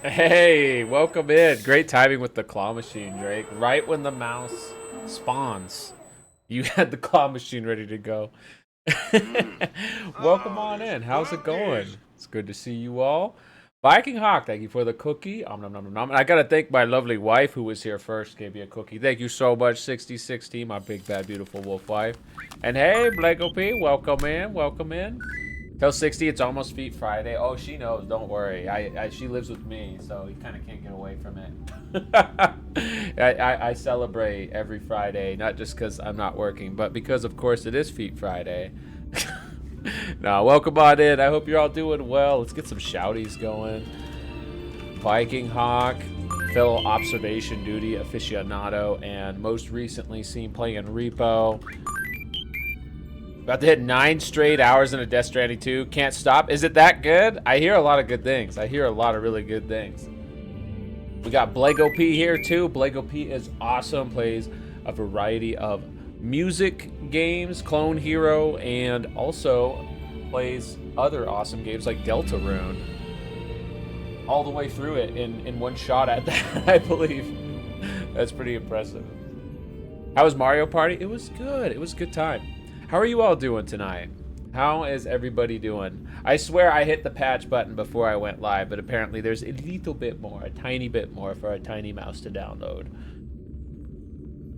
Hey, welcome in. Great timing with the claw machine, Drake. Right when the mouse spawns, you had the claw machine ready to go. Mm. Welcome Oh, on there's in. How's it going? cookies. It's good to see you all. Viking Hawk, thank you for the cookie. Nom, nom, nom, nom. And I gotta thank my lovely wife who was here first, gave me a cookie. Thank you so much, 6016, my big bad beautiful wolf wife. And hey, Blake OP, welcome in, welcome in. Tell 60 it's almost Feet Friday. Oh, she knows. Don't worry. She lives with me, so you kind of can't get away from it. I celebrate every Friday, not just because I'm not working, but because, of course, it is Feet Friday. Now, welcome on in. I hope you're all doing well. Let's get some shouties going. Viking Hawk, fellow observation duty aficionado, and most recently seen playing Repo. About to hit 9 straight hours in a Death Stranding 2. Can't stop. Is it that good? I hear a lot of good things. I hear a lot of really good things. We got Blake OP here too. Blake OP is awesome. Plays a variety of music games, Clone Hero, and also plays other awesome games like Deltarune. All the way through it in one shot at that, I believe. That's pretty impressive. How was Mario Party? It was good. It was a good time. How are you all doing tonight? How is everybody doing? I swear I hit the patch button before I went live, but apparently there's a little bit more, a tiny bit more for a tiny mouse to download.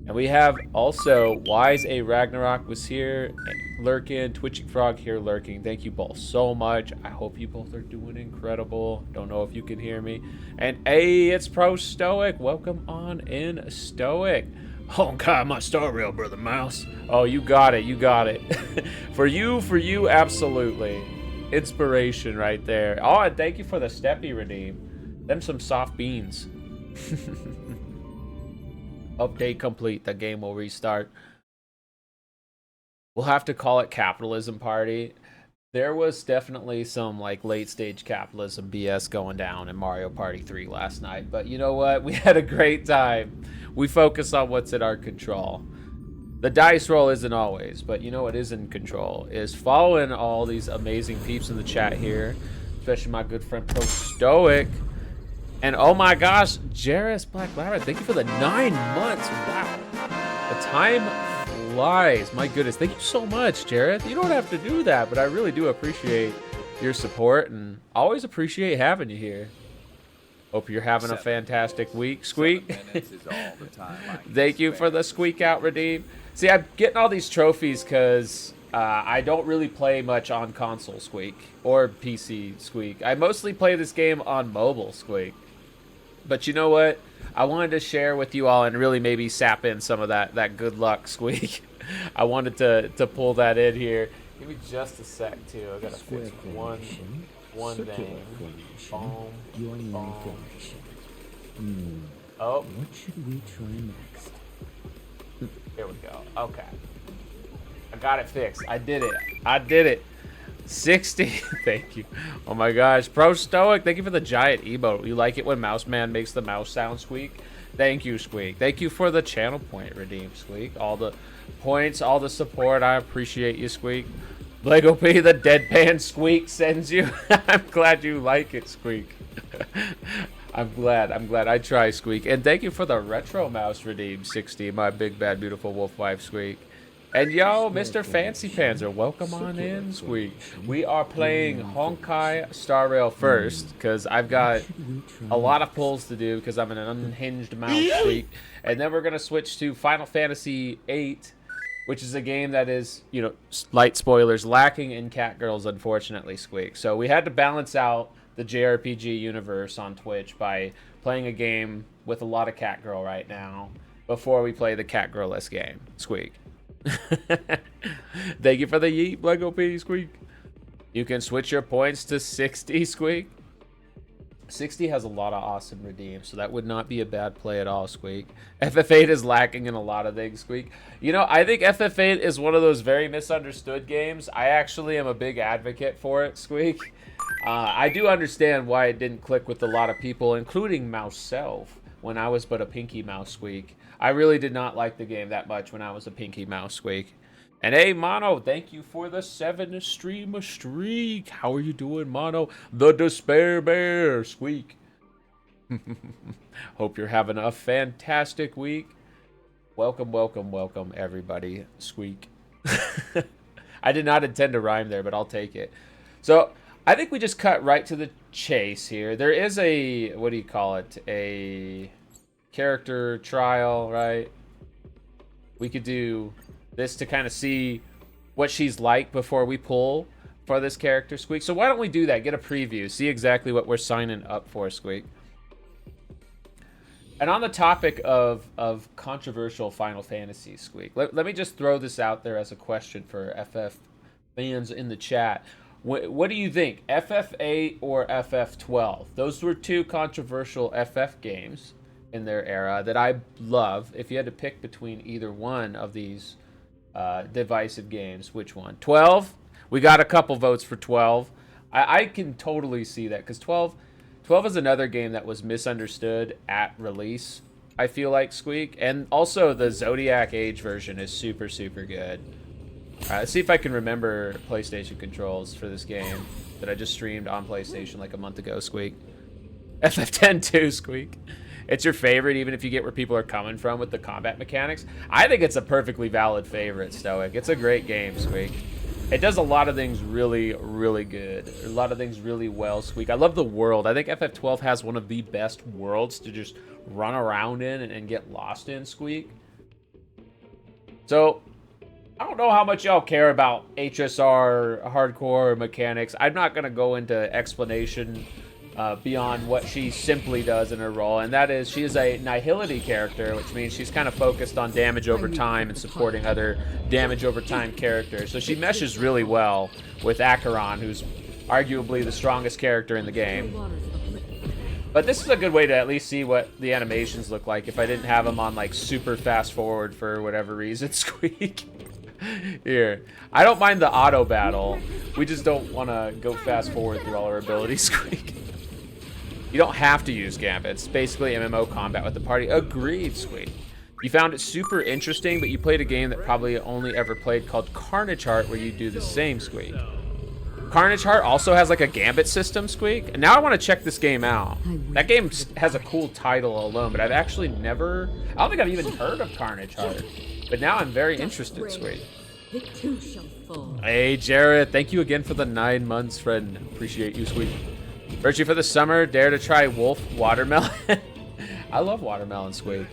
And we have also Wise A Ragnarok was here, lurking, Twitching Frog here lurking. Thank you both so much. I hope you both are doing incredible. Don't know if you can hear me. And hey, it's Pro Stoic. Welcome on in, Stoic. Oh God, my star rail, brother Mouse. Oh, you got it, you got it. For you, absolutely. Inspiration right there. Oh, and thank you for the Steppy redeem. Them some soft beans. Update complete. The game will restart. We'll have to call it Capitalism Party. There was definitely some like late stage capitalism BS going down in Mario Party 3 last night, but you know what? We had a great time. We focus on what's in our control. The dice roll isn't always, but you know what is in control is following all these amazing peeps in the chat here, especially my good friend Pro Stoic. And oh my gosh, Jairus Black Labyrinth, thank you for the 9 months. Wow. The time flies. My goodness. Thank you so much, Jared. You don't have to do that, but I really do appreciate your support and always appreciate having you here. Hope you're having a fantastic week, Squeak. Thank you for the Squeak Out redeem. See, I'm getting all these trophies because I don't really play much on console, Squeak, or PC, Squeak. I mostly play this game on mobile, Squeak. But you know what? I wanted to share with you all and really maybe sap in some of that good luck, Squeak. I wanted to pull that in here. Give me just a sec too. I gotta fix one thing. Boom, boom. Oh, What should we try next? here we go. Okay, I got it fixed. I did it. I did it. 60. Thank you. Oh my gosh. Pro Stoic, thank you for the giant emote. You like it when Mouse Man makes the mouse sound, Squeak? Thank you, Squeak. Thank you for the channel point redeem, Squeak. All the points, all the support. I appreciate you, Squeak. Lego P, the deadpan Squeak sends you. I'm glad you like it, Squeak. I'm glad. I try, Squeak. And thank you for the retro mouse redeem, 60. My big bad beautiful wolf wife, Squeak. And yo, Mr. Fancy Panzer, welcome on in, Squeak. We are playing Honkai Star Rail first, because I've got a lot of pulls to do, because I'm an unhinged mouse, Squeak. And then we're going to switch to Final Fantasy VIII, which is a game that is, you know, light spoilers, lacking in catgirls, unfortunately, Squeak. So we had to balance out the JRPG universe on Twitch by playing a game with a lot of catgirl right now, before we play the catgirl-less game, Squeak. Thank you for the yeet, Lego P, Squeak. You can switch your points to 60, Squeak. 60 has a lot of awesome redeems, so that would not be a bad play at all, Squeak. FF8 is lacking in a lot of things, Squeak. You know, I think FF8 is one of those very misunderstood games. I actually am a big advocate for it, Squeak. I do understand why it didn't click with a lot of people, including myself, when I was but a Pinky Mouse, Squeak. I really did not like the game that much when I was a Pinky Mouse, Squeak. And hey, Mono, thank you for the 7 stream streak. How are you doing, Mono? The Despair Bear, Squeak. Hope you're having a fantastic week. Welcome, welcome, welcome, everybody. Squeak. I did not intend to rhyme there, but I'll take it. So, I think we just cut right to the chase here. There is a, what do you call it? A character trial, right? We could do this to kind of see what she's like before we pull for this character, Squeak. So why don't we do that? Get a preview. See exactly what we're signing up for, Squeak. And on the topic of controversial Final Fantasy, Squeak, let me just throw this out there as a question for FF fans in the chat. What do you think? FF8 or FF12? Those were two controversial FF games in their era that I love. If you had to pick between either one of these divisive games, which one? 12? We got a couple votes for 12. I can totally see that, because 12 is another game that was misunderstood at release, I feel like, Squeak. And also the Zodiac Age version is super, super good. Let's see if I can remember PlayStation controls for this game that I just streamed on PlayStation like a month ago, Squeak. FF10 too, Squeak. It's your favorite, even if you get where people are coming from with the combat mechanics. I think it's a perfectly valid favorite, Stoic. It's a great game, Squeak. It does a lot of things really, really good. A lot of things really well, Squeak. I love the world. I think FF12 has one of the best worlds to just run around in and get lost in, Squeak. So, I don't know how much y'all care about HSR hardcore mechanics. I'm not going to go into explanation beyond what she simply does in her role, and that is she is a nihility character, which means she's kind of focused on damage over time and supporting other damage over time characters. So she meshes really well with Acheron, who's arguably the strongest character in the game. But this is a good way to at least see what the animations look like if I didn't have them on like super fast forward for whatever reason, Squeak. Here, I don't mind the auto battle. We just don't want to go fast forward through all our abilities, Squeak. You don't have to use Gambits. Basically MMO combat with the party. Agreed, Squeak. You found it super interesting, but you played a game that probably only ever played called Carnage Heart, where you do the same, Squeak. Carnage Heart also has like a Gambit system, Squeak. And now I want to check this game out. That game has a cool title alone, but I've actually never... I don't think I've even heard of Carnage Heart. But now I'm very interested, Squeak. Hey, Jared. Thank you again for the 9 months, friend. Appreciate you, Squeak. Virtue for the summer. Dare to try Wolf Watermelon. I love watermelon, Squeak.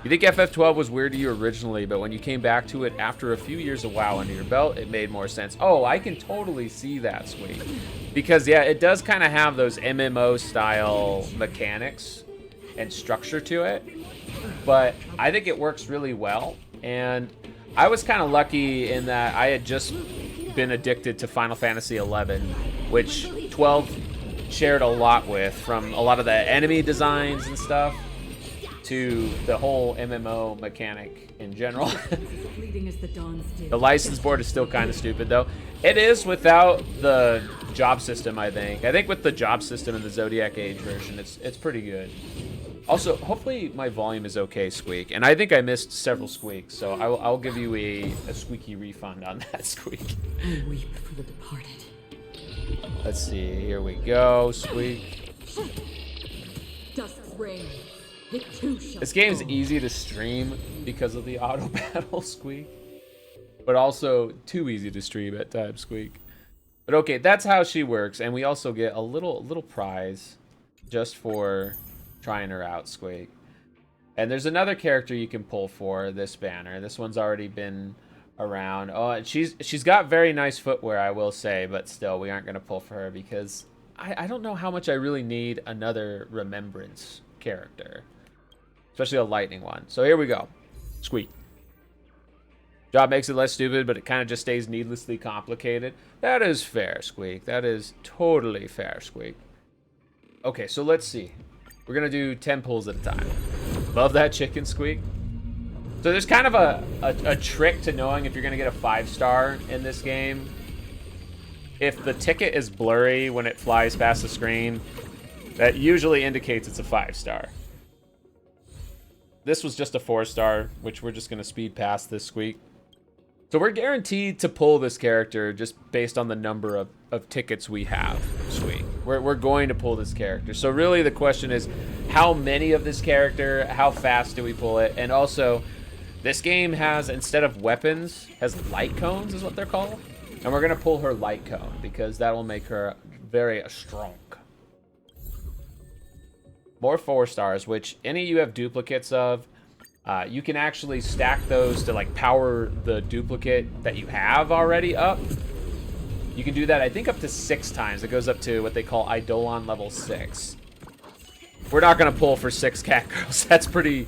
You think FF12 was weird to you originally, but when you came back to it after a few years of WoW under your belt, it made more sense. Oh, I can totally see that, Squeak. Because, yeah, it does kind of have those MMO-style mechanics and structure to it. But I think it works really well. And I was kind of lucky in that I had just been addicted to Final Fantasy XI, which 12 shared a lot with, from a lot of the enemy designs and stuff to the whole MMO mechanic in general. The license board is still kind of stupid, though. It is without the job system, I think. I think with the job system in the Zodiac Age version, it's pretty good. Also, hopefully my volume is okay, Squeak. And I think I missed several squeaks, so I'll give you a squeaky refund on that, Squeak. I weep for the departed. Let's see, here we go, Squeak. Dusk's reign. It too shall This game's fall. easy to stream because of the auto battle, Squeak. But also too easy to stream at times, Squeak. But okay, that's how she works, and we also get a little prize just for trying her out, Squeak. And there's another character you can pull for this banner. This one's already been around. Oh, and she's got very nice footwear, I will say, but still, we aren't going to pull for her because I don't know how much I really need another Remembrance character, especially a lightning one. So here we go. Squeak. Job makes it less stupid, but it kind of just stays needlessly complicated. That is fair, Squeak. That is totally fair, Squeak. Okay, so let's see. We're going to do 10 pulls at a time. Love that chicken, Squeak. So there's kind of a trick to knowing if you're going to get a 5-star in this game. If the ticket is blurry when it flies past the screen, that usually indicates it's a 5-star. This was just a 4-star, which we're just going to speed past this, Squeak. So we're guaranteed to pull this character just based on the number of tickets we have, Squeak. We're going to pull this character. So really the question is, how many of this character, how fast do we pull it, and also this game has, instead of weapons, has light cones is what they're called, and we're gonna pull her light cone because that will make her very strong. More 4 stars, which any you have duplicates of, you can actually stack those to like power the duplicate that you have already up. You can do that, I think, up to 6 times. It goes up to what they call Eidolon level 6. We're not gonna pull for 6 cat girls. That's pretty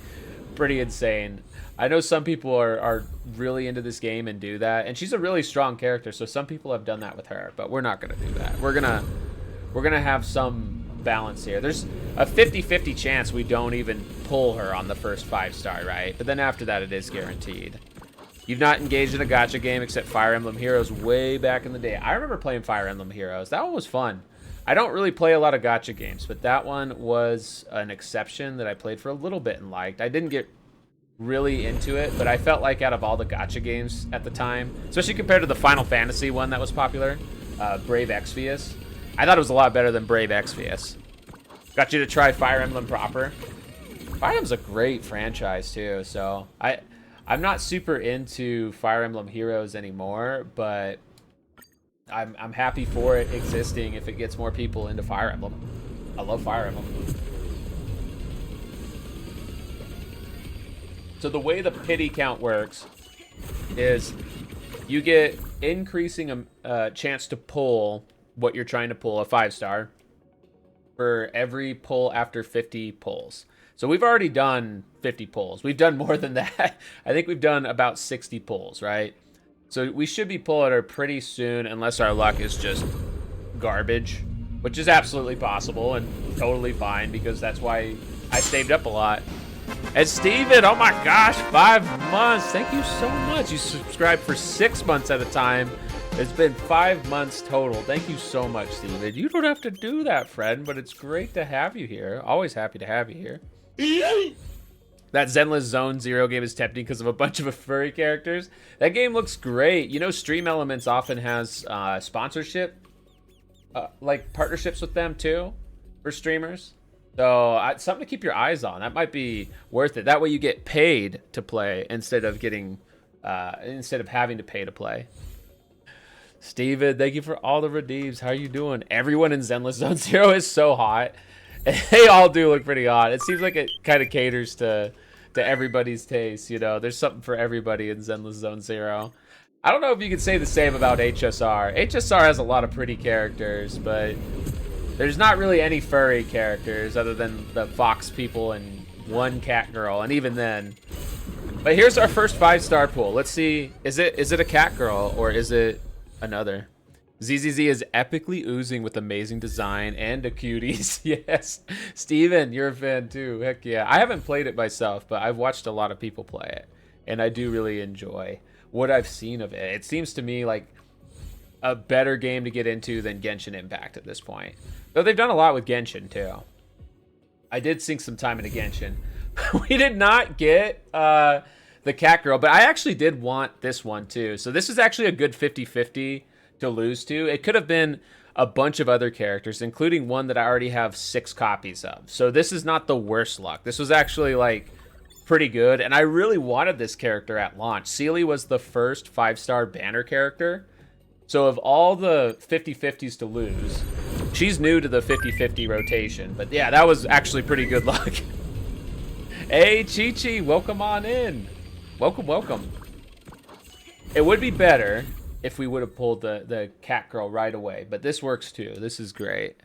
insane. I know some people are really into this game and do that, and she's a really strong character, so some people have done that with her, but we're not gonna do that. We're gonna have some balance here. There's a 50-50 chance we don't even pull her on the first 5-star, right? But then after that, it is guaranteed. You've not engaged in a gacha game except Fire Emblem Heroes way back in the day. I remember playing Fire Emblem Heroes. That one was fun. I don't really play a lot of gacha games, but that one was an exception that I played for a little bit and liked. I didn't get really into it, but I felt like out of all the gacha games at the time, especially compared to the Final Fantasy one that was popular, Brave Exvius, I thought it was a lot better than Brave Exvius. Got you to try Fire Emblem proper. Fire Emblem's a great franchise too, so I'm not super into Fire Emblem Heroes anymore, but I'm happy for it existing if it gets more people into Fire Emblem. I love Fire Emblem. So the way the pity count works is you get increasing chance to pull what you're trying to pull, a 5-star, for every pull after 50 pulls. So we've already done 50 pulls. We've done more than that. I think we've done about 60 pulls, right? So we should be pulling her pretty soon unless our luck is just garbage, which is absolutely possible and totally fine because that's why I saved up a lot. And Steven, oh my gosh, 5 months. Thank you so much. You subscribed for 6 months at a time. It's been 5 months total. Thank you so much, Steven. You don't have to do that, friend, but it's great to have you here. Always happy to have you here. That Zenless Zone Zero game is tempting because of a bunch of furry characters. That game looks great. You know, Stream Elements often has sponsorship, like partnerships with them too, for streamers. So something to keep your eyes on. That might be worth it. That way you get paid to play instead of having to pay to play. Steven, thank you for all the redeems. How are you doing? Everyone in Zenless Zone Zero is so hot. They all do look pretty hot. It seems like it kind of caters to everybody's taste, you know. There's something for everybody in Zenless Zone Zero. I don't know if you could say the same about HSR. HSR has a lot of pretty characters, but there's not really any furry characters other than the fox people and one cat girl, and even then. But here's our first 5-star pool. Let's see, is it a cat girl or is it another? ZZZ is epically oozing with amazing design and the cuties. Yes. Steven, you're a fan too. Heck yeah. I haven't played it myself, but I've watched a lot of people play it. And I do really enjoy what I've seen of it. It seems to me like a better game to get into than Genshin Impact at this point. Though they've done a lot with Genshin too. I did sink some time into Genshin. We did not get the cat girl, but I actually did want this one too. So this is actually a good 50-50 to lose to. It could have been a bunch of other characters, including one that I already have 6 copies of. So this is not the worst luck. This was actually like pretty good, and I really wanted this character at launch. Sealy was the first 5-star banner character. So of all the 50-50s to lose, she's new to the 50-50 rotation. But yeah, that was actually pretty good luck. Hey, Chi-Chi, welcome on in. Welcome, welcome. It would be better if we would have pulled the cat girl right away, but this works too. This is great.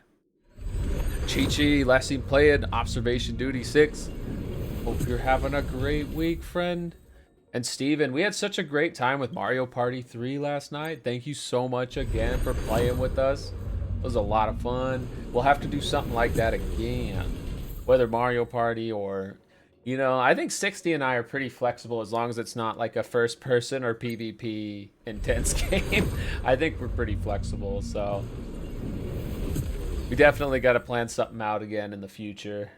Chi-Chi, last seen playing Observation Duty 6. Hope you're having a great week, friend. And Steven, we had such a great time with Mario Party 3 last night. Thank you so much again for playing with us. It was a lot of fun. We'll have to do something like that again. Whether Mario Party or, you know, I think 60 and I are pretty flexible as long as it's not like a first person or PvP intense game. I think we're pretty flexible, so we definitely got to plan something out again in the future.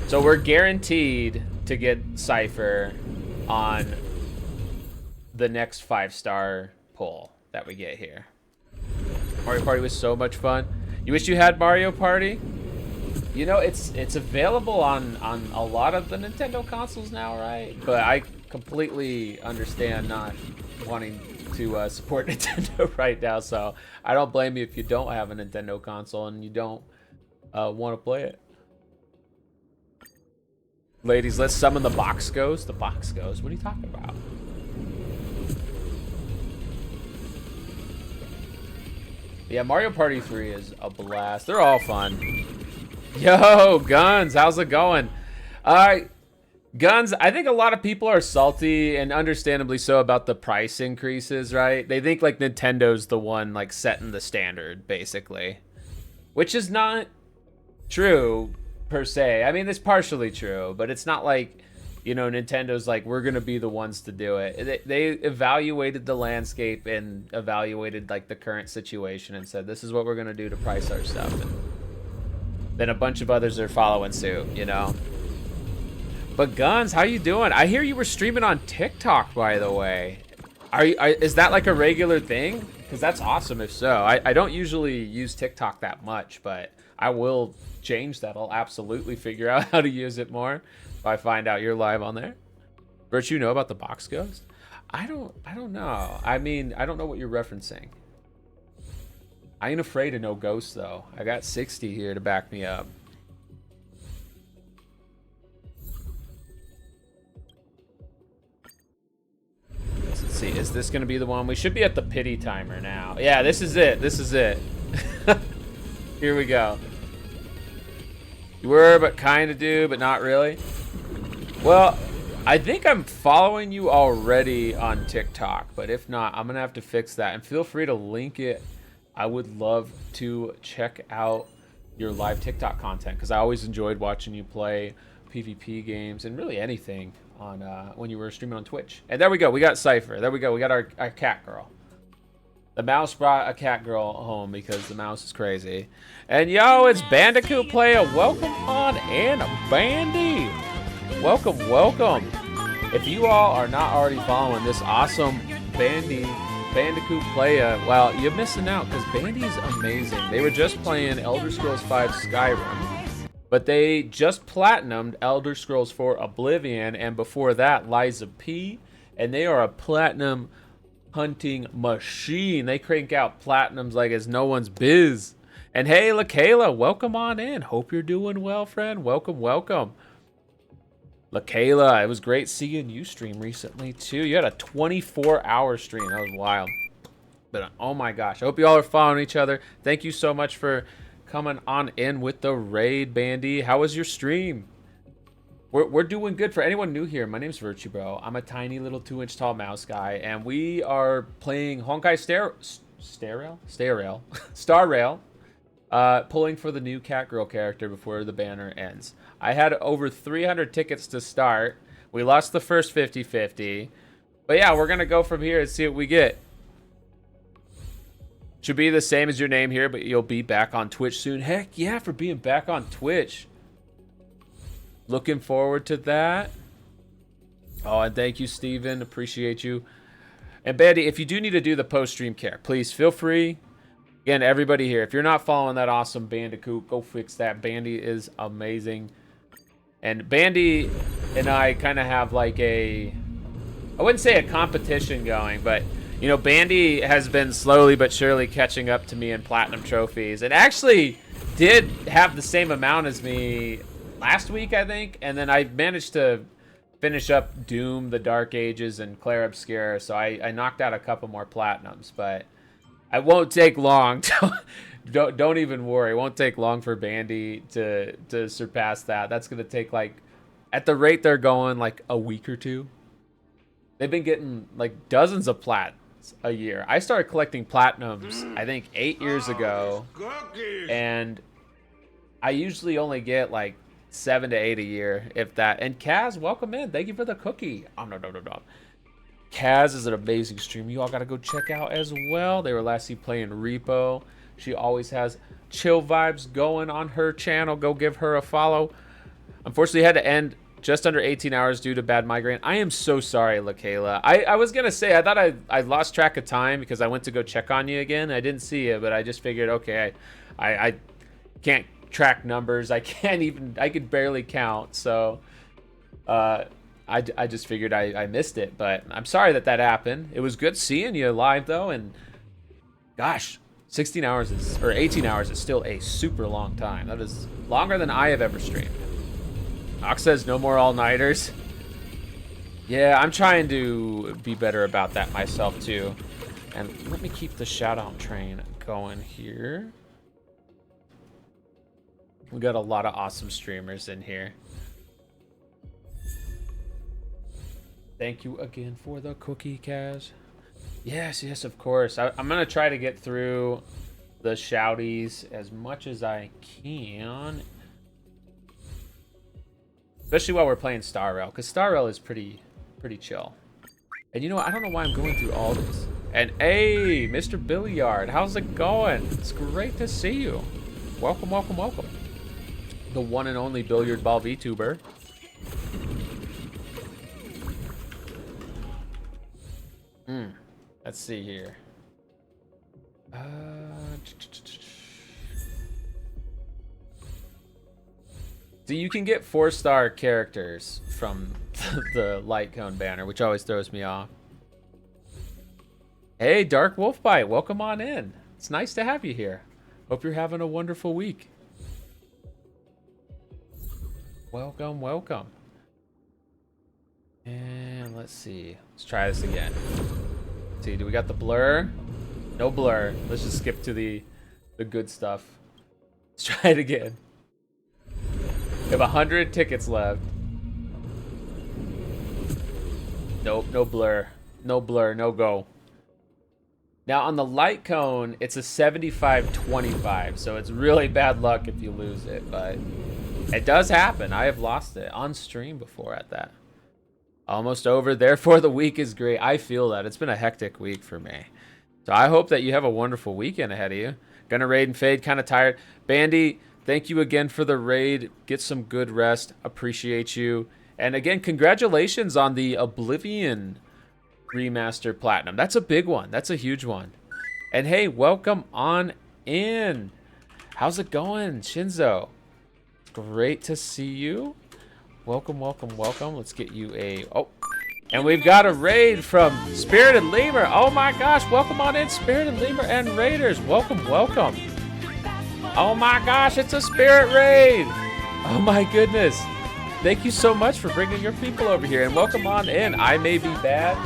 So we're guaranteed to get Cipher on the next 5-star pull that we get here. Mario Party was so much fun. You wish you had Mario Party? You know, it's available on a lot of the Nintendo consoles now, right? But I completely understand not wanting to support Nintendo right now, so I don't blame you if you don't have a Nintendo console and you don't want to play it. Ladies, let's summon the box ghost. The box ghost? What are you talking about? Yeah, Mario Party 3 is a blast. They're all fun. Yo, Guns, how's it going? Guns, I think a lot of people are salty, and understandably so, about the price increases, right? They think like Nintendo's the one like setting the standard, basically. Which is not true, per se. I mean, it's partially true, but it's not like, you know, Nintendo's like, we're gonna be the ones to do it. They evaluated the landscape and evaluated like the current situation and said, this is what we're gonna do to price our stuff. And then a bunch of others are following suit, you know? But Guns, how you doing? I hear you were streaming on TikTok, by the way. Is that like a regular thing? Because that's awesome if so. I don't usually use TikTok that much, but I will change that. I'll absolutely figure out how to use it more if I find out you're live on there. Bert, you know about the box ghost? I don't know. I mean, I don't know what you're referencing. I ain't afraid of no ghosts, though. I got 60 here to back me up. Let's see. Is this going to be the one? We should be at the pity timer now. Yeah, this is it. This is it. Here we go. You were, but kind of do, but not really. Well, I think I'm following you already on TikTok, but if not, I'm going to have to fix that. And feel free to link it. I would love to check out your live TikTok content because I always enjoyed watching you play PvP games and really anything on when you were streaming on Twitch. And there we go. We got Cipher. There we go. We got our cat girl. The mouse brought a cat girl home because the mouse is crazy. And yo, it's Bandicoot Player. Welcome on in, Bandy. Welcome, welcome. If you all are not already following this awesome Bandicoot Player, well, you're missing out because Bandy is amazing. They were just playing Elder Scrolls V Skyrim, but they just platinumed Elder Scrolls 4 Oblivion, and before that, Liza P, and they are a platinum hunting machine. They crank out platinums like it's no one's biz. And hey, LaKayla, welcome on in. Hope you're doing well, friend. Welcome, welcome. LaKayla, it was great seeing you stream recently, too. You had a 24-hour stream. That was wild. But, oh, my gosh. I hope you all are following each other. Thank you so much for coming on in with the raid, Bandy. How was your stream? We're doing good. For anyone new here, my name's Virtue Bro. I'm a tiny little 2-inch tall mouse guy, and we are playing Honkai Star Rail, pulling for the new Catgirl character before the banner ends. I had over 300 tickets to start. We lost the first 50-50. But yeah, we're going to go from here and see what we get. Should be the same as your name here, but you'll be back on Twitch soon. Heck yeah, for being back on Twitch. Looking forward to that. Oh, and thank you, Steven. Appreciate you. And Bandy, if you do need to do the post-stream care, please feel free. Again, everybody here, if you're not following that awesome Bandicoot, go fix that. Bandy is amazing. And Bandy and I kind of have like I wouldn't say a competition going, but, you know, Bandy has been slowly but surely catching up to me in platinum trophies. And actually did have the same amount as me last week, I think. And then I managed to finish up Doom, The Dark Ages, and Clair Obscura. So I knocked out a couple more platinums, but it won't take long. Don't even worry. It won't take long for Bandy to surpass that. That's going to take, like, at the rate they're going, like a week or two. They've been getting like dozens of plats a year. I started collecting platinums, I think 8 years ago. And I usually only get like 7 to 8 a year, if that. And Kaz, welcome in. Thank you for the cookie. Oh, no. Kaz is an amazing streamer. You all got to go check out as well. They were last seen playing Repo. She always has chill vibes going on her channel. Go give her a follow. Unfortunately, had to end just under 18 hours due to bad migraine. I am so sorry, LaKayla. I was going to say, I thought I lost track of time because I went to go check on you again. I didn't see you, but I just figured, okay, I can't track numbers. I could barely count. So I just figured I missed it, but I'm sorry that happened. It was good seeing you live though, and gosh, 16 hours or 18 hours is still a super long time. That is longer than I have ever streamed. Ox says no more all-nighters. Yeah, I'm trying to be better about that myself too. And let me keep the shout-out train going here. We got a lot of awesome streamers in here. Thank you again for the cookie, Kaz. Yes, yes, of course. I'm going to try to get through the shouties as much as I can. Especially while we're playing Star Rail, because Star Rail is pretty chill. And you know what? I don't know why I'm going through all this. And hey, Mr. Billiard, how's it going? It's great to see you. Welcome, welcome, welcome. The one and only billiard ball VTuber. Let's see here. So you can get 4-star characters from the light cone banner, which always throws me off. Hey, Dark Wolfbite, welcome on in. It's nice to have you here. Hope you're having a wonderful week. Welcome, welcome. And let's see. Let's try this again. Let's see, do we got the blur? No blur. Let's just skip to the good stuff. Let's try it again. We have 100 tickets left. Nope, no blur. No blur, no go. Now on the light cone, it's a 75-25, so it's really bad luck if you lose it, but it does happen. I have lost it on stream before at that. Almost over, therefore the week is great. I feel that. It's been a hectic week for me. So I hope that you have a wonderful weekend ahead of you. Gonna raid and fade, kind of tired. Bandy, thank you again for the raid. Get some good rest. Appreciate you. And again, congratulations on the Oblivion Remaster Platinum. That's a big one. That's a huge one. And hey, welcome on in. How's it going, Shinzo? Great to see you. Welcome, welcome, welcome. Let's get you a... Oh, and we've got a raid from Spirited Lemur. Oh my gosh, welcome on in, Spirited Lemur and Raiders. Welcome, welcome. Oh my gosh, it's a Spirit raid. Oh my goodness. Thank you so much for bringing your people over here, and welcome on in. I may be bad.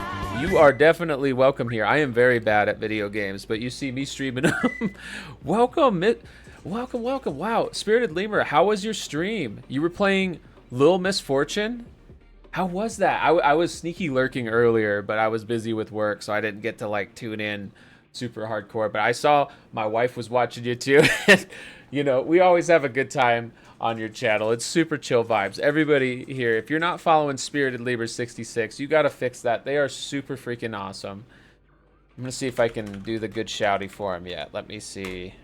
You are definitely welcome here. I am very bad at video games, but you see me streaming them. Welcome, welcome, welcome. Wow, Spirited Lemur, how was your stream? You were playing Little Misfortune? How was that? I was sneaky lurking earlier, but I was busy with work, so I didn't get to like tune in super hardcore. But I saw my wife was watching you too. And, you know, we always have a good time on your channel. It's super chill vibes. Everybody here, if you're not following Spirited Lemur 66, you got to fix that. They are super freaking awesome. I'm going to see if I can do the good shouty for him yet. Let me see.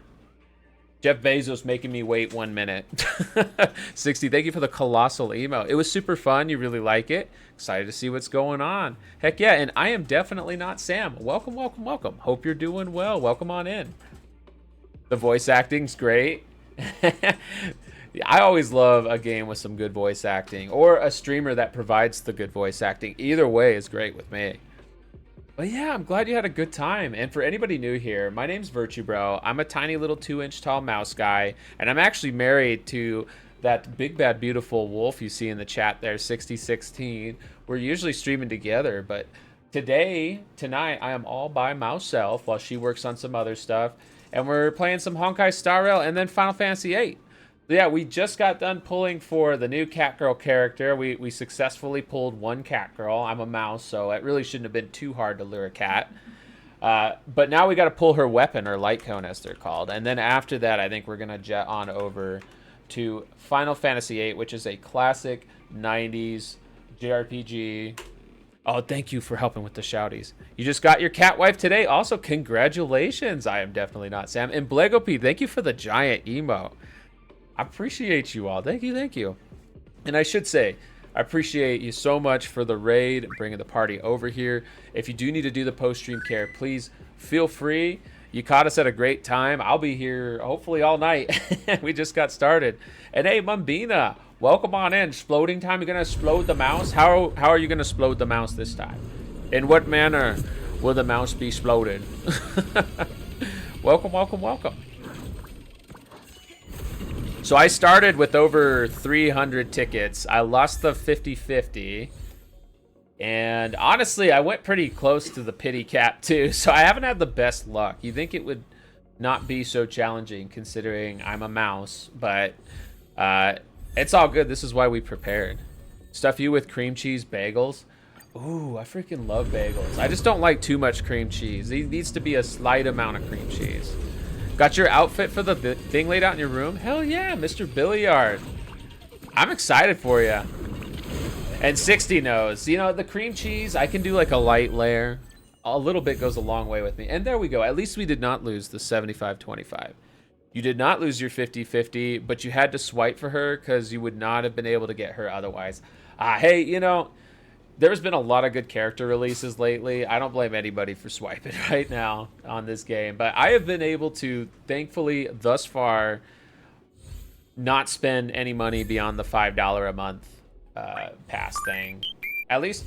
Jeff Bezos making me wait 1 minute. 60, thank you for the colossal email. It was super fun. You really like it. Excited to see what's going on. Heck yeah, and I am definitely not Sam. Welcome, welcome, welcome. Hope you're doing well. Welcome on in. The voice acting's great. I always love a game with some good voice acting, or a streamer that provides the good voice acting. Either way is great with me. But yeah, I'm glad you had a good time. And for anybody new here, my name's vtuber. I'm a tiny little 2-inch tall mouse guy, and I'm actually married to that big bad beautiful wolf you see in the chat there, 6016. We're usually streaming together, but tonight, I am all by myself while she works on some other stuff, and we're playing some Honkai Star Rail and then Final Fantasy VIII. Yeah, we just got done pulling for the new Catgirl character. We successfully pulled one Catgirl. I'm a mouse, so it really shouldn't have been too hard to lure a cat. But now we got to pull her weapon, or light cone as they're called. And then after that, I think we're going to jet on over to Final Fantasy VIII, which is a classic 90s JRPG. Oh, thank you for helping with the shouties. You just got your cat wife today. Also, congratulations. I am definitely not Sam. And Blegope, thank you for the giant emo. I appreciate you all. Thank you, thank you. And I should say, I appreciate you so much for the raid, bringing the party over here. If you do need to do the post-stream care, please feel free. You caught us at a great time. I'll be here hopefully all night. We just got started. And hey, Mumbina, welcome on in. Exploding time. You're gonna explode the mouse. How are you gonna explode the mouse this time? In what manner will the mouse be exploded? Welcome, welcome, welcome. So I started with over 300 tickets. I lost the 50-50. And honestly, I went pretty close to the pity cap too. So I haven't had the best luck. You think it would not be so challenging considering I'm a mouse, but it's all good. This is why we prepared. Stuff you with cream cheese bagels. Ooh, I freaking love bagels. I just don't like too much cream cheese. It needs to be a slight amount of cream cheese. Got your outfit for the thing laid out in your room? Hell yeah, Mr. Billiard. I'm excited for you. And 60 knows. You know, the cream cheese, I can do like a light layer. A little bit goes a long way with me. And there we go. At least we did not lose the 75-25. You did not lose your 50-50, but you had to swipe for her because you would not have been able to get her otherwise. Hey, you know, there's been a lot of good character releases lately. I don't blame anybody for swiping right now on this game. But I have been able to, thankfully, thus far, not spend any money beyond the $5 a month pass thing, at least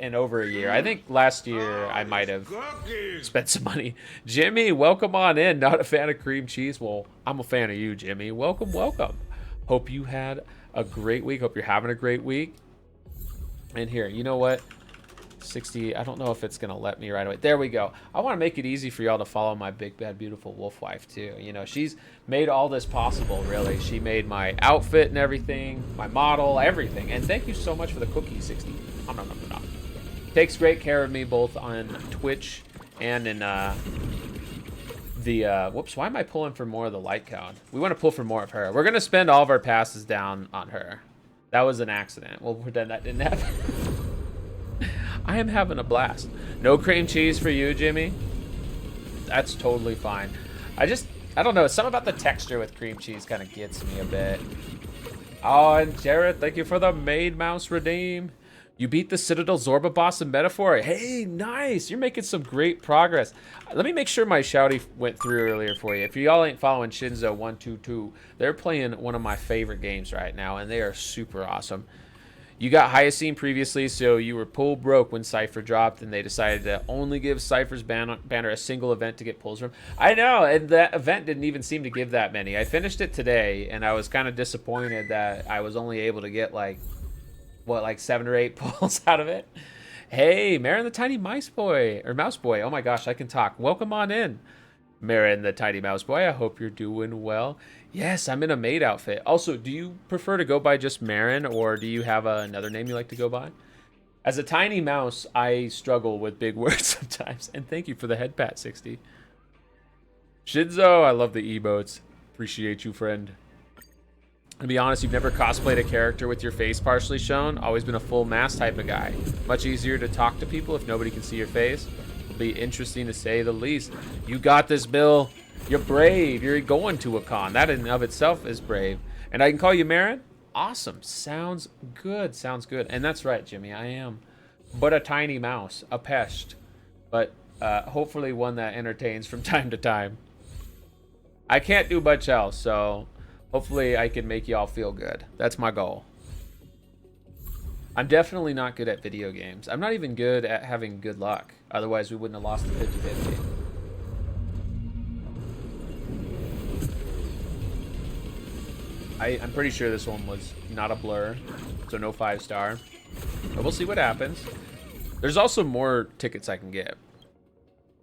in over a year. I think last year I might have spent some money. Jimmy, welcome on in. Not a fan of cream cheese? Well, I'm a fan of you, Jimmy. Welcome, welcome. Hope you had a great week. Hope you're having a great week. And here, you know what? 60, I don't know if it's gonna let me right away. There we go. I want to make it easy for y'all to follow my big bad beautiful wolf wife too. You know, she's made all this possible, really. She made my outfit and everything, my model, everything. And thank you so much for the cookie, 60. No. Takes great care of me both on Twitch and in whoops, why am I pulling for more of the light cone? We want to pull for more of her. We're gonna spend all of our passes down on her. That was an accident. We'll pretend that didn't happen. I am having a blast. No cream cheese for you, Jimmy. That's totally fine. I don't know. Something about the texture with cream cheese kind of gets me a bit. Oh, and Jared, thank you for the Maid Mouse redeem. You beat the Citadel Zorba boss in Metaphor. Hey, nice. You're making some great progress. Let me make sure my shouty went through earlier for you. If y'all ain't following Shinzo 122, they're playing one of my favorite games right now, and they are super awesome. You got Hyacine previously, so you were pull broke when Cipher dropped, and they decided to only give Cipher's banner a single event to get pulls from. I know, and that event didn't even seem to give that many. I finished it today, and I was kind of disappointed that I was only able to get like 7 or 8 pulls out of it. Hey, Marin the Tiny Mouse Boy. Oh my gosh, I can talk. Welcome on in, Marin the Tiny Mouse Boy. I hope you're doing well. Yes, I'm in a maid outfit. Also, do you prefer to go by just Marin, or do you have another name you like to go by? As a tiny mouse, I struggle with big words sometimes. And thank you for the head pat, 60. Shinzo, I love the emotes. Appreciate you, friend. To be honest, you've never cosplayed a character with your face partially shown. Always been a full mask type of guy. Much easier to talk to people if nobody can see your face. It'll be interesting to say the least. You got this, Bill. You're brave. You're going to a con. That in and of itself is brave. And I can call you Marin? Awesome. Sounds good. Sounds good. And that's right, Jimmy. I am but a tiny mouse. A pest. But hopefully one that entertains from time to time. I can't do much else, so hopefully I can make y'all feel good. That's my goal. I'm definitely not good at video games. I'm not even good at having good luck. Otherwise, we wouldn't have lost the 50-50. I'm pretty sure this one was not a blur, so no 5-star. But we'll see what happens. There's also more tickets I can get.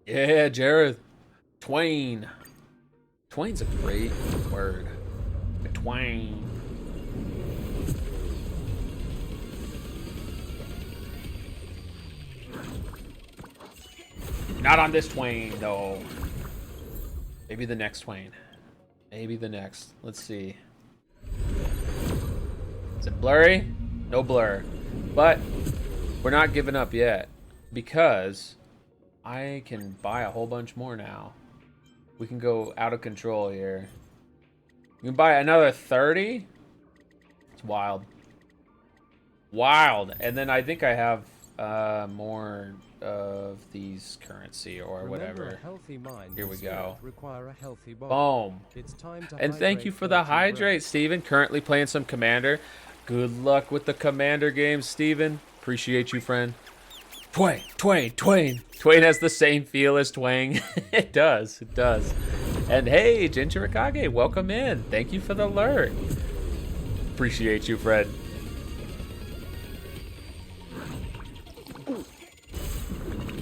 Yeah, Jared. Twain. Twain's a great word. Twain. Not on this Twain, though. Maybe the next Twain. Maybe the next. Let's see. Is it blurry? No blur. But we're not giving up yet because I can buy a whole bunch more now. We can go out of control here. You can buy another 30? It's wild. Wild. And then I think I have more of these currency or whatever. Here we go. Boom. And thank you for the hydrate, Steven. Currently playing some Commander. Good luck with the Commander games, Steven. Appreciate you, friend. Twain, Twain, Twain. Twain has the same feel as Twang. It does, it does. And hey, Jinchurikage, welcome in. Thank you for the alert. Appreciate you, friend.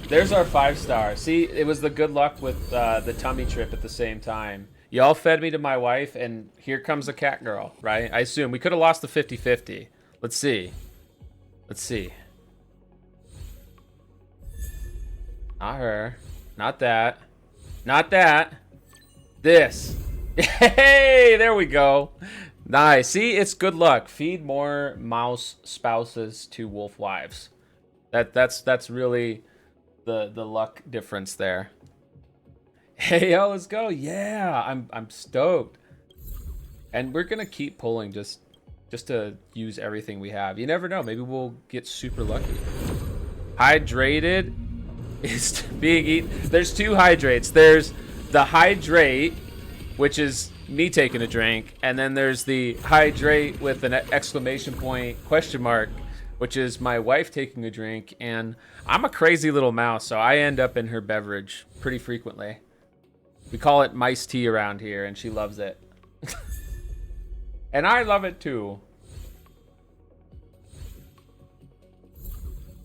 There's our 5-star. See, it was the good luck with the tummy trip at the same time. Y'all fed me to my wife, and here comes a cat girl, right? I assume. We could have lost the 50-50. Let's see. Let's see. Not her. Not that. Not that. This. Hey, there we go. Nice. See, it's good luck. Feed more mouse spouses to wolf wives. That's really the luck difference there. Hey, yo, let's go. Yeah, I'm stoked. And we're gonna keep pulling just to use everything we have. You never know. Maybe we'll get super lucky. Hydrated is being eaten. There's two hydrates. There's the hydrate, which is me taking a drink, and then there's the hydrate with an exclamation point question mark, which is my wife taking a drink. And I'm a crazy little mouse, so I end up in her beverage pretty frequently. We call it mice tea around here, and she loves it. And I love it too.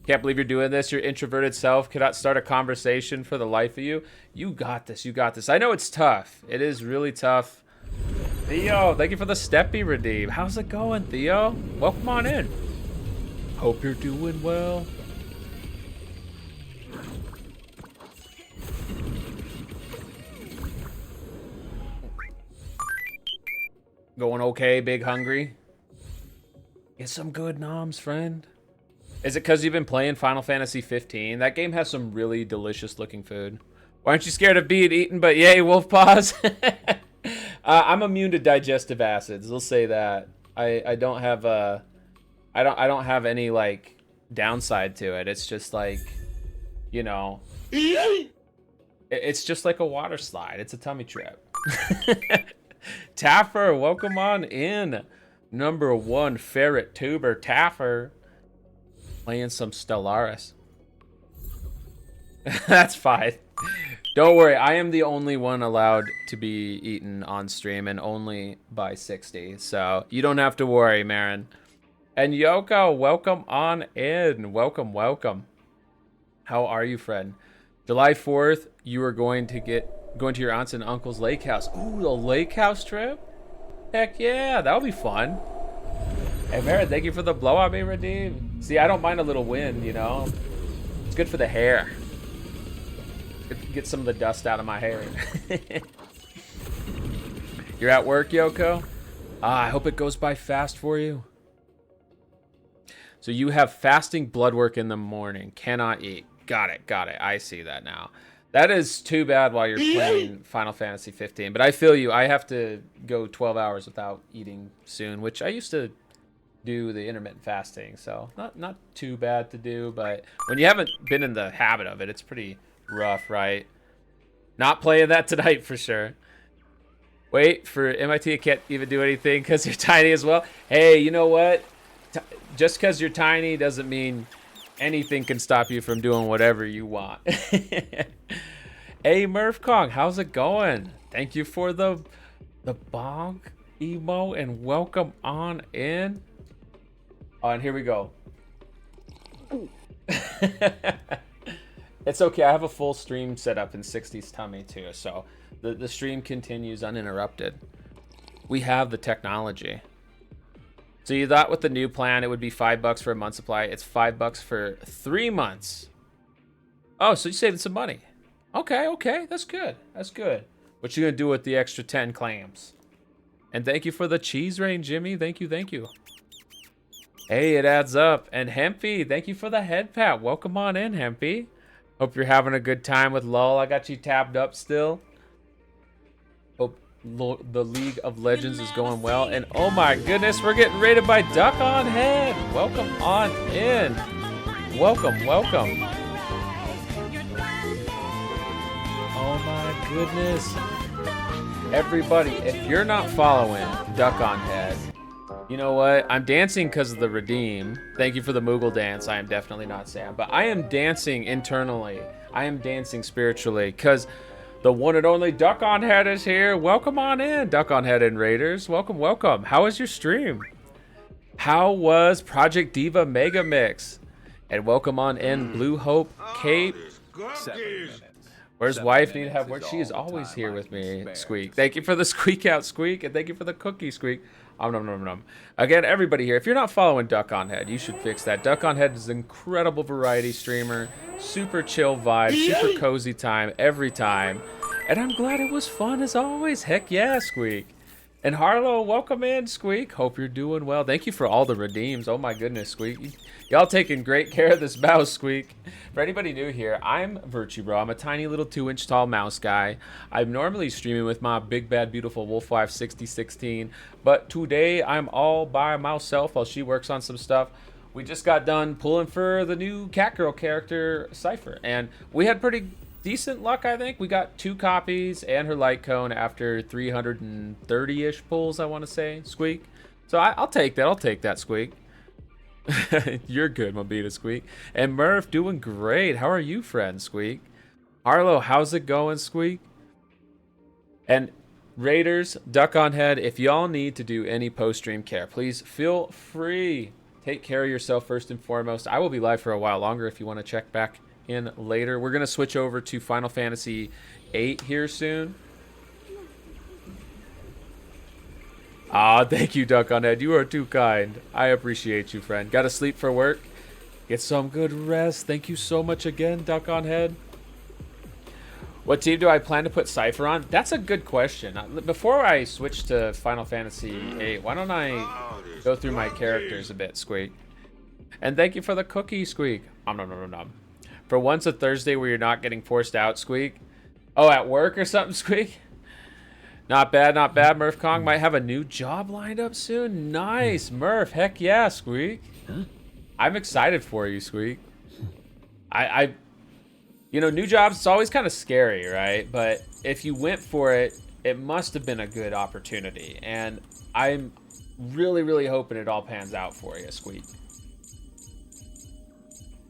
Can't believe you're doing this. Your introverted self cannot start a conversation for the life of you. You got this. You got this. I know it's tough. It is really tough. Theo, thank you for the Steppy redeem. How's it going, Theo? Welcome on in. Hope you're doing well. Going okay, big hungry? Get some good noms, friend. Is it because you've been playing Final Fantasy 15? That game has some really delicious looking food. Why aren't you scared of being eaten? But yay, wolf paws. I'm immune to digestive acids. We'll say that. I don't have I don't have any like downside to it. It's just like, you know, it's just like a water slide. It's a tummy trip. Taffer, welcome on in. Number 1 ferret tuber Taffer. Playing some Stellaris. That's fine. Don't worry, I am the only one allowed to be eaten on stream, and only by 60. So you don't have to worry, Marin. And Yoko, welcome on in. Welcome, welcome. How are you, friend? July 4th, you are going to your aunt's and uncle's lake house. Ooh, a lake house trip? Heck yeah, that'll be fun. Hey, Marin, thank you for the blowout me redeem. See, I don't mind a little wind, you know? It's good for the hair. Get some of the dust out of my hair. You're at work, Yoko? I hope it goes by fast for you. So you have fasting blood work in the morning. Cannot eat. Got it, got it. I see that now. That is too bad while you're playing Final Fantasy 15. But I feel you. I have to go 12 hours without eating soon, which I used to do the intermittent fasting. So not too bad to do. But when you haven't been in the habit of it, it's pretty rough, right? Not playing that tonight for sure. Wait, for MIT, I can't even do anything because you're tiny as well. Hey, you know what? Just because you're tiny doesn't mean anything can stop you from doing whatever you want. Hey, Murph Kong, how's it going? Thank you for the bonk emo and welcome on in. Oh, and here we go. It's okay. I have a full stream set up in 60's tummy too, so the stream continues uninterrupted. We have the technology. So you thought with the new plan it would be $5 for a month supply. It's $5 for 3 months. Oh, so you saving some money. Okay, that's good. That's good. What you gonna do with the extra 10 clams? And thank you for the cheese rain, Jimmy. Thank you. Hey, it adds up. And Hempy, thank you for the head pat. Welcome on in, Hempy. Hope you're having a good time with LOL. I got you tabbed up still. Hope the League of Legends is going well. And oh my goodness, we're getting raided by Duck on Head. Welcome on in. Welcome, welcome. Oh my goodness. Everybody, if you're not following Duck on Head, you know what? I'm dancing because of the redeem. Thank you for the Moogle dance. I am definitely not Sam, but I am dancing internally. I am dancing spiritually because the one and only Duck on Head is here. Welcome on in, Duck on Head and Raiders. Welcome, welcome. How was your stream? How was Project Diva Mega Mix? And welcome on in, Blue Hope Cape. 7 minutes. Where's 7 wife need to minutes have work? is She is all the always time here I with can me, spare. Squeak. Thank you for the squeak out, Squeak, and thank you for the cookie, Squeak. Nom, nom, nom, nom. Again, everybody here, if you're not following Duck on Head, you should fix that. Duck on Head is an incredible variety streamer, super chill vibe, super cozy time every time. And I'm glad it was fun as always. Heck yeah, Squeak. And Harlow, welcome in, Squeak. Hope you're doing well. Thank you for all the redeems. Oh my goodness, Squeak. Y'all taking great care of this mouse, Squeak. For anybody new here, I'm vtuber. I'm a tiny little 2-inch tall mouse guy. I'm normally streaming with my big bad beautiful wolf wife 6016, but today I'm all by myself while she works on some stuff. We just got done pulling for the new Catgirl character, Cipher, and we had pretty decent luck, I think. We got 2 copies and her light cone after 330-ish pulls, I want to say, Squeak. So I'll take that. I'll take that, Squeak. You're good, Mobita, Squeak. And Murph, doing great. How are you, friend, Squeak? Harlow, how's it going, Squeak? And Raiders, Duck on Head, if y'all need to do any post-stream care, please feel free. Take care of yourself first and foremost. I will be live for a while longer if you want to check back in later. We're going to switch over to Final Fantasy VIII here soon. Ah, thank you, Duck on Head. You are too kind. I appreciate you, friend. Gotta sleep for work. Get some good rest. Thank you so much again, Duck on Head. What team do I plan to put Cipher on? That's a good question. Before I switch to Final Fantasy VIII, why don't I go through my characters a bit, Squeak? And thank you for the cookie, Squeak. Nom, nom, nom, nom. For once a Thursday where you're not getting forced out, Squeak. Oh, at work or something, Squeak? Not bad, not bad. Murph Kong might have a new job lined up soon. Nice, Murph. Heck yeah, Squeak. Huh? I'm excited for you, Squeak. You know, new jobs, it's always kind of scary, right? But if you went for it, it must have been a good opportunity. And I'm really, really hoping it all pans out for you, Squeak.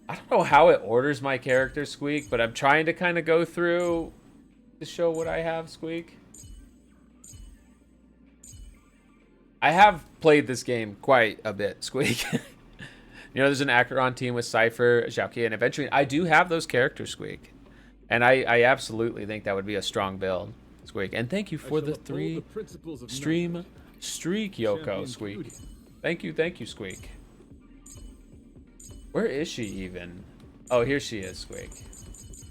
I don't know how it orders my character, Squeak, but I'm trying to kind of go through to show what I have, Squeak. I have played this game quite a bit, Squeak. You know, there's an Acheron team with Cipher, Xiaoqi, and eventually I do have those characters, Squeak. And I absolutely think that would be a strong build, Squeak. And thank you for the 3 stream streak, Yoko, Squeak. Thank you, Squeak. Where is she even? Oh, here she is, Squeak.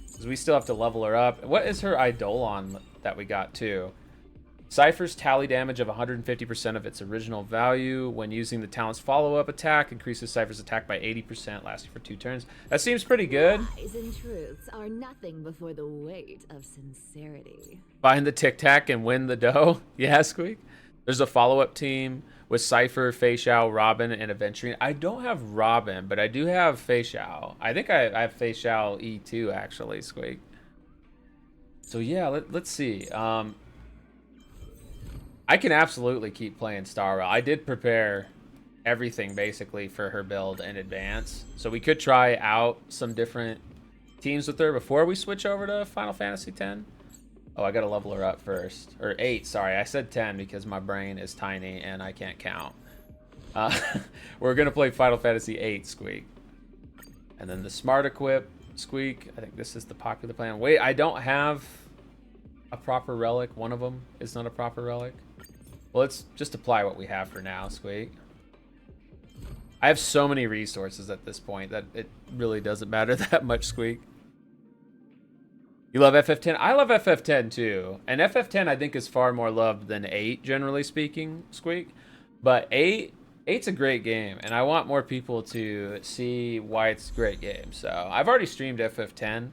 Because we still have to level her up. What is her Eidolon that we got, too? Cipher's tally damage of 150% of its original value when using the talent's follow-up attack increases Cipher's attack by 80%, lasting for 2 turns. That seems pretty good. Lies and truths are nothing before the weight of sincerity. Find the tic-tac and win the dough. Yeah, Squeak. There's a follow-up team with Cipher, Fei Xiao, Robin, and Aventurine. I don't have Robin, but I do have Fei Xiao. I think I have Fei Xiao E2, actually, Squeak. So yeah, let's see. I can absolutely keep playing Starwell. I did prepare everything basically for her build in advance. So we could try out some different teams with her before we switch over to Final Fantasy X. Oh, I gotta level her up first. Or 8, sorry. I said 10 because my brain is tiny and I can't count. We're gonna play Final Fantasy VIII, Squeak. And then the Smart Equip, Squeak. I think this is the popular plan. Wait, I don't have a proper relic. One of them is not a proper relic. Well, let's just apply what we have for now, Squeak. I have so many resources at this point that it really doesn't matter that much, Squeak. You love FF10? I love FF10 too. And FF10 I think is far more loved than 8, generally speaking, Squeak. But 8's a great game, and I want more people to see why it's a great game. So I've already streamed FF10.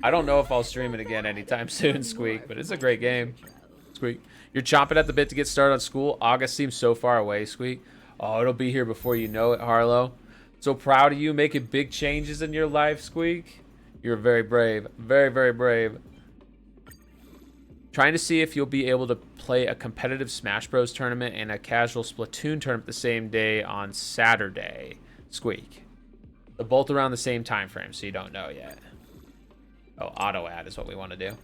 I don't know if I'll stream it again anytime soon, Squeak, but it's a great game. Squeak. You're chomping at the bit to get started on school. August seems so far away, Squeak. Oh, it'll be here before you know it, Harlow. So proud of you making big changes in your life, Squeak. You're very brave. Very, very brave. Trying to see if you'll be able to play a competitive Smash Bros. Tournament and a casual Splatoon tournament the same day on Saturday, Squeak. They're both around the same time frame, so you don't know yet. Oh, auto ad is what we want to do.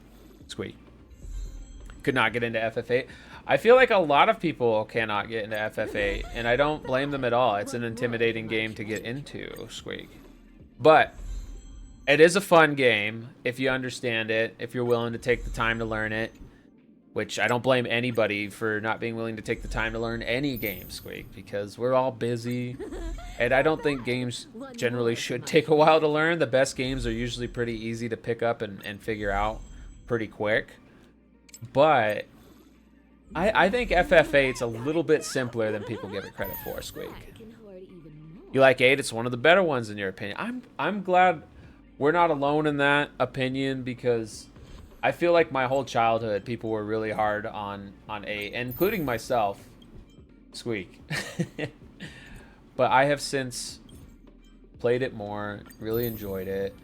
Squeak. Could not get into FF8. I feel like a lot of people cannot get into FF8, and I don't blame them at all. It's an intimidating game to get into, Squeak. But it is a fun game if you understand it, if you're willing to take the time to learn it, which I don't blame anybody for not being willing to take the time to learn any game, Squeak, because we're all busy, and I don't think games generally should take a while to learn. The best games are usually pretty easy to pick up and figure out pretty quick. But I think FF8's a little bit simpler than people give it credit for, Squeak. You like 8? It's one of the better ones in your opinion. I'm glad we're not alone in that opinion, because I feel like my whole childhood people were really hard on 8, including myself, Squeak. But I have since played it more, really enjoyed it.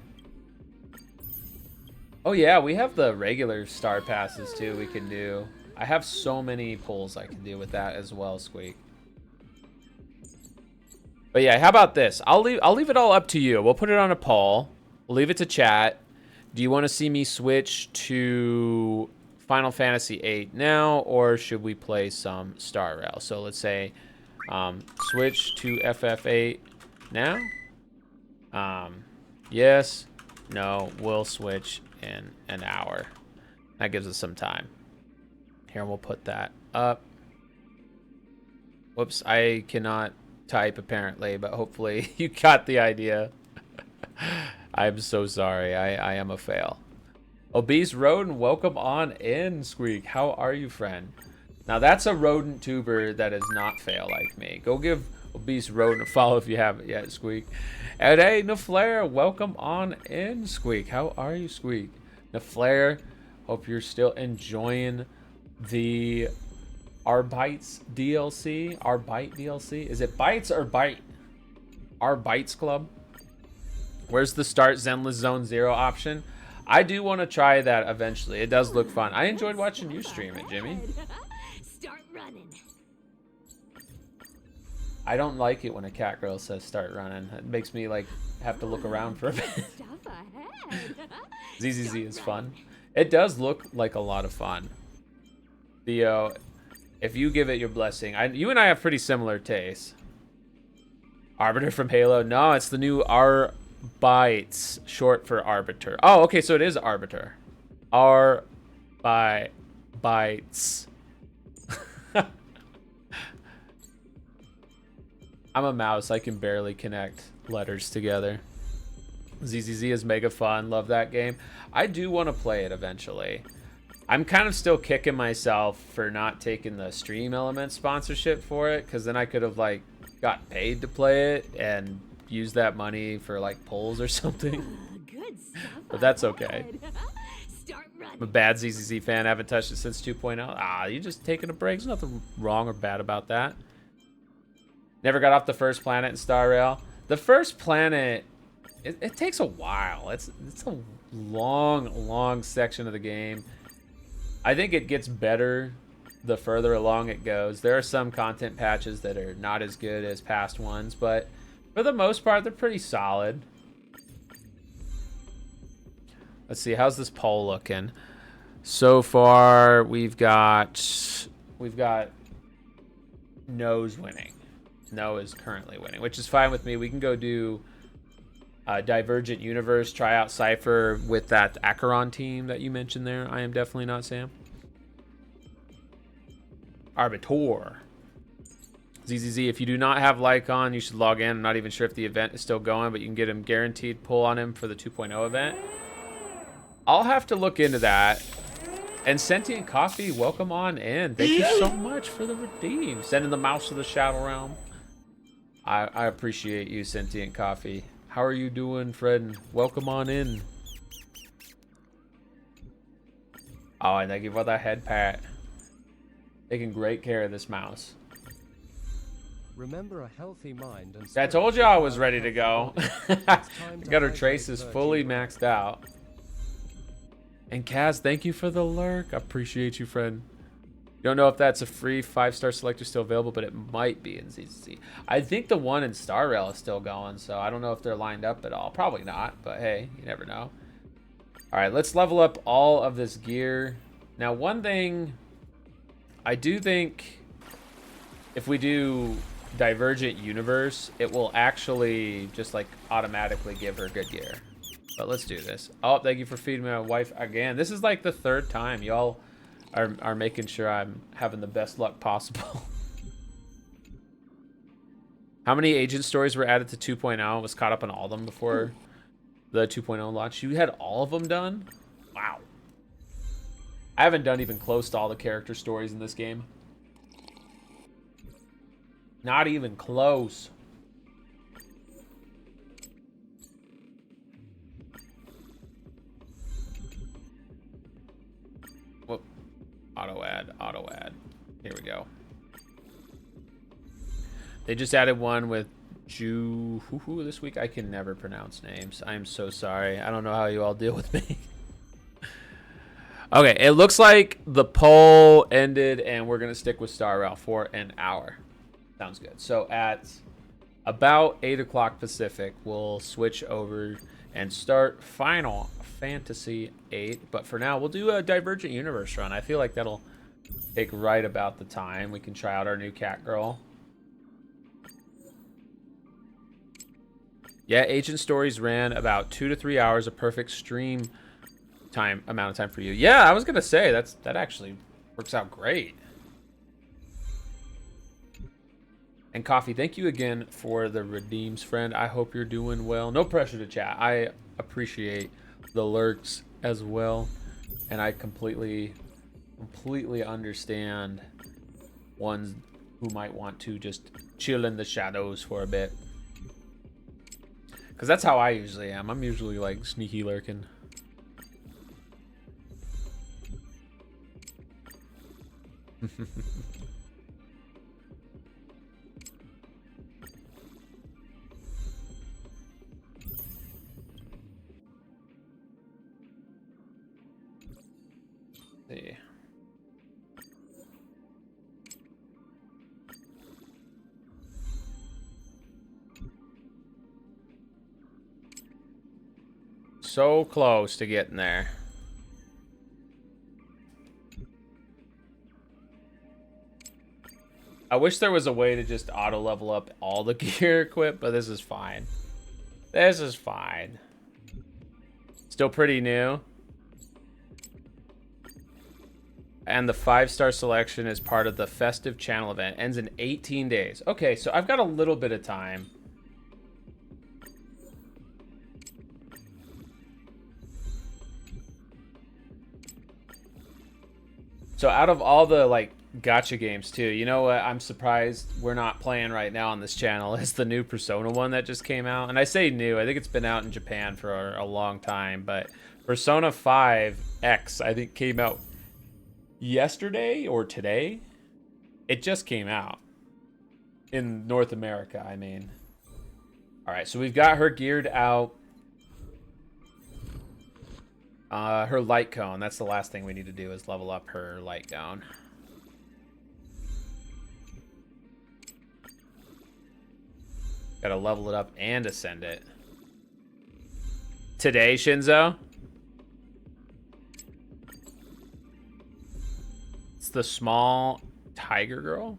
Oh yeah, we have the regular star passes too we can do. I have so many pulls I can do with that as well, Squeak. But yeah, how about this? I'll leave it all up to you. We'll put it on a poll. We'll leave it to chat. Do you want to see me switch to Final Fantasy VIII now, or should we play some Star Rail? So let's say switch to FF8 now. Yes, no, we'll switch in an hour. That gives us some time. Here, we'll put that up. Whoops, I cannot type apparently, but hopefully you got the idea. I'm so sorry. I am a fail. Obese Rodent, welcome on in, Squeak. How are you, friend? Now that's a rodent tuber that is not fail like me. Go give Obese Rodent a follow if you haven't yet, Squeak. And hey, Naflare, welcome on in, Squeak. How are you, Squeak? Naflare, hope you're still enjoying the Our Bites DLC. Our Bite DLC. Is it Bites or Bite? Our Bites Club. Where's the Start Zenless Zone Zero option? I do want to try that eventually. It does look fun. I enjoyed watching you stream it, Jimmy. Start running. I don't like it when a cat girl says start running. It makes me like have to look around for a bit. Stuff ahead. ZZZ is fun. It does look like a lot of fun. Theo, if you give it your blessing, you and I have pretty similar tastes. Arbiter from Halo. No, it's the new Bites, short for Arbiter. Oh, okay, so it is Arbiter. Bites. I'm a mouse. I can barely connect letters together. ZZZ is mega fun. Love that game. I do want to play it eventually. I'm kind of still kicking myself for not taking the Stream Element sponsorship for it, because then I could have like got paid to play it and use that money for like polls or something. Good stuff. But that's okay. Start running. I'm a bad ZZZ fan. I haven't touched it since 2.0. Ah, you just taking a break. There's nothing wrong or bad about that. Never got off the first planet in Star Rail. The first planet, it takes a while. It's a long section of the game. I think it gets better the further along it goes. There are some content patches that are not as good as past ones, but for the most part, they're pretty solid. Let's see, how's this poll looking? So far, we've got No's winning. No is currently winning, which is fine with me. We can go do Divergent Universe, try out Cipher with that Acheron team that you mentioned there. I am definitely not Sam. Arbiter. ZZZ, if you do not have Lycon, you should log in. I'm not even sure if the event is still going, but you can get him guaranteed pull on him for the 2.0 event. I'll have to look into that. And Sentient Coffee, welcome on in. Thank you so much for the redeem. Sending the mouse to the Shadow Realm. I appreciate you, Sentient Coffee. How are you doing, friend? Welcome on in. Oh, and thank you for that head pat. Taking great care of this mouse. Remember, a healthy mind and I told you I was ready to go. Got her traces fully maxed out. And Kaz, thank you for the lurk. I appreciate you, friend. Don't know if that's a free 5-star selector still available, but it might be in ZZZ. I think the one in Star Rail is still going, so I don't know if they're lined up at all. Probably not, but hey, you never know. All right, let's level up all of this gear. Now, one thing, I do think if we do Divergent Universe, it will actually just like automatically give her good gear. But let's do this. Oh, thank you for feeding my wife again. This is like the 3rd time. Y'all are making sure I'm having the best luck possible. How many agent stories were added to 2.0? Was caught up on all of them before the 2.0 launch. You had all of them done? Wow. I haven't done even close to all the character stories in this game. Not even close. Whoop. Auto add. Here we go. They just added one with Ju this week. I can never pronounce names. I am so sorry. I don't know how you all deal with me. Okay, it looks like the poll ended and we're going to stick with Star Rail for an hour. Sounds good. So at about 8 o'clock Pacific, we'll switch over and start Final Fantasy VIII. But for now, we'll do a Divergent Universe run. I feel like that'll take right about the time. We can try out our new cat girl. Yeah, Agent Stories ran about 2 to 3 hours, a perfect stream amount of time for you. Yeah, I was gonna say that actually works out great. And Coffee, thank you again for the redeems, friend. I hope you're doing well. No pressure to chat. I appreciate the lurks as well, and I completely understand ones who might want to just chill in the shadows for a bit. Because that's how I usually am. I'm usually like sneaky lurking. See. So close to getting there. I wish there was a way to just auto level up all the gear equipped, but this is fine. This is fine. Still pretty new. And the 5-star selection is part of the festive channel event. Ends in 18 days. Okay, so I've got a little bit of time. So out of all the like gacha games too, you know what I'm surprised we're not playing right now on this channel is the new Persona one that just came out. And I say new, I think it's been out in Japan for a long time, but Persona 5 X I think came out yesterday or today. It just came out in North America, I mean. All right, so we've got her geared out. Her light cone. That's the last thing we need to do is level up her light cone. Gotta level it up and ascend it. Today, Shinzo? It's the small tiger girl?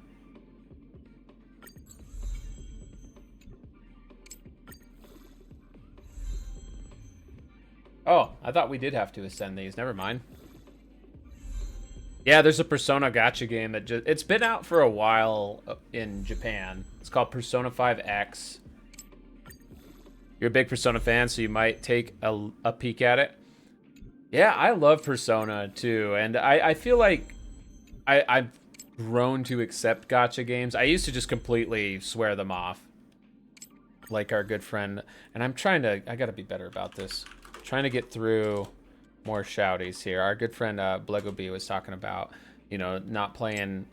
Oh, I thought we did have to ascend these. Never mind. Yeah, there's a Persona gacha game that it's been out for a while in Japan. It's called Persona 5 X. You're a big Persona fan, so you might take a peek at it. Yeah, I love Persona too, and I feel like I've grown to accept gacha games. I used to just completely swear them off, like our good friend. And I gotta be better about this. Trying to get through more shouties here. Our good friend Blego B was talking about, you know, not playing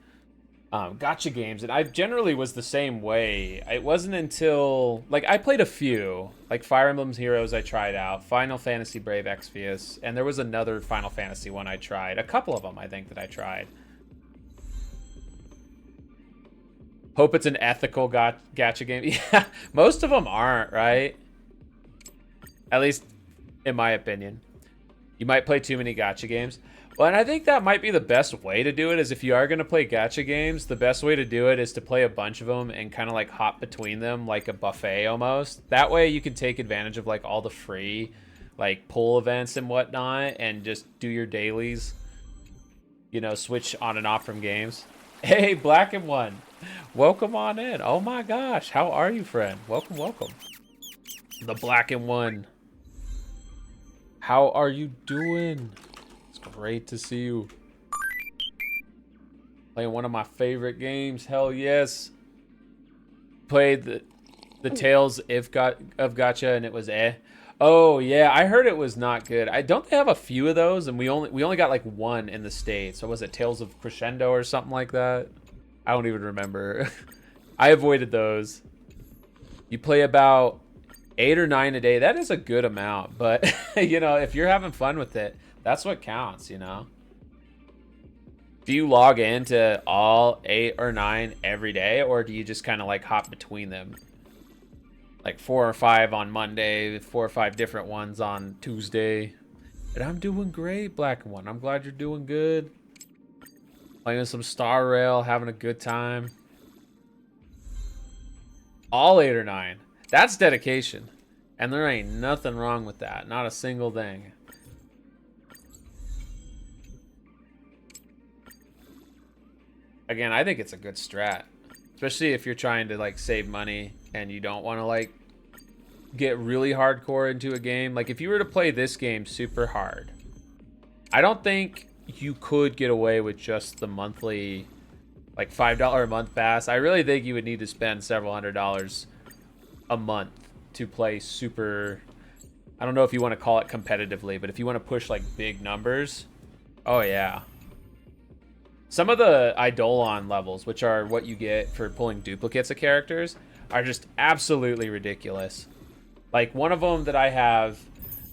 Gotcha games, and I generally was the same way. It wasn't until like I played a few, like Fire Emblem's Heroes I tried out, Final Fantasy Brave Exvius, and there was another Final Fantasy one I tried. A couple of them I think that I tried. Hope it's an ethical gacha game. Yeah, most of them aren't, right? At least in my opinion. You might play too many gacha games. Well, and I think that might be the best way to do it, is if you are going to play gacha games, the best way to do it is to play a bunch of them and kind of like hop between them like a buffet almost. That way you can take advantage of like all the free like pull events and whatnot and just do your dailies. You know, switch on and off from games. Hey, Black and One. Welcome on in. Oh my gosh. How are you, friend? Welcome, welcome. The Black and One. How are you doing? Great to see you. Playing one of my favorite games. Hell yes. Played the Tales of Gacha and it was eh. Oh yeah, I heard it was not good. I don't have a few of those, and we only got like one in the States. So was it Tales of Crescendo or something like that? I don't even remember. I avoided those. You play about 8 or 9 a day. That is a good amount, but you know, if you're having fun with it, that's what counts, you know? Do you log into all 8 or 9 every day, or do you just kind of like hop between them? Like 4 or 5 on Monday, 4 or 5 different ones on Tuesday. And I'm doing great, Black One. I'm glad you're doing good. Playing some Star Rail, having a good time. All 8 or 9. That's dedication. And there ain't nothing wrong with that. Not a single thing. Again, I think it's a good strat, especially if you're trying to like save money and you don't want to like get really hardcore into a game. Like if you were to play this game super hard, I don't think you could get away with just the monthly like $5 a month pass. I really think you would need to spend several $100s a month to play super. I don't know if you want to call it competitively, but if you want to push like big numbers, oh yeah. Some of the Eidolon levels, which are what you get for pulling duplicates of characters, are just absolutely ridiculous. Like one of them that I have,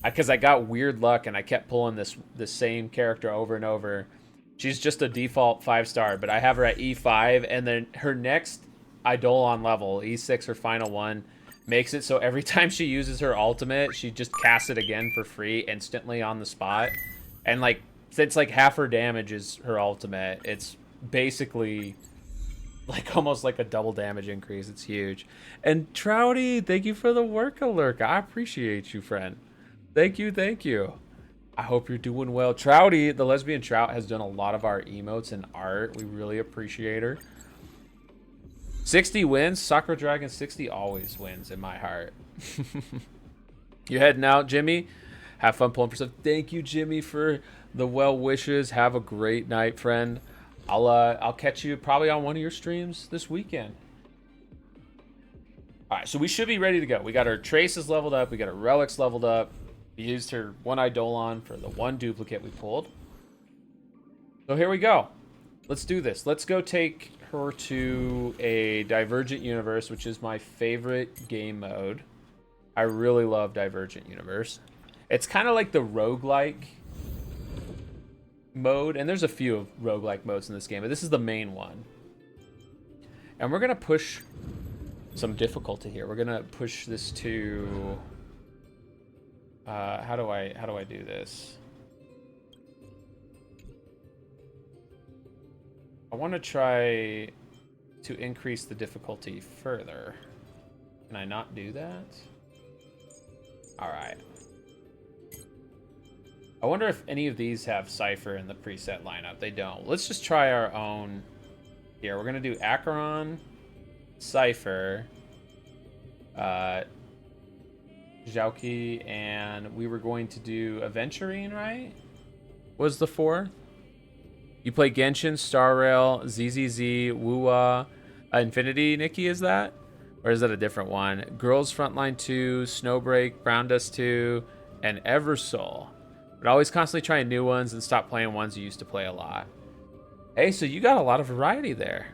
because I got weird luck and I kept pulling the same character over and over. She's just a default 5-star, but I have her at E5, and then her next Eidolon level, E6, her final one, makes it so every time she uses her ultimate, she just casts it again for free instantly on the spot. And like, since like half her damage is her ultimate, it's basically like almost like a double damage increase. It's huge. And Trouty, thank you for the work alert. I appreciate you, friend. Thank you, thank you. I hope you're doing well. Trouty, the lesbian trout, has done a lot of our emotes and art. We really appreciate her. 60 wins. Sakura Dragon 60 always wins in my heart. You heading out, Jimmy? Have fun pulling for stuff. Thank you, Jimmy, for the well wishes. Have a great night, friend. I'll catch you probably on one of your streams this weekend. All right, so we should be ready to go. We got our traces leveled up. We got our relics leveled up. We used her one Eidolon for the one duplicate we pulled. So here we go. Let's do this. Let's go take her to a Divergent Universe, which is my favorite game mode. I really love Divergent Universe. It's kind of like the roguelike mode, and there's a few of roguelike modes in this game, but this is the main one. And we're gonna push some difficulty here. We're gonna push this to how do I do this? I want to try to increase the difficulty further. Can I not do that? All right. I wonder if any of these have Cipher in the preset lineup. They don't. Let's just try our own here. We're going to do Acheron, Cipher, Zhouki, and we were going to do Aventurine, right? Was the 4th? You play Genshin, Star Rail, ZZZ, Wuwa, Infinity, Nikki, is that? Or is that a different one? Girls Frontline 2, Snowbreak, Brown Dust 2, and Eversoul. But always constantly trying new ones and stop playing ones you used to play a lot. Hey, so you got a lot of variety there.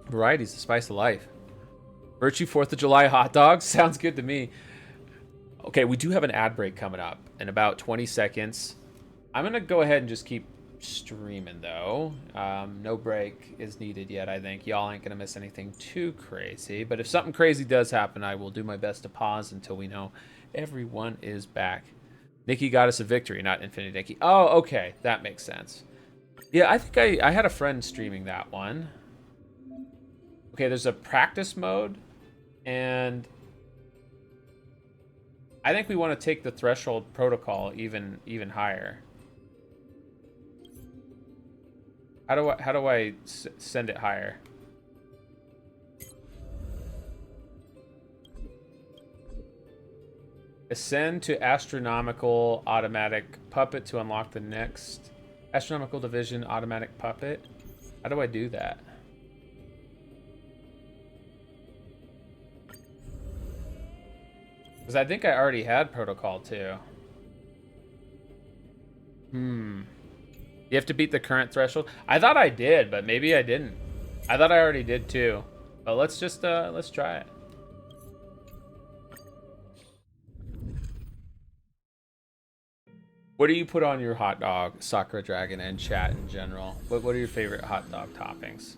Variety's the spice of life. Virtue 4th of July hot dogs. Sounds good to me. Okay, we do have an ad break coming up in about 20 seconds. I'm going to go ahead and just keep streaming, though. No break is needed yet, I think. Y'all ain't going to miss anything too crazy. But if something crazy does happen, I will do my best to pause until we know everyone is back. Nikki got us a victory, not Infinity Nikki. Oh, okay. That makes sense. Yeah, I think I had a friend streaming that one. Okay, there's a practice mode. And I think we want to take the threshold protocol even higher. How do I send it higher? Ascend to astronomical automatic puppet to unlock the next astronomical division automatic puppet. How do I do that? Because I think I already had protocol too. You have to beat the current threshold. I thought I did, but maybe I didn't. I thought I already did too. But let's just let's try it. What do you put on your hot dog, Sakura Dragon, and chat in general? What are your favorite hot dog toppings?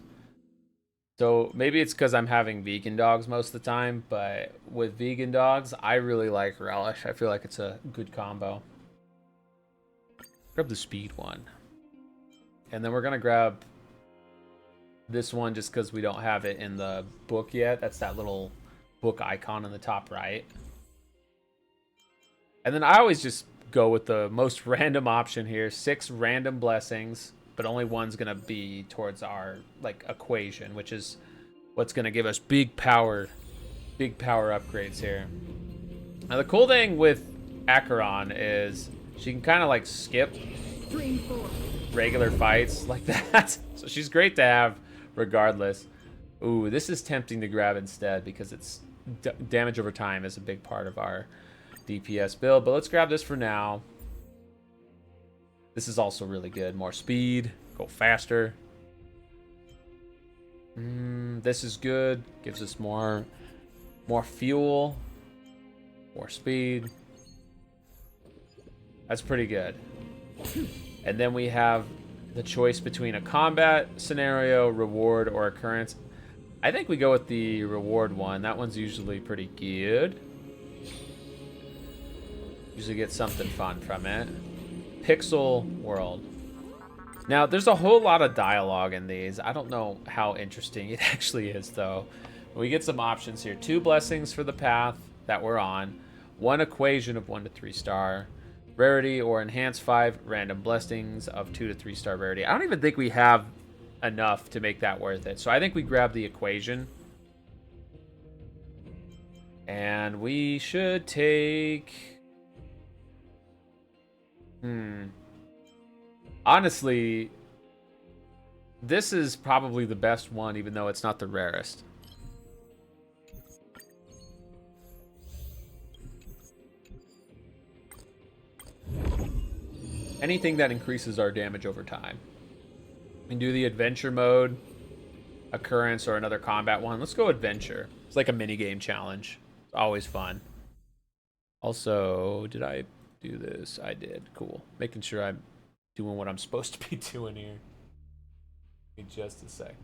So maybe it's because I'm having vegan dogs most of the time, but with vegan dogs, I really like relish. I feel like it's a good combo. Grab the speed one. And then we're going to grab this one just because we don't have it in the book yet. That's that little book icon in the top right. And then I always just go with the most random option here. 6 random blessings. But only one's going to be towards our, like, equation, which is what's going to give us big power upgrades here. Now, the cool thing with Acheron is she can kind of, like, skip regular fights like that. So she's great to have regardless. Ooh, this is tempting to grab instead because it's damage over time is a big part of our DPS build. But let's grab this for now. This is also really good. More speed. Go faster. This is good. Gives us more fuel. More speed. That's pretty good. And then we have the choice between a combat scenario, reward, or occurrence. I think we go with the reward one. That one's usually pretty good. Usually get something fun from it. Pixel World. Now, there's a whole lot of dialogue in these. I don't know how interesting it actually is, though. We get some options here. 2 blessings for the path that we're on. 1 equation of 1 to 3 star rarity, or enhance 5 random blessings of 2 to 3 star rarity. I don't even think we have enough to make that worth it. So I think we grab the equation. And we should take... Honestly, this is probably the best one, even though it's not the rarest. Anything that increases our damage over time. We can do the adventure mode, occurrence, or another combat one. Let's go adventure. It's like a minigame challenge. It's always fun. Also, did I do this? I did. Cool. Making sure I'm doing what I'm supposed to be doing here. Give me just a sec.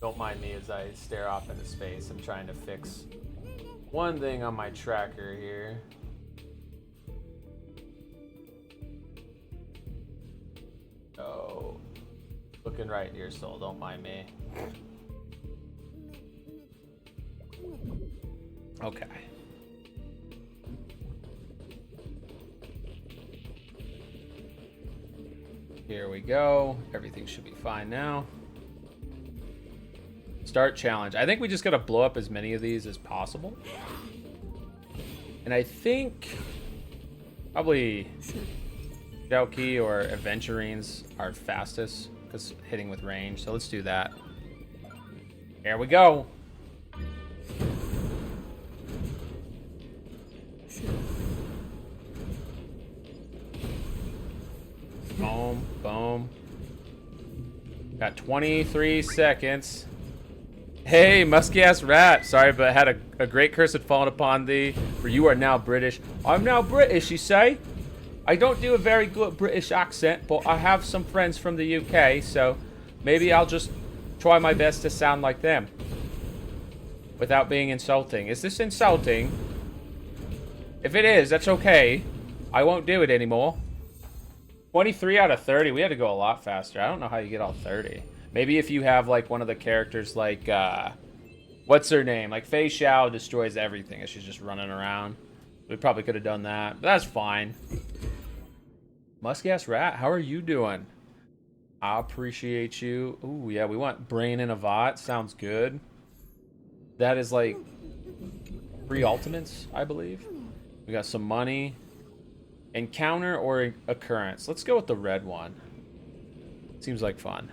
Don't mind me as I stare off into space. I'm trying to fix one thing on my tracker here. Oh, looking right in your soul. Don't mind me. Okay. Here we go. Everything should be fine now. Start challenge. I think we just gotta blow up as many of these as possible. And I think probably Xiaoqi or Aventurines are fastest because hitting with range. So let's do that. Here we go. Boom, boom. Got 23 seconds. Hey, musky-ass rat. Sorry, but I had a great curse had fallen upon thee, for you are now British. I'm now British, you say? I don't do a very good British accent, but I have some friends from the UK, so maybe I'll just try my best to sound like them. Without being insulting. Is this insulting? If it is, that's okay. I won't do it anymore. 23 out of 30. We had to go a lot faster. I don't know how you get all 30. Maybe if you have, like, one of the characters, like, what's her name? Like, Fei Xiao destroys everything and she's just running around. We probably could have done that, but that's fine. Musky-ass rat, how are you doing? I appreciate you. Ooh, yeah, we want Brain in a Vot. Sounds good. That is, like, 3 ultimates, I believe. We got some money. Encounter or occurrence. Let's go with the red one. Seems like fun.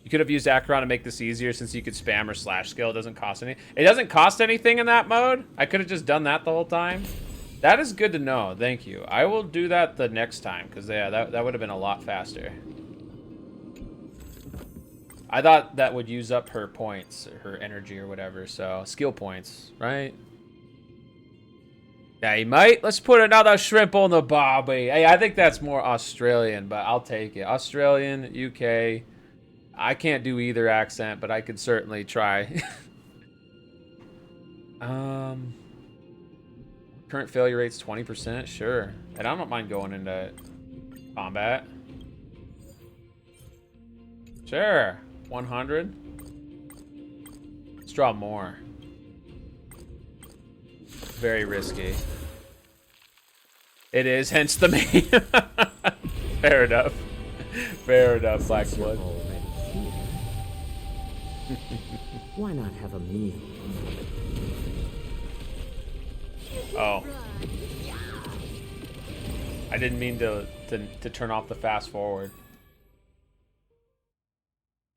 You could have used Acheron to make this easier since you could spam or slash skill. It doesn't cost any. It doesn't cost anything in that mode. I could have just done that the whole time. That is good to know. Thank you. I will do that the next time because yeah, that would have been a lot faster. I thought that would use up her points, or her energy or whatever. So skill points, right? Hey, mate, let's put another shrimp on the barbie. Hey, I think that's more Australian, but I'll take it. Australian, UK. I can't do either accent, but I could certainly try. Current failure rate's 20%, sure. And I don't mind going into combat. Sure, 100. Let's draw more. Very risky. It is, hence the meme. Fair enough. Fair enough, Black Blood. Why not have a meal? Oh. I didn't mean to turn off the fast forward.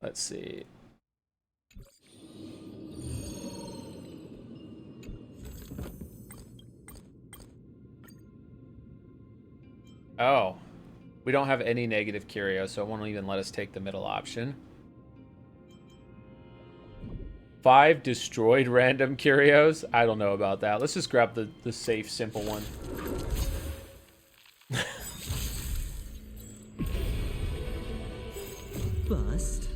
Let's see. Oh. We don't have any negative curio, so it won't even let us take the middle option. 5 destroyed random curios? I don't know about that. Let's just grab the safe, simple one. Bust.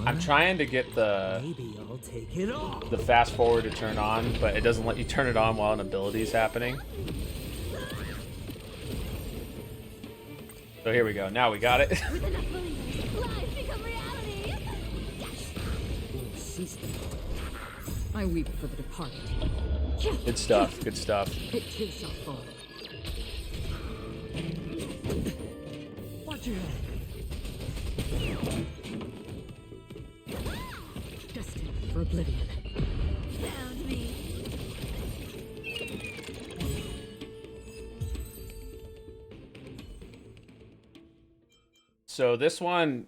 I'm trying to get Maybe I'll take it off. the fast forward to turn on, but it doesn't let you turn it on while an ability is happening. So here we go. Now we got it. With enough belief, lies become reality. I weep for the departed. Good stuff. Good stuff. It too shall fall. Watch your head. Destined for oblivion. Found me. So this one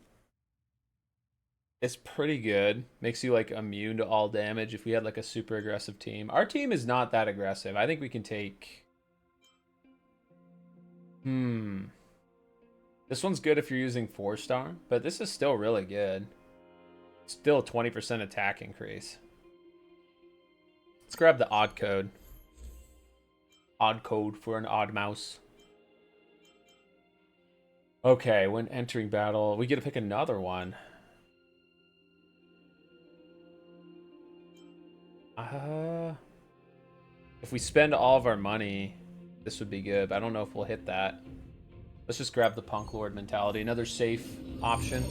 is pretty good. Makes you like immune to all damage if we had like a super aggressive team. Our team is not that aggressive. I think we can take... This one's good if you're using 4-star, but this is still really good. Still 20% attack increase. Let's grab the odd code. Odd code for an odd mouse. Okay, when entering battle, we get to pick another one. If we spend all of our money, this would be good, but I don't know if we'll hit that. Let's just grab the Punk Lord mentality. Another safe option.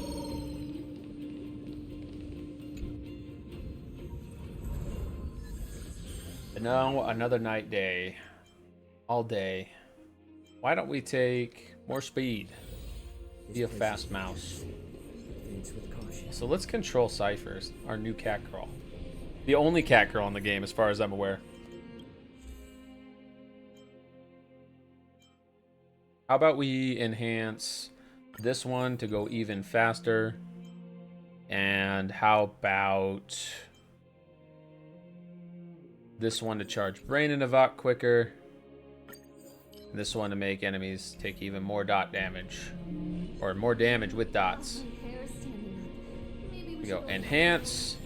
No, another night day. All day. Why don't we take more speed? Be a fast mouse. So let's control Ciphers, our new cat girl. The only cat girl in the game, as far as I'm aware. How about we enhance this one to go even faster? And how about this one to charge Brain and Evok quicker? And this one to make enemies take even more dot damage. Or more damage with dots. We go enhance.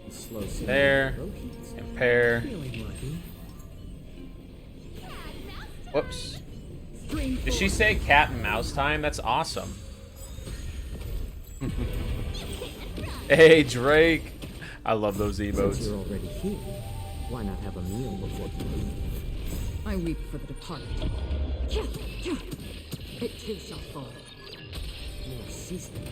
Slow signal There. trophies. Impair. Feeling lucky. Whoops. Did she say cat and mouse time? That's awesome. Hey, Drake. I love those Since emotes. you're already here, why not have a meal before you leave? I weep for the departed. It too shall fall. More seasoning.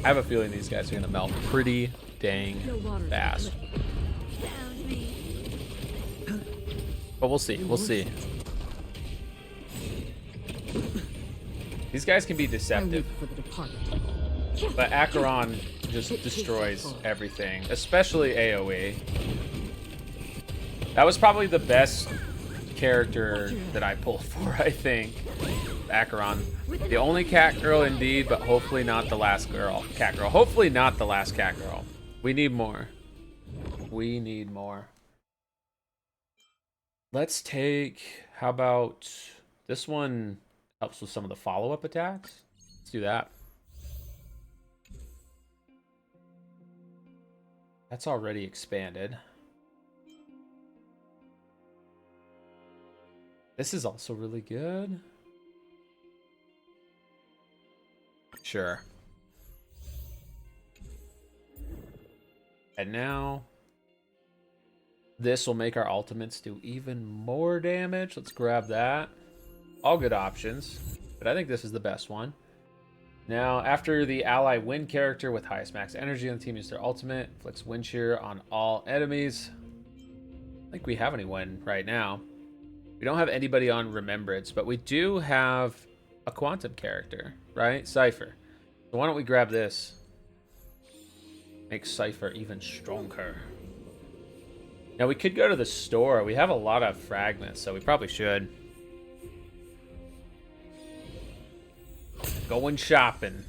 I have a feeling these guys are going to melt pretty dang fast. But we'll see. We'll see. These guys can be I weep deceptive. for the departed. But Acheron just destroys everything, especially AoE. That was probably the best character that I pulled for, I think. Acheron. The only cat girl indeed, but hopefully not the last girl. Cat girl. Hopefully not the last cat girl. We need more. We need more. Let's take, how about, this one helps with some of the follow-up attacks. Let's do that. That's already expanded. This is also really good. Sure. And now this will make our ultimates do even more damage. Let's grab that. All good options, but I think this is the best one. Now, after the ally win character with highest max energy on the team uses their ultimate, inflicts wind shear on all enemies. I don't think we have anyone right now. We don't have anybody on Remembrance, but we do have a quantum character, right? Cipher. So why don't we grab this? Make Cipher even stronger. Now we could go to the store. We have a lot of fragments, so we probably should. Going shopping.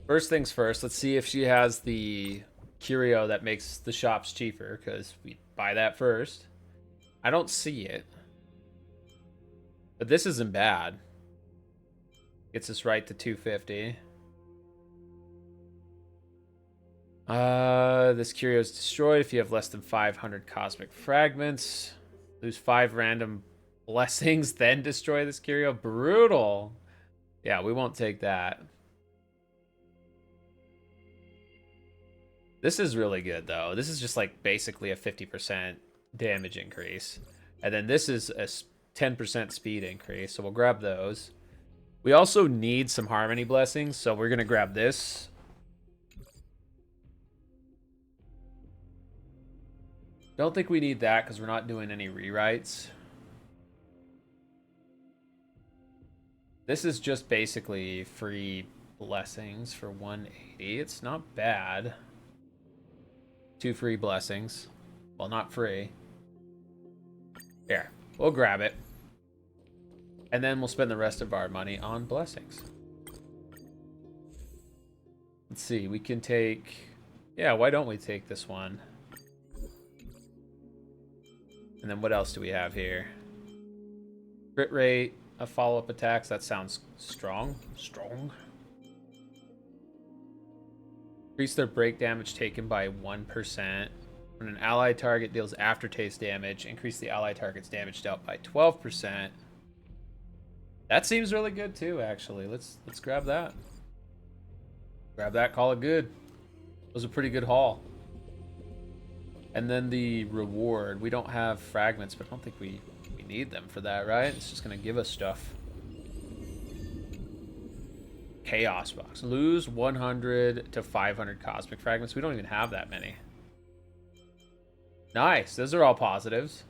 First things first, let's see if she has the curio that makes the shops cheaper, because we buy that first. I don't see it. But this isn't bad. Gets us right to 250. This curio is destroyed if you have less than 500 cosmic fragments. Lose 5 random blessings, then destroy this curio. Brutal. Yeah, we won't take that. This is really good, though. This is just like basically a 50% damage increase. And then this is a 10% speed increase, so we'll grab those. We also need some harmony blessings, so we're going to grab this. Don't think we need that because we're not doing any rewrites. This is just basically free blessings for 180. It's not bad. 2 free blessings. Well, not free. Here, we'll grab it. And then we'll spend the rest of our money on blessings. Let's see, we can take... Yeah, why don't we take this one? And then what else do we have here? Crit rate of follow-up attacks. That sounds strong. Strong. Increase their break damage taken by 1%. When an ally target deals aftertaste damage, increase the ally target's damage dealt by 12%. That seems really good too, actually. Let's grab that. Grab that, call it good. It was a pretty good haul. And then the reward. We don't have fragments, but I don't think we need them for that, right? It's just going to give us stuff. Chaos box. Lose 100 to 500 cosmic fragments. We don't even have that many. Nice. Those are all positives.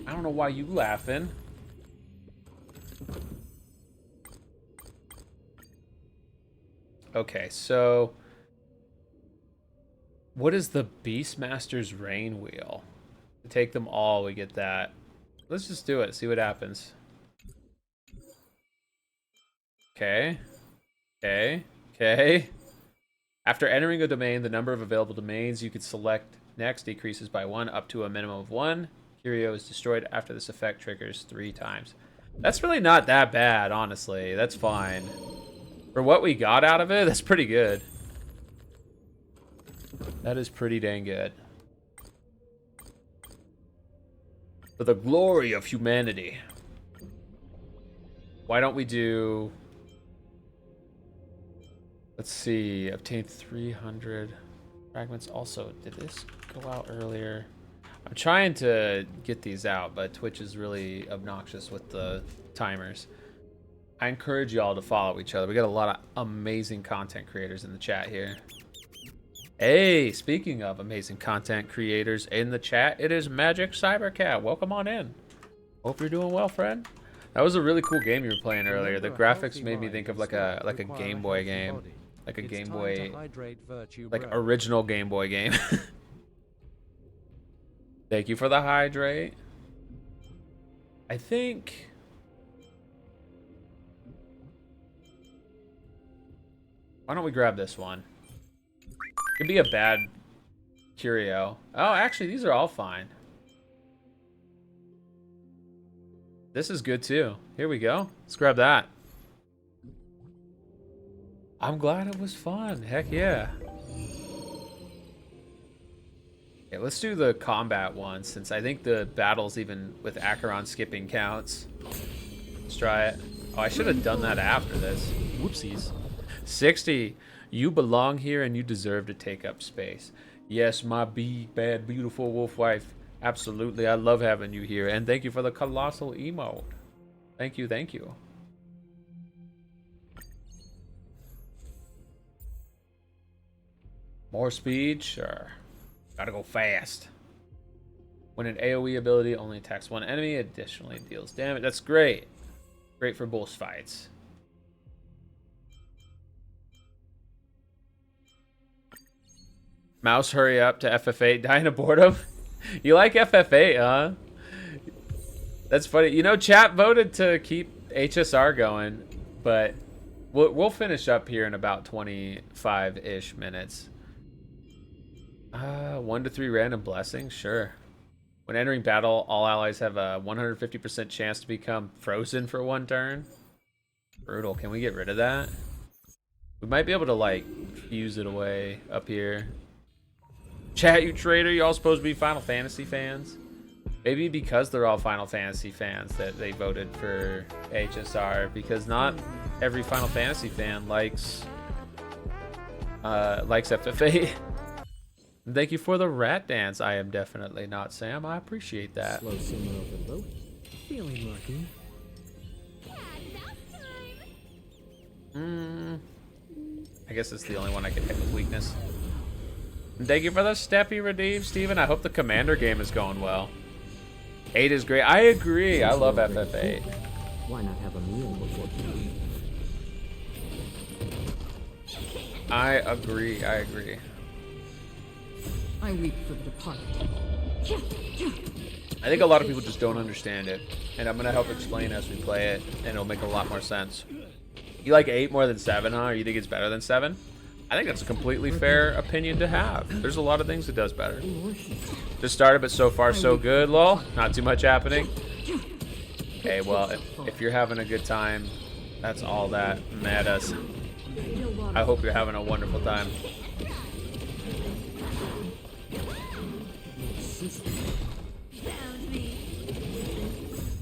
I don't know why you laughing. Okay, so what is the Beastmaster's Rain Wheel? To take them all, we get that. Let's just do it, see what happens. Okay. Okay. Okay. After entering a domain, the number of available domains you could select next decreases by 1 up to a minimum of 1. Curio is destroyed after this effect triggers 3 times. That's really not that bad, honestly. That's fine. For what we got out of it, that's pretty good. That is pretty dang good. For the glory of humanity. Why don't we do... Let's see. Obtain 300 fragments. Also, did this go out earlier? I'm trying to get these out, but Twitch is really obnoxious with the timers. I encourage y'all to follow each other. We got a lot of amazing content creators in the chat here. Hey, speaking of amazing content creators in the chat, it is Magic Cybercat. Welcome on in. Hope you're doing well, friend. That was a really cool game you were playing earlier. The graphics made me think of like a Game Boy game. Like a Game Boy, like original Game Boy game. Thank you for the hydrate. I think... Why don't we grab this one? Could be a bad curio. Oh, actually, these are all fine. This is good too. Here we go. Let's grab that. I'm glad it was fun. Heck yeah. Okay, let's do the combat one, since I think the battles even with Acheron skipping counts. Let's try it. Oh, I should have done that after this. Whoopsies. 60. You belong here and you deserve to take up space. Yes, my bad, beautiful wolf wife. Absolutely, I love having you here. And thank you for the colossal emote. Thank you, thank you. More speed? Sure. Gotta go fast. When an AoE ability only attacks one enemy, additionally deals damage. That's great. Great for boss fights. Mouse, hurry up to FF8. Dying of boredom? You like FF8, huh? That's funny. You know, chat voted to keep HSR going, but we'll finish up here in about 25-ish minutes. 1 to 3 random blessings? Sure. When entering battle, all allies have a 150% chance to become frozen for 1 turn. Brutal. Can we get rid of that? We might be able to, like, fuse it away up here. Chat, you traitor. You all supposed to be Final Fantasy fans? Maybe because they're all Final Fantasy fans that they voted for HSR, because not every Final Fantasy fan likes FF8. Thank you for the rat dance. I am definitely not Sam. I appreciate that. Slow simmer over boat. Feeling lucky. I guess it's the only one I can hit with weakness. And thank you for the steppy redeem, Steven. I hope the Commander game is going well. 8 is great. I agree. I love FF8. Why not have a meal before you? I agree. I agree. I weep for the departed. I think a lot of people just don't understand it, and I'm gonna help explain as we play it, and it'll make a lot more sense. You like 8 more than 7, huh? Or you think it's better than 7? I think that's a completely fair opinion to have. There's a lot of things it does better. Just started, but so far so good, lol. Not too much happening. Okay, well, if you're having a good time, that's all that matters. I hope you're having a wonderful time.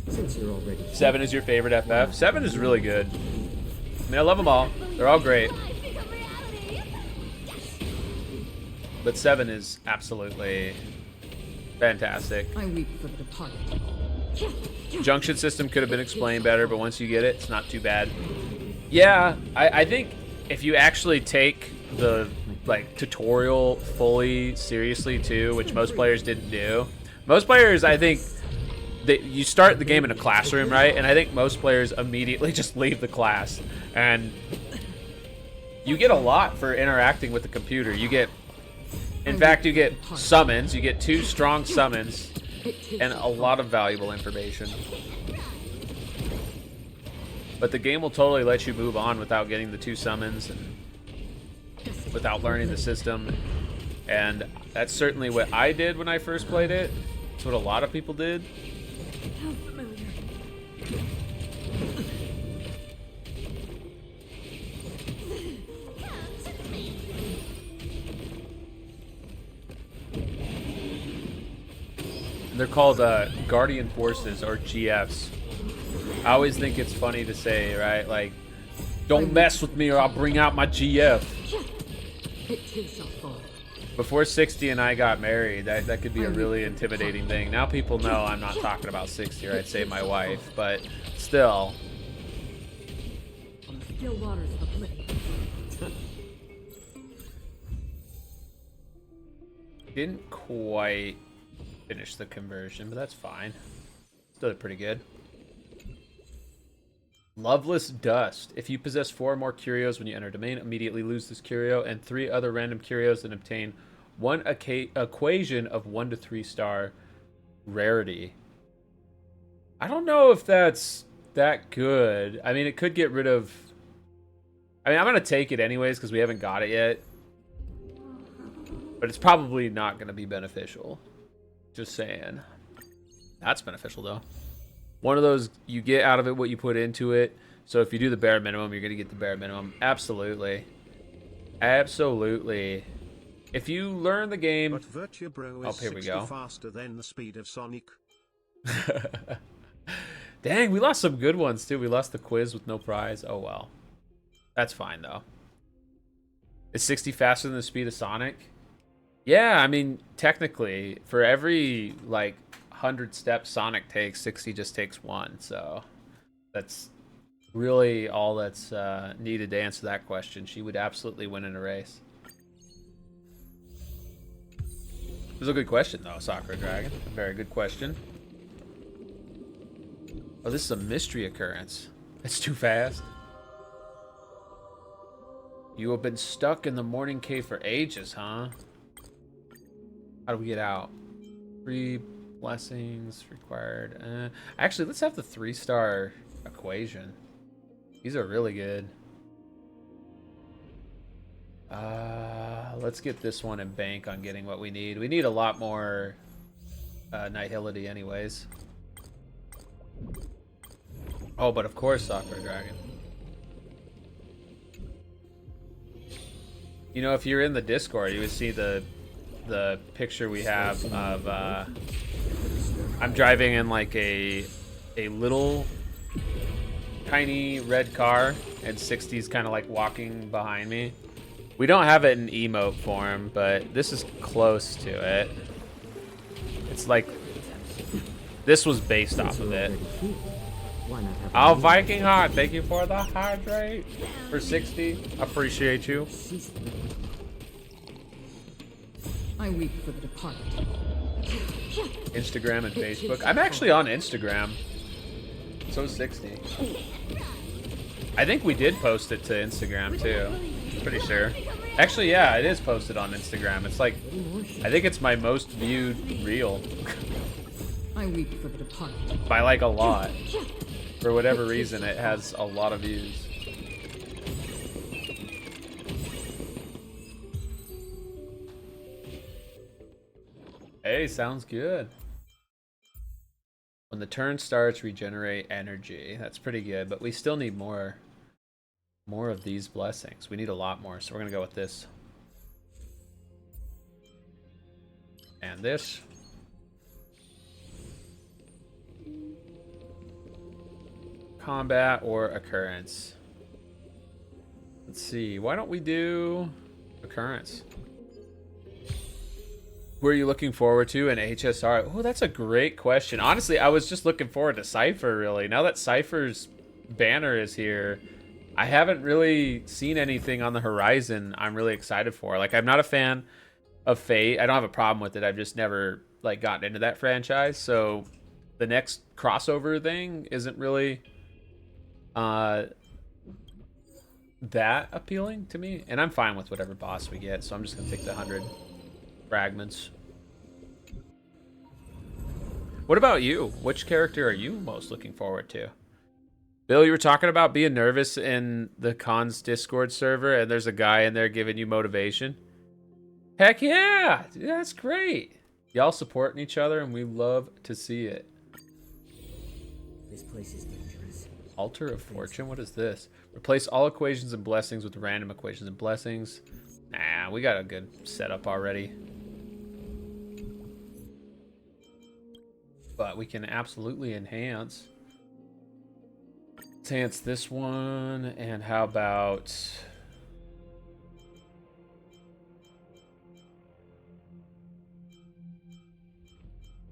Since you're already 7 is your favorite FF? 7 is really good. I mean, I love them all. They're all great. But 7 is absolutely fantastic. I weep for the departed. Junction system could have been explained better, but once you get it, it's not too bad. Yeah, I think if you actually take the tutorial fully seriously too, which most players didn't do. Most players, I think, you start the game in a classroom, right? And I think most players immediately just leave the class. And you get a lot for interacting with the computer. You get, in fact, you get summons. You get 2 strong summons and a lot of valuable information. But the game will totally let you move on without getting the 2 summons. And without learning the system. And that's certainly what I did when I first played it. It's what a lot of people did. How familiar. And they're called Guardian Forces, or GFs. I always think it's funny to say, right? Like, don't mess with me or I'll bring out my GF. It too shall fall. Before 60 and I got married, that could be a really intimidating thing. Now people know I'm not talking about 60, or I'd say my wife, but still. On the still waters of oblivion. Didn't quite finish the conversion, but that's fine. Still did pretty good. Loveless Dust. If you possess 4 or more curios when you enter domain, immediately lose this curio and 3 other random curios and obtain one equation of 1 to 3 star rarity. I don't know if that's that good. I mean, it could get rid of... I mean, I'm going to take it anyways because we haven't got it yet. But it's probably not going to be beneficial. Just saying. That's beneficial, though. One of those, you get out of it what you put into it. So if you do the bare minimum, you're going to get the bare minimum. Absolutely. Absolutely. If you learn the game... But vtuber is here we 60 go. faster than the speed of Sonic. Dang, we lost some good ones, too. We lost the quiz with no prize. Oh, well. That's fine, though. Is 60 faster than the speed of Sonic? Yeah, I mean, technically, for every, like, 100 steps Sonic takes, 60 just takes 1. So that's really all that's needed to answer that question. She would absolutely win in a race. It was a good question, though, Sakura Dragon. A very good question. Oh, this is a mystery occurrence. It's too fast. You have been stuck in the morning cave for ages, huh? How do we get out? 3 blessings required. Actually, let's have the 3-star equation. These are really good. Let's get this one and bank on getting what we need. We need a lot more nihility anyways. Oh, but of course, Sakura Dragon. You know, if you're in the Discord, you would see the picture we have of I'm driving in like a little tiny red car, and 60's kind of like walking behind me. We don't have it in emote form, but this is close to it. It's like this was based off of it. Oh, Viking Hot, thank you for the hydrate for 60. Appreciate you. I weep for the departed. Instagram and Facebook. I'm actually on Instagram. So 60. I think we did post it to Instagram too. Pretty sure. Actually, yeah, it is posted on Instagram. It's like, I think it's my most viewed reel. I weep for the departed. By like a lot. For whatever reason, it has a lot of views. Hey, sounds good. When the turn starts, regenerate energy. That's pretty good, but we still need more of these blessings. We need a lot more, so we're gonna go with this. And this. Combat or occurrence. Let's see, why don't we do occurrence? Who are you looking forward to in HSR? Oh, that's a great question. Honestly, I was just looking forward to Cipher, really. Now that Cipher's banner is here, I haven't really seen anything on the horizon I'm really excited for. Like, I'm not a fan of Fate. I don't have a problem with it. I've just never, like, gotten into that franchise. So the next crossover thing isn't really that appealing to me. And I'm fine with whatever boss we get, so I'm just going to take the 100 fragments. What about you? Which character are you most looking forward to? Bill, you were talking about being nervous in the cons Discord server, and there's a guy in there giving you motivation. Heck yeah! Dude, that's great. Y'all supporting each other, and we love to see it. This place is dangerous. Altar of Fortune? What is this? Replace all equations and blessings with random equations and blessings. Nah, we got a good setup already. But we can absolutely enhance. Let's enhance this one. And how about...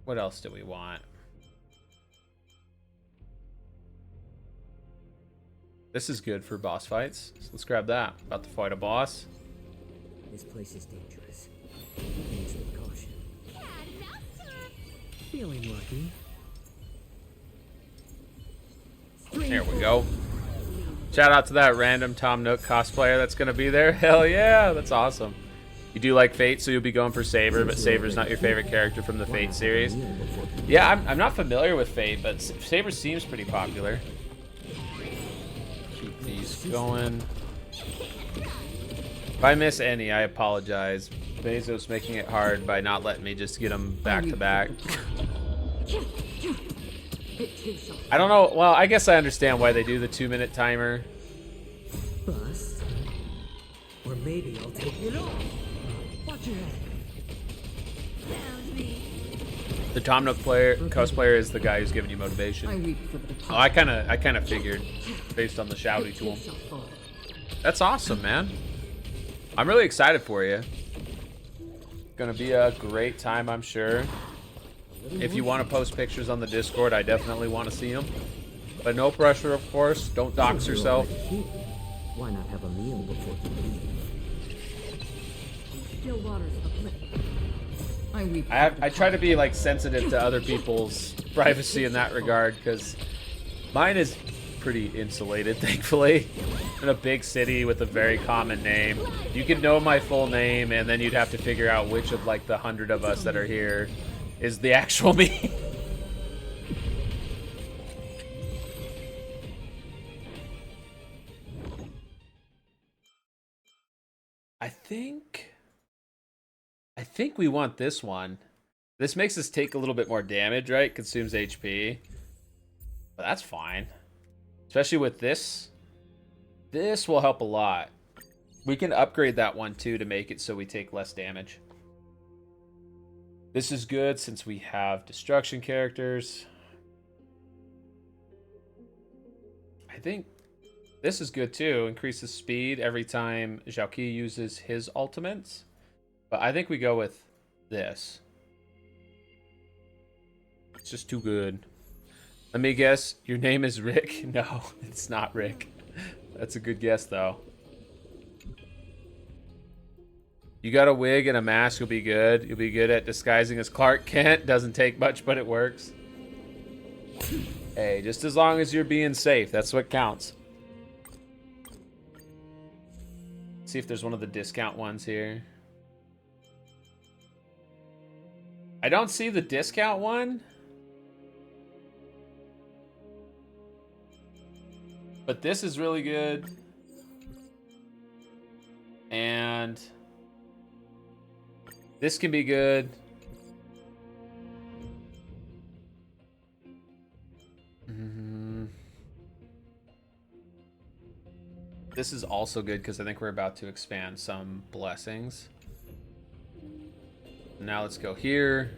what else do we want? This is good for boss fights. So let's grab that. About to fight a boss. This place is dangerous. Use with caution. Feeling lucky. There we go. Shout out to that random Tom Nook cosplayer that's going to be there. Hell yeah, that's awesome. You do like Fate, so you'll be going for Saber, but Saber's not your favorite character from the Fate series. Yeah, I'm not familiar with Fate, but Saber seems pretty popular. Keep these going. If I miss any, I apologize. Bezos making it hard by not letting me just get them back to back. I don't know. Well, I guess I understand why they do the 2-minute timer. Bust. Or maybe I'll take it off. Watch your head. The Tom Nook cosplayer is the guy who's giving you motivation. I weep for the Oh, I kind of figured based on the shouty to him. That's awesome, man. I'm really excited for you. Gonna be a great time, I'm sure. If you want to post pictures on the Discord, I definitely want to see them. But no pressure, of course. Don't dox yourself. Why not have a meal before you leave? Still waters uplift. I weep. I try to be like sensitive to other people's privacy in that regard, because mine is pretty insulated, thankfully. In a big city with a very common name. You can know my full name, and then you'd have to figure out which of like the 100 of us that are here is the actual me. I think we want this one. This makes us take a little bit more damage, right? Consumes HP. But that's fine. Especially with this. This will help a lot. We can upgrade that one too to make it so we take less damage. This is good since we have destruction characters. I think this is good too. Increases speed every time Xiaoqi uses his ultimates. But I think we go with this. It's just too good. Let me guess, your name is Rick? No, it's not Rick. That's a good guess though. You got a wig and a mask, you'll be good. You'll be good at disguising as Clark Kent. Doesn't take much, but it works. Hey, just as long as you're being safe, that's what counts. Let's see if there's one of the discount ones here. I don't see the discount one. But this is really good. And this can be good. This is also good because I think we're about to expand some blessings. Now let's go here.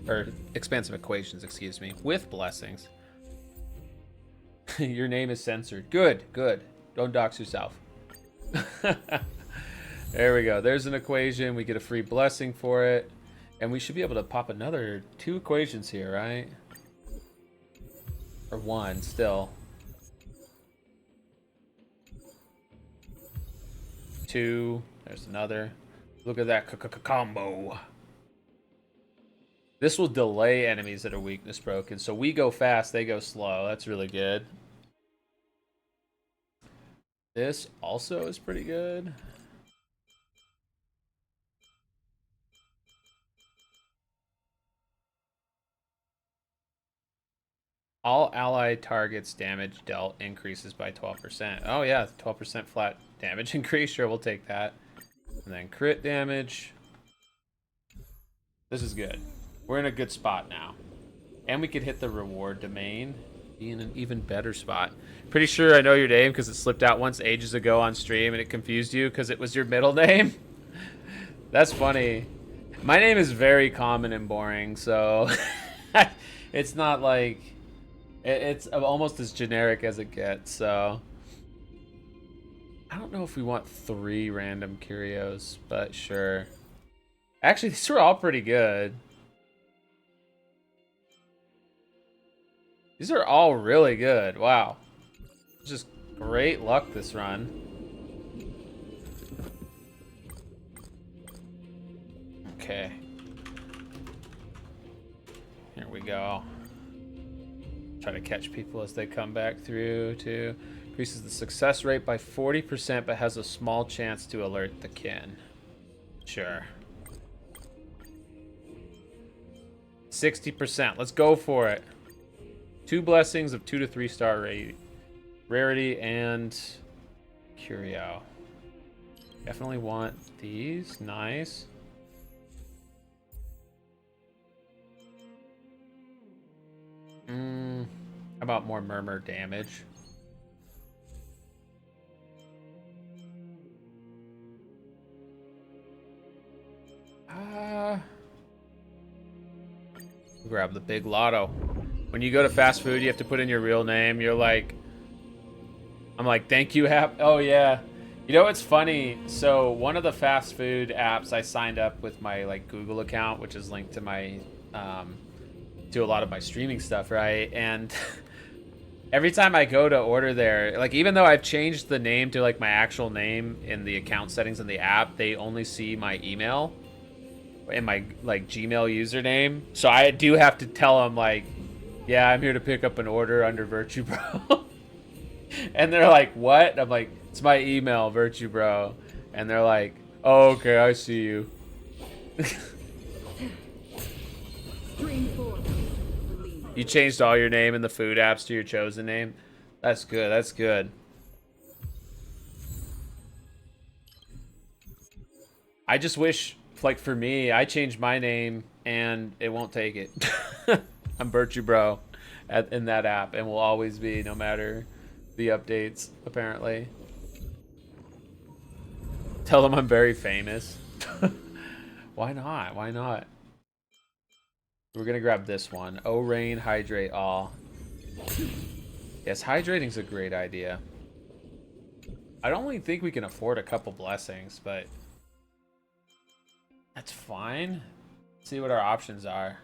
Or expand some equations, excuse me, with blessings. Your name is censored. Good, good. Don't dox yourself. There we go. There's an equation. We get a free blessing for it. And we should be able to pop another 2 equations here, right? Or 1 still. 2. There's another. Look at that combo. This will delay enemies that are weakness broken. So we go fast, they go slow. That's really good. This also is pretty good. All allied targets damage dealt increases by 12%. Oh yeah, 12% flat damage increase. Sure, we'll take that. And then crit damage. This is good. We're in a good spot now. And we could hit the reward domain. Be in an even better spot. Pretty sure I know your name because it slipped out once ages ago on stream and it confused you because it was your middle name. That's funny. My name is very common and boring, so it's not like... It's almost as generic as it gets, so... I don't know if we want 3 random curios, but sure. Actually, these were all pretty good. These are all really good. Wow. Just great luck this run. Okay. Here we go. Try to catch people as they come back through too. Increases the success rate by 40%, but has a small chance to alert the kin. Sure. 60%. Let's go for it. 2 blessings of 2 to 3 star rarity and curio. Definitely want these. Nice. How about more murmur damage? Grab the big lotto. When you go to fast food, you have to put in your real name. You're like, I'm like, thank you, oh yeah. You know what's funny? So one of the fast food apps, I signed up with my like Google account, which is linked to my to a lot of my streaming stuff, right? And every time I go to order there, like even though I've changed the name to like my actual name in the account settings in the app, they only see my email and my like Gmail username. So I do have to tell them like, yeah, I'm here to pick up an order under Virtue Bro. And they're like, what? I'm like, it's my email, Virtue Bro. And they're like, oh, okay, I see you. You changed all your name in the food apps to your chosen name? That's good, that's good. I just wish, like for me, I changed my name and it won't take it. I'm Virtue Bro in that app and will always be, no matter the updates, apparently. Tell them I'm very famous. Why not? Why not? We're gonna grab this one. O-Rain, hydrate all. Yes, hydrating's a great idea. I don't really think we can afford a couple blessings, but that's fine. Let's see what our options are.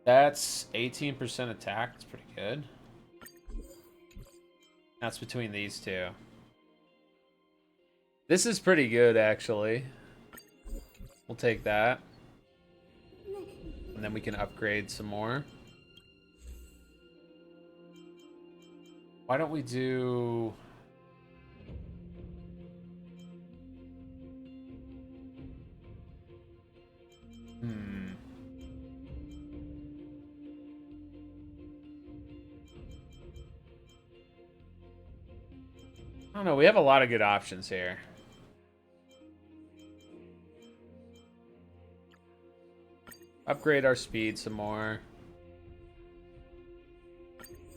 That's 18% attack. That's pretty good. That's between these two. This is pretty good, actually. We'll take that. And then we can upgrade some more. Why don't we do... I don't know, we have a lot of good options here. Upgrade our speed some more.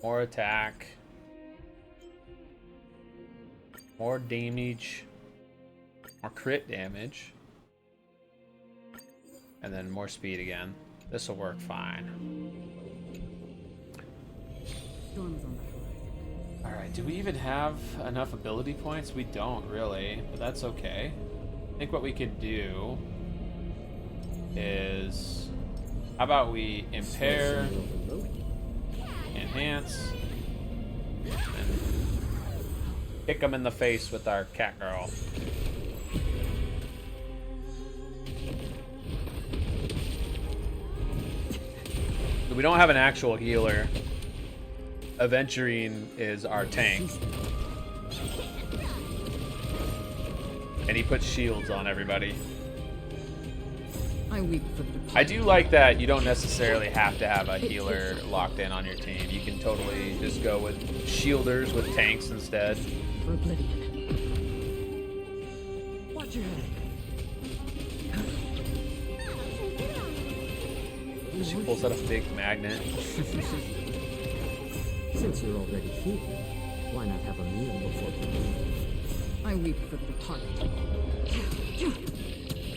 More attack. More damage. More crit damage. And then more speed again. This will work fine. Alright, do we even have enough ability points? We don't really, but that's okay. I think what we could do is... How about we impair, enhance, and kick them in the face with our cat girl. We don't have an actual healer. Aventurine is our tank. And he puts shields on everybody. I weep for the departed. I do like that you don't necessarily have to have a healer locked in on your team. You can totally just go with shielders with tanks instead. For oblivion. Watch your head. She pulls out a big magnet. Since you're already here, why not have a meal before you leave? I weep for the departed.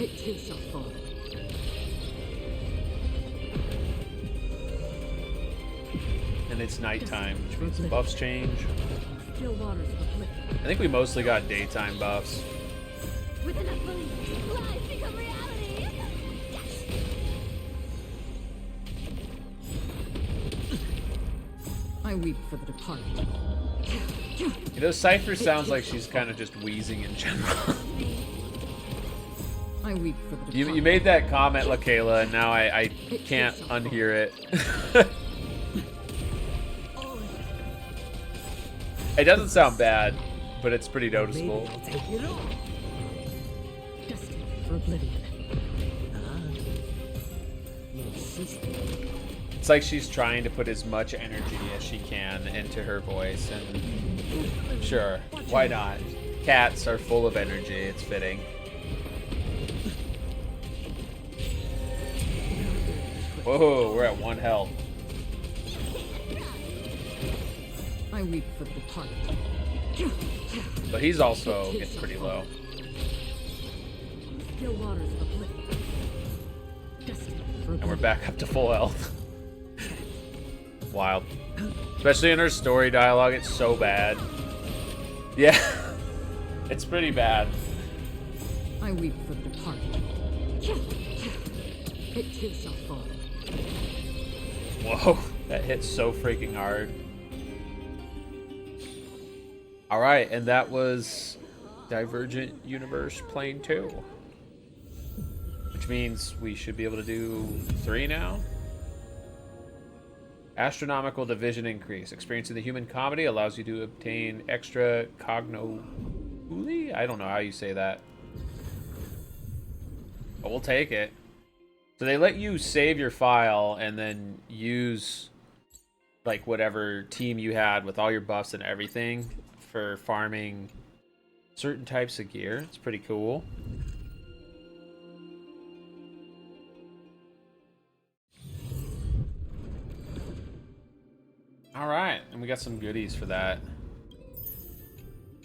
It too shall fall. And it's nighttime, which means the buffs change. Still waters of oblivion. I think we mostly got daytime buffs. With enough belief, lies become reality. I weep for the departed. You know, Cipher sounds like she's kind of just wheezing in general. I weep for the departed. You made that comment, LaKayla, and now I can't unhear it. It doesn't sound bad, but it's pretty noticeable. Maybe I'll take it off. Destined for oblivion. Your sister. It's like she's trying to put as much energy as she can into her voice, and sure, why not? Cats are full of energy, it's fitting. Whoa, we're at 1 health. I weep for the departed. But he's also getting pretty low. Still waters of oblivion. Destined for And we're oblivion. back up to full health. Wild. Especially in her story dialogue, it's so bad. Yeah. It's pretty bad. I weep for the departed. It too shall fall. Whoa, that hit so freaking hard. Alright, and that was Divergent Universe Plane 2. Which means we should be able to do 3 now. Astronomical division increase. Experiencing the human comedy allows you to obtain extra cognosculi? I don't know how you say that. But we'll take it. So they let you save your file and then use like whatever team you had with all your buffs and everything for farming certain types of gear. It's pretty cool. All right, and we got some goodies for that.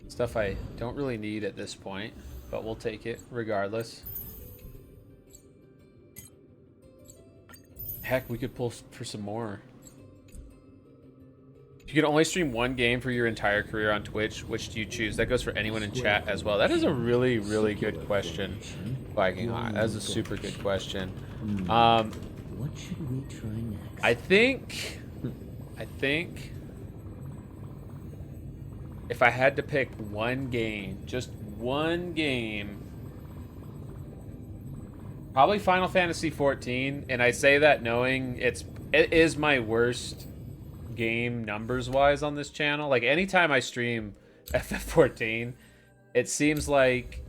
Stuff I don't really need at this point, but we'll take it regardless. Heck, we could pull for some more. You can only stream 1 game for your entire career on Twitch. Which do you choose? That goes for anyone in chat as well. That is a really, really good question, Viking Hot. That is a super good question. What should we try next? I think if I had to pick 1 game, just 1 game, probably Final Fantasy 14, and I say that knowing it is my worst game numbers wise on this channel. Like anytime I stream FF14, it seems like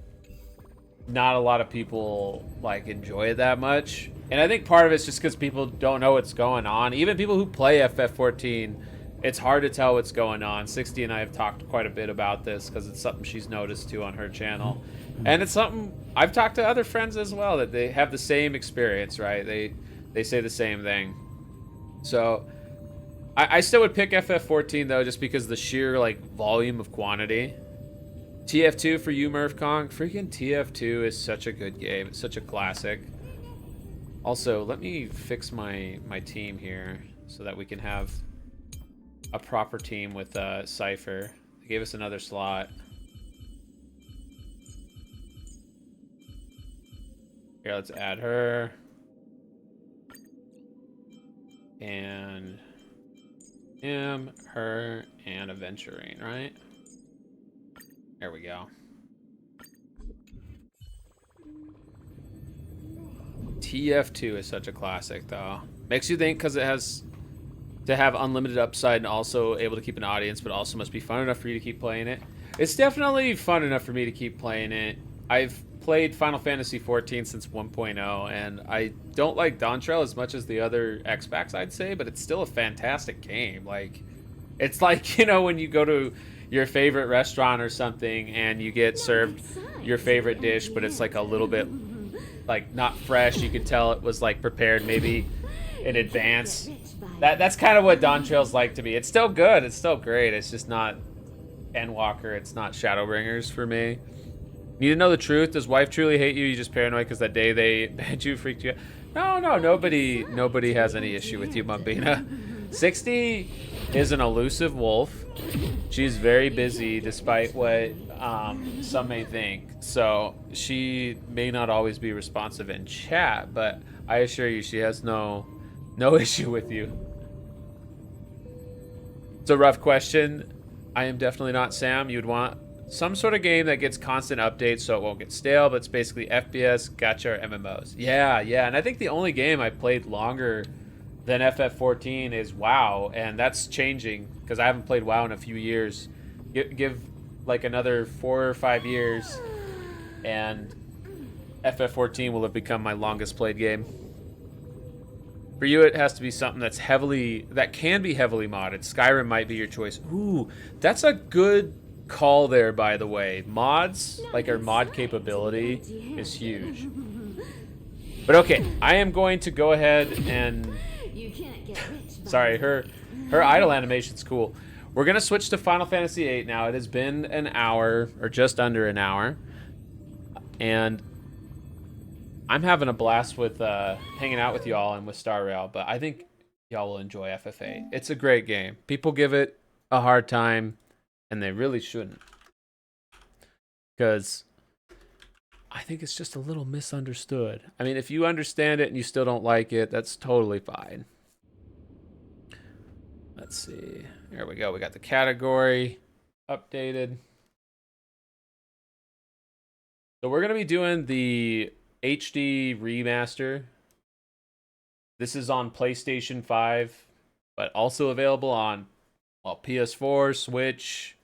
not a lot of people like enjoy it that much. And I think part of it's just because people don't know what's going on. Even people who play FF14, it's hard to tell what's going on. 60 and I have talked quite a bit about this because it's something she's noticed too on her channel. And it's something I've talked to other friends as well that they have the same experience, right? They say the same thing. So I still would pick FF14 though, just because the sheer like volume of quantity. TF2 for you, Murph Kong. Freaking TF2 is such a good game. It's such a classic. Also, let me fix my team here so that we can have a proper team with Cipher. They gave us another slot. Here, let's add her. And him, her, and Aventurine, right? There we go. TF2 is such a classic, though. Makes you think because it has to have unlimited upside and also able to keep an audience, but also must be fun enough for you to keep playing it. It's definitely fun enough for me to keep playing it. I've played Final Fantasy 14 since 1.0, and I don't like Dawn Trail as much as the other X-Backs, I'd say, but it's still a fantastic game. Like, it's like, you know, when you go to your favorite restaurant or something and you get served your favorite dish, but it's like a little bit, like, not fresh. You could tell it was, like, prepared maybe in advance. That's kind of what Dawn Trail's like to me. It's still good. It's still great. It's just not Endwalker. It's not Shadowbringers for me. Need to know the truth. Does wife truly hate you? You just paranoid because that day they banned you, freaked you out? No, nobody has any issue with you, Mumbina. 60 is an elusive wolf. She's very busy, despite what some may think. So she may not always be responsive in chat, but I assure you, she has no issue with you. It's a rough question. I am definitely not Sam. You'd want some sort of game that gets constant updates so it won't get stale, but it's basically FPS, gacha, or MMOs. Yeah, and I think the only game I played longer than FF14 is WoW, and that's changing because I haven't played WoW in a few years. Give like another 4 or 5 years, and FF14 will have become my longest played game. For you, it has to be something that can be heavily modded. Skyrim might be your choice. Ooh, that's a good call there, by the way. Mods, like our mod capability, is huge. But okay, I am going to go ahead and... Sorry, her idle animation's cool. We're going to switch to Final Fantasy VIII now. It has been an hour, or just under an hour. And I'm having a blast with hanging out with y'all and with Star Rail, but I think y'all will enjoy FF8. It's a great game. People give it a hard time, and they really shouldn't. Because I think it's just a little misunderstood. I mean, if you understand it and you still don't like it, that's totally fine. Let's see. There we go. We got the category updated. So we're going to be doing the HD remaster. This is on PlayStation 5, but also available on, well, PS4, Switch,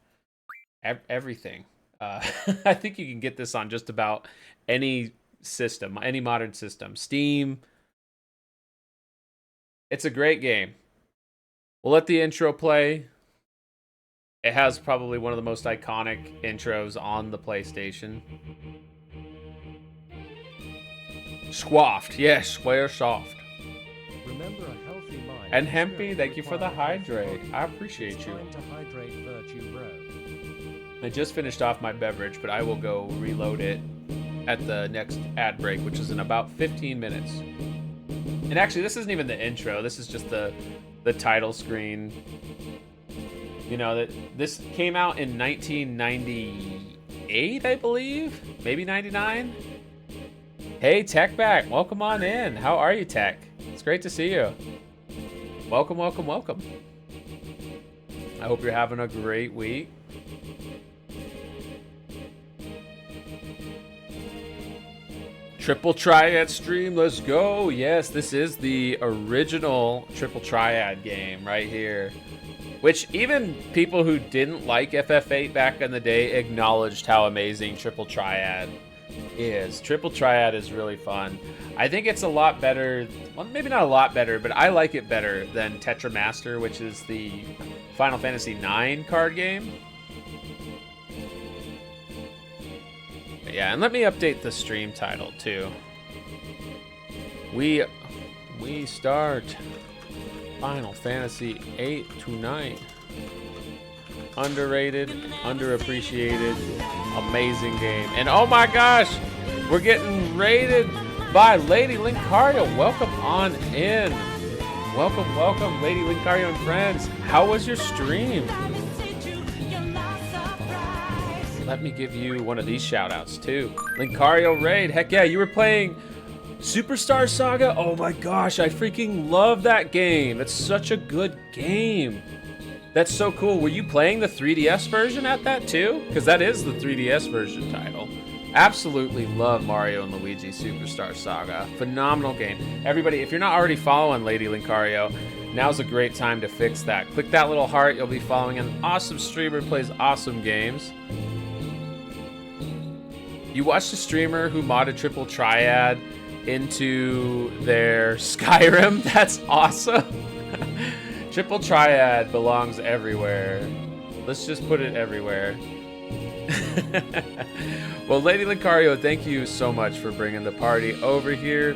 everything. I think you can get this on just about any system, any modern system. Steam. It's a great game. We'll let the intro play. It has probably one of the most iconic intros on the PlayStation. Squaffed. Yes, square soft. Remember a healthy mind. And Hempy, thank you for the hydrate. I appreciate you. Time to hydrate Virtue Bro. I just finished off my beverage, but I will go reload it at the next ad break, which is in about 15 minutes. And actually, this isn't even the intro. This is just the title screen. You know, that this came out in 1998, I believe? Maybe 99? Hey, Tech back. Welcome on in. How are you, Tech? It's great to see you. Welcome, welcome, welcome. I hope you're having a great week. Triple Triad stream, let's go. Yes, this is the original Triple Triad game right here. Which even people who didn't like FF8 back in the day acknowledged how amazing Triple Triad is. Triple Triad is really fun. I think it's a lot better, well, maybe not a lot better, but I like it better than Tetramaster, which is the Final Fantasy IX card game. Yeah, and let me update the stream title too. We start Final Fantasy VIII tonight. Underrated, underappreciated, amazing game. And oh my gosh, we're getting raided by Lady Linkario. Welcome on in. Welcome, welcome, Lady Linkario and friends. How was your stream? Let me give you one of these shout outs too. Linkario Raid, heck yeah, you were playing Superstar Saga? Oh my gosh, I freaking love that game. It's such a good game. That's so cool. Were you playing the 3DS version at that too? Because that is the 3DS version title. Absolutely love Mario and Luigi Superstar Saga. Phenomenal game. Everybody, if you're not already following Lady Linkario, now's a great time to fix that. Click that little heart. You'll be following an awesome streamer who plays awesome games. You watched a streamer who modded Triple Triad into their Skyrim? That's awesome. Triple Triad belongs everywhere. Let's just put it everywhere. Well, Lady Lucario, thank you so much for bringing the party over here.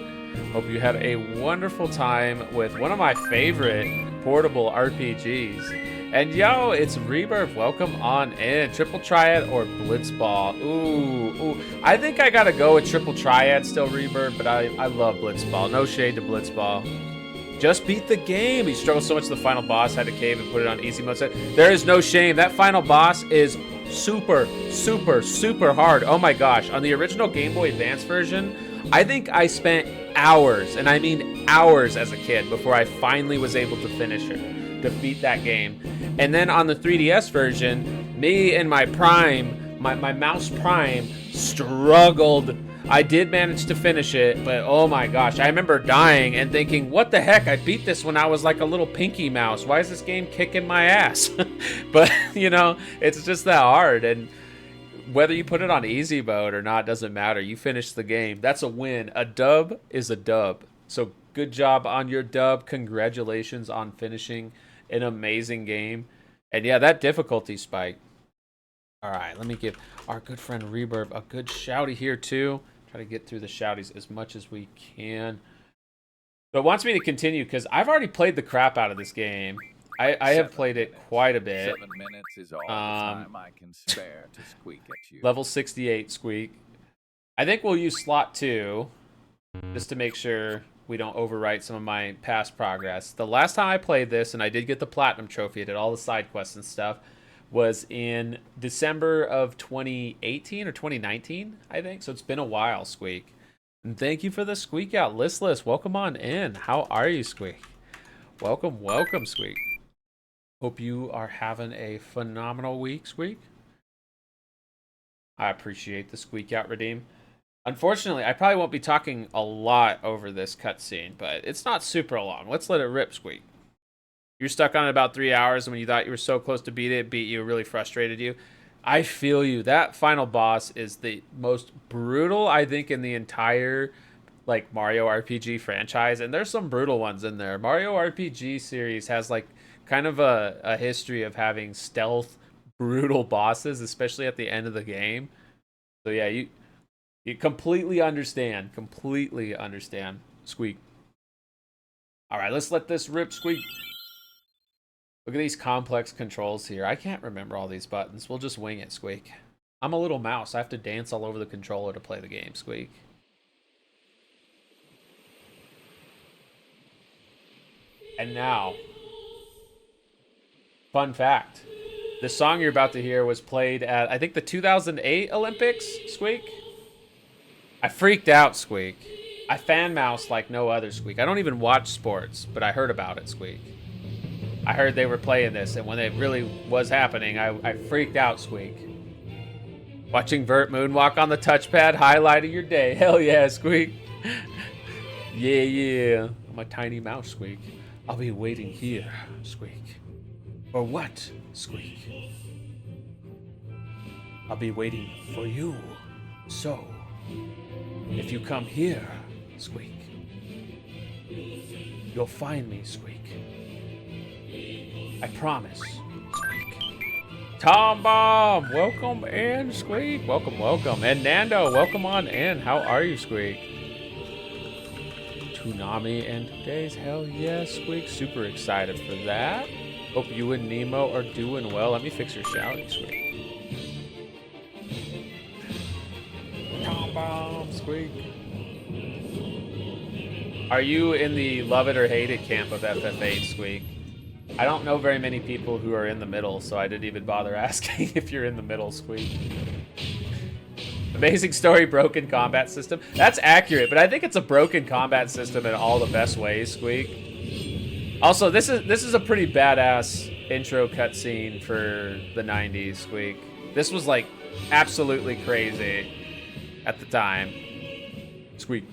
Hope you had a wonderful time with one of my favorite portable RPGs. And yo, it's Rebirth. Welcome on in. Triple Triad or Blitzball? Ooh. I think I gotta go with Triple Triad still, Rebirth, but I love Blitzball. No shade to Blitzball. Just beat the game. He struggled so much with the final boss, had to cave and put it on easy mode. There is no shame. That final boss is super hard. Oh my gosh. On the original Game Boy Advance version, I think I spent hours, and I mean hours as a kid, before I finally was able to finish it, to beat that game. And then on the 3DS version, me in my prime, my mouse prime, struggled. I did manage to finish it, but oh my gosh, I remember dying and thinking, what the heck? I beat this when I was like a little pinky mouse. Why is this game kicking my ass? But, you know, it's just that hard. And whether you put it on easy mode or not doesn't matter. You finish the game. That's a win. A dub is a dub. So good job on your dub. Congratulations on finishing an amazing game. And yeah, that difficulty spike. All right, let me give our good friend Reverb a good shouty here too. Try to get through the shouties as much as we can. But it wants me to continue because I've already played the crap out of this game. I have played it quite a bit. 7 minutes is all the time I can spare to squeak at you. Level 68 squeak. I think we'll use slot 2 just to make sure we don't overwrite some of my past progress. The last time I played this, and I did get the platinum trophy, I did all the side quests and stuff, was in December of 2018 or 2019, I think. So it's been a while, Squeak. And thank you for the Squeak out listless. Welcome on in. How are you, Squeak? Welcome, Squeak. Hope you are having a phenomenal week, Squeak. I appreciate the Squeak out redeem. Unfortunately, I probably won't be talking a lot over this cutscene, but it's not super long. Let's let it rip, Squeak. You're stuck on it about 3 hours, and when you thought you were so close to beat it, really frustrated you. I feel you. That final boss is the most brutal, I think, in the entire like Mario RPG franchise, and there's some brutal ones in there. Mario RPG series has like kind of a history of having stealth, brutal bosses, especially at the end of the game. So yeah, you completely understand. Squeak. All right, let's let this rip, Squeak. Look at these complex controls here. I can't remember all these buttons. We'll just wing it, Squeak. I'm a little mouse. I have to dance all over the controller to play the game, Squeak. And now, fun fact. The song you're about to hear was played at, I think, the 2008 Olympics, Squeak. I freaked out, Squeak. I fan mouse like no other, Squeak. I don't even watch sports, but I heard about it, Squeak. I heard they were playing this, and when it really was happening, I freaked out, Squeak. Watching Vert moonwalk on the touchpad, highlighting your day. Hell yeah, Squeak. Yeah. I'm a tiny mouse, Squeak. I'll be waiting here, Squeak. For what, Squeak? I'll be waiting for you. So, if you come here, Squeak, you'll find me, Squeak. I promise, Squeak. Tom Bomb, welcome in, Squeak. Welcome. And Nando, welcome on in. How are you, Squeak? Toonami and today's hell yes, Squeak. Super excited for that. Hope you and Nemo are doing well. Let me fix your shouting, Squeak. Tom Bomb, Squeak. Are you in the love it or hate it camp of FF8, Squeak? I don't know very many people who are in the middle, so I didn't even bother asking if you're in the middle, Squeak. Amazing story, broken combat system. That's accurate, but I think it's a broken combat system in all the best ways, Squeak. Also, this is a pretty badass intro cutscene for the 90s, Squeak. This was like absolutely crazy at the time. Squeak.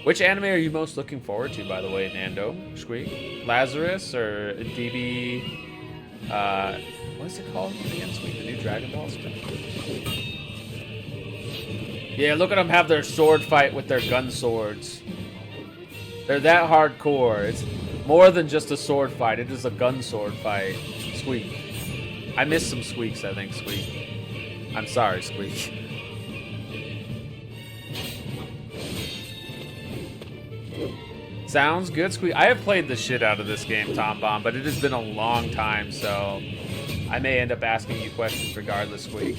Which anime are you most looking forward to, by the way, Nando? Squeak? Lazarus or DB... what is it called again, Squeak? The new Dragon Ball stuff? Yeah, look at them have their sword fight with their gun swords. They're that hardcore. It's more than just a sword fight. It is a gun sword fight. Squeak. I missed some squeaks, I think, Squeak. I'm sorry, Squeak. Sounds good, Squeak. I have played the shit out of this game, Tom Bomb, but it has been a long time, so I may end up asking you questions regardless, Squeak.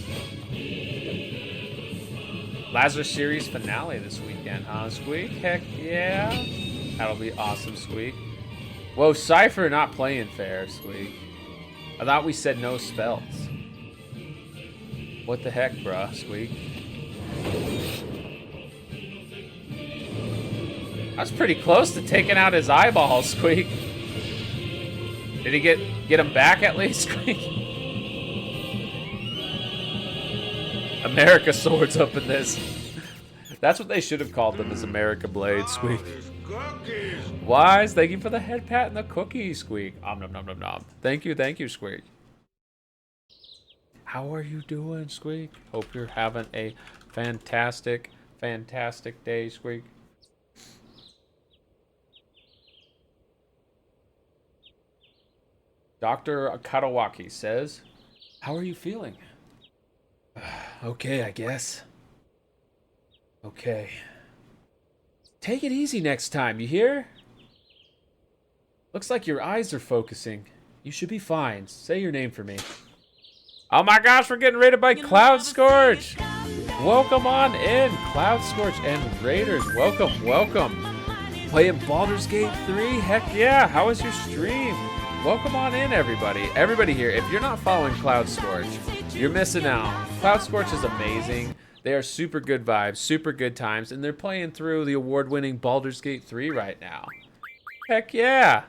Lazarus series finale this weekend, huh, Squeak? Heck yeah. That'll be awesome, Squeak. Whoa, Cipher not playing fair, Squeak. I thought we said no spells. What the heck, bruh, Squeak? I was pretty close to taking out his eyeballs, Squeak. Did he get him back at least, Squeak? America swords up in this. That's what they should have called them, is America Blade, Squeak. Wise, thank you for the head pat and the cookie, Squeak. Nom nom nom nom. Thank you, Squeak. How are you doing, Squeak? Hope you're having a fantastic, fantastic day, Squeak. Dr. Katawaki says, how are you feeling? Okay, I guess. Okay. Take it easy next time, you hear? Looks like your eyes are focusing. You should be fine. Say your name for me. Oh my gosh, we're getting raided by Cloud Scorch! Welcome on in, Cloud Scorch and Raiders. Welcome, welcome. Playing Baldur's Gate 3? Heck yeah, how was your stream? Welcome on in, everybody. Everybody here, if you're not following Cloud Scorch, you're missing out. Cloud Scorch is amazing. They are super good vibes, super good times, and they're playing through the award-winning Baldur's Gate 3 right now. Heck yeah.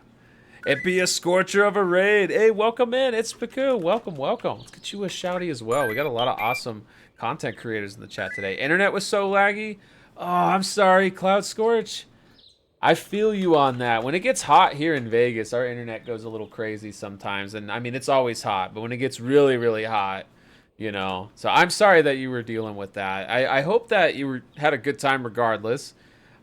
It be a scorcher of a raid. Hey, welcome in. It's Paku. Welcome, welcome. Let's get you a shouty as well. We got a lot of awesome content creators in the chat today. Internet was so laggy. Oh, I'm sorry, Cloud Scorch. I feel you on that. When it gets hot here in Vegas, our internet goes a little crazy sometimes. And I mean, it's always hot, but when it gets really, really hot, you know. So I'm sorry that you were dealing with that. I hope that you had a good time regardless.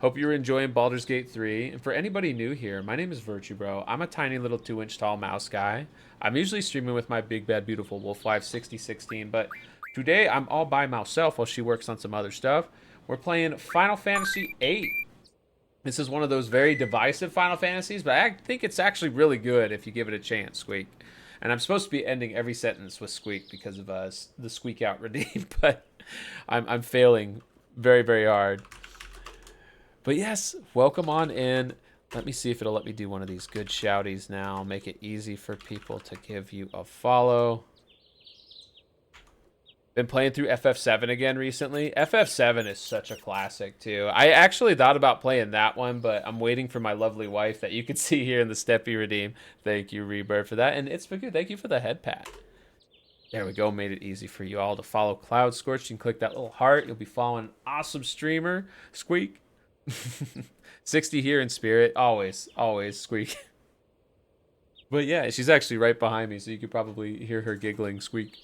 Hope you were enjoying Baldur's Gate 3. And for anybody new here, my name is vtuber. I'm a tiny little 2-inch tall mouse guy. I'm usually streaming with my big, bad, beautiful wolf wife 6016, but today I'm all by myself while she works on some other stuff. We're playing Final Fantasy VIII. This is one of those very divisive Final Fantasies, but I think it's actually really good if you give it a chance, Squeak. And I'm supposed to be ending every sentence with Squeak because of the Squeak Out redeem, but I'm failing very, very hard. But yes, welcome on in. Let me see if it'll let me do one of these good shouties now. Make it easy for people to give you a follow. Been playing through FF7 again recently. FF7 is such a classic too. I actually thought about playing that one, but I'm waiting for my lovely wife that you can see here in the Steppy redeem. Thank you, Rebirth, for that. And it's been good. Thank you for the head pat. There we go. Made it easy for you all to follow Cloud Scorch. You can click that little heart. You'll be following an awesome streamer. Squeak. 60 here in spirit. Always, always, Squeak. But yeah, she's actually right behind me, so you could probably hear her giggling. Squeak.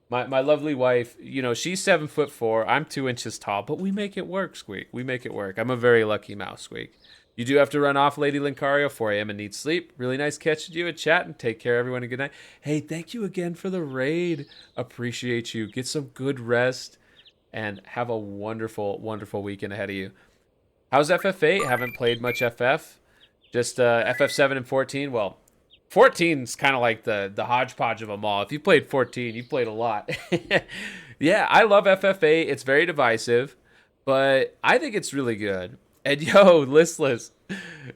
My lovely wife, you know, she's 7'4". I'm 2 inches tall, but we make it work, Squeak. We make it work. I'm a very lucky mouse, Squeak. You do have to run off, Lady Lincario, 4 a.m. and need sleep. Really nice catching you and chatting. Take care, everyone, and good night. Hey, thank you again for the raid. Appreciate you. Get some good rest and have a wonderful, wonderful weekend ahead of you. How's FF8? Haven't played much FF. Just FF7 and 14. Well, 14's kind of like the hodgepodge of them all. If you played 14, you played a lot. Yeah, I love FF8. It's very divisive, but I think it's really good. And yo, Listless,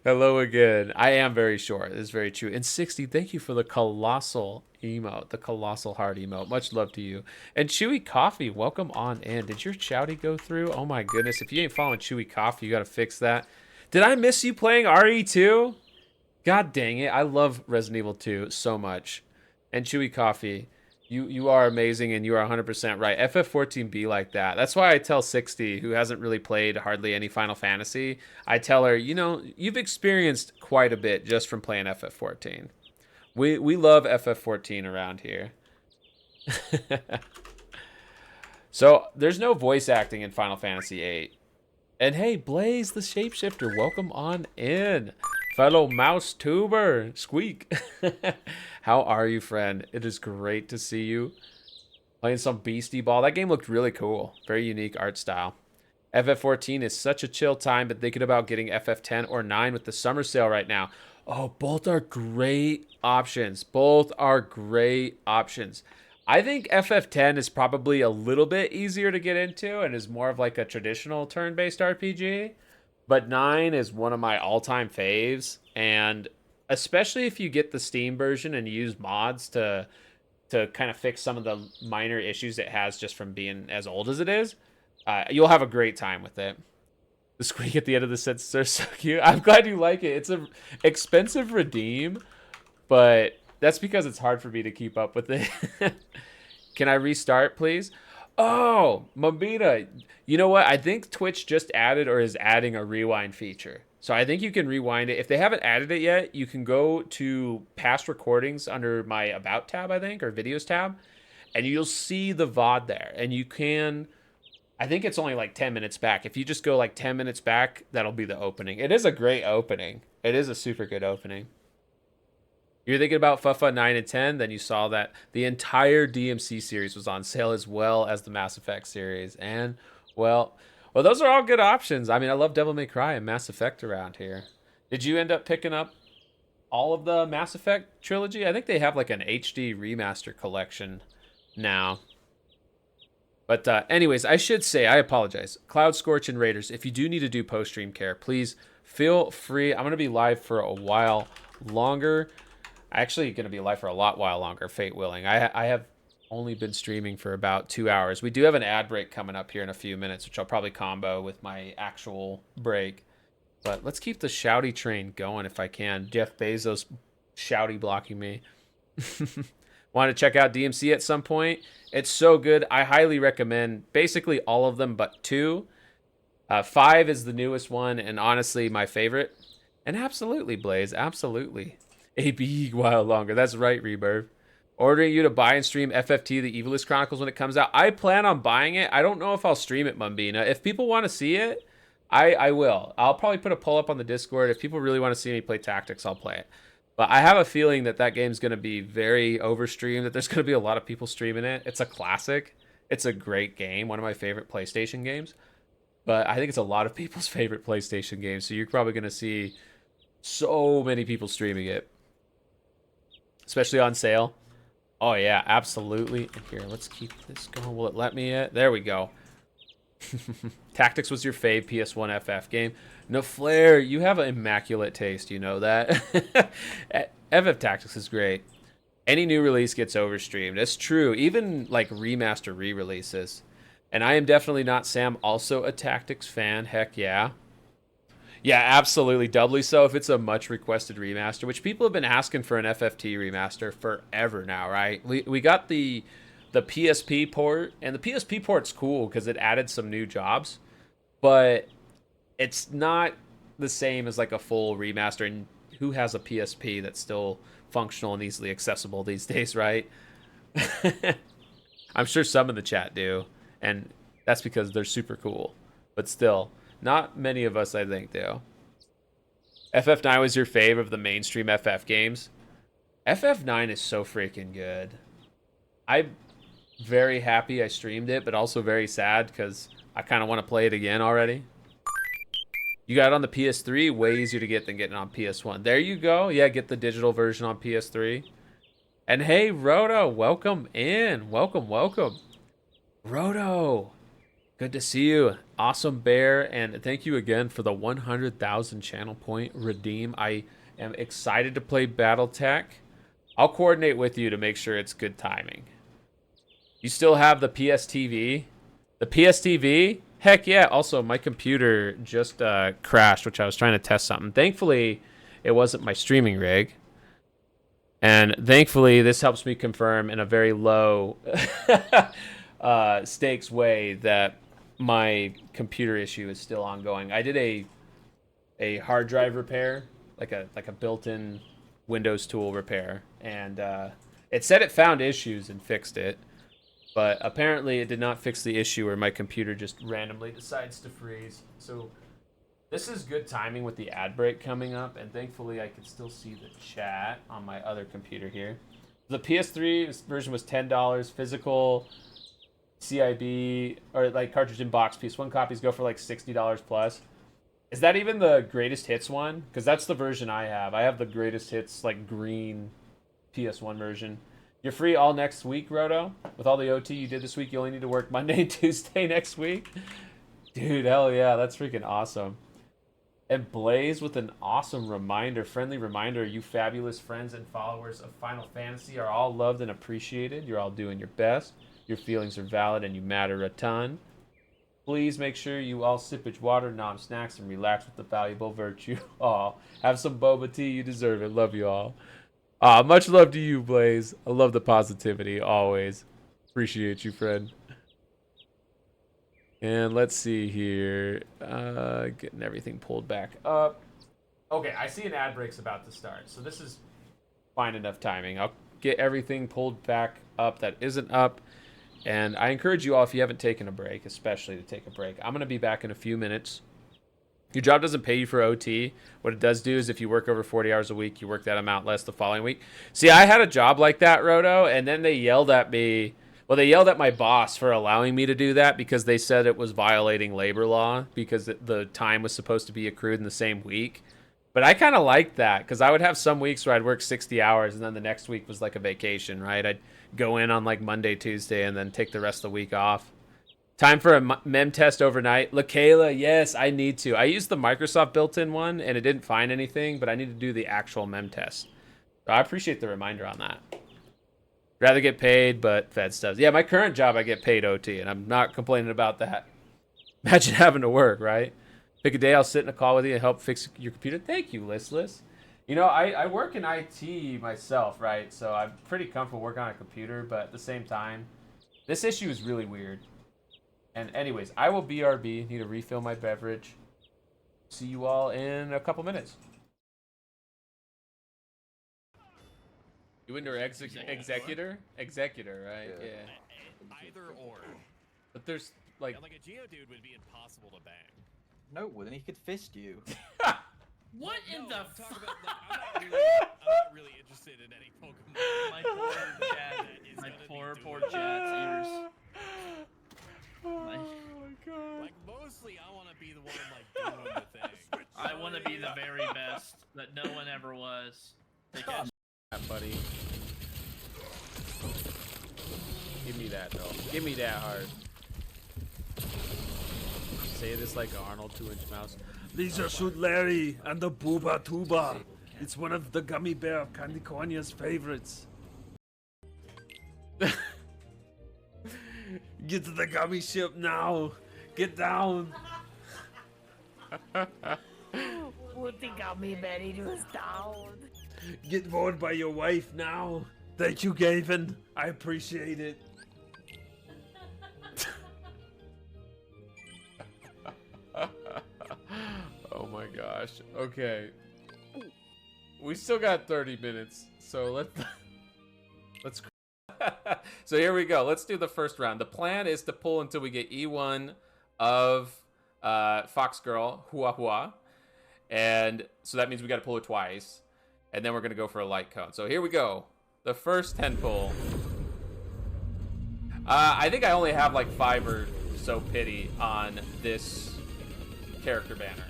hello again. I am very short. This is very true. And 60, thank you for the colossal emote, the colossal heart emote. Much love to you. And Chewy Coffee, welcome on in. Did your shouty go through? Oh my goodness. If you ain't following Chewy Coffee, you got to fix that. Did I miss you playing RE2? God dang it. I love Resident Evil 2 so much. And Chewy Coffee, you are amazing and you are 100% right. FF14 be like that. That's why I tell 60, who hasn't really played hardly any Final Fantasy, I tell her, you know, you've experienced quite a bit just from playing FF14. We love FF14 around here. So there's no voice acting in Final Fantasy VIII. And hey, Blaze the Shapeshifter, welcome on in. Fellow mouse tuber, Squeak. How are you, friend? It is great to see you. Playing some Beastie Ball. That game looked really cool. Very unique art style. FF14 is such a chill time, but thinking about getting FF10 or 9 with the summer sale right now. Oh, both are great options. Both are great options. I think FF10 is probably a little bit easier to get into and is more of like a traditional turn-based RPG. But 9 is one of my all-time faves. And especially if you get the Steam version and use mods to kind of fix some of the minor issues it has just from being as old as it is, you'll have a great time with it. The squeak at the end of the sentence are so cute. I'm glad you like it. It's an expensive redeem, but that's because it's hard for me to keep up with it. Can I restart, please? Oh, Mabita. You know what? I think Twitch just added or is adding a rewind feature. So I think you can rewind it. If they haven't added it yet, you can go to past recordings under my About tab, I think, or Videos tab, and you'll see the VOD there. And you can, I think it's only like 10 minutes back. If you just go like 10 minutes back, that'll be the opening. It is a great opening. It is a super good opening. You're thinking about FUFA 9 and 10, then you saw that the entire DMC series was on sale as well as the Mass Effect series. And, well, those are all good options. I mean, I love Devil May Cry and Mass Effect around here. Did you end up picking up all of the Mass Effect trilogy? I think they have like an HD remaster collection now. But anyways, I should say, I apologize. Cloud Scorch and Raiders, if you do need to do post-stream care, please feel free. I'm going to be live for a while longer. Actually going to be live for a while longer, fate willing. I have only been streaming for about 2 hours. We do have an ad break coming up here in a few minutes, which I'll probably combo with my actual break. But let's keep the shouty train going if I can. Jeff Bezos shouty blocking me. Want to check out DMC at some point? It's so good. I highly recommend basically all of them but 2. 5 is the newest one and honestly my favorite. And absolutely, Blaze, absolutely. A big while longer. That's right, Rebirth. Ordering you to buy and stream FFT, The Evilist Chronicles, when it comes out. I plan on buying it. I don't know if I'll stream it, Mumbina. If people want to see it, I will. I'll probably put a poll up on the Discord. If people really want to see me play Tactics, I'll play it. But I have a feeling that that game's going to be very overstreamed, that there's going to be a lot of people streaming it. It's a classic. It's a great game, one of my favorite PlayStation games. But I think it's a lot of people's favorite PlayStation games, so you're probably going to see so many people streaming it. Especially on sale. Oh, yeah, absolutely. And here, let's keep this going. Will it let me yet? There we go. Tactics was your fave PS1 FF game. No, Flair, you have an immaculate taste. You know that. FF Tactics is great. Any new release gets overstreamed. It's true. Even like remaster re-releases. And I am definitely not Sam, also a Tactics fan. Heck yeah. Yeah, absolutely. Doubly so if it's a much requested remaster, which people have been asking for an FFT remaster forever now, right? We got the PSP port, and the PSP port's cool because it added some new jobs, but it's not the same as like a full remaster. And who has a PSP that's still functional and easily accessible these days, right? I'm sure some in the chat do, and that's because they're super cool, but still. Not many of us, I think, do. FF9 was your fave of the mainstream FF games? FF9 is so freaking good. I'm very happy I streamed it, but also very sad because I kind of want to play it again already. You got it on the PS3, way easier to get than getting on PS1. There you go. Yeah, get the digital version on PS3. And hey, Roto, welcome in. Welcome, welcome. Roto. Good to see you. Awesome Bear, and thank you again for the 100,000 channel point redeem. I am excited to play Battletech. I'll coordinate with you to make sure it's good timing. You still have the PSTV? The PSTV? Heck yeah. Also, my computer just crashed, which I was trying to test something. Thankfully, it wasn't my streaming rig. And thankfully, this helps me confirm in a very low stakes way that my computer issue is still ongoing. I did a hard drive repair, like a built-in Windows tool repair, and it said it found issues and fixed it. But apparently it did not fix the issue where my computer just randomly decides to freeze. So this is good timing with the ad break coming up, and thankfully I can still see the chat on my other computer here. The PS3 version was $10. Physical CIB, or like cartridge in box PS1 copies go for like $60 plus. Is that even the greatest hits one? Because that's the version I have. I have the greatest hits, like green PS1 version. You're free all next week, Roto? With all the OT you did this week, you only need to work Monday and Tuesday next week? Dude, hell yeah, that's freaking awesome. And Blaze with an awesome reminder, friendly reminder, you fabulous friends and followers of Final Fantasy are all loved and appreciated. You're all doing your best. Your feelings are valid and you matter a ton. Please make sure you all sippage water, nom snacks, and relax with the valuable virtue. Aw, have some boba tea. You deserve it. Love you all. Much love to you, Blaze. I love the positivity, always. Appreciate you, friend. And let's see here. Getting everything pulled back up. Okay, I see an ad break's about to start. So this is fine enough timing. I'll get everything pulled back up that isn't up. And I encourage you all, if you haven't taken a break, especially to take a break. I'm going to be back in a few minutes. Your job doesn't pay you for OT. What it does do is if you work over 40 hours a week, you work that amount less the following week. See, I had a job like that, Roto, and then they yelled at me. Well, they yelled at my boss for allowing me to do that because they said it was violating labor law because the time was supposed to be accrued in the same week. But I kind of liked that because I would have some weeks where I'd work 60 hours and then the next week was like a vacation, right? I'd go in on like Monday, Tuesday, and then take the rest of the week off. Time for a mem test overnight. LaKayla, yes, I need to. I used the Microsoft built-in one and it didn't find anything, but I need to do the actual mem test. So I appreciate the reminder on that. Rather get paid, but Fed stuff. Yeah, my current job, I get paid OT, and I'm not complaining about that. Imagine having to work, right? Pick a day, I'll sit in a call with you and help fix your computer. Thank you, Listless. You know, I work in IT myself, right? So I'm pretty comfortable working on a computer, but at the same time, this issue is really weird. And anyways, I will BRB, need to refill my beverage. See you all in a couple minutes. You into executor? Executor, right? Yeah. Either or. But there's like... Yeah, like a Geodude would be impossible to bang. No, well, then he could fist you. What no, in the I'm talking about, like, I'm not really interested in any Pokemon. My poor Chad. My poor Chad's ears. Oh my god. Like, mostly I want to be the one, like, doing the thing. I want to be the very best that no one ever was. Because Buddy. Give me that, though. Give me that hard. Say this like an Arnold 2-inch mouse. Lisa shoot Larry and the Booba Tuba. It's one of the gummy bear of Candicornia's favorites. Get to the gummy ship now. Get down. Put the gummy bear is down. Get warned by your wife now. Thank you, Gavin. I appreciate it. Oh my gosh. Okay. We still got 30 minutes, so let's so here we go. Let's do the first round. The plan is to pull until we get E1 of Fox Girl, Hua Hua. And so that means we got to pull it twice. And then we're going to go for a light cone. So here we go. The first 10 pull. I think I only have like 5 or so pity on this character banner.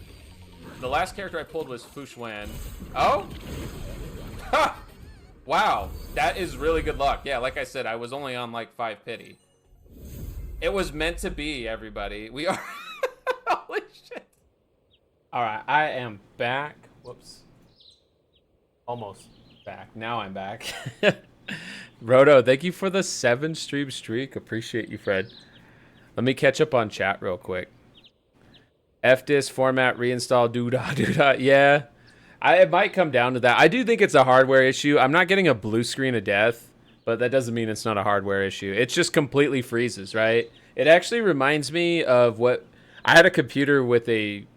The last character I pulled was Fushwan. Oh? Ha! Wow. That is really good luck. Yeah, like I said, I was only on like 5 pity. It was meant to be, everybody. We are... Holy shit. Alright, I am back. Whoops. Almost back. Now I'm back. Roto, thank you for the 7 stream streak. Appreciate you, Fred. Let me catch up on chat real quick. FDIS format reinstall doodah. Yeah. It might come down to that. I do think it's a hardware issue. I'm not getting a blue screen of death, but that doesn't mean it's not a hardware issue. It just completely freezes, right? It actually reminds me of what... I had a computer with a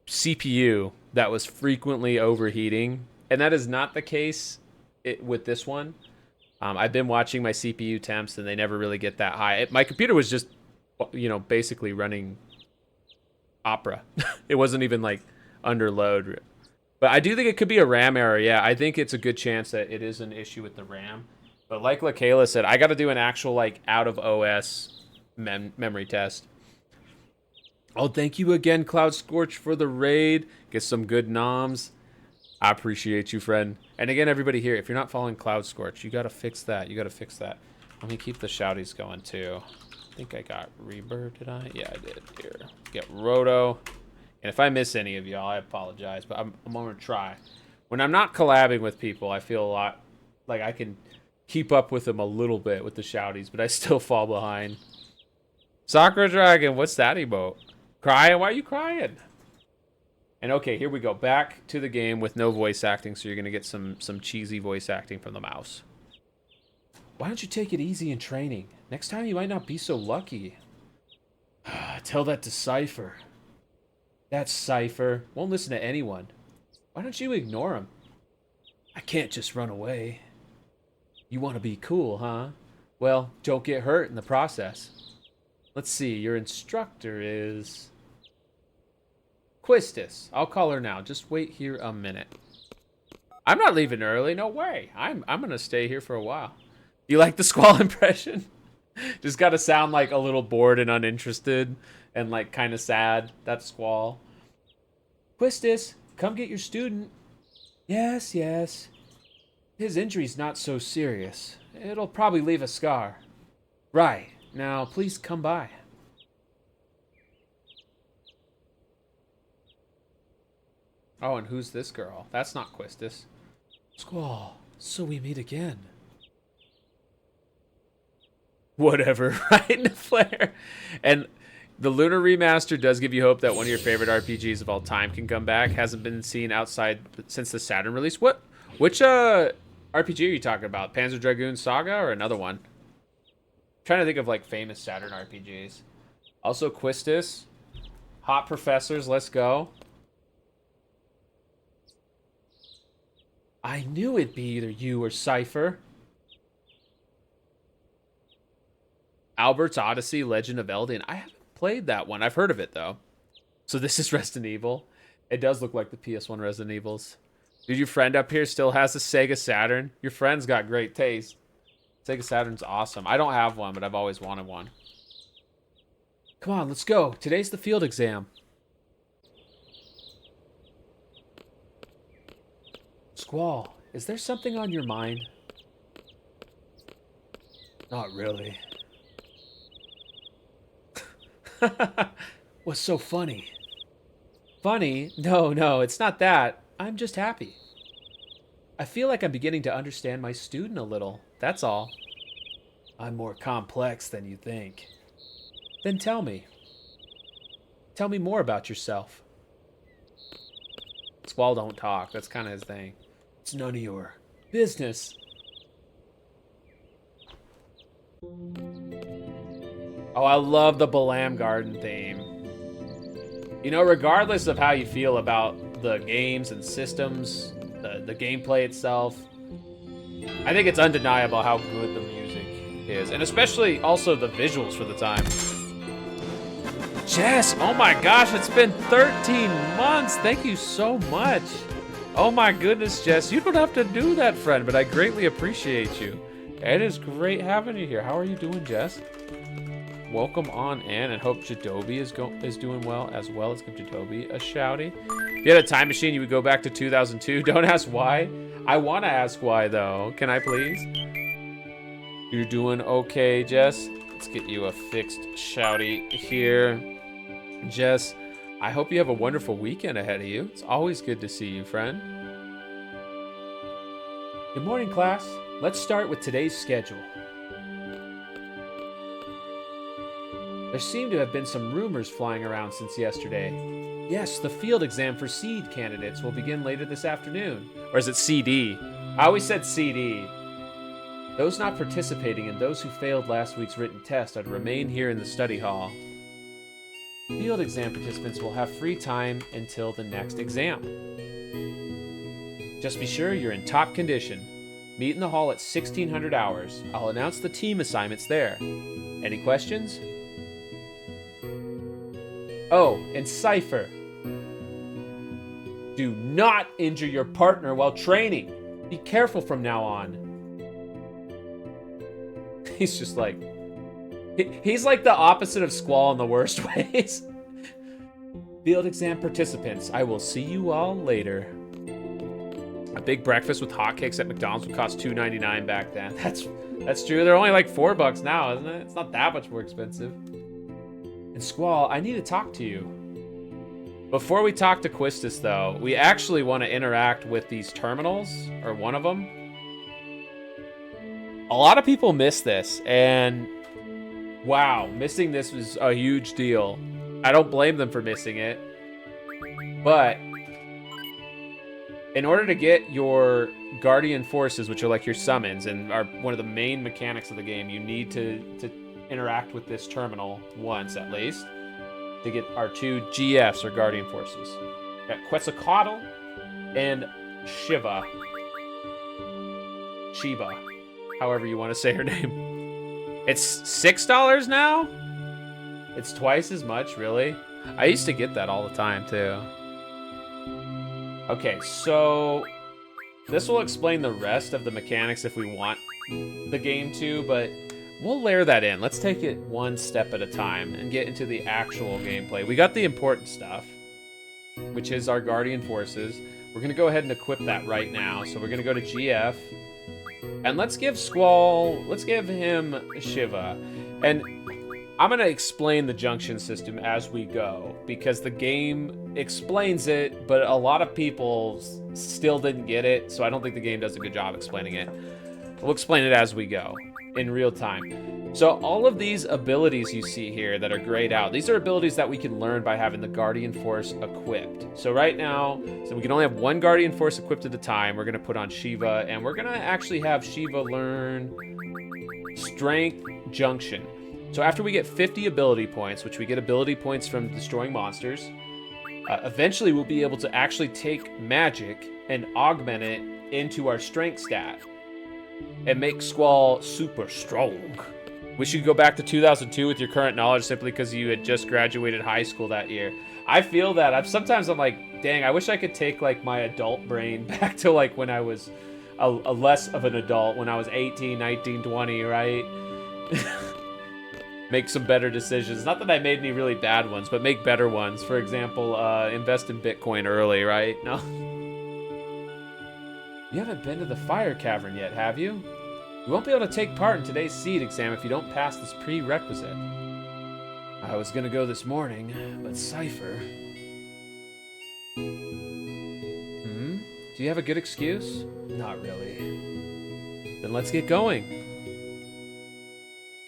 CPU that was frequently overheating, and that is not the case with this one. I've been watching my CPU temps, and they never really get that high. My computer was just, you know, basically running Opera. It wasn't even like under load. But I do think it could be a RAM error. Yeah, I think it's a good chance that it is an issue with the RAM. But like LaKayla said, I got to do an actual like out of OS memory test. Oh, thank you again, Cloud Scorch, for the raid. Get some good noms. I appreciate you, friend. And again, everybody here, if you're not following Cloud Scorch, you got to fix that. You got to fix that. Let me keep the shouties going, too. I think I got Rebirth, did I? Yeah, I did. Here. Get Roto. And if I miss any of y'all, I apologize. But I'm going to try. When I'm not collabing with people, I feel a lot like I can keep up with them a little bit with the shouties. But I still fall behind. Sakura Dragon, what's that emote? Crying? Why are you crying? And okay, here we go. Back to the game with no voice acting, so you're going to get some cheesy voice acting from the mouse. Why don't you take it easy in training? Next time you might not be so lucky. Tell that to Cipher. That Cipher won't listen to anyone. Why don't you ignore him? I can't just run away. You want to be cool, huh? Well, don't get hurt in the process. Let's see, your instructor is... Quistis. I'll call her now. Just wait here a minute. I'm not leaving early. No way. I'm going to stay here for a while. You like the Squall impression? Just got to sound like a little bored and uninterested and like kind of sad. That's Squall. Quistis, come get your student. Yes, yes. His injury's not so serious. It'll probably leave a scar. Right. Now, please come by. Oh, and who's this girl? That's not Quistis. Squall, so we meet again. Whatever, right? Flare. And the Lunar Remaster does give you hope that one of your favorite RPGs of all time can come back. Hasn't been seen outside since the Saturn release. Which RPG are you talking about? Panzer Dragoon Saga or another one? I'm trying to think of like famous Saturn RPGs. Also Quistis. Hot Professors, let's go. I knew it'd be either you or Cipher. Albert's Odyssey, Legend of Elden. I haven't played that one. I've heard of it, though. So this is Resident Evil. It does look like the PS1 Resident Evils. Dude, your friend up here still has a Sega Saturn. Your friend's got great taste. Sega Saturn's awesome. I don't have one, but I've always wanted one. Come on, let's go. Today's the field exam. Squall, is there something on your mind? Not really. What's so funny? Funny? No, it's not that. I'm just happy. I feel like I'm beginning to understand my student a little. That's all. I'm more complex than you think. Then tell me. Tell me more about yourself. Squall don't talk. That's kind of his thing. It's none of your business. Oh, I love the Balam Garden theme. You know, regardless of how you feel about the games and systems, the gameplay itself, I think it's undeniable how good the music is. And especially also the visuals for the time. Jess, oh my gosh, it's been 13 months. Thank you so much. Oh my goodness, Jess. You don't have to do that, friend, but I greatly appreciate you. It is great having you here. How are you doing, Jess? Welcome on in, and hope Jadobi is doing well as well. Let's give Jadobi a shouty. If you had a time machine, you would go back to 2002. Don't ask why. I want to ask why, though. Can I please? You're doing okay, Jess. Let's get you a fixed shouty here. Jess, I hope you have a wonderful weekend ahead of you. It's always good to see you, friend. Good morning, class. Let's start with today's schedule. There seem to have been some rumors flying around since yesterday. Yes, the field exam for seed candidates will begin later this afternoon. Or is it CD? I always said CD. Those not participating and those who failed last week's written test are to remain here in the study hall. Field exam participants will have free time until the next exam. Just be sure you're in top condition. Meet in the hall at 1600 hours. I'll announce the team assignments there. Any questions? Oh, and Cipher. Do not injure your partner while training. Be careful from now on. He's just like... He's like the opposite of Squall in the worst ways. Field exam participants, I will see you all later. A big breakfast with hotcakes at McDonald's would cost $2.99 back then. That's true. They're only like $4 now, isn't it? It's not that much more expensive. And Squall, I need to talk to you. Before we talk to Quistis, though, we actually want to interact with these terminals, or one of them. A lot of people miss this, and wow, missing this was a huge deal. I don't blame them for missing it, but in order to get your Guardian Forces, which are like your summons and are one of the main mechanics of the game, you need to interact with this terminal once at least to get our 2 GFs, or Guardian Forces. Got Quetzalcoatl and Shiva, however you want to say her name. It's $6 now? It's twice as much, really? I used to get that all the time, too. Okay, so this will explain the rest of the mechanics if we want the game to, but we'll layer that in. Let's take it one step at a time and get into the actual gameplay. We got the important stuff, which is our Guardian Forces. We're going to go ahead and equip that right now. So we're going to go to GF. And let's give Squall, let's give him Shiva. And I'm going to explain the junction system as we go, because the game explains it, but a lot of people still didn't get it, so I don't think the game does a good job explaining it. We'll explain it as we go, in real time. So all of these abilities you see here that are grayed out, these are abilities that we can learn by having the Guardian Force equipped. So right now, so we can only have one Guardian Force equipped at a time. We're going to put on Shiva, and we're going to actually have Shiva learn Strength Junction. So after we get 50 ability points, which we get ability points from destroying monsters, eventually we'll be able to actually take magic and augment it into our strength stat and make Squall super strong. Wish you could go back to 2002 with your current knowledge simply because you had just graduated high school that year. I feel that. Sometimes I'm like, dang, I wish I could take like my adult brain back to like when I was a less of an adult, when I was 18, 19, 20, right? Make some better decisions. Not that I made any really bad ones, but make better ones. For example, invest in Bitcoin early, right? No. You haven't been to the fire cavern yet, have you? You won't be able to take part in today's seed exam if you don't pass this prerequisite. I was gonna go this morning, but Cipher... Do you have a good excuse? Not really. Then let's get going.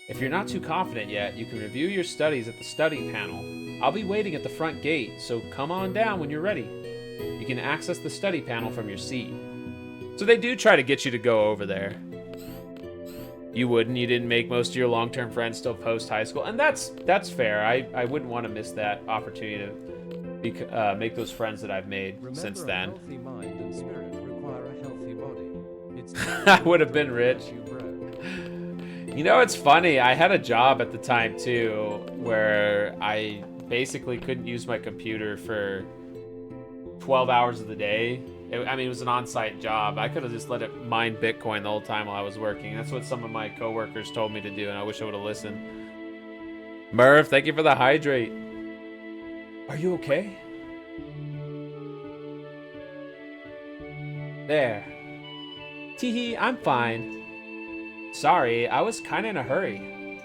If you're not too confident yet, you can review your studies at the study panel. I'll be waiting at the front gate, so come on down when you're ready. You can access the study panel from your seat. So they do try to get you to go over there. You wouldn't. You didn't make most of your long-term friends till post-high school. And that's fair. I wouldn't want to miss that opportunity to make those friends that I've made since then. A healthy mind and spirit require a healthy body. It's I would have been rich. You know, it's funny. I had a job at the time, too, where I basically couldn't use my computer for 12 hours of the day. I mean, it was an on-site job. I could have just let it mine Bitcoin the whole time while I was working. That's what some of my coworkers told me to do, and I wish I would have listened. Merv, thank you for the hydrate. Are you okay? There. Teehee, I'm fine. Sorry, I was kind of in a hurry.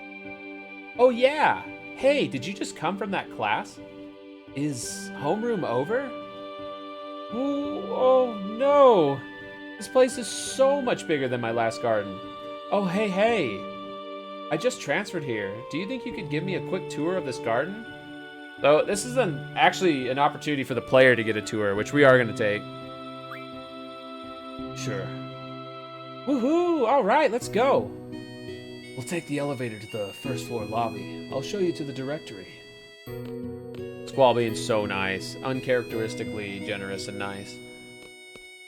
Oh yeah! Hey, did you just come from that class? Is homeroom over? Oh no! This place is so much bigger than my last garden. Oh hey! I just transferred here. Do you think you could give me a quick tour of this garden? So this is actually an opportunity for the player to get a tour, which we are going to take. Sure. Woohoo! Alright, let's go! We'll take the elevator to the first floor lobby. I'll show you to the directory. Squall being so nice. Uncharacteristically generous and nice.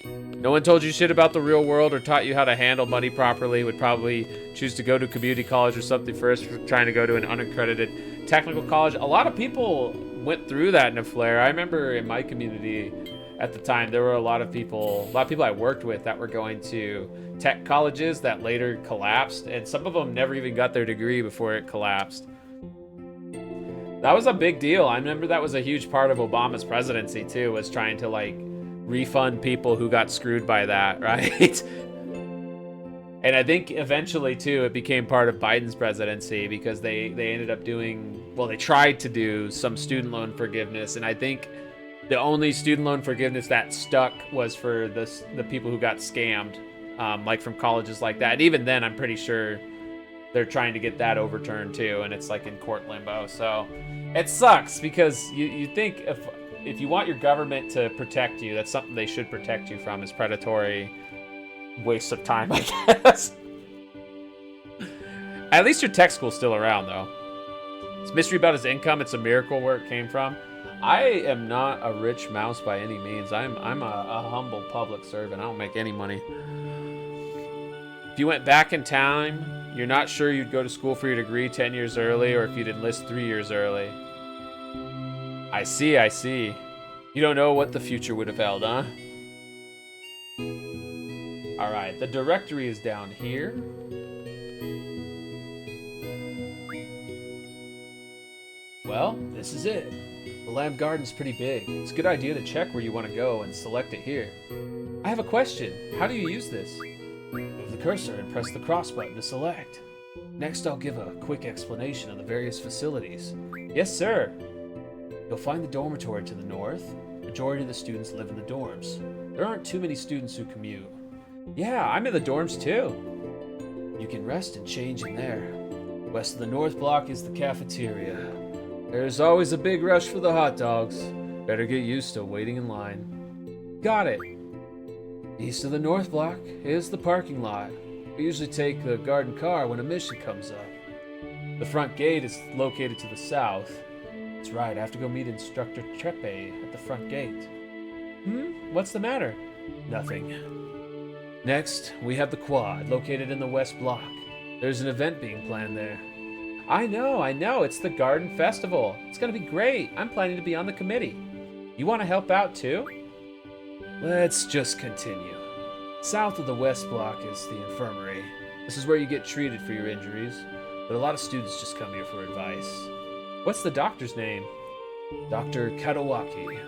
No one told you shit about the real world or taught you how to handle money properly. Would probably choose to go to community college or something first for trying to go to an unaccredited technical college. A lot of people went through that in a flare. I remember in my community at the time, there were a lot of people I worked with that were going to tech colleges that later collapsed, and some of them never even got their degree before it collapsed. That was a big deal. I remember that was a huge part of Obama's presidency too, was trying to like refund people who got screwed by that, right? And I think eventually too, it became part of Biden's presidency because they ended up doing, well, they tried to do some student loan forgiveness, and I think the only student loan forgiveness that stuck was for the people who got scammed, like from colleges like that. And even then, I'm pretty sure they're trying to get that overturned too, and it's like in court limbo. So it sucks because you think if you want your government to protect you, that's something they should protect you from, is predatory waste of time, I guess. At least your tech school's still around though. It's a mystery about his income. It's a miracle where it came from. I am not a rich mouse by any means. I'm a humble public servant. I don't make any money. If you went back in time, you're not sure you'd go to school for your degree 10 years early, or if you'd enlist 3 years early. I see. You don't know what the future would have held, huh? Alright, the directory is down here. Well, this is it. The Lamb Garden's pretty big. It's a good idea to check where you want to go and select it here. I have a question. How do you use this? Move the cursor and press the cross button to select. Next, I'll give a quick explanation of the various facilities. Yes, sir. You'll find the dormitory to the north. Majority of the students live in the dorms. There aren't too many students who commute. Yeah, I'm in the dorms too. You can rest and change in there. West of the north block is the cafeteria. There's always a big rush for the hot dogs. Better get used to waiting in line. Got it. East of the north block is the parking lot. We usually take the garden car when a mission comes up. The front gate is located to the south. That's right, I have to go meet Instructor Trepe at the front gate. What's the matter? Nothing. Next, we have the quad, located in the west block. There's an event being planned there. I know, it's the Garden Festival. It's gonna be great. I'm planning to be on the committee. You wanna help out too? Let's just continue. South of the west block is the infirmary. This is where you get treated for your injuries, but a lot of students just come here for advice. What's the doctor's name? Dr. Katawaki.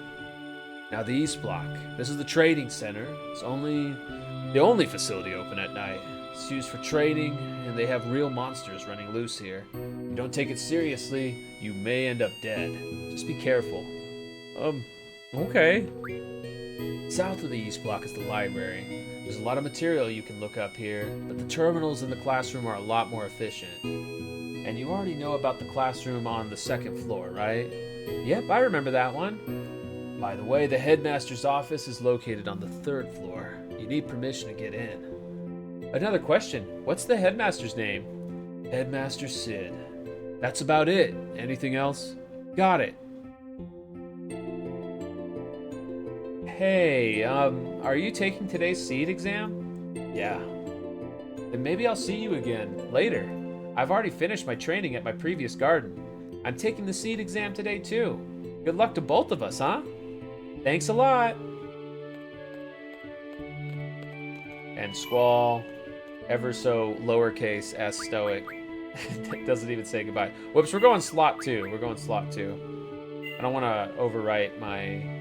Now the east block. This is the trading center. It's the only facility open at night. It's used for trading, and they have real monsters running loose here. If you don't take it seriously, you may end up dead. Just be careful. Okay. South of the east block is the library. There's a lot of material you can look up here, but the terminals in the classroom are a lot more efficient. And you already know about the classroom on the second floor, right? Yep, I remember that one. By the way, the headmaster's office is located on the third floor. You need permission to get in. Another question. What's the headmaster's name? Headmaster Sid. That's about it. Anything else? Got it. Hey, are you taking today's seed exam? Yeah. Then maybe I'll see you again later. I've already finished my training at my previous garden. I'm taking the seed exam today too. Good luck to both of us, huh? Thanks a lot. And Squall, ever so lowercase s stoic, doesn't even say goodbye. Whoops, we're going slot 2. I don't want to overwrite my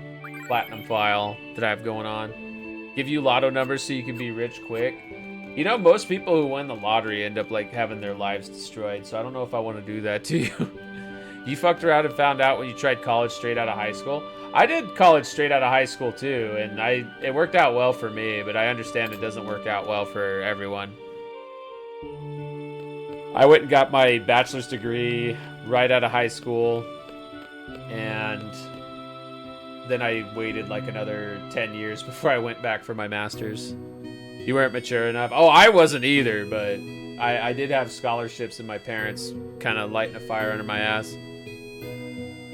platinum file that I have going on. Give you lotto numbers so you can be rich quick. You know, most people who win the lottery end up like having their lives destroyed, so I don't know if I want to do that to you. You fucked around and found out when you tried college straight out of high school? I did college straight out of high school too, and it worked out well for me, but I understand it doesn't work out well for everyone. I went and got my bachelor's degree right out of high school, and then I waited like another 10 years before I went back for my master's. You weren't mature enough. Oh, I wasn't either, but I did have scholarships, and my parents kind of lighting a fire under my ass.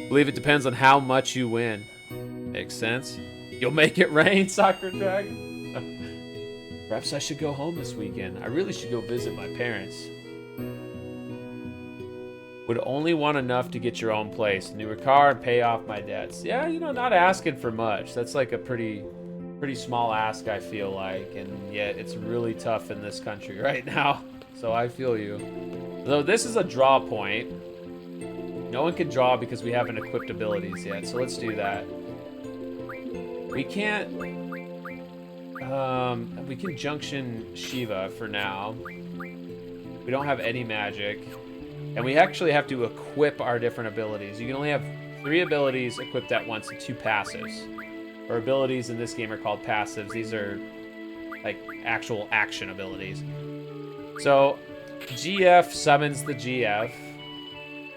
Believe it depends on how much you win. Makes sense. You'll make it rain, Soccer Dragon. Perhaps I should go home this weekend. I really should go visit my parents. Would only want enough to get your own place, a newer car, and pay off my debts. Yeah, you know, not asking for much. That's like a pretty small ask, I feel like, and yet it's really tough in this country right now. So I feel you. Though this is a draw point. No one can draw because we haven't equipped abilities yet, so let's do that. We can't... we can junction Shiva for now. We don't have any magic. And we actually have to equip our different abilities. You can only have 3 abilities equipped at once and 2 passives. Or abilities in this game are called passives. These are like actual action abilities. So GF summons the GF.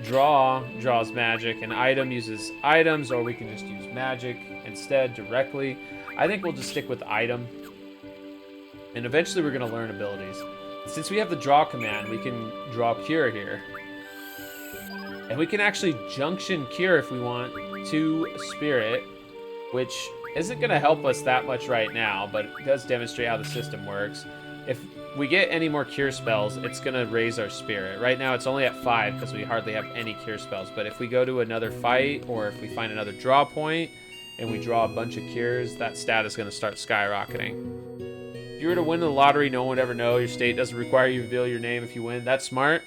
Draw draws magic, and item uses items, or we can just use magic instead directly. I think we'll just stick with item. And eventually we're going to learn abilities. Since we have the draw command, we can draw cure here. And we can actually junction cure if we want to spirit, which isn't going to help us that much right now, but it does demonstrate how the system works. If we get any more cure spells, it's going to raise our spirit. Right now it's only at 5 because we hardly have any cure spells, but if we go to another fight or if we find another draw point and we draw a bunch of cures, that stat is going to start skyrocketing. If you were to win the lottery, no one would ever know. Your state doesn't require you to reveal your name if you win. That's smart.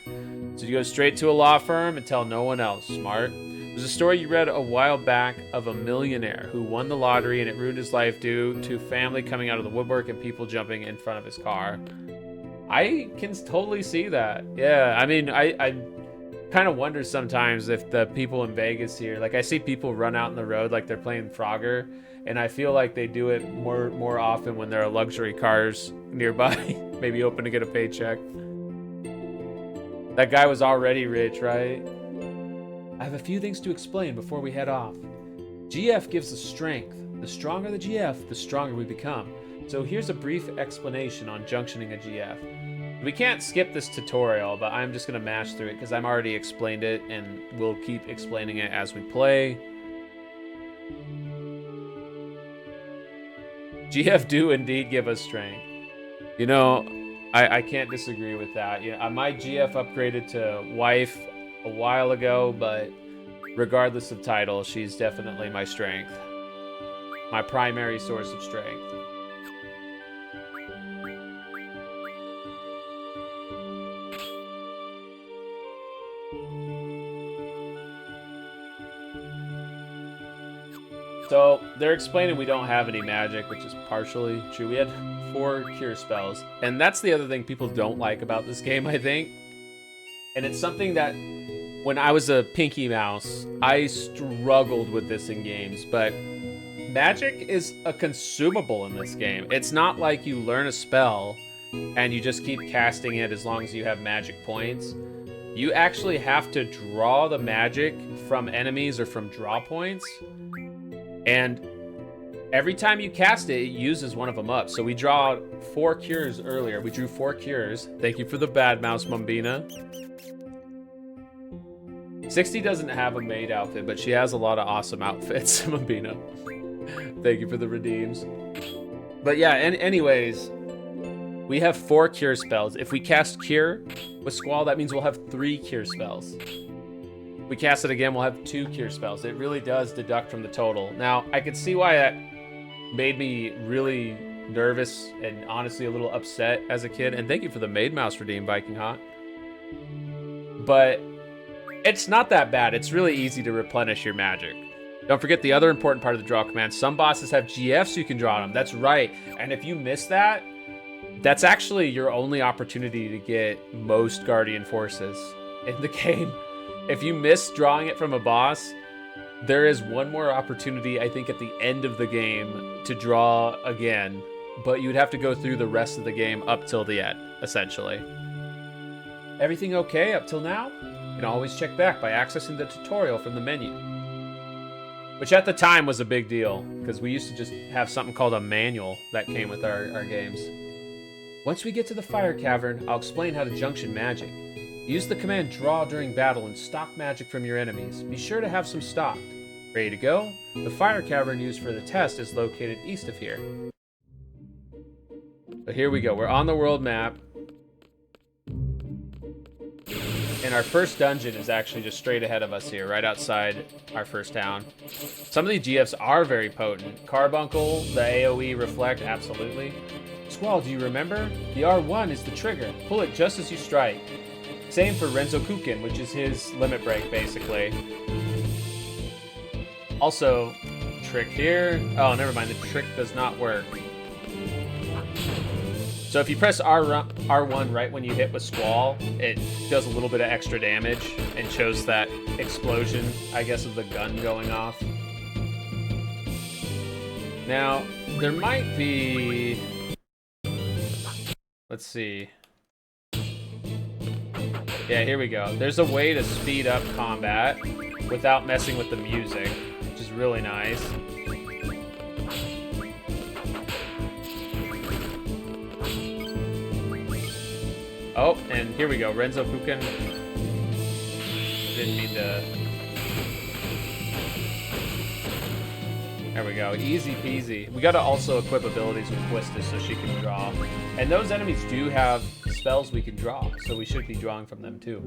So you go straight to a law firm and tell no one else. Smart. There's a story you read a while back of a millionaire who won the lottery and it ruined his life due to family coming out of the woodwork and people jumping in front of his car. I can totally see that. Yeah, I mean, I kind of wonder sometimes if the people in Vegas here, like I see people run out in the road like they're playing Frogger, and I feel like they do it more often when there are luxury cars nearby, maybe open to get a paycheck. That guy was already rich, right? I have a few things to explain before we head off. GF gives us strength. The stronger the GF, the stronger we become. So here's a brief explanation on junctioning a GF. We can't skip this tutorial, but I'm just going to mash through it because I've already explained it and we'll keep explaining it as we play. GF do indeed give us strength. You know, I can't disagree with that. You know, my GF upgraded to wife a while ago, but regardless of title, she's definitely my strength. My primary source of strength. So they're explaining we don't have any magic, which is partially true. We had 4 cure spells, and that's the other thing people don't like about this game, I think. And it's something that when I was a Pinky Mouse, I struggled with this in games, but magic is a consumable in this game. It's not like you learn a spell and you just keep casting it as long as you have magic points. You actually have to draw the magic from enemies or from draw points. And every time you cast it, it uses one of them up. So we draw 4 cures earlier. We drew 4 cures. Thank you for the bad mouse, Mumbina. 60 doesn't have a maid outfit, but she has a lot of awesome outfits, Mumbina. Thank you for the redeems. But yeah, anyways, we have 4 cure spells. If we cast Cure with Squall, that means we'll have 3 cure spells. We cast it again, we'll have 2 cure spells. It really does deduct from the total. Now, I could see why that made me really nervous and honestly a little upset as a kid. And thank you for the Maid Mouse redeem, Viking Hot. But it's not that bad. It's really easy to replenish your magic. Don't forget the other important part of the draw command. Some bosses have GFs you can draw on them. That's right. And if you miss that, that's actually your only opportunity to get most Guardian Forces in the game. If you miss drawing it from a boss, there is one more opportunity, I think, at the end of the game to draw again, but you'd have to go through the rest of the game up till the end, essentially. Everything okay up till now? You can always check back by accessing the tutorial from the menu. Which at the time was a big deal, because we used to just have something called a manual that came with our games. Once we get to the fire cavern, I'll explain how to junction magic. Use the command draw during battle and stock magic from your enemies. Be sure to have some stocked. Ready to go? The fire cavern used for the test is located east of here. But here we go. We're on the world map. And our first dungeon is actually just straight ahead of us here, right outside our first town. Some of these GFs are very potent. Carbuncle, the AoE reflect, absolutely. Squall, do you remember? The R1 is the trigger. Pull it just as you strike. Same for Renzo Kukin, which is his limit break, basically. Also, trick here. Oh, never mind. The trick does not work. So if you press R1 right when you hit with Squall, it does a little bit of extra damage and shows that explosion, I guess, of the gun going off. Now, there might be... Let's see. Yeah, here we go. There's a way to speed up combat without messing with the music, which is really nice. Oh, and here we go. Renzo Kukin. Didn't mean to... There we go. Easy peasy. We gotta also equip abilities with Quista so she can draw. And those enemies do have spells we can draw, so we should be drawing from them too.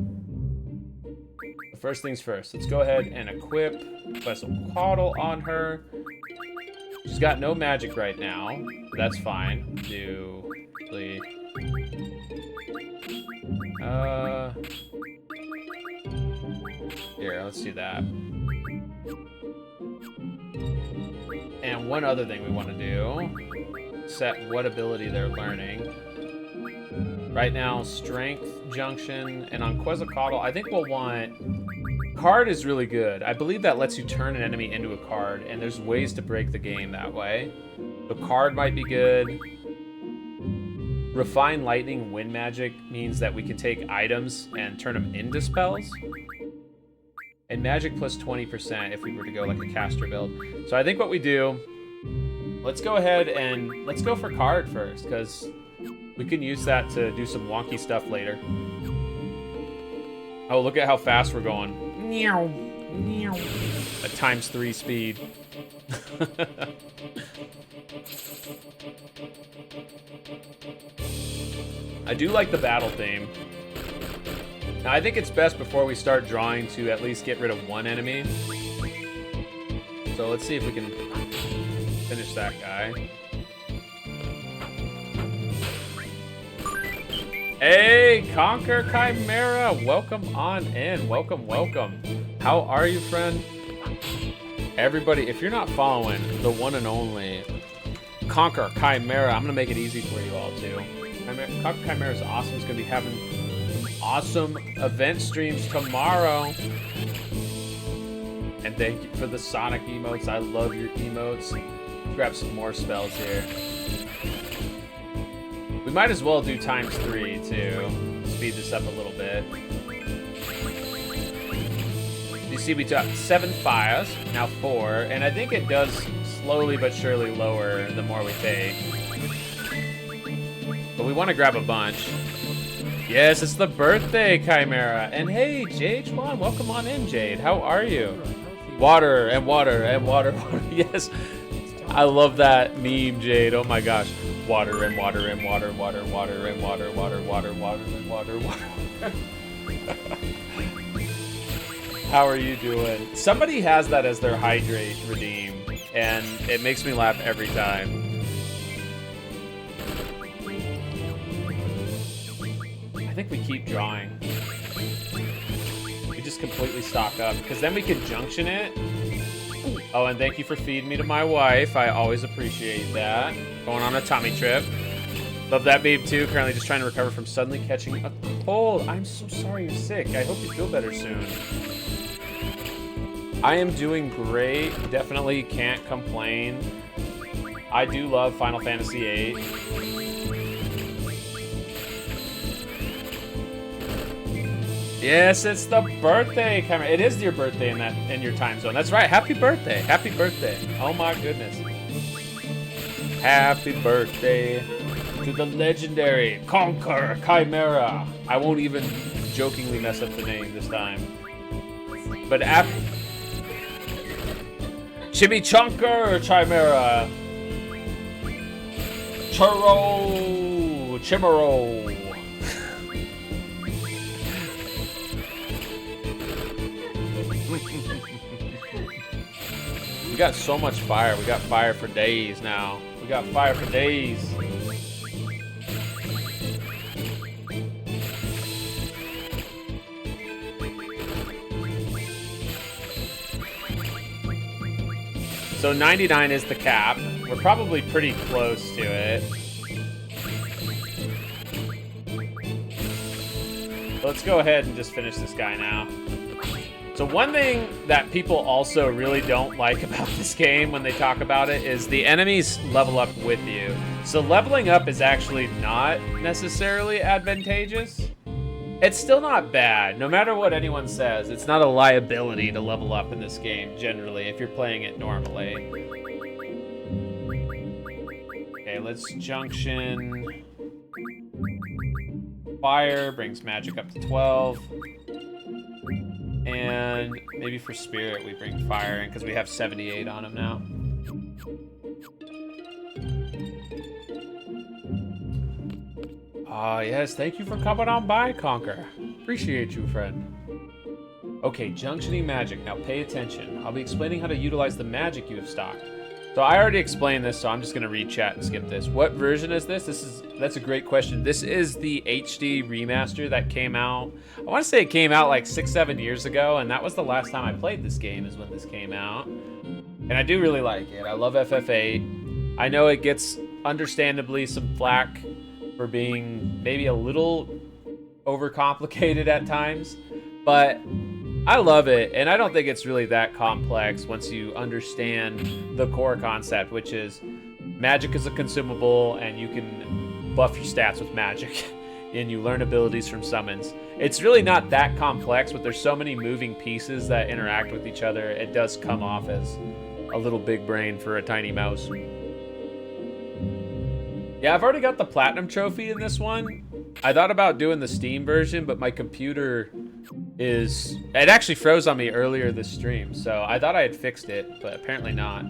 But first things first, let's go ahead and equip Quetzalcoatl on her. She's got no magic right now, but that's fine. Here, let's do that. And one other thing we want to do, set what ability they're learning. Right now, Strength, Junction, and on Quetzalcoatl, I think we'll want... Card is really good. I believe that lets you turn an enemy into a card, and there's ways to break the game that way. The card might be good. Refine Lightning Wind Magic means that we can take items and turn them into spells. And Magic plus 20% if we were to go like a caster build. So I think what we do, let's go ahead and let's go for card first, because we can use that to do some wonky stuff later. Oh, look at how fast we're going. At ×3 speed. I do like the battle theme. Now, I think it's best before we start drawing to at least get rid of one enemy. So let's see if we can finish that guy. Hey, Conquer Chimera! Welcome on in. Welcome, welcome. How are you, friend? Everybody, if you're not following the one and only Conquer Chimera, I'm going to make it easy for you all, too. Conquer Chimera is awesome. It's going to be having some awesome event streams tomorrow. And thank you for the Sonic emotes. I love your emotes. Let's grab some more spells here. We might as well do ×3 too. Speed this up a little bit. You see we took 7 fires, now 4, and I think it does slowly but surely lower the more we take. But we want to grab a bunch. Yes, it's the birthday Chimera. And hey, Jade Juan, welcome on in, Jade. How are you? Water and water and water, water. Yes. I love that meme, Jade. Oh my gosh. Water and water and water, water, water and water, water, water, water and water, water. How are you doing? Somebody has that as their hydrate redeem, and it makes me laugh every time. I think we keep drawing. We just completely stock up, because then we can junction it. Oh, and thank you for feeding me to my wife. I always appreciate that. Going on a tummy trip. Love that babe too. Currently just trying to recover from suddenly catching a cold. I'm so sorry you're sick. I hope you feel better soon. I am doing great. Definitely can't complain. I do love Final Fantasy VIII. Yes, it's the birthday camera. It is your birthday in your time zone. That's right. Happy birthday. Happy birthday. Oh my goodness. Happy birthday to the legendary Conquer Chimera. I won't even jokingly mess up the name this time. But Chimichunker Chimera. Churro. Chimero. We got so much fire. We got fire for days now. We got fire for days. So 99 is the cap. We're probably pretty close to it. Let's go ahead and just finish this guy now. So one thing that people also really don't like about this game when they talk about it is the enemies level up with you. So leveling up is actually not necessarily advantageous. It's still not bad, no matter what anyone says. It's not a liability to level up in this game, generally, if you're playing it normally. Okay, let's junction. Fire brings magic up to 12. And maybe for spirit we bring fire in because we have 78 on him now. Yes, thank you for coming on by, Conquer. Appreciate you, friend. Okay, junctioning magic. Now pay attention. I'll be explaining how to utilize the magic you have stocked. So I already explained this, so I'm just gonna read chat and skip this. What version is this? That's a great question. This is the HD remaster that came out. I want to say it came out like 6-7 years ago, and that was the last time I played this game is when this came out. And I do really like it. I love FF8. I know it gets understandably some flack for being maybe a little overcomplicated at times, but I love it, and I don't think it's really that complex once you understand the core concept, which is magic is a consumable, and you can buff your stats with magic, and you learn abilities from summons. It's really not that complex, but there's so many moving pieces that interact with each other, it does come off as a little big brain for a tiny mouse. Yeah, I've already got the platinum trophy in this one. I thought about doing the Steam version, but my computer it actually froze on me earlier this stream, so I thought I had fixed it, but apparently not.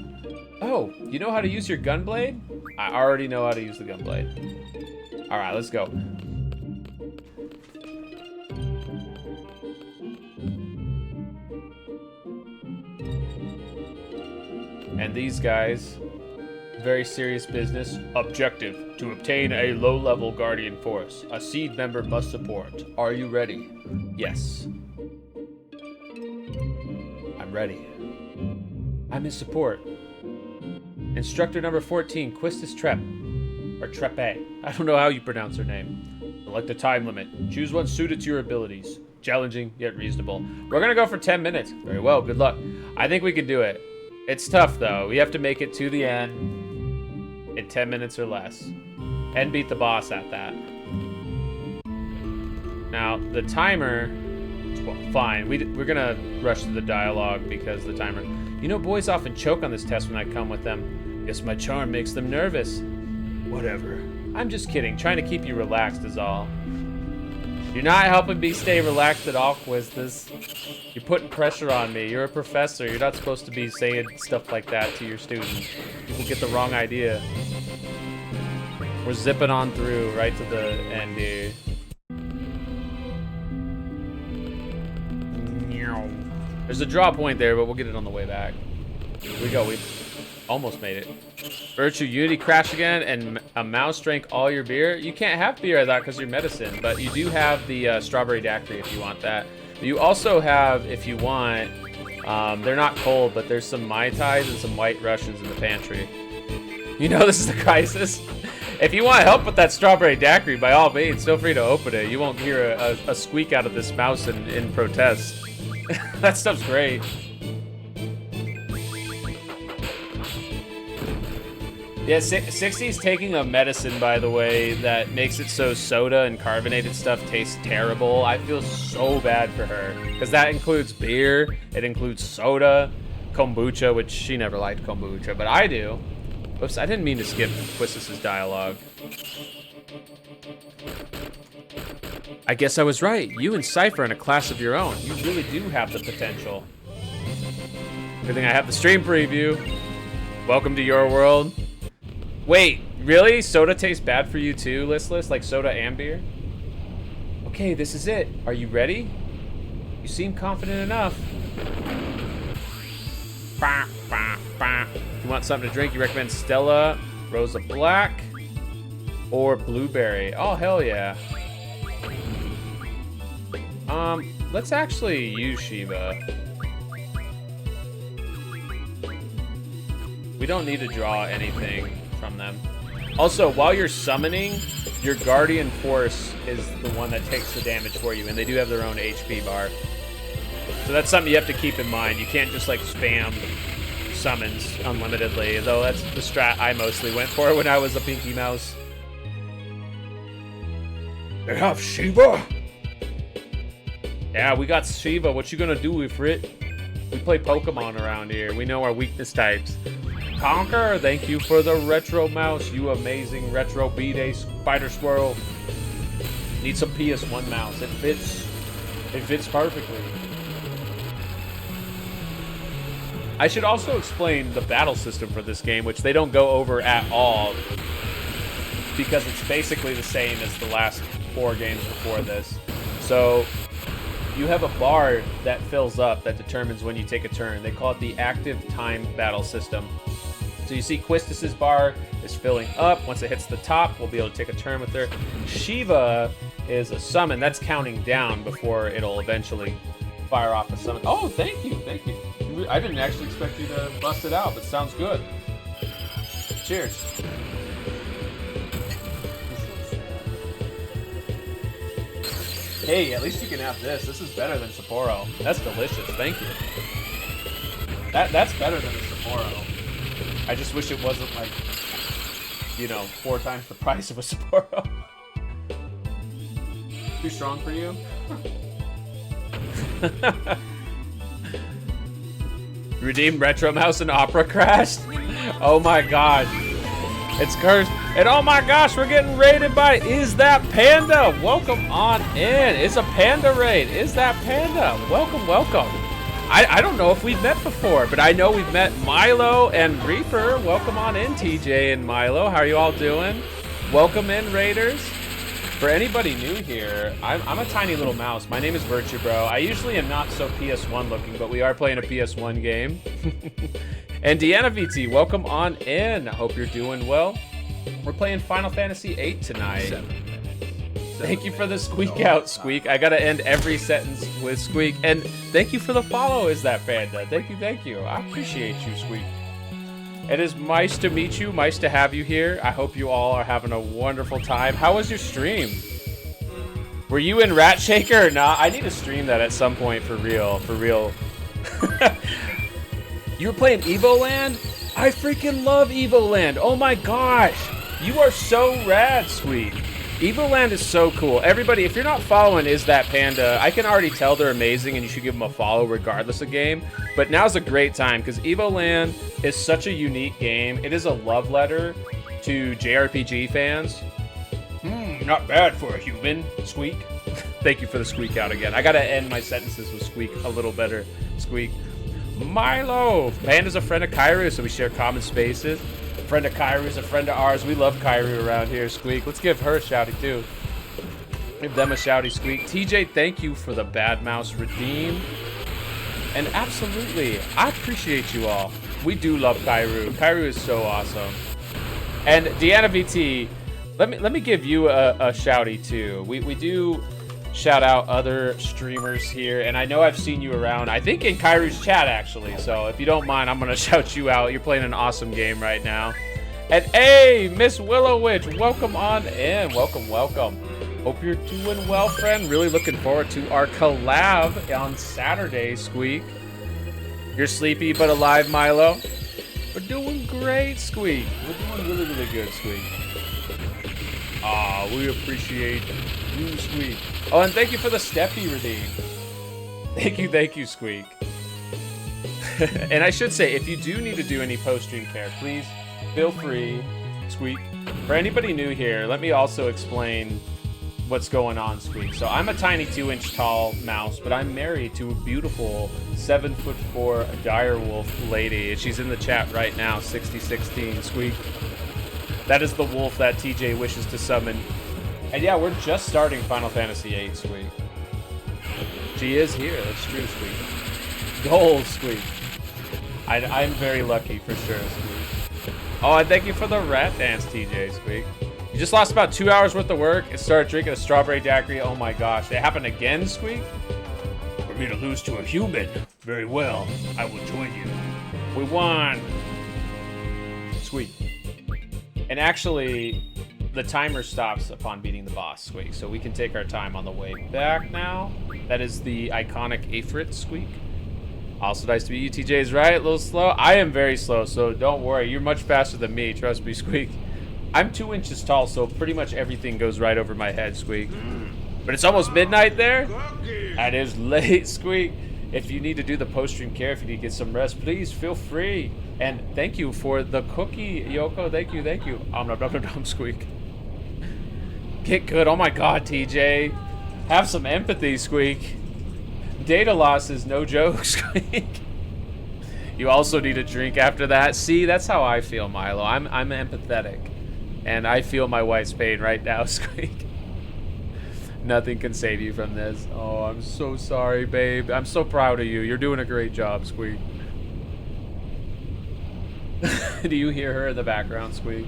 Oh, you know how to use your gunblade? I already know how to use the gunblade. All right, let's go. And these guys, very serious business. Objective, to obtain a low-level Guardian Force. A seed member must support. Are you ready? Yes. I'm ready. I'm his support. Instructor number 14, Quistis Trep. Or Trepe. I don't know how you pronounce her name. Select a time limit. Choose one suited to your abilities. Challenging, yet reasonable. We're gonna go for 10 minutes. Very well, good luck. I think we can do it. It's tough, though. We have to make it to the end in 10 minutes or less. And beat the boss at that. Now, the timer... Well, fine. We're gonna rush to the dialogue because the timer... You know, boys often choke on this test when I come with them. Guess my charm makes them nervous. Whatever. I'm just kidding. Trying to keep you relaxed is all. You're not helping me stay relaxed at all, Quistis. You're putting pressure on me. You're a professor. You're not supposed to be saying stuff like that to your students. People get the wrong idea. We're zipping on through right to the end here. There's a draw point there, but we'll get it on the way back. Here we go. We almost made it. Virtue Unity crash again, and a mouse drank all your beer. You can't have beer, I thought, because you're medicine, but you do have the strawberry daiquiri if you want that. You also have, if you want, they're not cold, but there's some Mai Tais and some White Russians in the pantry. You know this is a crisis. If you want help with that strawberry daiquiri, by all means, feel free to open it. You won't hear a squeak out of this mouse in protest. That stuff's great. Yeah, 60's taking a medicine, by the way, that makes it so soda and carbonated stuff tastes terrible. I feel so bad for her, because that includes beer, it includes soda, kombucha, which she never liked kombucha, but I do. Oops, I didn't mean to skip Quistis' dialogue. I guess I was right. You and Cipher are in a class of your own. You really do have the potential. Good thing I have the stream preview. Welcome to your world. Wait, really? Soda tastes bad for you too, Listless? Like soda and beer? Okay, this is it. Are you ready? You seem confident enough. Bah, bah, bah. If you want something to drink, you recommend Stella, Rosa Black, or Blueberry. Oh, hell yeah. Let's actually use Shiva. We don't need to draw anything from them. Also, while you're summoning, your Guardian Force is the one that takes the damage for you, and they do have their own HP bar. So that's something you have to keep in mind. You can't just like spam summons unlimitedly, though that's the strat I mostly went for when I was a Pinky Mouse. They have Shiva? Yeah, we got Shiva. What you gonna do with it? We play Pokemon around here. We know our weakness types. Conker, thank you for the retro mouse, you amazing retro B-Day spider squirrel. Need some PS1 mouse. It fits perfectly. I should also explain the battle system for this game, which they don't go over at all, because it's basically the same as the last 4 games before this. So you have a bar that fills up that determines when you take a turn. They call it the active time battle system. So you see Quistis's bar is filling up. Once it hits the top, we'll be able to take a turn with her. Shiva is a summon. That's counting down before it'll eventually fire off a summon. Oh, thank you, thank you. I didn't actually expect you to bust it out, but sounds good. Cheers. Hey, at least you can have this. This is better than Sapporo. That's delicious. Thank you. That's better than a Sapporo. I just wish it wasn't like, you know, 4 times the price of a Sapporo. Too strong for you? Redeem Retro Mouse and Opera Crash? Oh my gosh. It's cursed. And oh my gosh, we're getting raided by Is That Panda? Welcome on in. It's a panda raid. Is That Panda? Welcome, welcome. I don't know if we've met before, but I know we've met Milo and Reaper. Welcome on in, TJ and Milo. How are you all doing? Welcome in, Raiders. For anybody new here, I'm a tiny little mouse. My name is vtuber. I usually am not so PS1 looking, but we are playing a PS1 game. And Deanna VT, welcome on in. I hope you're doing well. We're playing Final Fantasy VIII tonight. Thank you for the squeak out, Squeak. I gotta end every sentence with Squeak. And thank you for the follow, Is That Panda. Thank you, thank you. I appreciate you, Squeak. It is nice to meet you. Nice to have you here. I hope you all are having a wonderful time. How was your stream? Were you in Rat Shaker or not? I need to stream that at some point for real. For real. You were playing Evoland? I freaking love Evoland. Oh my gosh. You are so rad, Squeak. Evoland is so cool. Everybody, if you're not following Is That Panda, I can already tell they're amazing and you should give them a follow regardless of game. But now's a great time because Evoland is such a unique game. It is a love letter to JRPG fans. Not bad for a human, Squeak. Thank you for the squeak out again. I gotta end my sentences with Squeak a little better. Squeak. Milo! Panda's a friend of Kairu, so we share common spaces. Friend of Kairu's a friend of ours. We love Kairu around here, Squeak. Let's give her a shouty too. Give them a shouty, Squeak. TJ, thank you for the Bad Mouse Redeem. And absolutely, I appreciate you all. We do love Kairu. Kairu is so awesome. And Deanna VT, let me give you a shouty too. We do shout out other streamers here, and I know I've seen you around, I think in Kairu's chat actually, so if you don't mind, I'm gonna shout you out. You're playing an awesome game right now. And hey, Miss Willow Witch, welcome on in. Welcome, welcome. Hope you're doing well, friend. Really looking forward to our collab on Saturday, Squeak. You're sleepy but alive, Milo. We're doing great, Squeak. We're doing really, really good, Squeak. Aw, we appreciate you, Squeak. Oh, and thank you for the Steppy redeem. Thank you, Squeak. And I should say, if you do need to do any post-stream care, please feel free, Squeak. For anybody new here, let me also explain what's going on, Squeak. So I'm a tiny 2-inch tall mouse, but I'm married to a beautiful 7'4" direwolf lady. She's in the chat right now, 6016, Squeak. That is the wolf that TJ wishes to summon. And yeah, we're just starting Final Fantasy VIII, Squeak. She is here. That's true, Squeak. Goals, Squeak. I'm very lucky for sure, Squeak. Oh, and thank you for the rat dance, TJ, Squeak. You just lost about 2 hours worth of work and started drinking a strawberry daiquiri. Oh my gosh, it happened again, Squeak? For me to lose to a human. Very well, I will join you. We won. Squeak. And actually, the timer stops upon beating the boss, Squeak, so we can take our time on the way back now. That is the iconic Aphrit, Squeak. Also nice to meet you. TJ is right, a little slow. I am very slow, so don't worry. You're much faster than me, trust me, Squeak. I'm 2 inches tall, so pretty much everything goes right over my head, Squeak. But it's almost midnight there. That is late, Squeak. If you need to do the post-stream care, if you need to get some rest, please feel free. And thank you for the cookie, Yoko. Thank you, thank you. Squeak. Get good. Oh my god, TJ. Have some empathy, Squeak. Data loss is no joke, Squeak. You also need a drink after that. See, that's how I feel, Milo. I'm empathetic. And I feel my wife's pain right now, Squeak. Nothing can save you from this. Oh, I'm so sorry, babe. I'm so proud of you. You're doing a great job, Squeak. Do you hear her in the background, Squeak?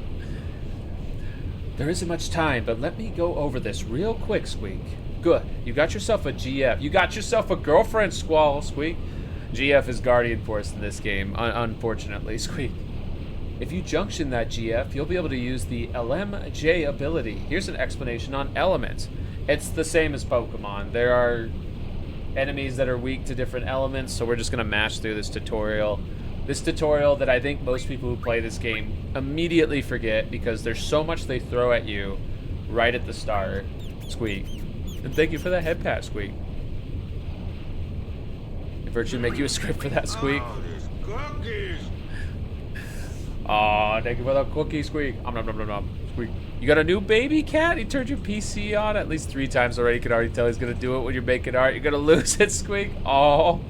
There isn't much time, but let me go over this real quick, Squeak. Good. You got yourself a GF. You got yourself a girlfriend, Squall, Squeak. GF is Guardian Force in this game, unfortunately, Squeak. If you junction that GF, you'll be able to use the LMJ ability. Here's an explanation on elements. It's the same as Pokemon. There are enemies that are weak to different elements, so we're just going to mash through this tutorial. This tutorial that I think most people who play this game immediately forget because there's so much they throw at you right at the start, Squeak. And thank you for that head pat, Squeak. Did Virtue make you a script for that, Squeak? Oh, thank you for the cookie, Squeak. Squeak. You got a new baby cat? He turned your PC on at least 3 times already. You can already tell he's gonna do it when you're making art. You're gonna lose it, Squeak. Oh,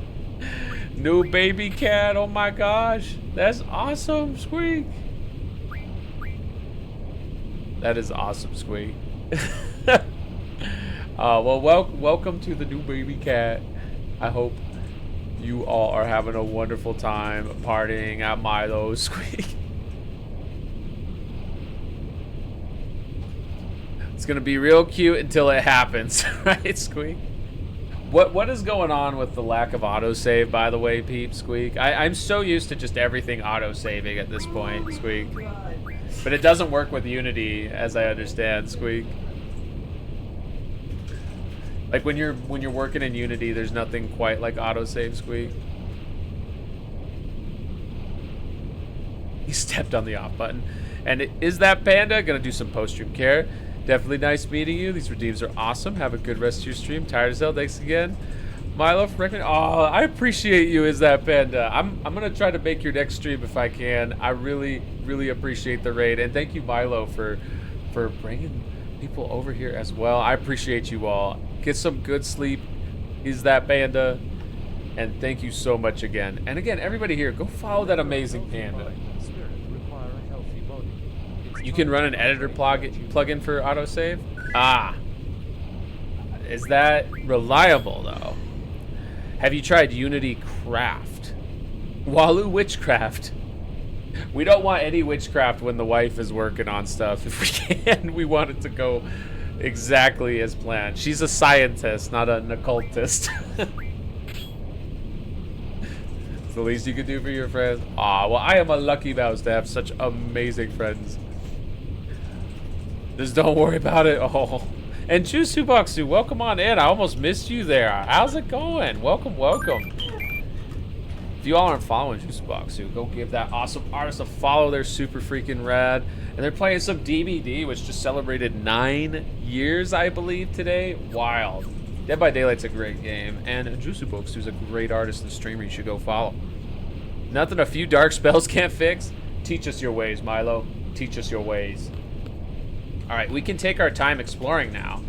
new baby cat. Oh my gosh, that's awesome, Squeak. That is awesome, Squeak. Well, welcome to the new baby cat. I hope you all are having a wonderful time partying at Milo's, Squeak. It's gonna be real cute until it happens, right, Squeak? What is going on with the lack of autosave, by the way, peep, Squeak? I'm so used to just everything autosaving at this point, Squeak. But it doesn't work with Unity, as I understand, Squeak. Like when you're working in Unity, there's nothing quite like autosave, Squeak. He stepped on the off button. And is that Panda gonna do some post-stream care? Definitely nice meeting you. These redeems are awesome. Have a good rest of your stream. Tired as hell. Thanks again. Milo for recommending. Oh, I appreciate you, Is That Panda. I'm gonna try to make your next stream if I can. I really, really appreciate the raid. And thank you, Milo, for bringing people over here as well. I appreciate you all. Get some good sleep. Is That Panda. And thank you so much again. And again, everybody here, go follow that amazing panda. You can run an editor plugin for autosave? Ah. Is that reliable, though? Have you tried Unity Craft? Walu Witchcraft. We don't want any witchcraft when the wife is working on stuff. If we can, we want it to go exactly as planned. She's a scientist, not an occultist. It's the least you can do for your friends. Aw, well, I am a lucky mouse to have such amazing friends. Just don't worry about it. Oh. And Jusubaksu, welcome on in. I almost missed you there. How's it going? Welcome, welcome. If you all aren't following Jusubaksu, go give that awesome artist a follow. They're super freaking rad. And they're playing some DBD, which just celebrated 9 years, I believe, today. Wild. Dead by Daylight's a great game. And Jusubaksu's a great artist and streamer you should go follow. Nothing a few dark spells can't fix. Teach us your ways, Milo. Teach us your ways. Alright, we can take our time exploring now.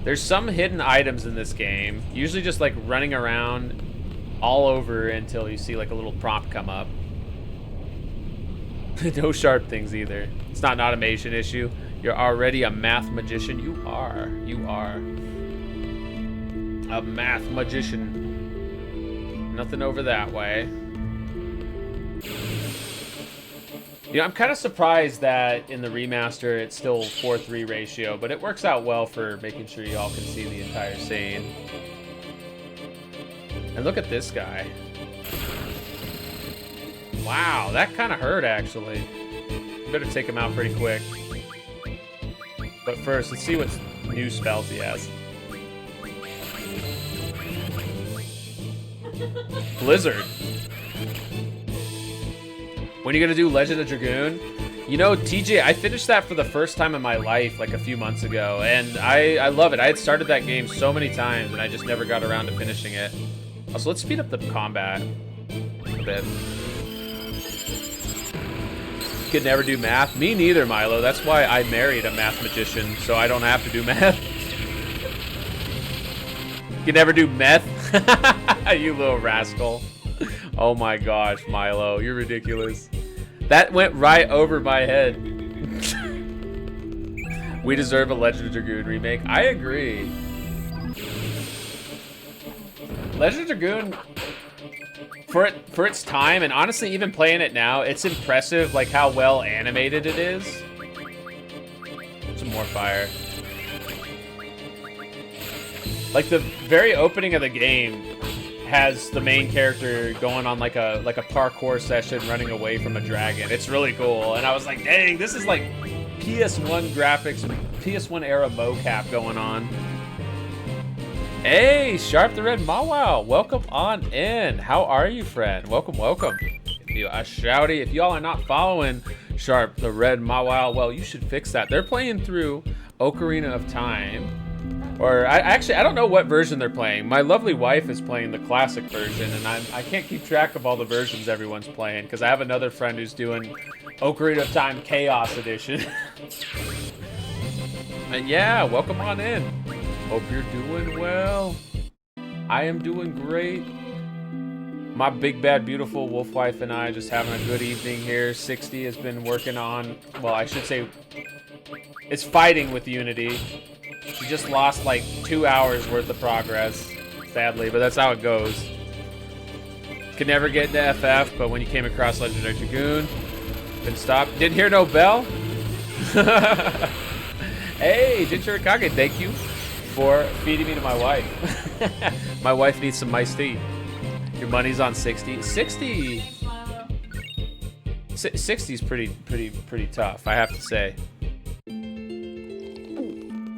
There's some hidden items in this game, usually just like running around all over until you see like a little prompt come up. No sharp things either. It's not an automation issue. You're already a math magician. You are. You are. A math magician. Nothing over that way. You know, I'm kind of surprised that in the remaster it's still 4:3 ratio, but it works out well for making sure you all can see the entire scene. And look at this guy. Wow, that kind of hurt actually. Better take him out pretty quick. But first, let's see what new spells he has. Blizzard. When are you gonna do Legend of Dragoon? You know, TJ, I finished that for the first time in my life like a few months ago, and I love it. I had started that game so many times, and I just never got around to finishing it. Also, let's speed up the combat a bit. Could never do math. Me neither, Milo. That's why I married a math magician, so I don't have to do math. You never do meth? You little rascal. Oh my gosh, Milo, you're ridiculous. That went right over my head. We deserve a Legend of Dragoon remake. I agree. Legend of Dragoon, for its time, and honestly, even playing it now, it's impressive, like how well animated it is. Some more fire. Like the very opening of the game has the main character going on like a parkour session, running away from a dragon. It's really cool, and I was like, dang, this is like PS1 graphics, PS1 era mocap going on. Hey, Sharp the Red Mawwow, welcome on in. How are you, friend? Welcome, welcome. Give you a shouty. If y'all are not following Sharp the Red Mawwow, well, you should fix that. They're playing through Ocarina of Time. Or, I don't know what version they're playing. My lovely wife is playing the classic version, and I can't keep track of all the versions everyone's playing, because I have another friend who's doing Ocarina of Time Chaos Edition. And yeah, welcome on in. Hope you're doing well. I am doing great. My big, bad, beautiful wolf wife and I just having a good evening here. 60 has been working on, well, I should say, it's fighting with Unity. She just lost like 2 hours worth of progress, sadly, but that's how it goes. Could never get into FF, but when you came across Legendary Dragoon, couldn't stop. Didn't hear no bell? Hey, Jinchurikage, thank you for feeding me to my wife. My wife needs some iced tea. Your money's on 60. 60 is pretty tough, I have to say.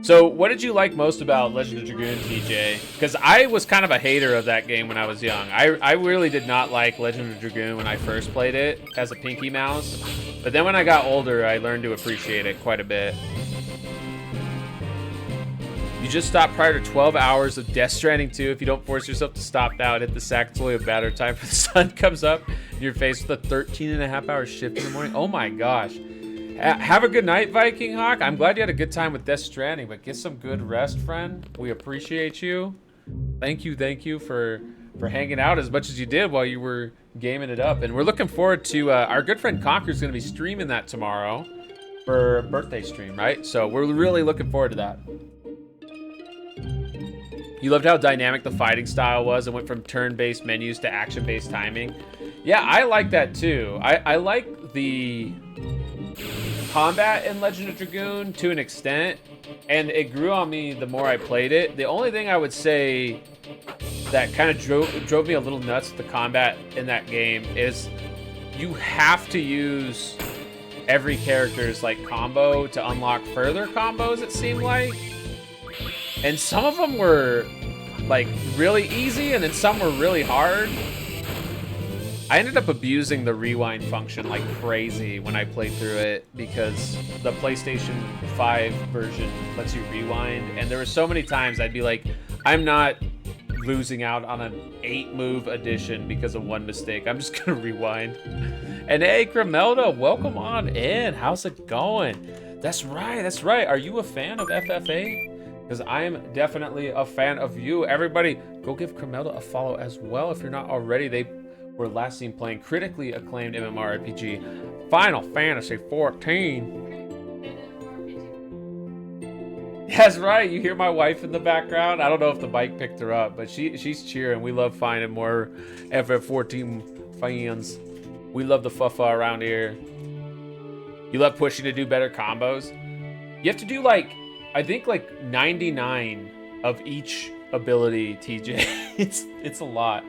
So, what did you like most about Legend of Dragoon, TJ? Because I was kind of a hater of that game when I was young. I really did not like Legend of Dragoon when I first played it as a Pinky Mouse. But then when I got older, I learned to appreciate it quite a bit. You just stopped prior to 12 hours of Death Stranding 2. If you don't force yourself to stop now and hit the sack, it's only a matter of time for the sun comes up and you're faced with a 13.5-hour shift in the morning. Oh my gosh. Have a good night, Viking Hawk. I'm glad you had a good time with Death Stranding, but get some good rest, friend. We appreciate you. Thank you for hanging out as much as you did while you were gaming it up. And we're looking forward to our good friend Conker's going to be streaming that tomorrow for a birthday stream, right? So we're really looking forward to that. You loved how dynamic the fighting style was and went from turn-based menus to action-based timing. Yeah, I like that too. I like the combat in Legend of Dragoon to an extent, and it grew on me the more I played it. The only thing I would say that kind of drove me a little nuts with the combat in that game is you have to use every character's like combo to unlock further combos, it seemed like. And some of them were like really easy, and then some were really hard. I ended up abusing the rewind function like crazy when I played through it because the PlayStation 5 version lets you rewind, and there were so many times I'd be like, I'm not losing out on an 8-move addition because of one mistake. I'm just gonna rewind. And hey, Cremelda, welcome on in. How's it going? That's right. Are you a fan of FF8? Because I am definitely a fan of you. Everybody, go give Cremelda a follow as well if you're not already. They were last seen playing critically acclaimed MMORPG Final Fantasy 14. That's right. You hear my wife in the background? I don't know if the mic picked her up, but she's cheering. We love finding more FF14 fans. We love the fuffa around here. You love pushing to do better combos. You have to do like, I think like 99 of each ability, TJ. It's a lot.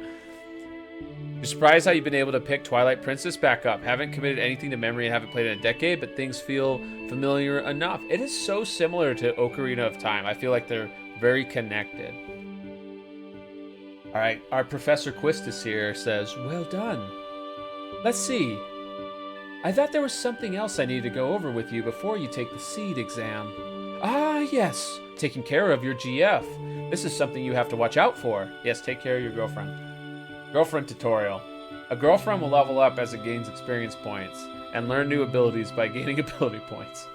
You're surprised how you've been able to pick Twilight Princess back up. Haven't committed anything to memory and haven't played in a decade, but things feel familiar enough. It is so similar to Ocarina of Time. I feel like they're very connected. All right, our Professor Quistis here says, well done. Let's see. I thought there was something else I needed to go over with you before you take the seed exam. Ah, yes. Taking care of your GF. This is something you have to watch out for. Yes, take care of your girlfriend. Girlfriend tutorial. A girlfriend will level up as it gains experience points and learn new abilities by gaining ability points.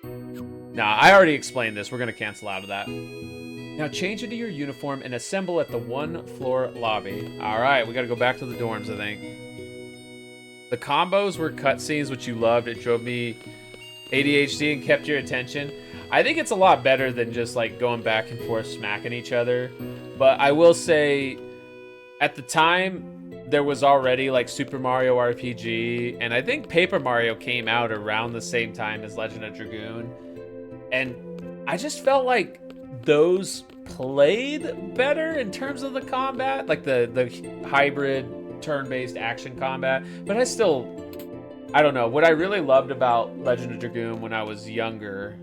Nah, I already explained this. We're going to cancel out of that. Now change into your uniform and assemble at the 1-floor lobby. All right, we got to go back to the dorms, I think. The combos were cutscenes, which you loved. It drove me ADHD and kept your attention. I think it's a lot better than just like going back and forth smacking each other. But I will say, at the time, there was already like Super Mario RPG, and I think Paper Mario came out around the same time as Legend of Dragoon. And I just felt like those played better in terms of the combat, like the hybrid turn-based action combat. But I don't know. What I really loved about Legend of Dragoon when I was younger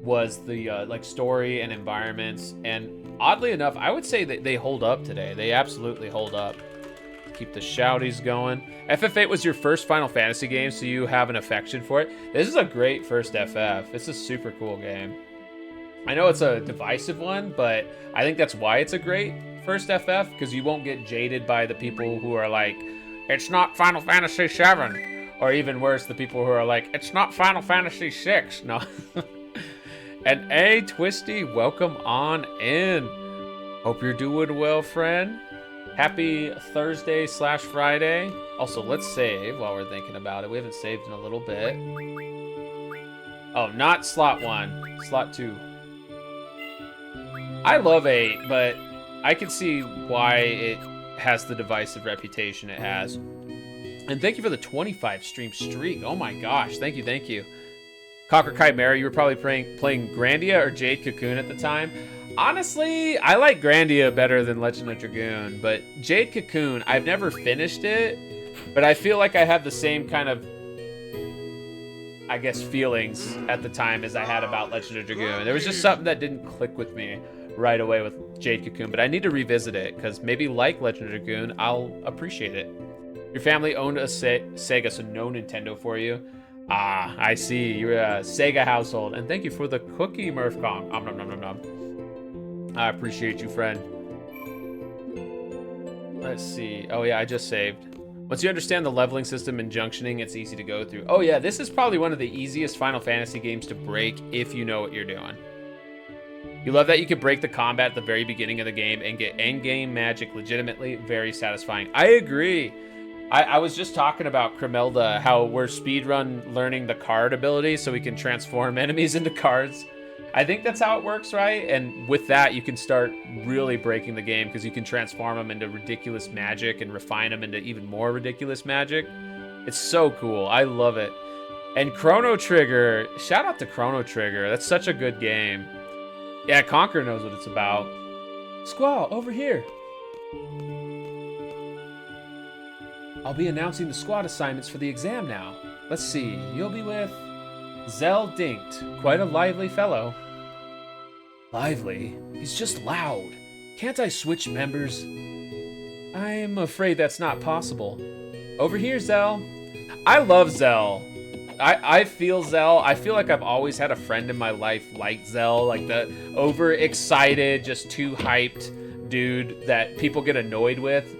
was the like story and environments, and oddly enough, I would say that they hold up today. They absolutely hold up. Keep the shouties going. FF8 was your first Final Fantasy game, so you have an affection for it. This is a great first FF. It's a super cool game. I know it's a divisive one, but I think that's why it's a great first FF, because you won't get jaded by the people who are like, it's not Final Fantasy 7. Or even worse, the people who are like, it's not Final Fantasy 6. No. And hey, Twisty, welcome on in. Hope you're doing well, friend. Happy Thursday/Friday. Also, let's save while we're thinking about it. We haven't saved in a little bit. Oh, not slot 1, slot 2. I love 8, but I can see why it has the divisive reputation it has. And thank you for the 25 stream streak. Oh my gosh, thank you, thank you. Cocker Chimera, you were probably playing Grandia or Jade Cocoon at the time. Honestly, I like Grandia better than Legend of Dragoon, but Jade Cocoon, I've never finished it, but I feel like I had the same kind of, I guess, feelings at the time as I had about Legend of Dragoon. There was just something that didn't click with me right away with Jade Cocoon, but I need to revisit it, because maybe like Legend of Dragoon, I'll appreciate it. Your family owned a Sega, so no Nintendo for you. Ah, I see. You're a Sega household. And thank you for the cookie, Murph Kong. Nom, nom, nom, nom, nom. I appreciate you, friend. Let's see. Oh, yeah, I just saved. Once you understand the leveling system and junctioning, it's easy to go through. Oh, yeah, this is probably one of the easiest Final Fantasy games to break if you know what you're doing. You love that you can break the combat at the very beginning of the game and get endgame magic legitimately. Very satisfying. I agree. I was just talking about Cremelda, how we're speedrun learning the card ability so we can transform enemies into cards. I think that's how it works, right? And with that, you can start really breaking the game because you can transform them into ridiculous magic and refine them into even more ridiculous magic. It's so cool. I love it. And Chrono Trigger. Shout out to Chrono Trigger. That's such a good game. Yeah, Conquer knows what it's about. Squall, over here. I'll be announcing the squad assignments for the exam now. Let's see, you'll be with Zell Dinkt, quite a lively fellow. Lively? He's just loud. Can't I switch members? I'm afraid that's not possible. Over here, Zell. I love Zell. I feel Zell. I feel like I've always had a friend in my life like Zell, like the overexcited, just too hyped dude that people get annoyed with.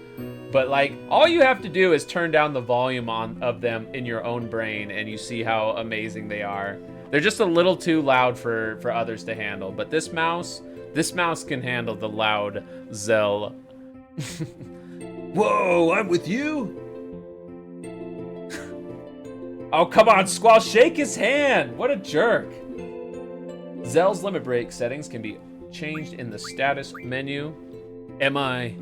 But like, all you have to do is turn down the volume of them in your own brain and you see how amazing they are. They're just a little too loud for others to handle. But this mouse can handle the loud Zell. Whoa, I'm with you? Oh, come on, Squall, shake his hand. What a jerk. Zell's limit break settings can be changed in the status menu. Am I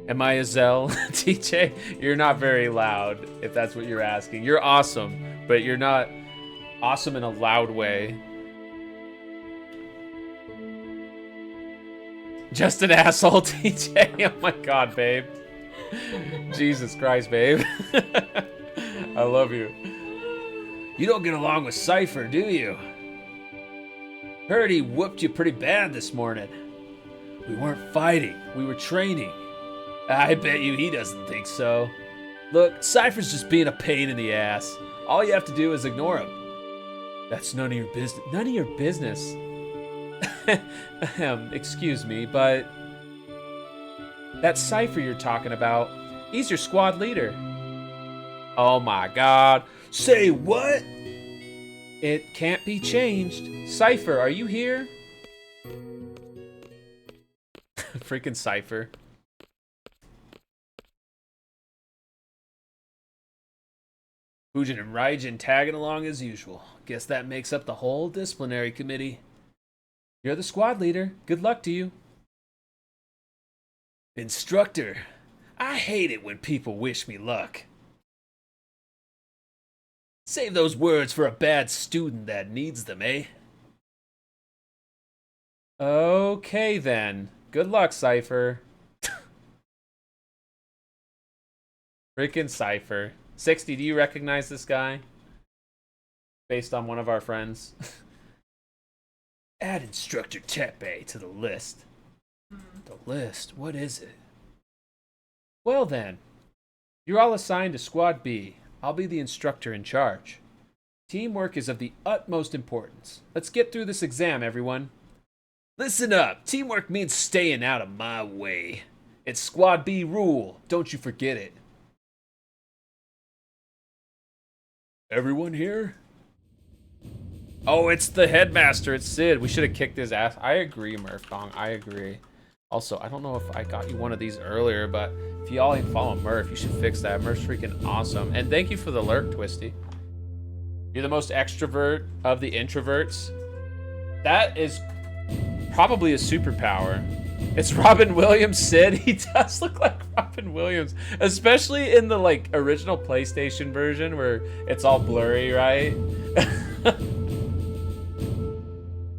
a Zell? TJ, you're not very loud, if that's what you're asking. You're awesome, but you're not awesome in a loud way. Just an asshole, TJ. Oh my god, babe. Jesus Christ, babe. I love you. You don't get along with Cipher, do you? Heard he whooped you pretty bad this morning. We weren't fighting, we were training. I bet you he doesn't think so. Look, Cipher's just being a pain in the ass. All you have to do is ignore him. That's none of your business. None of your business. Excuse me, but that Cipher you're talking about, he's your squad leader. Oh my god. Say what? It can't be changed. Cipher, are you here? Freaking Cipher. Fujin and Raijin tagging along as usual. Guess that makes up the whole disciplinary committee. You're the squad leader. Good luck to you. Instructor, I hate it when people wish me luck. Save those words for a bad student that needs them, eh? Okay then. Good luck, Cipher. Freaking Cipher. 60, do you recognize this guy? Based on one of our friends. Add Instructor Tepe to the list. The list? What is it? Well then. You're all assigned to Squad B. I'll be the instructor in charge. Teamwork is of the utmost importance. Let's get through this exam, everyone. Listen up. Teamwork means staying out of my way. It's Squad B rule. Don't you forget it. Everyone here? Oh, it's the headmaster. It's Sid. We should have kicked his ass. I agree, Murph-Dong. I agree. Also, I don't know if I got you one of these earlier, but if y'all ain't following Murph, you should fix that. Murph's freaking awesome. And thank you for the lurk, Twisty. You're the most extrovert of the introverts. That is probably a superpower. It's Robin Williams, Sid. He does look like Robin Williams, especially in the like original PlayStation version where it's all blurry, right?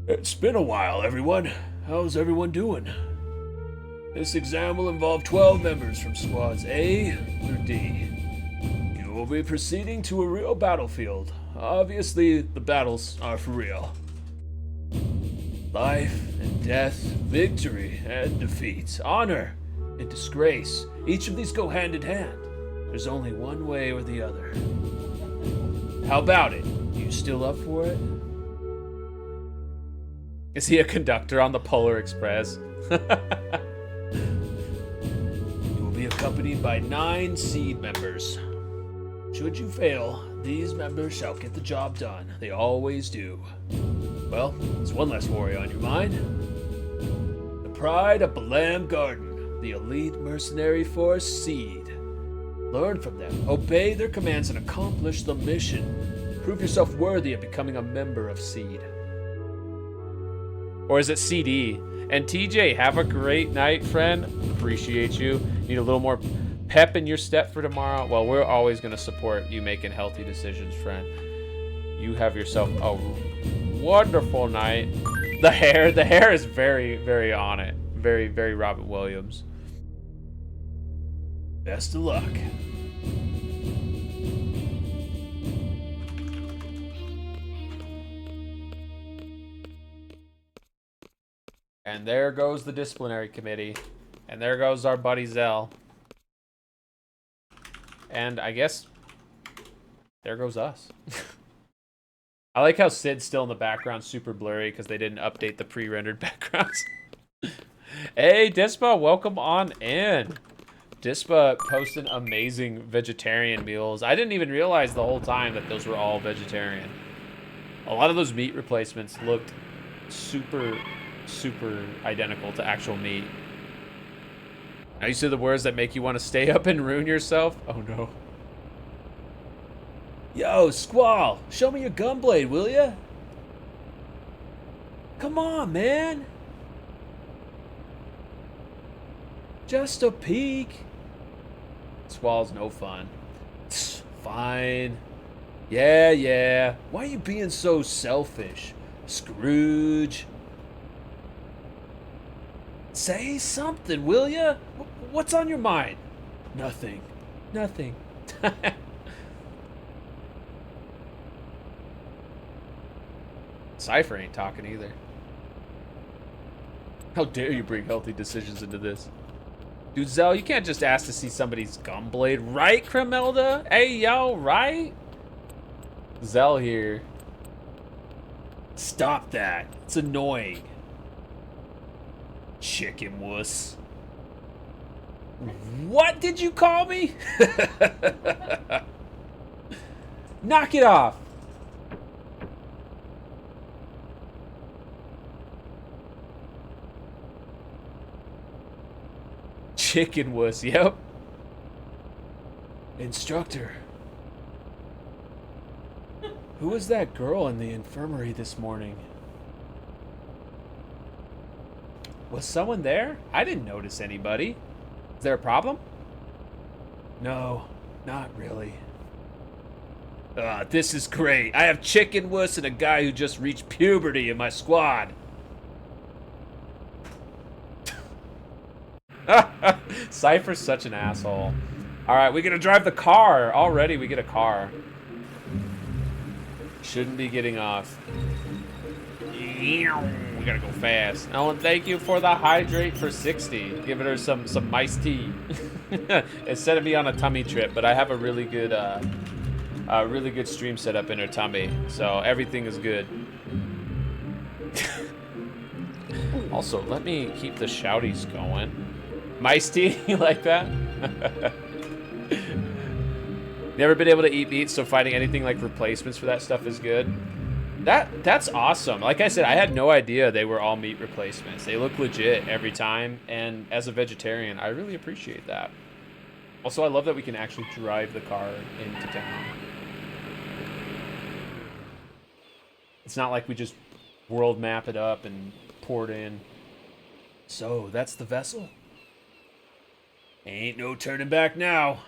It's been a while, everyone. How's everyone doing? This exam will involve 12 members from squads A through D. You will be proceeding to a real battlefield. Obviously, the battles are for real. Life and death, victory and defeat, honor and disgrace. Each of these go hand in hand. There's only one way or the other. How about it? You still up for it? Is he a conductor on the Polar Express? You will be accompanied by 9 seed members. Should you fail, these members shall get the job done. They always do. Well, there's one less worry on your mind. The pride of Balam Garden, the elite mercenary force Seed. Learn from them, obey their commands, and accomplish the mission. Prove yourself worthy of becoming a member of Seed. Or is it CD? And TJ, have a great night, friend. Appreciate you. Need a little more pep in your step for tomorrow. Well, we're always going to support you making healthy decisions, friend. You have yourself a wonderful night. The hair is very, very on it. Very, very Robin Williams. Best of luck. And there goes the disciplinary committee. And there goes our buddy Zell. And I guess there goes us. I like how Sid's still in the background, super blurry, because they didn't update the pre-rendered backgrounds. Hey, Dispa, welcome on in. Dispa posting amazing vegetarian meals. I didn't even realize the whole time that those were all vegetarian. A lot of those meat replacements looked super identical to actual meat. Now you say the words that make you want to stay up and ruin yourself? Oh no. Yo, Squall, show me your gunblade, will ya? Come on, man. Just a peek. Squall's no fun. Fine. Yeah. Why are you being so selfish, Scrooge? Say something, will ya? What's on your mind? Nothing. Cipher ain't talking either. How dare you bring healthy decisions into this? Dude, Zell, you can't just ask to see somebody's gunblade, right, Cremelda? Hey, yo, right? Zell here. Stop that. It's annoying. Chicken wuss. What did you call me? Knock it off. Chicken wuss, yep. Instructor. Who was that girl in the infirmary this morning? Was someone there? I didn't notice anybody. Is there a problem? No, not really. This is great. I have chicken wuss and a guy who just reached puberty in my squad. Cypher's such an asshole. Alright, we gotta drive the car. Already we get a car. Shouldn't be getting off. We gotta go fast. Oh, and thank you for the hydrate for 60. Giving her some iced tea. Instead of me on a tummy trip, but I have a really good stream set up in her tummy, so everything is good. Also, let me keep the shouties going. Iced tea, you like that? Never been able to eat meat, so finding anything like replacements for that stuff is good. That's awesome. Like I said, I had no idea they were all meat replacements. They look legit every time, and as a vegetarian, I really appreciate that. Also, I love that we can actually drive the car into town. It's not like we just world map it up and pour it in. So, that's the vessel? Ain't no turning back now.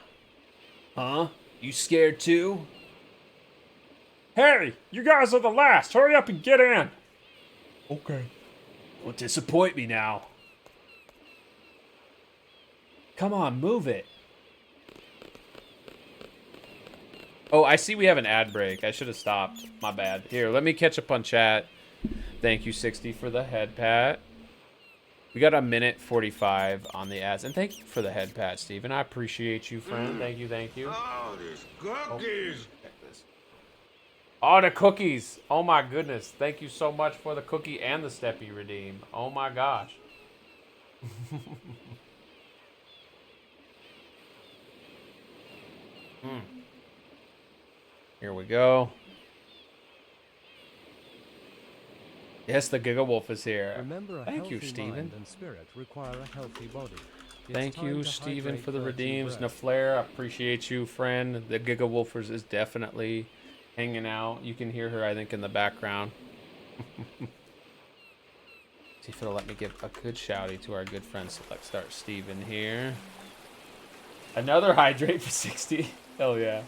Huh? You scared too? Hey, you guys are the last. Hurry up and get in. Okay. Don't disappoint me now. Come on, move it. Oh, I see we have an ad break. I should have stopped. My bad. Here, let me catch up on chat. Thank you, 60, for the head pat. We got 1:45 on the ads. And thank you for the head pat, Steven. I appreciate you, friend. Thank you, thank you. Oh, these cookies! Oh, the cookies. Oh, my goodness. Thank you so much for the cookie and the Steppy redeem. Oh, my gosh. Here we go. Yes, the Giga Wolf is here. Thank you, Steven. Thank you, Steven, for the redeems. Naflair, I appreciate you, friend. The Giga Wolfers is definitely hanging out. You can hear her, I think, in the background. See if it'll let me give a good shouty to our good friend Select Start Steven here. Another hydrate for 60. Hell yeah.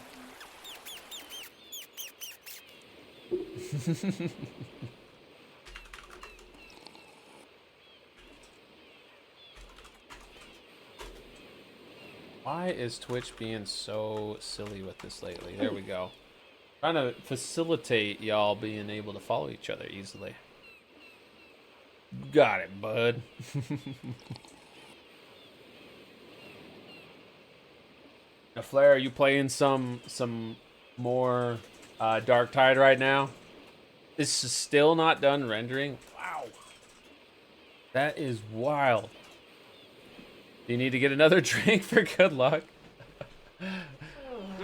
Why is Twitch being so silly with this lately? There we go. Trying to facilitate y'all being able to follow each other easily. Got it, bud. Now, Flair, are you playing some more Dark Tide right now? This is still not done rendering? Wow. That is wild. Do you need to get another drink for good luck?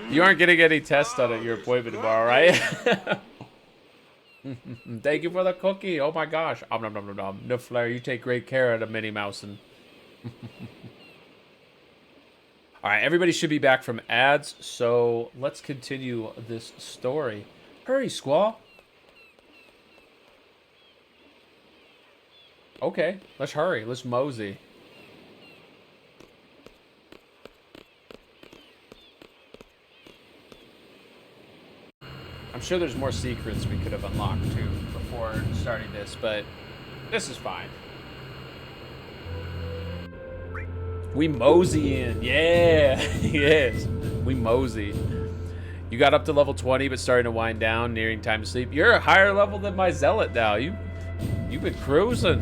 You aren't getting any tests done at your appointment tomorrow, right? Thank you for the cookie. Oh my gosh. Nom nom nom nom nom. No Flair, you take great care of the Minnie Mouse. And All right, everybody should be back from ads, so let's continue this story. Hurry, Squall. Okay, let's hurry. Let's mosey. I'm sure there's more secrets we could have unlocked too before starting this, but this is fine. We mosey in. Yeah, yes. We mosey. You got up to level 20, but starting to wind down, nearing time to sleep. You're a higher level than my zealot now. You've been cruising.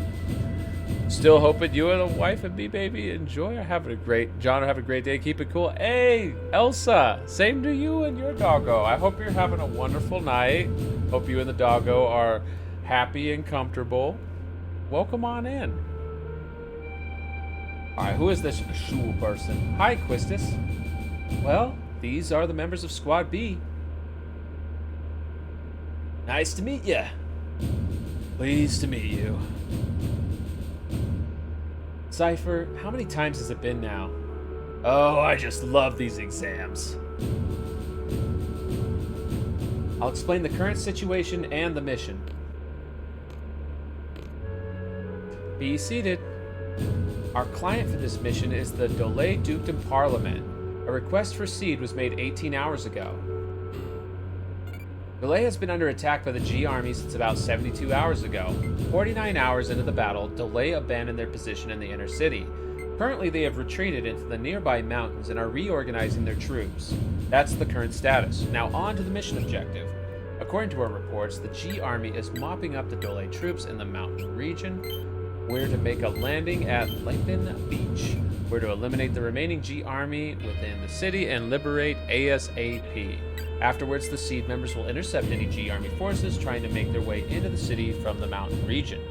Still hoping you and the wife and me, baby, enjoy. Having a great, John, have a great day. Keep it cool. Hey, Elsa, same to you and your doggo. I hope you're having a wonderful night. Hope you and the doggo are happy and comfortable. Welcome on in. All right, who is this shul person? Hi, Quistis. Well, these are the members of Squad B. Nice to meet you. Pleased to meet you. Cipher, how many times has it been now? Oh, I just love these exams. I'll explain the current situation and the mission. Be seated. Our client for this mission is the Dole Dukedom Parliament. A request for seed was made 18 hours ago. Dole has been under attack by the G army since about 72 hours ago. 49 hours into the battle, Dole abandoned their position in the inner city. Currently, they have retreated into the nearby mountains and are reorganizing their troops. That's the current status. Now on to the mission objective. According to our reports, the G army is mopping up the Dole troops in the mountain region. We're to make a landing at Lincoln Beach. We're to eliminate the remaining G army within the city and liberate ASAP. Afterwards, the Seed members will intercept any G army forces trying to make their way into the city from the mountain region.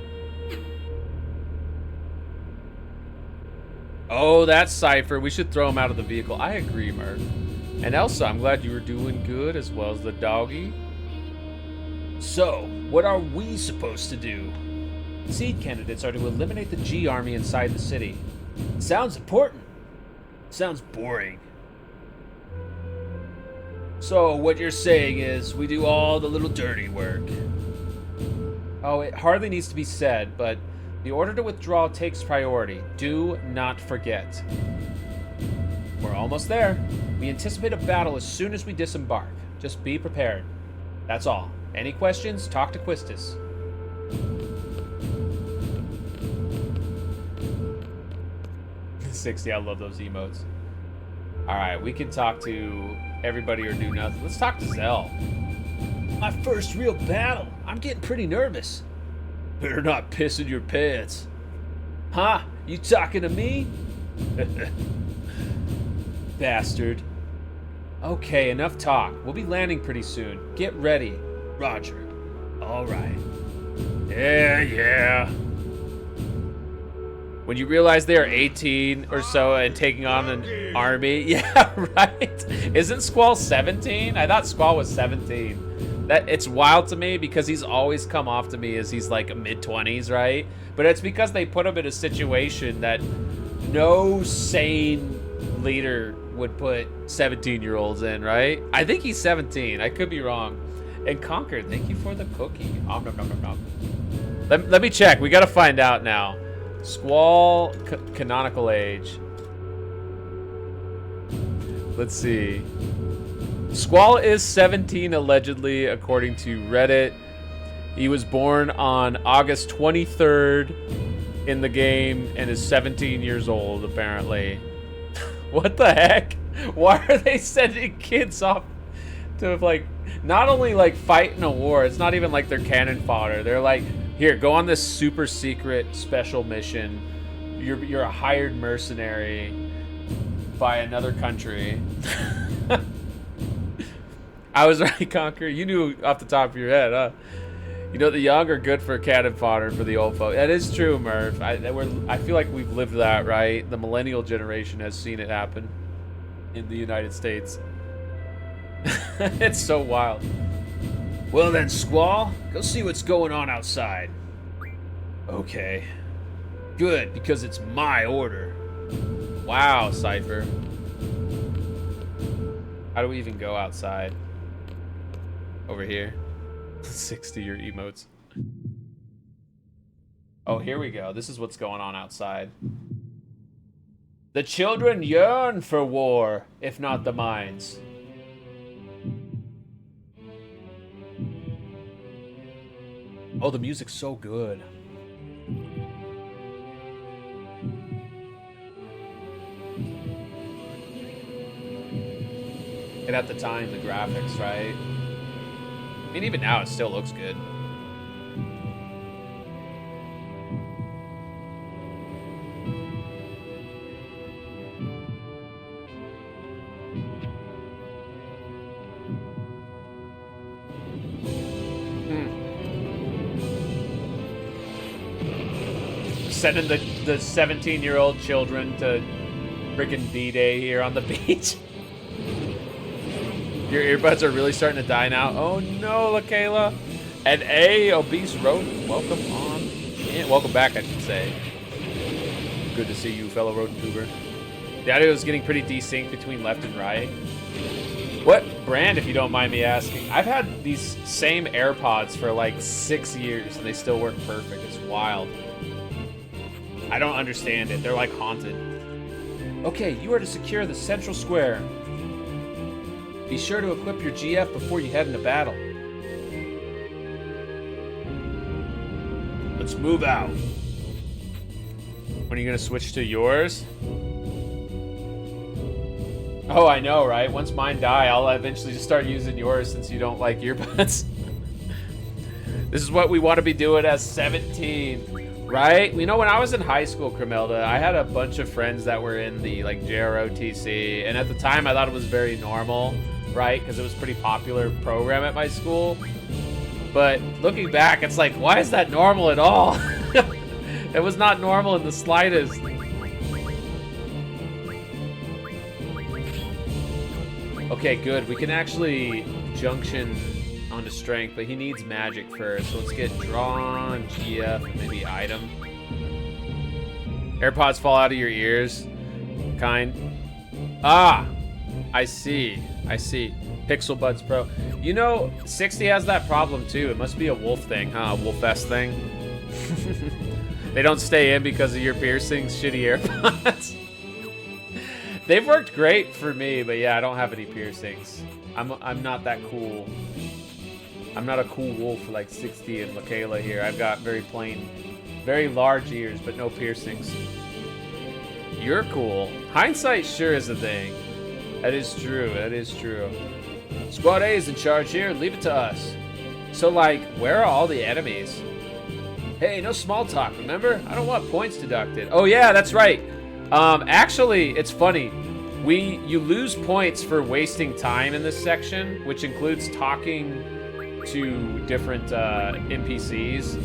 Oh, that's Cipher. We should throw him out of the vehicle. I agree, Murph. And Elsa, I'm glad you were doing good, as well as the doggy. So, what are we supposed to do? Seed candidates are to eliminate the G army inside the city. Sounds important. Sounds boring. So, what you're saying is, we do all the little dirty work. Oh, it hardly needs to be said, but the order to withdraw takes priority. Do not forget. We're almost there. We anticipate a battle as soon as we disembark. Just be prepared. That's all. Any questions? Talk to Quistis. $60, I love those emotes. Alright, we can talk to everybody or do nothing. Let's talk to Zell. My first real battle. I'm getting pretty nervous. Better not piss in your pants. Huh? You talking to me? Bastard. Okay, enough talk. We'll be landing pretty soon. Get ready. Roger. Alright. Yeah. When you realize they are 18 or so and taking on an army. Yeah, right? Isn't Squall 17? I thought Squall was 17. It's wild to me because he's always come off to me as he's like mid-20s, right? But it's because they put him in a situation that no sane leader would put 17-year-olds in, right? I think he's 17. I could be wrong. And Conquer, thank you for the cookie. Nom, nom, nom, nom, nom. Let me check. We got to find out now. Squall canonical age. Let's see. Squall is 17 allegedly, according to Reddit. He was born on August 23rd in the game and is 17 years old, apparently. What the heck? Why are they sending kids off to, like, not only, like, fight in a war, it's not even like they're cannon fodder. They're like, here, go on this super secret special mission. You're a hired mercenary by another country. I was right, Conquer. You knew off the top of your head, huh? You know, the young are good for cannon fodder for the old folk. That is true, Murph. I feel like we've lived that, right? The millennial generation has seen it happen in the United States. It's so wild. Well then, Squall, go see what's going on outside. Okay. Good, because it's my order. Wow, Cipher. How do we even go outside? Over here. 60-year emotes. Oh, here we go. This is what's going on outside. The children yearn for war, if not the mines. Oh, the music's so good. And at the time, the graphics, right? I mean, even now, it still looks good. Sending the 17-year-old children to freaking D-Day here on the beach. Your earbuds are really starting to die now. Oh no, LaKayla. And Obese Rodent, welcome on. Yeah, welcome back, I should say. Good to see you, fellow rodent tuber. The audio is getting pretty desynced between left and right. What brand, if you don't mind me asking? I've had these same AirPods for like 6 years and they still work perfect. It's wild. I don't understand it. They're like haunted. Okay, you are to secure the central square. Be sure to equip your GF before you head into battle. Let's move out. When are you gonna switch to yours? Oh, I know, right? Once mine die, I'll eventually just start using yours since you don't like earbuds. This is what we want to be doing as 17, right? You know, when I was in high school, Cremelda, I had a bunch of friends that were in the like JROTC, and at the time I thought it was very normal, right? Because it was a pretty popular program at my school. But looking back, it's like, why is that normal at all? It was not normal in the slightest. Okay, good. We can actually junction onto strength, but he needs magic first. So let's get drawn, GF, and maybe item. AirPods fall out of your ears. Kind. Ah! I see. I see. Pixel Buds Pro. You know, 60 has that problem too. It must be a wolf thing, huh? A wolf-esque thing. They don't stay in because of your piercings, shitty AirPods. They've worked great for me, but yeah, I don't have any piercings. I'm not that cool. I'm not a cool wolf like 60 and LaKayla here. I've got very plain, very large ears, but no piercings. You're cool. Hindsight sure is a thing. That is true. That is true. Squad A is in charge here. Leave it to us. So, like, where are all the enemies? Hey, no small talk, remember? I don't want points deducted. Oh, yeah, that's right. Actually, it's funny. You lose points for wasting time in this section, which includes talking to different NPCs.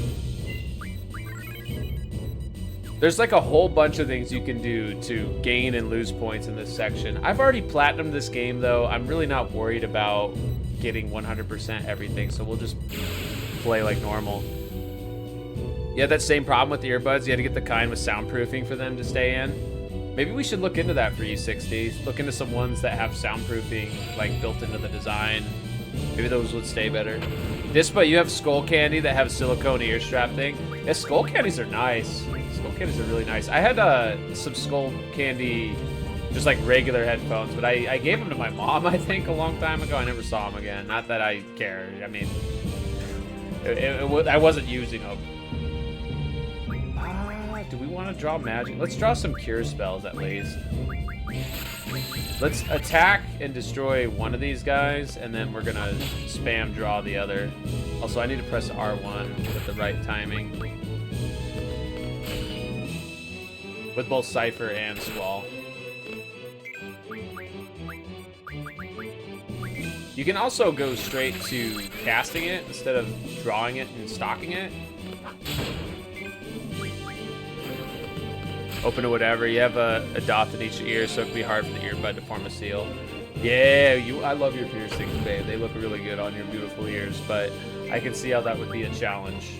There's like a whole bunch of things you can do to gain and lose points in this section. I've already platinumed this game, though. I'm really not worried about getting 100% everything, so we'll just play like normal. You had that same problem with the earbuds? You had to get the kind with soundproofing for them to stay in? Maybe we should look into that for you, 60. Look into some ones that have soundproofing like built into the design. Maybe those would stay better. Dispa, you have skull candy that have silicone ear strap thing. Yeah, skull candies are nice. Skull candies are really nice. I had some skull candy, just like regular headphones, but I gave them to my mom, I think, a long time ago. I never saw them again. Not that I care. I mean, I wasn't using them. Do we want to draw magic? Let's draw some cure spells at least. Let's attack and destroy one of these guys, and then we're gonna spam draw the other. Also, I need to press R1 with the right timing. With both Cipher and Squall. You can also go straight to casting it instead of drawing it and stocking it. Open to whatever. You have a dot in each ear, so it can be hard for the earbud to form a seal. Yeah, I love your piercings, babe. They look really good on your beautiful ears, but I can see how that would be a challenge.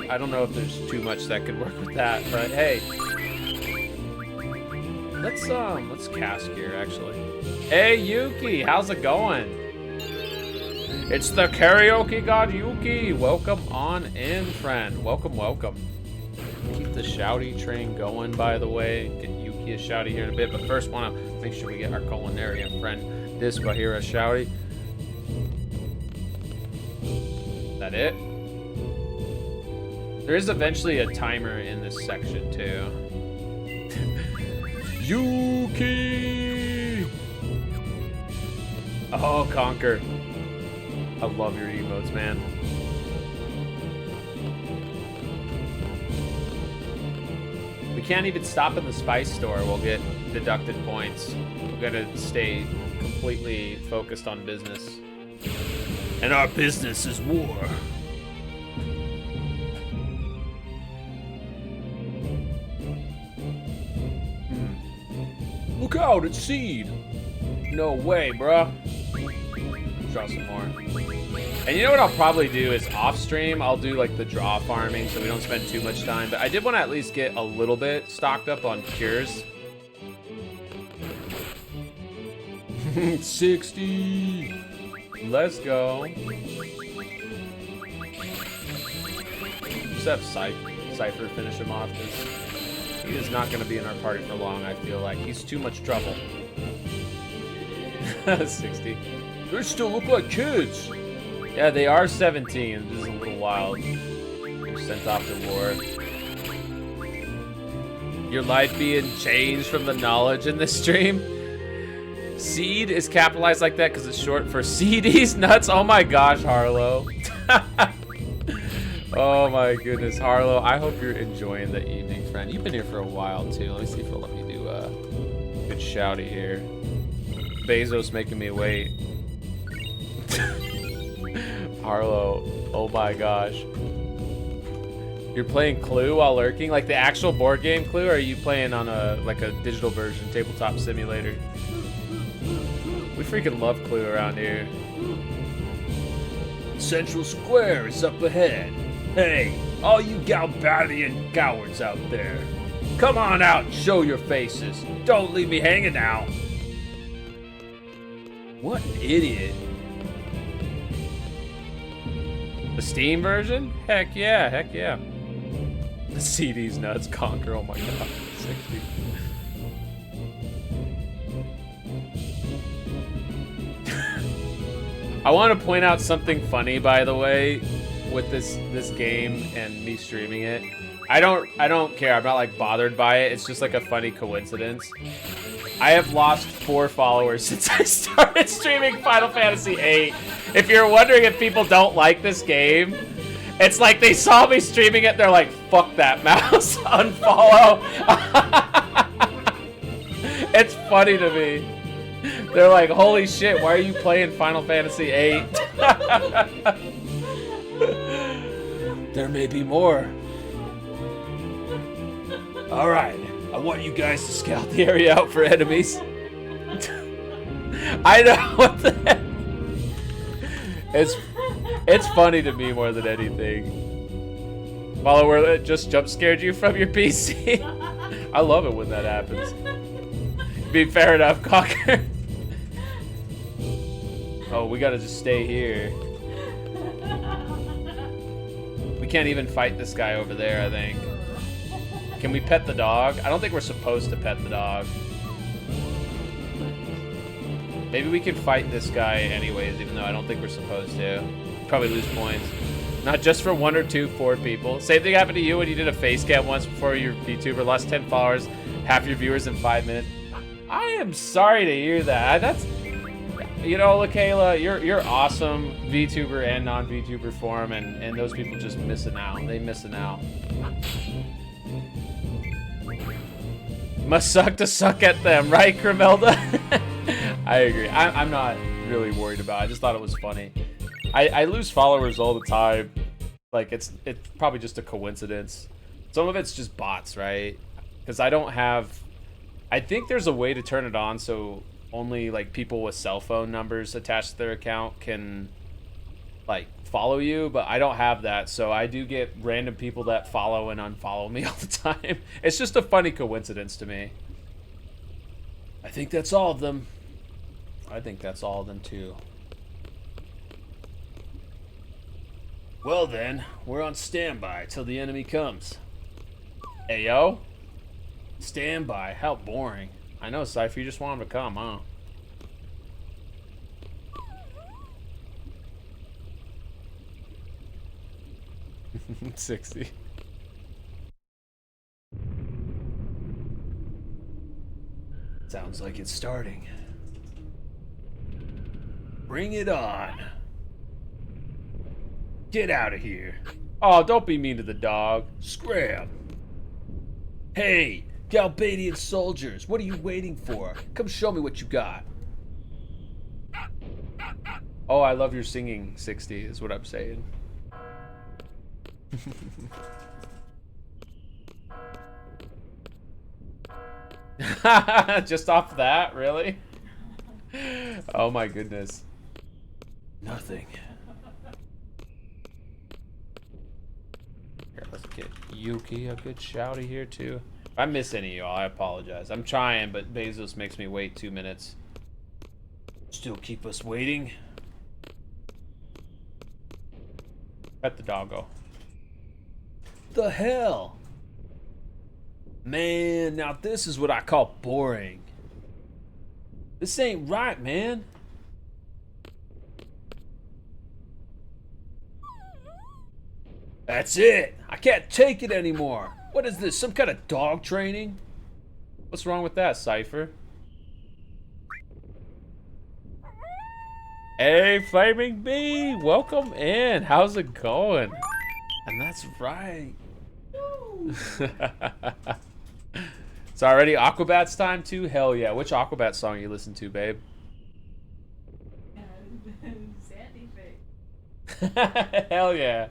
I don't know if there's too much that could work with that, but hey. Let's cast here, actually. Hey Yuki, how's it going? It's the karaoke god Yuki. Welcome on in, friend. Welcome, welcome. Keep the shouty train going, by the way. Get Yuki a shouty here in a bit, but first want to make sure we get our culinarian friend, this Bahira shouty. Is that it? There is eventually a timer in this section too. Yuki! Oh, Conquer. I love your emotes, man. We can't even stop in the spice store. We'll get deducted points. We've got to stay completely focused on business. And our business is war. Look out, it's Seed. No way, bruh. Draw some more. And you know what I'll probably do is off stream, I'll do like the draw farming so we don't spend too much time. But I did want to at least get a little bit stocked up on cures. 60. Let's go. Just have Cipher finish him off because he is not going to be in our party for long, I feel like. He's too much trouble. 60. They still look like kids. Yeah, they are 17. This is a little wild. They're sent off to war. Your life being changed from the knowledge in this stream. Seed is capitalized like that because it's short for CDs nuts. Oh my gosh, Harlow. Oh my goodness, Harlow. I hope you're enjoying the evening, friend. You've been here for a while too. Let me see if it'll let me do a good shouty here. Bezos making me wait. Harlow, oh my gosh. You're playing Clue while lurking? Like the actual board game Clue, or are you playing on a digital version, tabletop simulator? We freaking love Clue around here. Central Square is up ahead. Hey, all you Galbadian cowards out there. Come on out and show your faces. Don't leave me hanging out. What an idiot. The Steam version? Heck yeah, heck yeah. The CD's nuts, Conquer, oh my god. 60. I want to point out something funny, by the way, with this game and me streaming it. I don't care. I'm not like bothered by it. It's just like a funny coincidence. I have lost 4 followers since I started streaming Final Fantasy VIII. If you're wondering if people don't like this game, it's like they saw me streaming it, they're like, fuck that mouse, unfollow. It's funny to me. They're like, holy shit, why are you playing Final Fantasy VIII? There may be more. Alright, I want you guys to scout the area out for enemies. I know, what the heck? It's funny to me more than anything. Follower just jump scared you from your PC. I love it when that happens. Be fair enough, Cocker. Oh, we gotta just stay here. We can't even fight this guy over there, I think. Can we pet the dog? I don't think we're supposed to pet the dog. Maybe we can fight this guy anyways, even though I don't think we're supposed to. Probably lose points. Not just for 1 or 2, 4 people. Same thing happened to you when you did a face cam once before you were VTuber. Lost 10 followers, half your viewers in 5 minutes. I am sorry to hear that. That's, you know, LaKayla, you're awesome VTuber and non-VTuber form, and those people just missing out. They missing out. Must suck to suck at them, right, Cremelda? I agree. I'm not really worried about it. I just thought it was funny. I lose followers all the time. Like, it's probably just a coincidence. Some of it's just bots, right? Because I don't have... I think there's a way to turn it on so only, like, people with cell phone numbers attached to their account can, like, follow you, but I don't have that, so I do get random people that follow and unfollow me all the time. It's just a funny coincidence to me. I think that's all of them. I think that's all of them too. Well then, we're on standby till the enemy comes. Hey yo? Standby? How boring. I know, Cipher, you just want him to come, huh? 60. Sounds like it's starting. Bring it on. Get out of here. Oh, don't be mean to the dog. Scram. Hey, Galbadian soldiers, what are you waiting for? Come show me what you got. Oh, I love your singing, 60, is what I'm saying. Just off that, really? Oh my goodness. Nothing. Here, let's get Yuki a good shouty here too. If I miss any of y'all, I apologize. I'm trying, but Bezos makes me wait 2 minutes. Still keep us waiting. Pet the doggo. The hell? Man, now this is what I call boring. This ain't right, man. That's it. I can't take it anymore. What is this, some kind of dog training? What's wrong with that, Cipher? Hey, Flaming Bee, welcome in. How's it going? And that's right. It's already Aquabats time too? Hell yeah. Which Aquabat song you listen to, babe? Sandy Face. Hell yeah.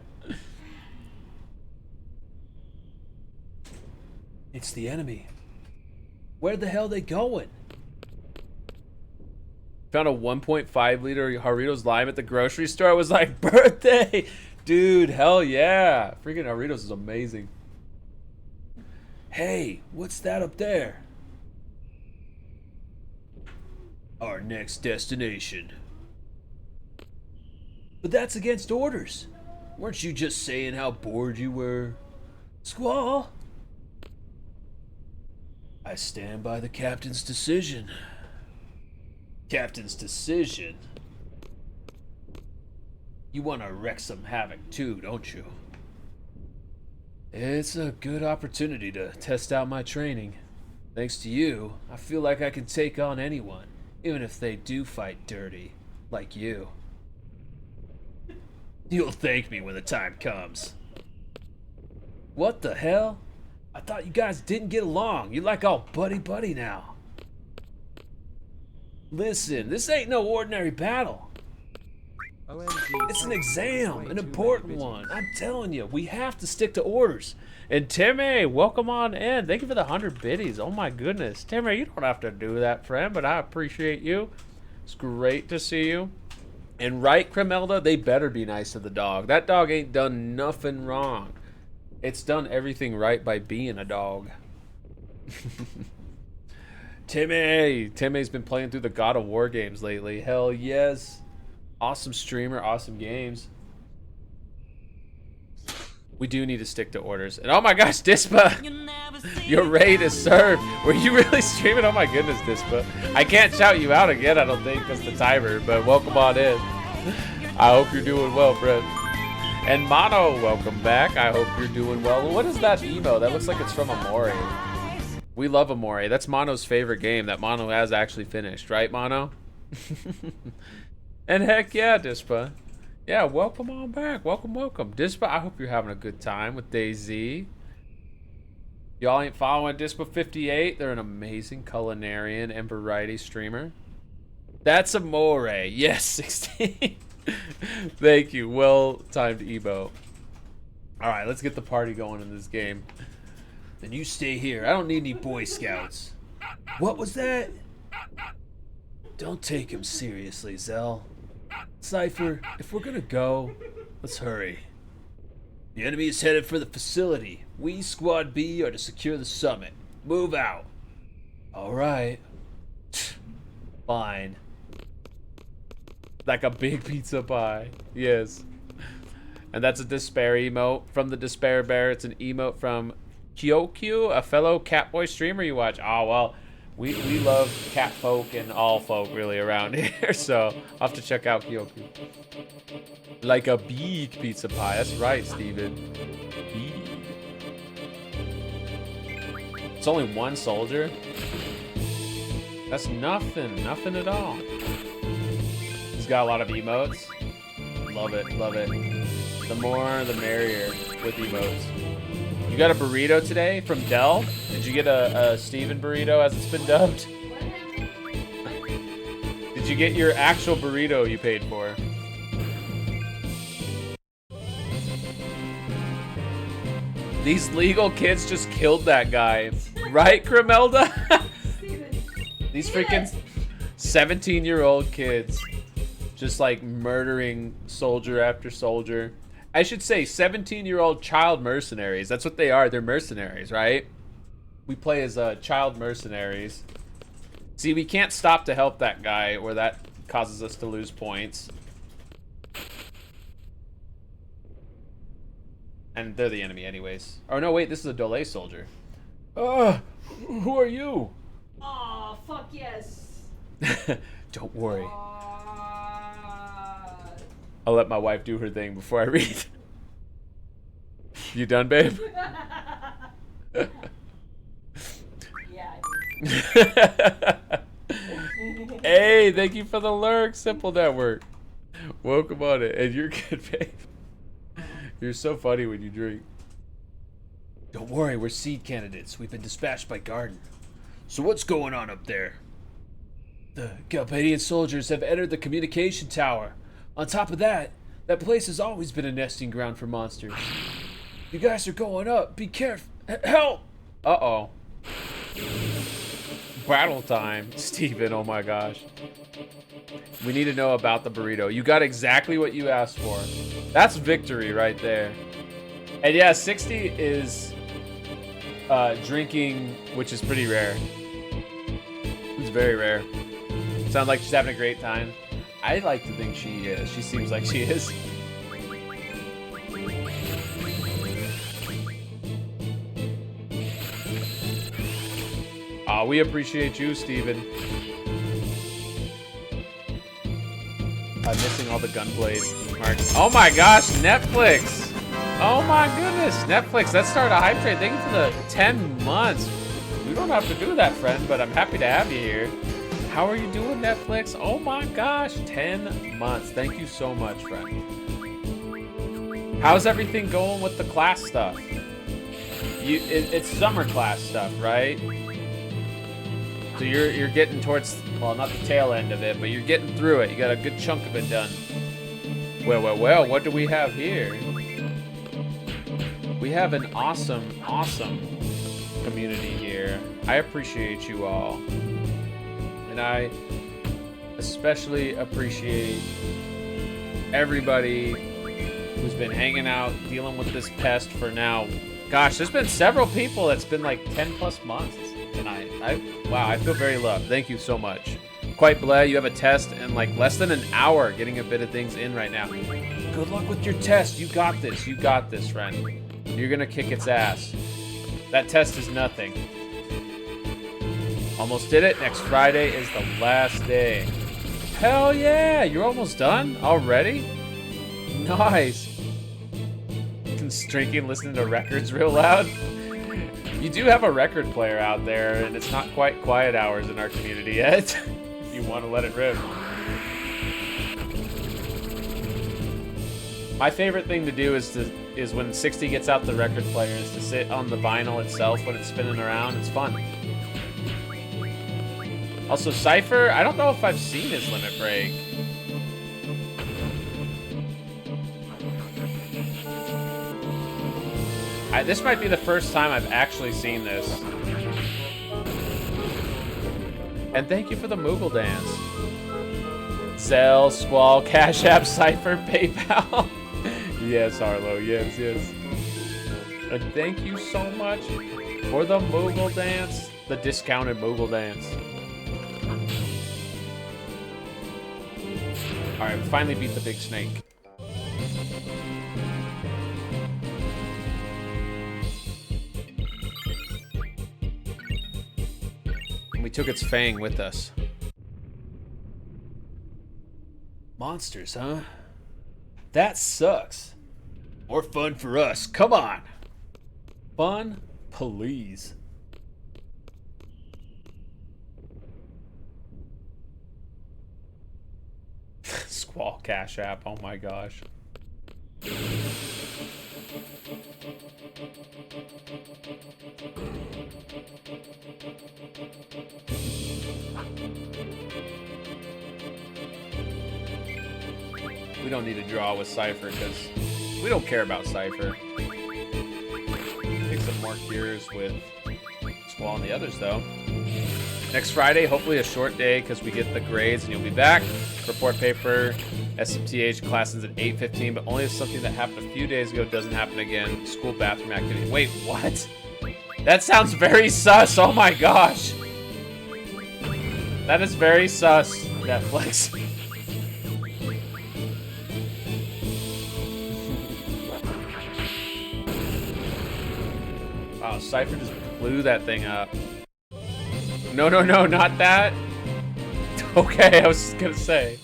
It's the enemy. Where the hell are they going? Found a 1.5 liter Doritos Lime at the grocery store. I was like, birthday! Dude, hell yeah. Freaking Doritos is amazing. Hey, what's that up there? Our next destination. But that's against orders. Weren't you just saying how bored you were? Squall? I stand by the captain's decision. Captain's decision? You want to wreak some havoc too, don't you? It's a good opportunity to test out my training. Thanks to you, I feel like I can take on anyone, even if they do fight dirty, like you. You'll thank me when the time comes. What the hell? I thought you guys didn't get along. You're like all buddy-buddy now. Listen, this ain't no ordinary battle. It's an exam, an important one. I'm telling you, we have to stick to orders. And Timmy, welcome on in. Thank you for the 100 biddies. Oh my goodness. Timmy, you don't have to do that, friend, but I appreciate you. It's great to see you. And right, Cremelda, they better be nice to the dog. That dog ain't done nothing wrong. It's done everything right by being a dog. Timmy's been playing through the God of War games lately. Hell yes. Awesome streamer, awesome games. We do need to stick to orders. And oh my gosh, Dispa, your raid is served. Were you really streaming? Oh my goodness, Dispa. I can't shout you out again, I don't think, because the timer, but welcome on in. I hope you're doing well, friend. And Mono, welcome back. I hope you're doing well. What is that emo? That looks like it's from Amore. We love Amore. That's Mono's favorite game that Mono has actually finished, right, Mono? And heck yeah, Dispa. Yeah, welcome on back. Welcome, welcome. Dispa, I hope you're having a good time with DayZ. Y'all ain't following Dispa58? They're an amazing culinarian and variety streamer. That's Amore. Yes, 16. Thank you. Well-timed Ebo. Alright, let's get the party going in this game. Then you stay here. I don't need any Boy Scouts. What was that? Don't take him seriously, Zell. Cipher, if we're gonna go, let's hurry. The enemy is headed for the facility. We, Squad B, are to secure the summit. Move out. Alright. Fine. Like a big pizza pie. Yes. And that's a despair emote from the Despair Bear. It's an emote from Kyokyu, a fellow Catboy streamer you watch. Oh, well, we love cat folk and all folk really around here, so I'll have to check out Kyokyu. Like a big pizza pie. That's right, Steven. Big. It's only one soldier? That's nothing. Nothing at all. He's got a lot of emotes. Love it. Love it. The more, the merrier with emotes. You got a burrito today from Dell? Did you get a Steven burrito as it's been dubbed? Did you get your actual burrito you paid for? These legal kids just killed that guy. Right, Cremelda? These freaking 17-year-old kids just like murdering soldier after soldier. I should say 17-year-old child mercenaries. That's what they are. They're mercenaries, right? We play as child mercenaries. See, we can't stop to help that guy or that causes us to lose points. And they're the enemy anyways. Oh, no, wait. This is a Dole soldier. Who are you? Aw, fuck yes. Don't worry. I'll let my wife do her thing before I read. You done, babe? Hey, thank you for the lurk, Simple Network. Welcome on it. And you're good, babe. You're so funny when you drink. Don't worry, we're seed candidates. We've been dispatched by Garden. So what's going on up there? The Galpadian soldiers have entered the communication tower. On top of that, that place has always been a nesting ground for monsters. You guys are going up. Be careful. Help! Uh-oh. Battle time. Steven, oh my gosh. We need to know about the burrito. You got exactly what you asked for. That's victory right there. And yeah, 60 is drinking, which is pretty rare. It's very rare. Sounds like she's having a great time. I like to think she is. She seems like she is. Aw, we appreciate you, Steven. I'm missing all the gunblade marks. Oh my gosh, Netflix! Oh my goodness, Netflix, that started a hype train. Thank you for the 10 months. We don't have to do that, friend, but I'm happy to have you here. How are you doing, Netflix? Oh my gosh, 10 months. Thank you so much, friend. How's everything going with the class stuff? It's summer class stuff, right? So you're getting towards, well, not the tail end of it, but you're getting through it. You got a good chunk of it done. Well, what do we have here? We have an awesome community here. I appreciate you all. And I especially appreciate everybody who's been hanging out, dealing with this pest for now. Gosh, there's been several people that's been like 10 plus months tonight. Wow, I feel very loved. Thank you so much. Quite bleh, you have a test in like less than an hour, getting a bit of things in right now. Good luck with your test. You got this. You got this, friend. You're gonna kick its ass. That test is nothing. Almost did it. Next Friday is the last day. Hell yeah! You're almost done already? Nice. Drinking, listening to records real loud. You do have a record player out there, and it's not quite quiet hours in our community yet. If you want to let it rip. My favorite thing to do is when 60 gets out the record player is to sit on the vinyl itself when it's spinning around. It's fun. Also, Cipher, I don't know if I've seen his limit break. This might be the first time I've actually seen this. And thank you for the Moogle dance. Zelle, Squall, Cash App, Cipher, PayPal. Yes, Harlow, yes. And thank you so much for the Moogle dance. The discounted Moogle dance. Alright, we finally beat the big snake. And we took its fang with us. Monsters, huh? That sucks. More fun for us. Come on. Fun, please. Squall Cash App. Oh my gosh. We don't need to draw with Cipher because we don't care about Cipher. Take some more cures with Squall and the others though. Next Friday, hopefully a short day because we get the grades and you'll be back. Report paper, SMTH classes at 8:15, but only if something that happened a few days ago doesn't happen again. School bathroom activity. Wait, what? That sounds very sus. Oh my gosh. That is very sus, Netflix. Oh, Cipher just blew that thing up. No, not that. Okay, I was just gonna say.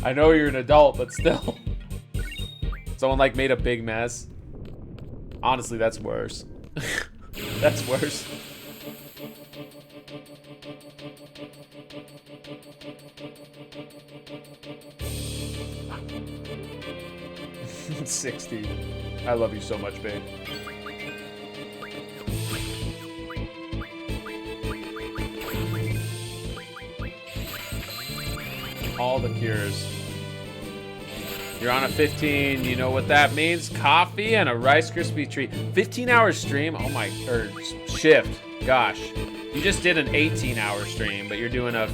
I know you're an adult, but still. Someone like made a big mess. Honestly, that's worse. That's worse. $60. I love you so much, babe. All the cures. You're on a 15. You know what that means? Coffee and a Rice Krispie treat. 15-hour stream. Oh my, or shift. Gosh, you just did an 18-hour stream, but you're doing a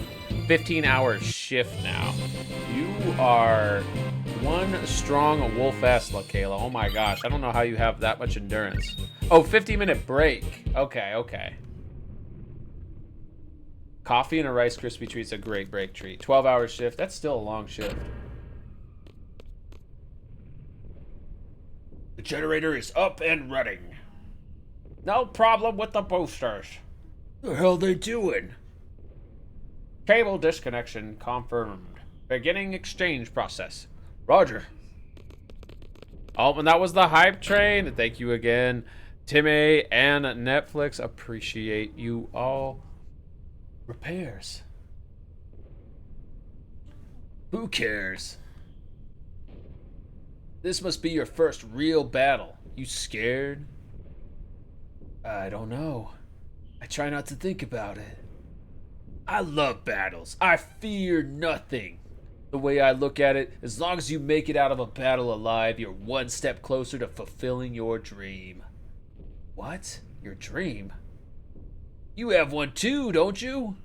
15-hour shift now. You are one strong wolf-ass, Kayla. Oh my gosh, I don't know how you have that much endurance. Oh, 50-minute break. Okay. Coffee and a Rice Krispie treat's a great break treat. 12-hour shift, that's still a long shift. The generator is up and running. No problem with the boosters. What the hell are they doing? Cable disconnection confirmed. Beginning exchange process. Roger. Oh, and that was the hype train. Thank you again, Timmy and Netflix. Appreciate you all. Repairs. Who cares? This must be your first real battle. You scared? I don't know. I try not to think about it. I love battles. I fear nothing. The way I look at it, as long as you make it out of a battle alive, you're one step closer to fulfilling your dream. What? Your dream? You have one too, don't you?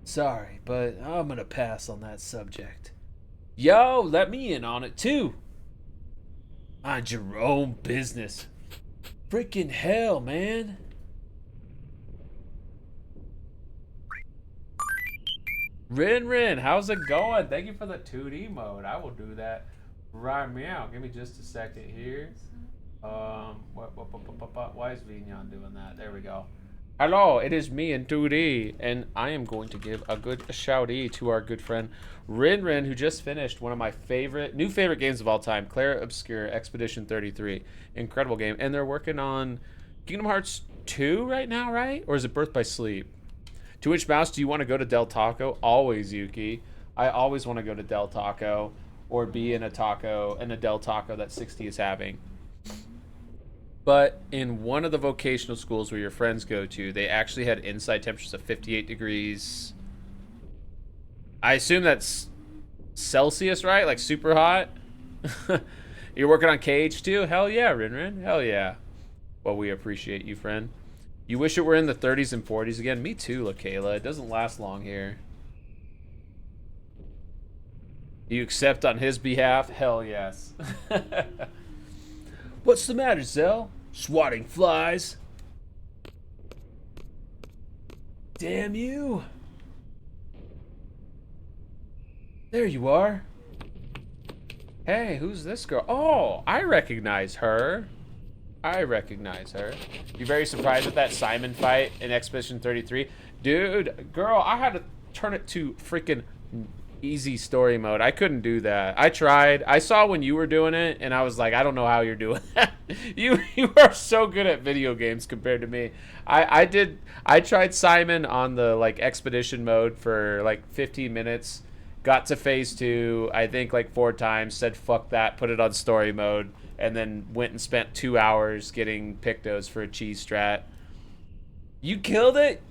Sorry, but I'm gonna pass on that subject. Yo, let me in on it too. Mind your own business. Freaking hell, man. Rin, how's it going? Thank you for the 2D mode. I will do that right meow. Give me just a second here. Why is Vignon doing that? There we go. Hello, it is me in 2D, and I am going to give a good shouty to our good friend Rin, who just finished one of my new favorite games of all time, Claire Obscure Expedition 33. Incredible game, and they're working on Kingdom Hearts 2 right now, right? Or is it Birth by Sleep? To which mouse do you want to go to Del Taco? Always, Yuki. I always want to go to Del Taco or be in a Del Taco that 60 is having. But in one of the vocational schools where your friends go to, they actually had inside temperatures of 58 degrees. I assume that's Celsius, right? Like super hot? You're working on KH too? Hell yeah, Rin. Hell yeah. Well, we appreciate you, friend. You wish it were in the 30s and 40s again? Me too, LaKayla. It doesn't last long here. You accept on his behalf? Hell yes. What's the matter, Zell? Swatting flies? Damn you. There you are. Hey, who's this girl? Oh, I recognize her. I recognize her. You very surprised at that Simon fight in Expedition 33? Dude, girl, I had to turn it to freaking easy story mode. I couldn't do that. I tried. I saw when you were doing it, and I was like, I don't know how you're doing that. You are so good at video games compared to me. I tried Simon on the like expedition mode for like 15 minutes. Got to phase 2, I think like 4 times, said fuck that, put it on story mode, and then went and spent 2 hours getting Pictos for a cheese strat. You killed it?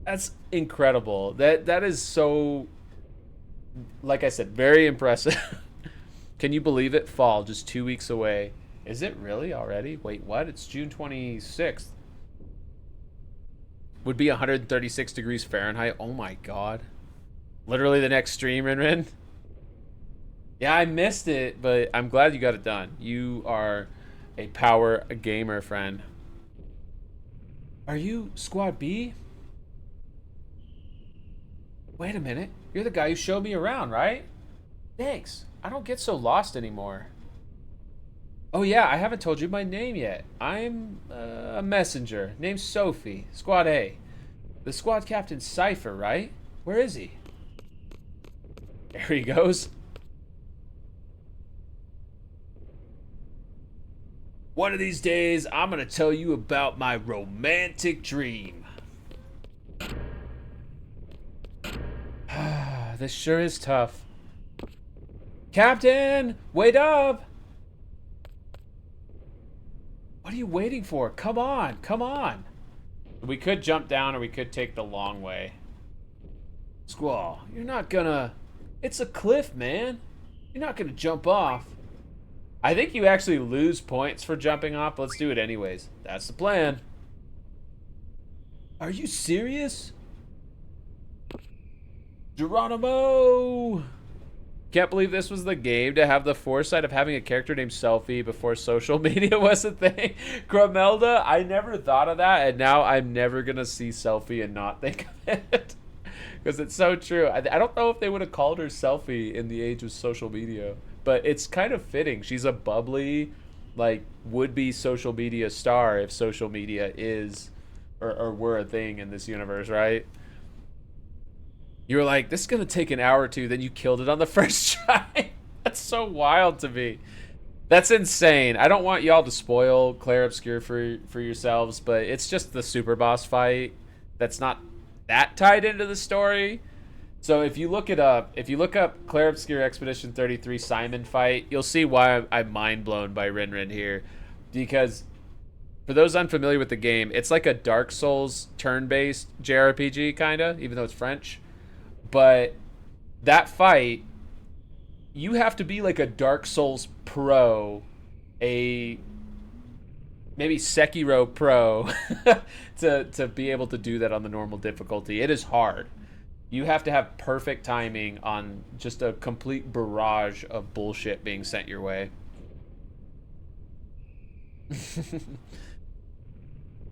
That's incredible. That is so, like I said, very impressive. Can you believe it? Fall, just 2 weeks away. Is it really already? Wait, what? It's June 26th. Would be 136 degrees Fahrenheit. Oh my god. Literally the next stream, Rinrin. Yeah, I missed it, but I'm glad you got it done. You are a power gamer, friend. Are you Squad B? Wait a minute. You're the guy who showed me around, right? Thanks. I don't get so lost anymore. Oh yeah, I haven't told you my name yet. I'm a messenger named Sophie, Squad A. The squad captain Cipher, right? Where is he? There he goes. One of these days, I'm gonna tell you about my romantic dream. This sure is tough. Captain, wait up! What are you waiting for? Come on, come on. We could jump down or we could take the long way. Squall, you're not gonna... It's a cliff, man. You're not gonna jump off. I think you actually lose points for jumping off. Let's do it anyways. That's the plan. Are you serious? Geronimo! Can't believe this was the game to have the foresight of having a character named Selfie before social media was a thing. Gramelda, I never thought of that, and now I'm never gonna see Selfie and not think of it. Because it's so true. I don't know if they would have called her Selfie in the age of social media, but it's kind of fitting. She's a bubbly, like, would-be social media star if social media is or were a thing in this universe, right? You were like, this is going to take an hour or two, then you killed it on the first try. That's so wild to me. That's insane. I don't want y'all to spoil Claire Obscure for yourselves, but it's just the super boss fight that's not that tied into the story. So if you look it up, if you look up Claire Obscure Expedition 33 Simon fight, you'll see why I'm mind blown by Rinrin here. Because for those unfamiliar with the game, it's like a Dark Souls turn-based JRPG, kind of, even though it's French. But that fight, you have to be like a Dark Souls pro, a maybe Sekiro pro to be able to do that on the normal difficulty. It is hard. You have to have perfect timing on just a complete barrage of bullshit being sent your way.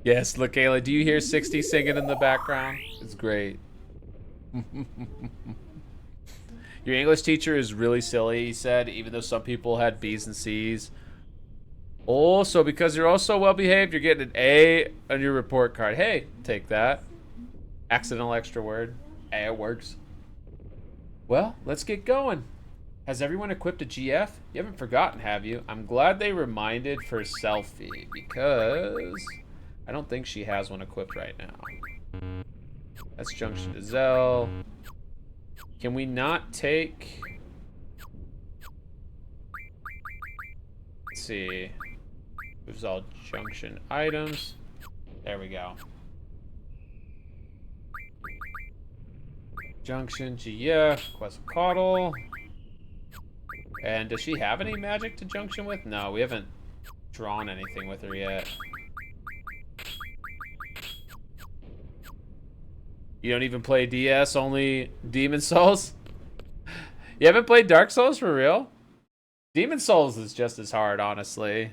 Yes, look, Kayla, do you hear 60 singing in the background? It's great. Your English teacher is really silly, he said, even though some people had B's and C's. Oh, so because you're all so well behaved, you're getting an A on your report card. Hey, take that. Accidental extra word. Hey, it works. Well, let's get going. Has everyone equipped a GF? You haven't forgotten, have you? I'm glad they reminded for Selfie, because I don't think she has one equipped right now. That's Junction to Zell. Can we not take... Let's see. Moves all junction items. There we go. Junction, GF, Quetzalcoatl. And does she have any magic to junction with? No, we haven't drawn anything with her yet. You don't even play DS, only Demon Souls? You haven't played Dark Souls for real? Demon Souls is just as hard, honestly.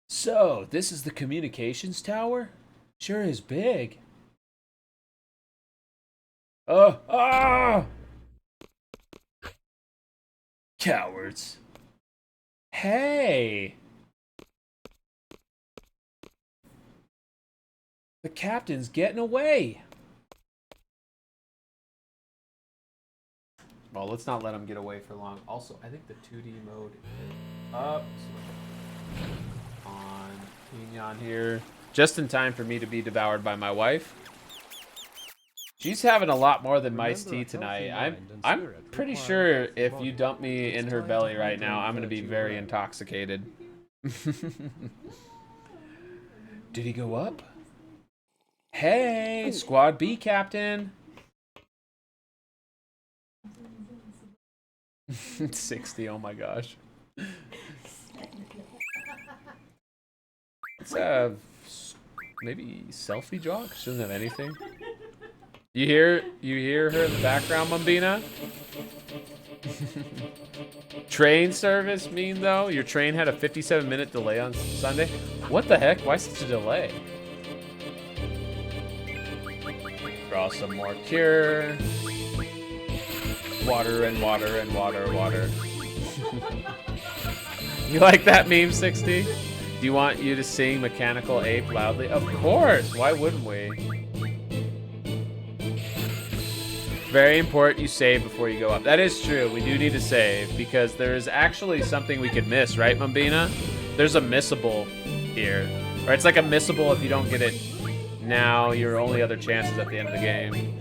So, this is the communications tower? Sure is big. Cowards. Hey. The captain's getting away. Well, let's not let him get away for long. Also, I think the 2D mode is up. So on Pignon here. Just in time for me to be devoured by my wife. She's having a lot more than iced tea tonight. I'm pretty sure if you dump me in her belly right now, I'm going to be very intoxicated. Did he go up? Hey, Squad B captain. 60, oh my gosh. Let's have maybe selfie jog? She doesn't have anything. You hear her in the background, Mumbina? Train service mean though? Your train had a 57-minute delay on Sunday? What the heck? Why such a delay? Draw some more cure. Water and water and water, water. You like that meme, 60? Do you want you to sing Mechanical Ape loudly? Of course! Why wouldn't we? Very important you save before you go up. That is true. We do need to save because there is actually something we could miss, right, Mumbina? There's a missable here. Or it's like a missable if you don't get it now. Your only other chance is at the end of the game.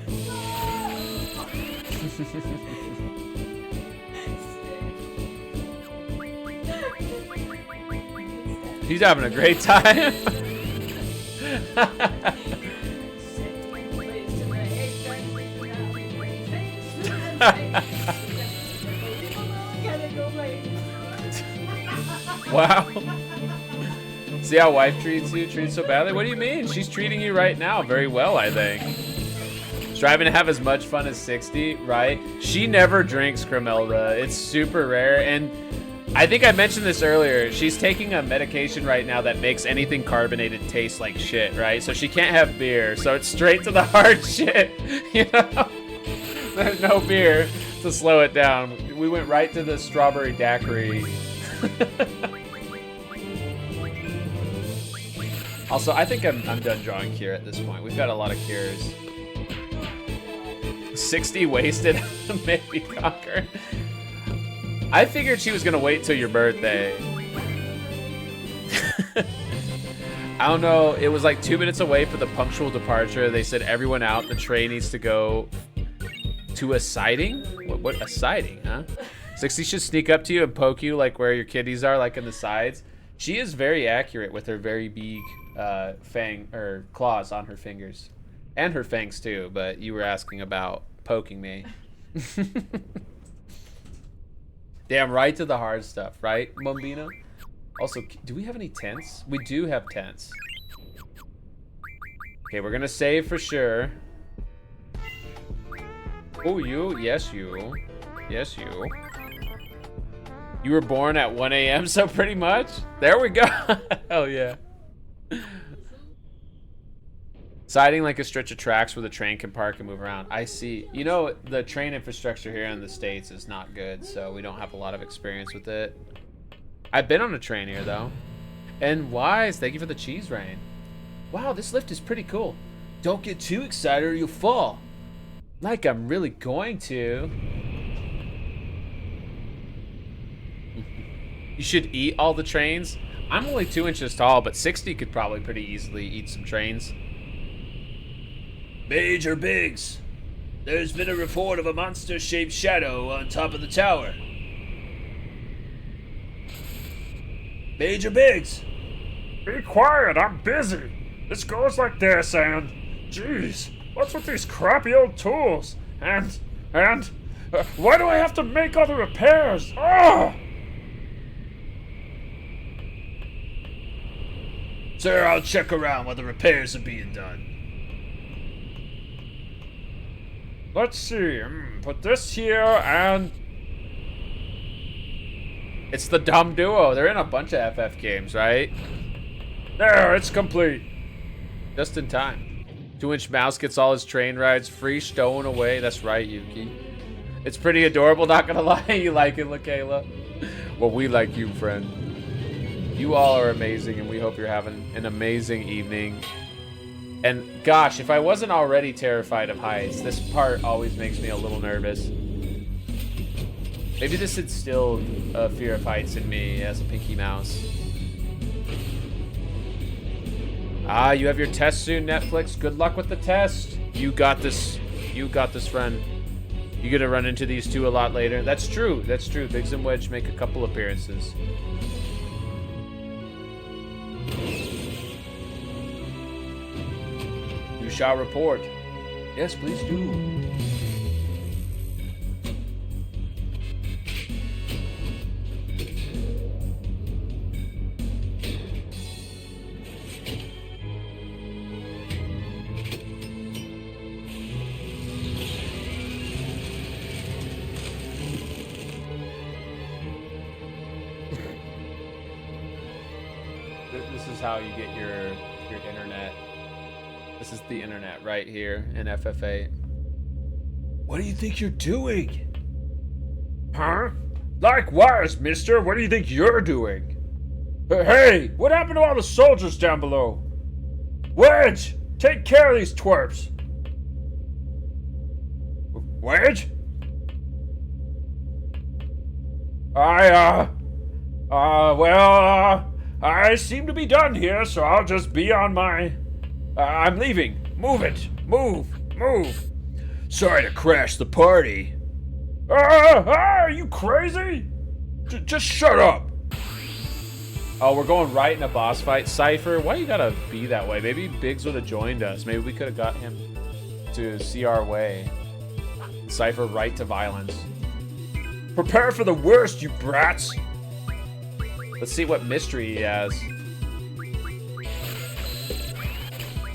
He's having a great time. Wow. See how wife treats you? Treats so badly? What do you mean? She's treating you right now very well, I think. Striving to have as much fun as 60, right? She never drinks Cremelda. It's super rare. And I think I mentioned this earlier. She's taking a medication right now that makes anything carbonated taste like shit, right? So she can't have beer. So it's straight to the hard shit, you know? There's no beer to slow it down. We went right to the strawberry daiquiri. Also, I think I'm done drawing cure at this point. We've got a lot of cures. 60 wasted, maybe conquer. I figured she was gonna wait till your birthday. I don't know, it was like 2 minutes away for the punctual departure. They said everyone out, the train needs to go to a siding? What a siding, huh? 60 should sneak up to you and poke you like where your kitties are, like in the sides. She is very accurate with her very big fang or claws on her fingers. And her fangs too, but you were asking about poking me. Damn, right to the hard stuff, right, Mumbina? Also, do we have any tents? We do have tents. Okay, we're gonna save for sure. Oh, you? Yes, you. Yes, you. You were born at 1 a.m., so pretty much. There we go. Hell yeah. Siding like a stretch of tracks where the train can park and move around. I see. You know, the train infrastructure here in the States is not good, so we don't have a lot of experience with it. I've been on a train here, though. And Wise, thank you for the cheese rain. Wow, this lift is pretty cool. Don't get too excited or you'll fall. Like I'm really going to. You should eat all the trains. I'm only 2 inches tall, but 60 could probably pretty easily eat some trains. Major Biggs, there's been a report of a monster-shaped shadow on top of the tower. Major Biggs! Be quiet, I'm busy. This goes like this, and... Jeez, what's with these crappy old tools? And why do I have to make all the repairs? Oh! Sir, I'll check around while the repairs are being done. Let's see, put this here and... It's the dumb duo. They're in a bunch of FF games, right? There, it's complete. Just in time. 2-inch mouse gets all his train rides free, stowing away. That's right, Yuki. It's pretty adorable, not gonna lie. You like it, LaKayla? Well, we like you, friend. You all are amazing, and we hope you're having an amazing evening. And gosh, if I wasn't already terrified of heights, this part always makes me a little nervous. Maybe this instilled a fear of heights in me as a Pinky Mouse. Ah, you have your test soon, Netflix. Good luck with the test. You got this. You got this, friend. You're gonna run into these two a lot later. That's true. That's true. Biggs and Wedge make a couple appearances. You shall report. Yes, please do. This is how you get your internet. This is the internet right here in FF8. What do you think you're doing? Huh? Likewise, mister. What do you think you're doing? Hey, what happened to all the soldiers down below? Wedge, take care of these twerps. Wedge? I seem to be done here, so I'll just be on my... I'm leaving. Move it. Move. Move. Sorry to crash the party. Are you crazy? Just shut up. Oh, we're going right in a boss fight. Cipher, why you gotta be that way? Maybe Biggs would have joined us. Maybe we could have got him to see our way. Cipher right to violence. Prepare for the worst, you brats. Let's see what mystery he has.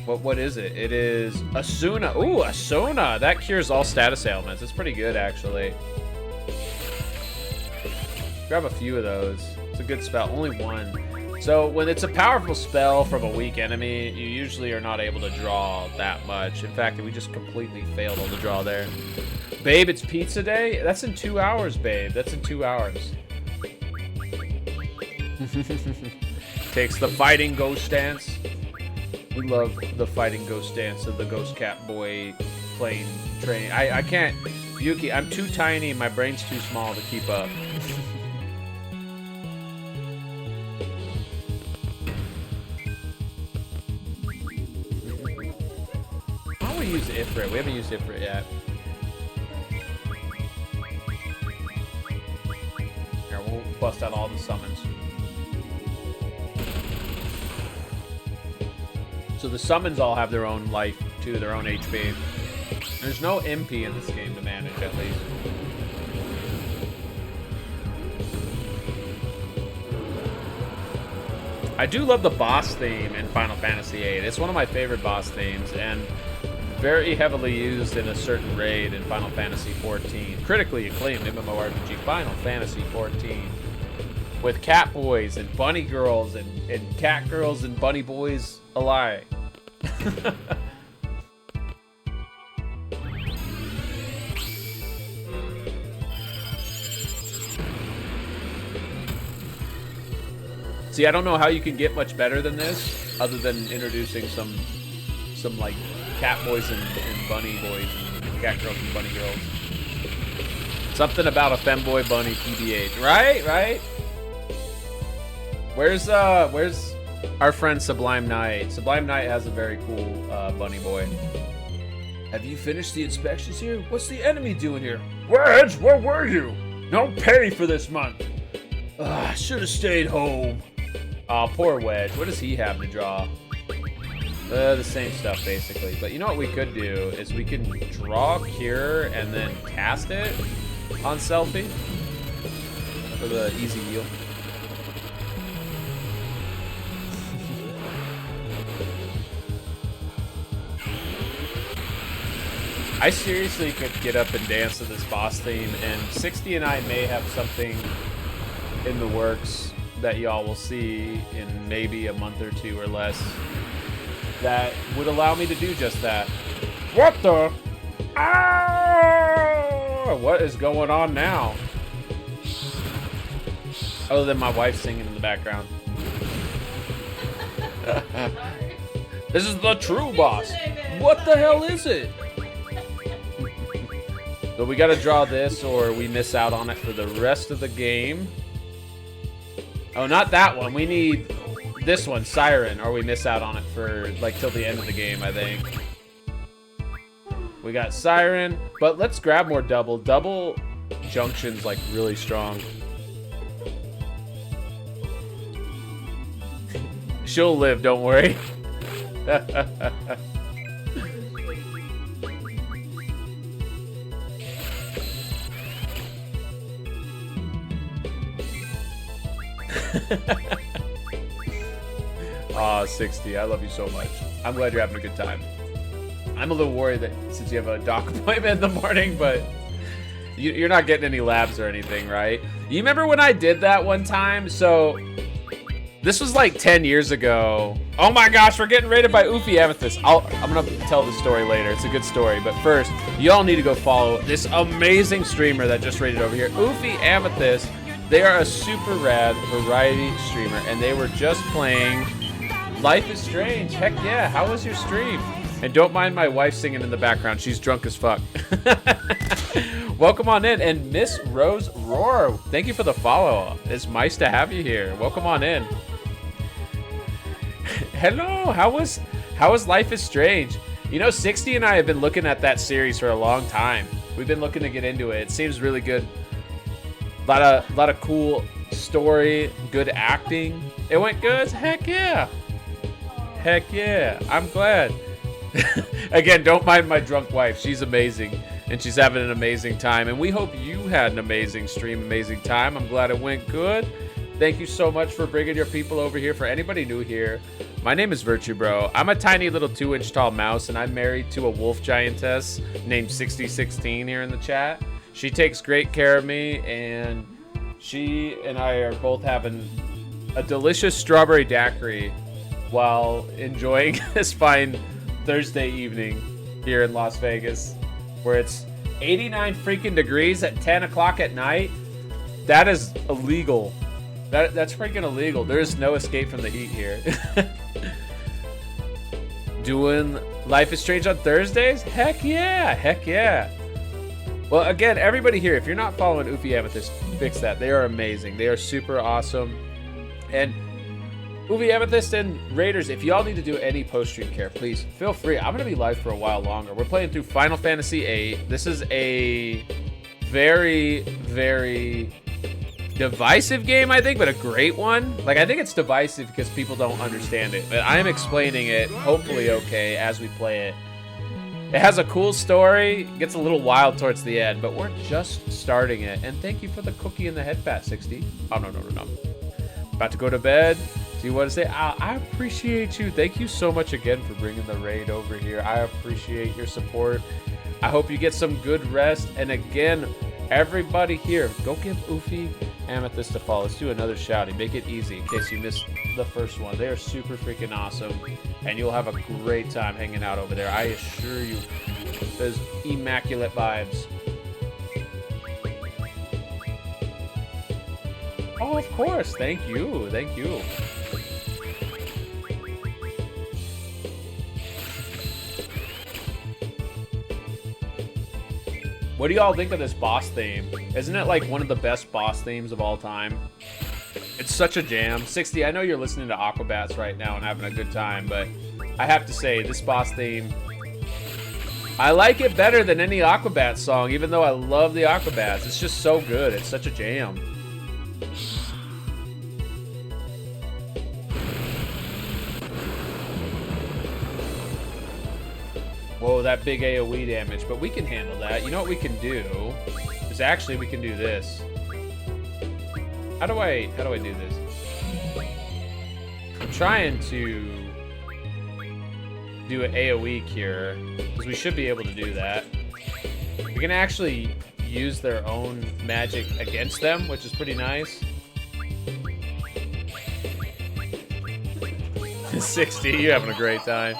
What is it? It is Asuna. Ooh, Asuna. That cures all status ailments. It's pretty good, actually. Grab a few of those. It's a good spell. Only one. So when it's a powerful spell from a weak enemy, you usually are not able to draw that much. In fact, we just completely failed on the draw there. Babe, it's pizza day? That's in 2 hours, babe. That's in 2 hours. Takes the fighting ghost stance. We love the fighting ghost stance of the ghost cat boy plane train. I can't, Yuki, I'm too tiny and my brain's too small to keep up. How do we use Ifrit? We haven't used Ifrit yet. Here, we'll bust out all the summons. So the summons all have their own life, too, their own HP. There's no MP in this game to manage, at least. I do love the boss theme in Final Fantasy VIII. It's one of my favorite boss themes, and very heavily used in a certain raid in Final Fantasy XIV. Critically acclaimed MMORPG Final Fantasy XIV. With cat boys and bunny girls and cat girls and bunny boys alike. See, I don't know how you can get much better than this, other than introducing some like cat boys and bunny boys and cat girls and bunny girls. Something about a femboy bunny TBH, right? Where's our friend Sublime Knight? Sublime Knight has a very cool bunny boy. Have you finished the inspections here? What's the enemy doing here? Wedge, where were you? No pay for this month. Should have stayed home. Oh, poor Wedge. What does he have to draw? The same stuff, basically. But you know what we could do is we can draw Cure and then cast it on Selfie for the easy heal. I seriously could get up and dance to this boss theme, and 60 and I may have something in the works that y'all will see in maybe a month or two or less that would allow me to do just that. What the? Ow! Oh, what is going on now? Other than my wife singing in the background. This is the true boss. What the hell is it? So we gotta draw this or we miss out on it for the rest of the game. Oh, not that one. We need this one, Siren, or we miss out on it for like till the end of the game, I think. We got Siren, but let's grab more double. Double junction's like really strong. She'll live, don't worry. Aw, 60, I love you so much. I'm glad you're having a good time. I'm a little worried that since you have a doc appointment in the morning, but you're not getting any labs or anything, right? You remember when I did that one time? So this was like 10 years ago. Oh my gosh, we're getting raided by Oofy Amethyst. I'm gonna tell the story later. It's a good story, but first, y'all need to go follow this amazing streamer that just raided over here, Oofy Amethyst. They are a super rad variety streamer, and they were just playing Life is Strange. Heck yeah, how was your stream? And don't mind my wife singing in the background. She's drunk as fuck. Welcome on in. And Miss Rose Roar, thank you for the follow. It's nice to have you here. Welcome on in. Hello, how was Life is Strange? You know, 60 and I have been looking at that series for a long time. We've been looking to get into it. It seems really good. A lot of cool story, good acting. It went good? Heck yeah. Heck yeah. I'm glad. Again, don't mind my drunk wife. She's amazing, and she's having an amazing time. And we hope you had an amazing stream, amazing time. I'm glad it went good. Thank you so much for bringing your people over here. For anybody new here, my name is Virtue Bro. I'm a tiny little 2-inch tall mouse, and I'm married to a wolf giantess named 6016 here in the chat. She takes great care of me, and she and I are both having a delicious strawberry daiquiri while enjoying this fine Thursday evening here in Las Vegas, where it's 89 freaking degrees at 10 o'clock at night. That is illegal. That's freaking illegal. There's no escape from the heat here. Doing Life is Strange on Thursdays? Heck yeah, heck yeah. Well, again, everybody here, if you're not following Oofy Amethyst, fix that. They are amazing. They are super awesome. And Oofy Amethyst and Raiders, if y'all need to do any post-stream care, please feel free. I'm going to be live for a while longer. We're playing through Final Fantasy VIII. This is a very, very divisive game, I think, but a great one. Like, I think it's divisive because people don't understand it, but I am explaining it, hopefully okay, as we play it. It has a cool story, gets a little wild towards the end, but we're just starting it. And thank you for the cookie in the head pat, 60. Oh, no. About to go to bed. Do you want to say? I appreciate you. Thank you so much again for bringing the raid over here. I appreciate your support. I hope you get some good rest. And again, everybody here, go give Oofy Amethyst a follow. Let's do another shouty. Make it easy in case you missed the first one. They are super freaking awesome, and you'll have a great time hanging out over there. I assure you, there's immaculate vibes. Oh, of course. Thank you. Thank you. What do y'all think of this boss theme? Isn't it like one of the best boss themes of all time? It's such a jam. 60, I know you're listening to Aquabats right now and having a good time, but I have to say, this boss theme, I like it better than any Aquabats song, even though I love the Aquabats. It's just so good. It's such a jam. Whoa, that big AoE damage, but we can handle that. You know what we can do? Is actually we can do this. How do I do this? I'm trying to do an AoE cure, because we should be able to do that. We can actually use their own magic against them, which is pretty nice. 60, you're having a great time.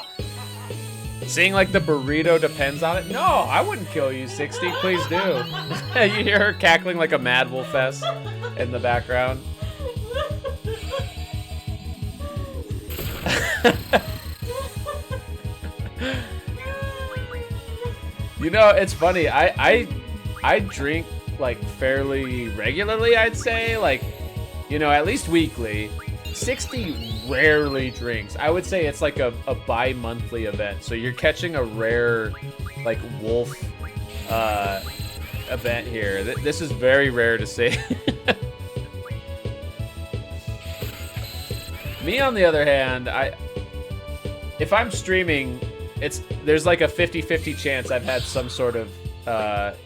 Seeing like the burrito depends on it. No, I wouldn't kill you, 60. Please do. You hear her cackling like a mad wolf fest in the background. You know, it's funny. I drink like fairly regularly, I'd say, like, you know, at least weekly. 60 rarely drinks. I would say it's like a bi-monthly event. So you're catching a rare like wolf event here. This is very rare to see. Me on the other hand, if I'm streaming, there's like a 50-50 chance I've had some sort of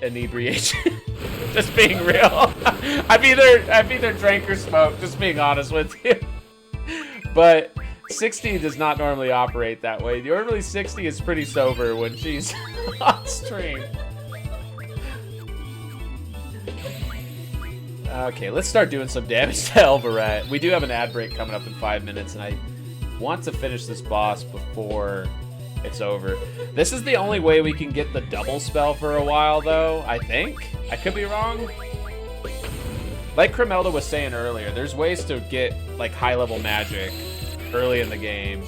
inebriation. Just being real. I've either drank or smoked, just being honest with you. But 60 does not normally operate that way. Normally 60 is pretty sober when she's on stream. Okay, let's start doing some damage to Elvarat. We do have an ad break coming up in 5 minutes, and I want to finish this boss before it's over. This is the only way we can get the double spell for a while, though, I think. I could be wrong. Like Cremelda was saying earlier, there's ways to get like high-level magic early in the game.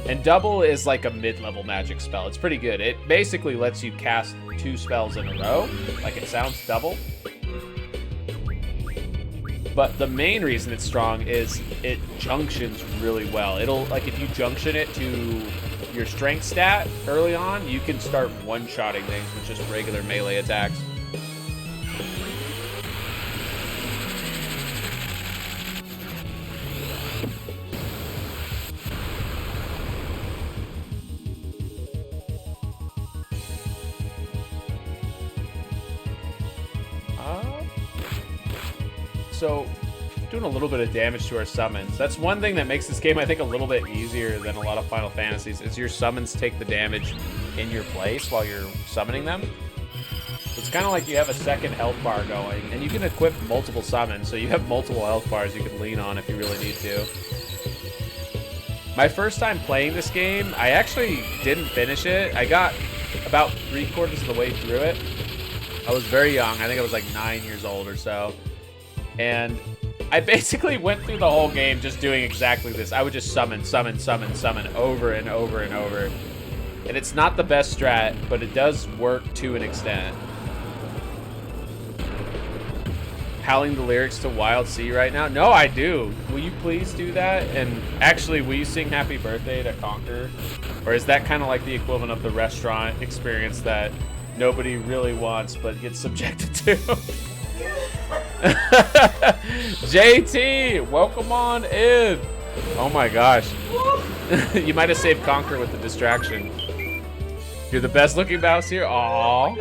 And double is like a mid-level magic spell. It's pretty good. It basically lets you cast 2 spells in a row. Like, it sounds double. But the main reason it's strong is it junctions really well. It'll, like, if you junction it to your strength stat early on, you can start one-shotting things with just regular melee attacks. So, doing a little bit of damage to our summons. That's one thing that makes this game, I think, a little bit easier than a lot of Final Fantasies, is your summons take the damage in your place while you're summoning them. It's kind of like you have a second health bar going, and you can equip multiple summons, so you have multiple health bars you can lean on if you really need to. My first time playing this game, I actually didn't finish it. I got about 3/4 of the way through it. I was very young. I think I was like 9 years old or so. And I basically went through the whole game just doing exactly this. I would just summon over and over and over. And it's not the best strat, but it does work to an extent. Howling the lyrics to Wild Sea right now? No, I do. Will you please do that? And actually, will you sing Happy Birthday to Conquer? Or is that kind of like the equivalent of the restaurant experience that nobody really wants but gets subjected to? JT, welcome on in. Oh my gosh. You might have saved Conquer with the distraction. You're the best looking mouse here. Aww.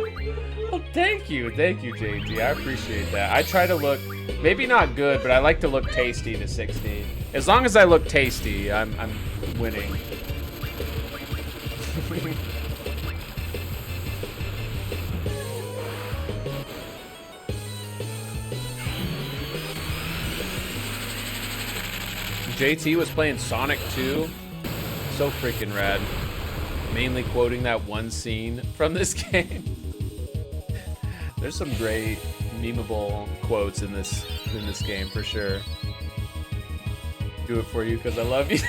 Well, thank you, JT. I appreciate that. I try to look, maybe not good, but I like to look tasty to 60. As long as I look tasty, I'm winning. JT was playing Sonic 2. So freaking rad. Mainly quoting that one scene from this game. There's some great memeable quotes in this game for sure. Do it for you because I love you.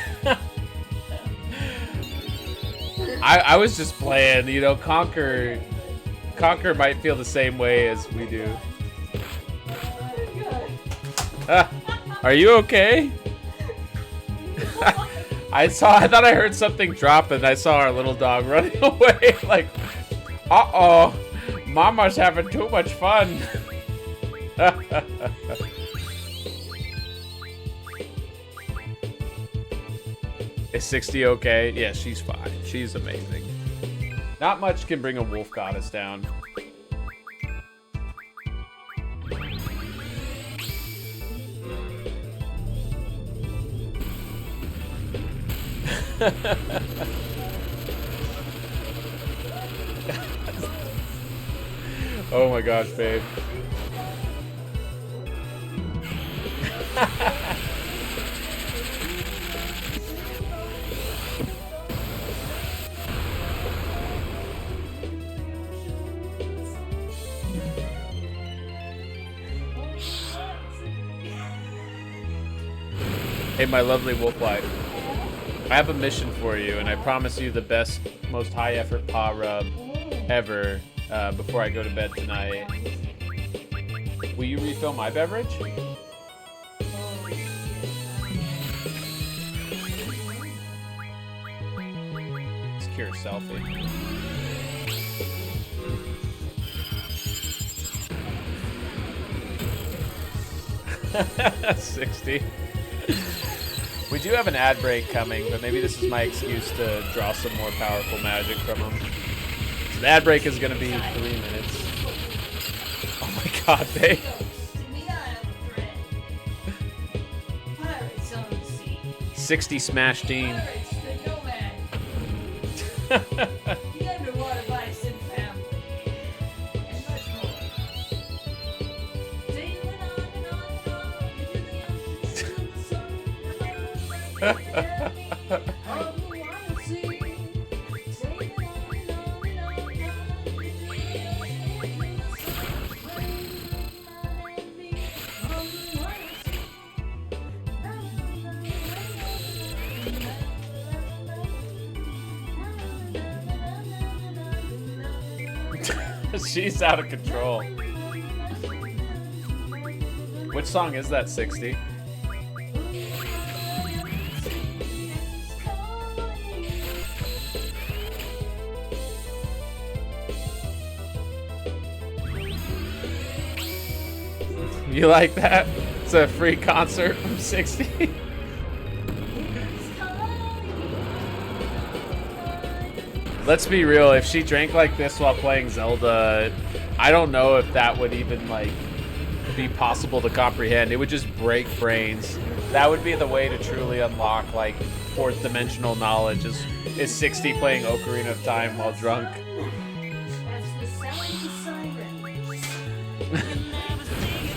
I was just playing, you know, Conquer might feel the same way as we do. Are you okay? I thought I heard something drop and I saw our little dog running away like, uh-oh, Mama's having too much fun. Is 60 okay? Yeah, she's fine. She's amazing. Not much can bring a wolf goddess down. Oh my gosh, babe. Hey, my lovely wolf wife. I have a mission for you, and I promise you the best, most high-effort paw rub ever before I go to bed tonight. Will you refill my beverage? Secure selfie. 60. We do have an ad break coming, but maybe this is my excuse to draw some more powerful magic from them. So the ad break is going to be 3 minutes. Oh my god, babe. 60 smash team. She's out of control. Which song is that, 60? You like that? It's a free concert from 60. Let's be real, if she drank like this while playing Zelda, I don't know if that would even like be possible to comprehend. It would just break brains. That would be the way to truly unlock like fourth dimensional knowledge is 60 playing Ocarina of Time while drunk.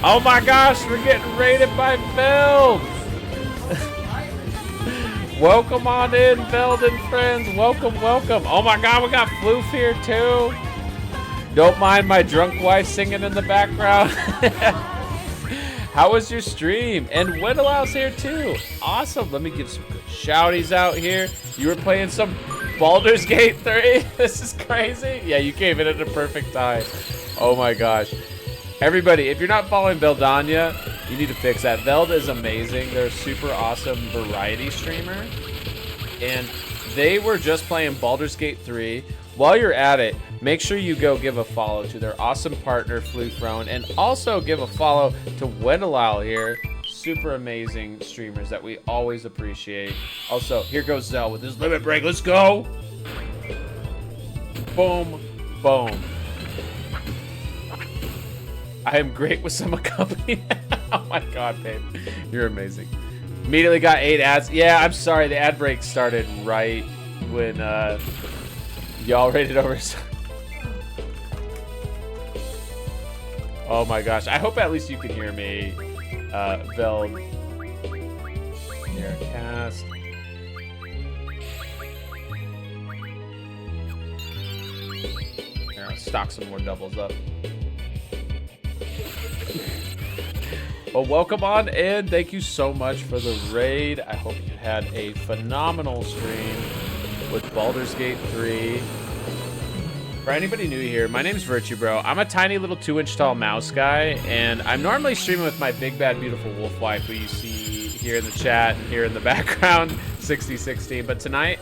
Oh my gosh, we're getting raided by Veld! Welcome on in, Veld and friends. Welcome, welcome. Oh my god, we got Floof here too. Don't mind my drunk wife singing in the background. How was your stream? And Wendellow's here too. Awesome. Let me give some good shouties out here. You were playing some Baldur's Gate 3. This is crazy. Yeah, you came in at the perfect time. Oh my gosh. Everybody, if you're not following Veldania, you need to fix that. Veld is amazing. They're a super awesome variety streamer. And they were just playing Baldur's Gate 3. While you're at it, make sure you go give a follow to their awesome partner, Fluthrone, and also give a follow to Wendelal here. Super amazing streamers that we always appreciate. Also, here goes Zell with his limit break. Let's go! Boom, boom. I am great with some accompaniment. Oh my god, babe. You're amazing. Immediately got 8 ads. Yeah, I'm sorry. The ad break started right when y'all rated over. Oh my gosh. I hope at least you can hear me. Veld. Here, cast. Here, I'll stock some more doubles up. Well, welcome on in. Thank you so much for the raid. I hope you had a phenomenal stream with Baldur's Gate 3. For anybody new here, my name's vtuber. I'm a tiny little 2-inch tall mouse guy, and I'm normally streaming with my big, bad, beautiful wolf wife, who you see here in the chat and here in the background, 6016. But tonight,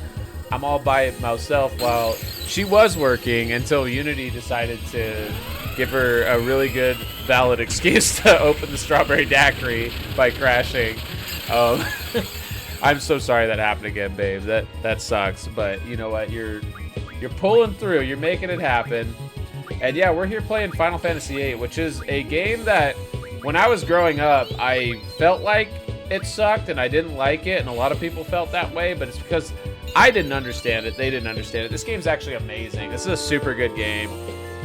I'm all by myself while she was working until Unity decided to give her a really good, valid excuse to open the strawberry daiquiri by crashing. I'm so sorry that happened again, babe. That sucks. But you know what? You're pulling through. You're making it happen. And yeah, we're here playing Final Fantasy VIII, which is a game that when I was growing up, I felt like it sucked and I didn't like it, and a lot of people felt that way. But it's because I didn't understand it. They didn't understand it. This game's actually amazing. This is a super good game.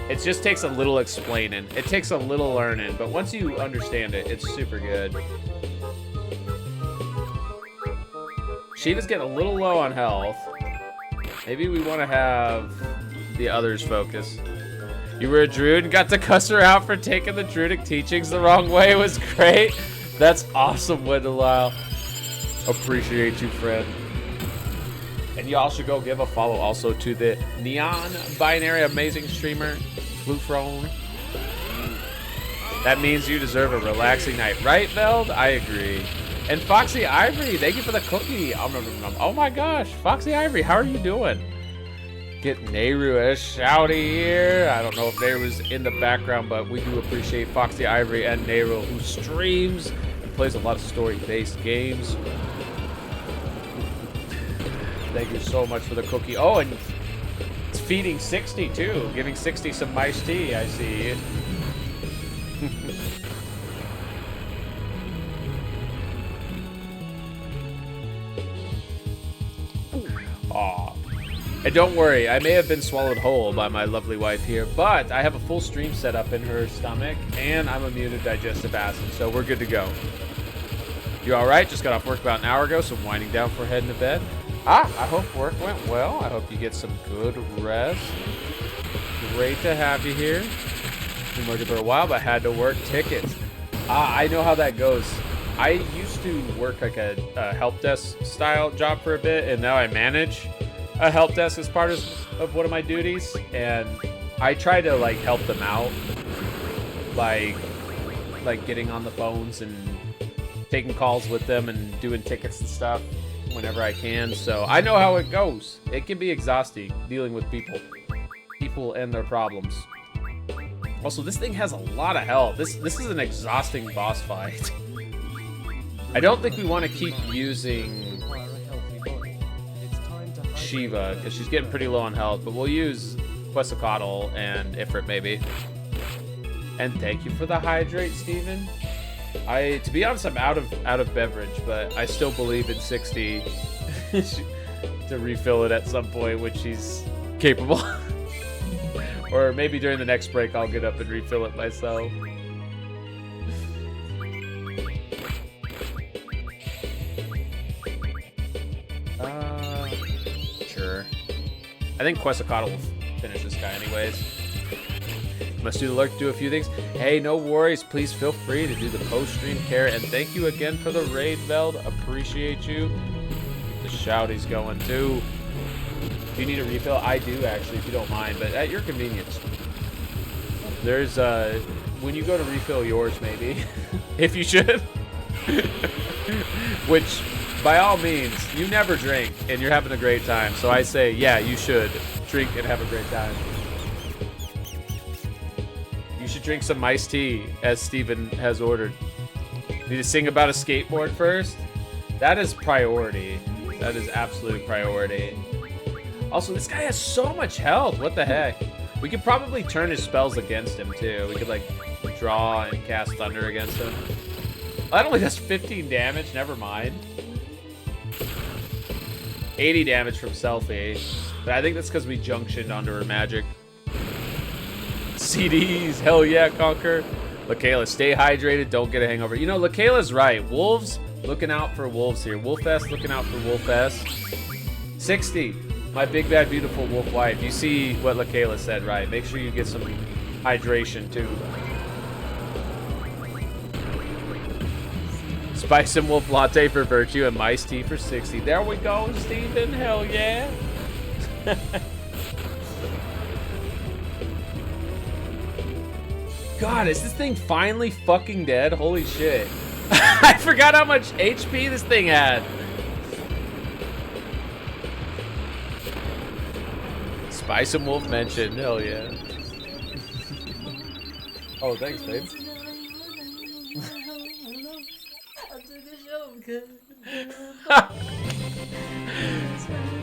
It just takes a little explaining. It takes a little learning, but once you understand it, it's super good. Shiva's getting a little low on health. Maybe we want to have the others focus. You were a druid and got to cuss her out for taking the druidic teachings the wrong way. It was great. That's awesome, Wendelal. Appreciate you, friend. And y'all should go give a follow also to the Neon Binary Amazing Streamer, Fluthrone. That means you deserve a relaxing night, right, Veld? I agree. And Foxy Ivory, thank you for the cookie. Oh my gosh, Foxy Ivory, how are you doing? Get Nehru as shouty here. I don't know if Nehru's in the background, but we do appreciate Foxy Ivory and Nehru, who streams and plays a lot of story-based games. Thank you so much for the cookie. Oh, and it's feeding 60 too. Giving 60 some iced tea, I see. Aw. And don't worry, I may have been swallowed whole by my lovely wife here, but I have a full stream set up in her stomach, and I'm immune to digestive acid, so we're good to go. You alright? Just got off work about an hour ago, so I'm winding down for heading to bed. I hope work went well. I hope you get some good rest. Great to have you here. Been working for a while, but had to work tickets. I know how that goes. I used to work like a help desk style job for a bit, and now I manage a help desk as part of one of my duties. And I try to like help them out, like getting on the phones and taking calls with them and doing tickets and stuff whenever I can. So I know how it goes. It can be exhausting dealing with people and their problems. Also, this thing has a lot of health. This is an exhausting boss fight. I don't think we want to keep using Shiva because she's getting pretty low on health, but we'll use Quetzalcoatl and Ifrit maybe. And thank you for the hydrate, Steven. To be honest, I'm out of beverage, but I still believe in 60 to refill it at some point when she's capable. Or maybe during the next break, I'll get up and refill it myself. Sure. I think Quetzalcoatl will finish this guy anyways. Must do the lurk, do a few things. Hey, no worries. Please feel free to do the post-stream care. And thank you again for the raid, Veld. Appreciate you. The shouty's going too. Do you need a refill? I do, actually, if you don't mind, but at your convenience. There's, when you go to refill yours, maybe, if you should. Which, by all means, you never drink, and you're having a great time. So I say, yeah, you should drink and have a great time. You should drink some iced tea, as Steven has ordered. Need to sing about a skateboard first? That is priority. That is absolute priority. Also, this guy has so much health. What the heck? We could probably turn his spells against him, too. We could, like, draw and cast Thunder against him. That only does 15 damage. Never mind. 80 damage from Selfie. But I think that's because we junctioned onto her magic. CDs. Hell yeah, Conquer. LaKayla, stay hydrated. Don't get a hangover. You know, LaKayla's right. Wolves, looking out for wolves here. Wolfest, looking out for Wolfest. 60. My big, bad, beautiful wolf wife. You see what LaKayla said, right? Make sure you get some hydration, too. Spice and Wolf Latte for Virtue and Mice Tea for 60. There we go, Steven. Hell yeah. God, is this thing finally fucking dead? Holy shit. I forgot how much HP this thing had. Spice and Wolf mentioned. Hell yeah. Oh, thanks, babe.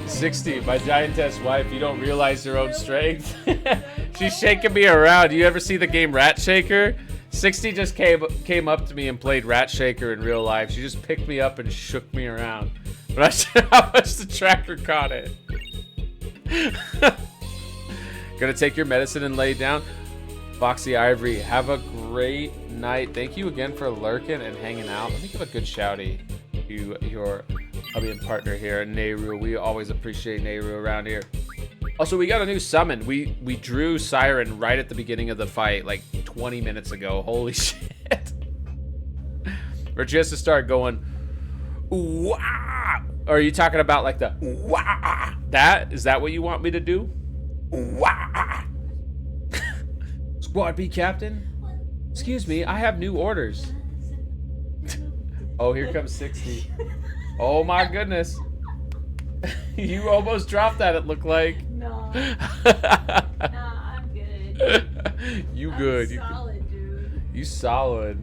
60, my giantess wife. You don't realize your own strength. She's shaking me around. You ever see the game Rat Shaker? 60 just came up to me and played Rat Shaker in real life. She just picked me up and shook me around. But I said how much the tracker caught it. Gonna take your medicine and lay down. Foxy Ivory, have a great night. Thank you again for lurking and hanging out. Let me give a good shouty to your hubby and partner here, Nehru. We always appreciate Nehru around here. Also, we got a new summon. We drew Siren right at the beginning of the fight, like 20 minutes ago. Holy shit. Or just to start going, Wah! Or are you talking about like the wah? Is that what you want me to do? Wah! Squad B captain? Excuse me, I have new orders. Oh, here comes 60. Oh my goodness. You almost dropped that, it looked like. No. Nah, I'm good. You good. I'm solid, dude. You solid.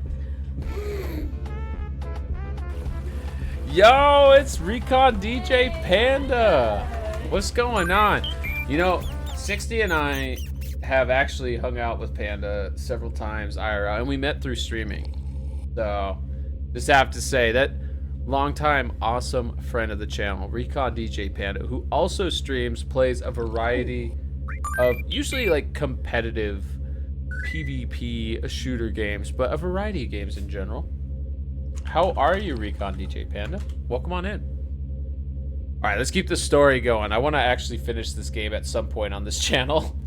Yo, it's Recon DJ Panda. What's going on? You know, 60 and I have actually hung out with Panda several times IRL, and we met through streaming. So, just have to say that longtime awesome friend of the channel, Recon DJ Panda, who also streams, plays a variety of usually like competitive PvP shooter games, but a variety of games in general. How are you, Recon DJ Panda? Welcome on in. All right, let's keep the story going. I want to actually finish this game at some point on this channel.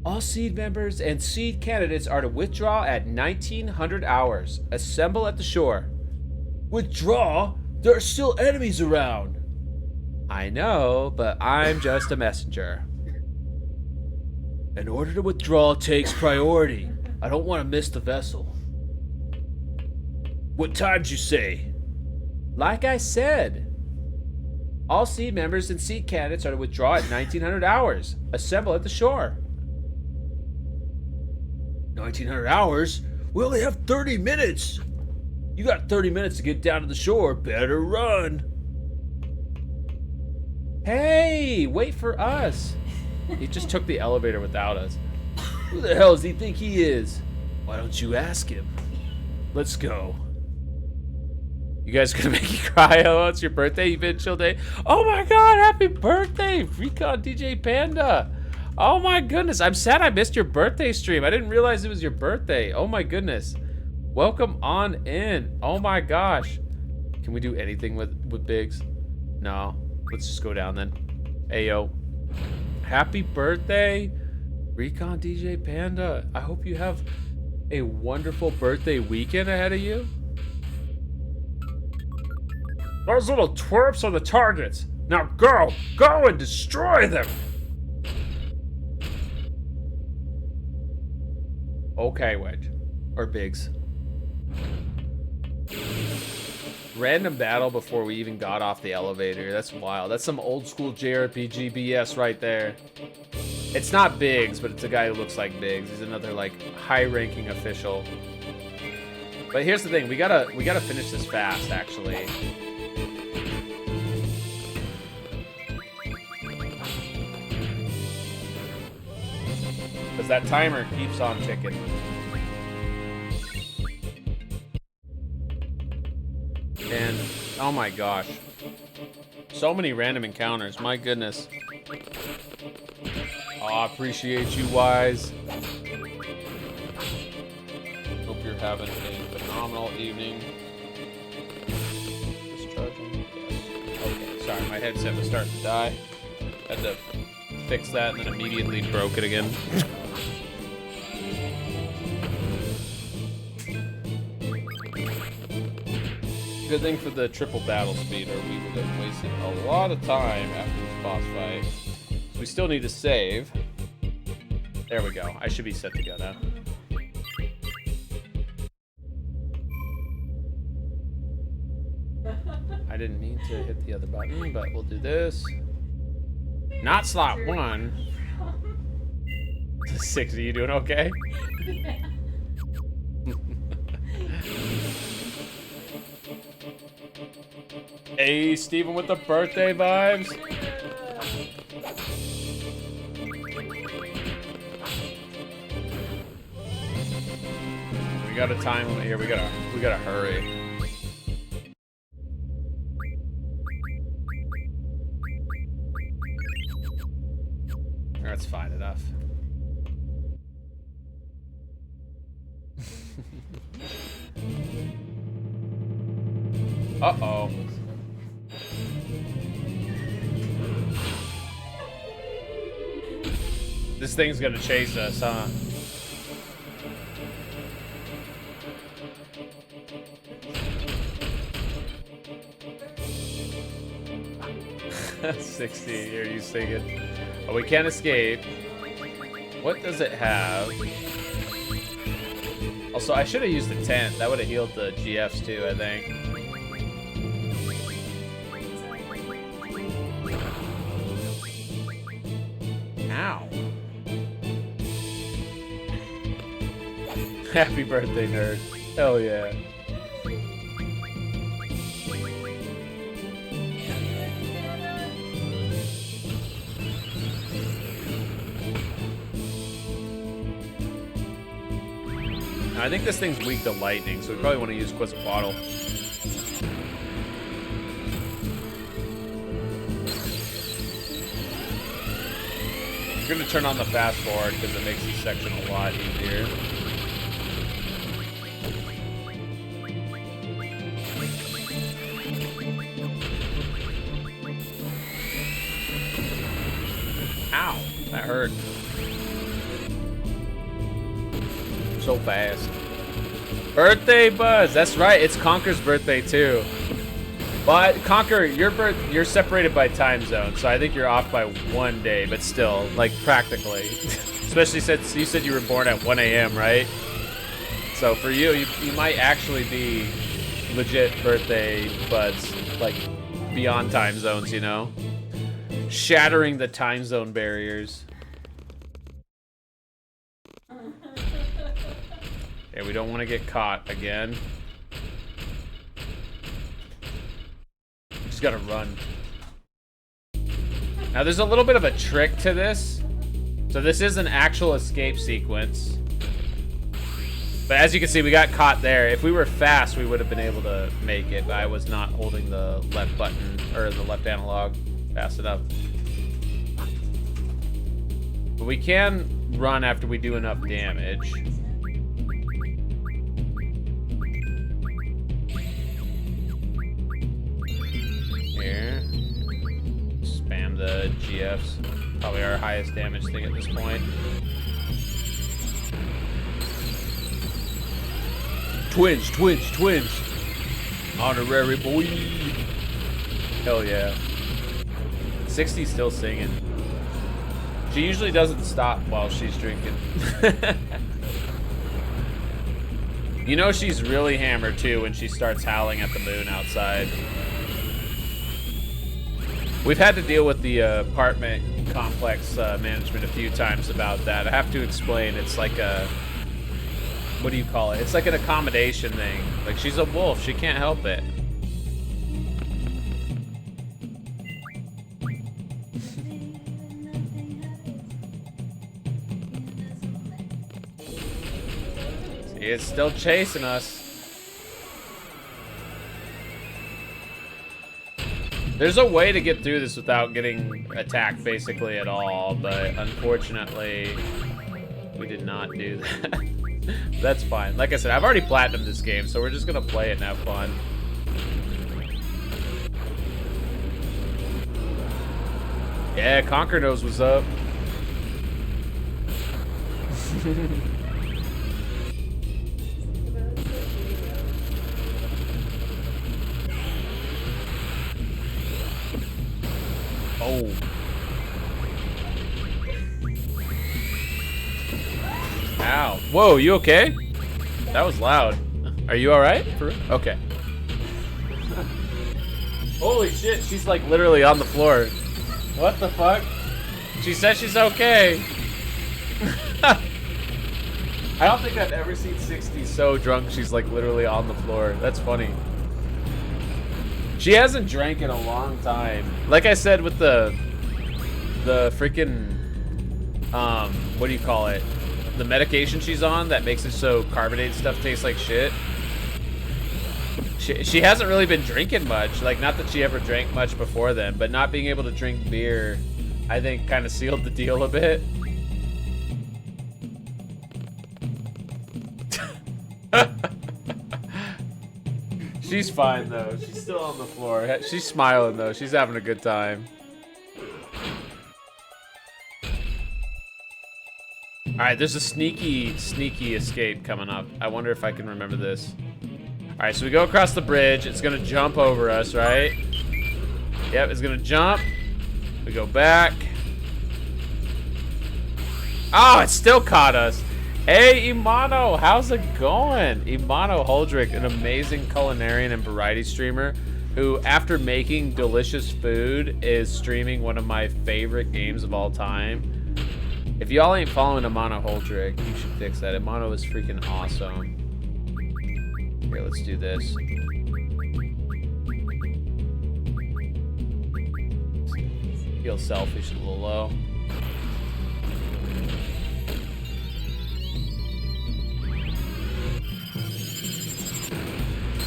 All seed members and seed candidates are to withdraw at 1900 hours. Assemble at the shore. Withdraw? There are still enemies around. I know, but I'm just a messenger. An order to withdraw takes priority. I don't want to miss the vessel. What time'd you say? Like I said. All seed members and seed candidates are to withdraw at 1900 hours. Assemble at the shore. 1900 hours? We only have 30 minutes. You got 30 minutes to get down to the shore. Better run. Hey, wait for us. He just took the elevator without us. Who the hell does he think he is? Why don't you ask him? Let's go. You guys gonna make you cry? Oh, it's your birthday. You've been chill day. Oh my god, happy birthday, Recon DJ Panda. Oh my goodness, I'm sad I missed your birthday stream. I didn't realize it was your birthday. Oh my goodness. Welcome on in. Oh my gosh. Can we do anything with Biggs? No. Let's just go down then. Ayo. Happy birthday, Recon DJ Panda. I hope you have a wonderful birthday weekend ahead of you. Those little twerps are the targets. Now go and destroy them. Okay, Wedge. Or Biggs. Random battle before we even got off the elevator. That's wild. That's some old school JRPG BS right there. It's not Biggs, but it's a guy who looks like Biggs. He's another like high-ranking official. But here's the thing, we gotta finish this fast, actually. Because that timer keeps on ticking. And, oh my gosh. So many random encounters, my goodness. Oh, I appreciate you, Wise. Hope you're having a phenomenal evening. Discharging? Yes. Okay, sorry, my headset was starting to die. Had to fix that and then immediately broke it again. Good thing for the triple battle speed, or we would have wasted a lot of time after this boss fight. We still need to save. There we go. I should be set to go now. I didn't mean to hit the other button, but we'll do this. Not slot 1. 60, you doing okay? Hey, Steven with the birthday vibes. We got a time limit here. We gotta hurry. That's fine enough. Uh-oh. This thing's gonna chase us, huh? 60. Here, you singing. Oh, we can't escape. What does it have? Also, I should have used the tent. That would have healed the GFs too, I think. Ow. Happy birthday, nerd. Hell yeah. I think this thing's weak to lightning, so we probably want to use Quetzalcoatl. I'm going to turn on the fast forward because it makes this section a lot easier. Ow, that hurt. So fast. Birthday Buzz, that's right. It's Conker's birthday too. But Conker, you're separated by time zone, so I think you're off by 1 day, but still, like practically. Especially since you said you were born at 1 a.m., right? So for you might actually be legit birthday Buzz, like beyond time zones, you know? Shattering the time zone barriers. Yeah, we don't want to get caught again. Just gotta run. Now there's a little bit of a trick to this. So this is an actual escape sequence. But as you can see, we got caught there. If we were fast, we would have been able to make it. But I was not holding the left button, or the left analog fast enough. But we can run after we do enough damage. Here. Spam the GFs. Probably our highest damage thing at this point. Twins, twins, twins. Honorary boy. Hell yeah. 60's still singing. She usually doesn't stop while she's drinking. You know she's really hammered too when she starts howling at the moon outside. We've had to deal with the apartment complex management a few times about that. I have to explain. It's like a... What do you call it? It's like an accommodation thing. Like, she's a wolf. She can't help it. See, it's still chasing us. There's a way to get through this without getting attacked basically at all, but unfortunately, we did not do that. That's fine. Like I said, I've already platinumed this game, so we're just gonna play it and have fun. Yeah, Conker knows what's up. Oh. Ow. Whoa, you okay? That was loud. Are you alright? Okay. Holy shit, she's like literally on the floor. What the fuck? She says she's okay. I don't think I've ever seen 60 so drunk she's like literally on the floor. That's funny. She hasn't drank in a long time. Like I said with the freaking, what do you call it? The medication she's on that makes it so carbonated stuff tastes like shit. She hasn't really been drinking much. Like, not that she ever drank much before then, but not being able to drink beer, I think, kind of sealed the deal a bit. She's fine, though. She's still on the floor. She's smiling, though. She's having a good time. Alright, there's a sneaky escape coming up. I wonder if I can remember this. Alright, so we go across the bridge. It's gonna jump over us, right? Yep, it's gonna jump. We go back. Oh, it still caught us. Hey, Imano, how's it going? Imano Holdrick, an amazing culinarian and variety streamer who, after making delicious food, is streaming one of my favorite games of all time. If y'all ain't following Imano Holdrick, you should fix that. Imano is freaking awesome. Here, let's do this. Feel selfish, a little low.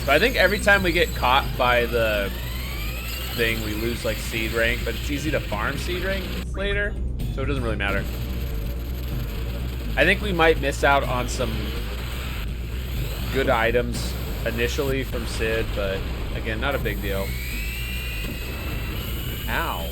So I think every time we get caught by the thing, we lose like seed rank, but it's easy to farm seed rank later, so it doesn't really matter. I think we might miss out on some good items initially from Sid, but again, not a big deal. Ow.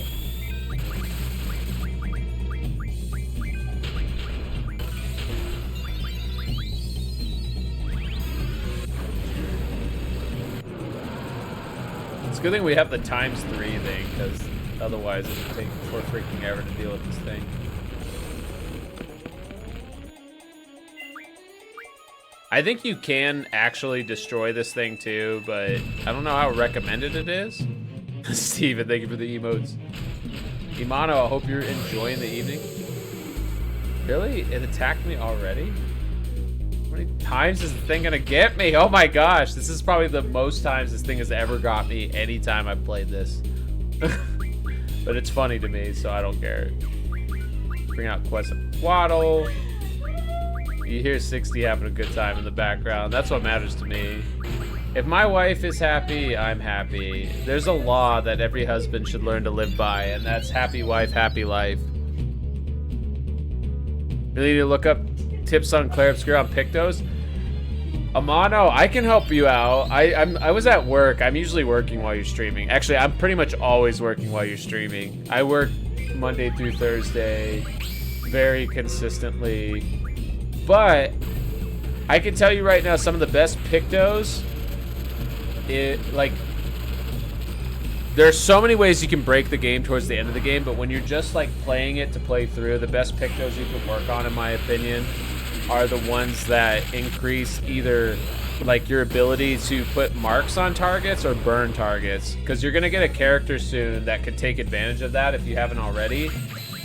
It's a good thing we have the ×3 thing, because otherwise it would take for freaking ever to deal with this thing. I think you can actually destroy this thing too, but I don't know how recommended it is. Steven, thank you for the emotes. Imano, I hope you're enjoying the evening. Really? It attacked me already? How many times is the thing gonna get me? Oh my gosh, this is probably the most times this thing has ever got me anytime I've played this. But it's funny to me, so I don't care. Bring out Quest Waddle. You hear 60 having a good time in the background. That's what matters to me. If my wife is happy, I'm happy. There's a law that every husband should learn to live by, and that's happy wife, happy life. Really need to look up tips on Claire Obscure on Pictos? Amano, I can help you out. I was at work. I'm usually working while you're streaming. Actually, I'm pretty much always working while you're streaming. I work Monday through Thursday very consistently. But I can tell you right now, some of the best Pictos, there's so many ways you can break the game towards the end of the game, but when you're just like playing it to play through, the best Pictos you can work on, in my opinion, are the ones that increase either like your ability to put marks on targets or burn targets, because you're gonna get a character soon that could take advantage of that if you haven't already,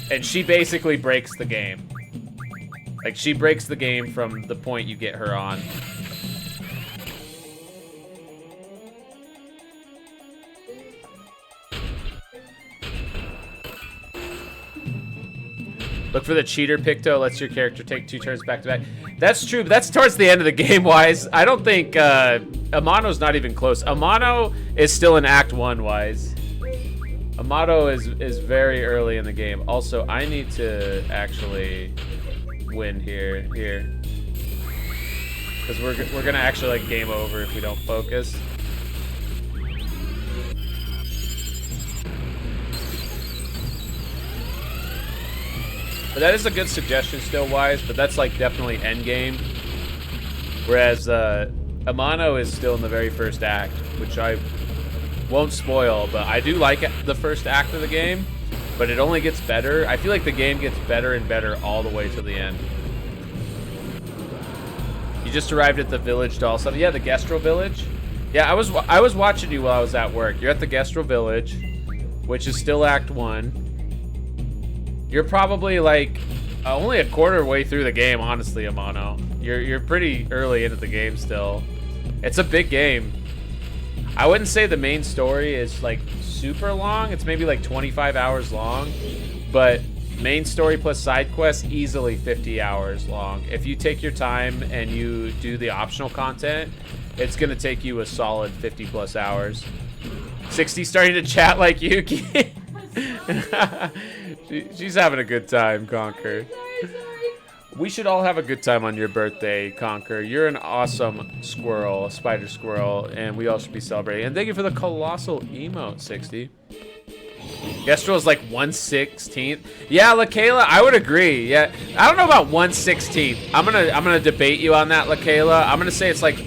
and she basically breaks the game. Like, she breaks the game from the point you get her on. Look for the cheater Picto, lets your character take 2 turns back to back. That's true, but that's towards the end of the game, Wise. I don't think, Amano's not even close. Amano is still in Act 1, Wise. Amano is very early in the game. Also, I need to actually win here, because we're gonna actually like game over if we don't focus. But that is a good suggestion still, Wise, but that's like definitely end game, whereas Amano is still in the very first act, which I won't spoil, but I do like the first act of the game. But it only gets better. I feel like the game gets better and better all the way to the end. You just arrived at the village doll stuff. Yeah, the Gestro village. Yeah, I was watching you while I was at work. You're at the Gestro village, which is still Act 1. You're probably like only a quarter way through the game, honestly, Amano. You're pretty early into the game still. It's a big game. I wouldn't say the main story is like super long. It's maybe like 25 hours long, but main story plus side quests easily 50 hours long. If you take your time and you do the optional content, it's gonna take you a solid 50 plus hours. 60 starting to chat like Yuki. She's having a good time, Conquer. We should all have a good time on your birthday, Conquer. You're an awesome squirrel, a spider squirrel, and we all should be celebrating. And thank you for the colossal emote, 60. Gestro is like 1/16th. Yeah, LaKayla, I would agree. Yeah, I don't know about 1/16th. I'm gonna debate you on that, LaKayla. I'm gonna say it's like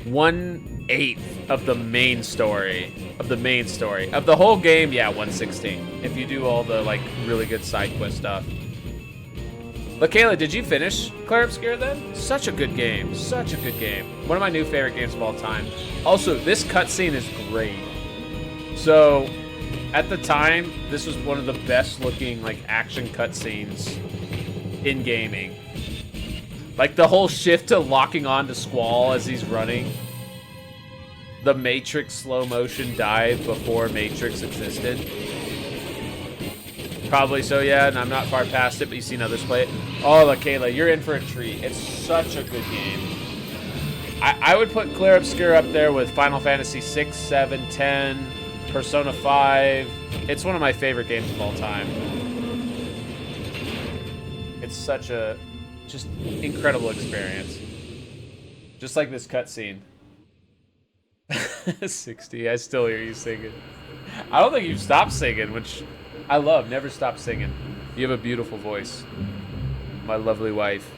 1/8. of the main story. Of the whole game, yeah, 116. If you do all the, like, really good side quest stuff. But Kayla, did you finish Claire Obscura then? Such a good game. Such a good game. One of my new favorite games of all time. Also, this cutscene is great. So, at the time, this was one of the best looking, like, action cutscenes in gaming. Like, the whole shift to locking on to Squall as he's running. The Matrix slow motion dive before Matrix existed. Probably so, yeah, and I'm not far past it, but you've seen others play it. Oh, look, Kayla, you're in for a treat. It's such a good game. I would put Claire Obscura up there with Final Fantasy 6, 7, 10, Persona 5. It's one of my favorite games of all time. It's such a just incredible experience. Just like this cutscene. 60, I still hear you singing. I don't think you've stopped singing, which I love. Never stop singing. You have a beautiful voice. My lovely wife.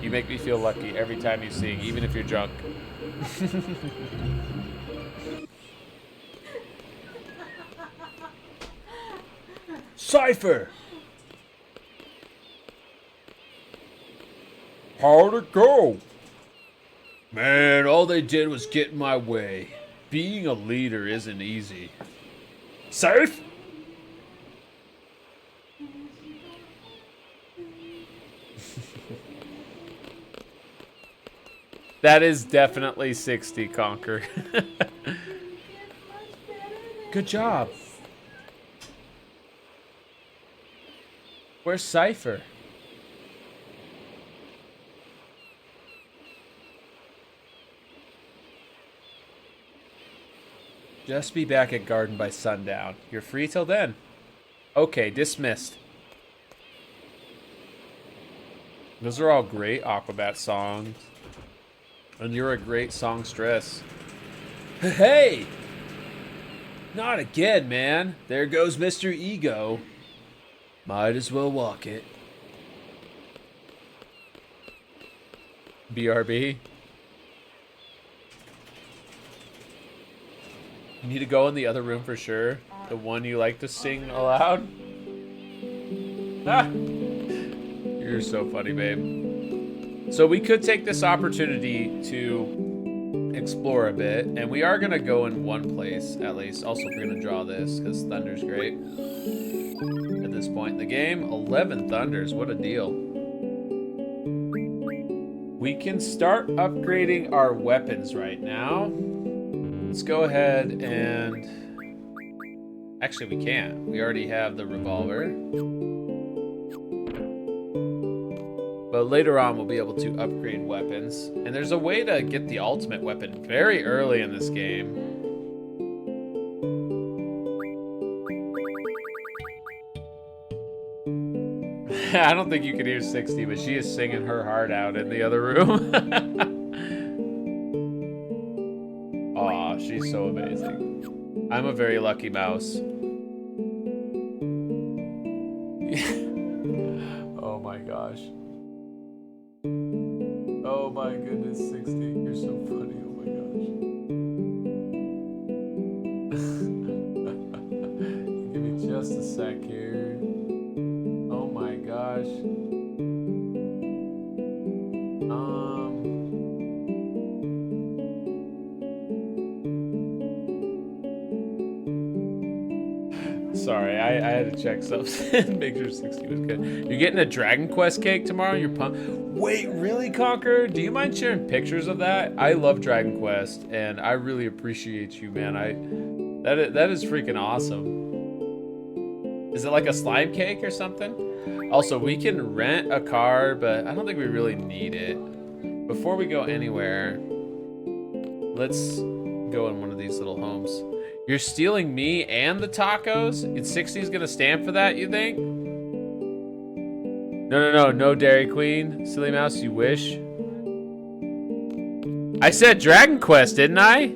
You make me feel lucky every time you sing, even if you're drunk. Cipher! How'd it go? Man, all they did was get in my way. Being a leader isn't easy. Safe? That is definitely 60, Conquer. Good job. Where's Cipher? Just be back at Garden by sundown. You're free till then. Okay, dismissed. Those are all great Aquabat songs. And you're a great songstress. Hey! Not again, man. There goes Mr. Ego. Might as well walk it. BRB. You need to go in the other room for sure. The one you like to sing aloud. Ah! You're so funny, babe. So we could take this opportunity to explore a bit, and we are gonna go in one place at least. Also, we're gonna draw this because Thunder's great. At this point in the game, 11 Thunders, what a deal. We can start upgrading our weapons right now. Let's go ahead and... Actually, we can't. We already have the revolver. But later on, we'll be able to upgrade weapons. And there's a way to get the ultimate weapon very early in this game. I don't think you can hear 60, but she is singing her heart out in the other room. Aw, she's so amazing. I'm a very lucky mouse. Oh my gosh. Oh my goodness, 60. You're so funny. Oh my gosh. Give me just a sec here. Oh my gosh. Sorry, I had to check something. Make sure 60 was good. You're getting a Dragon Quest cake tomorrow? You're pumped. Wait, really, Conquer? Do you mind sharing pictures of that? I love Dragon Quest, and I really appreciate you, man. That is freaking awesome. Is it like a slime cake or something? Also, we can rent a car, but I don't think we really need it. Before we go anywhere, let's go in one of these little homes. You're stealing me and the tacos? And 60 is gonna stand for that, you think? No, Dairy Queen. Silly mouse, you wish. I said Dragon Quest, didn't I?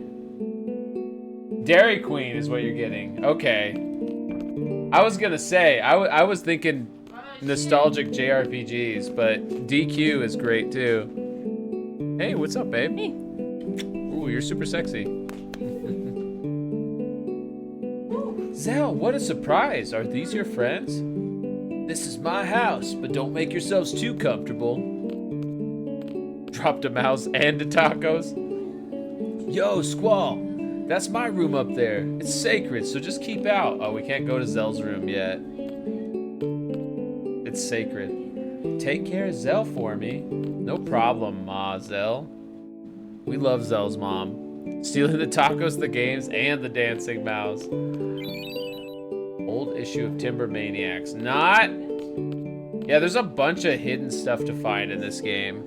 Dairy Queen is what you're getting. Okay. I was gonna say, I was thinking nostalgic JRPGs, but DQ is great too. Hey, what's up, babe? Ooh, Ooh, you're super sexy. Zell, what a surprise. Are these your friends? This is my house, but don't make yourselves too comfortable. Dropped a mouse and a tacos. Yo, Squall. That's my room up there. It's sacred, so just keep out. Oh, we can't go to Zell's room yet. It's sacred. Take care of Zell for me. No problem, Ma, Zell. We love Zell's mom. Stealing the tacos, the games, and the dancing mouse. Old issue of Timber Maniacs. Not... Yeah, there's a bunch of hidden stuff to find in this game.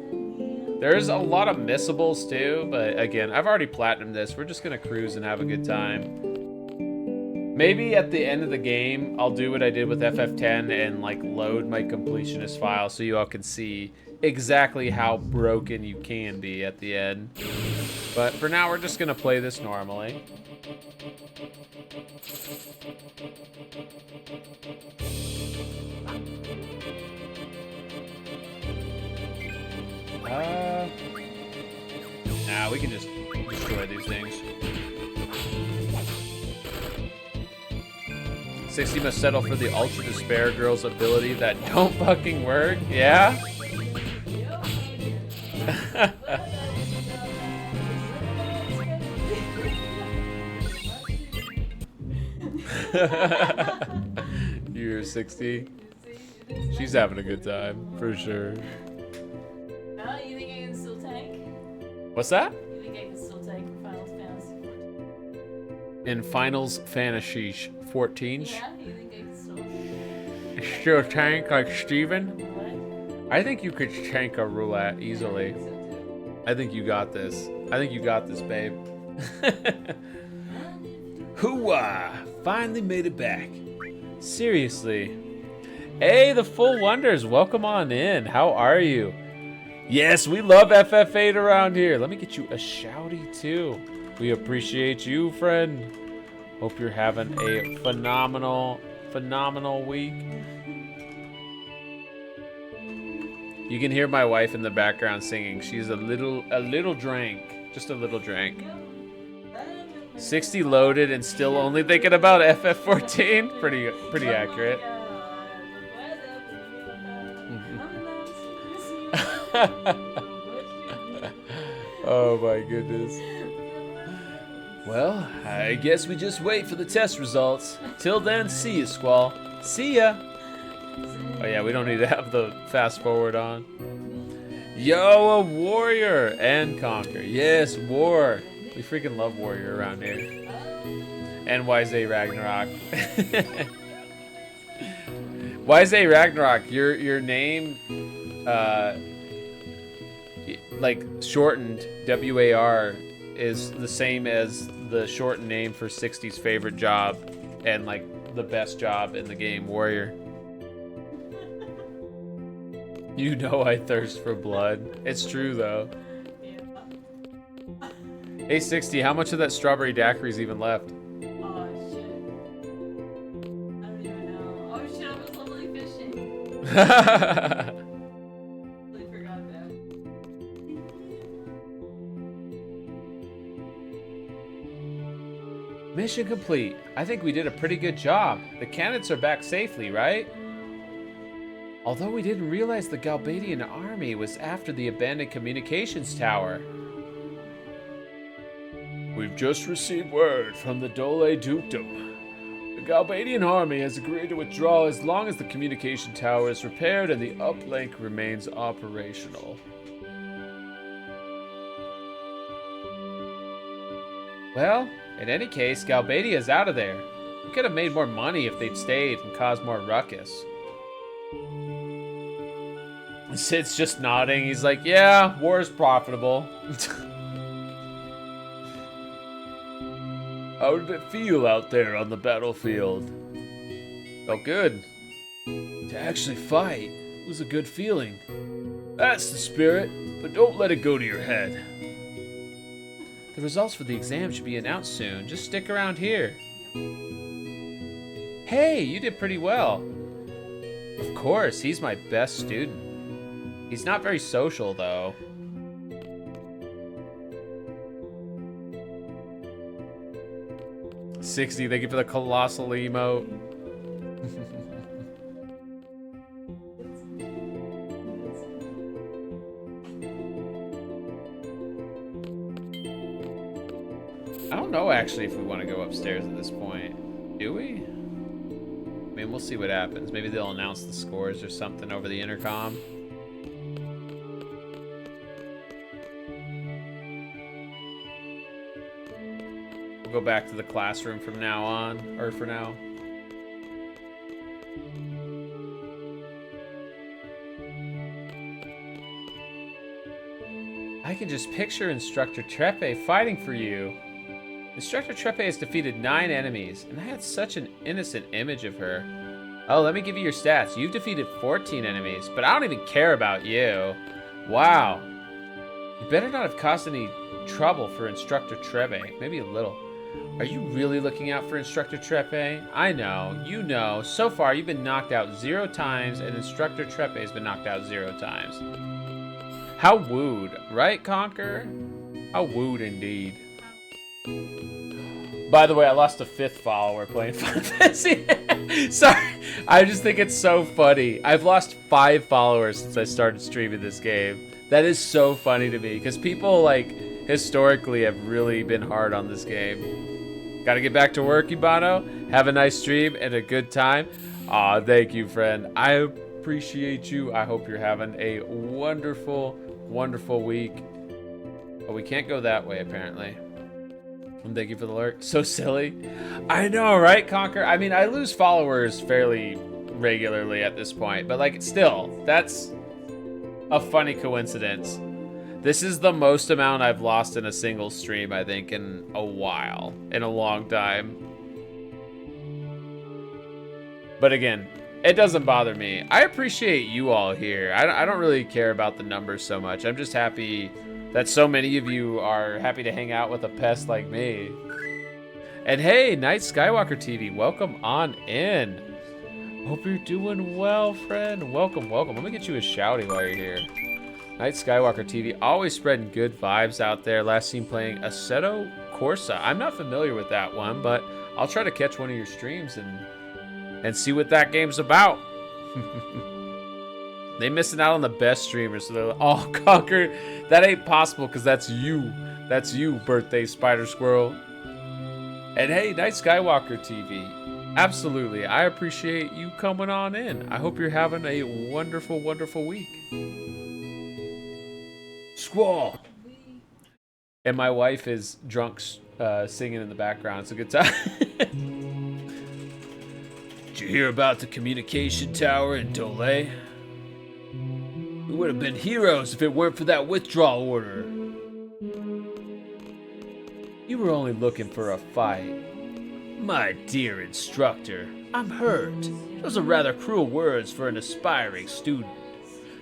There's a lot of missables too, but again, I've already platinumed this. We're just gonna cruise and have a good time. Maybe at the end of the game, I'll do what I did with FF10 and like load my completionist file so you all can see exactly how broken you can be at the end. But for now, we're just gonna play this normally. Nah, we can just destroy these things. 60 must settle for the Ultra Despair Girl's ability that don't fucking work. Yeah? You're 60. She's having a good time, for sure. No, you think I can still tank? What's that? You think I can still tank Finals Fantasy 14? In Finals Fantasy 14? Yeah, you think I can still... Still tank like Steven? What? I think you could tank a roulette easily. I think you got this. I think you got this, babe. Hooah! Finally made it back. Seriously. Hey, the Full Wonders, welcome on in. How are you? Yes, we love FF8 around here. Let me get you a shouty too. We appreciate you, friend. Hope you're having a phenomenal week. You can hear my wife in the background singing. She's a little drank. Just a little drank. 60 loaded and still only thinking about FF14. Pretty accurate. Oh my goodness. Well, I guess we just wait for the test results. Till then, see ya, Squall. See ya. Oh yeah, we don't need to have the fast forward on. Yo, a warrior and conquer. Yes, war. We freaking love warrior around here. And YZ Ragnarok. YZ Ragnarok, your name, like shortened WAR is the same as the shortened name for 60's favorite job and like the best job in the game, warrior. You know I thirst for blood. It's true though. Hey 60, how much of that strawberry daiquiri is even left? Oh shit. I don't even know. Oh shit, I was lovely fishing. I forgot that. Mission complete. I think we did a pretty good job. The cannons are back safely, right? Although we didn't realize the Galbadian army was after the abandoned communications tower. We've just received word from the Dole Dukedom. The Galbadian army has agreed to withdraw as long as the communication tower is repaired and the uplink remains operational. Well, in any case, Galbadia is out of there. We could have made more money if they'd stayed and caused more ruckus. Sid's just nodding. He's like, yeah, war is profitable. How did it feel out there on the battlefield? Felt good. To actually fight was a good feeling. That's the spirit, but don't let it go to your head. The results for the exam should be announced soon. Just stick around here. Hey, you did pretty well. Of course, he's my best student. He's not very social, though. 60, thank you for the colossal emote. I don't know actually if we want to go upstairs at this point. Do we? I mean, we'll see what happens. Maybe they'll announce the scores or something over the intercom. We'll go back to the classroom from now on, or for now. I can just picture Instructor Trepe fighting for you. Instructor Trepe has defeated 9 enemies, and I had such an innocent image of her. Oh, let me give you your stats. You've defeated 14 enemies, but I don't even care about you. Wow. You better not have caused any trouble for Instructor Trepe. Maybe a little. Are you really looking out for Instructor Trepe? I know, you know. So far, you've been knocked out 0 times, and Instructor Trepe has been knocked out 0 times. How wooed, right, Conquer? How wooed indeed. By the way, I lost a 5th follower playing Final Fantasy. Sorry, I just think it's so funny. I've lost 5 followers since I started streaming this game. That is so funny to me, because people, like, historically have really been hard on this game. Gotta get back to work, Ibano. Have a nice stream and a good time. Aw, thank you, friend. I appreciate you. I hope you're having a wonderful, wonderful week. Oh, we can't go that way, apparently. And thank you for the lurk. So silly. I know, right, Conquer? I mean, I lose followers fairly regularly at this point, but, like, still, that's a funny coincidence. This is the most amount I've lost in a single stream, I think, in a while. In a long time. But again, it doesn't bother me. I appreciate you all here. I don't really care about the numbers so much. I'm just happy that so many of you are happy to hang out with a pest like me. And hey, Night Skywalker TV, welcome on in. Hope you're doing well, friend. Welcome, welcome. Let me get you a shouty while you're here. Night Skywalker TV, always spreading good vibes out there. Last seen playing Assetto Corsa. I'm not familiar with that one, but I'll try to catch one of your streams and see what that game's about. They missing out on the best streamers, so they're like, oh, Conquer, that ain't possible because that's you. That's you, birthday spider squirrel. And hey, Night Skywalker TV, absolutely. I appreciate you coming on in. I hope you're having a wonderful, wonderful week. Squall. And my wife is drunk singing in the background. It's a good time. Did you hear about the communication tower in Dole? We would have been heroes if it weren't for that withdrawal order. You were only looking for a fight. My dear instructor, I'm hurt. Those are rather cruel words for an aspiring student.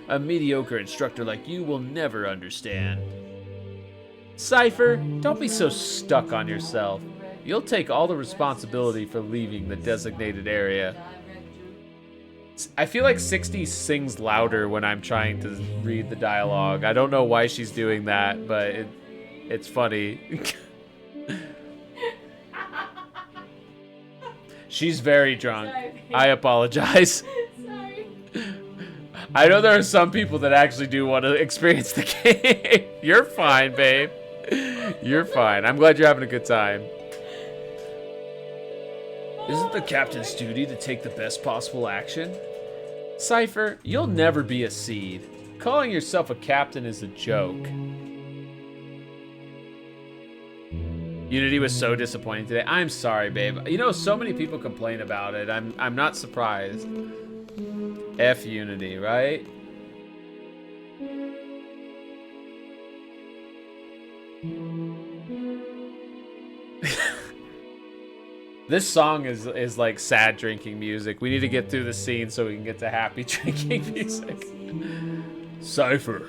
A mediocre instructor like you will never understand. Cipher, don't be so stuck on yourself. You'll take all the responsibility for leaving the designated area. I feel like 60 sings louder when I'm trying to read the dialogue. I don't know why she's doing that, but it's funny. She's very drunk. I apologize. Sorry. I know there are some people that actually do want to experience the game. You're fine, babe. You're fine. I'm glad you're having a good time. Isn't the captain's duty to take the best possible action? Cipher, you'll never be a seed. Calling yourself a captain is a joke. Unity was so disappointing today. I'm sorry, babe. You know, so many people complain about it. I'm not surprised. F Unity, right? This song is like sad drinking music. We need to get through the scene so we can get to happy drinking music. Cipher,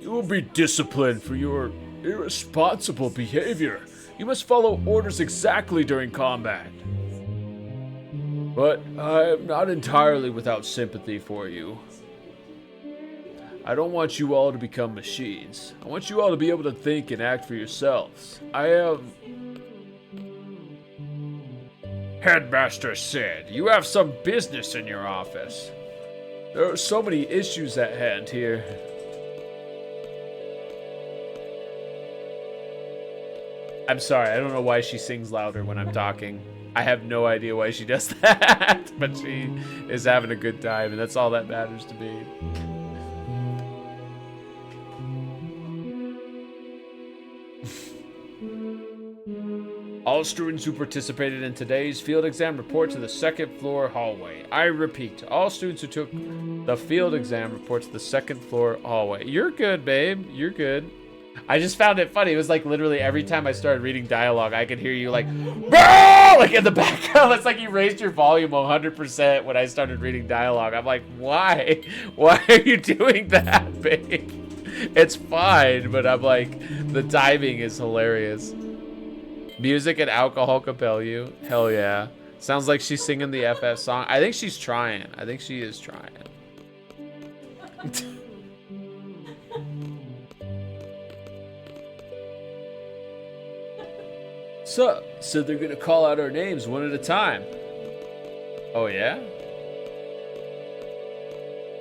you will be disciplined for your irresponsible behavior. You must follow orders exactly during combat. But I am not entirely without sympathy for you. I don't want you all to become machines. I want you all to be able to think and act for yourselves. I am Headmaster said, you have some business in your office. There are so many issues at hand here. I'm sorry, I don't know why she sings louder when I'm talking. I have no idea why she does that, but she is having a good time, and that's all that matters to me. All students who participated in today's field exam report to the second floor hallway. I repeat, all students who took The field exam report to the second floor hallway. You're good, babe. You're good. I just found it funny. It was like literally every time I started reading dialogue, I could hear you like, "Bro!" like in the background. It's like you raised your volume 100% when I started reading dialogue. I'm like, why? Why are you doing that, babe? It's fine, but I'm like, the timing is hilarious. Music and alcohol compel you. Hell yeah. Sounds like she's singing the FF song. I think she's trying. I think she is trying. So they're gonna call out our names one at a time. Oh yeah?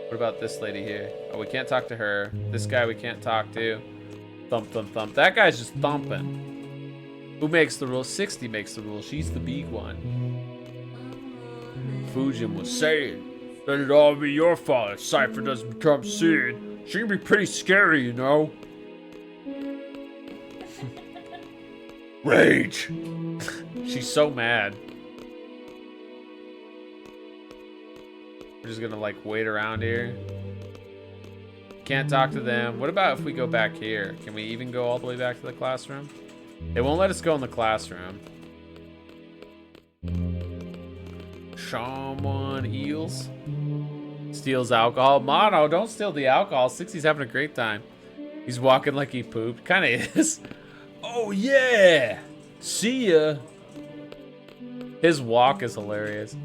What about this lady here? Oh, we can't talk to her. This guy we can't talk to. Thump, thump, thump. That guy's just thumping. Who makes the rules? 60 makes the rules. She's the big one. Fujin was saying that it'd all be your fault if Cipher doesn't become Seed. She can be pretty scary, you know. Rage. She's so mad. We're just gonna like wait around here. Can't talk to them. What about if we go back here? Can we even go all the way back to the classroom? It won't let us go in the classroom. Shaman eels. Steals alcohol. Mono, don't steal the alcohol. 60's having a great time. He's walking like he pooped. Kinda is. Oh yeah! See ya! His walk is hilarious.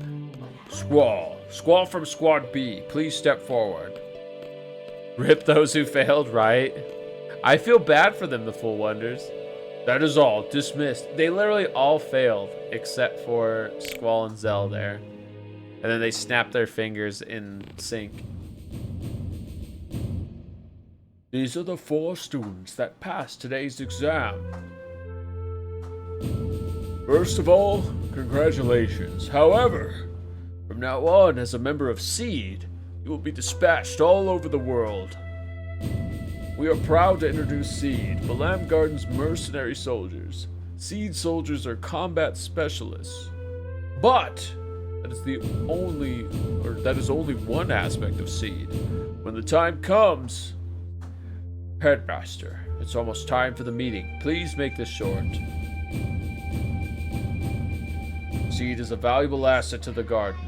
Squall. Squall from Squad B. Please step forward. Rip those who failed, right? I feel bad for them, the Full Wonders. That is all. Dismissed. They literally all failed, except for Squall and Zell there. And then they snapped their fingers in sync. These are the 4 students that passed today's exam. First of all, congratulations. However, from now on, as a member of Seed, you will be dispatched all over the world. We are proud to introduce Seed, Balam Garden's mercenary soldiers. Seed soldiers are combat specialists. But that is only one aspect of Seed. When the time comes, Headmaster, it's almost time for the meeting. Please make this short. Seed is a valuable asset to the garden.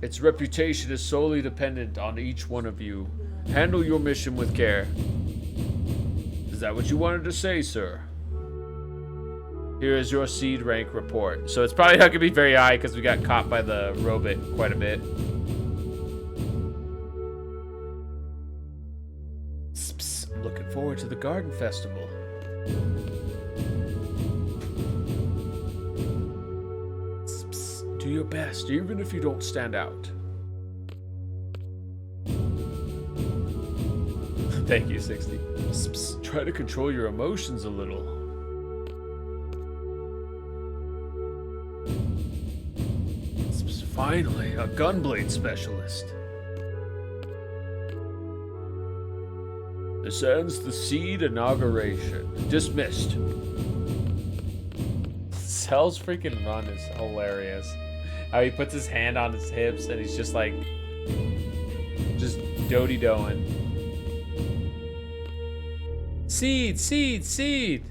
Its reputation is solely dependent on each one of you. Handle your mission with care. Is that what you wanted to say, sir? Here is your Seed rank report. So it's probably not going to be very high because we got caught by the robot quite a bit. I'm looking forward to the garden festival. Do your best, even if you don't stand out. Thank you, 60. Try to control your emotions a little. Finally, a gunblade specialist. This ends the Seed inauguration. Dismissed. Cell's freaking run is hilarious. How he puts his hand on his hips and he's just like, just doty-doing. Seed, Seed, Seed.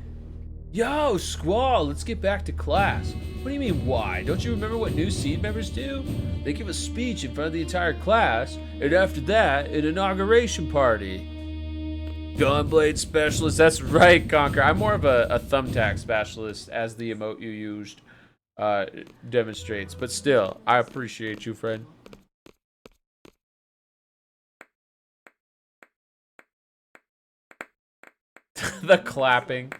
Yo, Squall, let's get back to class. What do you mean, why? Don't you remember what new Seed members do? They give a speech in front of the entire class, and after that, an inauguration party. Gunblade specialist, that's right, Conquer. I'm more of a thumbtack specialist, as the emote you used demonstrates. But still, I appreciate you, friend. The clapping.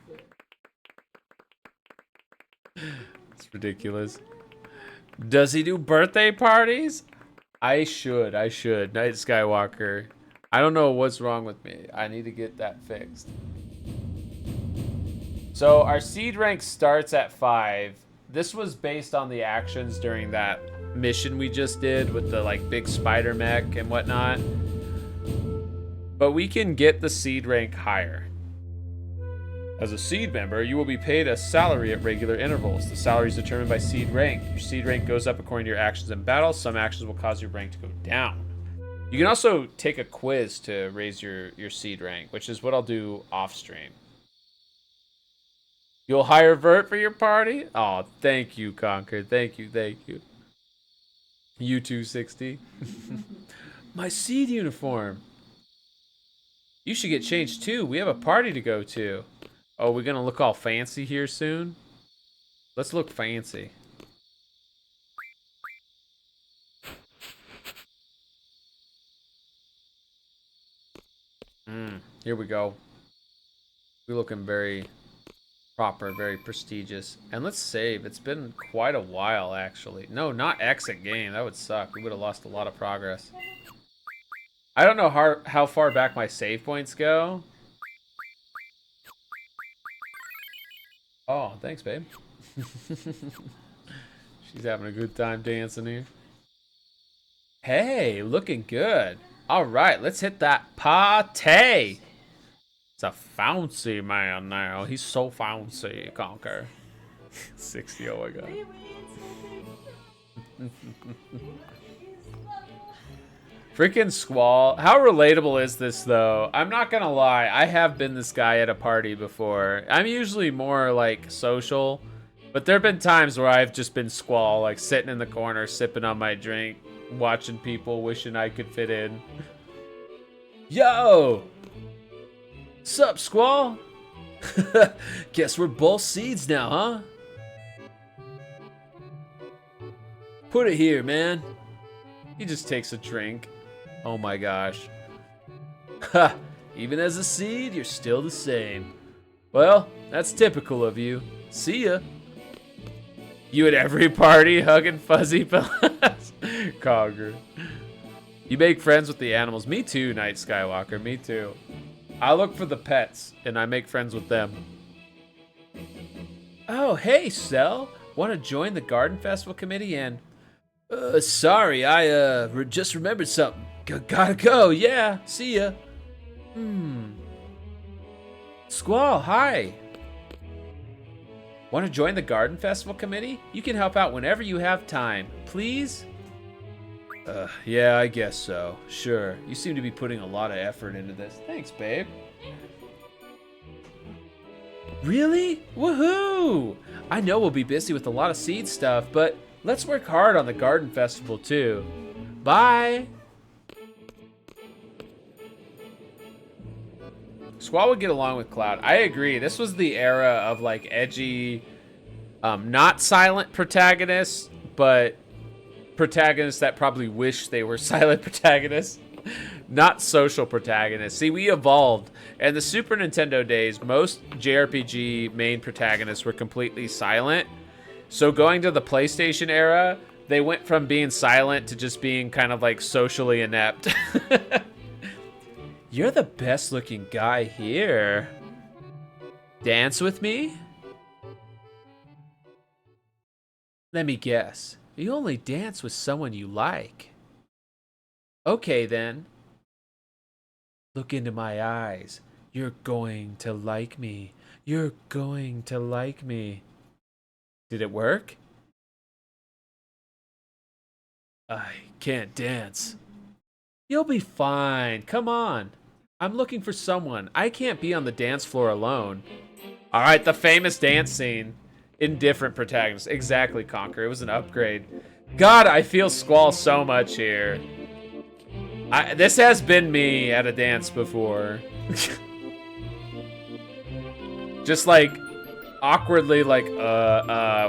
It's ridiculous. Does he do birthday parties? I should. Night Skywalker. I don't know what's wrong with me. I need to get that fixed. So our seed rank starts at 5. This was based on the actions during that mission we just did with the like big spider mech and whatnot. But we can get the seed rank higher. As a seed member, you will be paid a salary at regular intervals. The salary is determined by seed rank. Your seed rank goes up according to your actions in battle. Some actions will cause your rank to go down. You can also take a quiz to raise your seed rank, which is what I'll do off stream. You'll hire Vert for your party? Oh, thank you, Conquer. Thank you. U260. My seed uniform. You should get changed too. We have a party to go to. Oh, we're gonna look all fancy here soon? Let's look fancy. Here we go. We're looking very proper, very prestigious. And let's save. It's been quite a while, actually. No, not exit game. That would suck. We would have lost a lot of progress. I don't know how far back my save points go. Oh, thanks, babe. She's having a good time dancing here. Hey, looking good. All right, let's hit that party. It's a fancy man now. He's so fancy, Conquer. 60, oh my god. Freaking Squall. How relatable is this, though? I'm not gonna lie. I have been this guy at a party before. I'm usually more, like, social. But there have been times where I've just been Squall, like, sitting in the corner, sipping on my drink, watching people, wishing I could fit in. Yo! Sup, Squall? Guess we're both seeds now, huh? Put it here, man. He just takes a drink. Oh my gosh. Ha! Even as a seed, you're still the same. Well, that's typical of you. See ya. You at every party hugging fuzzy pillows. Cogger. You make friends with the animals. Me too, Night Skywalker. Me too. I look for the pets, and I make friends with them. Oh, hey, Cell. Want to join the Garden Festival Committee and... sorry, I just remembered something. Gotta go, yeah. See ya. Squall, hi. Want to join the Garden Festival Committee? You can help out whenever you have time. Please? Yeah, I guess so. Sure. You seem to be putting a lot of effort into this. Thanks, babe. Really? Woohoo! I know we'll be busy with a lot of seed stuff, but let's work hard on the Garden Festival, too. Bye! Squall would get along with Cloud. I agree. This was the era of, like, edgy, not silent protagonists, but protagonists that probably wish they were silent protagonists. Not social protagonists. See, we evolved. In the Super Nintendo days, most JRPG main protagonists were completely silent. So going to the PlayStation era, they went from being silent to just being kind of like socially inept. You're the best looking guy here. Dance with me? Let me guess. You only dance with someone you like. Okay then. Look into my eyes. You're going to like me. You're going to like me. Did it work? I can't dance. You'll be fine. Come on. I'm looking for someone. I can't be on the dance floor alone. All right, the famous dance scene. Indifferent protagonists. Exactly, Conquer. It was an upgrade. God, I feel Squall so much here. This has been me at a dance before. Just like awkwardly like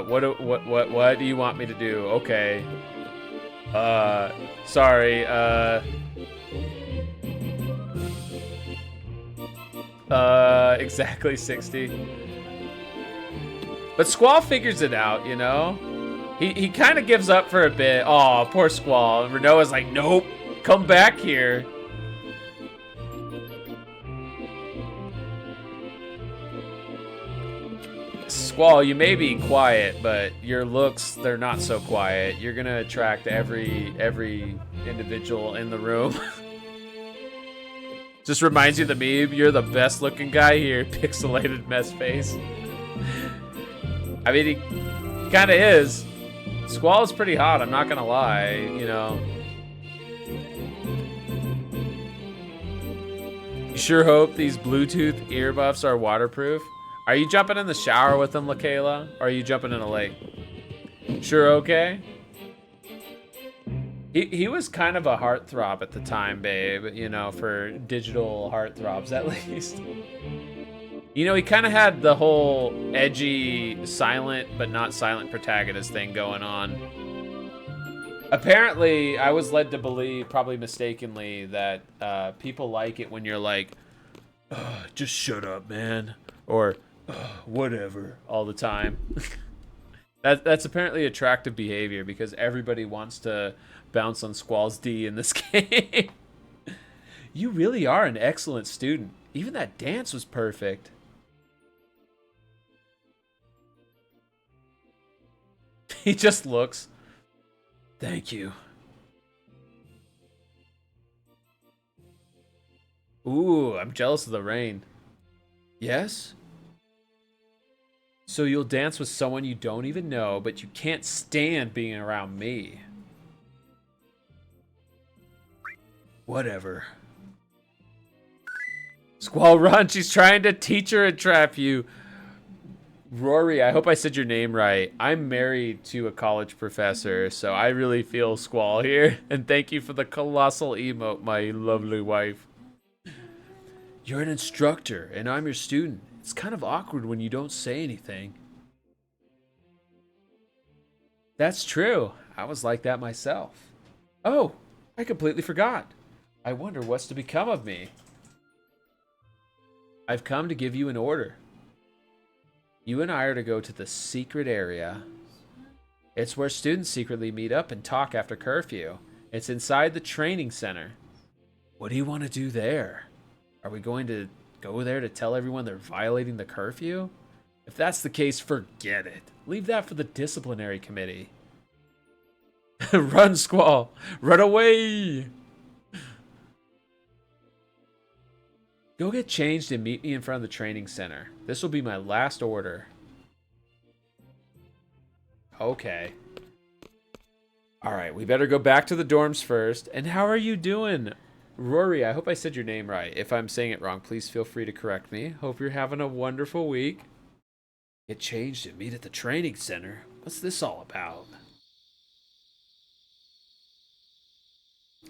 what do you want me to do? Okay. Sorry. Exactly 60. But Squall figures it out, you know? He kind of gives up for a bit. Oh, poor Squall. And Renoa's like, nope, come back here. Squall, you may be quiet, but your looks, they're not so quiet. You're gonna attract every individual in the room. Just reminds you of the meme, you're the best looking guy here, pixelated mess face. I mean, he kind of is. Squall is pretty hot, I'm not gonna lie, you know. You sure hope these Bluetooth earbuffs are waterproof. Are you jumping in the shower with them, LaKayla? Or are you jumping in a lake? Sure, okay. He was kind of a heartthrob at the time, babe, you know, for digital heartthrobs at least. You know, he kind of had the whole edgy, silent, but not silent protagonist thing going on. Apparently, I was led to believe, probably mistakenly, that people like it when you're like, just shut up, man. Or, whatever, all the time. That's apparently attractive behavior because everybody wants to bounce on Squall's D in this game. You really are an excellent student. Even that dance was perfect. He just looks. Thank you. Ooh, I'm jealous of the rain. Yes? So you'll dance with someone you don't even know, but you can't stand being around me. Whatever. Squall, run! She's trying to teach her and trap you. Rory, I hope I said your name right. I'm married to a college professor, so I really feel Squall here. And thank you for the colossal emote, my lovely wife. You're an instructor, and I'm your student. It's kind of awkward when you don't say anything. That's true. I was like that myself. Oh, I completely forgot. I wonder what's to become of me. I've come to give you an order. You and I are to go to the secret area. It's where students secretly meet up and talk after curfew. It's inside the training center. What do you want to do there? Are we going to go there to tell everyone they're violating the curfew? If that's the case, forget it. Leave that for the disciplinary committee. Run, Squall! Run away! Go get changed and meet me in front of the training center. This will be my last order. Okay. Alright, we better go back to the dorms first. And how are you doing? Rory, I hope I said your name right. If I'm saying it wrong, please feel free to correct me. Hope you're having a wonderful week. Get changed and meet at the training center. What's this all about?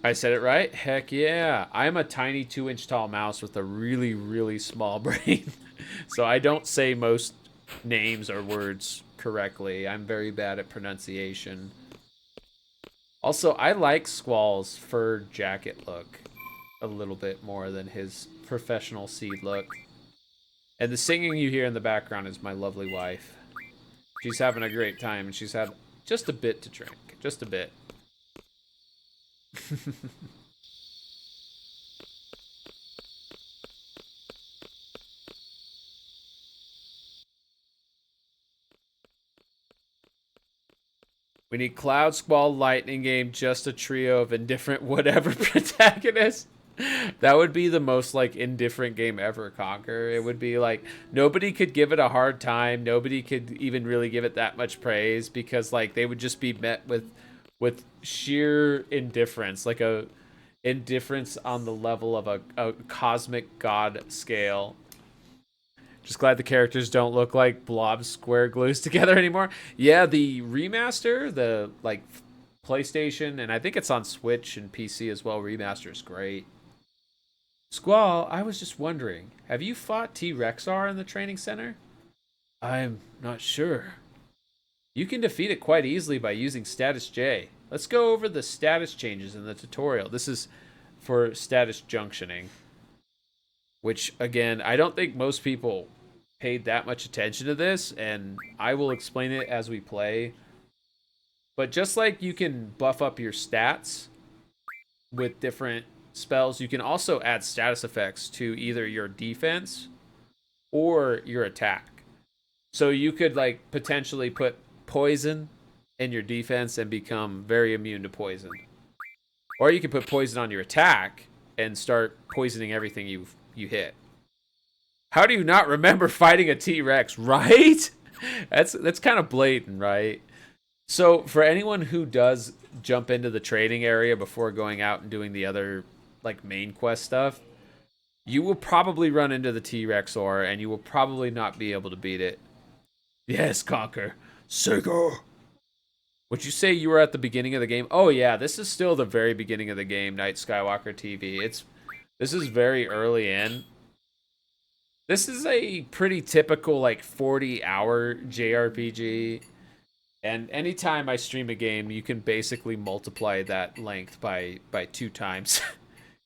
I said it right? Heck yeah. I'm a tiny 2-inch tall mouse with a really, really small brain. So I don't say most names or words correctly. I'm very bad at pronunciation. Also, I like Squall's fur jacket look a little bit more than his professional seed look. And the singing you hear in the background is my lovely wife. She's having a great time, and she's had just a bit to drink. Just a bit. We need Cloud, Squall, Lightning Game, just a trio of indifferent whatever protagonists. That would be the most, like, indifferent game ever, Conquer. It would be, like, nobody could give it a hard time. Nobody could even really give it that much praise because, like, they would just be met with sheer indifference. Like, a indifference on the level of a cosmic god scale. Just glad the characters don't look like blob square glues together anymore. Yeah, the remaster, the, like, PlayStation, and I think it's on Switch and PC as well. Remaster is great. Squall, I was just wondering, have you fought T-Rexar in the training center? I'm not sure. You can defeat it quite easily by using status J. Let's go over the status changes in the tutorial. This is for status junctioning. Which, again, I don't think most people paid that much attention to this, and I will explain it as we play. But just like you can buff up your stats with different spells, you can also add status effects to either your defense or your attack. So you could like potentially put poison in your defense and become very immune to poison. Or you can put poison on your attack and start poisoning everything you hit. How do you not remember fighting a T-Rex, right? That's kind of blatant, right? So for anyone who does jump into the trading area before going out and doing the other like main quest stuff, you will probably run into the T-Rexor and you will probably not be able to beat it. Yes, Conquer. Sega. Would you say you were at the beginning of the game? Oh yeah, this is still the very beginning of the game, Night Skywalker TV. This is very early in. This is a pretty typical like 40-hour JRPG. And anytime I stream a game, you can basically multiply that length by 2 times.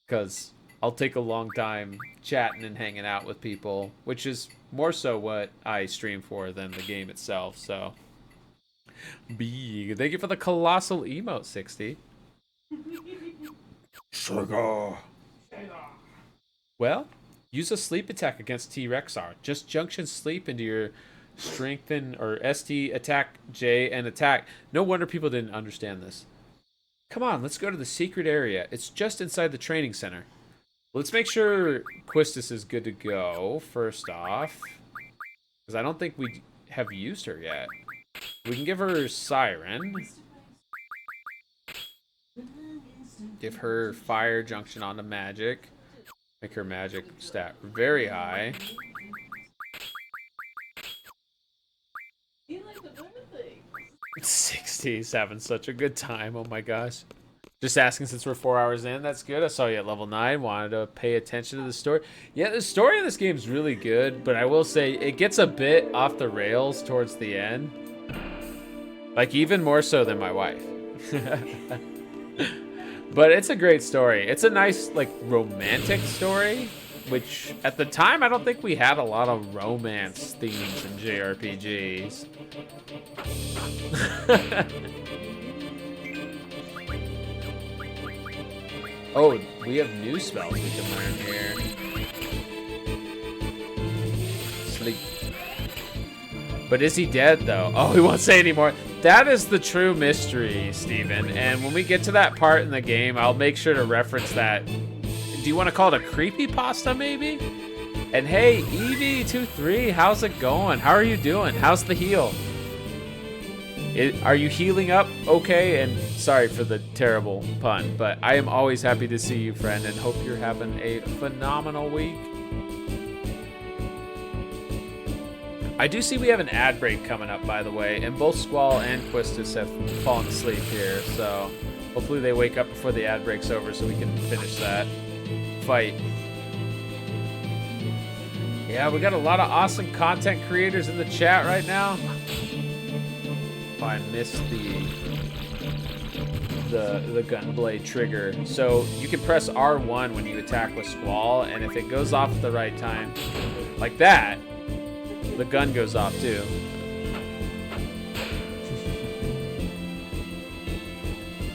Because I'll take a long time chatting and hanging out with people, which is more so what I stream for than the game itself. So, thank you for the colossal emote, 60. Sugar. Well, use a sleep attack against T-Rexar. Just junction sleep into your strengthen or ST attack J and attack. No wonder people didn't understand this. Come on, let's go to the secret area. It's just inside the training center. Let's make sure Quistis is good to go first off, because I don't think we have used her yet. We can give her Siren. Give her fire junction onto magic. Make her magic stat very high. You like the better thing. 67, such a good time. Oh my gosh. Just asking since we're 4 hours in. That's good. I saw you at level 9. Wanted to pay attention to the story. Yeah, the story of this game is really good, but I will say it gets a bit off the rails towards the end. Like even more so than my wife. But it's a great story. It's a nice like romantic story, which at the time I don't think we had a lot of romance themes in JRPGs. Oh, we have new spells we can learn here. Sleep. But is he dead though? Oh, we won't say anymore. That is the true mystery, Steven. And when we get to that part in the game, I'll make sure to reference that. Do you want to call it a creepypasta maybe? And hey, Evie23, how's it going? How are you doing? How's the heal? Are you healing up okay? And sorry for the terrible pun, but I am always happy to see you, friend, and hope you're having a phenomenal week. I do see we have an ad break coming up, by the way, and both Squall and Quistis have fallen asleep here, so hopefully they wake up before the ad break's over so we can finish that fight. Yeah, we got a lot of awesome content creators in the chat right now. I missed the gunblade trigger. So you can press R1 when you attack with Squall, and if it goes off at the right time, like that, the gun goes off too.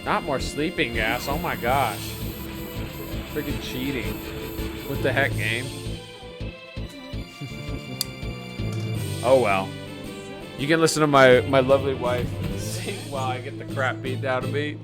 Not more sleeping gas. Oh my gosh. Freaking cheating. What the heck, game? Oh well. You can listen to my lovely wife sing while I get the crap beat out of me.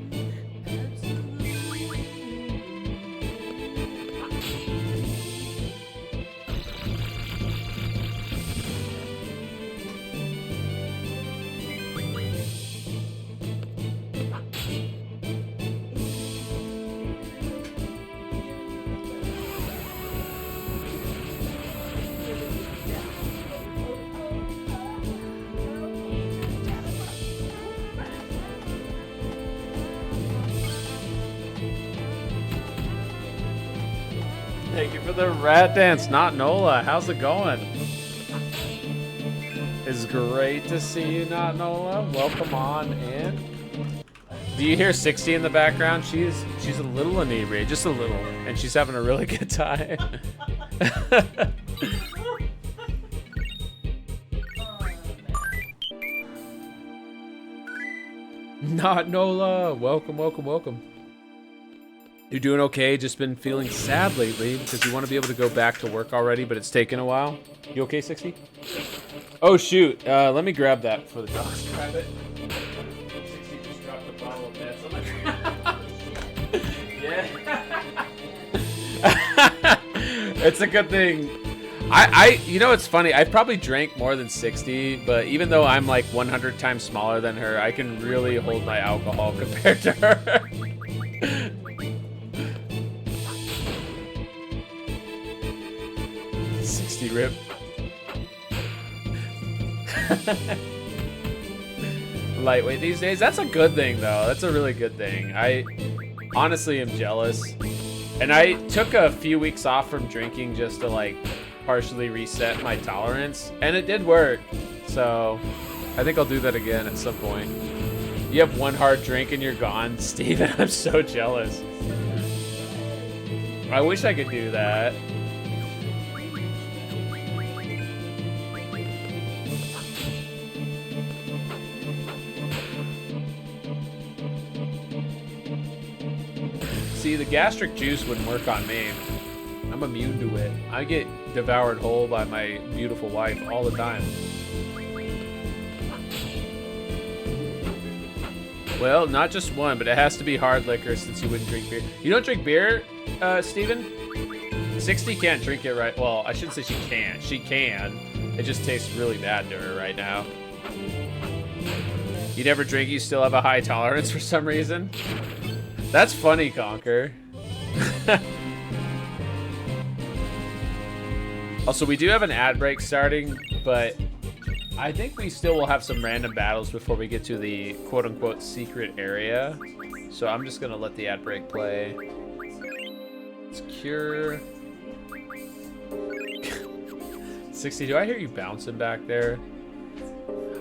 Thank you for the rat dance, not Nola. How's it going? It's great to see you, not Nola. Welcome on in. Do you hear 60 in the background? She's a little inebriated, just a little, and she's having a really good time. Not Nola. Welcome, welcome, welcome. You doing okay? Just been feeling sad lately because you want to be able to go back to work already, but it's taken a while. You okay, 60? Oh, shoot. Let me grab that for the dogs. Grab it. 60 just dropped a bottle of meds on the ground. Yeah. It's a good thing. You know, it's funny. I've probably drank more than 60, but even though I'm like 100 times smaller than her, I can really hold my alcohol compared to her. 60 rip. Lightweight these days. That's a good thing, though. That's a really good thing. I honestly am jealous. And I took a few weeks off from drinking just to like partially reset my tolerance, and it did work. So I think I'll do that again at some point. You have one hard drink and you're gone, Steven. I'm so jealous. I wish I could do that. See, the gastric juice wouldn't work on me. I'm immune to it. I get devoured whole by my beautiful wife all the time. Well, not just one, but it has to be hard liquor since you wouldn't drink beer. You don't drink beer, Steven? 60 can't drink it right. Well, I shouldn't say she can't. She can. It just tastes really bad to her right now. You never drink, you still have a high tolerance for some reason? That's funny, Conker. Also, we do have an ad break starting, but I think we still will have some random battles before we get to the quote-unquote secret area. So I'm just gonna let the ad break play. Secure. 60, do I hear you bouncing back there?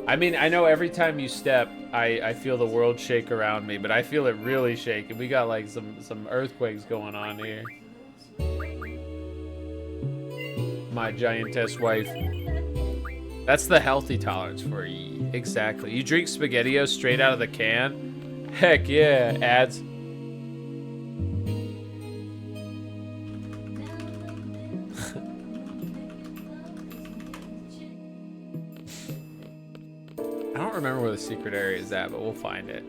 I mean, I know every time you step, I feel the world shake around me, but I feel it really shake, and we got like some earthquakes going on here. My giantess wife. That's the healthy tolerance for you. Exactly. You drink SpaghettiOs straight out of the can? Heck yeah, ads. I don't remember where the secret area is at, but we'll find it.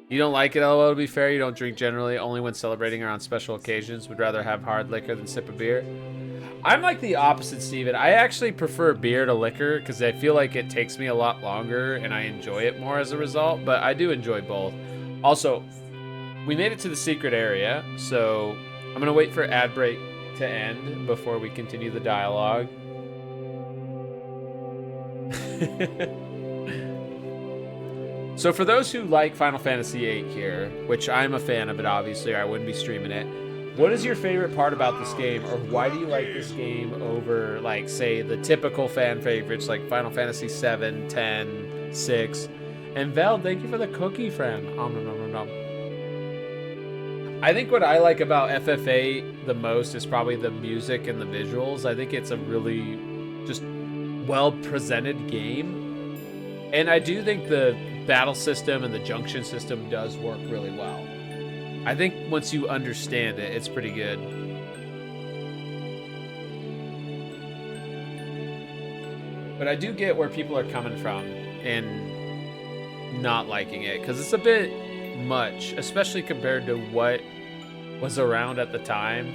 You don't like it, LOL, to be fair. You don't drink generally, only when celebrating or on special occasions. Would rather have hard liquor than sip a beer. I'm like the opposite, Steven. I actually prefer beer to liquor because I feel like it takes me a lot longer and I enjoy it more as a result, but I do enjoy both. Also, we made it to the secret area, so I'm going to wait for ad break to end before we continue the dialogue. So for those who like Final Fantasy VIII here, which I'm a fan of it obviously, or I wouldn't be streaming it, what is your favorite part about this game, or why do you like this game over, like, say, the typical fan favorites like Final Fantasy VII, 10, 6? And Vel, thank you for the cookie, friend. I think what I like about FF8 the most is probably the music and the visuals. I think it's a really just well-presented game. And I do think the battle system and the junction system does work really well. I think once you understand it, it's pretty good. But I do get where people are coming from and not liking it, because it's a bit much, especially compared to what was around at the time.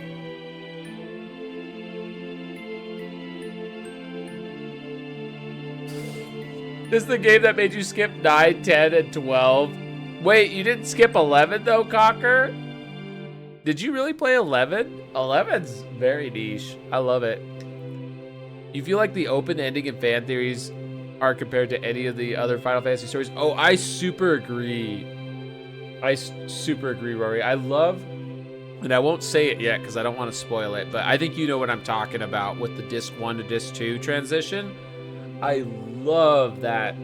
This is the game that made you skip 9, 10, and 12. Wait, you didn't skip 11 though, Cocker? Did you really play 11? 11's very niche. I love it. You feel like the open ending and fan theories are compared to any of the other Final Fantasy stories? Oh, I super agree. I super agree, Rory. I love, and I won't say it yet because I don't want to spoil it, but I think you know what I'm talking about with the Disc 1 to Disc 2 transition. I love that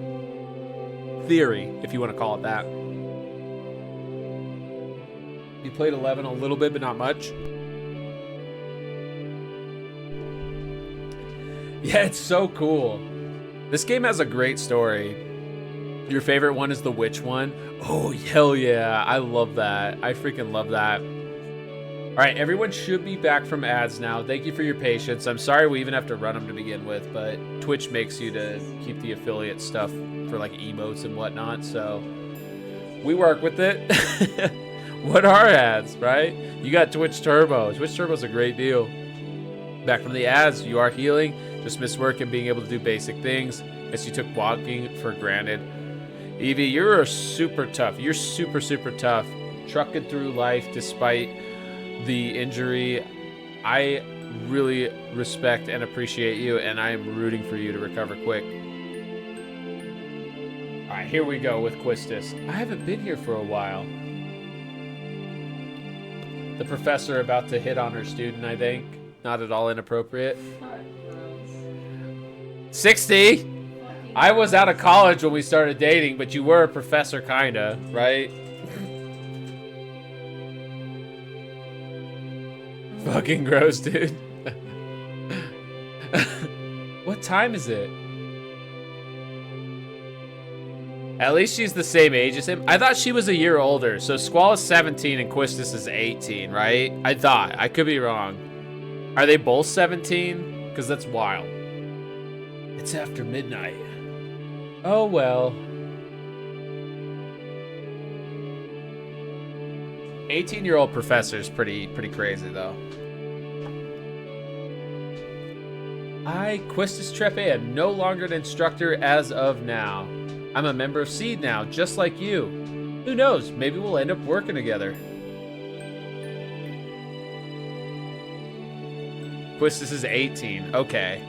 theory, if you want to call it that. You played 11 a little bit, but not much. Yeah, it's so cool. This game has a great story. Your favorite one is the witch one? Oh, hell yeah. I love that. I freaking love that. All right, everyone should be back from ads now. Thank you for your patience. I'm sorry we even have to run them to begin with, but Twitch makes you to keep the affiliate stuff for like emotes and whatnot, so we work with it. What are ads, right? You got Twitch Turbo. Twitch Turbo's a great deal. Back from the ads, you are healing. Just missed work and being able to do basic things. Guess you took walking for granted. Evie, you're super tough. You're super, super tough. Trucking through life despite the injury. I really respect and appreciate you, and I am rooting for you to recover quick. All right, here we go with Quistis. I haven't been here for a while. The professor about to hit on her student, I think. Not at all inappropriate. 60! I was out of college when we started dating, but you were a professor, kinda, right? Fucking gross, dude. What time is it? At least she's the same age as him. I thought she was a year older. So Squall is 17 and Quistis is 18, right? I thought. I could be wrong. Are they both 17? Because that's wild. It's after midnight. Oh, well. 18-year-old professor's pretty crazy, though. I, Quistis Trepe, am no longer an instructor as of now. I'm a member of Seed now, just like you. Who knows? Maybe we'll end up working together. Quistis is 18. Okay.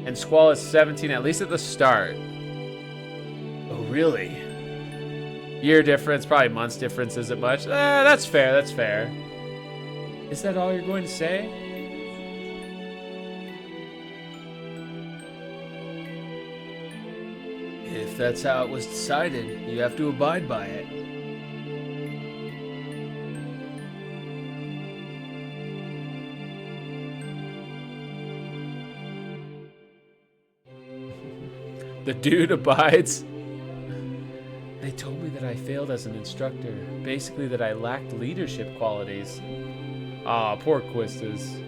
And Squall is 17, at least at the start. Oh, really? Year difference, probably months difference isn't much. That's fair, that's fair. Is that all you're going to say? If that's how it was decided, you have to abide by it. The dude abides. They told me that I failed as an instructor. Basically that I lacked leadership qualities. Ah, poor Quistis.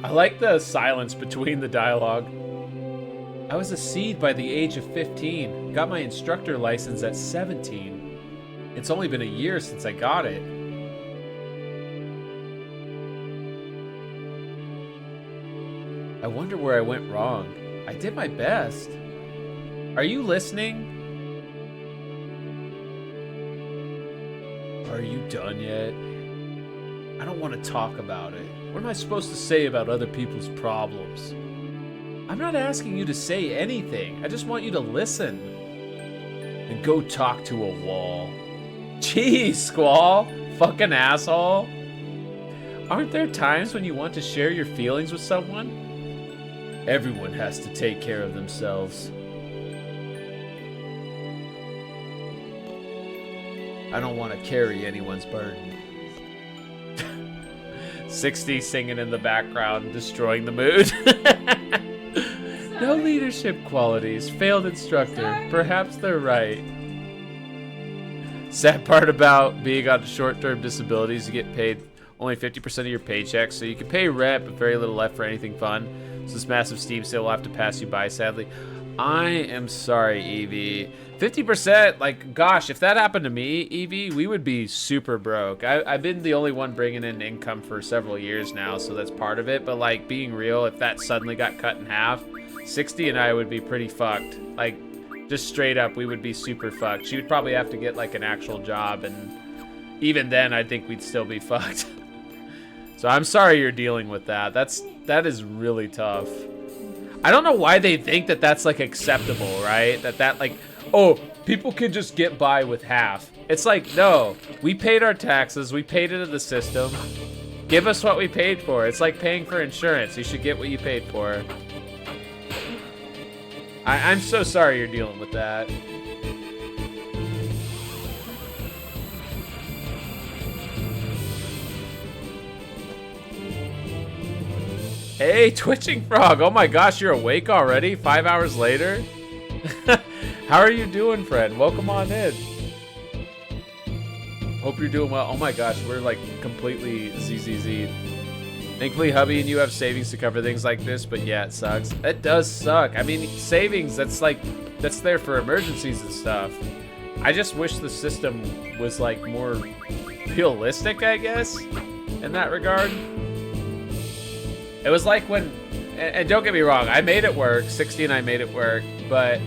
I like the silence between the dialogue. I was a Seed by the age of 15. Got my instructor license at 17. It's only been a year since I got it. I wonder where I went wrong. I did my best. Are you listening? Are you done yet? I don't want to talk about it. What am I supposed to say about other people's problems? I'm not asking you to say anything. I just want you to listen. And go talk to a wall. Jeez, Squall. Fucking asshole. Aren't there times when you want to share your feelings with someone? Everyone has to take care of themselves. I don't want to carry anyone's burden. 60 singing in the background, destroying the mood. No leadership qualities. Failed instructor. Perhaps they're right. Sad part about being on short-term disabilities, you get paid only 50% of your paycheck, so you can pay rent, but very little left for anything fun. So this massive Steam sale will have to pass you by, sadly. I am sorry, Evie. 50%, like, gosh, if that happened to me, Evie, we would be super broke. I've been the only one bringing in income for several years now, so that's part of it. But, like, being real, if that suddenly got cut in half, 60 and I would be pretty fucked. Like, just straight up, we would be super fucked. She would probably have to get, like, an actual job, and even then, I think we'd still be fucked. So I'm sorry you're dealing with that. That is really tough. I don't know why they think that that's like acceptable, right? That like, oh, people can just get by with half. It's like, no, we paid our taxes, we paid into the system. Give us what we paid for. It's like paying for insurance. You should get what you paid for. I'm so sorry you're dealing with that. Hey, Twitching Frog. Oh my gosh, you're awake already? 5 hours later? How are you doing, friend? Welcome on in. Hope you're doing well. Oh my gosh, we're like completely ZZZ. Thankfully, hubby and you have savings to cover things like this, but yeah, it sucks. It does suck. I mean, savings, that's there for emergencies and stuff. I just wish the system was like more realistic, I guess, in that regard. It was like when, and don't get me wrong, I made it work, 60 and I made it work, but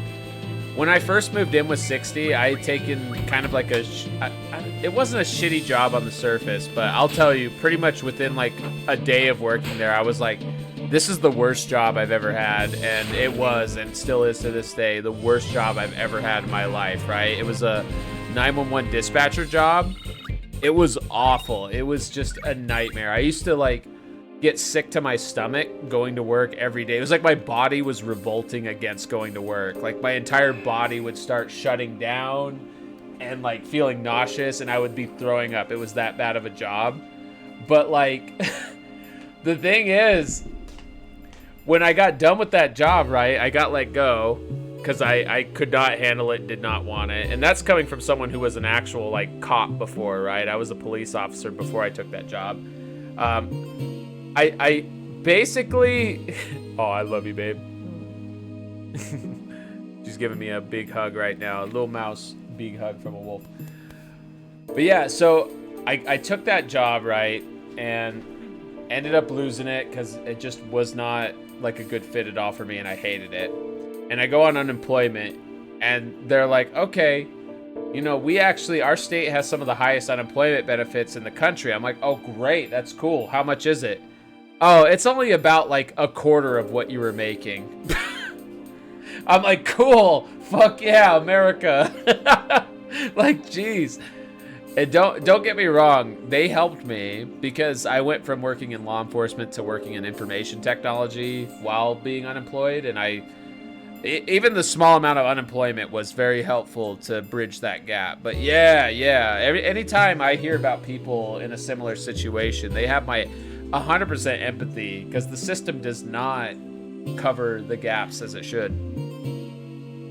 when I first moved in with 60, I had taken kind of like it wasn't a shitty job on the surface, but I'll tell you, pretty much within like a day of working there, I was like, this is the worst job I've ever had, and it was, and still is to this day, the worst job I've ever had in my life, right? It was a 911 dispatcher job. It was awful. It was just a nightmare. I used to like get sick to my stomach going to work every day. It was like my body was revolting against going to work. Like my entire body would start shutting down and like feeling nauseous, and I would be throwing up. It was that bad of a job. But like the thing is, when I got done with that job, right, I got let go because I could not handle it, did not want it. And that's coming from someone who was an actual like cop before, right? I was a police officer before I took that job. I basically, oh, I love you, babe. She's giving me a big hug right now. A little mouse, big hug from a wolf. But yeah, so I took that job, right, and ended up losing it because it just was not like a good fit at all for me, and I hated it. And I go on unemployment, and they're like, okay, you know, our state has some of the highest unemployment benefits in the country. I'm like, oh, great, that's cool. How much is it? Oh, it's only about like a quarter of what you were making. I'm like, cool, fuck yeah, America. Like, geez. And don't get me wrong, they helped me because I went from working in law enforcement to working in information technology while being unemployed, and even the small amount of unemployment was very helpful to bridge that gap. But yeah, anytime I hear about people in a similar situation, they have my 100% empathy because the system does not cover the gaps as it should.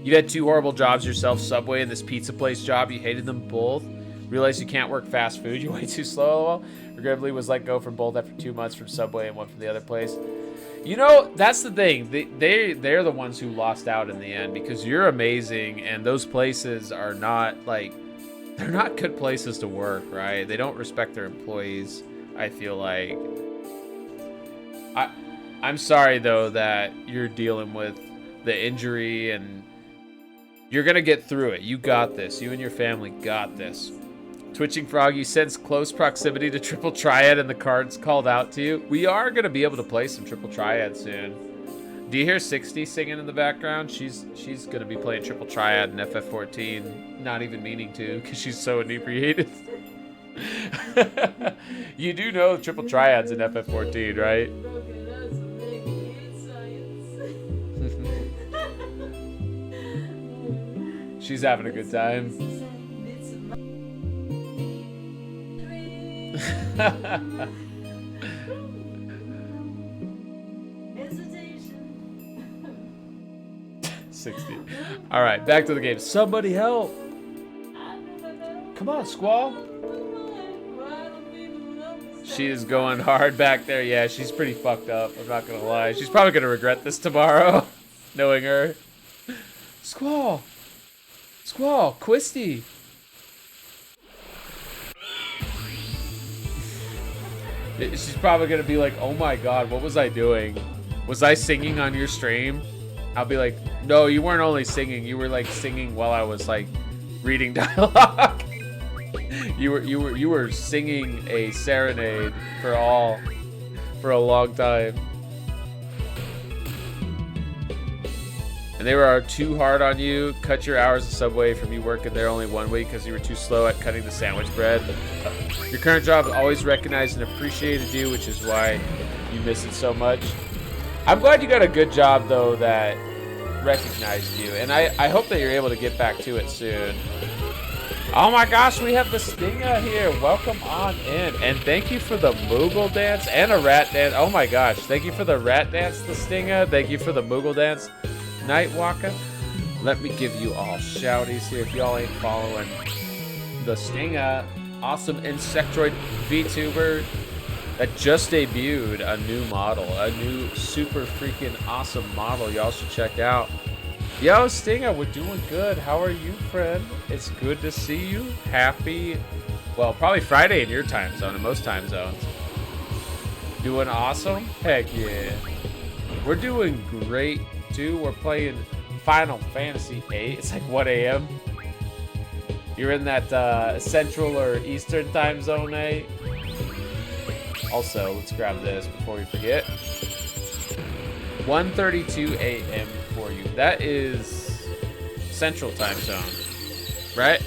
You had 2 horrible jobs yourself, Subway and this pizza place job. You hated them both. Realized you can't work fast food. You're way too slow. Regrettably was let go from both after 2 months from Subway and 1 from the other place. You know, that's the thing. They're the ones who lost out in the end because you're amazing, and those places are not like, they're not good places to work, right? They don't respect their employees, I feel like. I'm sorry though that you're dealing with the injury, and you're gonna get through it. You got this. You and your family got this. Twitching Frog, you sense close proximity to Triple Triad and the cards called out to you. We are gonna be able to play some Triple Triad soon. Do you hear 60 singing in the background? She's gonna be playing Triple Triad in FF14, not even meaning to, because she's so inebriated. You do know Triple Triad's in FF14, right? She's having a good time. Hesitation. 60. All right, back to the game. Somebody help! Come on, Squall. She is going hard back there. Yeah, she's pretty fucked up. I'm not gonna lie. She's probably gonna regret this tomorrow, knowing her. Squall, Squall, Quisty. She's probably gonna be like, oh my god, what was I doing? Was I singing on your stream? I'll be like, no, you weren't only singing, you were like singing while I was like reading dialogue. You were singing a serenade for a long time. And they were too hard on you. Cut your hours of Subway from you working there only 1 week because you were too slow at cutting the sandwich bread. Your current job always recognized and appreciated you, which is why you miss it so much. I'm glad you got a good job, though, that recognized you. And I hope that you're able to get back to it soon. Oh my gosh, we have the Stinga here. Welcome on in. And thank you for the Moogle dance and a rat dance. Oh my gosh. Thank you for the rat dance, the Stinga. Thank you for the Moogle dance, Nightwalker. Let me give you all shouties here if y'all ain't following the Stinga. Awesome Insectoid VTuber that just debuted a new model. A new super freaking awesome model y'all should check out. Yo, Stinga, we're doing good. How are you, friend? It's good to see you. Happy, well, probably Friday in your time zone, in most time zones. Doing awesome? Heck yeah. We're doing great, too. We're playing Final Fantasy VIII. It's like 1 a.m. You're in that Central or Eastern time zone, eh? Also, let's grab this before we forget. 1:32 a.m. for you. That is Central time zone, right?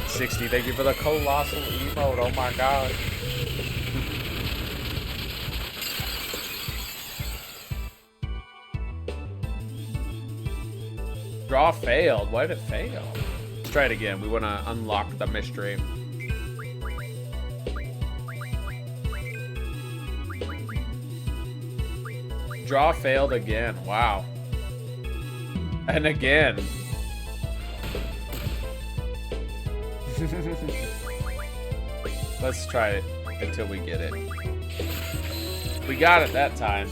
60, thank you for the colossal emote. Oh my god. Draw failed. Why did it fail? Let's try it again. We want to unlock the mystery. Draw failed again. Wow. And again. Let's try it until we get it. We got it that time.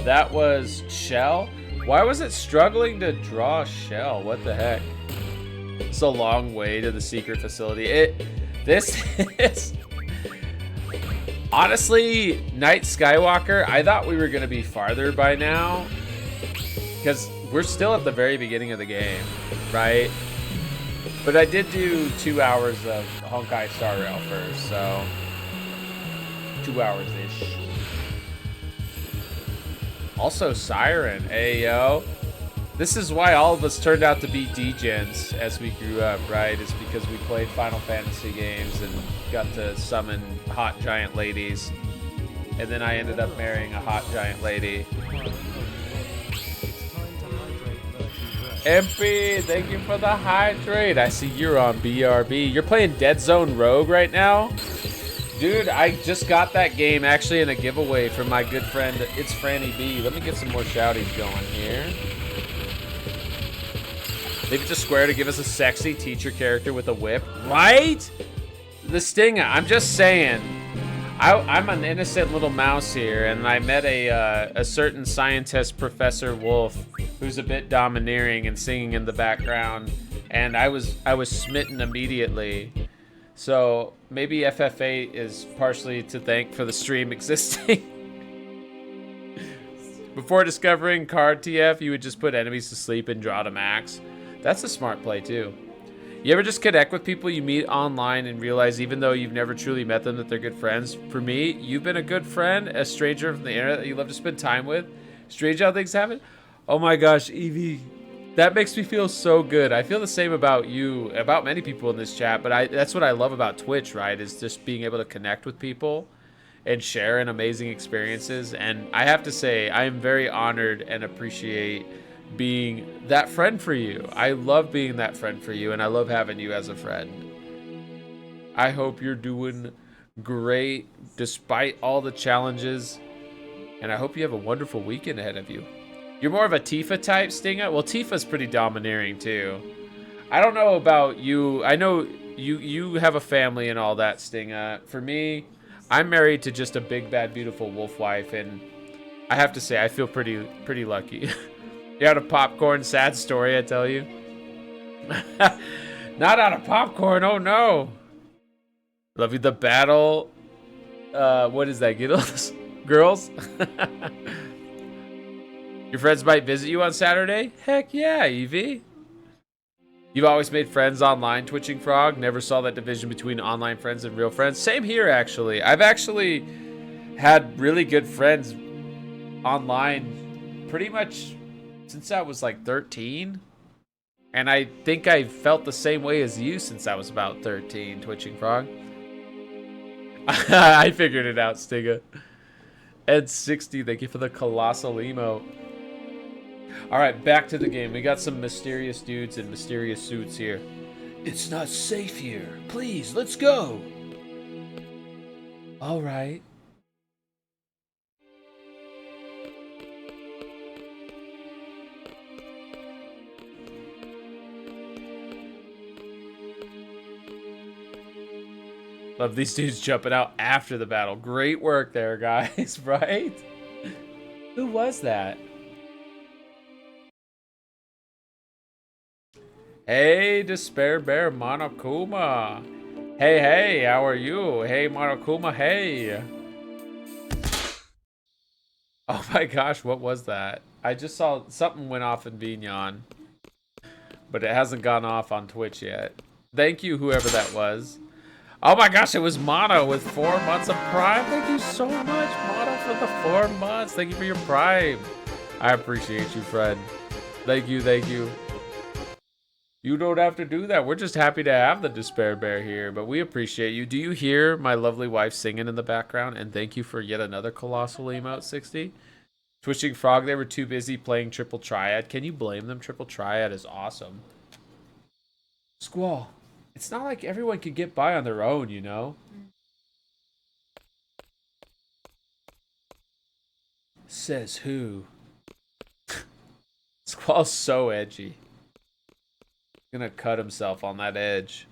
That was Shell. Why was it struggling to draw Shell? What the heck? It's a long way to the secret facility. This is... Honestly, Night Skywalker, I thought we were going to be farther by now. Because we're still at the very beginning of the game, right? But I did do 2 hours of Honkai Star Rail first, so... 2 hours-ish. Also, Siren. Hey, yo. This is why all of us turned out to be degens as we grew up, right? It's because we played Final Fantasy games and got to summon hot giant ladies. And then I ended up marrying a hot giant lady. MP, thank you for the hydrate. I see you're on BRB. You're playing Dead Zone Rogue right now? Dude, I just got that game actually in a giveaway from my good friend, It's Franny B. Let me get some more shouties going here. Leave it to Square to give us a sexy teacher character with a whip. Right? The Stinga, I'm just saying. I'm an innocent little mouse here, and I met a certain scientist, Professor Wolf, who's a bit domineering and singing in the background, and I was smitten immediately. So maybe FF8 is partially to thank for the stream existing. Before discovering card TF, you would just put enemies to sleep and draw to max. That's a smart play too. You ever just connect with people you meet online and realize even though you've never truly met them that they're good friends? For me, you've been a good friend, a stranger from the internet that you love to spend time with. Strange how things happen. Oh my gosh, Evie. That makes me feel so good. I feel the same about you, about many people in this chat, but that's what I love about Twitch, right? Is just being able to connect with people and share in amazing experiences. And I have to say, I am very honored and appreciate being that friend for you. I love being that friend for you, and I love having you as a friend. I hope you're doing great despite all the challenges, and I hope you have a wonderful weekend ahead of you. You're more of a Tifa type, Stinga? Well, Tifa's pretty domineering too. I don't know about you. I know you have a family and all that, Stinga. For me, I'm married to just a big, bad, beautiful wolf wife, and I have to say I feel pretty lucky. You're out of popcorn, sad story, I tell you. Not out of popcorn, oh no. Love you, the battle. What is that, Giddles? Girls? Your friends might visit you on Saturday? Heck yeah, Evie. You've always made friends online, Twitching Frog. Never saw that division between online friends and real friends. Same here, actually. I've actually had really good friends online pretty much since I was like 13. And I think I felt the same way as you since I was about 13, Twitching Frog. I figured it out, Stinga. Ed60, thank you for the colossal emote. All right, back to the game. We got some mysterious dudes in mysterious suits here. It's not safe here. Please, let's go. All right. Love these dudes jumping out after the battle. Great work there, guys, right? Who was that? Hey, Despair Bear Monokuma. Hey, how are you? Hey, Monokuma, hey. Oh my gosh, what was that? I just saw something went off in Vignon, but it hasn't gone off on Twitch yet. Thank you, whoever that was. Oh my gosh, it was Mono with 4 months of Prime. Thank you so much, Mono, for the 4 months. Thank you for your Prime. I appreciate you, friend. Thank you, thank you. You don't have to do that. We're just happy to have the Despair Bear here, but we appreciate you. Do you hear my lovely wife singing in the background? And thank you for yet another colossal emote, 60. Twitching Frog, they were too busy playing Triple Triad. Can you blame them? Triple Triad is awesome. Squall, it's not like everyone can get by on their own, you know? Says who? Squall's so edgy. Gonna cut himself on that edge.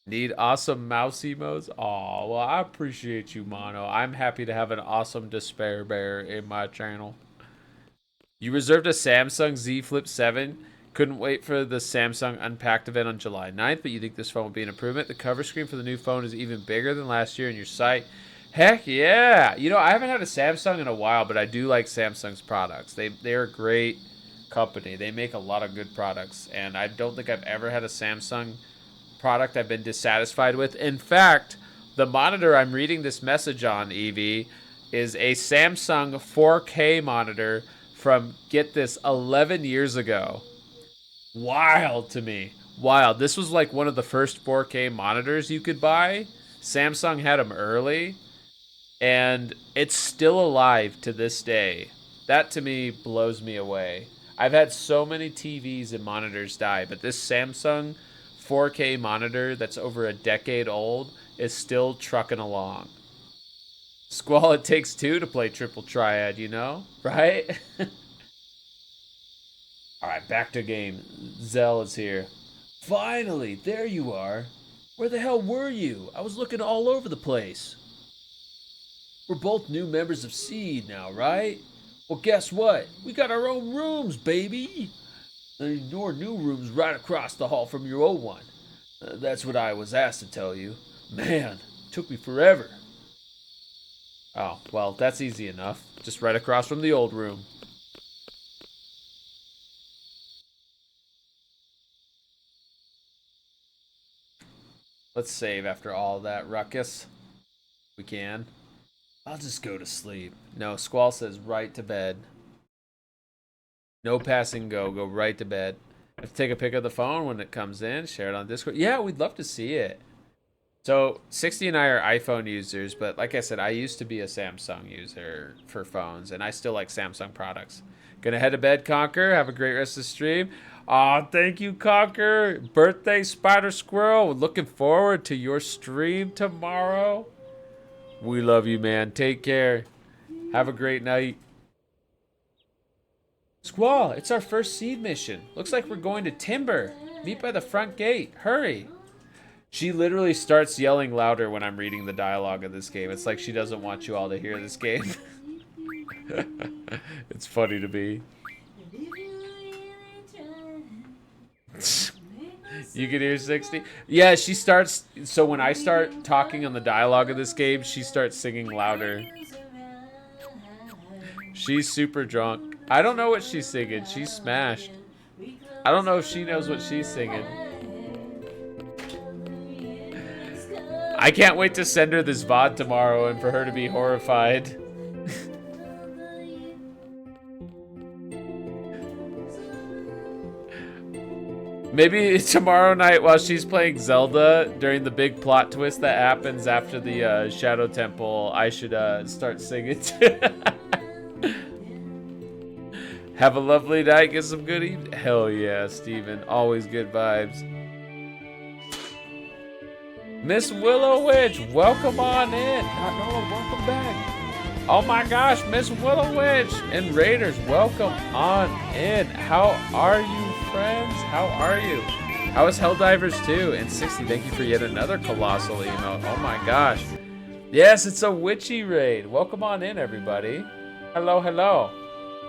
Need awesome mouse emotes? Aw, well, I appreciate you, Mono. I'm happy to have an awesome Despair Bear in my channel. You reserved a Samsung Z Flip 7. Couldn't wait for the Samsung Unpacked event on July 9th, but you think this phone will be an improvement? The cover screen for the new phone is even bigger than last year in your site. Heck yeah! You know, I haven't had a Samsung in a while, but I do like Samsung's products. They're a great company. They make a lot of good products, and I don't think I've ever had a Samsung product I've been dissatisfied with. In fact, the monitor I'm reading this message on, Evie, is a Samsung 4K monitor from, get this, 11 years ago. Wild to me. Wild. This was like one of the first 4K monitors you could buy. Samsung had them early, and it's still alive to this day. That to me blows me away. I've had so many TVs and monitors die, but this Samsung 4K monitor that's over a decade old is still trucking along. Squall, it takes 2 to play Triple Triad, you know? Right? Alright, back to game. Zell is here. Finally, there you are. Where the hell were you? I was looking all over the place. We're both new members of Seed now, right? Well, guess what? We got our own rooms, baby. Your new room's right across the hall from your old one. That's what I was asked to tell you. Man, it took me forever. Oh, well, that's easy enough. Just right across from the old room. Let's save after all that ruckus. We can. I'll just go to sleep. No, Squall says right to bed. No passing go. Go right to bed. Have to take a pic of the phone when it comes in. Share it on Discord. Yeah, we'd love to see it. So, 60 and I are iPhone users, but like I said, I used to be a Samsung user for phones, and I still like Samsung products. Gonna head to bed, Conquer. Have a great rest of the stream. Aw, thank you, Conquer. Birthday, Spider Squirrel. Looking forward to your stream tomorrow. We love you, man. Take care. Have a great night. Squall, it's our first seed mission. Looks like we're going to Timber. Meet by the front gate. Hurry. She literally starts yelling louder when I'm reading the dialogue of this game. It's like she doesn't want you all to hear this game. It's funny to me. You can hear 60? Yeah, she starts... So when I start talking on the dialogue of this game, she starts singing louder. She's super drunk. I don't know what she's singing. She's smashed. I don't know if she knows what she's singing. I can't wait to send her this VOD tomorrow and for her to be horrified. Maybe tomorrow night while she's playing Zelda, during the big plot twist that happens after the Shadow Temple, I should start singing too. Have a lovely night, get some good evening. Hell yeah, Steven. Always good vibes. Miss Willow Witch, welcome on in. No, welcome back. Oh my gosh, Miss Willow Witch and Raiders, welcome on in. How are you, friends? How are you? How is Helldivers 2? And 60, thank you for yet another colossal emote. Oh my gosh. Yes, it's a witchy raid. Welcome on in, everybody. Hello, hello.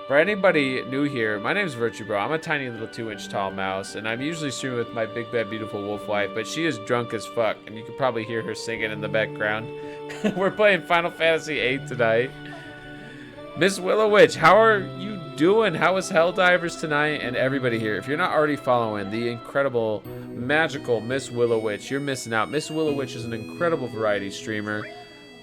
For anybody new here, my name is vtuber. I'm a tiny little 2-inch tall mouse, and I'm usually streaming with my big bad beautiful wolf wife, but she is drunk as fuck, and you can probably hear her singing in the background. We're playing Final Fantasy VIII tonight. Miss Willow Witch, how are you doing? How is Helldivers tonight? And everybody here, if you're not already following the incredible, magical Miss Willow Witch, you're missing out. Miss Willow Witch is an incredible variety streamer.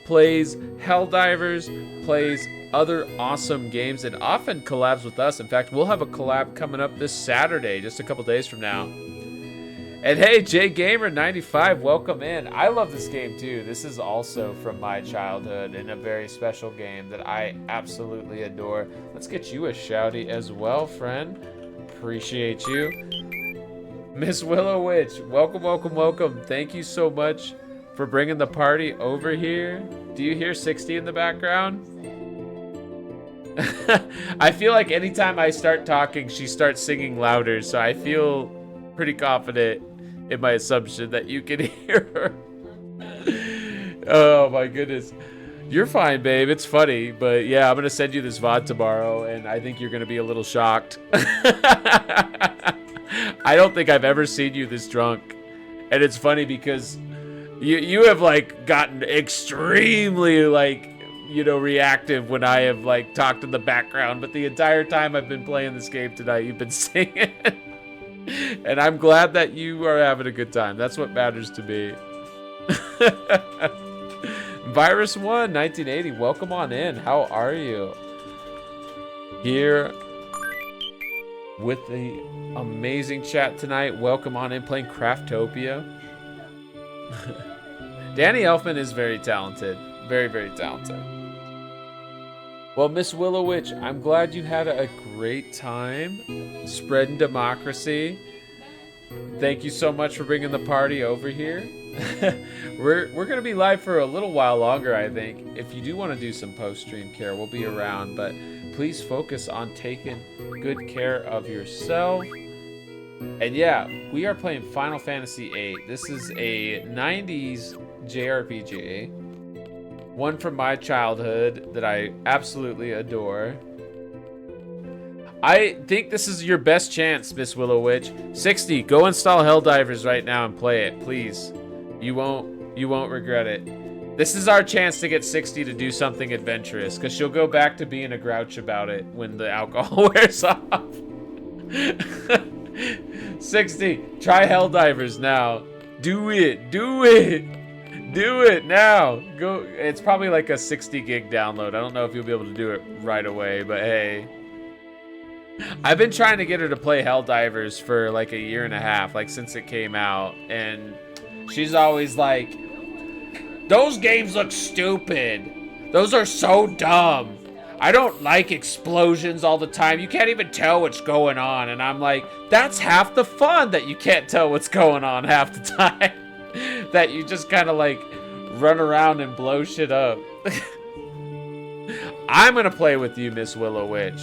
Plays Helldivers, plays other awesome games, and often collabs with us. In fact, we'll have a collab coming up this Saturday, just a couple days from now. And hey, JGamer95, welcome in. I love this game too. This is also from my childhood and a very special game that I absolutely adore. Let's get you a shouty as well, friend. Appreciate you. Miss Willow Witch, welcome, welcome, welcome. Thank you so much for bringing the party over here. Do you hear 60 in the background? I feel like anytime I start talking, she starts singing louder, so I feel pretty confident in my assumption that you can hear her. Oh my goodness. You're fine, babe. It's funny, but yeah, I'm gonna send you this VOD tomorrow, and I think you're gonna be a little shocked. I don't think I've ever seen you this drunk, and it's funny because you have like gotten extremely like, you know, reactive when I have like talked in the background, but the entire time I've been playing this game tonight, you've been singing. And I'm glad that you are having a good time. That's what matters to me. Virus 1 1980, welcome on in. How are you? Here with the amazing chat tonight. Welcome on in, playing Craftopia. Danny Elfman is very talented. Very, very talented. Well, Miss Willow Witch, I'm glad you had a great time spreading democracy. Thank you so much for bringing the party over here. We're going to be live for a little while longer, I think. If you do want to do some post-stream care, we'll be around. But please focus on taking good care of yourself. And yeah, we are playing Final Fantasy VIII. This is a 90s JRPG. One from my childhood that I absolutely adore. I think this is your best chance, Miss Willow Witch. 60, go install Helldivers right now and play it, please. You won't regret it. This is our chance to get 60 to do something adventurous, because she'll go back to being a grouch about it when the alcohol wears off. 60, try Helldivers now. Do it, do it. Do it now. Go. It's probably like a 60 gig download. I don't know if you'll be able to do it right away, but hey. I've been trying to get her to play Helldivers for like a year and a half, like since it came out, and she's always like, those games look stupid. Those are so dumb. I don't like explosions all the time. You can't even tell what's going on. And I'm like, that's half the fun, that you can't tell what's going on half the time. That you just kind of like run around and blow shit up. I'm gonna play with you, Miss Willow Witch.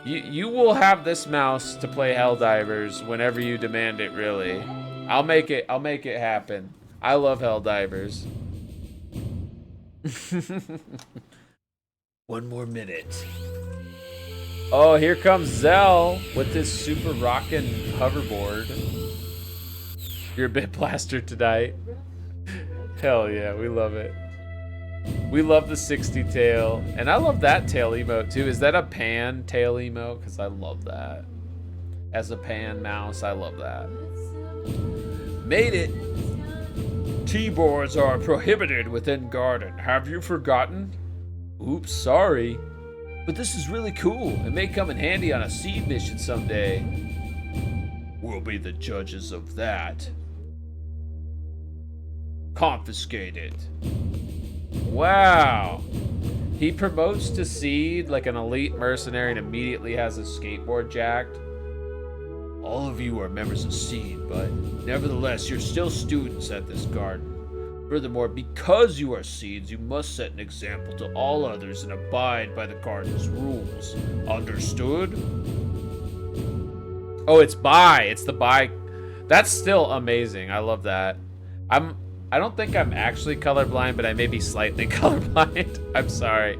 You will have this mouse to play Helldivers whenever you demand it, really. I'll make it happen. I love Helldivers. One more minute. Oh, here comes Zell with his super rockin' hoverboard. You're a bit plastered tonight. Hell yeah, we love it. We love the 60 tail. And I love that tail emote too. Is that a pan tail emote? Because I love that. As a pan mouse, I love that. Made it. T-boards are prohibited within garden. Have you forgotten? Oops, sorry. But this is really cool. It may come in handy on a seed mission someday. We'll be the judges of that. Confiscate it. Wow. He promotes to Seed like an elite mercenary and immediately has his skateboard jacked. All of you are members of Seed, but nevertheless, you're still students at this garden. Furthermore, because you are seeds, you must set an example to all others and abide by the garden's rules. Understood? Oh, it's by. It's the by. That's still amazing. I love that. I don't think I'm actually colorblind, but I may be slightly colorblind. I'm sorry.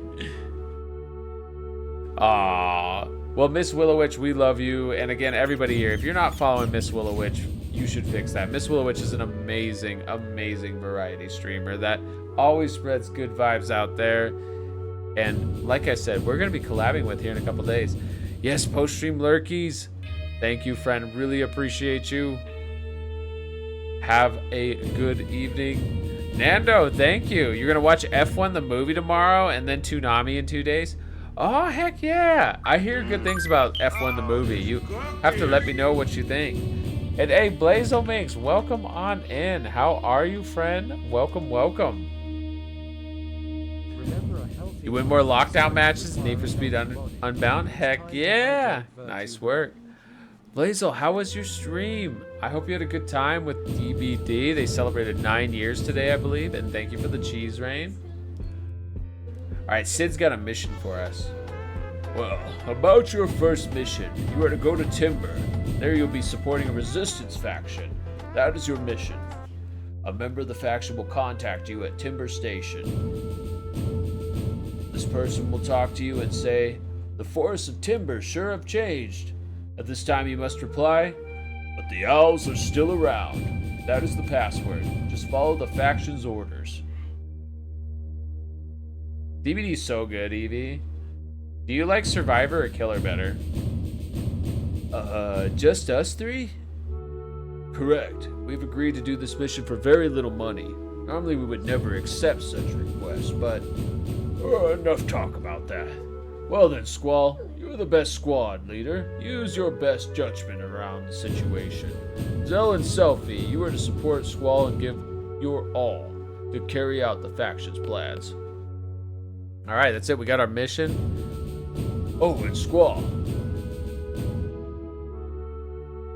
Aww. Well, Miss Willowitch, we love you. And again, everybody here, if you're not following Miss Willowitch, you should fix that. Miss Willowitch is an amazing, amazing variety streamer that always spreads good vibes out there. And like I said, we're going to be collabing with here in a couple days. Yes, post-stream lurkies. Thank you, friend. Really appreciate you. Have a good evening. Nando, thank you. You're going to watch F1 the movie tomorrow and then Toonami in 2 days? Oh, heck yeah. I hear good things about F1 the movie. You have to let me know what you think. And hey, Blazo Minx, welcome on in. How are you, friend? Welcome, welcome. You win more lockdown matches, Need for Speed Unbound? Heck yeah. Nice work. Blazo, how was your stream? I hope you had a good time with DBD. They celebrated 9 years today, I believe. And thank you for the cheese rain. Alright, Sid's got a mission for us. Well, about your first mission, you are to go to Timber. There you'll be supporting a resistance faction. That is your mission. A member of the faction will contact you at Timber Station. This person will talk to you and say, "The forests of Timber sure have changed." At this time you must reply, "But the owls are still around." That is the password. Just follow the faction's orders. DBD's so good, Evie. Do you like Survivor or Killer better? Just us three? Correct. We've agreed to do this mission for very little money. Normally we would never accept such requests, but enough talk about that. Well then, Squall, you're the best squad leader. Use your best judgment around the situation. Zell and Selfie, you are to support Squall and give your all to carry out the faction's plans. Alright, that's it. We got our mission. Oh, and Squall.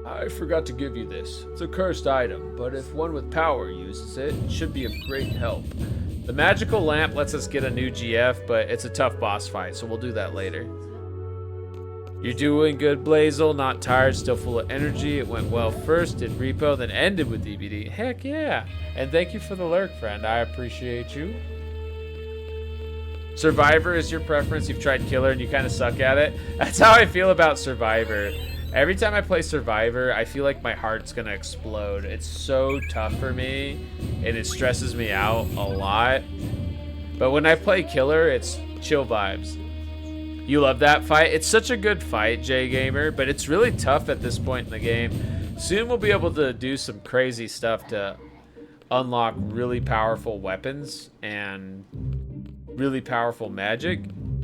I forgot to give you this. It's a cursed item, but if one with power uses it, it should be of great help. The magical lamp lets us get a new GF, but it's a tough boss fight, so we'll do that later. You're doing good, Blazel. Not tired, still full of energy. It went well first, did repo, then ended with DBD. Heck yeah. And thank you for the lurk, friend. I appreciate you. Survivor is your preference. You've tried Killer and you kind of suck at it. That's how I feel about Survivor. Every time I play Survivor, I feel like my heart's gonna explode. It's so tough for me, and it stresses me out a lot. But when I play Killer, it's chill vibes. You love that fight? It's such a good fight, J-Gamer, but it's really tough at this point in the game. Soon we'll be able to do some crazy stuff to unlock really powerful weapons and really powerful magic,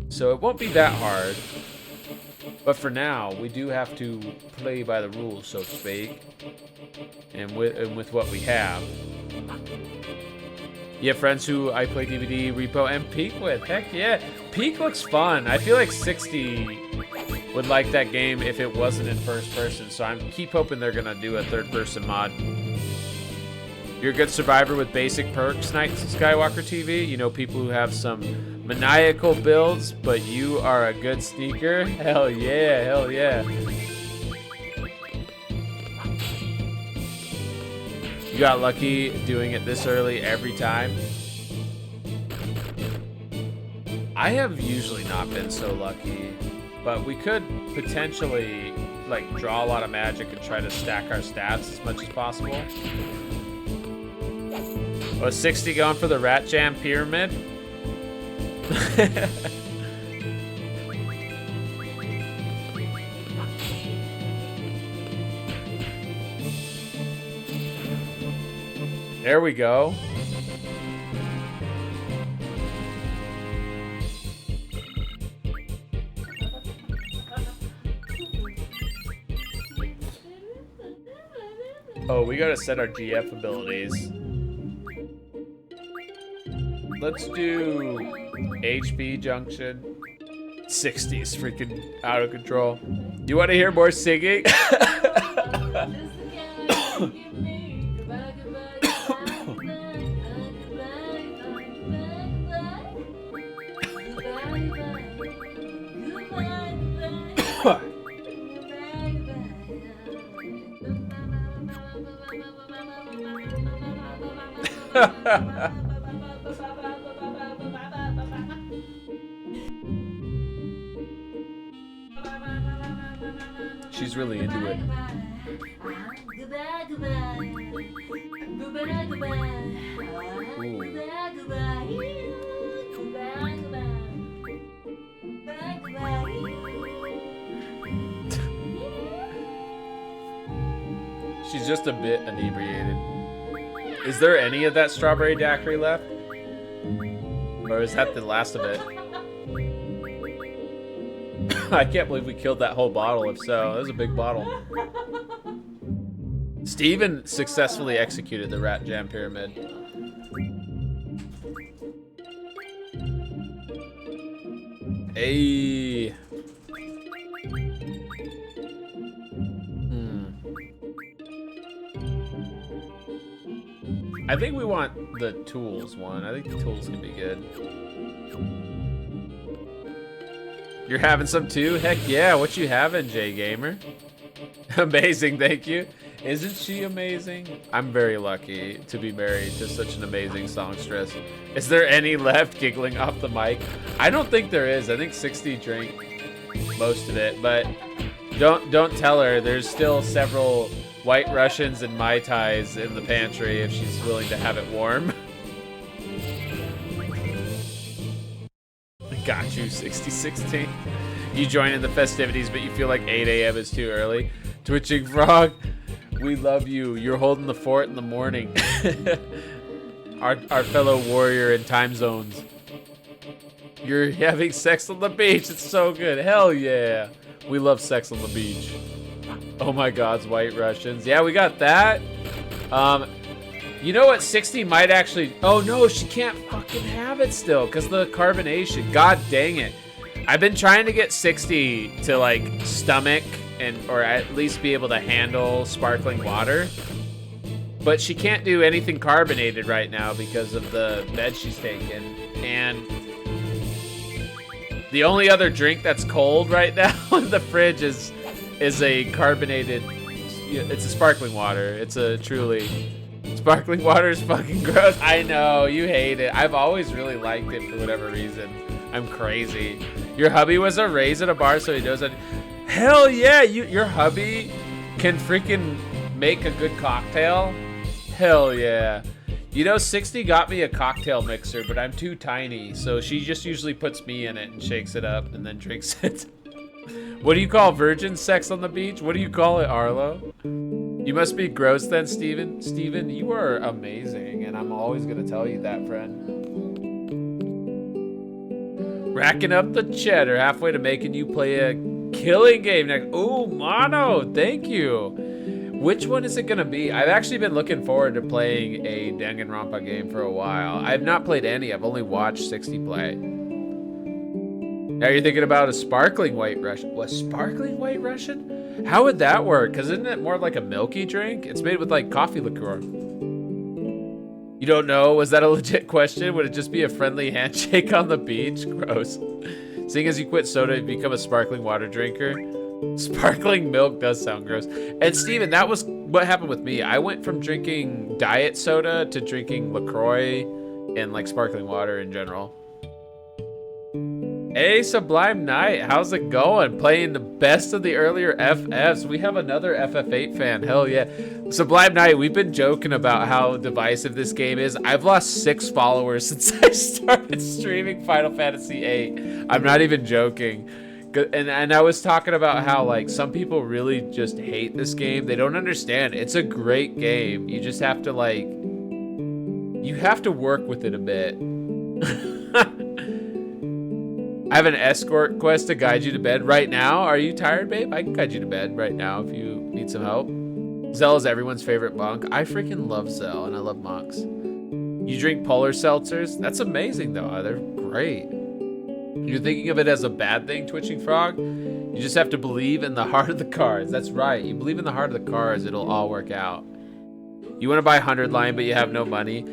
so it won't be that hard. But for now, we do have to play by the rules, so to speak, and with what we have. You have friends who I play DVD, Repo, and Peak with. Heck yeah, Peak looks fun. I feel like 60 would like that game if it wasn't in first person, so I keep hoping they're gonna do a third person mod. You're a good survivor with basic perks, Night Skywalker TV. You know people who have some maniacal builds, but you are a good sneaker. Hell yeah, hell yeah. You got lucky doing it this early every time. I have usually not been so lucky, but we could potentially like draw a lot of magic and try to stack our stats as much as possible. Oh, 60 going for the Rat Jam Pyramid? There we go. Oh, we gotta set our GF abilities. Let's do HB Junction. 60 is freaking out of control. Do you want to hear more singing? She's really into it. She's just a bit inebriated. Is there any of that strawberry daiquiri left? Or is that the last of it? I can't believe we killed that whole bottle. If so, that was a big bottle. Steven successfully executed the Rat Jam Pyramid. Hey. I think we want the tools one. I think the tools can be good. You're having some too? Heck yeah, what you having, Jay Gamer? Amazing, thank you. Isn't she amazing? I'm very lucky to be married to such an amazing songstress. Is there any left giggling off the mic? I don't think there is. I think 60 drank most of it, but don't tell her. There's still several White Russians and Mai Tais in the pantry if she's willing to have it warm. Got you, 6016. You join in the festivities, but you feel like 8 a.m. is too early. Twitching Frog, we love you. You're holding the fort in the morning. our fellow warrior in time zones. You're having sex on the beach. It's so good. Hell yeah. We love sex on the beach. Oh my God, White Russians. Yeah, we got that. You know what? 60 might actually... Oh no, she can't fucking have it still because the carbonation. God dang it. I've been trying to get 60 to like stomach or at least be able to handle sparkling water. But she can't do anything carbonated right now because of the meds she's taken. And the only other drink that's cold right now in the fridge is a carbonated... It's a sparkling water. It's a truly... Sparkling water is fucking gross. I know, you hate it. I've always really liked it for whatever reason. I'm crazy. Your hubby was raised at a bar, so he knows that. Hell yeah, your hubby can freaking make a good cocktail. Hell yeah. You know, 60 got me a cocktail mixer, but I'm too tiny, so she just usually puts me in it and shakes it up and then drinks it. What do you call virgin sex on the beach? What do you call it, Arlo? You must be gross then, Steven. Steven, you are amazing, and I'm always gonna tell you that, friend. Racking up the cheddar, halfway to making you play a killing game next. Ooh, Mono, thank you. Which one is it gonna be? I've actually been looking forward to playing a Danganronpa game for a while. I've not played any, I've only watched 60 play. Now you're thinking about a sparkling White Russian. What, sparkling White Russian? How would that work? Because isn't it more like a milky drink? It's made with like coffee liqueur. You don't know? Was that a legit question? Would it just be a friendly handshake on the beach? Gross. Seeing as you quit soda, you become a sparkling water drinker. Sparkling milk does sound gross. And Steven, that was what happened with me. I went from drinking diet soda to drinking LaCroix and like sparkling water in general. Hey, Sublime Knight, how's it going? Playing the best of the earlier FFs. We have another FF8 fan, hell yeah. Sublime Knight, we've been joking about how divisive this game is. I've lost 6 followers since I started streaming Final Fantasy VIII. I'm not even joking. And I was talking about how like some people really just hate this game. They don't understand. It's a great game. You just have to like, you have to work with it a bit. I have an escort quest to guide you to bed right now. Are you tired, babe? I can guide you to bed right now if you need some help. Zell is everyone's favorite monk. I freaking love Zell, and I love monks. You drink polar seltzers? That's amazing, though. They're great. You're thinking of it as a bad thing, Twitching Frog? You just have to believe in the heart of the cards. That's right. You believe in the heart of the cards, it'll all work out. You want to buy 100 line, but you have no money?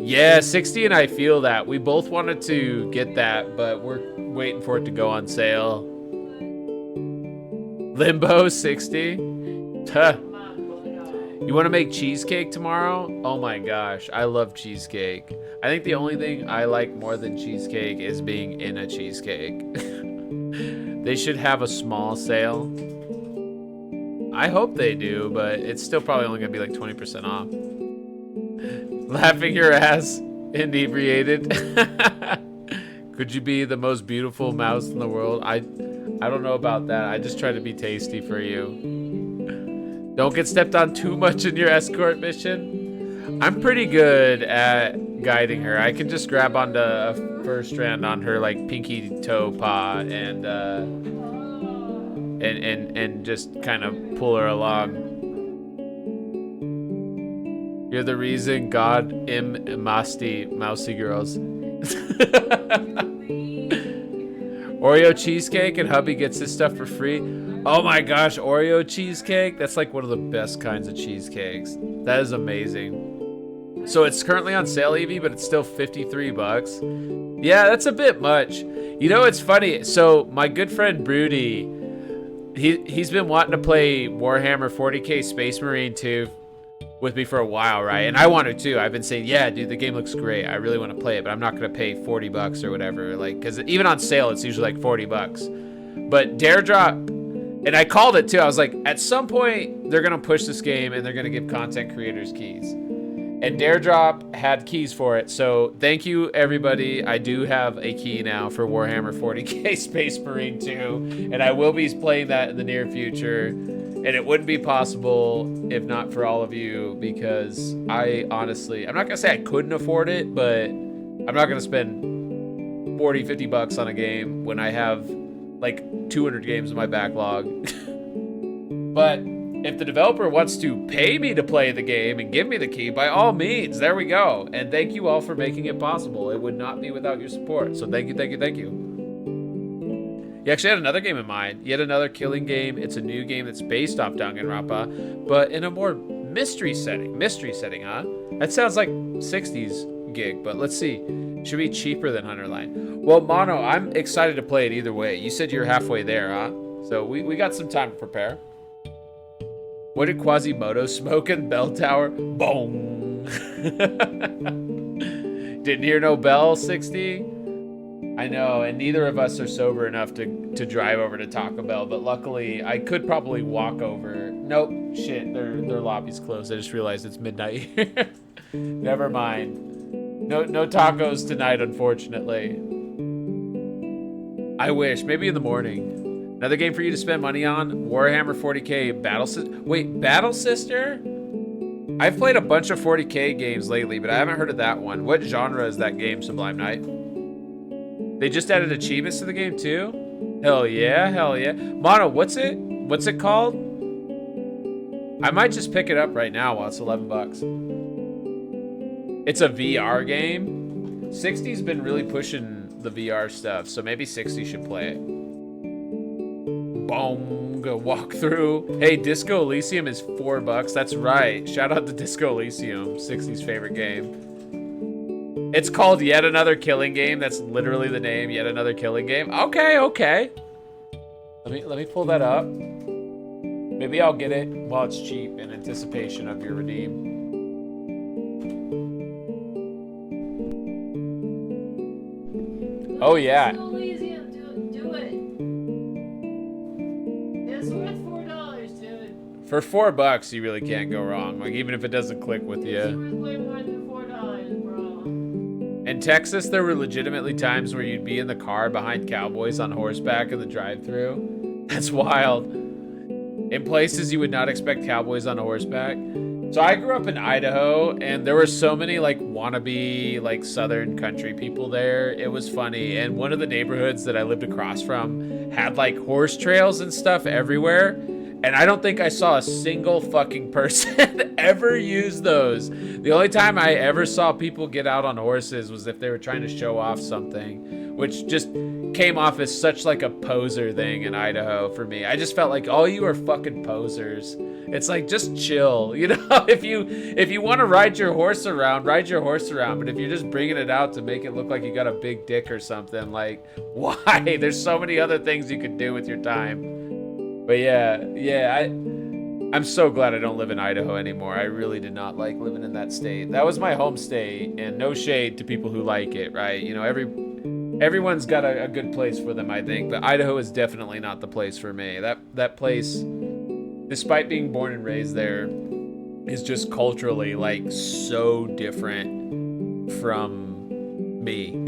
Yeah, 60 and I feel that. We both wanted to get that, but we're waiting for it to go on sale. Limbo 60. Huh. You want to make cheesecake tomorrow? Oh my gosh, I love cheesecake. I think the only thing I like more than cheesecake is being in a cheesecake. They should have a small sale. I hope they do, but it's still probably only gonna be like 20% off. Laughing your ass, inebriated. Could you be the most beautiful mouse in the world? I don't know about that. I just try to be tasty for you. Don't get stepped on too much in your escort mission. I'm pretty good at guiding her. I can just grab onto a fur strand on her like pinky toe paw and just kind of pull her along. You're the reason God mousy girls. Oreo cheesecake and hubby gets this stuff for free. Oh my gosh, Oreo cheesecake. That's like one of the best kinds of cheesecakes. That is amazing. So it's currently on sale, Evie, but it's still 53 bucks. Yeah, that's a bit much. You know, it's funny. So my good friend Broody, he's been wanting to play Warhammer 40k Space Marine 2 with me for a while, right? And I wanted to. I've been saying, yeah, dude, the game looks great. I really want to play it, but I'm not going to pay 40 bucks or whatever. Like, because even on sale, it's usually like 40 bucks. But Dare Drop, and I called it too. I was like, at some point, they're going to push this game and they're going to give content creators keys. And Dare Drop had keys for it. So thank you, everybody. I do have a key now for Warhammer 40k Space Marine 2. And I will be playing that in the near future. And it wouldn't be possible if not for all of you, because I honestly, I'm not going to say I couldn't afford it, but I'm not going to spend 40, 50 bucks on a game when I have like 200 games in my backlog. But if the developer wants to pay me to play the game and give me the key, by all means, there we go. And thank you all for making it possible. It would not be without your support. So thank you, thank you, thank you. You actually had another game in mind. Yet another killing game. It's a new game that's based off Danganronpa, but in a more mystery setting. Mystery setting, huh? That sounds like 60s gig, but let's see. Should be cheaper than Hunterline. Well, Mono, I'm excited to play it either way. You said you're halfway there, huh? So we got some time to prepare. What did Quasimodo smoke in Bell Tower? Boom. Didn't hear no bell, 60? I know, and neither of us are sober enough to drive over to Taco Bell, but luckily I could probably walk over. Nope, shit, their lobby's closed. I just realized it's midnight here. Never mind. No tacos tonight, unfortunately. I wish, maybe in the morning. Another game for you to spend money on, Warhammer 40k Battle Sister. Wait, Battle Sister? I've played a bunch of 40k games lately, but I haven't heard of that one. What genre is that game, Sublime Knight? They just added achievements to the game too? Hell yeah, hell yeah. Mono, what's it called? I might just pick it up right now while it's 11 bucks. It's a VR game. 60's been really pushing the VR stuff, so maybe 60 should play it. Boom, go walk through. Hey, Disco Elysium is 4 bucks. That's right. Shout out to Disco Elysium, 60's favorite game. It's called Yet Another Killing Game. That's literally the name, Yet Another Killing Game. Okay, okay. Let me pull that up. Maybe I'll get it while it's cheap in anticipation of your redeem. Oh yeah. Disco Elysium, do it. It's worth $4, dude. For 4 bucks, you really can't go wrong. Like, even if it doesn't click with It's you. worth way more than $4, bro. In Texas, there were legitimately times where you'd be in the car behind cowboys on horseback in the drive-thru. That's wild. In places you would not expect cowboys on horseback. So I grew up in Idaho, and there were so many like wannabe like southern country people there. It was funny. And one of the neighborhoods that I lived across from had like horse trails and stuff everywhere. And I don't think I saw a single fucking person ever use those. The only time I ever saw people get out on horses was if they were trying to show off something, which just came off as such like a poser thing in Idaho for me. I just felt like all you are fucking posers. It's like, just chill, you know. If you want to ride your horse around, ride your horse around. But if you're just bringing it out to make it look like you got a big dick or something, like, why? There's so many other things you could do with your time. But yeah, I'm so glad I don't live in Idaho anymore. I really did not like living in that state. That was my home state, and no shade to people who like it, right? You know, everyone's got a good place for them, I think, but Idaho is definitely not the place for me. That place, despite being born and raised there, is just culturally like so different from me.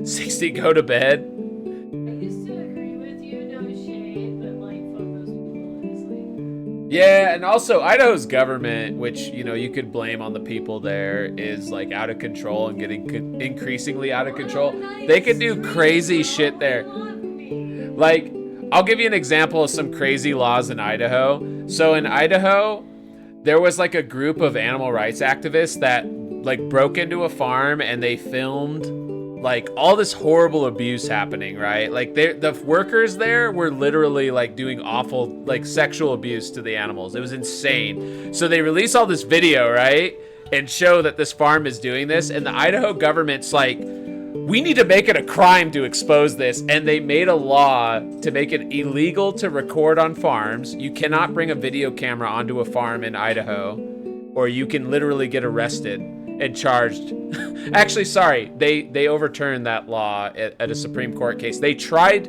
60, go to bed. I used to agree with you, no shade, but like fuck those people, honestly. Yeah, and also Idaho's government, which, you know, you could blame on the people there, is like out of control and getting increasingly out of control. They could do crazy shit there. Like, I'll give you an example of some crazy laws in Idaho. So in Idaho, there was like a group of animal rights activists that like broke into a farm and they filmed like all this horrible abuse happening, right? Like the workers there were literally like doing awful like sexual abuse to the animals. It was insane. So they release all this video, right? And show that this farm is doing this, and the Idaho government's like, we need to make it a crime to expose this, and they made a law to make it illegal to record on farms. You cannot bring a video camera onto a farm in Idaho, or you can literally get arrested and charged. Actually, sorry, they overturned that law at a Supreme Court case. They tried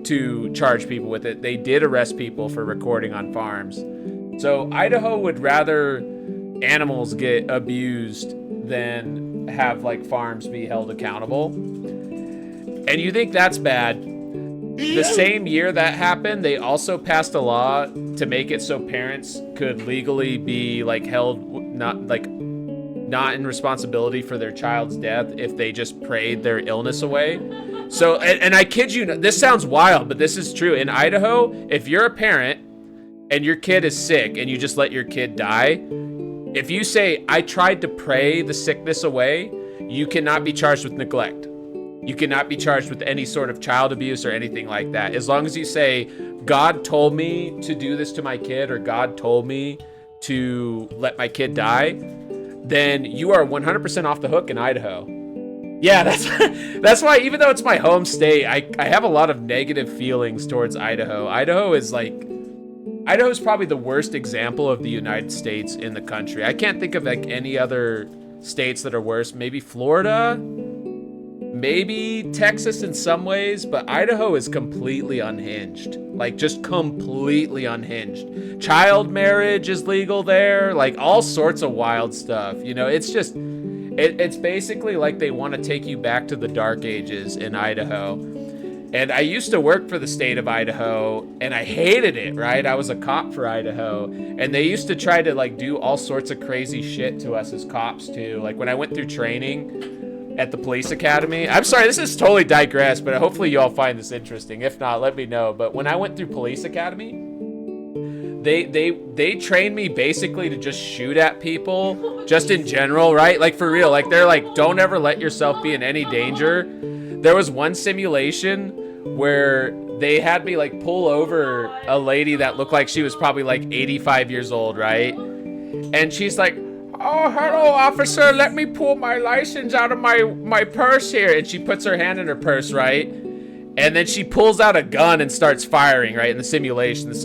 to charge people with it. They did arrest people for recording on farms. So Idaho would rather animals get abused than have like farms be held accountable. And you think that's bad? The same year that happened, they also passed a law to make it so parents could legally be like held not in responsibility for their child's death if they just prayed their illness away. So, and I kid you, this sounds wild, but this is true. In Idaho, if you're a parent and your kid is sick and you just let your kid die, if you say, I tried to pray the sickness away, you cannot be charged with neglect. You cannot be charged with any sort of child abuse or anything like that. As long as you say, God told me to do this to my kid, or God told me to let my kid die, then you are 100% off the hook in Idaho. Yeah, that's why, even though it's my home state, I have a lot of negative feelings towards Idaho. Idaho's probably the worst example of the United States in the country. I can't think of like any other states that are worse. Maybe Florida, maybe Texas in some ways, but Idaho is completely unhinged. Like, just completely unhinged. Child marriage is legal there, like all sorts of wild stuff. You know, it's just, it's basically like they want to take you back to the dark ages in Idaho. And I used to work for the state of Idaho, and I hated it, right? I was a cop for Idaho, and they used to try to like do all sorts of crazy shit to us as cops too. Like when I went through training at the police academy, I'm sorry, this is totally digressed, but hopefully you all find this interesting. If not, let me know. But when I went through police academy, they trained me basically to just shoot at people, just in general, right? Like for real, like they're like, don't ever let yourself be in any danger. There was one simulation where they had me like pull over a lady that looked like she was probably like 85 years old, right? And she's like, oh, hello, officer, let me pull my license out of my purse here. And she puts her hand in her purse, right? And then she pulls out a gun and starts firing, right? In the simulation, it's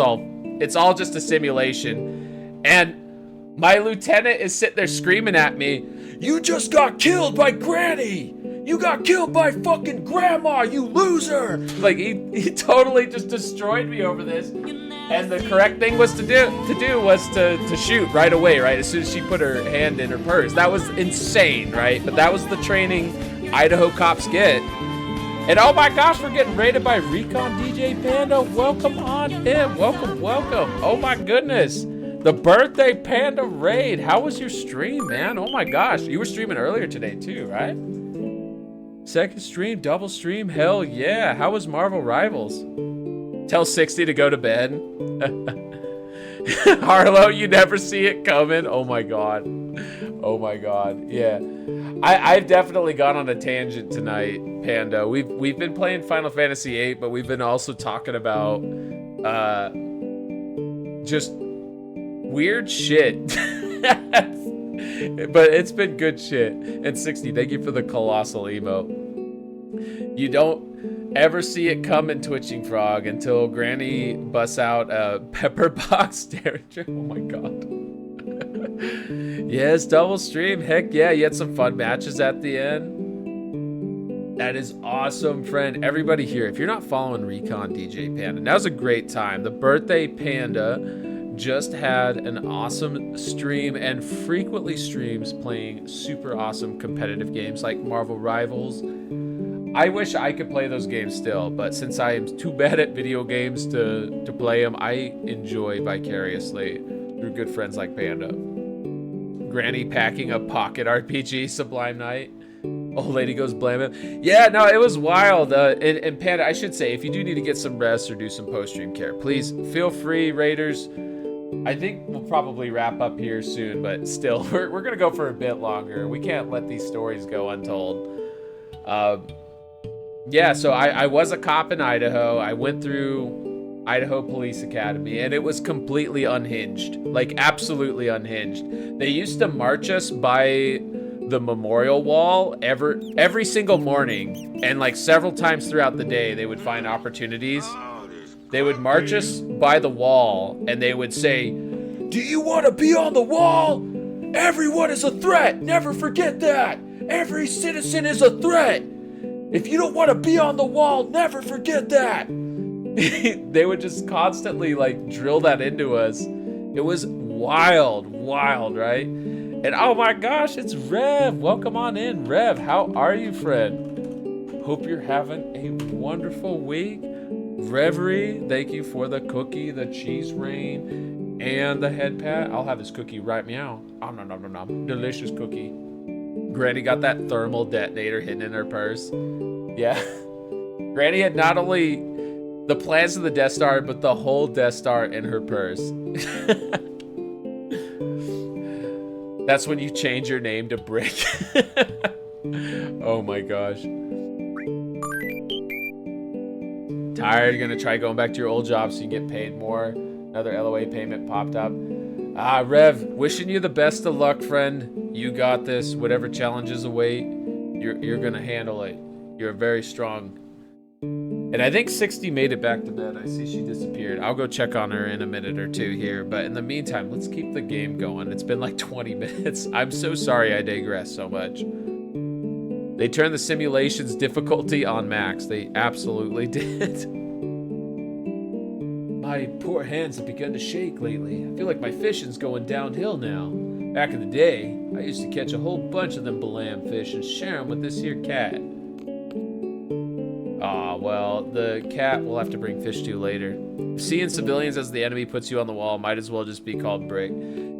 all just a simulation. And my lieutenant is sitting there screaming at me, you just got killed by Granny! You got killed by fucking grandma, you loser! Like, he totally just destroyed me over this. And the correct thing was to do was to shoot right away, right? As soon as she put her hand in her purse. That was insane, right? But that was the training Idaho cops get. And oh my gosh, we're getting raided by Recon DJ Panda. Welcome on in. Welcome. Oh my goodness. The birthday Panda raid. How was your stream, man? Oh my gosh. You were streaming earlier today too, right? Second stream, double stream, hell yeah. How was Marvel Rivals? Tell 60 to go to bed. Harlow, you never see it coming. Oh my god. Yeah. I've definitely gone on a tangent tonight, Panda. We've been playing Final Fantasy VIII, but we've been also talking about just weird shit. But it's been good shit. And 60, thank you for the colossal emote. You don't ever see it coming, Twitching Frog, until Granny busts out a pepper box Derringer. Oh my god. Yes, double stream. Heck yeah, you had some fun matches at the end. That is awesome, friend. Everybody here, if you're not following Recon DJ Panda, that was a great time. The birthday panda just had an awesome stream and frequently streams playing super awesome competitive games like Marvel Rivals. I wish I could play those games still, but since I am too bad at video games to play them, I enjoy vicariously through good friends like Panda. Granny packing a pocket RPG, Sublime Night. Old lady goes blame him. Yeah, no, it was wild. And Panda, I should say, if you do need to get some rest or do some post-stream care, please feel free, Raiders. I think we'll probably wrap up here soon, but still, we're going to go for a bit longer. We can't let these stories go untold. Yeah, so I was a cop in Idaho. I went through Idaho Police Academy, and it was completely unhinged. Like, absolutely unhinged. They used to march us by the memorial wall every single morning, and like several times throughout the day, they would find opportunities. They would march us by the wall, and they would say, "Do you want to be on the wall? Everyone is a threat. Never forget that. Every citizen is a threat. If you don't want to be on the wall, never forget that." They would just constantly like drill that into us. It was wild, right? And oh my gosh, it's Rev. Welcome on in, Rev. How are you, friend? Hope you're having a wonderful week. Reverie, thank you for the cookie, the cheese rain, and the head pat. I'll have this cookie right meow. Nom, nom, nom, nom. Delicious cookie. Granny got that thermal detonator hidden in her purse. Yeah. Granny had not only the plans of the Death Star, but the whole Death Star in her purse. That's when you change your name to Brick. Oh my gosh. Tired? You're gonna try going back to your old job so you get paid more. Another LOA payment popped up. Rev, wishing you the best of luck, friend. You got this. Whatever challenges await, you're gonna handle it. You're very strong. And I think 60 made it back to bed. I see she disappeared. I'll go check on her in a minute or two here. But in the meantime, let's keep the game going. It's been like 20 minutes. I'm so sorry I digress so much. They turned the simulation's difficulty on max. They absolutely did. My poor hands have begun to shake lately. I feel like my fishing's going downhill now. Back in the day, I used to catch a whole bunch of them balam fish and share them with this here cat. Aw, well, the cat we'll have to bring fish to later. Seeing civilians as the enemy puts you on the wall might as well just be called Brick.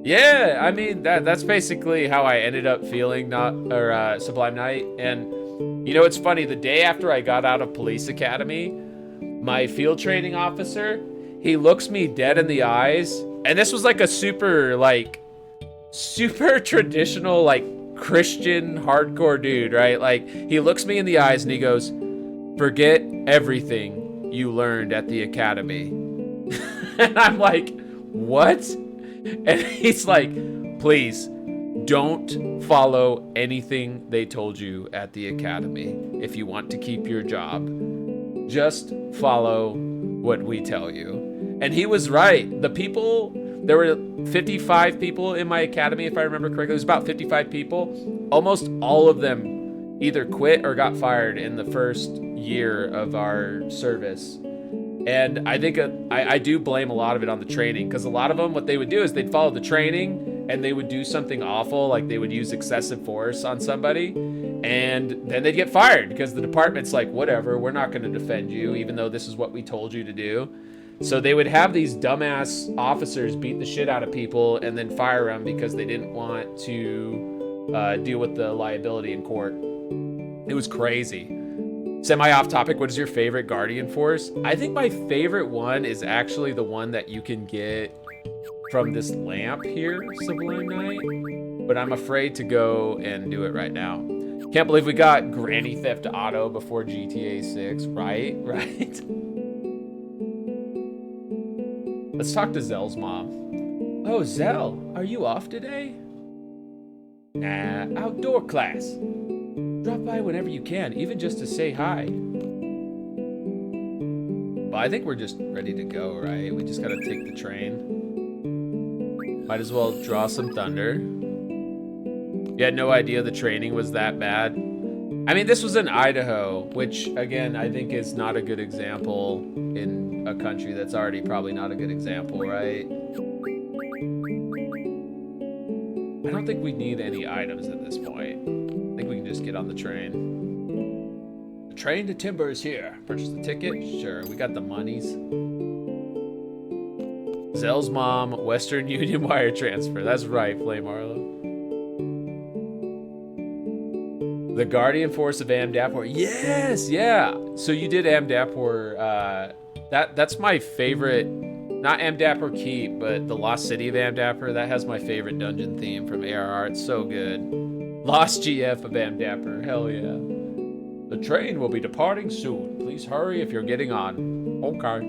Yeah, I mean, that's basically how I ended up feeling Sublime Night. And, you know, it's funny, the day after I got out of Police Academy, my field training officer, he looks me dead in the eyes. And this was like a super traditional, like, Christian hardcore dude, right? Like, he looks me in the eyes and he goes, "Forget everything you learned at the academy." And I'm like, what? And he's like, "Please don't follow anything they told you at the academy if you want to keep your job. Just follow what we tell you." And he was right. The people, there were 55 people in my academy, if I remember correctly. It was about 55 people. Almost all of them either quit or got fired in the first year of our service. And I think I do blame a lot of it on the training, because a lot of them, what they would do is they'd follow the training and they would do something awful, like they would use excessive force on somebody, and then they'd get fired because the department's like, whatever, we're not going to defend you even though this is what we told you to do. So they would have these dumbass officers beat the shit out of people and then fire them because they didn't want to deal with the liability in court. It was crazy. Semi off topic, what is your favorite Guardian Force? I think my favorite one is actually the one that you can get from this lamp here, Sublime Night. But I'm afraid to go and do it right now. Can't believe we got Granny Theft Auto before GTA 6, right? Right? Let's talk to Zell's mom. Oh, Zell, are you off today? Nah, outdoor class. Drop by whenever you can, even just to say hi. Well, I think we're just ready to go, right? We just gotta take the train. Might as well draw some thunder. You had no idea the training was that bad. I mean, this was in Idaho, which, again, I think is not a good example in a country that's already probably not a good example, right? I don't think we need any items at this point. I think we can just get on the train. The train to Timber is here. Purchase the ticket? Sure, we got the monies. Zell's mom, Western Union wire transfer. That's right, Flame Arlo. The Guardian Force of Amdapor. Yes, yeah. So you did Amdapor. That's my favorite. Not Amdapor Keep, but the Lost City of Amdapor. That has my favorite dungeon theme from ARR. It's so good. Lost GF of Amdapor. Hell yeah. The train will be departing soon. Please hurry if you're getting on. Okay.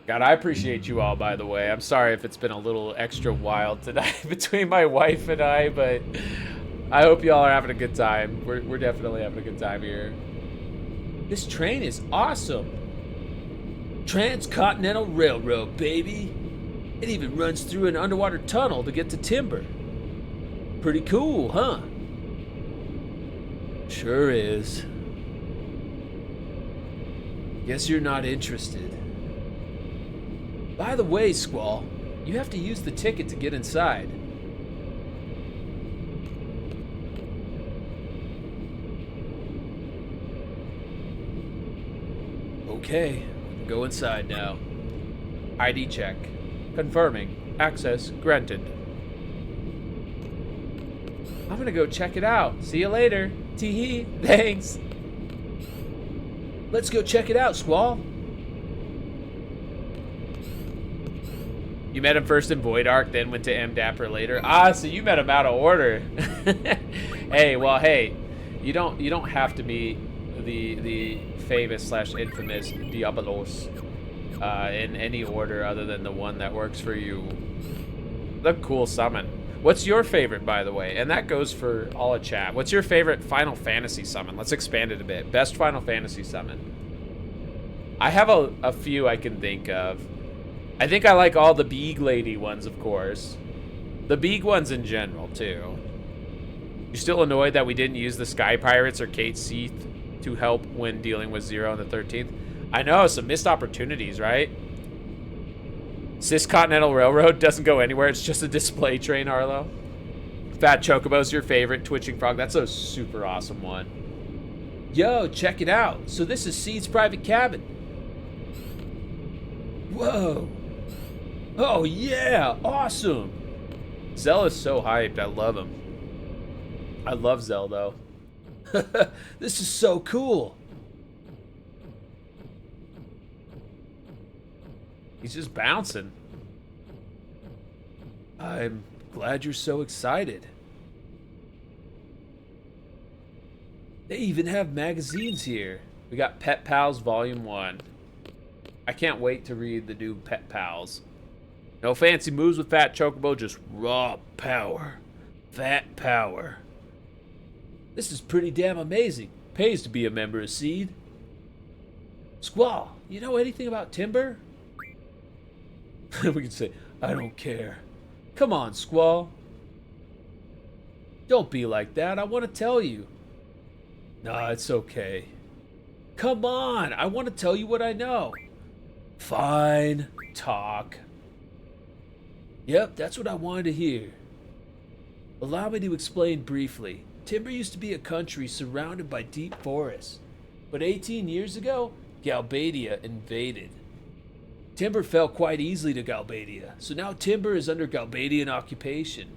God, I appreciate you all, by the way. I'm sorry if it's been a little extra wild tonight between my wife and I, but I hope y'all are having a good time. We're definitely having a good time here. This train is awesome. Transcontinental Railroad, baby. It even runs through an underwater tunnel to get to Timber. Pretty cool, huh? Sure is. Guess you're not interested. By the way, Squall, you have to use the ticket to get inside. Okay, we can go inside now. ID check. Confirming. Access granted. I'm gonna go check it out. See you later. Tee-hee. Thanks. Let's go check it out, Squall. You met him first in Void Ark, then went to Amdapor later. Ah, so you met him out of order. Hey, well, hey, you don't have to meet the famous / infamous Diabolos in any order other than the one that works for you. The cool summon. What's your favorite, by the way? And that goes for all of chat. What's your favorite Final Fantasy summon? Let's expand it a bit. Best Final Fantasy summon. I have a few I can think of. I think I like all the Beeg Lady ones, of course. The Beeg ones in general, too. You still annoyed that we didn't use the Sky Pirates or Kate Seath to help when dealing with Zero on the 13th? I know, some missed opportunities, right? Ciscontinental Railroad doesn't go anywhere. It's just a display train, Arlo. Fat Chocobo's your favorite. Twitching Frog. That's a super awesome one. Yo, check it out. So this is Seed's private cabin. Whoa. Oh, yeah. Awesome. Zell is so hyped. I love him. I love Zell, though. This is so cool. He's just bouncing. I'm glad you're so excited. They even have magazines here. We got Pet Pals Volume 1. I can't wait to read the new Pet Pals. No fancy moves with Fat Chocobo, just raw power. Fat power. This is pretty damn amazing. Pays to be a member of Seed. Squall, you know anything about Timber? We can say, I don't care. Come on, Squall. Don't be like that. I want to tell you. Nah, it's okay. Come on. I want to tell you what I know. Fine. Talk. Yep, that's what I wanted to hear. Allow me to explain briefly. Timber used to be a country surrounded by deep forests. But 18 years ago, Galbadia invaded. Timber fell quite easily to Galbadia, so now Timber is under Galbadian occupation.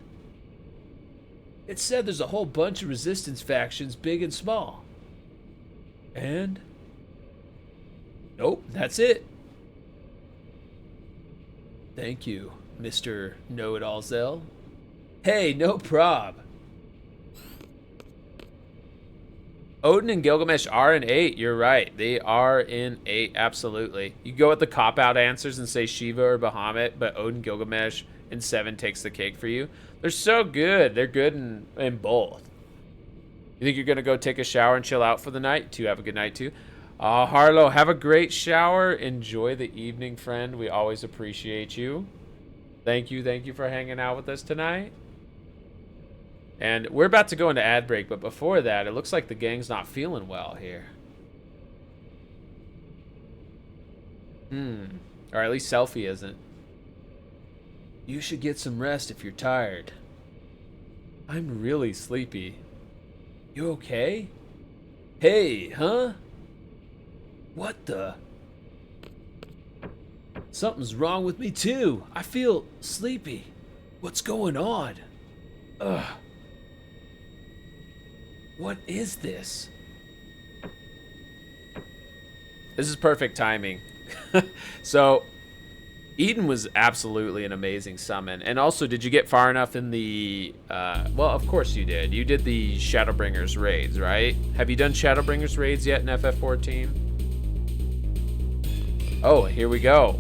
It's said there's a whole bunch of resistance factions, big and small. And? Nope, that's it. Thank you, Mr. Know-It-All Zell. Hey, no prob. Odin and Gilgamesh are in 8. You're right. They are in 8. Absolutely. You go with the cop-out answers and say Shiva or Bahamut, but Odin Gilgamesh in 7 takes the cake for you. They're so good. They're good in both. You think you're gonna go take a shower and chill out for the night? Have a good night too. Harlow, have a great shower. Enjoy the evening, friend. We always appreciate you. Thank you for hanging out with us tonight. And we're about to go into ad break, but before that, it looks like the gang's not feeling well here. Or at least Selfie isn't. You should get some rest if you're tired. I'm really sleepy. You okay? Hey, huh? What the? Something's wrong with me too. I feel sleepy. What's going on? Ugh. What is this? This is perfect timing. So, Eden was absolutely an amazing summon. And also, did you get far enough in the... well, of course you did. You did the Shadowbringers raids, right? Have you done Shadowbringers raids yet in FF14? Oh, here we go.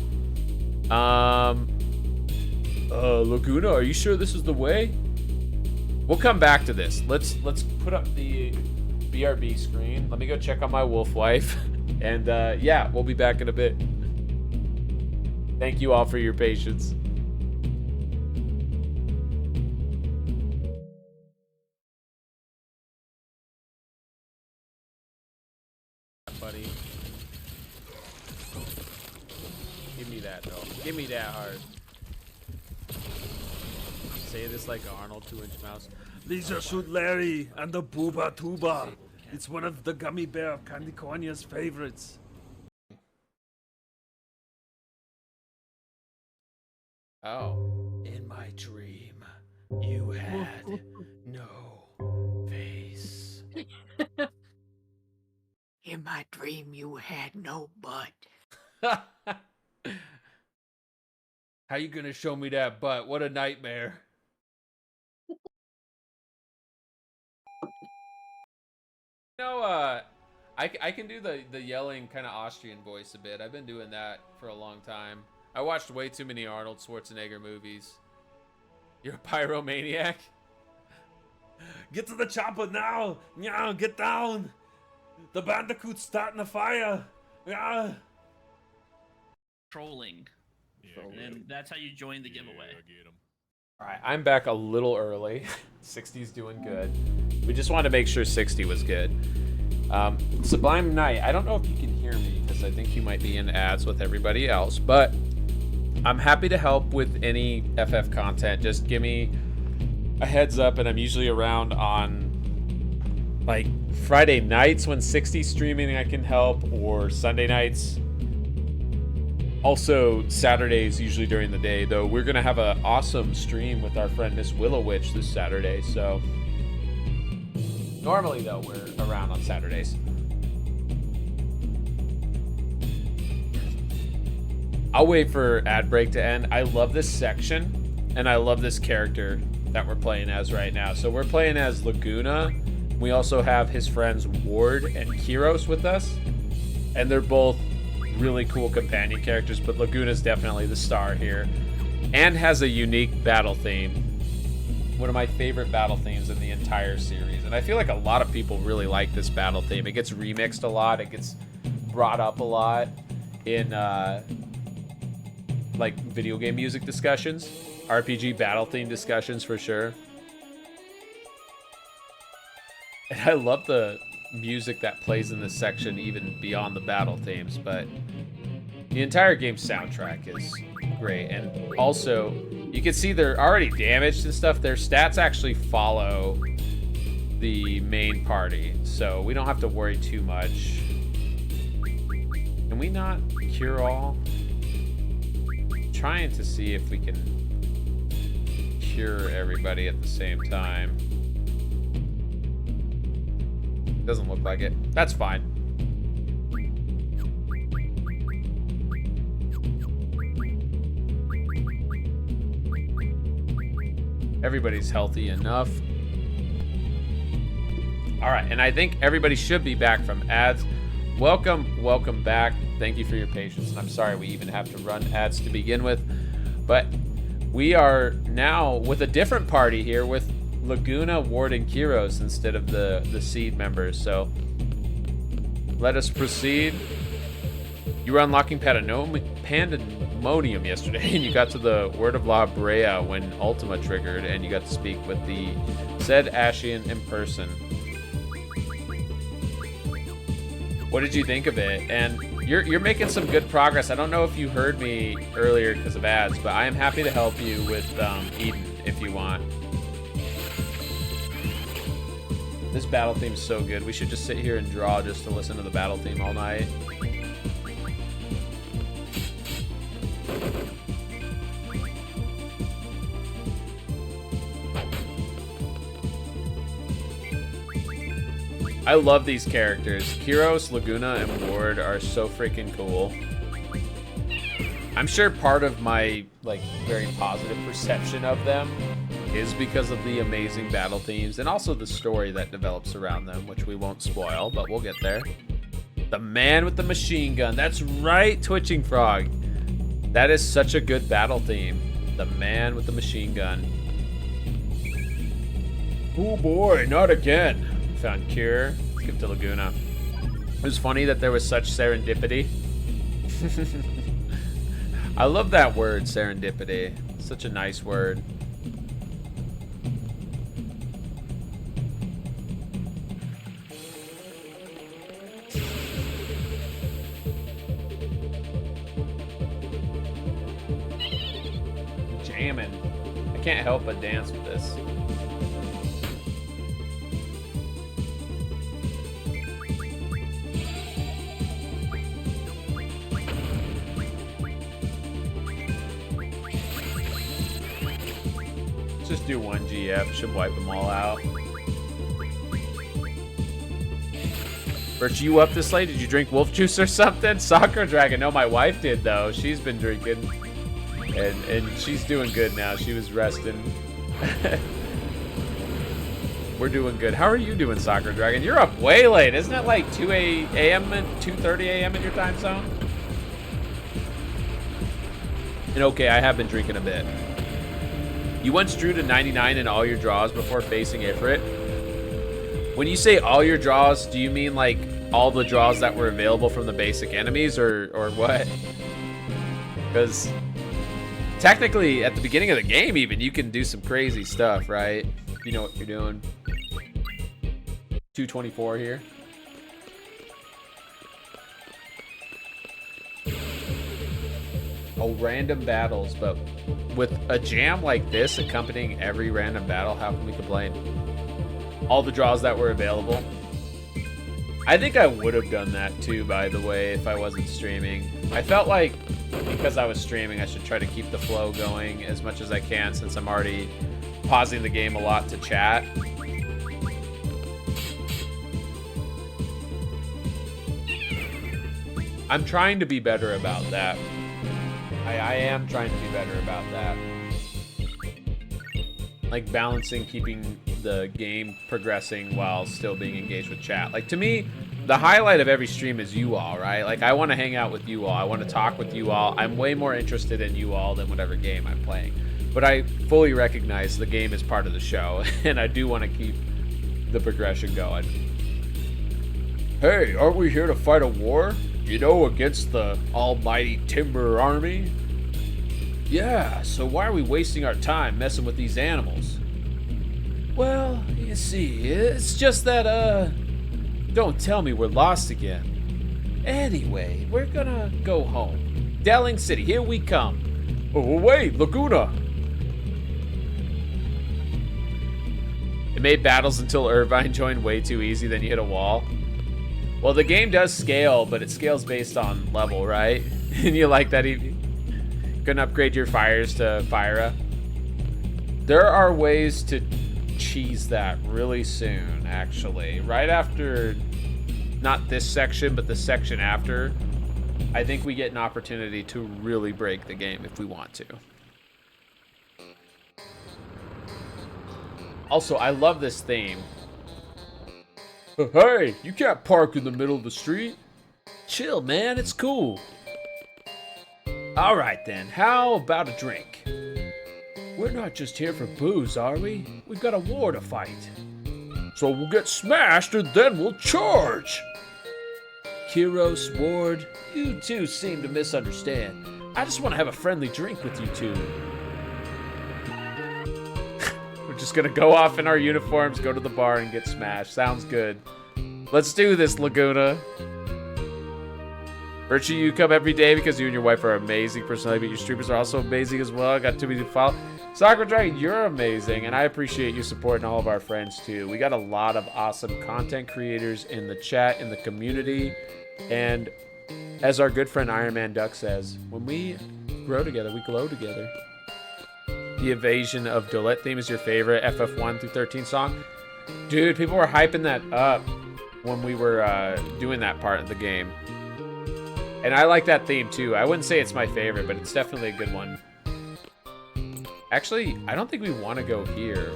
Laguna, are you sure this is the way? We'll come back to this. Let's put up the BRB screen. Let me go check on my wolf wife. And yeah, we'll be back in a bit. Thank you all for your patience. Buddy. Give me that, though. Give me that heart. Say this like Arnold 2-inch mouse. Lisa shoot Larry and the Booba Tuba. It's one of the gummy bear of Candy Cornia's favorites. Oh. In my dream, you had no face. In my dream, you had no butt. How you gonna show me that butt? What a nightmare. You know, I can do the yelling kind of Austrian voice a bit. I've been doing that for a long time. I watched way too many Arnold Schwarzenegger movies. You're a pyromaniac? Get to the chopper now! Yeah, get down! The bandicoot's starting a fire! Yeah! Trolling. And that's how you join the giveaway. Alright, I'm back a little early. 60's doing good. We just wanted to make sure 60 was good. Sublime Knight, I don't know if you can hear me, because I think you might be in ads with everybody else, but I'm happy to help with any FF content. Just give me a heads up, and I'm usually around on like Friday nights when 60's streaming. I can help, or Sunday nights. Also Saturdays usually during the day, though we're gonna have an awesome stream with our friend Miss Willow Witch this Saturday. So normally though we're around on Saturdays. I'll wait for ad break to end. I love this section, and I love this character that we're playing as right now. So we're playing as Laguna. We also have his friends Ward and Kiros with us, and they're both really cool companion characters, but Laguna's definitely the star here, and has a unique battle theme. One of my favorite battle themes in the entire series, and I feel like a lot of people really like this battle theme. It gets remixed a lot. It gets brought up a lot in like video game music discussions, RPG battle theme discussions for sure. And I love the music that plays in this section even beyond the battle themes, but the entire game's soundtrack is great. And also, you can see they're already damaged and stuff. Their stats actually follow the main party, so we don't have to worry too much. Can we not cure all? Trying to see if we can cure everybody at the same time. Doesn't look like it. That's fine. Everybody's healthy enough. All right, and I think everybody should be back from ads. Welcome back. Thank you for your patience, and I'm sorry we even have to run ads to begin with, but We are now with a different party here with Laguna, Ward, and Kiros instead of the seed members. So let us proceed. You were unlocking Pandemonium yesterday, and you got to the Word of La Brea when Ultima triggered, and you got to speak with the said Ashian in person. What did you think of it? And you're making some good progress. I don't know if you heard me earlier because of ads, but I am happy to help you with Eden if you want. This battle theme is so good. We should just sit here and draw just to listen to the battle theme all night. I love these characters. Kiros, Laguna, and Ward are so freaking cool. I'm sure part of my very positive perception of them is because of the amazing battle themes and also the story that develops around them, which we won't spoil, but we'll get there. The man with the machine gun. That's right, Twitching Frog. That is such a good battle theme. The man with the machine gun. Oh boy, not again. Found Cure. Let's give it to Laguna. It was funny that there was such serendipity. I love that word, serendipity. Such a nice word. Jamming. I can't help but dance with this. Just do one GF, should wipe them all out. Birch, you up this late? Did you drink wolf juice or something? Soccer Dragon. No, my wife did though. She's been drinking, and she's doing good now. She was resting. We're doing good. How are you doing, Soccer Dragon? You're up way late. Isn't it like 2 a.m. and 2:30 a.m. in your time zone? And okay, I have been drinking a bit. You once drew to 99 in all your draws before facing Ifrit. When you say all your draws, do you mean like all the draws that were available from the basic enemies or what? Because technically at the beginning of the game even, you can do some crazy stuff, right? You know what you're doing. 224 here. Oh, random battles, but with a jam like this accompanying every random battle, how can we complain? All the draws that were available. I think I would have done that too, by the way, if I wasn't streaming. I felt like because I was streaming, I should try to keep the flow going as much as I can since I'm already pausing the game a lot to chat. I'm trying to be better about that. I am trying to be better about that. Like balancing keeping the game progressing while still being engaged with chat. Like to me, the highlight of every stream is you all, right? Like I want to hang out with you all. I want to talk with you all. I'm way more interested in you all than whatever game I'm playing. But I fully recognize the game is part of the show and I do want to keep the progression going. Hey, aren't we here to fight a war? You know, against the almighty Timber Army? Yeah, so why are we wasting our time messing with these animals? Well, you see, it's just that, don't tell me we're lost again. Anyway, we're gonna go home. Delling City, here we come. Oh, wait, Laguna! It made battles until Irvine joined way too easy, then you hit a wall. Well, the game does scale, but it scales based on level, right? And you like that? You can upgrade your fires to Fyra. There are ways to cheese that really soon, actually. Right after, not this section, but the section after, I think we get an opportunity to really break the game if we want to. Also, I love this theme. Hey, you can't park in the middle of the street. Chill, man, it's cool. All right then, how about a drink? We're not just here for booze, are we? We've got a war to fight. So we'll get smashed and then we'll charge. Kiros, Ward, you two seem to misunderstand. I just want to have a friendly drink with you two. We're just gonna go off in our uniforms, go to the bar, and get smashed. Sounds good. Let's do this, Laguna. Virtue, you come every day because you and your wife are amazing personality, but your streamers are also amazing as well. I got too many to follow. Sakura Dragon, you're amazing, and I appreciate you supporting all of our friends too. We got a lot of awesome content creators in the chat, in the community, and as our good friend Iron Man Duck says, when we grow together, we glow together. The Evasion of Dolette theme is your favorite FF1 through 13 song? Dude, people were hyping that up when we were doing that part of the game. And I like that theme too. I wouldn't say it's my favorite, but it's definitely a good one. Actually, I don't think we want to go here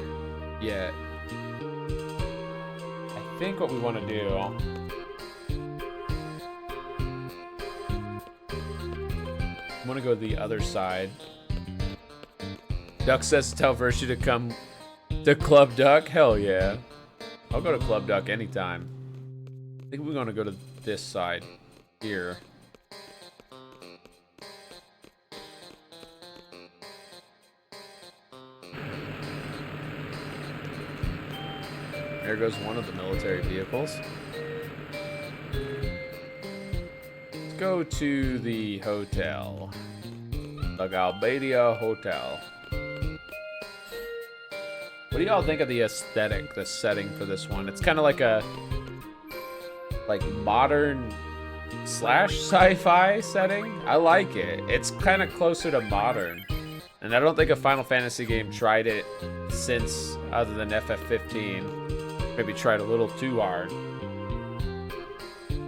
yet. I think what we want to do... I want to go to the other side. Duck says to tell Virtue to come to Club Duck. Hell yeah. I'll go to Club Duck anytime. I think we're going to go to this side here. There goes one of the military vehicles. Let's go to the hotel. The Galbadia Hotel. What do y'all think of the aesthetic, the setting for this one? It's kind of like a modern slash sci-fi setting. I like it. It's kind of closer to modern. And I don't think a Final Fantasy game tried it since, other than FF15. Maybe tried a little too hard.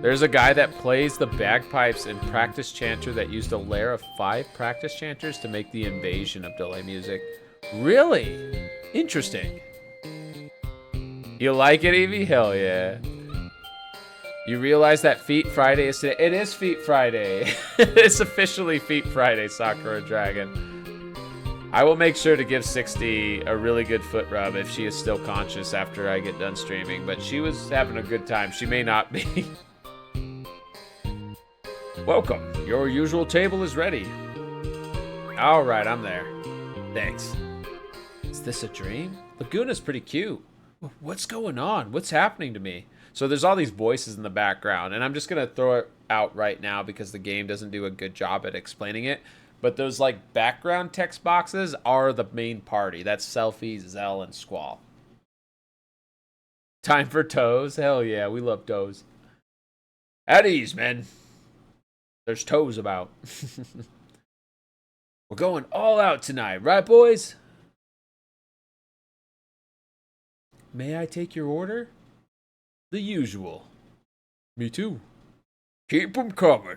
There's a guy that plays the bagpipes in Practice Chanter that used a layer of 5 Practice Chanters to make the Invasion of Delay music. Really? Interesting. You like it, Evie? Hell yeah. You realize that Feet Friday is today? It is Feet Friday. It's officially Feet Friday, Sakura Dragon. I will make sure to give 60 a really good foot rub if she is still conscious after I get done streaming, but she was having a good time. She may not be. Welcome. Your usual table is ready. All right, I'm there. Thanks. Is this a dream? Laguna's pretty cute. What's going on? What's happening to me? So there's all these voices in the background, and I'm just going to throw it out right now because the game doesn't do a good job at explaining it. But those like background text boxes are the main party. That's Selfie, Zell, and Squall. Time for toes? Hell yeah, we love toes. At ease, men. There's toes about. We're going all out tonight, right, boys? May I take your order? The usual. Me too. Keep 'em coming.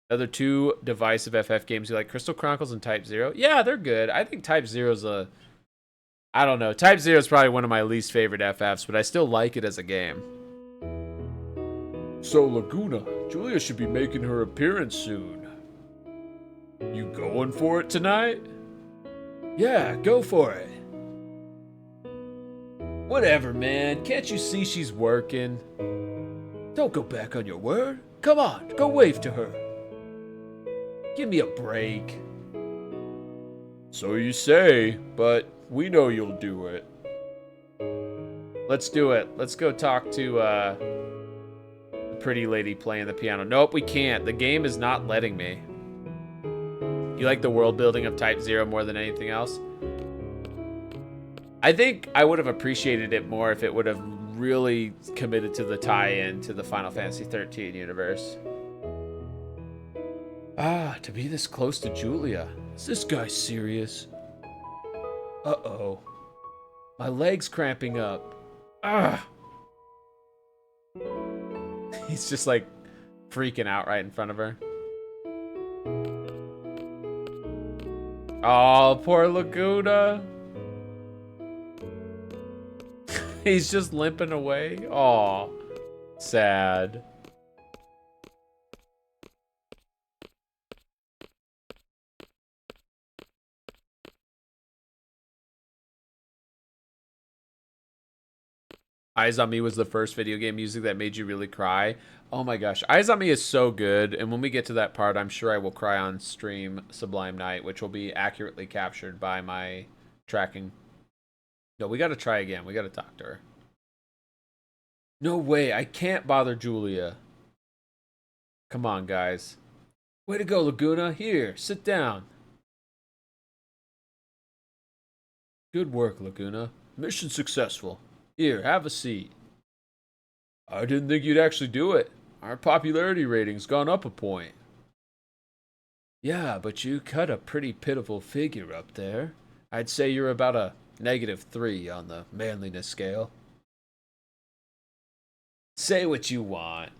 Other 2 divisive FF games you like, Crystal Chronicles and Type 0. Yeah, they're good. I think Type 0's I don't know. Type 0 is probably one of my least favorite FFs, but I still like it as a game. So, Laguna, Julia should be making her appearance soon. You going for it tonight? Yeah, go for it. Whatever, man. Can't you see she's working? Don't go back on your word. Come on, go wave to her. Give me a break. So you say, but we know you'll do it. Let's do it. Let's go talk to the pretty lady playing the piano. Nope, we can't. The game is not letting me. You like the world building of Type 0 more than anything else? I think I would have appreciated it more if it would have really committed to the tie-in to the Final Fantasy 13 universe. Ah, to be this close to Julia. Is this guy serious? Uh-oh. My leg's cramping up. Ah! He's just like freaking out right in front of her. Oh, poor Laguna. He's just limping away. Aw. Sad. Eyes on Me was the first video game music that made you really cry. Oh my gosh, Eyes on Me is so good, and when we get to that part, I'm sure I will cry on stream Sublime Night, which will be accurately captured by my tracking. No, we gotta try again. We gotta talk to her. No way, I can't bother Julia. Come on, guys. Way to go, Laguna. Here, sit down. Good work, Laguna. Mission successful. Here, have a seat. I didn't think you'd actually do it. Our popularity rating's gone up a point. Yeah, but you cut a pretty pitiful figure up there. I'd say you're about a -3 on the manliness scale. Say what you want.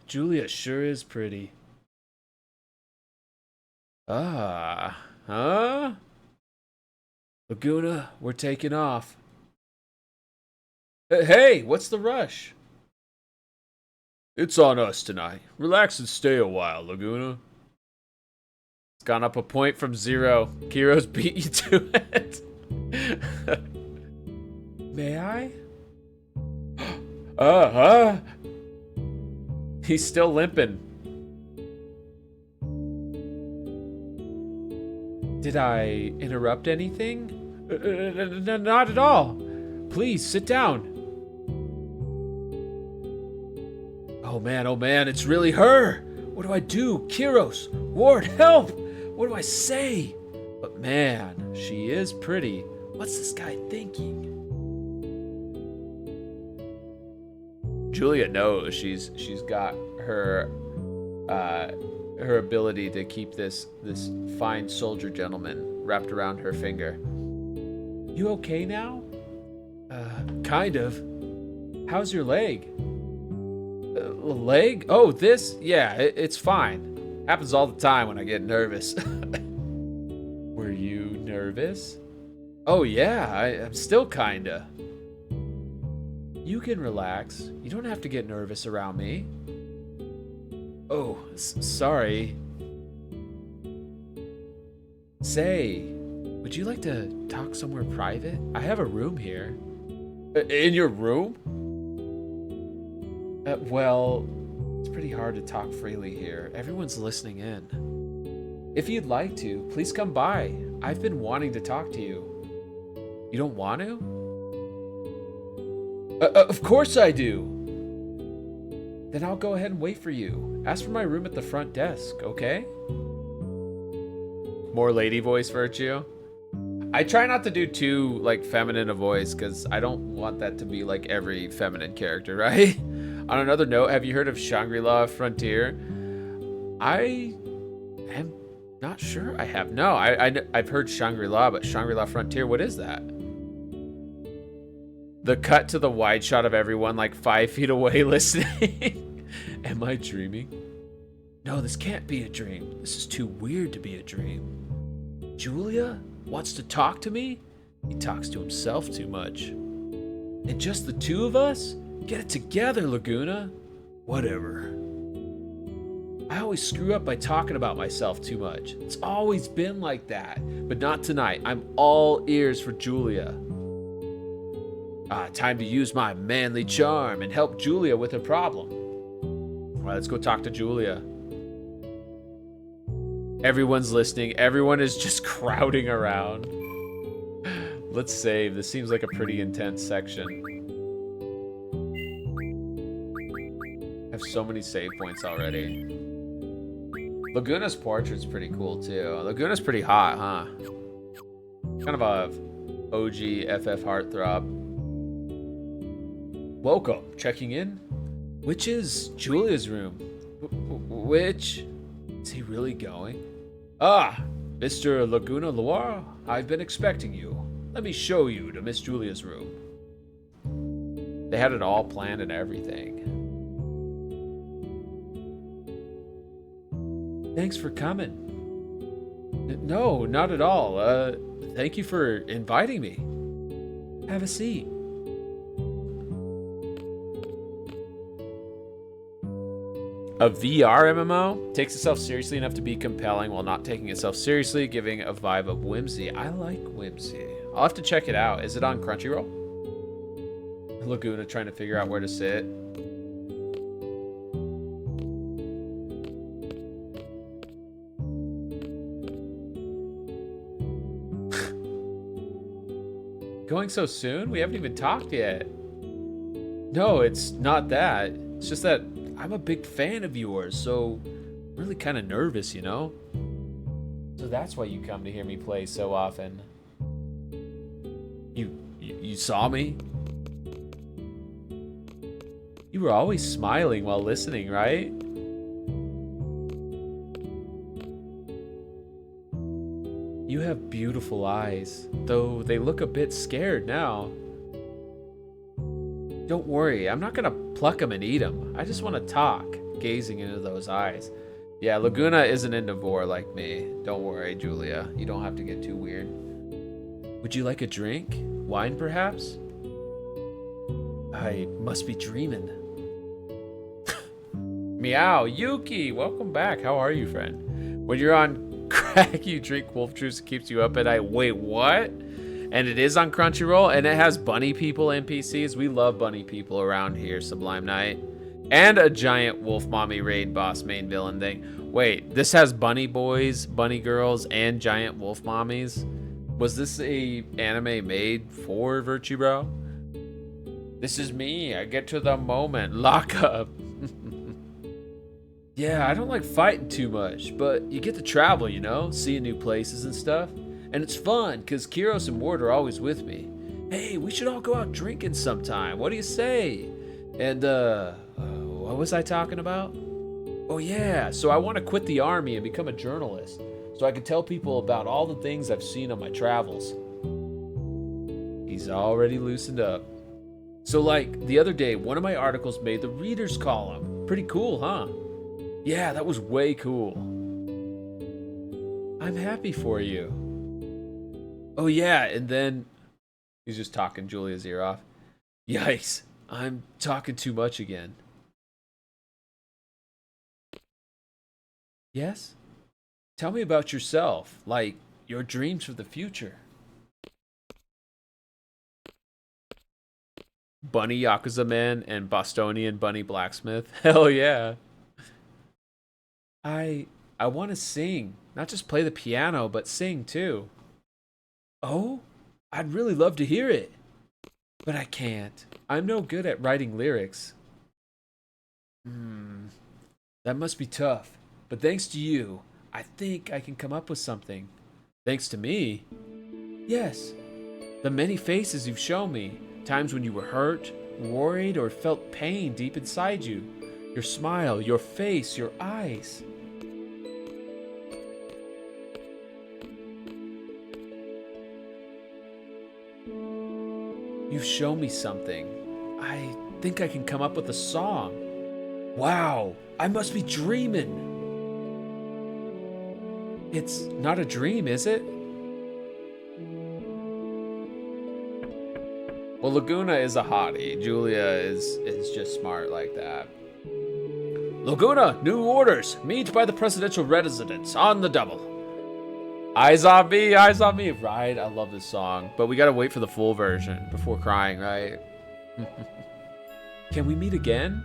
Julia sure is pretty. Ah, huh? Laguna, we're taking off. Hey, what's the rush? It's on us tonight. Relax and stay a while, Laguna. It's gone up a point from 0. Kiro's beat you to it. May I? Uh-huh. He's still limping. Did I interrupt anything? Not at all. Please, sit down. Oh man, it's really her. What do I do? Kiros, Ward, help! What do I say? But man, she is pretty. What's this guy thinking? Julia knows she's got her her ability to keep this fine soldier gentleman wrapped around her finger. You okay now? Kind of. How's your leg? Leg? Oh, this? Yeah, it's fine. Happens all the time when I get nervous. Were you nervous? Oh yeah, I'm still kinda. You can relax. You don't have to get nervous around me. Oh, sorry. Say, would you like to talk somewhere private? I have a room here. In your room? Well, it's pretty hard to talk freely here. Everyone's listening in. If you'd like to, please come by. I've been wanting to talk to you. You don't want to? Of course I do. Then I'll go ahead and wait for you. Ask for my room at the front desk, okay? More lady voice virtue. I try not to do too, like, feminine a voice, because I don't want that to be, like, every feminine character, right? On another note, have you heard of Shangri-La Frontier? I am not sure I have. No, I've heard Shangri-La, but Shangri-La Frontier, what is that? The cut to the wide shot of everyone like 5 feet away listening. Am I dreaming? No, this can't be a dream. This is too weird to be a dream. Julia wants to talk to me? He talks to himself too much. And just the two of us? Get it together, Laguna. Whatever. I always screw up by talking about myself too much. It's always been like that. But not tonight. I'm all ears for Julia. Time to use my manly charm and help Julia with her problem. All right, let's go talk to Julia. Everyone's listening. Everyone is just crowding around. Let's save. This seems like a pretty intense section. I have so many save points already. Laguna's portrait's pretty cool too. Laguna's pretty hot, huh? Kind of a OG FF heartthrob. Welcome, checking in. Which is Julia's room? Which? Is he really going? Ah, Mr. Laguna Loire, I've been expecting you. Let me show you to Miss Julia's room. They had it all planned and everything. Thanks for coming. No, not at all. Thank you for inviting me. Have a seat. A VR MMO takes itself seriously enough to be compelling while not taking itself seriously, giving a vibe of whimsy. I like whimsy. I'll have to check it out. Is it on Crunchyroll? Laguna trying to figure out where to sit. Going so soon? We haven't even talked yet. No, it's not that. It's just that I'm a big fan of yours, so I'm really kind of nervous, you know? So that's why you come to hear me play so often. You saw me? You were always smiling while listening, right? You have beautiful eyes, though they look a bit scared now. Don't worry, I'm not gonna pluck them and eat them. I just want to talk, gazing into those eyes. Yeah, Laguna isn't into vor like me. Don't worry, Julia. You don't have to get too weird. Would you like a drink? Wine, perhaps? I must be dreaming. Meow, Yuki, welcome back. How are you, friend? When you're on crack, you drink wolf juice, it keeps you up at night. Wait, what? And it is on Crunchyroll, and it has bunny people NPCs. We love bunny people around here, Sublime Knight. And a giant wolf mommy raid boss main villain thing. Wait, this has bunny boys, bunny girls, and giant wolf mommies? Was this a anime made for Virtubro? This is me. I get to the moment. Lock up. Yeah, I don't like fighting too much, but you get to travel, you know, seeing new places and stuff. And it's fun, because Kiros and Ward are always with me. Hey, we should all go out drinking sometime. What do you say? And, what was I talking about? Oh, yeah, so I want to quit the army and become a journalist, so I can tell people about all the things I've seen on my travels. He's already loosened up. So, like, the other day, one of my articles made the reader's column. Pretty cool, huh? Yeah, that was way cool. I'm happy for you. Oh yeah, and then he's just talking Julia's ear off. Yikes, I'm talking too much again. Yes? Tell me about yourself, like your dreams for the future. Bunny Yakuza Man and Bostonian Bunny Blacksmith. Hell yeah. I want to sing. Not just play the piano, but sing too. Oh? I'd really love to hear it. But I can't. I'm no good at writing lyrics. That must be tough. But thanks to you, I think I can come up with something. Thanks to me? Yes. The many faces you've shown me. Times when you were hurt, worried, or felt pain deep inside you. Your smile, your face, your eyes. You've shown me something. I think I can come up with a song. Wow, I must be dreaming. It's not a dream, is it? Well, Laguna is a hottie. Julia is just smart like that. Laguna, new orders. Meet by the presidential residence on the double. Eyes on me, eyes on me. Right, I love this song. But we gotta wait for the full version before crying, right? Can we meet again?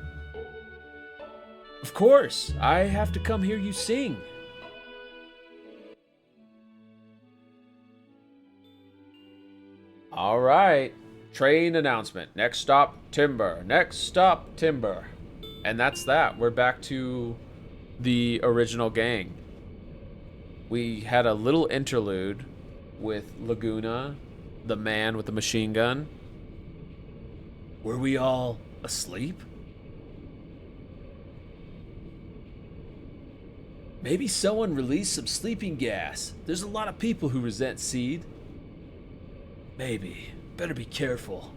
Of course, I have to come hear you sing. All right, train announcement. Next stop, Timber. Next stop, Timber. And that's that. We're back to the original gang. We had a little interlude with Laguna, the man with the machine gun. Were we all asleep? Maybe someone released some sleeping gas. There's a lot of people who resent Seed. Maybe. Better be careful.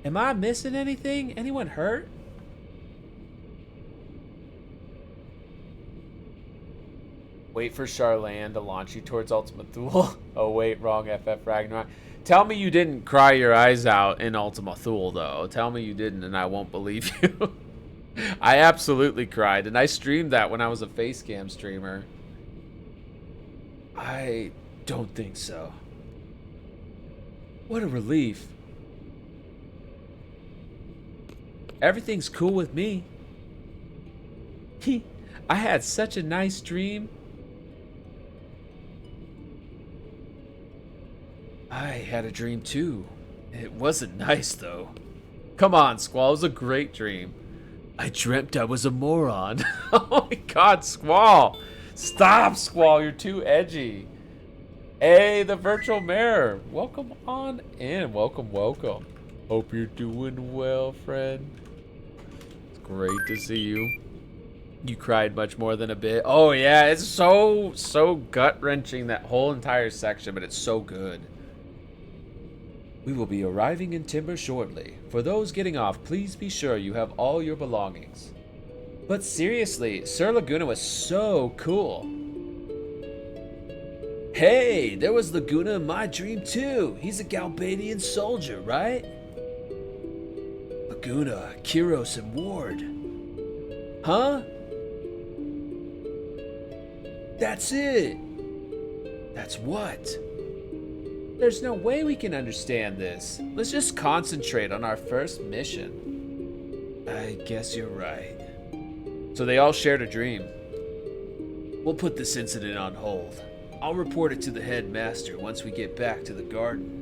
Am I missing anything? Anyone hurt? Wait for Charlane to launch you towards Ultima Thule. Oh wait, wrong FF Ragnarok. Tell me you didn't cry your eyes out in Ultima Thule though. Tell me you didn't and I won't believe you. I absolutely cried, and I streamed that when I was a face cam streamer. I don't think so. What a relief. Everything's cool with me. I had such a nice dream. I had a dream too. It wasn't nice though. Come on, Squall, it was a great dream. I dreamt I was a moron. Oh my god, Squall. Stop, Squall, you're too edgy. Hey, the virtual mayor. Welcome on in. Welcome, welcome. Hope you're doing well, friend. It's great to see you. You cried much more than a bit. Oh yeah, it's so gut-wrenching, that whole entire section, but it's so good. We will be arriving in Timber shortly. For those getting off, please be sure you have all your belongings. But seriously, Sir Laguna was so cool. Hey, there was Laguna in my dream too. He's a Galbadian soldier, right? Laguna, Kiros, and Ward. Huh? That's it. That's what? There's no way we can understand this. Let's just concentrate on our first mission. I guess you're right. So they all shared a dream. We'll put this incident on hold. I'll report it to the headmaster once we get back to the garden.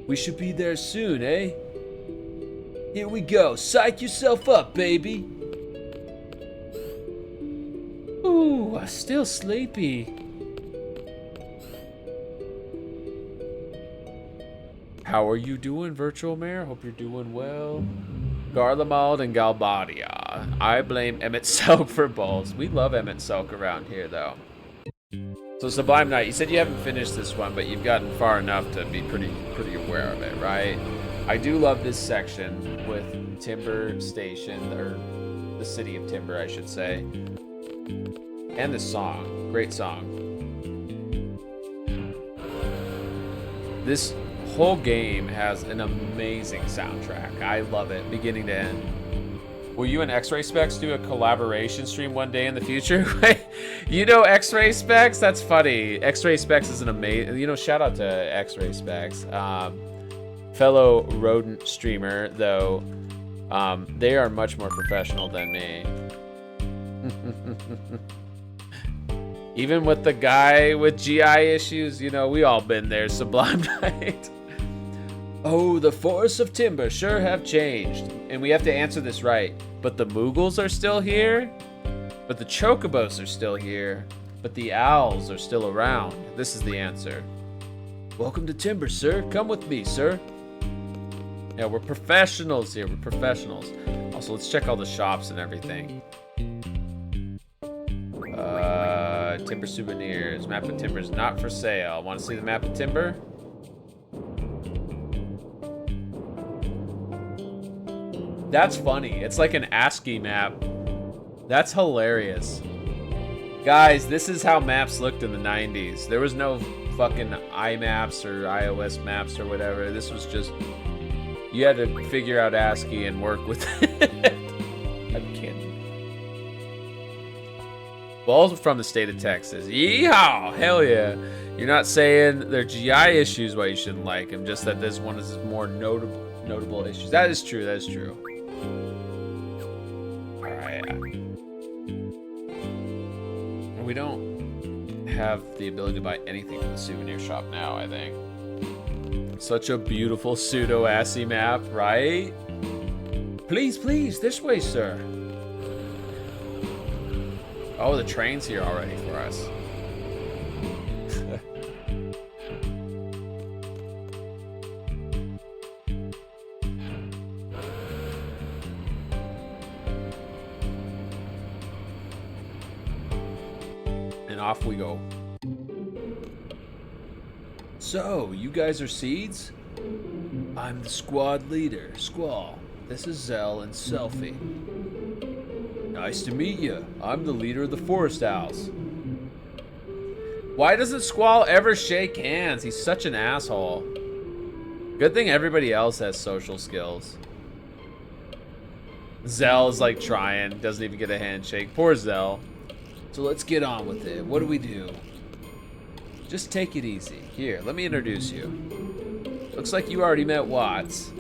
We should be there soon, eh? Here we go. Psych yourself up, baby. Ooh, I'm still sleepy. How are you doing, Virtual Mayor? Hope you're doing well. Garlemald and Galbadia. I blame Emmett Selk for balls. We love Emmett Selk around here, though. So Sublime Knight, you said you haven't finished this one, but you've gotten far enough to be pretty aware of it, right? I do love this section with Timber Station, or the city of Timber, I should say. And this song. Great song. This whole game has an amazing soundtrack. I love it, beginning to end. Will you and X-Ray Specs do a collaboration stream one day in the future? You know X-Ray Specs? That's funny. X-Ray Specs is an amazing, you know, shout out to X-Ray Specs. Fellow rodent streamer, though, they are much more professional than me. Even with the guy with GI issues, you know, we all been there, Sublime Knight. Oh, the forests of Timber sure have changed. And we have to answer this right. But the Moogles are still here? But the Chocobos are still here? But the Owls are still around? This is the answer. Welcome to Timber, sir. Come with me, sir. Yeah, we're professionals here. We're professionals. Also, let's check all the shops and everything. Timber souvenirs. Map of Timber is not for sale. Want to see the map of Timber? That's funny. It's like an ASCII map. That's hilarious. Guys, this is how maps looked in the 90s. There was no fucking iMaps or iOS maps or whatever. This was just... You had to figure out ASCII and work with it. I'm kidding. Balls from the state of Texas. Yeehaw! Hell yeah. You're not saying they're GI issues why you shouldn't like them, just that this one is more notable issues. That is true, that is true. Alright. We don't have the ability to buy anything from the souvenir shop now, I think. Such a beautiful pseudo-assy map, right? Please, please, this way, sir. Oh, the train's here already for us. And off we go. So, you guys are Seeds? I'm the squad leader, Squall. This is Zell and Selfie. Nice to meet you. I'm the leader of the Forest Owls. Why doesn't Squall ever shake hands? He's such an asshole. Good thing everybody else has social skills. Zell is like trying, doesn't even get a handshake. Poor Zell. So let's get on with it. What do we do? Just take it easy. Here, let me introduce you. Looks like you already met Watts.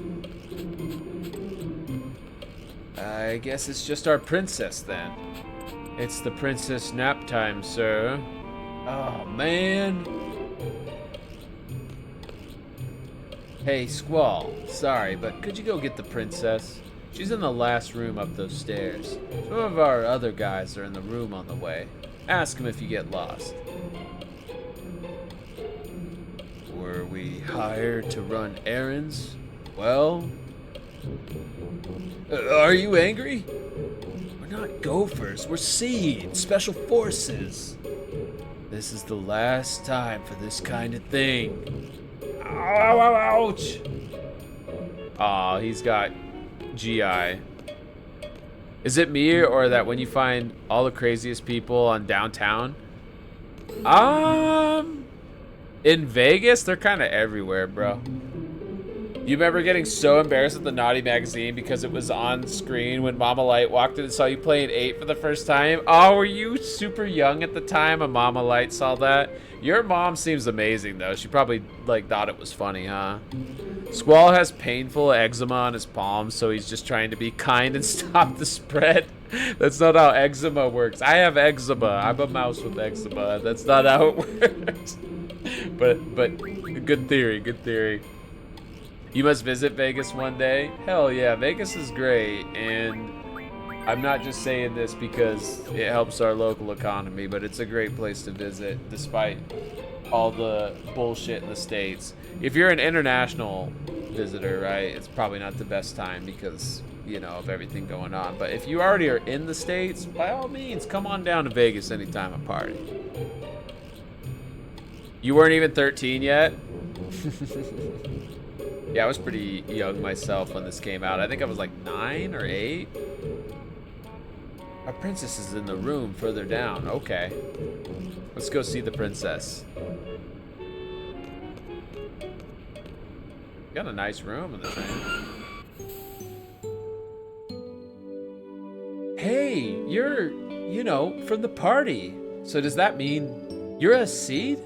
I guess it's just our princess then. It's the princess nap time, sir. Oh, man. Hey, Squall. Sorry, but could you go get the princess? She's in the last room up those stairs. Some of our other guys are in the room on the way. Ask them if you get lost. Were we hired to run errands? Well... are you angry? We're not gophers, we're Seed, Special Forces. This is the last time for this kind of thing. Ow, ow, ouch! Aw, he's got GI. Is it me or that when you find all the craziest people on downtown? In Vegas, they're kind of everywhere, bro. You remember getting so embarrassed at the Naughty magazine because it was on screen when Mama Light walked in and saw you playing 8 for the first time? Oh, were you super young at the time and Mama Light saw that? Your mom seems amazing, though. She probably, like, thought it was funny, huh? Squall has painful eczema on his palms, so he's just trying to be kind and stop the spread. That's not how eczema works. I have eczema. I'm a mouse with eczema. That's not how it works. But good theory, good theory. You must visit Vegas one day? Hell yeah, Vegas is great, and I'm not just saying this because it helps our local economy, but it's a great place to visit despite all the bullshit in the States. If you're an international visitor, right, it's probably not the best time because, you know, of everything going on. But if you already are in the States, by all means, come on down to Vegas anytime a party. You weren't even 13 yet? Yeah, I was pretty young myself when this came out. I think I was like 9 or 8. Our princess is in the room further down. Okay. Let's go see the princess. Got a nice room in the train. Hey, you're, you know, from the party. So does that mean you're a Seed?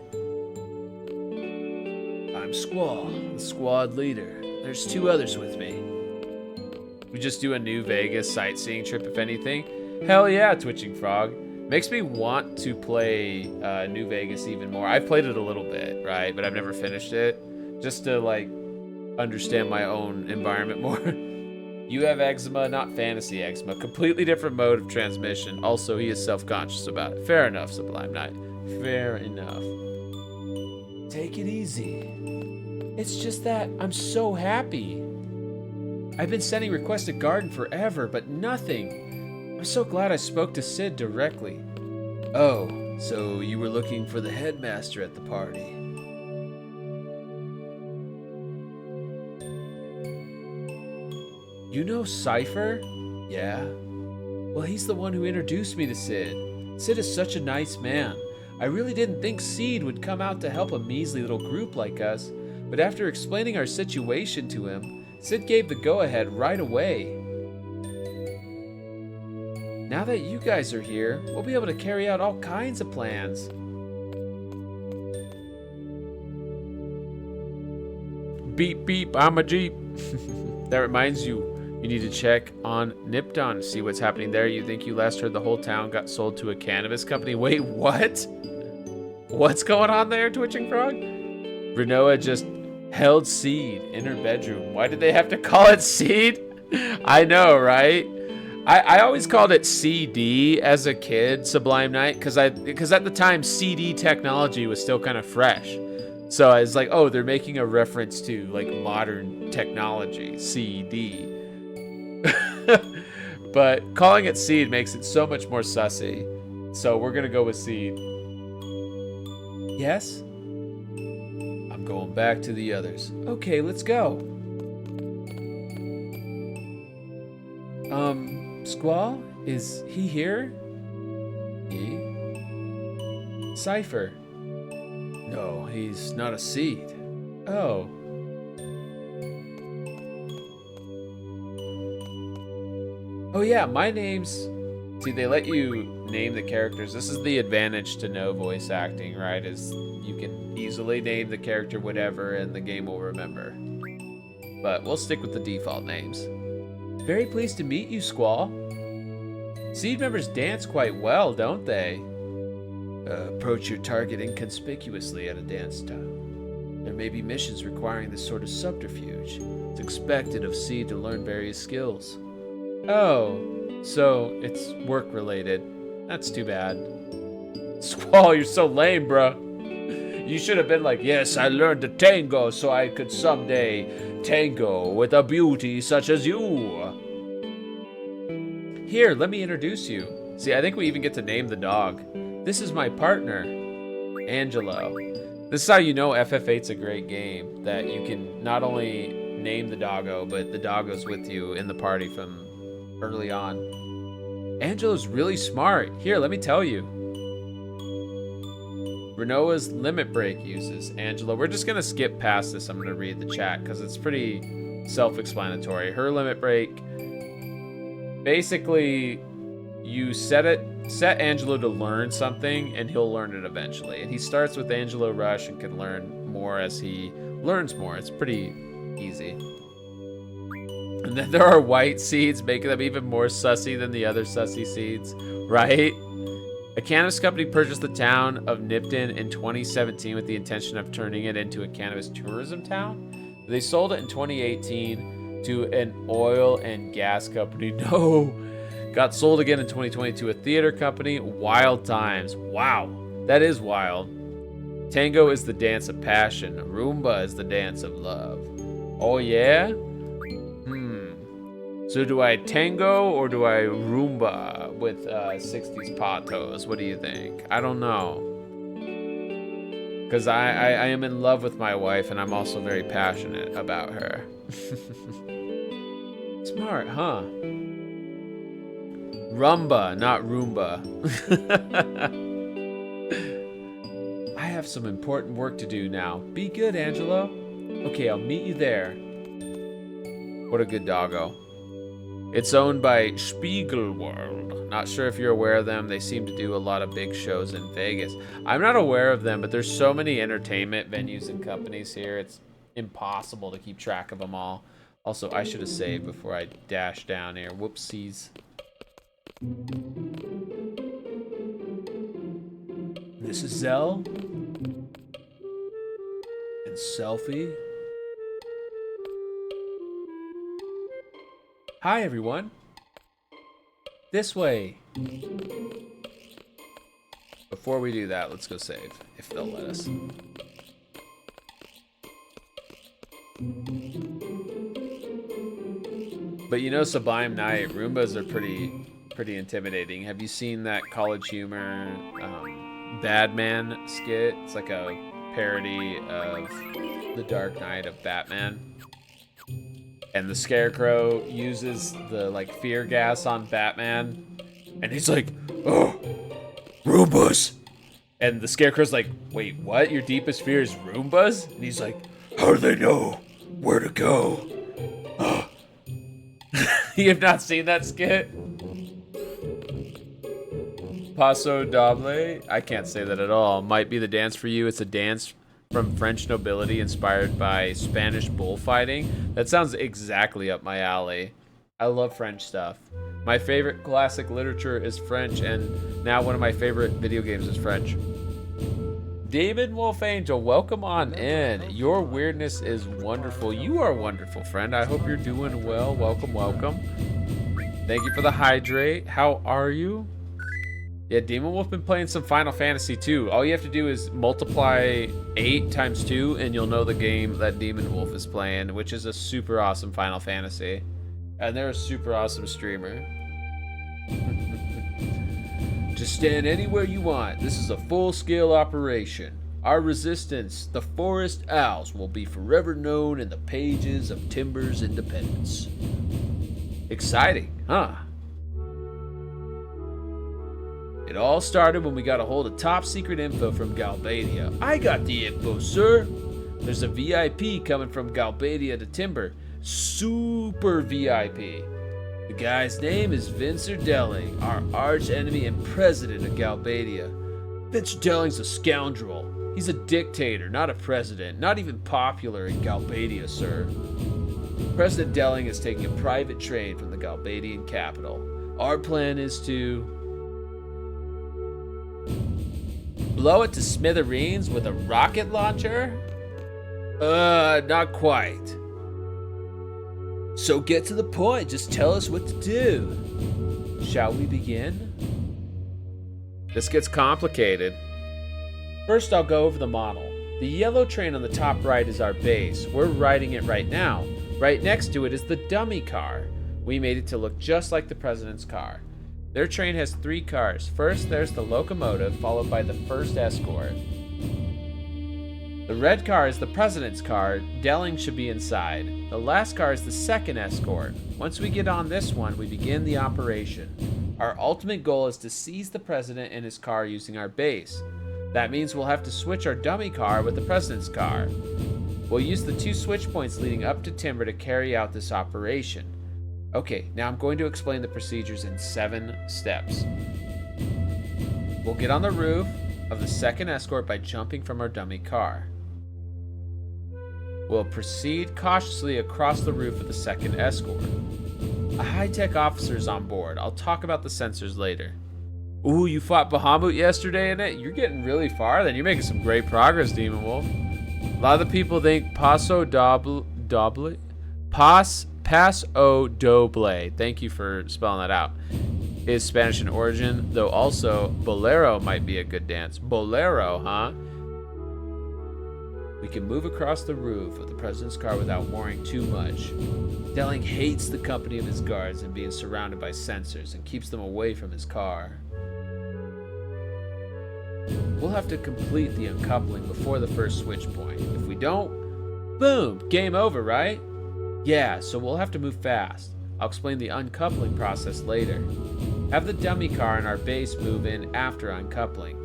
I'm Squall, the squad leader. There's 2 others with me. We just do a New Vegas sightseeing trip, if anything. Hell yeah, Twitching Frog. Makes me want to play New Vegas even more. I've played it a little bit, right? But I've never finished it. Just to, like, understand my own environment more. You have eczema, not fantasy eczema. Completely different mode of transmission. Also, he is self-conscious about it. Fair enough, Sublime Knight. Fair enough. Take it easy. It's just that I'm so happy. I've been sending requests to Garden forever, but nothing. I'm so glad I spoke to Sid directly. Oh, so you were looking for the headmaster at the party. You know Cipher? Yeah. Well, he's the one who introduced me to Sid. Sid is such a nice man. I really didn't think Seed would come out to help a measly little group like us, but after explaining our situation to him, Sid gave the go-ahead right away. Now that you guys are here, we'll be able to carry out all kinds of plans. Beep beep, I'm a Jeep. That reminds you, you need to check on Nipton to see what's happening there. You think you last heard the whole town got sold to a cannabis company? Wait, what? What's going on there, Twitching Frog? Renoa just held Seed in her bedroom. Why did they have to call it Seed? I know, right? I always called it CD as a kid, Sublime Knight, because at the time CD technology was still kind of fresh. So I was like, oh, they're making a reference to like modern technology, CD. But calling it Seed makes it so much more sussy. So we're gonna go with Seed. Yes? I'm going back to the others. Okay, let's go. Squall? Is he here? He? Cipher? No, he's not a Seed. Oh. Oh yeah, my name's... See, they let you name the characters. This is the advantage to no voice acting, right? Is you can easily name the character whatever and the game will remember. But we'll stick with the default names. Very pleased to meet you, Squall. Seed members dance quite well, don't they? Approach your target inconspicuously at a dance time. There may be missions requiring this sort of subterfuge. It's expected of Seed to learn various skills. Oh, so it's work-related. That's too bad. Squall, you're so lame, bro. You should have been like, yes, I learned to tango so I could someday tango with a beauty such as you. Here, let me introduce you. See, I think we even get to name the dog. This is my partner, Angelo. This is how you know FF8's a great game, that you can not only name the doggo, but the doggo's with you in the party from early on. Angelo's really smart. Here, let me tell you. Renoa's limit break uses Angelo. We're just gonna skip past this. I'm gonna read the chat because it's pretty self-explanatory. Her limit break, basically, you set Angelo to learn something and he'll learn it eventually. And he starts with Angelo Rush and can learn more as he learns more. It's pretty easy. And then there are white seeds, making them even more sussy than the other sussy seeds, right? A cannabis company purchased the town of Nipton in 2017 with the intention of turning it into a cannabis tourism town. They sold it in 2018 to an oil and gas company. No. Got sold again in 2020 to a theater company. Wild times. Wow. That is wild. Tango is the dance of passion. Roomba is the dance of love. Oh, yeah? So do I tango or do I Roomba with 60s patos? What do you think? I don't know. Because I am in love with my wife and I'm also very passionate about her. Smart, huh? Rumba, not Roomba. I have some important work to do now. Be good, Angelo. Okay, I'll meet you there. What a good doggo. It's owned by Spiegelworld. Not sure if you're aware of them. They seem to do a lot of big shows in Vegas. I'm not aware of them, but there's so many entertainment venues and companies here. It's impossible to keep track of them all. Also, I should have saved before I dash down here. Whoopsies. This is Zell. And Selfie. Hi, everyone. This way. Before we do that, let's go save, if they'll let us. But you know, Sublime Night, Roombas are pretty intimidating. Have you seen that College Humor Badman skit? It's like a parody of The Dark Knight of Batman. And the Scarecrow uses the like fear gas on Batman, and he's like, "Oh, Roombas!" And the Scarecrow's like, "Wait, what? Your deepest fear is Roombas?" And he's like, "How do they know where to go?" You have not seen that skit? Paso Doble? I can't say that at all. Might be the dance for you. It's a dance from French nobility inspired by Spanish bullfighting. That sounds exactly up my alley. I love French stuff. My favorite classic literature is French, and now one of my favorite video games is French. Demon Wolf Angel, welcome on in. Your weirdness is wonderful. You are wonderful, friend. I hope you're doing well. Welcome, welcome. Thank you for the hydrate. How are you? Yeah, Demon Wolf been playing some Final Fantasy 2. All you have to do is multiply 8 times 2 and you'll know the game that Demon Wolf is playing, which is a super awesome Final Fantasy. And they're a super awesome streamer. Just stand anywhere you want. This is a full-scale operation. Our resistance, the Forest Owls, will be forever known in the pages of Timber's independence. Exciting, huh? It all started when we got a hold of top secret info from Galbadia. I got the info, sir. There's a VIP coming from Galbadia to Timber. Super VIP. The guy's name is Vincer Delling, our arch enemy and president of Galbadia. Vincer Delling's a scoundrel. He's a dictator, not a president, not even popular in Galbadia, sir. President Delling is taking a private train from the Galbadian capital. Our plan is to blow it to smithereens with a rocket launcher? Not quite. So get to the point, just tell us what to do. Shall we begin? This gets complicated. First, I'll go over the model. The yellow train on the top right is our base. We're riding it right now. Right next to it is the dummy car. We made it to look just like the president's car. Their train has 3 cars. First, there's the locomotive, followed by the first escort. The red car is the president's car. Delling should be inside. The last car is the second escort. Once we get on this one, we begin the operation. Our ultimate goal is to seize the president and his car using our base. That means we'll have to switch our dummy car with the president's car. We'll use the 2 switch points leading up to Timber to carry out this operation. Okay, now I'm going to explain the procedures in 7 steps. We'll get on the roof of the second escort by jumping from our dummy car. We'll proceed cautiously across the roof of the second escort. A high-tech officer is on board. I'll talk about the sensors later. Ooh, you fought Bahamut yesterday in it? You're getting really far then. You're making some great progress, Demon Wolf. A lot of the people think Paso Doble... Paso Doble. Thank you for spelling that out. Is Spanish in origin, though also Bolero might be a good dance. Bolero, huh? We can move across the roof of the president's car without worrying too much. Delling hates the company of his guards and being surrounded by sensors and keeps them away from his car. We'll have to complete the uncoupling before the first switch point. If we don't, boom, game over, right? Yeah, so we'll have to move fast. I'll explain the uncoupling process later. Have the dummy car and our base move in after uncoupling.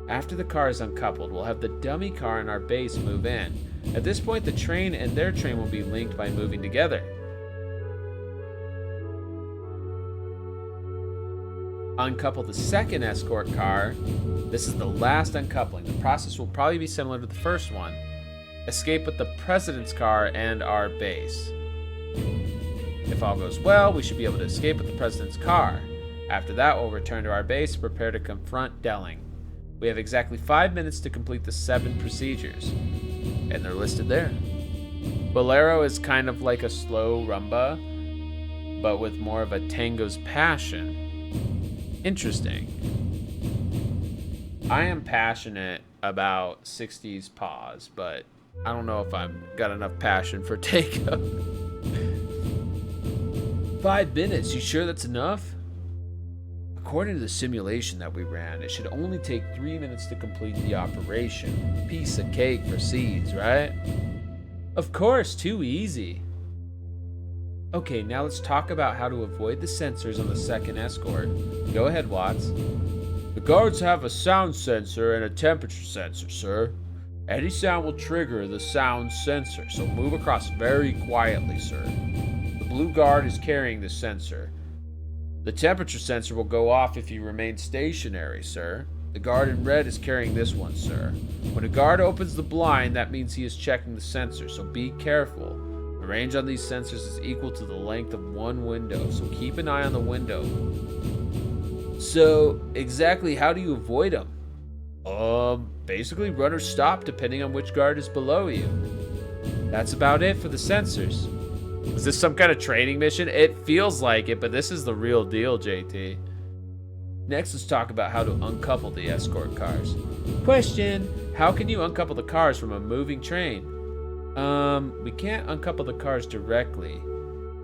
After the car is uncoupled, we'll have the dummy car and our base move in. At this point, the train and their train will be linked by moving together. Uncouple the second escort car. This is the last uncoupling. The process will probably be similar to the first one. Escape with the president's car and our base. If all goes well, we should be able to escape with the president's car. After that, we'll return to our base and prepare to confront Delling. We have exactly 5 minutes to complete the 7 procedures, and they're listed there. Bolero is kind of like a slow rumba, but with more of a tango's passion. Interesting. I am passionate about 60s pause, but I don't know if I've got enough passion for tango. 5 minutes, you sure that's enough? According to the simulation that we ran, it should only take 3 minutes to complete the operation. Piece of cake for seeds, right? Of course, too easy. Okay, now let's talk about how to avoid the sensors on the second escort. Go ahead, Watts. The guards have a sound sensor and a temperature sensor, sir. Any sound will trigger the sound sensor, so move across very quietly, sir. The blue guard is carrying the sensor. The temperature sensor will go off if you remain stationary, sir. The guard in red is carrying this one, sir. When a guard opens the blind, that means he is checking the sensor, so be careful. The range on these sensors is equal to the length of one window, so keep an eye on the window. So, exactly how do you avoid them? Basically run or stop depending on which guard is below you. That's about it for the sensors. Is this some kind of training mission? It feels like it, but this is the real deal, JT. Next, let's talk about how to uncouple the escort cars. Question: how can you uncouple the cars from a moving train? We can't uncouple the cars directly.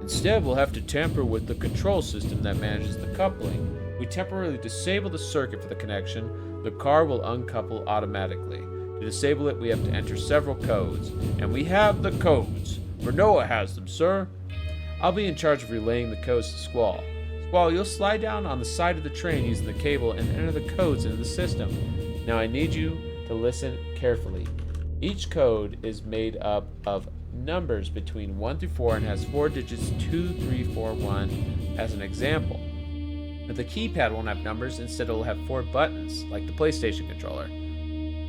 Instead, we'll have to tamper with the control system that manages the coupling. We temporarily disable the circuit for the connection. The car will uncouple automatically. To disable it, we have to enter several codes, and we have the codes. Renoa has them, sir. I'll be in charge of relaying the codes to Squall. Squall, you'll slide down on the side of the train using the cable and enter the codes into the system. Now I need you to listen carefully. Each code is made up of numbers between 1 through 4 and has 4 digits 2, 3, 4, 1 as an example. But the keypad won't have numbers, instead it'll have 4 buttons, like the PlayStation controller.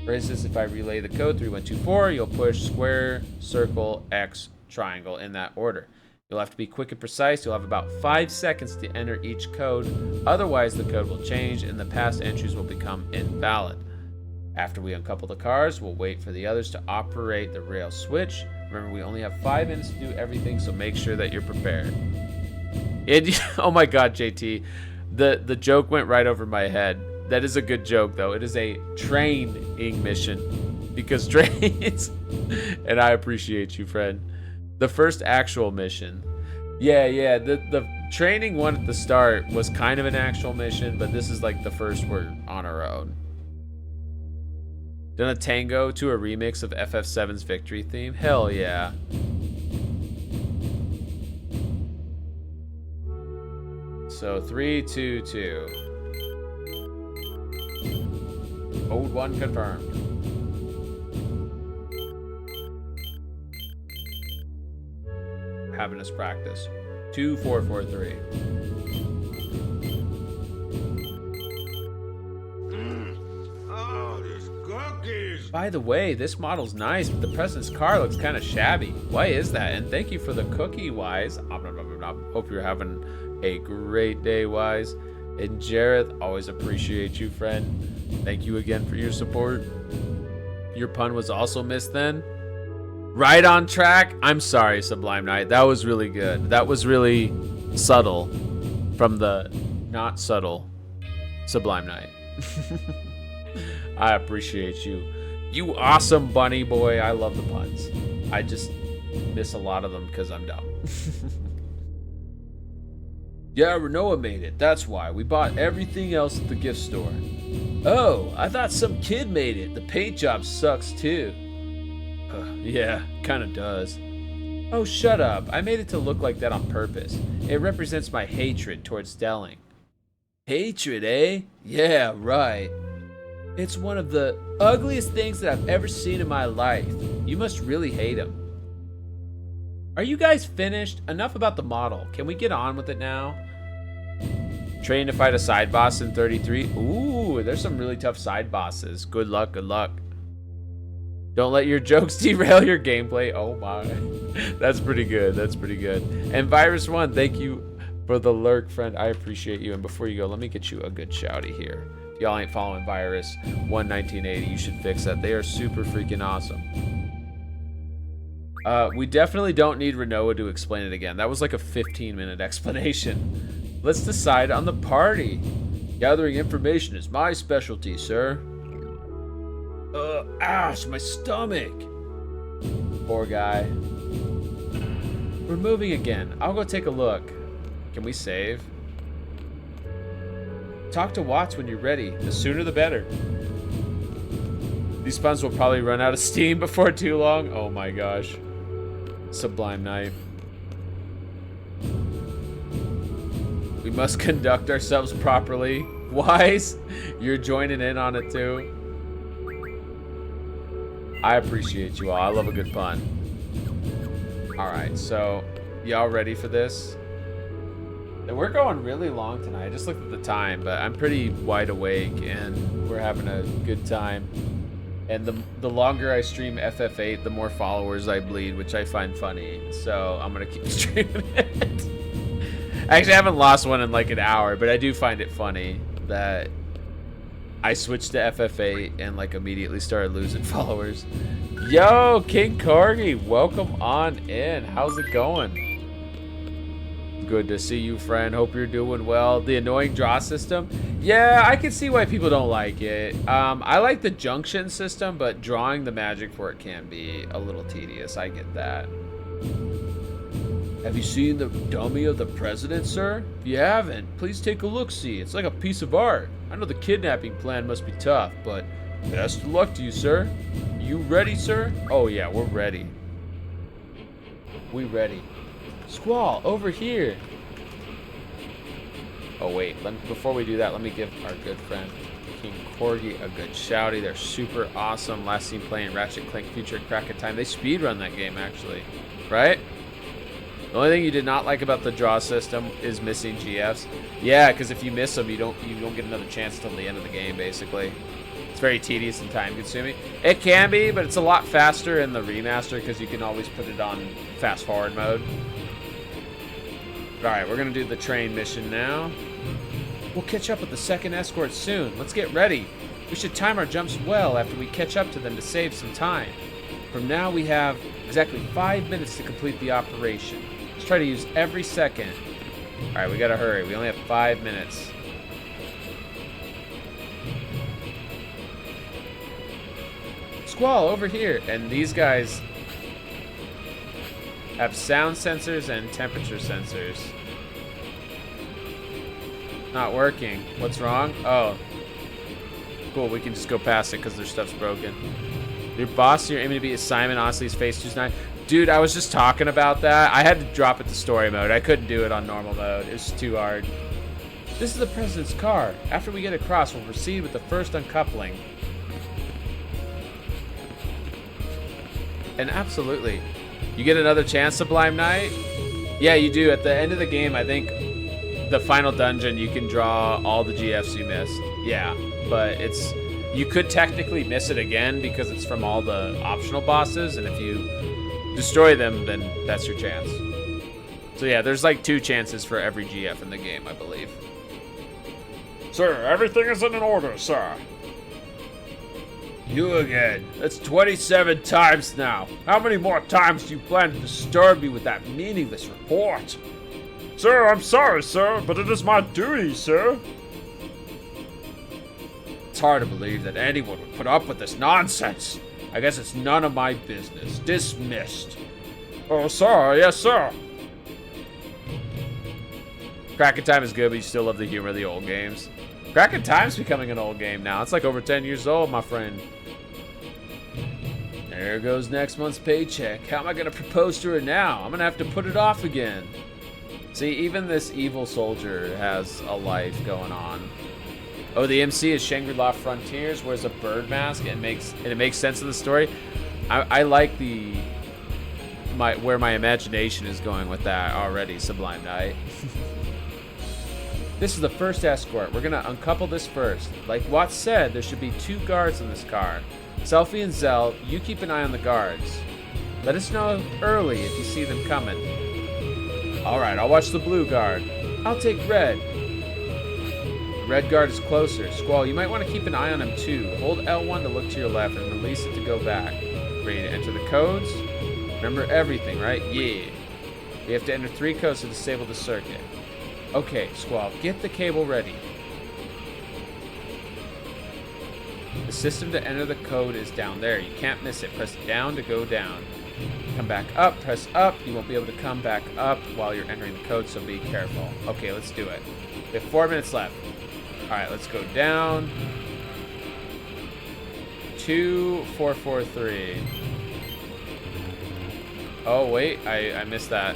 For instance, if I relay the code 3124, you'll push square, circle, X, triangle in that order. You'll have to be quick and precise. You'll have about 5 seconds to enter each code. Otherwise, the code will change and the past entries will become invalid. After we uncouple the cars, we'll wait for the others to operate the rail switch. Remember, we only have 5 minutes to do everything, so make sure that you're prepared. Oh my god, JT. The joke went right over my head. That is a good joke, though. It is a training mission. Because trains... And I appreciate you, friend. The first actual mission. Yeah, the training one at the start was kind of an actual mission, but this is like the first we're on our own. Done a tango to a remix of FF7's victory theme? Hell yeah. So 3, 2, 2. Old one confirmed. Having us practice. 2, 4, 4, 3. Oh, these cookies. By the way, this model's nice, but the president's car looks kind of shabby. Why is that? And thank you for the cookie, Wise. Hope you're having a great day, Wise. And Jareth, always appreciate you, friend. Thank you again for your support. Your pun was also missed then. Right on track. I'm sorry, Sublime Knight. That was really good. That was really subtle from the not subtle Sublime Knight. I appreciate you. You awesome bunny boy. I love the puns. I just miss a lot of them because I'm dumb. Yeah, Renoa made it. That's why. We bought everything else at the gift store. Oh, I thought some kid made it. The paint job sucks too. Yeah, kinda does. Oh, shut up. I made it to look like that on purpose. It represents my hatred towards Stelling. Hatred, eh? Yeah, right. It's one of the ugliest things that I've ever seen in my life. You must really hate him. Are you guys finished? Enough about the model. Can we get on with it now? Train to fight a side boss in 33. Ooh, there's some really tough side bosses. Good luck, good luck. Don't let your jokes derail your gameplay. Oh my. That's pretty good. That's pretty good. And Virus One, thank you for the lurk, friend. I appreciate you. And before you go, let me get you a good shouty here. If y'all ain't following Virus 1980, you should fix that. They are super freaking awesome. We definitely don't need Renoa to explain it again. That was like a 15-minute explanation. Let's decide on the party. Gathering information is my specialty, sir. Ouch, my stomach. Poor guy. We're moving again. I'll go take a look. Can we save? Talk to Watts when you're ready. The sooner the better. These funds will probably run out of steam before too long. Oh my gosh. Sublime Knight. We must conduct ourselves properly. Wise, you're joining in on it too. I appreciate you all. I love a good pun. Alright, so y'all ready for this? And we're going really long tonight. I just looked at the time, but I'm pretty wide awake and we're having a good time. And the longer I stream FF8, the more followers I bleed, which I find funny. So I'm gonna keep streaming it. Actually, I haven't lost one in like an hour, but I do find it funny that I switched to FF8 and like immediately started losing followers. Yo, King Corgi, welcome on in. How's it going? Good to see you, friend. Hope you're doing well. The annoying draw system? Yeah, I can see why people don't like it. I like the junction system, but drawing the magic for it can be a little tedious. I get that. Have you seen the dummy of the president, sir? If you haven't, please take a look-see. It's like a piece of art. I know the kidnapping plan must be tough, but best of luck to you, sir. You ready, sir? Oh yeah, we're ready. We ready. Squall, over here. Oh wait, before we do that, let me give our good friend King Corgi, a good shouty. They're super awesome. Last seen playing Ratchet Clank Future Crack of Time. They speedrun that game, actually. Right? The only thing you did not like about the draw system is missing GFs. Yeah, because if you miss them, you don't get another chance until the end of the game, basically. It's very tedious and time-consuming. It can be, but it's a lot faster in the remaster because you can always put it on fast-forward mode. All right, we're going to do the train mission now. We'll catch up with the second escort soon. Let's get ready. We should time our jumps well after we catch up to them to save some time. From now, we have exactly 5 minutes to complete the operation. Let's try to use every second. All right, we got to hurry. We only have 5 minutes. Squall, over here. And these guys have sound sensors and temperature sensors. Not working. What's wrong? Oh. Cool, we can just go past it because their stuff's broken. Your boss you're aiming to be is Simon, honestly, his face 29. Dude, I was just talking about that. I had to drop it to story mode. I couldn't do it on normal mode. It was too hard. This is the president's car. After we get across, we'll proceed with the first uncoupling. And absolutely. You get another chance, Sublime Knight? Yeah, you do. At the end of the game, I think the final dungeon, you can draw all the GFs you missed. Yeah, but it's... You could technically miss it again because it's from all the optional bosses, and if you destroy them, then that's your chance. So yeah, there's like 2 chances for every GF in the game, I believe. Sir, everything is in order, sir. You again. That's 27 times now. How many more times do you plan to disturb me with that meaningless report? Sir, I'm sorry, sir, but it is my duty, sir. It's hard to believe that anyone would put up with this nonsense. I guess it's none of my business. Dismissed. Oh, sir, yes, sir. Crack of Time is good, but you still love the humor of the old games. Crack of Time's becoming an old game now. It's like over 10 years old, my friend. There goes next month's paycheck. How am I going to propose to her now? I'm going to have to put it off again. See, even this evil soldier has a life going on. Oh, the MC is Shangri-La Frontiers, wears a bird mask, and it makes sense of the story. I like where my imagination is going with that already, Sublime Knight. This is the first escort. We're gonna uncouple this first. Like Watts said, there should be 2 guards in this car. Selfie and Zell, you keep an eye on the guards. Let us know early if you see them coming. Alright, I'll watch the blue guard. I'll take red. The red guard is closer. Squall, you might want to keep an eye on him too. Hold L1 to look to your left and release it to go back. Ready to enter the codes? Remember everything, right? Yeah. We have to enter 3 codes to disable the circuit. Okay, Squall, get the cable ready. The system to enter the code is down there. You can't miss it. Press down to go down. Come back up, press up. You won't be able to come back up while you're entering the code, so be careful. Okay, let's do it. We have 4 minutes left. Alright, let's go down. 2443. Oh, wait, I missed that.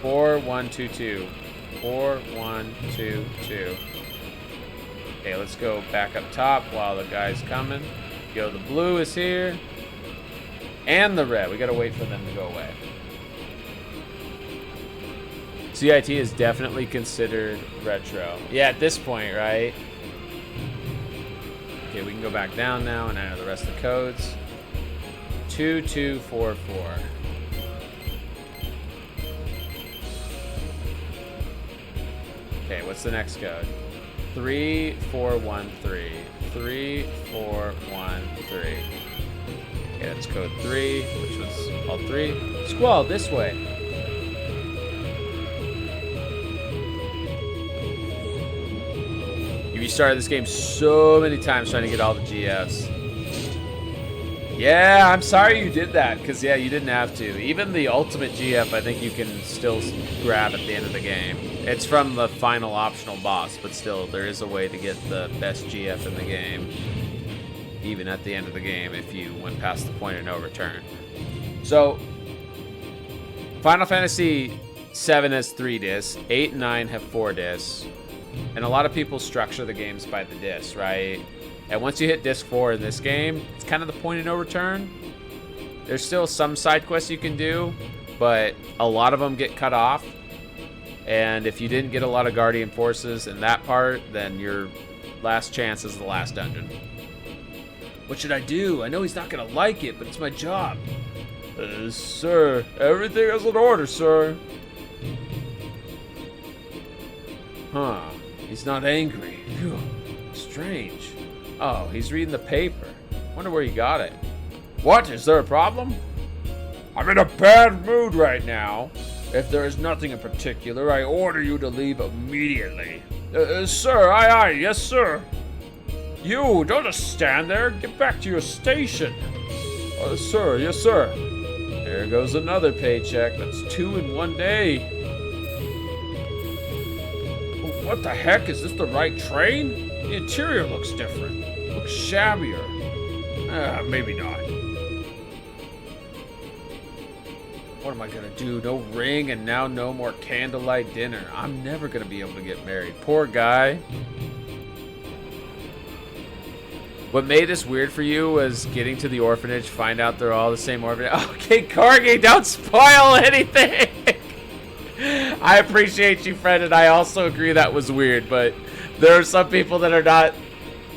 4122. 4122. Okay, let's go back up top while the guy's coming. Go, the blue is here. And the red. We gotta wait for them to go away. CIT is definitely considered retro. Yeah, at this point, right? Okay, we can go back down now and enter the rest of the codes. 2244. Okay, what's the next code? 3413. 3413. Okay, that's code 3, which was all 3. Squall, this way. You restarted this game so many times trying to get all the GFs. Yeah, I'm sorry you did that, because, yeah, you didn't have to. Even the ultimate GF, I think you can still grab at the end of the game. It's from the final optional boss, but still, there is a way to get the best GF in the game, even at the end of the game, if you went past the point of no return. So, Final Fantasy VII has 3 discs, 8 and 9 have 4 discs. And a lot of people structure the games by the disc, right? And once you hit disc 4 in this game, it's kind of the point of no return. There's still some side quests you can do, but a lot of them get cut off. And if you didn't get a lot of Guardian Forces in that part, then your last chance is the last dungeon. What should I do? I know he's not gonna like it, but it's my job. Sir, everything is in order, sir. Huh, he's not angry. Phew. Strange. Oh, he's reading the paper. Wonder where he got it. What, is there a problem? I'm in a bad mood right now. If there is nothing in particular, I order you to leave immediately. Sir, aye, yes, sir. You, don't just stand there. Get back to your station. Sir, yes, sir. There goes another paycheck. That's 2 in 1 day. What the heck? Is this the right train? The interior looks different. Looks shabbier. Maybe not. What am I gonna do? No ring and now no more candlelight dinner. I'm never gonna be able to get married. Poor guy. What made this weird for you was getting to the orphanage, find out they're all the same orphanage. Okay, Corgi, don't spoil anything! I appreciate you, friend, and I also agree that was weird, but there are some people that are not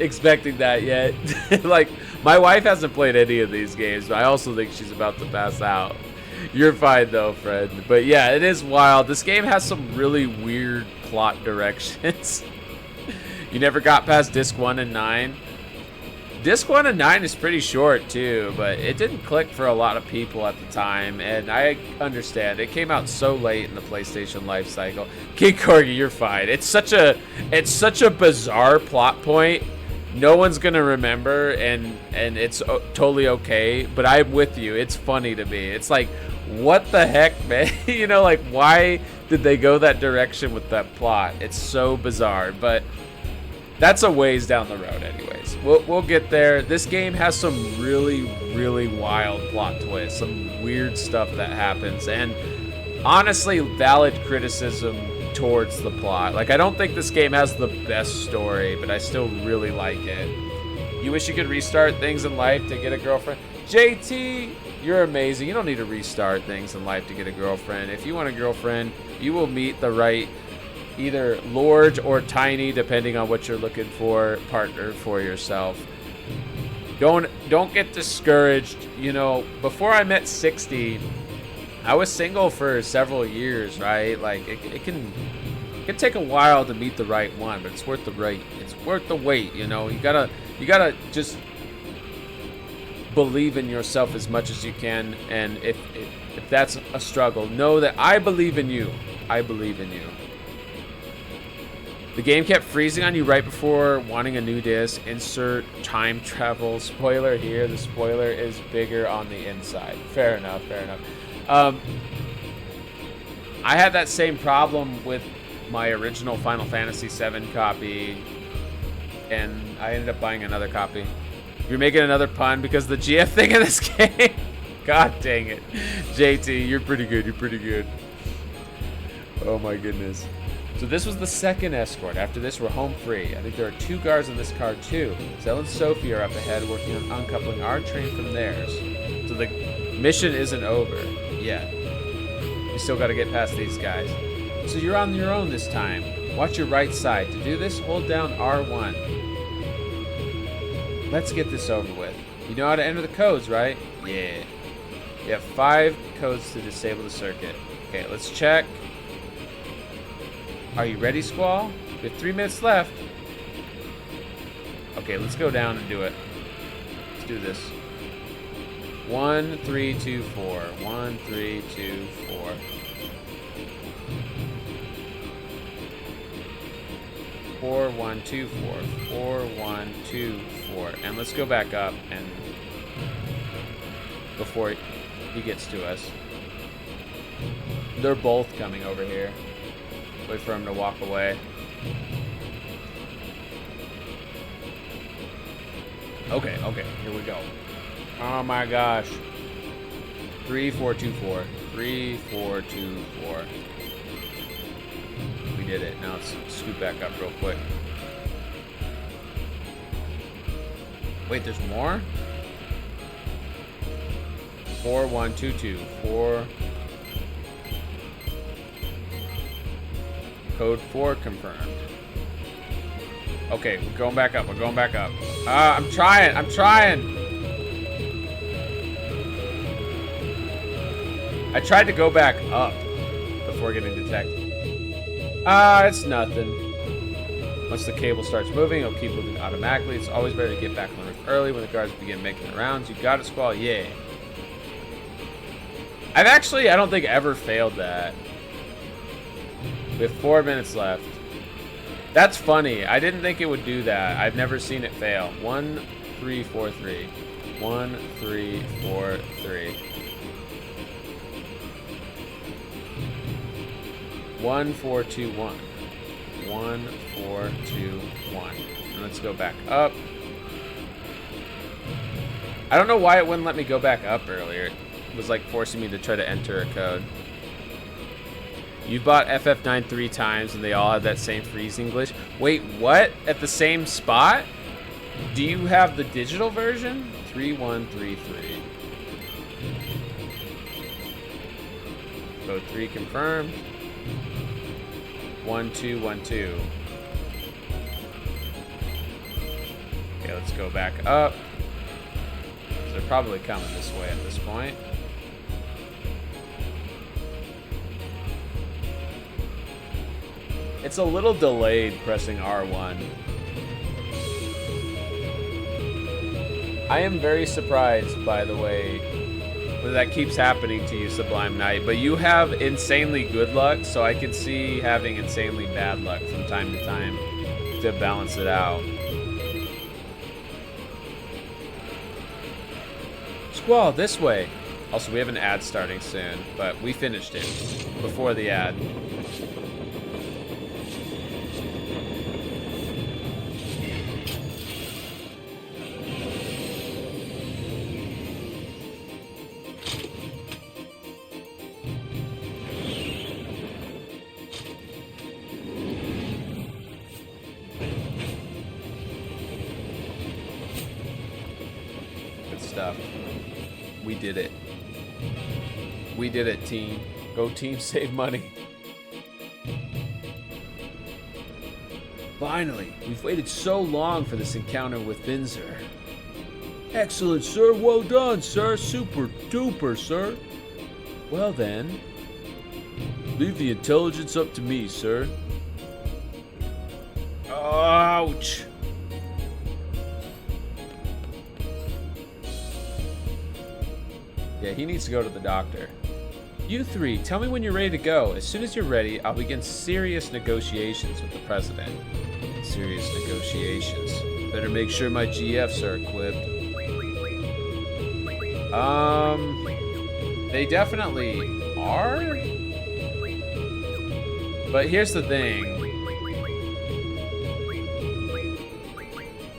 expecting that yet. Like, my wife hasn't played any of these games, but I also think she's about to pass out. You're fine, though, friend. But yeah, it is wild. This game has some really weird plot directions. You never got past Disc 1 and 9. Disc 1 and 9 is pretty short, too, but it didn't click for a lot of people at the time, and I understand. It came out so late in the PlayStation life cycle. King Corgi, you're fine. It's such a bizarre plot point. No one's gonna remember, and it's totally okay, but I'm with you. It's funny to me. It's like, what the heck, man? You know, like, why did they go that direction with that plot? It's so bizarre, but that's a ways down the road anyways. We'll get there. This game has some really, really wild plot twists, some weird stuff that happens, and honestly, valid criticism towards the plot. Like, I don't think this game has the best story, but I still really like it. You wish you could restart things in life to get a girlfriend? JT, you're amazing. You don't need to restart things in life to get a girlfriend. If you want a girlfriend, you will meet the right, either large or tiny, depending on what you're looking for, partner for yourself. Don't get discouraged. You know, before I met 60, I was single for several years, right? Like, it can take a while to meet the right one, but it's worth the wait. It's worth the wait, you know. You gotta just believe in yourself as much as you can, and if that's a struggle, know that I believe in you. I believe in you. The game kept freezing on you right before wanting a new disc. Insert time travel spoiler here. The spoiler is bigger on the inside. Fair enough, fair enough. I had that same problem with my original Final Fantasy VII copy, and I ended up buying another copy. You're making another pun because the GF thing in this game? God dang it. JT, you're pretty good, you're pretty good. Oh my goodness. So this was the second escort. After this, we're home free. I think there are 2 guards in this car too. Zell and Sophie are up ahead working on uncoupling our train from theirs. So the mission isn't over yet. You still got to get past these guys. So you're on your own this time. Watch your right side. To do this, hold down R1. Let's get this over with. You know how to enter the codes, right? Yeah. You have 5 codes to disable the circuit. Okay, let's check. Are you ready, Squall? We have 3 minutes left. Okay, let's go down and do it. Let's do this. 1, 3, 2, 4. 1, 3, 2, 4. Four, 1, 2, 4. 4, 1, 2, 4. And let's go back up and before he gets to us. They're both coming over here. Wait for him to walk away. Okay, here we go. Oh my gosh. 3, 4, 2, 4. 3, 4, 2, 4. We did it. Now let's scoot back up real quick. Wait, there's more? 4122. 4. Code 4 confirmed. Okay, we're going back up. We're going back up. I'm trying. I'm trying. I tried to go back up before getting detected. It's nothing. Once the cable starts moving, it'll keep moving automatically. It's always better to get back on the roof early when the guards begin making the rounds. You got it, Squall? Yeah. I've actually, I don't think, ever failed that. We have 4 minutes left. That's funny. I didn't think it would do that. I've never seen it fail. 1, 3, 4, 3. 1, 3, 4, 3. 1, 4, 2, 1. 1, 4, 2, 1. And let's go back up. I don't know why it wouldn't let me go back up earlier. It was like forcing me to try to enter a code. You've bought FF9 3 times and they all have that same freezing glitch. Wait, what? At the same spot? Do you have the digital version? 3133. Code 3 confirmed. 1212. Okay, let's go back up. They're probably coming this way at this point. It's a little delayed pressing R1. I am very surprised, by the way, that keeps happening to you, Sublime Knight, but you have insanely good luck, so I can see having insanely bad luck from time to time to balance it out. Squall, this way. Also, we have an ad starting soon, but we finished it before the ad. We did it. We did it, team. Go team, save money. Finally, we've waited so long for this encounter with Binzer. Excellent, sir. Well done, sir. Super duper, sir. Well then, leave the intelligence up to me, sir. Ouch. Yeah, he needs to go to the doctor. You three, tell me when you're ready to go. As soon as you're ready, I'll begin serious negotiations with the president. Serious negotiations. Better make sure my GFs are equipped. They definitely are? But here's the thing.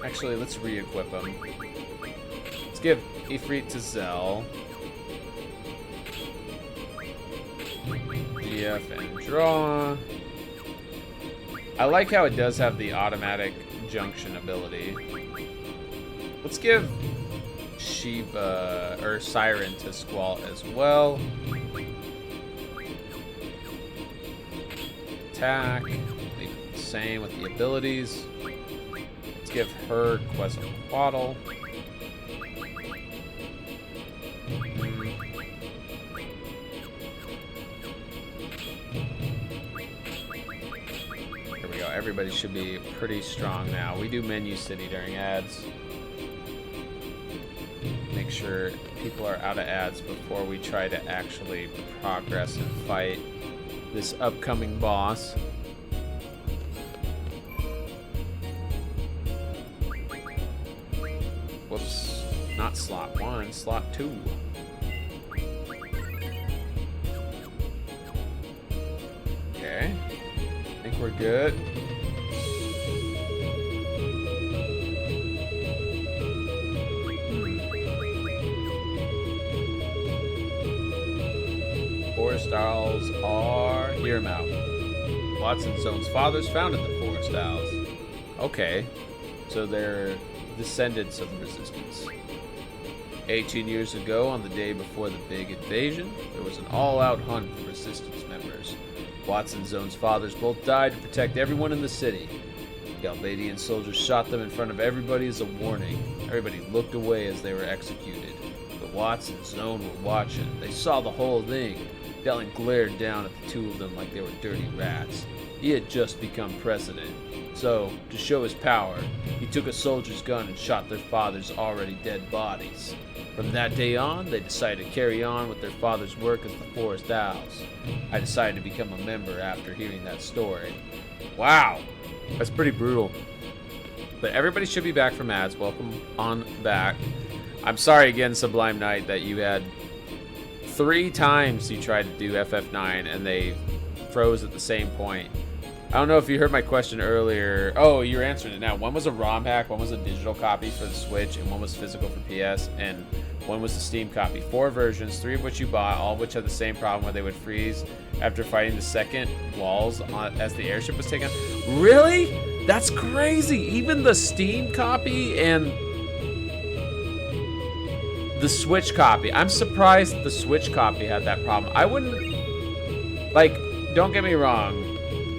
Actually, let's re-equip them. Let's give Ifrit to Zell. GF and draw. I like how it does have the automatic junction ability. Let's give Shiva or Siren to Squall as well. Attack. Leave it the same with the abilities. Let's give her Quetzalcoatl. Everybody should be pretty strong now. We do Menu City during ads. Make sure people are out of ads before we try to actually progress and fight this upcoming boss. Whoops. Not slot 1, slot 2. Okay. I think we're good. Forest Owls are... Hear him out. Watson's own fathers founded the Forest Owls. Okay, so they're descendants of the Resistance. 18 years ago, on the day before the big invasion, there was an all-out hunt for Resistance members. Watson's own fathers both died to protect everyone in the city. The Albadian soldiers shot them in front of everybody as a warning. Everybody looked away as they were executed. The Watsons own were watching. They saw the whole thing. Dellen glared down at the two of them like they were dirty rats. He had just become president. So, to show his power, he took a soldier's gun and shot their father's already dead bodies. From that day on, they decided to carry on with their father's work as the Forest Owls. I decided to become a member after hearing that story. Wow, that's pretty brutal. But everybody should be back from ads. Welcome on back. I'm sorry again, Sublime Knight, that you had 3 times you tried to do FF9 and they froze at the same point. I don't know if you heard my question earlier. Oh, you're answering it now. One was a ROM hack, one was a digital copy for the Switch, and one was physical for PS, and one was the Steam copy. 4 versions, 3 of which you bought, all of which had the same problem where they would freeze after fighting the second walls as the airship was taken. Really? That's crazy. Even the Steam copy and the Switch copy. I'm surprised the Switch copy had that problem. I wouldn't, like, don't get me wrong.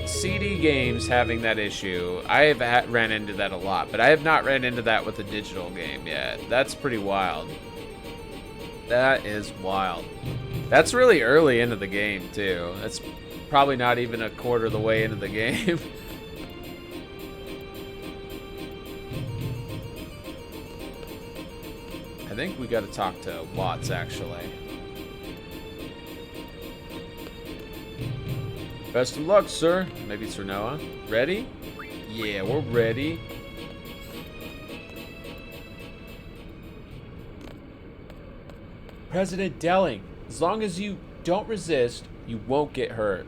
CD games having that issue, I have ran into that a lot, but I have not ran into that with a digital game yet. That's pretty wild. That is wild. That's really early into the game, too. That's probably not even a quarter of the way into the game. I think we gotta talk to Watts, actually. Best of luck, sir. Maybe Sir Noah. Ready? Yeah, we're ready. President Delling, as long as you don't resist, you won't get hurt.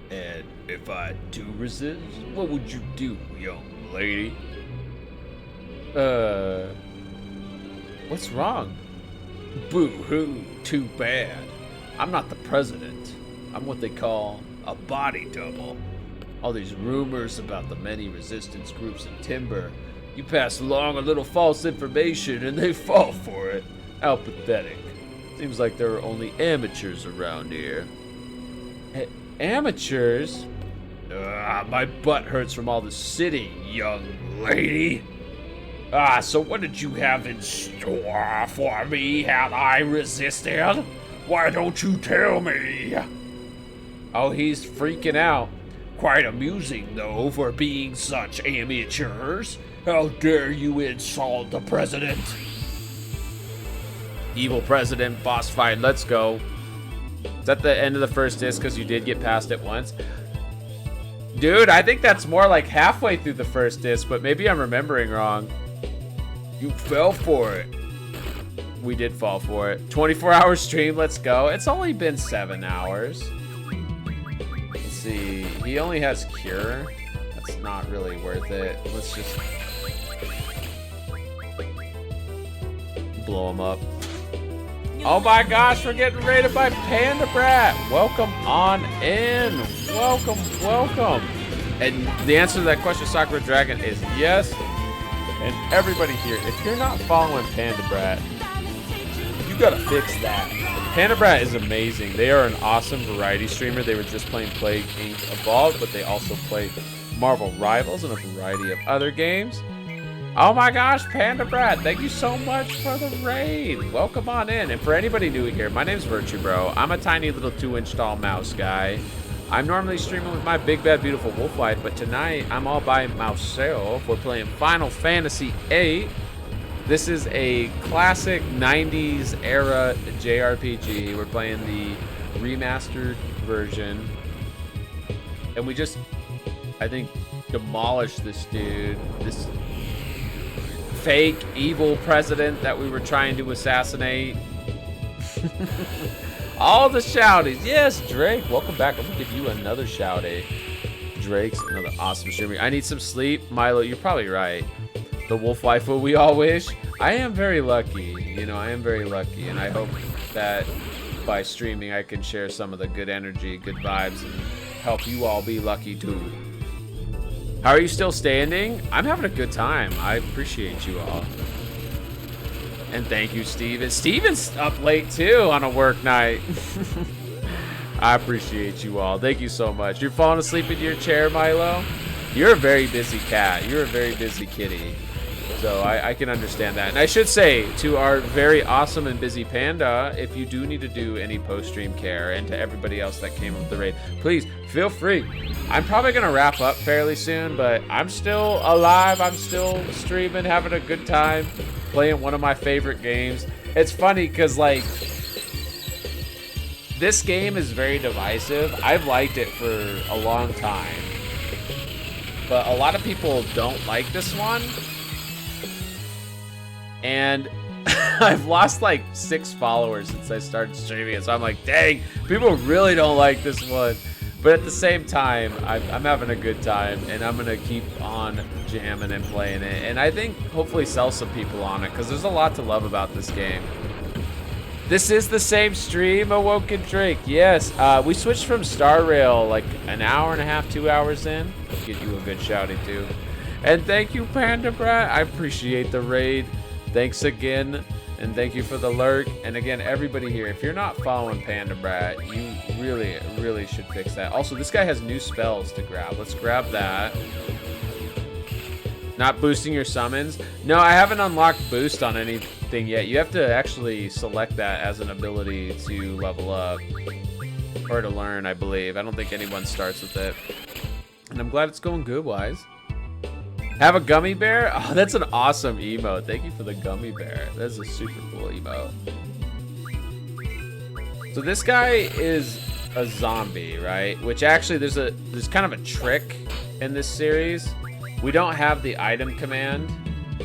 And if I do resist, what would you do, young lady? What's wrong? Boo-hoo, too bad. I'm not the president. I'm what they call a body double. All these rumors about the many resistance groups in Timber. You pass along a little false information and they fall for it. How pathetic. Seems like there are only amateurs around here. Amateurs? My butt hurts from all the sitting, young lady. So what did you have in store for me? Have I resisted? Why don't you tell me? Oh, he's freaking out. Quite amusing, though, for being such amateurs. How dare you insult the president? Evil president, boss fight, let's go. Is that the end of the first disc because you did get past it once? Dude, I think that's more like halfway through the first disc, but maybe I'm remembering wrong. You fell for it. We did fall for it. 24-hour stream, let's go. It's only been 7 hours. Let's see. He only has cure. That's not really worth it. Let's just blow him up. Oh my gosh, we're getting raided by Panda Brat. Welcome on in. Welcome, welcome. And the answer to that question, Sakura Dragon, is yes. And everybody here, if you're not following Panda Brat, you gotta fix that. Panda Brat is amazing. They are an awesome variety streamer. They were just playing Plague Inc. Evolved, but they also play Marvel Rivals and a variety of other games. Oh my gosh, Panda Brat, thank you so much for the raid. Welcome on in. And for anybody new here, my name's vtuber. I'm a tiny little 2-inch tall mouse guy. I'm normally streaming with my big bad beautiful wolf wife, but tonight I'm all by myself. We're playing Final Fantasy VIII. This is a classic 90s era JRPG. We're playing the remastered version. And we just, I think, demolished this dude. This fake evil president that we were trying to assassinate. All the shouties. Yes, Drake. Welcome back. I'm going to give you another shouty. Drake's another awesome streamer. I need some sleep. Milo, you're probably right. The wolf waifu we all wish. I am very lucky. You know, I am very lucky. And I hope that by streaming I can share some of the good energy, good vibes, and help you all be lucky too. How are you still standing? I'm having a good time. I appreciate you all. And thank you, Steven. Steven's up late too on a work night. I appreciate you all. Thank you so much. You're falling asleep in your chair, Milo? You're a very busy cat. You're a very busy kitty. So I can understand that. And I should say to our very awesome and busy Panda, if you do need to do any post-stream care, and to everybody else that came with the raid, please feel free. I'm probably going to wrap up fairly soon, but I'm still alive. I'm still streaming, having a good time, playing one of my favorite games. It's funny because, like, this game is very divisive. I've liked it for a long time, but a lot of people don't like this one. And I've lost like 6 followers since I started streaming it. So I'm like, dang, people really don't like this one. But at the same time, I'm having a good time. And I'm going to keep on jamming and playing it. And I think hopefully sell some people on it. Because there's a lot to love about this game. This is the same stream, Awoken Drake. Yes, we switched from Star Rail like an hour and a half, 2 hours in. Get you a good shouty too. And thank you, Panda Brat. I appreciate the raid. Thanks again, and thank you for the lurk. And again, everybody here, if you're not following Panda Brat, you really, really should fix that. Also, this guy has new spells to grab. Let's grab that. Not boosting your summons. No, I haven't unlocked boost on anything yet. You have to actually select that as an ability to level up. Or to learn, I believe. I don't think anyone starts with it. And I'm glad it's going good, Wise. Have a gummy bear? Oh, that's an awesome emote. Thank you for the gummy bear. That's a super cool emote. So this guy is a zombie, right? Which actually there's kind of a trick in this series. We don't have the item command,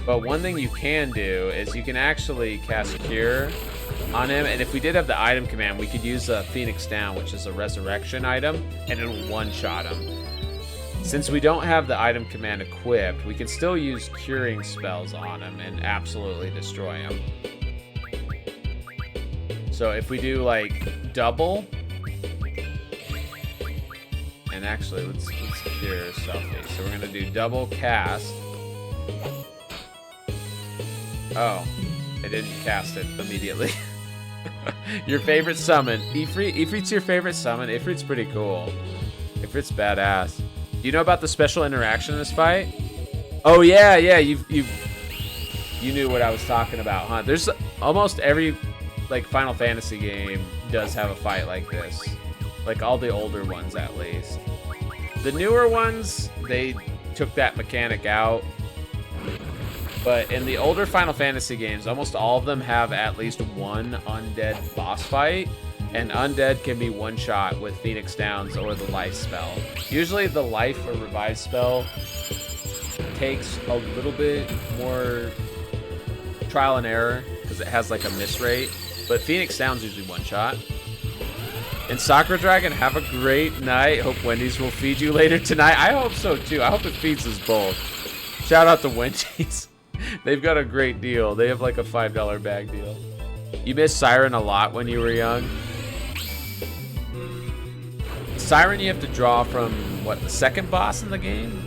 but one thing you can do is you can actually cast Cure on him. And if we did have the item command, we could use a Phoenix Down, which is a resurrection item, and it'll one-shot him. Since we don't have the item command equipped, we can still use curing spells on him and absolutely destroy him. So if we do like double, and actually let's cure Selfie. So we're gonna do double cast. Oh, I didn't cast it immediately. Your favorite summon, Ifrit? Ifrit's your favorite summon? Ifrit's pretty cool. Ifrit's badass. Do you know about the special interaction in this fight? Oh yeah, you knew what I was talking about, huh? There's almost every like Final Fantasy game does have a fight like this. Like all the older ones at least. The newer ones, they took that mechanic out. But in the older Final Fantasy games, almost all of them have at least one undead boss fight. And undead can be one-shot with Phoenix Downs or the life spell. Usually the life or revive spell takes a little bit more trial and error because it has like a miss rate. But Phoenix Downs usually one-shot. And Sakura Dragon, have a great night. Hope Wendy's will feed you later tonight. I hope so too. I hope it feeds us both. Shout out to Wendy's. They've got a great deal. They have like a $5 bag deal. You missed Siren a lot when you were young. Siren you have to draw from, what, the second boss in the game?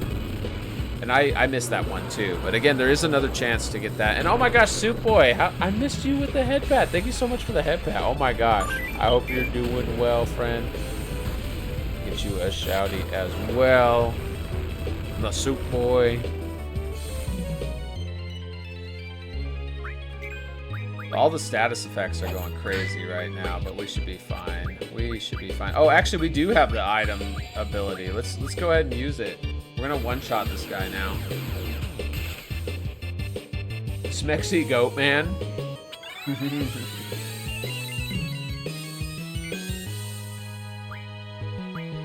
And I missed that one too. But again, there is another chance to get that. And oh my gosh, Soup Boy, I missed you with the head pat. Thank you so much for the head pat. Oh my gosh. I hope you're doing well, friend. Get you a shouty as well. The Soup Boy. All the status effects are going crazy right now, but we should be fine. We should be fine. Oh, actually, we do have the item ability. Let's go ahead and use it. We're gonna one-shot this guy now. Smexy Goat Man.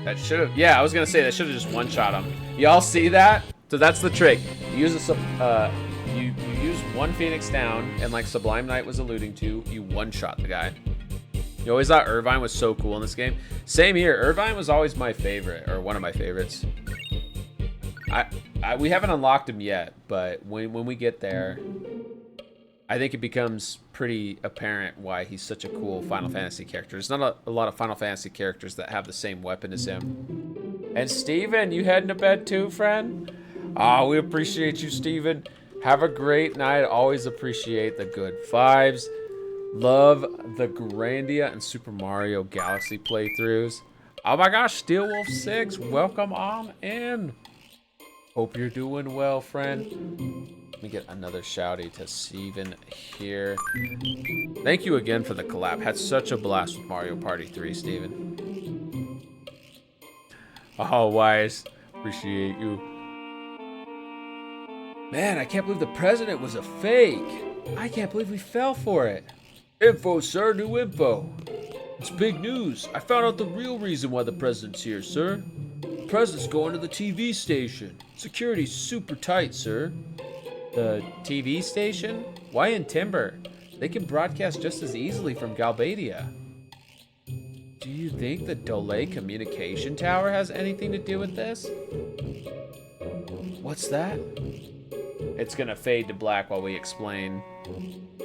That should have. Yeah, I was gonna say that should have just one-shot him. Y'all see that? So that's the trick. You use you use one Phoenix Down, and like Sublime Knight was alluding to, you one-shot the guy. You always thought Irvine was so cool in this game. Same here. Irvine was always my favorite, or one of my favorites. We haven't unlocked him yet, but when we get there, I think it becomes pretty apparent why he's such a cool Final Fantasy character. There's not a lot of Final Fantasy characters that have the same weapon as him. And Steven, you heading to bed too, friend? Ah, we appreciate you, Steven. Have a great night. Always appreciate the good vibes. Love the Grandia and Super Mario Galaxy playthroughs. Oh my gosh, Steel Wolf 6, welcome on in. Hope you're doing well, friend. Let me get another shouty to Steven here. Thank you again for the collab. Had such a blast with Mario Party 3, Steven. Oh, Wise. Appreciate you. Man, I can't believe the president was a fake. I can't believe we fell for it. Info, sir. New info. It's big news. I found out the real reason why the president's here, sir. The president's going to the TV station. Security's super tight, sir. The TV station? Why in Timber? They can broadcast just as easily from Galbadia. Do you think the Dole communication tower has anything to do with this? What's that? It's gonna fade to black while we explain.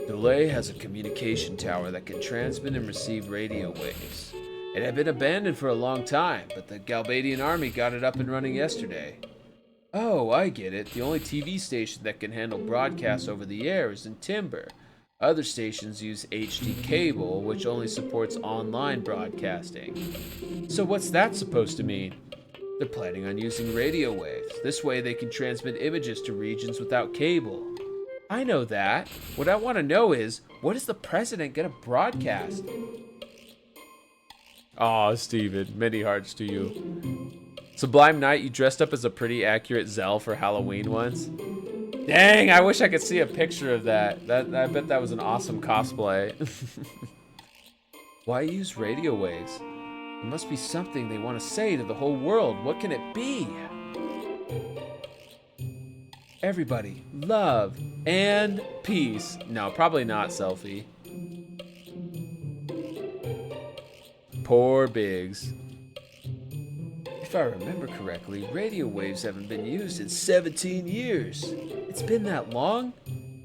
Dole has a communication tower that can transmit and receive radio waves. It had been abandoned for a long time, but the Galbadian army got it up and running yesterday. Oh, I get it. The only TV station that can handle broadcasts over the air is in Timber. Other stations use HD cable, which only supports online broadcasting. So what's that supposed to mean? They're planning on using radio waves. This way they can transmit images to regions without cable. I know that. What I want to know is, what is the president going to broadcast? Aw, Steven, many hearts to you. Sublime Knight, you dressed up as a pretty accurate Zell for Halloween once. Dang, I wish I could see a picture of that. I bet that was an awesome cosplay. Why use radio waves? There must be something they want to say to the whole world. What can it be? Everybody, love and peace. No, probably not, Selfie. Poor Biggs. If I remember correctly, radio waves haven't been used in 17 years. It's been that long?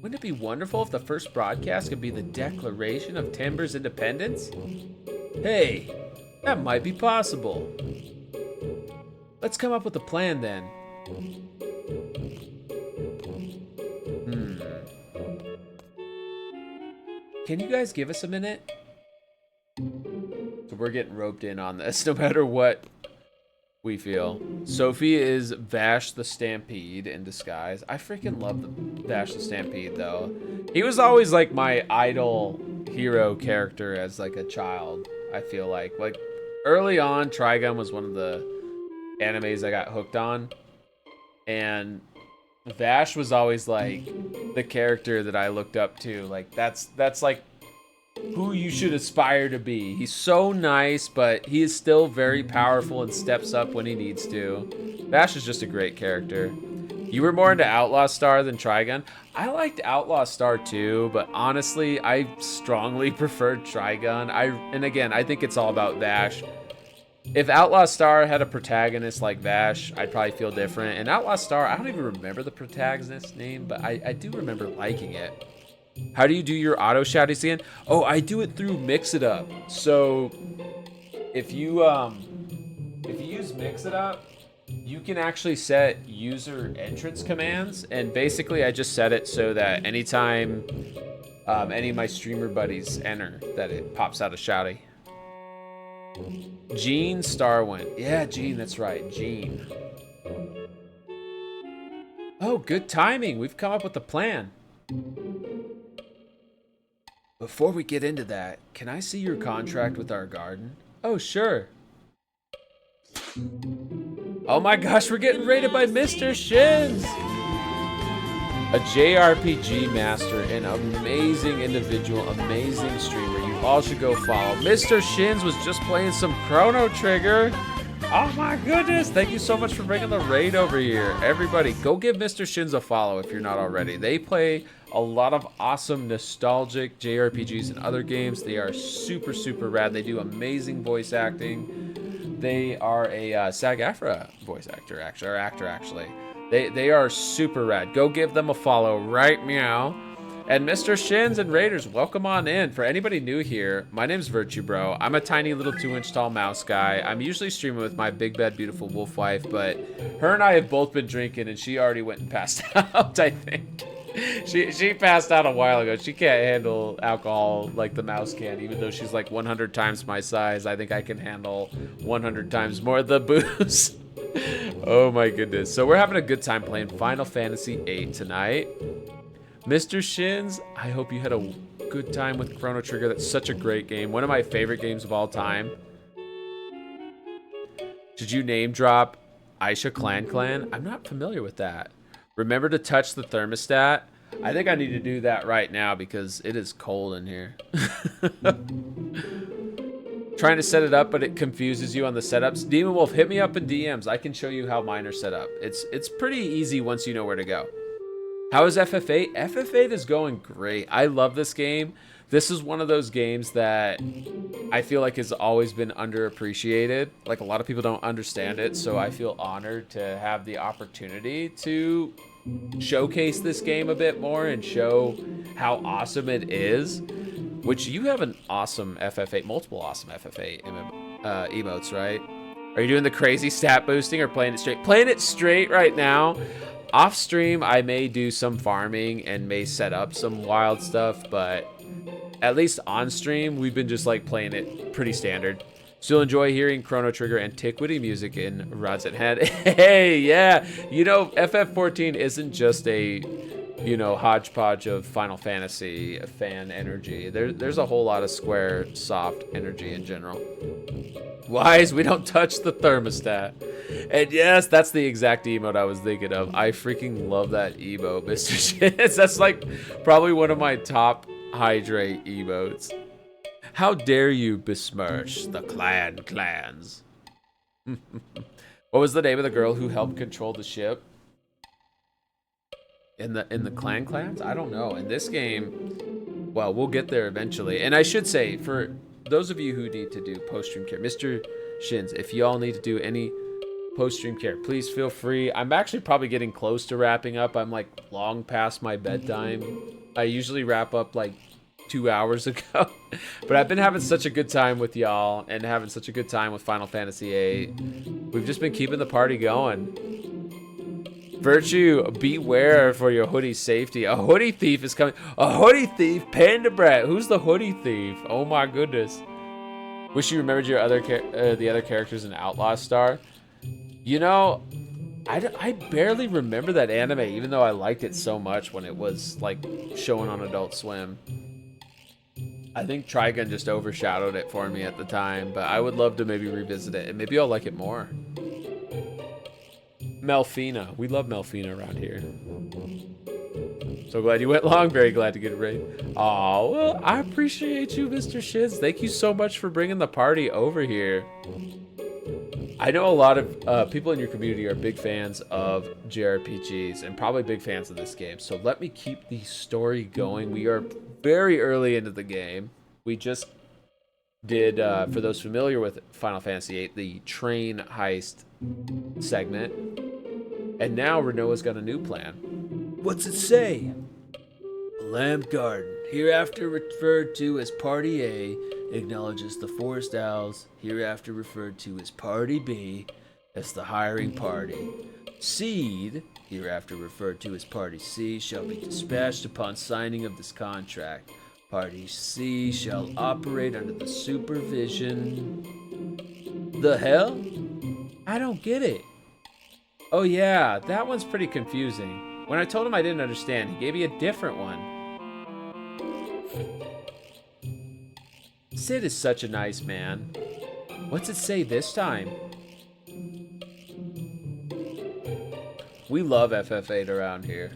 Wouldn't it be wonderful if the first broadcast could be the declaration of Timber's independence? Hey, that might be possible. Let's come up with a plan then. Can you guys give us a minute? So we're getting roped in on this, no matter what we feel. Sophie is Vash the Stampede in disguise. I freaking love the Vash the Stampede, though. He was always like my idol hero character as like a child, I feel like. Like early on, Trigun was one of the animes I got hooked on. And Vash was always like the character that I looked up to. Like that's like who you should aspire to be. He's so nice, but he is still very powerful and steps up when he needs to. Vash is just a great character. You were more into Outlaw Star than Trigun. I liked Outlaw Star too, but honestly, I strongly preferred Trigun. And again, I think it's all about Vash. If Outlaw Star had a protagonist like Vash, I'd probably feel different. And Outlaw Star, I don't even remember the protagonist's name, but I do remember liking it. How do you do your auto shouties again? Oh, I do it through Mix It Up. So if you use Mix It Up, you can actually set user entrance commands, and basically I just set it so that anytime any of my streamer buddies enter, that it pops out a shouty. Gene Starwind. Yeah, Gene, that's right, Gene. Oh, good timing. We've come up with a plan. Before we get into that, can I see your contract with our garden? Oh, sure. Oh my gosh, we're getting rated by Mr. Shins! A JRPG master, an amazing individual, amazing streamer. You all should go follow. Mr. Shins was just playing some Chrono Trigger. Oh my goodness, thank you so much for bringing the raid over here. Everybody, go give Mr. Shins a follow if you're not already. They play a lot of awesome nostalgic JRPGs and other games. They are super, super rad. They do amazing voice acting. They are a SAG-AFTRA voice actor, actually. They are super rad. Go give them a follow right meow. And Mr. Shins and Raiders, welcome on in. For anybody new here, my name's vtuber. I'm a tiny little 2-inch tall mouse guy. I'm usually streaming with my big bad beautiful wolf wife, but her and I have both been drinking and she already went and passed out, I think. She passed out a while ago. She can't handle alcohol like the mouse can, even though she's like 100 times my size. I think I can handle 100 times more of the booze. Oh my goodness. So we're having a good time playing Final Fantasy VIII tonight. Mr. Shins, I hope you had a good time with Chrono Trigger. That's such a great game. One of my favorite games of all time. Did you name drop Aisha Clan? I'm not familiar with that. Remember to touch the thermostat. I think I need to do that right now because it is cold in here. Trying to set it up, but it confuses you on the setups. Demon Wolf, hit me up in DMs. I can show you how mine are set up. It's pretty easy once you know where to go. How is FF8? FF8 is going great. I love this game. This is one of those games that I feel like has always been underappreciated. Like, a lot of people don't understand it, so I feel honored to have the opportunity to showcase this game a bit more and show how awesome it is. Which, you have an awesome FF8, multiple awesome FF8 emotes, right? Are you doing the crazy stat boosting or playing it straight? Playing it straight right now. Off stream, I may do some farming and may set up some wild stuff, but at least on stream, we've been just like playing it pretty standard. Still enjoy hearing Chrono Trigger Antiquity music in Rods at Hand. Hey, yeah. You know, FF14 isn't just a, you know, hodgepodge of Final Fantasy fan energy. There's a whole lot of Square soft energy in general. Wise, we don't touch the thermostat. And yes, that's the exact emote I was thinking of. I freaking love that emote, Mr. Shits. That's like probably one of my top hydrate emotes. How dare you besmirch the clans? What was the name of the girl who helped control the ship? In the clans? I don't know. In this game, well, we'll get there eventually. And I should say, for those of you who need to do post-stream care, Mr. Shins, if y'all need to do any post-stream care, please feel free. I'm actually probably getting close to wrapping up. I'm like long past my bedtime. I usually wrap up like 2 hours ago. But I've been having such a good time with y'all and having such a good time with Final Fantasy VIII. We've just been keeping the party going. Virtue, beware for your hoodie safety. A hoodie thief is coming. A hoodie thief? Panda Brat. Who's the hoodie thief? Oh my goodness. Wish you remembered your the other characters in Outlaw Star. You know, I barely remember that anime, even though I liked it so much when it was like showing on Adult Swim. I think Trigun just overshadowed it for me at the time, but I would love to maybe revisit it, and maybe I'll like it more. Melfina. We love Melfina around here. So glad you went long. Very glad to get it right. Aw, well, I appreciate you, Mr. Shiz. Thank you so much for bringing the party over here. I know a lot of people in your community are big fans of JRPGs and probably big fans of this game. So let me keep the story going. We are very early into the game. We just did, for those familiar with Final Fantasy VIII, the train heist segment. And now Renoa's got a new plan. What's it say? Lamp Garden, hereafter referred to as Party A, acknowledges the Forest Owls, hereafter referred to as Party B, as the hiring party. Seed, hereafter referred to as Party C, shall be dispatched upon signing of this contract. Party C shall operate under the supervision... The hell? I don't get it. Oh yeah, that one's pretty confusing. When I told him I didn't understand, he gave me a different one. Sid is such a nice man. What's it say this time? We love FF8 around here.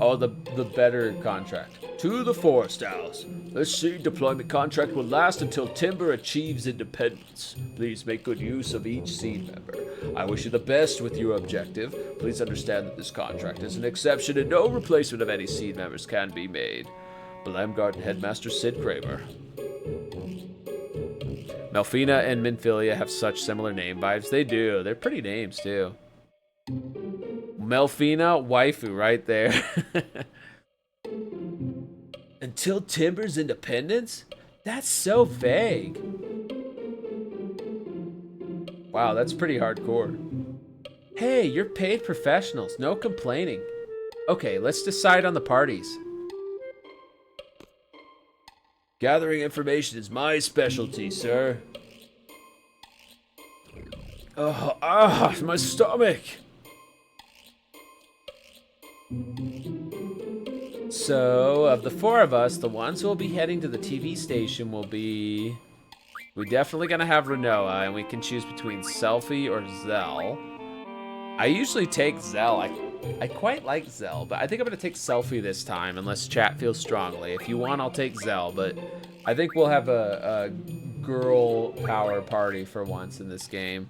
Oh, the better contract. To the Forest Owls. This seed deployment contract will last until Timber achieves independence. Please make good use of each seed member. I wish you the best with your objective. Please understand that this contract is an exception and no replacement of any seed members can be made. Blam Garden Headmaster Sid Kramer. Melfina and Minfilia have such similar name vibes. They do. They're pretty names, too. Melfina, waifu, right there. Until Timber's independence? That's so vague. Wow, that's pretty hardcore. Hey, you're paid professionals. No complaining. Okay, let's decide on the parties. Gathering information is my specialty, sir. Oh, my stomach. So, of the four of us, the ones who will be heading to the TV station will be... We're definitely gonna have Renoa, and we can choose between Selfie or Zell. I usually take Zell. I quite like Zell, but I think I'm gonna take Selfie this time, unless chat feels strongly. If you want, I'll take Zell, but I think we'll have a girl power party for once in this game.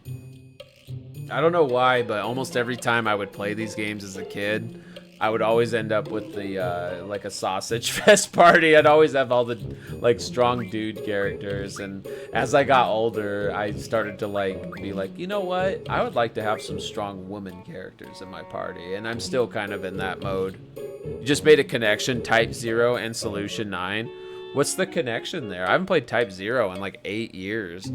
I don't know why, but almost every time I would play these games as a kid, I would always end up with the like a sausage fest party. I'd always have all the like strong dude characters, and as I got older, I started to be like, you know what? I would like to have some strong woman characters in my party, and I'm still kind of in that mode. You just made a connection, Type 0 and Solution 9. What's the connection there? I haven't played Type 0 in like 8 years.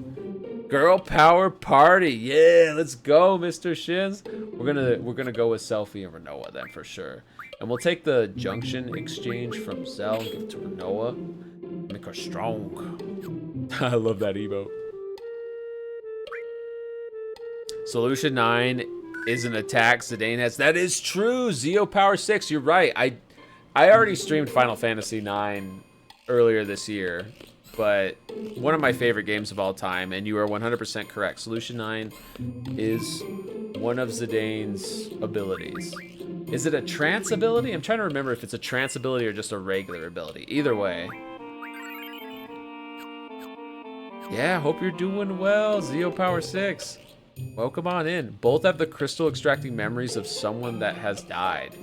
Girl power party, yeah, let's go, Mr. Shins. We're gonna go with Selfie and Renoa then for sure, and we'll take the junction exchange from Zell and give it to Renoa. Make her strong. I love that emote. Solution 9 is an attack Zidane has. That is true. Zeo Power 6. You're right. I already streamed Final Fantasy 9 earlier this year, but one of my favorite games of all time, and you are 100% correct. Solution 9 is one of Zidane's abilities. Is it a trance ability? I'm trying to remember if it's a trance ability or just a regular ability. Either way. Yeah, hope you're doing well, Zeo Power 6. Welcome on in. Both have the crystal extracting memories of someone that has died.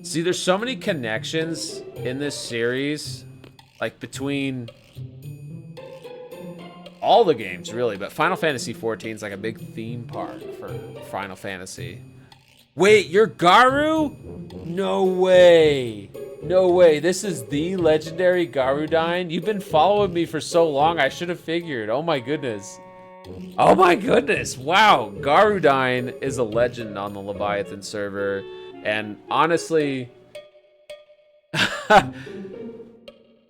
See, there's so many connections in this series, like between all the games really, but Final Fantasy XIV is like a big theme park for Final Fantasy. Wait, you're Garu? No way. No way. This is the legendary Garudine? You've been following me for so long, I should have figured. Oh my goodness. Oh my goodness. Wow. Garudine is a legend on the Leviathan server. And honestly,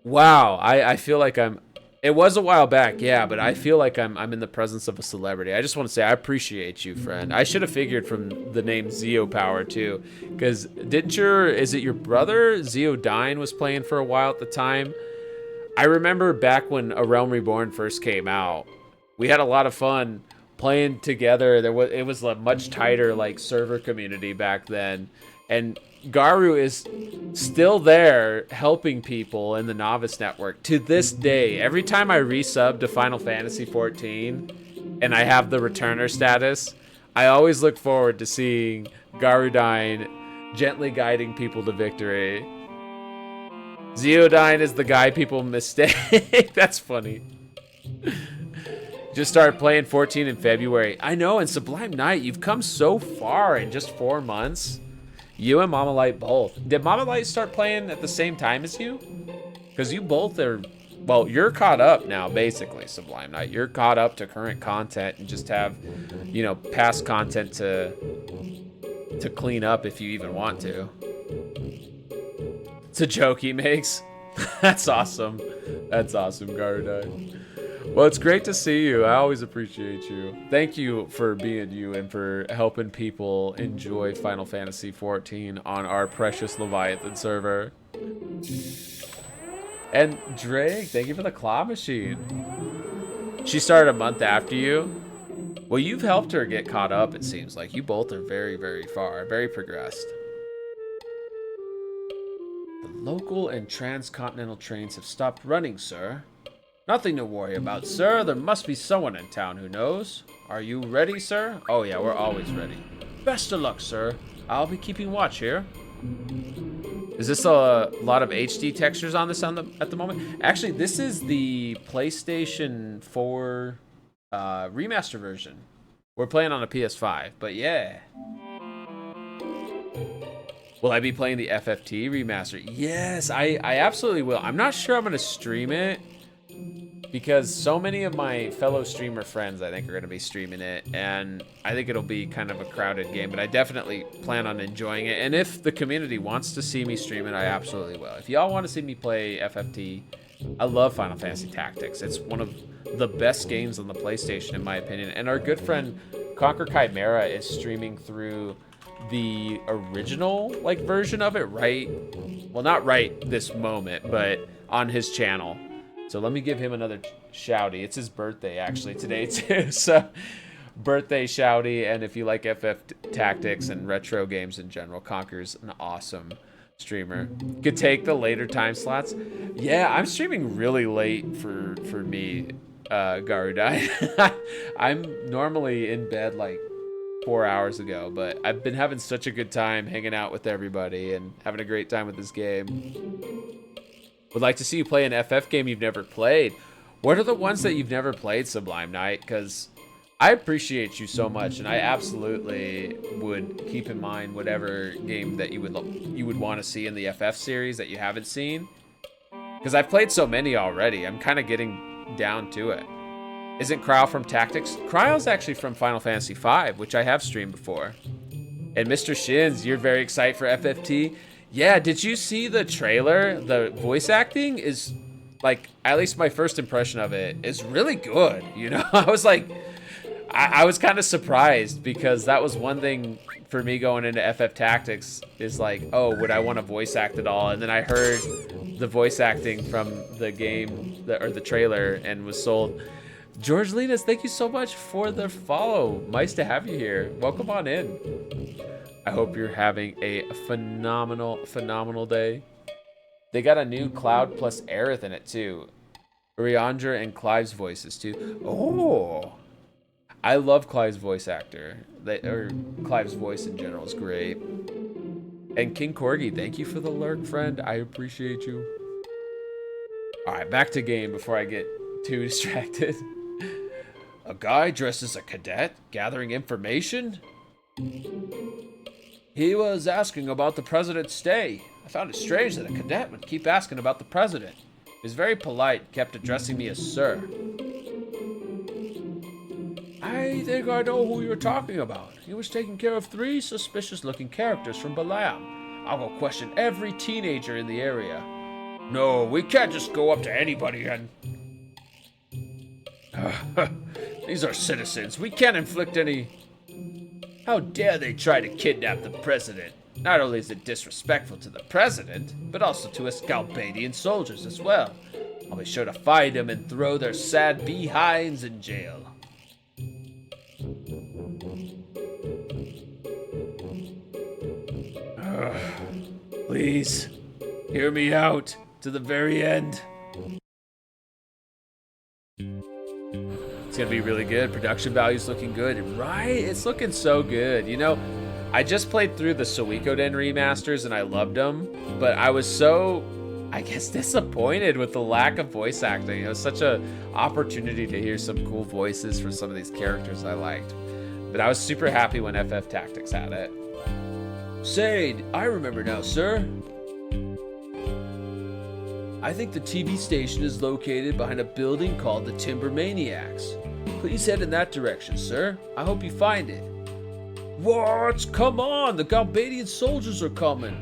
wow. I feel like it was a while back, yeah, but I feel like I'm in the presence of a celebrity. I just want to say I appreciate you, friend. I should have figured from the name Zeo Power too, because is it your brother Zeodine was playing for a while at the time? I remember back when A Realm Reborn first came out, we had a lot of fun playing together. It was a much tighter like server community back then, and Garu is still there helping people in the Novice Network to this day. Every time I resub to Final Fantasy XIV and I have the returner status, I always look forward to seeing Garudine gently guiding people to victory. Zeodine is the guy people mistake. That's funny. Just started playing 14 in February. I know, and Sublime Night, you've come so far in just 4 months. You and Mama Light both. Did Mama Light start playing at the same time as you? Because you both are, well, you're caught up now, basically, Sublime Night. You're caught up to current content and just have, you know, past content to clean up if you even want to. It's a joke he makes. That's awesome. That's awesome, Garudine. Well, it's great to see you. I always appreciate you. Thank you for being you and for helping people enjoy Final Fantasy XIV on our precious Leviathan server. And Drake, thank you for the claw machine. She started a month after you. Well, you've helped her get caught up, it seems like. You both are very, very far, very progressed. The local and transcontinental trains have stopped running, sir. Nothing to worry about, sir. There must be someone in town who knows. Are you ready, sir? Oh, yeah, we're always ready. Best of luck, sir. I'll be keeping watch here. Is this a lot of HD textures on this at the moment? Actually, this is the PlayStation 4 remaster version. We're playing on a PS5, but yeah. Will I be playing the FFT remaster? Yes, I absolutely will. I'm not sure I'm going to stream it because so many of my fellow streamer friends, I think, are going to be streaming it. And I think it'll be kind of a crowded game, but I definitely plan on enjoying it. And if the community wants to see me stream it, I absolutely will. If y'all want to see me play FFT, I love Final Fantasy Tactics. It's one of the best games on the PlayStation, in my opinion. And our good friend Conquer Chimera is streaming through the original version of it not right this moment, but on his channel. So let me give him another shouty. It's his birthday actually today too. So birthday shouty. And if you like FF Tactics and retro games in general, Conquer's an awesome streamer. Could take the later time slots. Yeah, I'm streaming really late for me, Garudai. I'm normally in bed 4 hours ago, but I've been having such a good time hanging out with everybody and having a great time with this game. Would like to see you play an FF game you've never played. What are the ones that you've never played, Sublime Knight? Because I appreciate you so much, and I absolutely would keep in mind whatever game that you would want to see in the FF series that you haven't seen. Because I've played so many already. I'm kind of getting down to it. Isn't Cryo from Tactics? Cryo's actually from Final Fantasy V, which I have streamed before. And Mr. Shins, you're very excited for FFT? Yeah, did you see the trailer? The voice acting is, at least my first impression of it, is really good. You know, I was I was kind of surprised because that was one thing for me going into FF Tactics is oh, would I want to voice act at all? And then I heard the voice acting from the game, or the trailer, and was sold. George Linas, thank you so much for the follow. Nice to have you here. Welcome on in. I hope you're having a phenomenal day. They got a new Cloud plus Aerith in it too. Uriandra and Clive's voices too. Oh, I love Clive's voice actor. Clive's voice in general is great. And King Corgi, thank you for the lurk, friend. I appreciate you. All right, back to game before I get too distracted. A guy dressed as a cadet gathering information? He was asking about the president's stay. I found it strange that a cadet would keep asking about the president. He was very polite, kept addressing me as sir. I think I know who you're talking about. He was taking care of 3 suspicious-looking characters from Balaam. I'll go question every teenager in the area. No, we can't just go up to anybody and... These are citizens. We can't inflict any... How dare they try to kidnap the president? Not only is it disrespectful to the president, but also to us Galbadian soldiers as well. I'll be sure to find them and throw their sad behinds in jail. Please, hear me out to the very end. It's gonna be really good. Production value's looking good, right? It's looking so good. You know, I just played through the Suikoden remasters and I loved them, but I was so, I guess, disappointed with the lack of voice acting. It was such an opportunity to hear some cool voices for some of these characters I liked. But I was super happy when FF Tactics had it. Say, I remember now, sir. I think the TV station is located behind a building called the Timber Maniacs. Please head in that direction, sir. I hope you find it. What? Come on, the Galbadian soldiers are coming.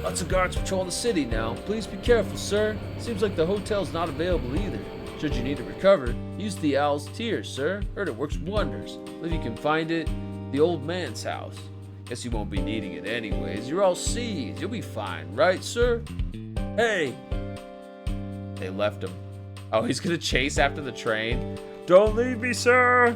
Lots of guards patrol the city now. Please be careful, sir. Seems like the hotel's not available either. Should you need to recover, use the Owl's Tears, sir. Heard it works wonders. If you can find it, the old man's house. Guess you won't be needing it anyways. You're all C's. You'll be fine, right, sir? Hey! They left him. Oh, he's gonna chase after the train. Don't leave me, sir!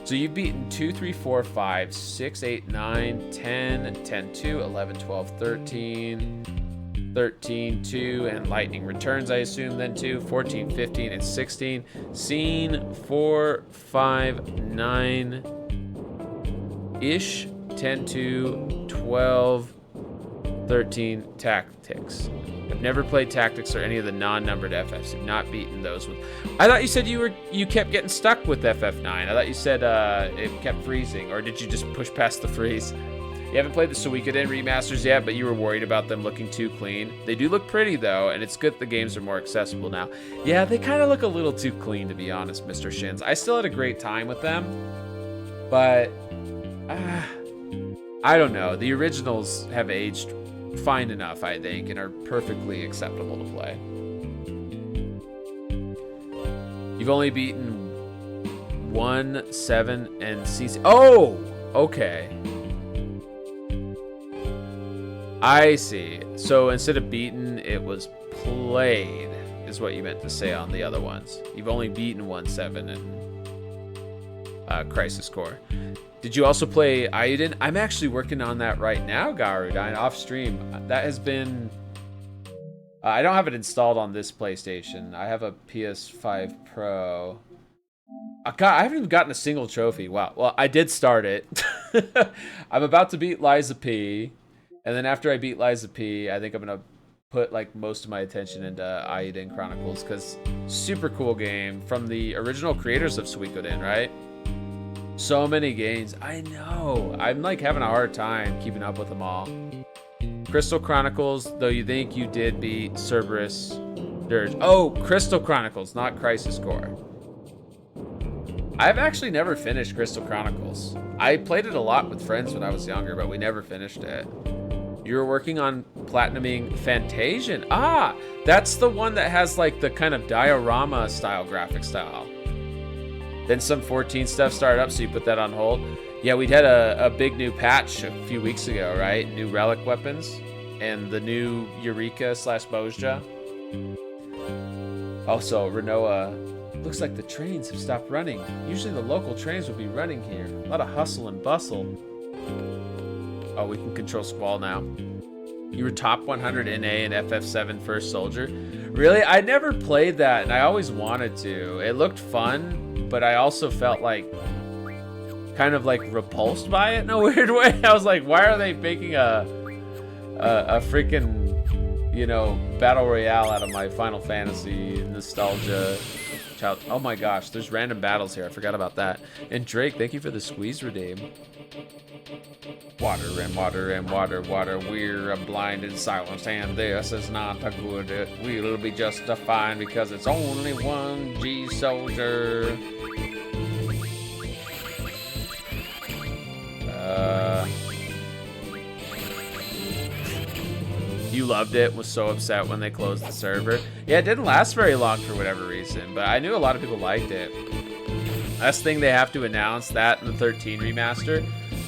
So you've beaten 2, 3, 4, 5, 6, 8, 9, 10, 10, 2, 11, 12, 13, 13, 2, and Lightning Returns, I assume, then 2, 14, 15, and 16. Scene 4, 5, 9-ish, 10, 2, 12, 13, Tactics. I've never played Tactics or any of the non-numbered FFs. I've not beaten those ones. I thought you said you kept getting stuck with FF9. I thought you said it kept freezing, or did you just push past the freeze? You haven't played the Suikoden remasters yet, but you were worried about them looking too clean. They do look pretty though, and it's good the games are more accessible now. Yeah, they kind of look a little too clean, to be honest, Mr. Shins. I still had a great time with them, but I don't know. The originals have aged fine enough, I think, and are perfectly acceptable to play. You've only beaten 1, 7, and CC. Oh, okay. I see. So instead of beaten, it was played, is what you meant to say on the other ones. You've only beaten 1, 7, and Crisis Core. Did you also play Ayuden? I'm actually working on that right now, Garudine, off stream. That has been... I don't have it installed on this PlayStation. I have a PS5 Pro. God, I haven't even gotten a single trophy. Wow. Well, I did start it. I'm about to beat Liza P. And then after I beat Liza P, I think I'm going to put like most of my attention into Ayuden Chronicles, because super cool game from the original creators of Suikoden, right? So many games. I know. I'm like having a hard time keeping up with them all. Crystal Chronicles, though you think you did beat Cerberus Dirge. Oh, Crystal Chronicles, not Crisis Core. I've actually never finished Crystal Chronicles. I played it a lot with friends when I was younger, but we never finished it. You were working on platinuming Fantasian. Ah, that's the one that has like the kind of diorama style graphic style. Then some 14 stuff started up, so you put that on hold. Yeah, we'd had a big new patch a few weeks ago, right? New relic weapons and the new Eureka/Bozja. Also, Renoa, looks like the trains have stopped running. Usually the local trains would be running here. A lot of hustle and bustle. Oh, we can control Squall now. You were top 100 NA and FF7 First Soldier. Really? I never played that, and I always wanted to. It looked fun, but I also felt like kind of like repulsed by it in a weird way. I was like, why are they making a freaking, you know, battle royale out of my Final Fantasy nostalgia? Oh my gosh, there's random battles here. I forgot about that. And Drake, thank you for the squeeze redeem. Water and water and water, water. We're blind and silenced, and this is not a good. It will be just fine because it's only one G soldier. You loved it, was so upset when they closed the server. Yeah, it didn't last very long for whatever reason, but I knew a lot of people liked it. Last thing they have to announce that in the 13 remaster.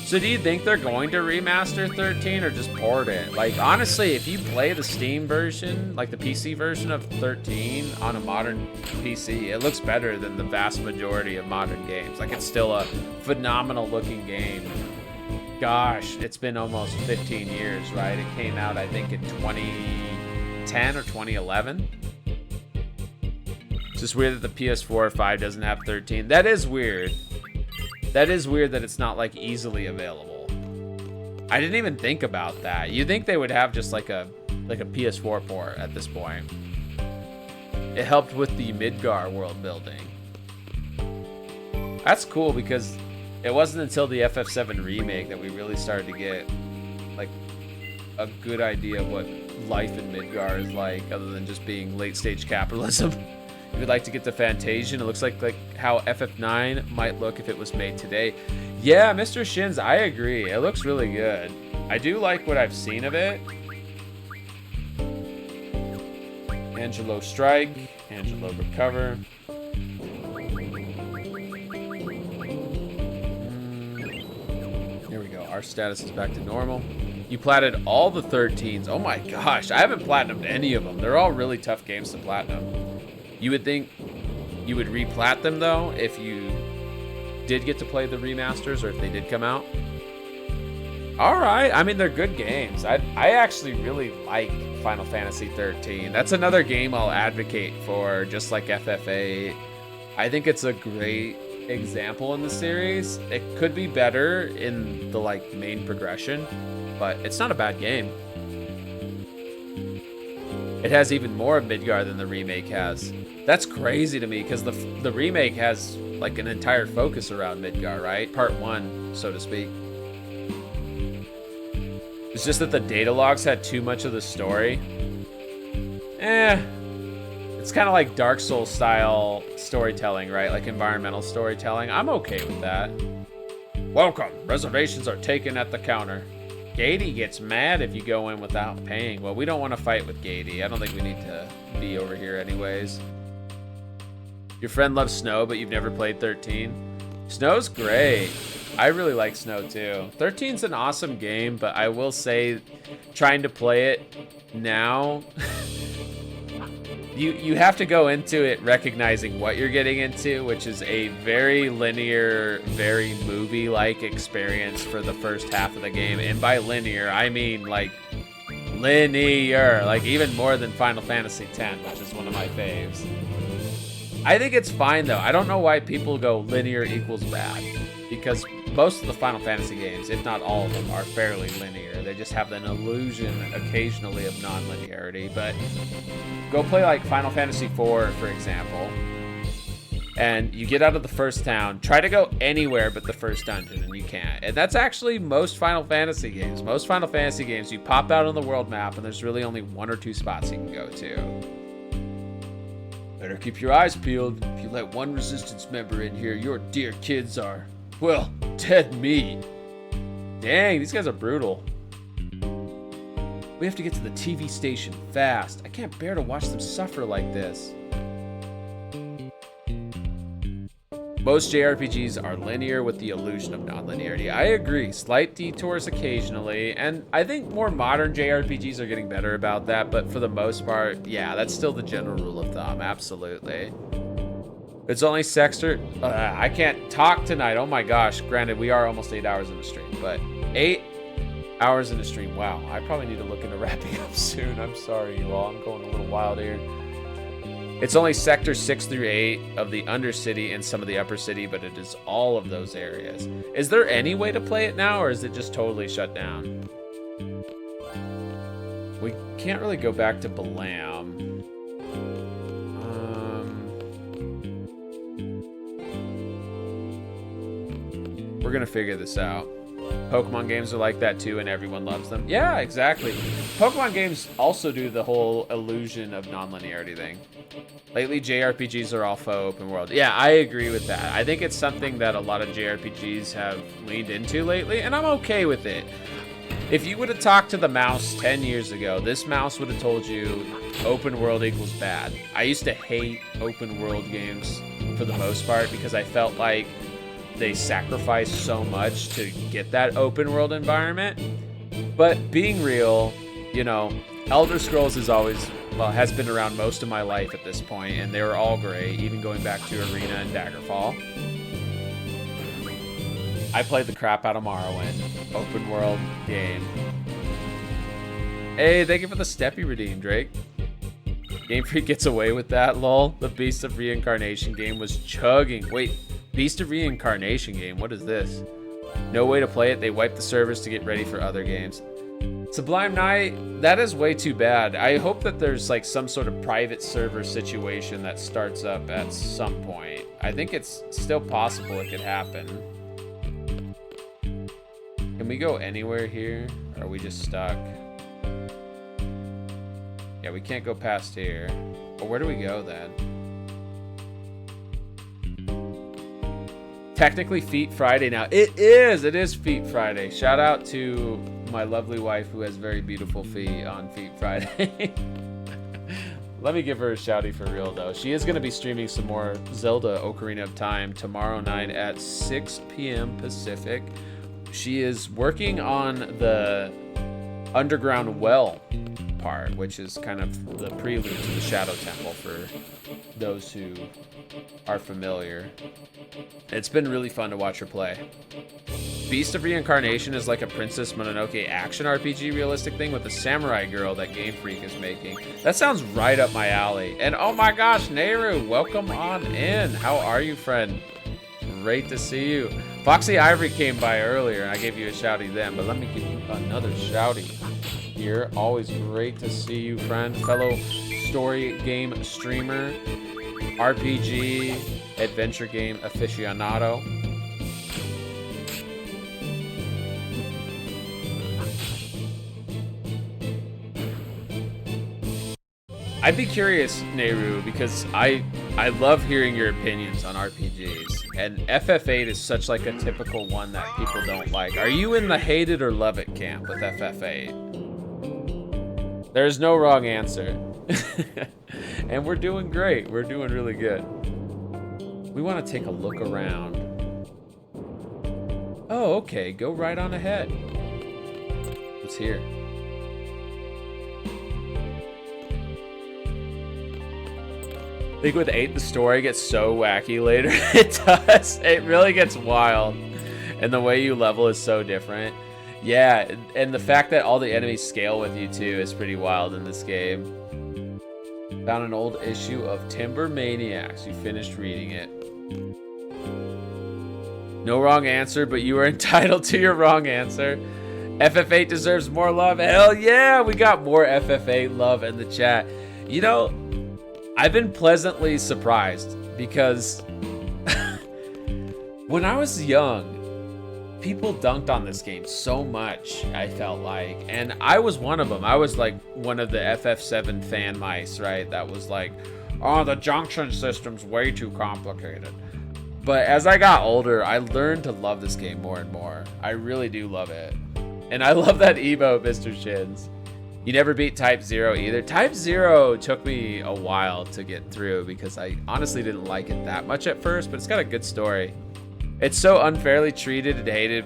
So do you think they're going to remaster 13 or just port it? Like, honestly, if you play the Steam version, like the PC version of 13 on a modern PC, it looks better than the vast majority of modern games. Like, it's still a phenomenal looking game. Gosh, it's been almost 15 years, right? It came out, I think, in 2010 or 2011. It's just weird that the PS4 or 5 doesn't have 13. That is weird. That is weird that it's not like easily available. I didn't even think about that. You'd think they would have just like a PS4 port at this point. It helped with the Midgar world building. That's cool because it wasn't until the FF7 remake that we really started to get like a good idea of what life in Midgar is like, other than just being late stage capitalism. If you'd like to get to Fantasian, it looks like how FF9 might look if it was made today. Yeah, Mr. Shins, I agree. It looks really good. I do like what I've seen of it. Angelo strike, Angelo recover. Here we go. Our status is back to normal. You platted all the 13s. Oh my gosh, I haven't platinumed any of them. They're all really tough games to platinum. You would think you would replat them though if you did get to play the remasters or if they did come out. All right, I mean, they're good games. I actually really like Final Fantasy 13. That's another game I'll advocate for, just like FF8. I think it's a great example in the series. It could be better in the like main progression, but it's not a bad game. It has even more of Midgar than the remake has. That's crazy to me because the remake has like an entire focus around Midgar, right? Part 1, so to speak. It's just that the data logs had too much of the story. It's kind of like Dark Souls style storytelling, right? Like environmental storytelling. I'm okay with that. Welcome. Reservations are taken at the counter. Gady gets mad if you go in without paying. Well, we don't want to fight with Gady. I don't think we need to be over here anyways. Your friend loves Snow, but you've never played 13. Snow's great. I really like Snow too. 13's an awesome game, but I will say trying to play it now, you have to go into it recognizing what you're getting into, which is a very linear, very movie-like experience for the first half of the game. And by linear, I mean like linear, like even more than Final Fantasy X, which is one of my faves. I think it's fine though. I don't know why people go linear equals bad, because most of the Final Fantasy games, if not all of them, are fairly linear. They just have an illusion occasionally of non-linearity. But go play like Final Fantasy IV, for example, and you get out of the first town, try to go anywhere but the first dungeon, and you can't. And that's actually most Final Fantasy games. Most Final Fantasy games, you pop out on the world map, and there's really only 1 or 2 spots you can go to. Better keep your eyes peeled. If you let one resistance member in here, your dear kids are, well, dead meat. Dang, these guys are brutal. We have to get to the TV station fast. I can't bear to watch them suffer like this. Most JRPGs are linear with the illusion of non-linearity. I agree, slight detours occasionally, and I think more modern JRPGs are getting better about that, but for the most part, yeah, that's still the general rule of thumb, absolutely. It's only Sexter. I can't talk tonight. Oh my gosh. Granted, we are almost 8 hours in the stream, but 8 hours in the stream. Wow. I probably need to look into wrapping up soon. I'm sorry, you all. I'm going a little wild here. It's only sectors 6 through 8 of the Undercity and some of the Upper City, but it is all of those areas. Is there any way to play it now, or is it just totally shut down? We can't really go back to Balam. We're gonna figure this out. Pokemon games are like that too, and everyone loves them. Yeah, exactly. Pokemon games also do the whole illusion of non-linearity thing. Lately, JRPGs are all faux open world. Yeah, I agree with that. I think it's something that a lot of JRPGs have leaned into lately, and I'm okay with it. If you would have talked to the mouse 10 years ago, this mouse would have told you open world equals bad. I used to hate open world games for the most part because I felt like they sacrifice so much to get that open world environment. But being real, you know, Elder Scrolls is always, well, has been around most of my life at this point, and they were all great, even going back to Arena and Daggerfall. I played the crap out of Morrowind, open world game. Hey, thank you for the step you redeemed, Drake. Game Freak gets away with that, lol. The Beast of Reincarnation game was chugging. Wait, Beast of Reincarnation game, what is this? No way to play it, they wiped the servers to get ready for other games. Sublime Night, that is way too bad. I hope that there's like some sort of private server situation that starts up at some point. I think it's still possible it could happen. Can we go anywhere here? Or are we just stuck? Yeah, we can't go past here. Well, where do we go then? Technically Feet Friday now. It is Feet Friday. Shout out to my lovely wife who has very beautiful feet on Feet Friday. Let me give her a shouty for real though. She is going to be streaming some more Zelda Ocarina of Time tomorrow night at 6 p.m. Pacific. She is working on the underground well part, which is kind of the prelude to the Shadow Temple for those who are familiar. It's been really fun to watch her play. Beast of Reincarnation is like a Princess Mononoke action RPG realistic thing with a samurai girl that Game Freak is making. That sounds right up my alley. And oh my gosh, Nehru, welcome on in. How are you, friend? Great to see you. Foxy Ivory came by earlier and I gave you a shouty then, but let me give you another shouty here. Always great to see you, friend. Fellow story game streamer, RPG, adventure game aficionado. I'd be curious, Nehru, because I love hearing your opinions on RPGs, and FF8 is such like a typical one that people don't like. Are you in the hate it or love it camp with FF8? There's no wrong answer. And we're doing great. We're doing really good. We want to take a look around. Oh, okay. Go right on ahead. What's here? I think with 8, the story gets so wacky later. It does. It really gets wild. And the way you level is so different. Yeah, and the fact that all the enemies scale with you too is pretty wild in this game. Found an old issue of Timber Maniacs. You finished reading it. No wrong answer, but you are entitled to your wrong answer. FF8 deserves more love. Hell yeah, we got more FF8 love in the chat. You know, I've been pleasantly surprised because when I was young, people dunked on this game so much, I felt like, and I was one of them. I was like one of the FF7 fan mice, right? That was like, oh, the junction system's way too complicated. But as I got older, I learned to love this game more and more. I really do love it. And I love that emote, Mr. Shins. You never beat Type 0 either. Type 0 took me a while to get through because I honestly didn't like it that much at first, but it's got a good story. It's so unfairly treated and hated,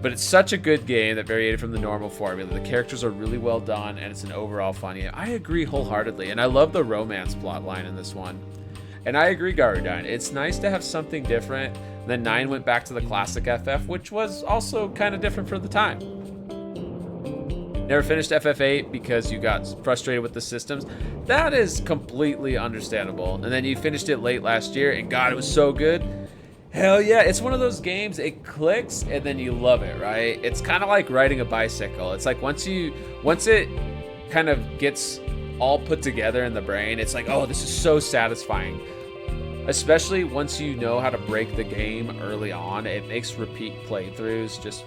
but it's such a good game that variated from the normal formula. The characters are really well done, and it's an overall fun game. I agree wholeheartedly, and I love the romance plotline in this one. And I agree, Garudine. It's nice to have something different. Then 9 went back to the classic FF, which was also kind of different for the time. Never finished FF8 because you got frustrated with the systems. That is completely understandable. And then you finished it late last year, and God, it was so good. Hell yeah, it's one of those games, it clicks, and then you love it, right? It's kind of like riding a bicycle. It's like once it kind of gets all put together in the brain, it's like, oh, this is so satisfying. Especially once you know how to break the game early on, it makes repeat playthroughs just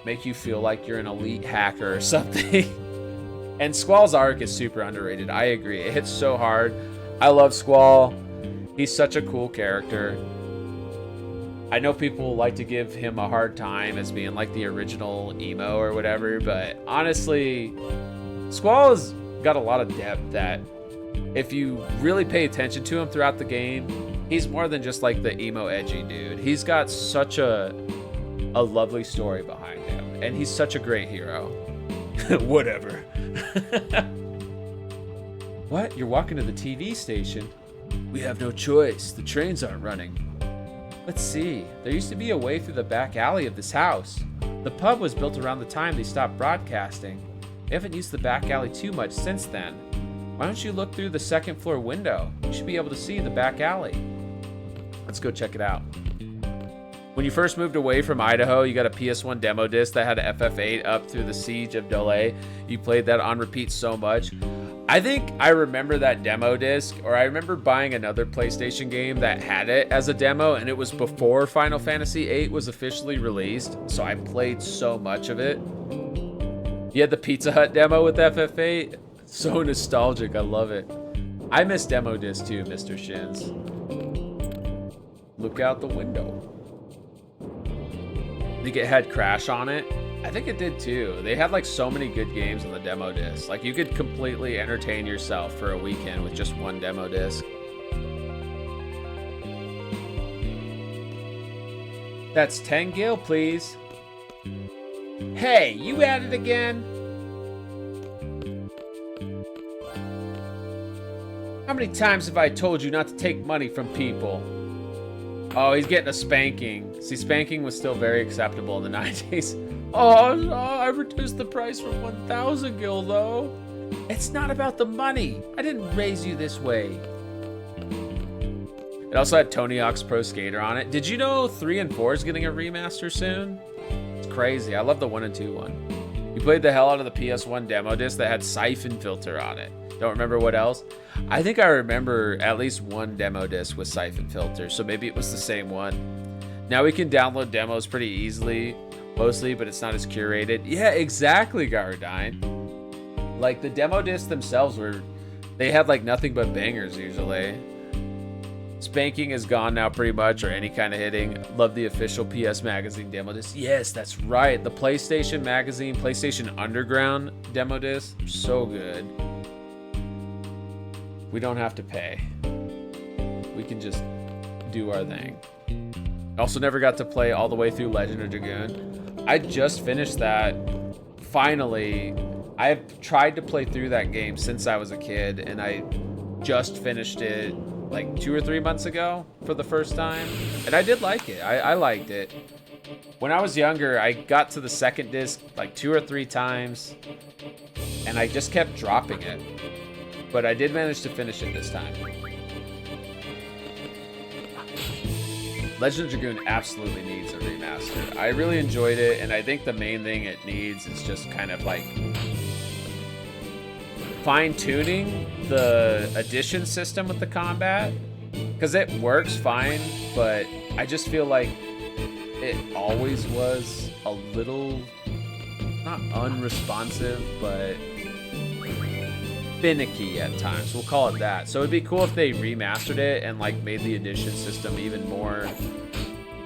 make you feel like you're an elite hacker or something. And Squall's arc is super underrated. I agree. It hits so hard. I love Squall. He's such a cool character. I know people like to give him a hard time as being like the original emo or whatever, but honestly, Squall has got a lot of depth that if you really pay attention to him throughout the game, he's more than just like the emo edgy dude. He's got such a lovely story behind him, and he's such a great hero. Whatever. What? You're walking to the TV station? We have no choice. The trains aren't running. Let's see. There used to be a way through the back alley of this house. The pub was built around the time they stopped broadcasting. They haven't used the back alley too much since then. Why don't you look through the second floor window? You should be able to see the back alley. Let's go check it out. When you first moved away from Idaho, you got a PS1 demo disc that had FF8 up through the Siege of Delay. You played that on repeat so much. I think I remember that demo disc, or I remember buying another PlayStation game that had it as a demo, and it was before Final Fantasy VIII was officially released, so I played so much of it. You had the Pizza Hut demo with FF8. So nostalgic, I love it. I miss demo disc too, Mr. Shins. Look out the window. I think it had Crash on it. I think it did too. They had like so many good games on the demo disc. Like you could completely entertain yourself for a weekend with just one demo disc. That's 10 gil, please. Hey, you at it again? How many times have I told you not to take money from people? Oh, he's getting a spanking. See, spanking was still very acceptable in the 90s. Oh, I reduced the price from 1,000 gil, though. It's not about the money. I didn't raise you this way. It also had Tony Hawk's Pro Skater on it. Did you know 3 and 4 is getting a remaster soon? It's crazy. I love the 1 and 2 one. You played the hell out of the PS1 demo disc that had Siphon Filter on it. Don't remember what else. I think I remember at least one demo disc with Siphon Filter, so maybe it was the same one. Now we can download demos pretty easily, mostly, but it's not as curated. Yeah, exactly, Garadine. Like the demo discs themselves were They had like nothing but bangers usually. Spanking is gone now pretty much, or any kind of hitting. Love the official PS Magazine demo disc. Yes, that's right. The PlayStation Magazine, PlayStation Underground demo disc. So good. We don't have to pay. We can just do our thing. Also never got to play all the way through Legend of Dragoon. I just finished that. Finally, I've tried to play through that game since I was a kid, and I just finished it like 2 or 3 months ago for the first time, and I did like it. I liked it. When I was younger, I got to the second disc like 2 or 3 times, and I just kept dropping it. But I did manage to finish it this time. Legend of Dragoon absolutely needs a remaster. I really enjoyed it, and I think the main thing it needs is just kind of like fine-tuning the addition system with the combat, because it works fine, but I just feel like it always was a little, not unresponsive, but finicky at times. We'll call it that. So it'd be cool if they remastered it and like made the addition system even more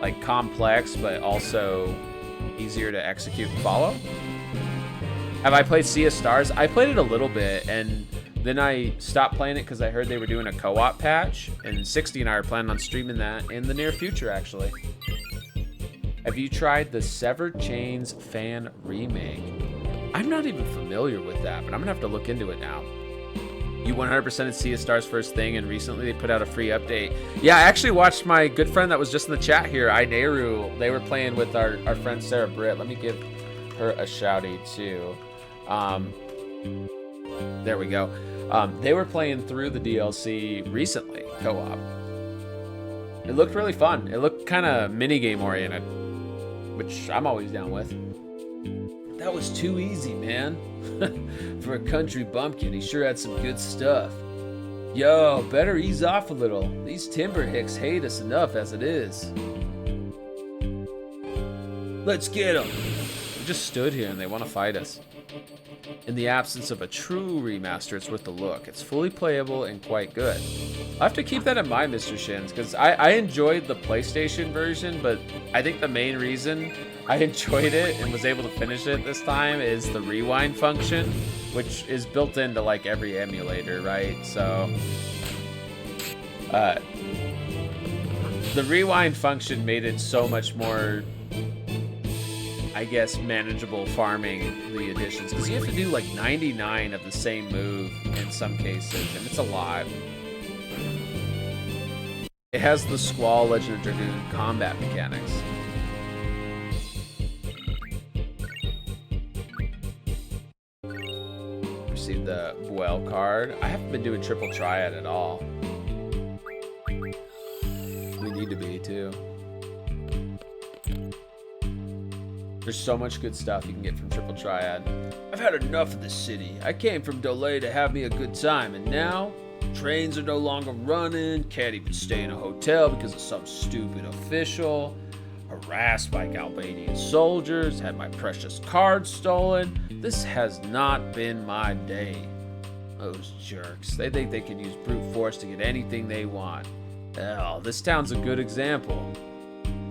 like complex, but also easier to execute and follow. Have I played Sea of Stars? I played it a little bit, and then I stopped playing it because I heard they were doing a co-op patch, and 60 and I are planning on streaming that in the near future, actually. Have you tried the Severed Chains fan remake? I'm not even familiar with that, but I'm gonna have to look into it now. You 100%ed Sea of Stars first thing, and recently they put out a free update. Yeah, I actually watched my good friend that was just in the chat here, Ineru. They were playing with our friend Sarah Britt. Let me give her a shouty too. There we go. They were playing through the DLC recently, co-op. It looked really fun. It looked kind of minigame oriented, which I'm always down with. That was too easy, man. For a country bumpkin, he sure had some good stuff. Yo, better ease off a little. These timber hicks hate us enough as it is. Let's get them. We just stood here and they want to fight us. In the absence of a true remaster, it's worth a look. It's fully playable and quite good. I'll have to keep that in mind, Mr. Shins, because I enjoyed the PlayStation version, but I think the main reason I enjoyed it and was able to finish it this time is the rewind function, which is built into like every emulator, right? So the rewind function made it so much more, I guess, manageable farming the additions, because you have to do like 99 of the same move in some cases, and it's a lot. It has the Squall Legend of Dragoon combat mechanics. Received the Buell card. I haven't been doing triple triad at all. We need to be too. There's so much good stuff you can get from triple triad. I've had enough of this city. I came from Dolay to have me a good time, and now trains are no longer running, can't even stay in a hotel because of some stupid official, harassed by Galbadian soldiers, had my precious card stolen. This has not been my day. Those jerks, they think they can use brute force to get anything they want. Hell, this town's a good example.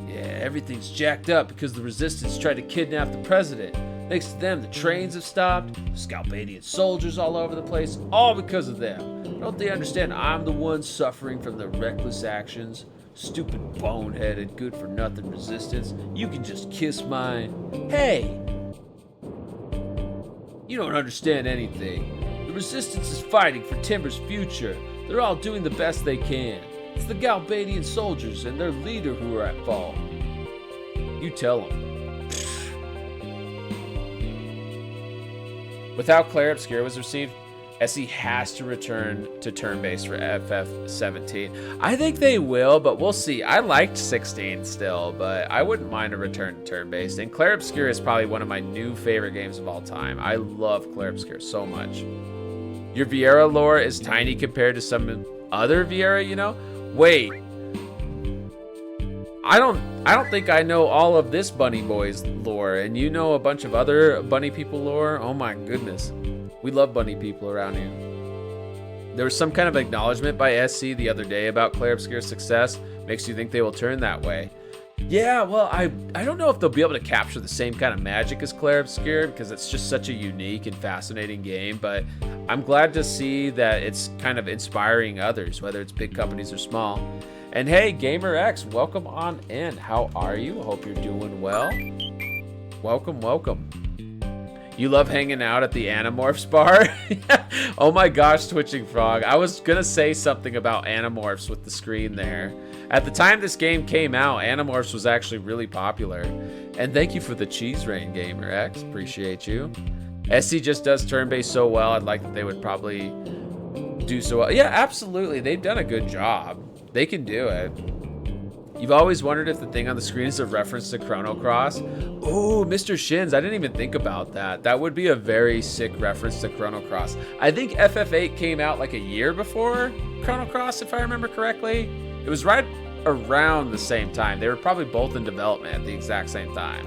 Yeah, everything's jacked up because the resistance tried to kidnap the president. Thanks to them, the trains have stopped, Scalpadian soldiers all over the place, all because of them. Don't they understand I'm the one suffering from their reckless actions? Stupid, boneheaded, good-for-nothing resistance. You can just kiss mine. Hey! You don't understand anything. The resistance is fighting for Timber's future. They're all doing the best they can. It's the Galbadian soldiers and their leader who are at fault. You tell them. Without Claire Obscura was received, SE has to return to turn-based for FF17. I think they will, but we'll see. I liked 16 still, but I wouldn't mind a return to turn-based. And Claire Obscura is probably one of my new favorite games of all time. I love Claire Obscura so much. Your Vieira lore is tiny compared to some other Vieira, you know? Wait. I don't think I know all of this Bunny Boys lore, and you know a bunch of other Bunny People lore? Oh my goodness. We love Bunny People around here. There was some kind of acknowledgement by SC the other day about Clair Obscure's success. Makes you think they will turn that way. Yeah, well, I don't know if they'll be able to capture the same kind of magic as Clair Obscure because it's just such a unique and fascinating game, but I'm glad to see that it's kind of inspiring others, whether it's big companies or small. And hey, Gamer X, welcome on in. How are you? I hope you're doing well. Welcome, welcome. You love hanging out at the Animorphs bar? Oh my gosh, Twitching Frog. I was gonna say something about Animorphs with the screen there. At the time this game came out, Animorphs was actually really popular. And thank you for the cheese rain, Gamer X. Appreciate you. SC just does turn-based so well. I'd like that they would probably do so well. Yeah, absolutely. They've done a good job. They can do it. You've always wondered if the thing on the screen is a reference to Chrono Cross. Oh, Mr. Shins, I didn't even think about that. That would be a very sick reference to Chrono Cross. I think FF8 came out like a year before Chrono Cross, if I remember correctly. It was right around the same time. They were probably both in development at the exact same time.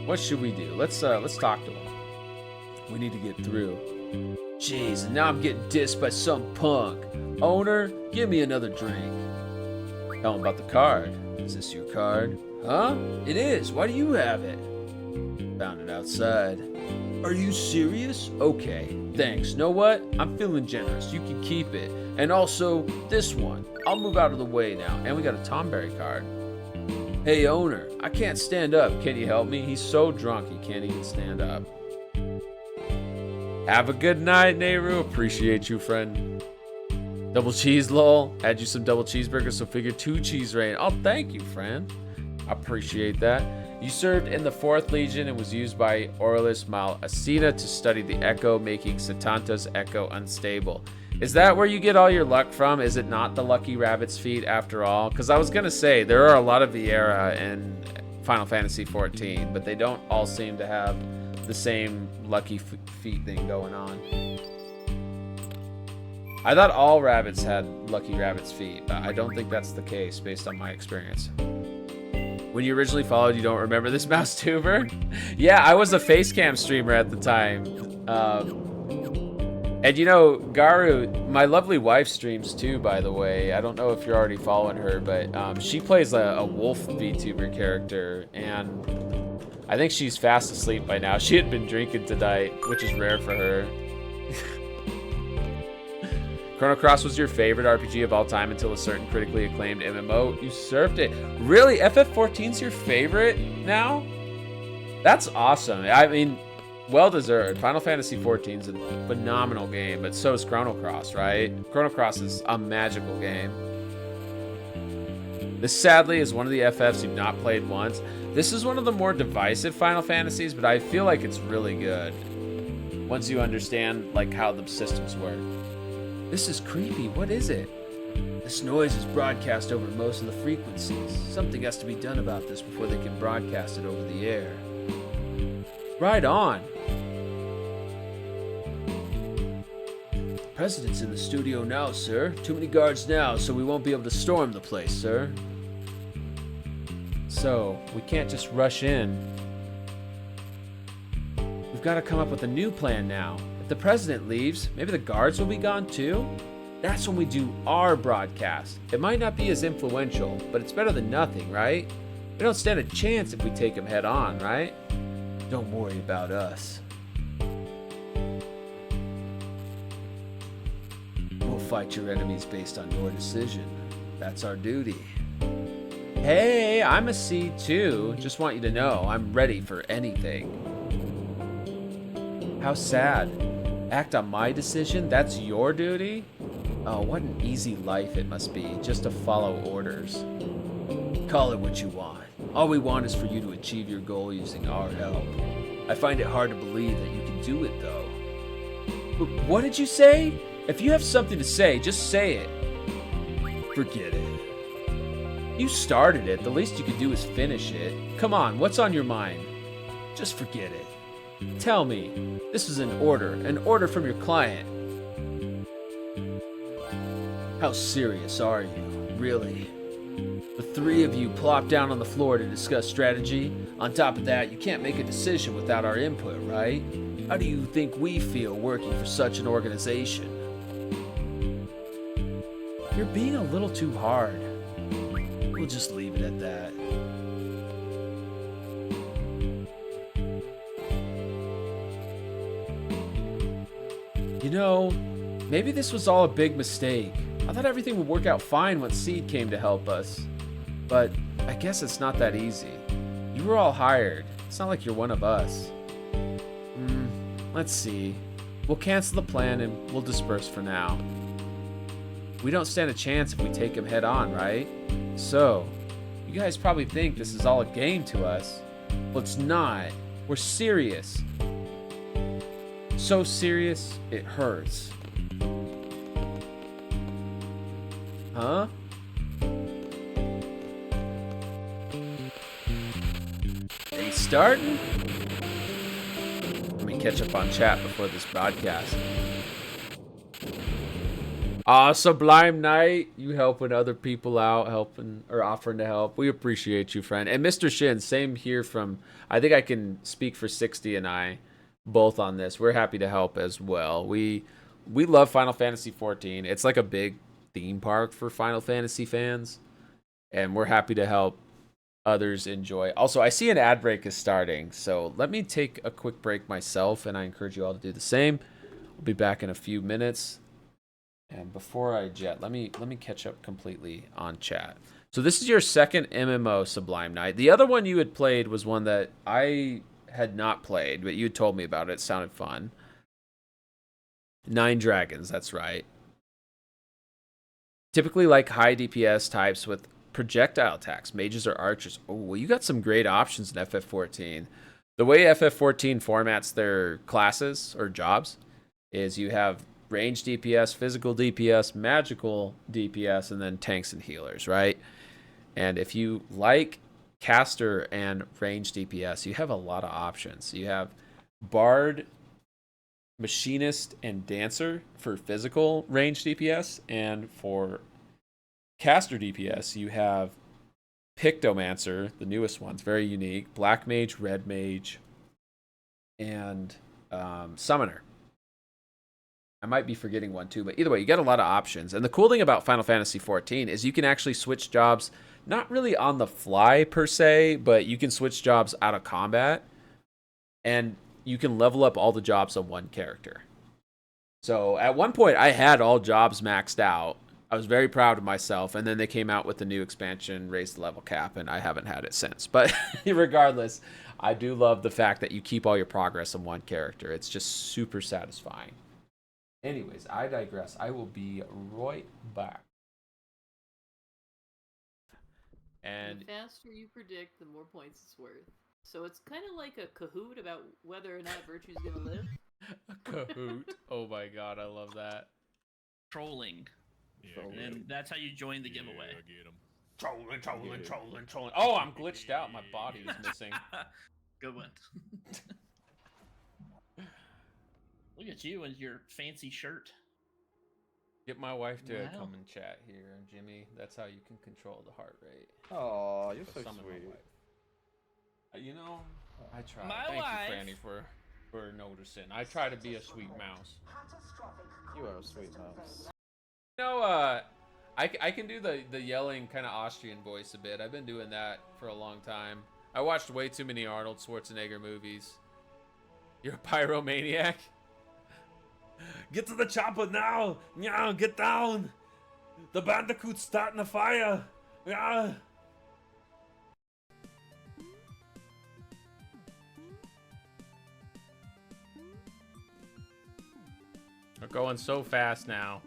What should we do? Let's talk to him. We need to get through. Jeez, and now I'm getting dissed by some punk. Owner, give me another drink. Tell him about the card. Is this your card? Huh? It is. Why do you have it? Found it outside. Are you serious? Okay, thanks. Know what? I'm feeling generous. You can keep it. And also, this one. I'll move out of the way now. And we got a Tomberry card. Hey, owner. I can't stand up. Can you help me? He's so drunk he can't even stand up. Have a good night, Nehru. Appreciate you, friend. Double cheese, lol. Add you some double cheeseburgers, so figure 2 cheese rain. Oh, thank you, friend. I appreciate that. You served in the 4th Legion and was used by Aurelius Malacina to study the Echo, making Satanta's Echo unstable. Is that where you get all your luck from? Is it not the Lucky Rabbit's feet after all? Because I was going to say, there are a lot of Viera in Final Fantasy XIV, but they don't all seem to have the same lucky feet thing going on. I thought all rabbits had Lucky Rabbit's feet, but I don't think that's the case based on my experience. When you originally followed, you don't remember this vtuber? Yeah, I was a Facecam streamer at the time. And you know, Garu, my lovely wife streams too, by the way. I don't know if you're already following her, but she plays a wolf VTuber character, and I think she's fast asleep by now. She had been drinking tonight, which is rare for her. Chrono Cross was your favorite RPG of all time until a certain critically acclaimed MMO usurped it. Really? FF14's your favorite now? That's awesome. I mean, well deserved. Final Fantasy XIV's a phenomenal game, but so is Chrono Cross, right? Chrono Cross is a magical game. This sadly is one of the FFs you've not played once. This is one of the more divisive Final Fantasies, but I feel like it's really good once you understand like how the systems work. This is creepy. What is it? This noise is broadcast over most of the frequencies. Something has to be done about this before they can broadcast it over the air. Right on. President's in the studio now, sir. Too many guards now, so we won't be able to storm the place, sir. So, we can't just rush in. We've got to come up with a new plan now. If the president leaves, maybe the guards will be gone too? That's when we do our broadcast. It might not be as influential, but it's better than nothing, right? We don't stand a chance if we take him head on, right? Don't worry about us. We'll fight your enemies based on your decision. That's our duty. Hey, I'm a C too. Just want you to know, I'm ready for anything. How sad. Act on my decision? That's your duty? Oh, what an easy life it must be, just to follow orders. Call it what you want. All we want is for you to achieve your goal using our help. I find it hard to believe that you can do it, though. But what did you say? If you have something to say, just say it. Forget it. You started it. The least you could do is finish it. Come on, what's on your mind? Just forget it. Tell me. This is an order from your client. How serious are you? Really? The three of you plop down on the floor to discuss strategy. On top of that, you can't make a decision without our input, right? How do you think we feel working for such an organization? You're being a little too hard. We'll just leave it at that. You know, maybe this was all a big mistake. I thought everything would work out fine when Seed came to help us. But I guess it's not that easy. You were all hired. It's not like you're one of us. Let's see. We'll cancel the plan and we'll disperse for now. We don't stand a chance if we take him head on, right? So, you guys probably think this is all a game to us. Well, it's not. We're serious. So serious, it hurts. Huh? Are you starting? Let me catch up on chat before this broadcast. Sublime Knight, you helping other people out, helping or offering to help. We appreciate you, friend. And Mr. Shin, same here from, I think I can speak for 60 and I both on this. We're happy to help as well. We love Final Fantasy 14. It's like a big theme park for Final Fantasy fans, and we're happy to help others enjoy. Also, I see an ad break is starting, so let me take a quick break myself, and I encourage you all to do the same. We'll be back in a few minutes. And before I jet, let me catch up completely on chat. So this is your second MMO, Sublime Knight. The other one you had played was one that I had not played, but you had told me about it. It sounded fun. 9 Dragons, that's right. Typically like high DPS types with projectile attacks, mages or archers. Oh, well, you got some great options in FF14. The way FF14 formats their classes or jobs is you have range DPS, physical DPS, magical DPS, and then tanks and healers, right? And if you like caster and range DPS, you have a lot of options. You have Bard, Machinist, and Dancer for physical range DPS, and for caster DPS, you have Pictomancer, the newest one's very unique, Black Mage, Red Mage, and Summoner. I might be forgetting one too, but either way, you get a lot of options. And the cool thing about Final Fantasy XIV is you can actually switch jobs, not really on the fly per se, but you can switch jobs out of combat, and you can level up all the jobs on one character. So at one point, I had all jobs maxed out. I was very proud of myself, and then they came out with the new expansion, raised the level cap, and I haven't had it since. But regardless, I do love the fact that you keep all your progress on one character. It's just super satisfying. Anyways, I digress. I will be right back. And the faster you predict, the more points it's worth. So it's kind of like a Kahoot about whether or not Virtue's gonna live. A Kahoot. Oh my god, I love that. Trolling. Yeah, And that's how you join the giveaway. Get him. Trolling. Oh, I'm glitched out. My body is missing. Good one. Look at you and your fancy shirt. Get my wife to Wow. come and chat here, Jimmy. That's how you can control the heart rate. Oh, you're so Summon my sweet. wife. You know, I try. My Thank wife. you, Franny, for noticing. I try to be a sweet mouse. You are a sweet mouse. You know, I can do the yelling kind of Austrian voice a bit. I've been doing that for a long time. I watched way too many Arnold Schwarzenegger movies. You're a pyromaniac? Get to the chopper now! Yeah, get down! The bandicoot's starting a fire! Yeah! We're going so fast now.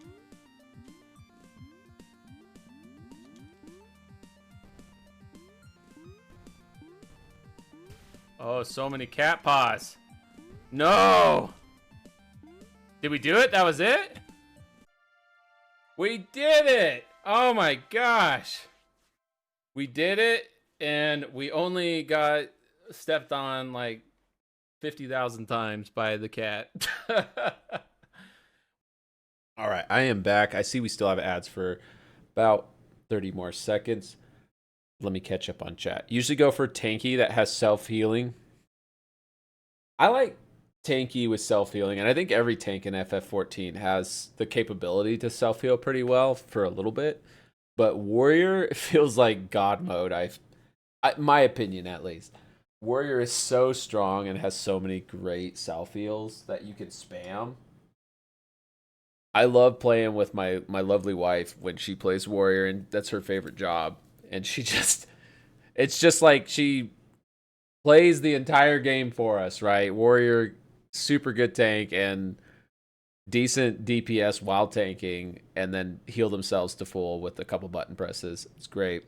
Oh, so many cat paws. No! Did we do it? That was it? We did it! Oh my gosh. We did it, and we only got stepped on like 50,000 times by the cat. All right, I am back. I see we still have ads for about 30 more seconds. Let me catch up on chat. Usually go for tanky that has self-healing. I like tanky with self-healing, and I think every tank in FF14 has the capability to self-heal pretty well for a little bit. But warrior feels like god mode. My opinion, at least. Warrior is so strong and has so many great self-heals that you can spam. I love playing with my lovely wife when she plays warrior, and that's her favorite job. And she just, it's just like she plays the entire game for us, right? Warrior, super good tank and decent DPS while tanking, and then heal themselves to full with a couple button presses. It's great.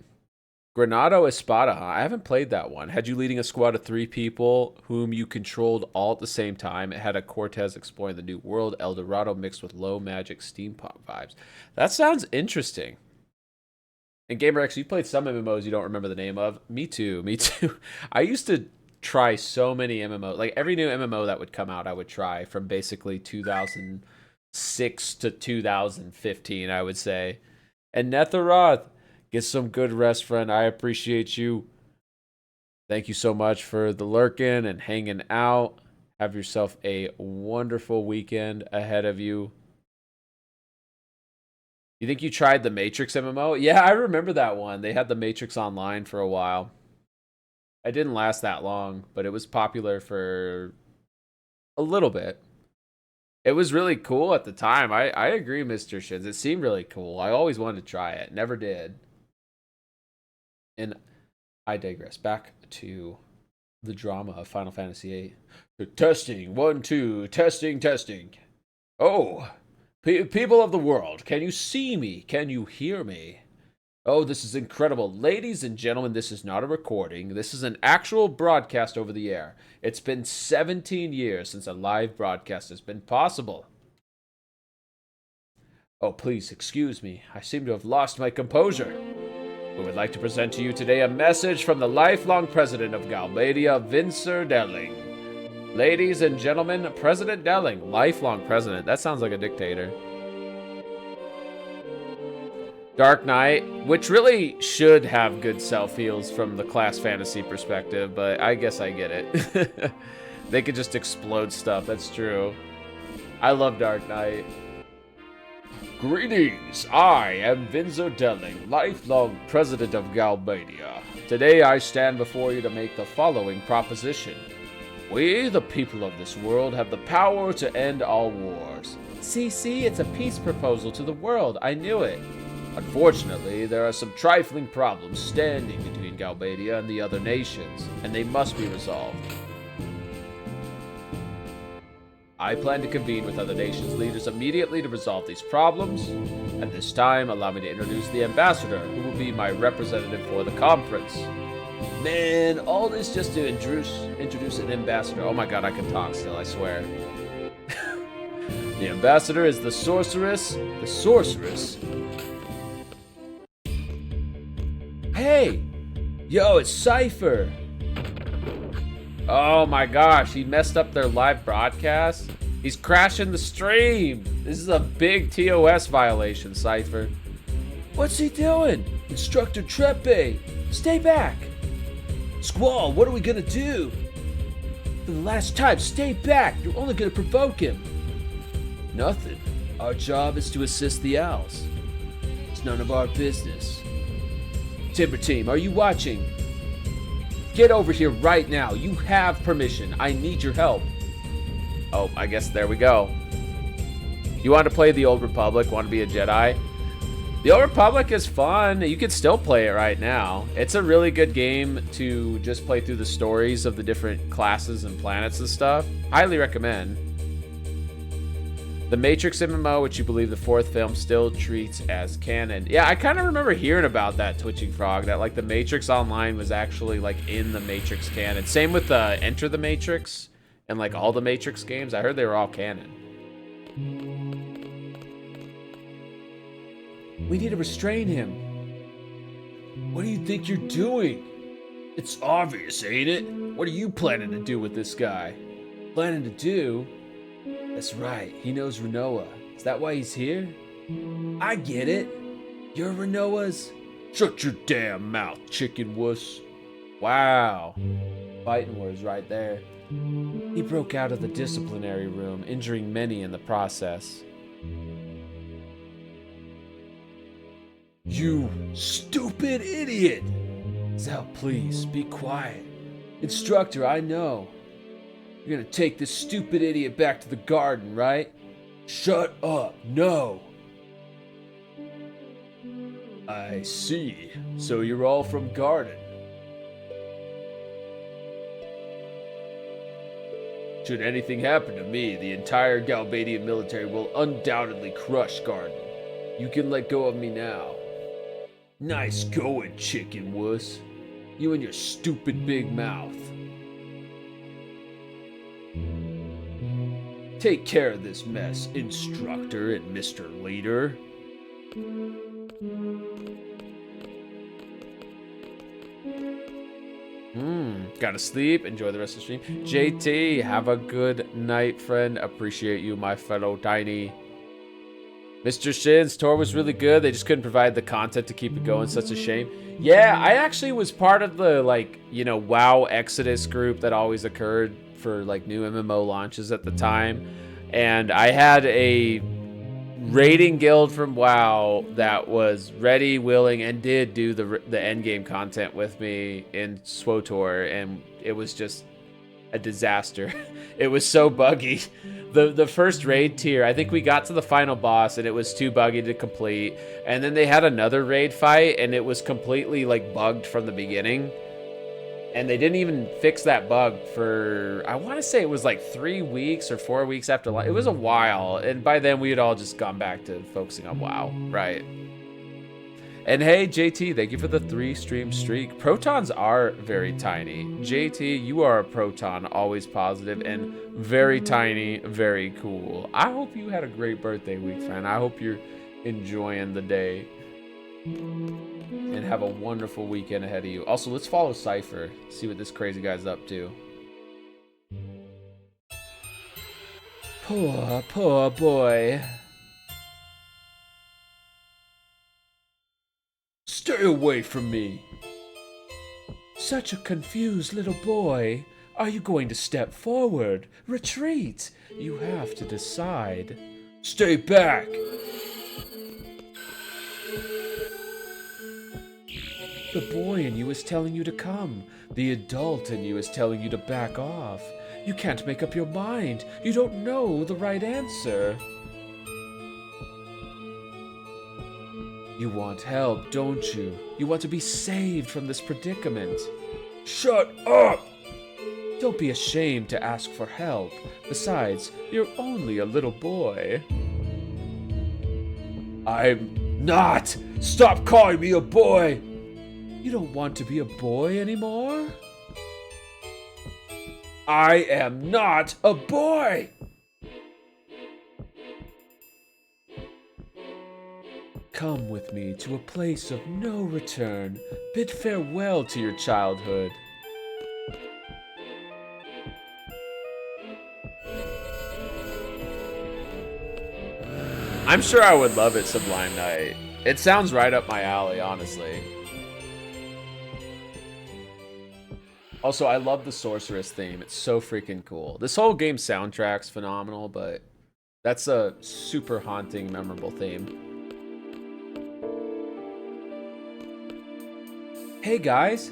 Granado Espada, huh? I haven't played that one. Had you leading a squad of 3 people whom you controlled all at the same time. It had a Cortez exploring the new world, El Dorado mixed with low magic steampunk vibes. That sounds interesting. And GamerX, you played some MMOs you don't remember the name of. Me too. I used to try so many MMOs. Like every new MMO that would come out, I would try from basically 2006 to 2015, I would say. And Netheroth, get some good rest, friend. I appreciate you. Thank you so much for the lurking and hanging out. Have yourself a wonderful weekend ahead of you. You think you tried the Matrix MMO? Yeah, I remember that one. They had the Matrix Online for a while. It didn't last that long, but it was popular for a little bit. It was really cool at the time. I agree, Mr. Shins. It seemed really cool. I always wanted to try it. Never did. And I digress. Back to the drama of Final Fantasy VIII. Testing. 1, 2. Testing. Oh. People of the world, can you see me? Can you hear me? Oh, this is incredible. Ladies and gentlemen, this is not a recording. This is an actual broadcast over the air. It's been 17 years since a live broadcast has been possible. Oh, please excuse me. I seem to have lost my composure. We would like to present to you today a message from the lifelong president of Galbadia, Vincent Delling. Ladies and gentlemen, President Delling, lifelong president. That sounds like a dictator. Dark Knight, which really should have good self-heals from the class fantasy perspective, but I guess I get it. They could just explode stuff, that's true. I love Dark Knight. Greetings, I am Vinzo Delling, lifelong president of Galbadia. Today I stand before you to make the following proposition. We, the people of this world, have the power to end all wars. See, it's a peace proposal to the world. I knew it. Unfortunately, there are some trifling problems standing between Galbadia and the other nations, and they must be resolved. I plan to convene with other nations' leaders immediately to resolve these problems. At this time, allow me to introduce the ambassador, who will be my representative for the conference. Man, all this just to introduce an ambassador. Oh my god, I can talk still, I swear. The ambassador is the sorceress. The sorceress? Hey! Yo, it's Cipher! Oh my gosh, he messed up their live broadcast? He's crashing the stream! This is a big TOS violation, Cipher. What's he doing? Instructor Trepe! Stay back! Squall, what are we gonna do? For the last time, stay back! You're only gonna provoke him! Nothing. Our job is to assist the owls. It's none of our business. Timber Team, are you watching? Get over here right now. You have permission. I need your help. Oh, I guess there we go. You want to play the Old Republic? Want to be a Jedi? The Old Republic is fun. You can still play it right now. It's a really good game to just play through the stories of the different classes and planets and stuff. Highly recommend. The Matrix MMO, which you believe the 4th film still treats as canon. Yeah, I kind of remember hearing about that, Twitching Frog, that like the Matrix Online was actually like in the Matrix canon. Same with Enter the Matrix and like all the Matrix games. I heard they were all canon. We need to restrain him. What do you think you're doing? It's obvious, ain't it? What are you planning to do with this guy? Planning to do? That's right, he knows Renoa. Is that why he's here? I get it. You're Renoa's Shut your damn mouth, chicken wuss. Wow. Fighting words right there. He broke out of the disciplinary room, injuring many in the process. You stupid idiot! Zell, please, be quiet. Instructor, I know. You're gonna take this stupid idiot back to the garden, right? Shut up, no! I see. So you're all from garden. Should anything happen to me, the entire Galbadian military will undoubtedly crush garden. You can let go of me now. Nice going, chicken wuss. You and your stupid big mouth. Take care of this mess, instructor and Mr. Leader. Gotta sleep. Enjoy the rest of the stream. JT, have a good night, friend. Appreciate you, my fellow Tiny. Mr. Shin's tour was really good. They just couldn't provide the content to keep it going. Such a shame. Yeah, I actually was part of the, like, you know, WoW Exodus group that always occurred for, like, new MMO launches at the time. And I had a raiding guild from WoW that was ready, willing, and did do the endgame content with me in SWTOR, and it was just a disaster. It was so buggy. The first raid tier, I think we got to the final boss and it was too buggy to complete, and then they had another raid fight and it was completely like bugged from the beginning, and they didn't even fix that bug for, I want to say it was like 3 weeks or 4 weeks after it was a while, and by then we had all just gone back to focusing on WoW, right? And hey, JT, thank you for the 3 stream streak. Protons are very tiny. JT, you are a proton, always positive and very tiny, very cool. I hope you had a great birthday week, friend. I hope you're enjoying the day and have a wonderful weekend ahead of you. Also, let's follow Cipher, see what this crazy guy's up to. Poor boy. Stay away from me. Such a confused little boy. Are you going to step forward? Retreat. You have to decide. Stay back. The boy in you is telling you to come. The adult in you is telling you to back off. You can't make up your mind. You don't know the right answer. You want help, don't you? You want to be saved from this predicament. Shut up! Don't be ashamed to ask for help. Besides, you're only a little boy. I'm not! Stop calling me a boy! You don't want to be a boy anymore? I am not a boy! Come with me to a place of no return. Bid farewell to your childhood. I'm sure I would love it, Sublime Knight. It sounds right up my alley, honestly. Also, I love the Sorceress theme. It's so freaking cool. This whole game's soundtrack's phenomenal, but that's a super haunting, memorable theme. Hey guys!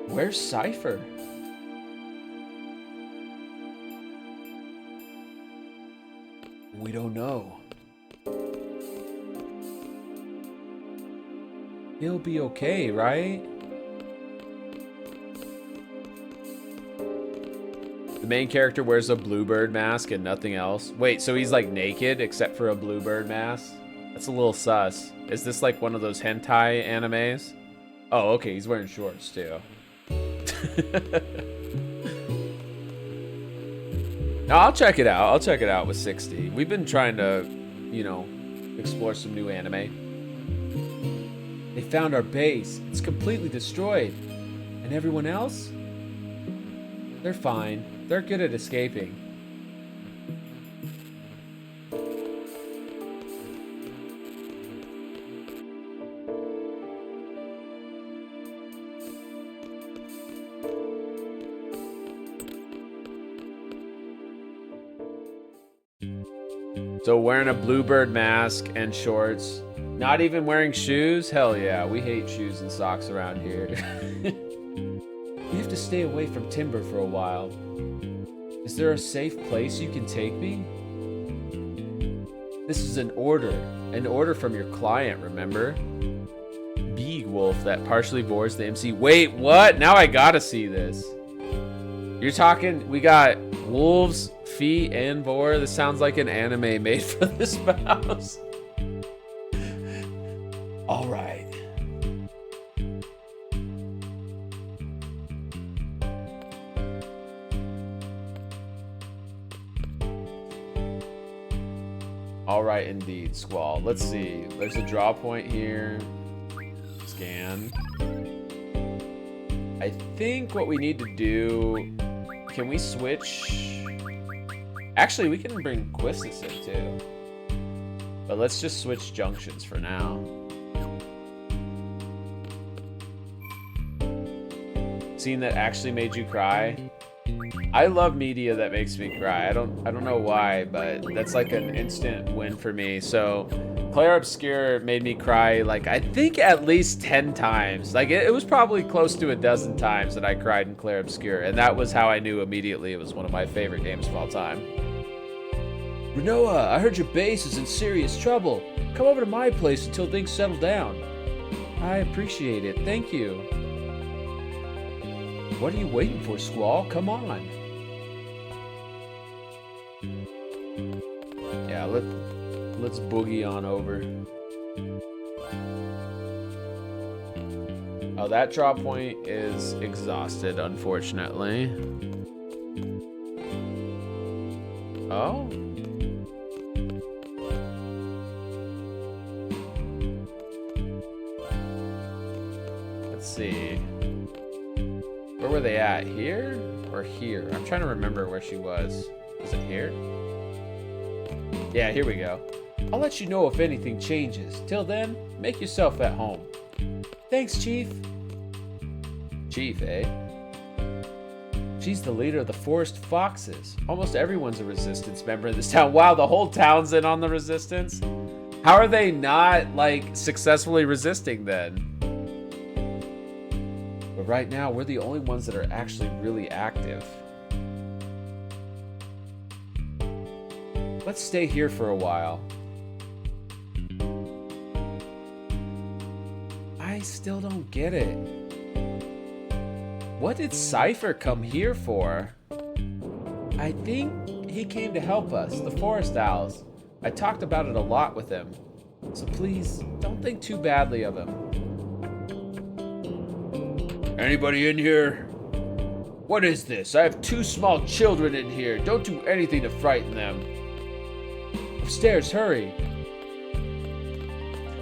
Where's Cipher? We don't know. He'll be okay, right? The main character wears a bluebird mask and nothing else. Wait, so he's like naked except for a bluebird mask? That's a little sus. Is this like one of those hentai animes? Oh, okay, he's wearing shorts too. No, I'll check it out. I'll check it out with 60. We've been trying to, you know, explore some new anime. They found our base. It's completely destroyed. And everyone else? They're fine. They're good at escaping. So wearing a bluebird mask and shorts. Not even wearing shoes? Hell yeah, we hate shoes and socks around here. We have to stay away from timber for a while. Is there a safe place you can take me? This is an order from your client, remember? Big wolf that partially bores the MC. Wait, what? Now I gotta see this. You're talking, we got wolves, feet, and boar. This sounds like an anime made for this mouse. All right. All right, indeed, Squall. Let's see. There's a draw point here. Scan. I think what we need to do... Can we switch? Actually, we can bring Quistis in too. But let's just switch junctions for now. Scene that actually made you cry. I love media that makes me cry. I don't know why, but that's like an instant win for me. So Claire Obscure made me cry like I think at least 10 times. Like it was probably close to a dozen times that I cried in Claire Obscure, and that was how I knew immediately it was one of my favorite games of all time. Renoa, I heard your base is in serious trouble. Come over to my place until things settle down. I appreciate it. Thank you. What are you waiting for, Squall? Come on. Yeah, let's boogie on over. Oh, that draw point is exhausted, unfortunately. Oh? Let's see. Where were they at? Here or here? I'm trying to remember where she was. Was it here? Yeah, here we go. I'll let you know if anything changes. Till then, make yourself at home. Thanks, Chief. Chief, eh? She's the leader of the Forest Foxes. Almost everyone's a Resistance member in this town. Wow, the whole town's in on the Resistance? How are they not, like, successfully resisting then? But right now, we're the only ones that are actually really active. Let's stay here for a while. I still don't get it. What did Cipher come here for? I think he came to help us, the Forest Owls. I talked about it a lot with him. So please, don't think too badly of him. Anybody in here? What is this? I have 2 small children in here. Don't do anything to frighten them. Upstairs, hurry.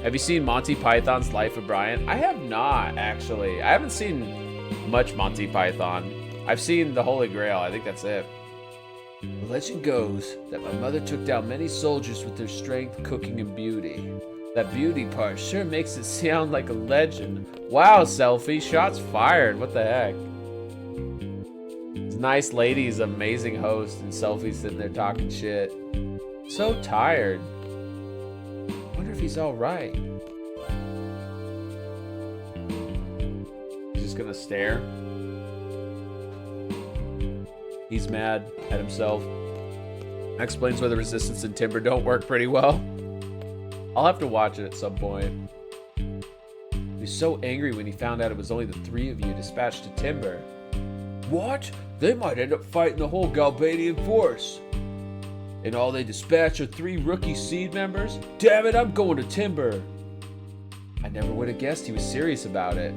Have you seen Monty Python's Life of Brian? I have not, actually. I haven't seen much Monty Python. I've seen The Holy Grail. I think that's it. The legend goes that my mother took down many soldiers with her strength, cooking, and beauty. That beauty part sure makes it sound like a legend. Wow, Selfie. Shots fired. What the heck? This nice lady's amazing host, and Selfie's sitting there talking shit. So tired. Wonder if he's alright. He's just gonna stare. He's mad at himself. That explains why the Resistance and Timber don't work pretty well. I'll have to watch it at some point. He was so angry when he found out it was only the 3 of you dispatched to Timber. What? They might end up fighting the whole Galbadian force. And all they dispatch are 3 rookie seed members? Damn it, I'm going to Timber. I never would have guessed he was serious about it.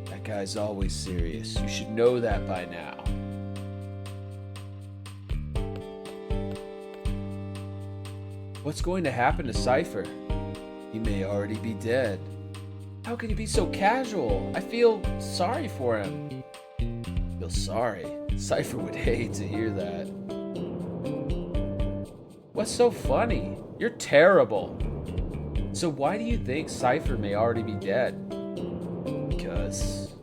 That guy's always serious. You should know that by now. What's going to happen to Cipher? He may already be dead. How can you be so casual? I feel sorry for him. Feel sorry? Cipher would hate to hear that. What's so funny? You're terrible. So why do you think Cipher may already be dead? Because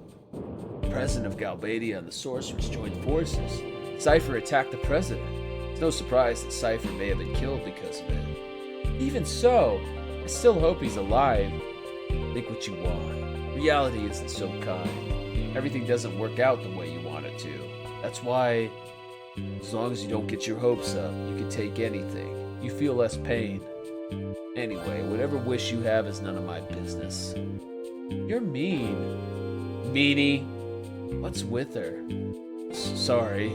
the president of Galbadia and the sorcerers joined forces. Cipher attacked the president. It's no surprise that Cipher may have been killed because of it. Even so, I still hope he's alive. Think what you want. Reality isn't so kind. Everything doesn't work out the way you want it to. That's why, as long as you don't get your hopes up, you can take anything. You feel less pain. Anyway, whatever wish you have is none of my business. You're mean. Meanie. What's with her? Sorry.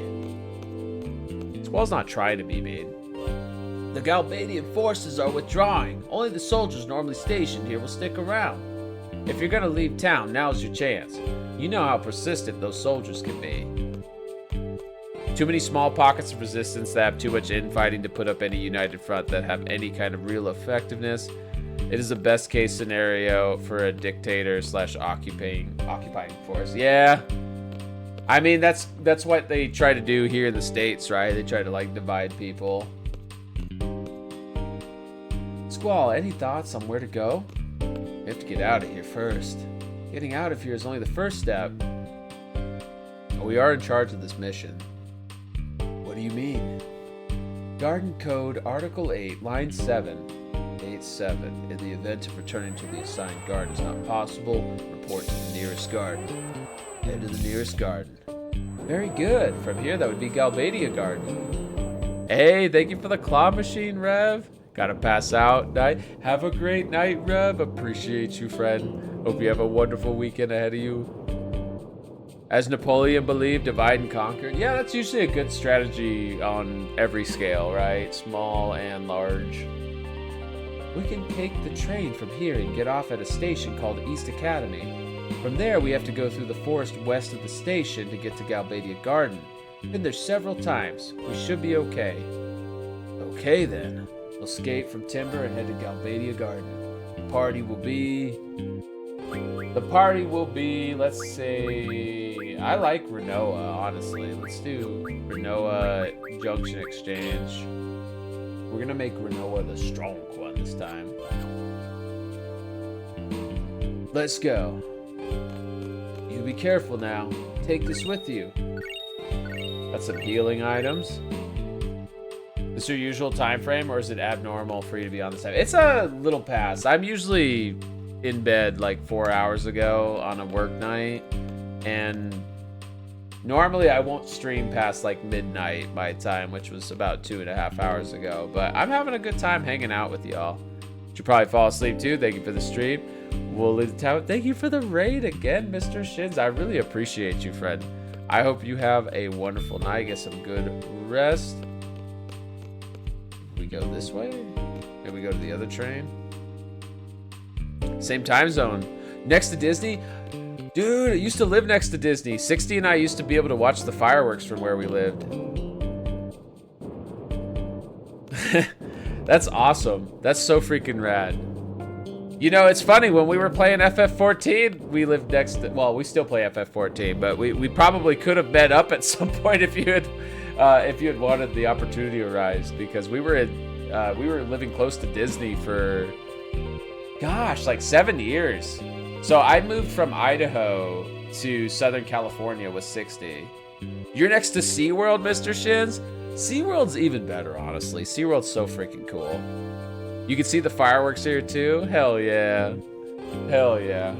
Squall's not trying to be mean. The Galbadian forces are withdrawing. Only the soldiers normally stationed here will stick around. If you're gonna leave town, now's your chance. You know how persistent those soldiers can be. Too many small pockets of resistance that have too much infighting to put up any united front that have any kind of real effectiveness. It is a best case scenario for a dictator / occupying force. Yeah. I mean, that's what they try to do here in the States, right? They try to like divide people. Squall, any thoughts on where to go? We have to get out of here first. Getting out of here is only the first step. We are in charge of this mission. What do you mean? Garden Code Article 8, Line 787. In the event of returning to the assigned garden is not possible, report to the nearest garden. Head to the nearest garden. Very good. From here, that would be Galbadia Garden. Hey, thank you for the claw machine, Rev. Gotta pass out. Have a great night, Rev. Appreciate you, friend. Hope you have a wonderful weekend ahead of you. As Napoleon believed, divide and conquer. Yeah, that's usually a good strategy on every scale, right? Small and large. We can take the train from here and get off at a station called East Academy. From there, we have to go through the forest west of the station to get to Galbadia Garden. Been there several times. We should be okay. Okay then. We'll skate from Timber and head to Galbadia Garden. The party will be, let's say, I like Renoa, honestly. Let's do Renoa Junction Exchange. We're gonna make Renoa the strong one this time. Let's go. You be careful now. Take this with you. That's some healing items. Is your usual time frame, or is it abnormal for you to be on this time? It's a little past. I'm usually in bed like 4 hours ago on a work night, and normally I won't stream past like midnight my time, which was about 2.5 hours ago. But I'm having a good time hanging out with y'all. Should probably fall asleep too. Thank you for the stream. We'll leave the town. Thank you for the raid again, Mr. Shins. I really appreciate you, friend. I hope you have a wonderful night. Get some good rest. We go this way? Maybe we go to the other train? Same time zone. Next to Disney? Dude, I used to live next to Disney. 60 and I used to be able to watch the fireworks from where we lived. That's awesome. That's so freaking rad. You know, it's funny, when we were playing FF14, we lived next to, well, we still play FF14, but we probably could have met up at some point if you had wanted the opportunity to arise, because we were living close to Disney for, gosh, like 7 years. So I moved from Idaho to Southern California with 60. You're next to SeaWorld, Mr. Shins? SeaWorld's even better, honestly. SeaWorld's so freaking cool. You can see the fireworks here too? Hell yeah. Hell yeah.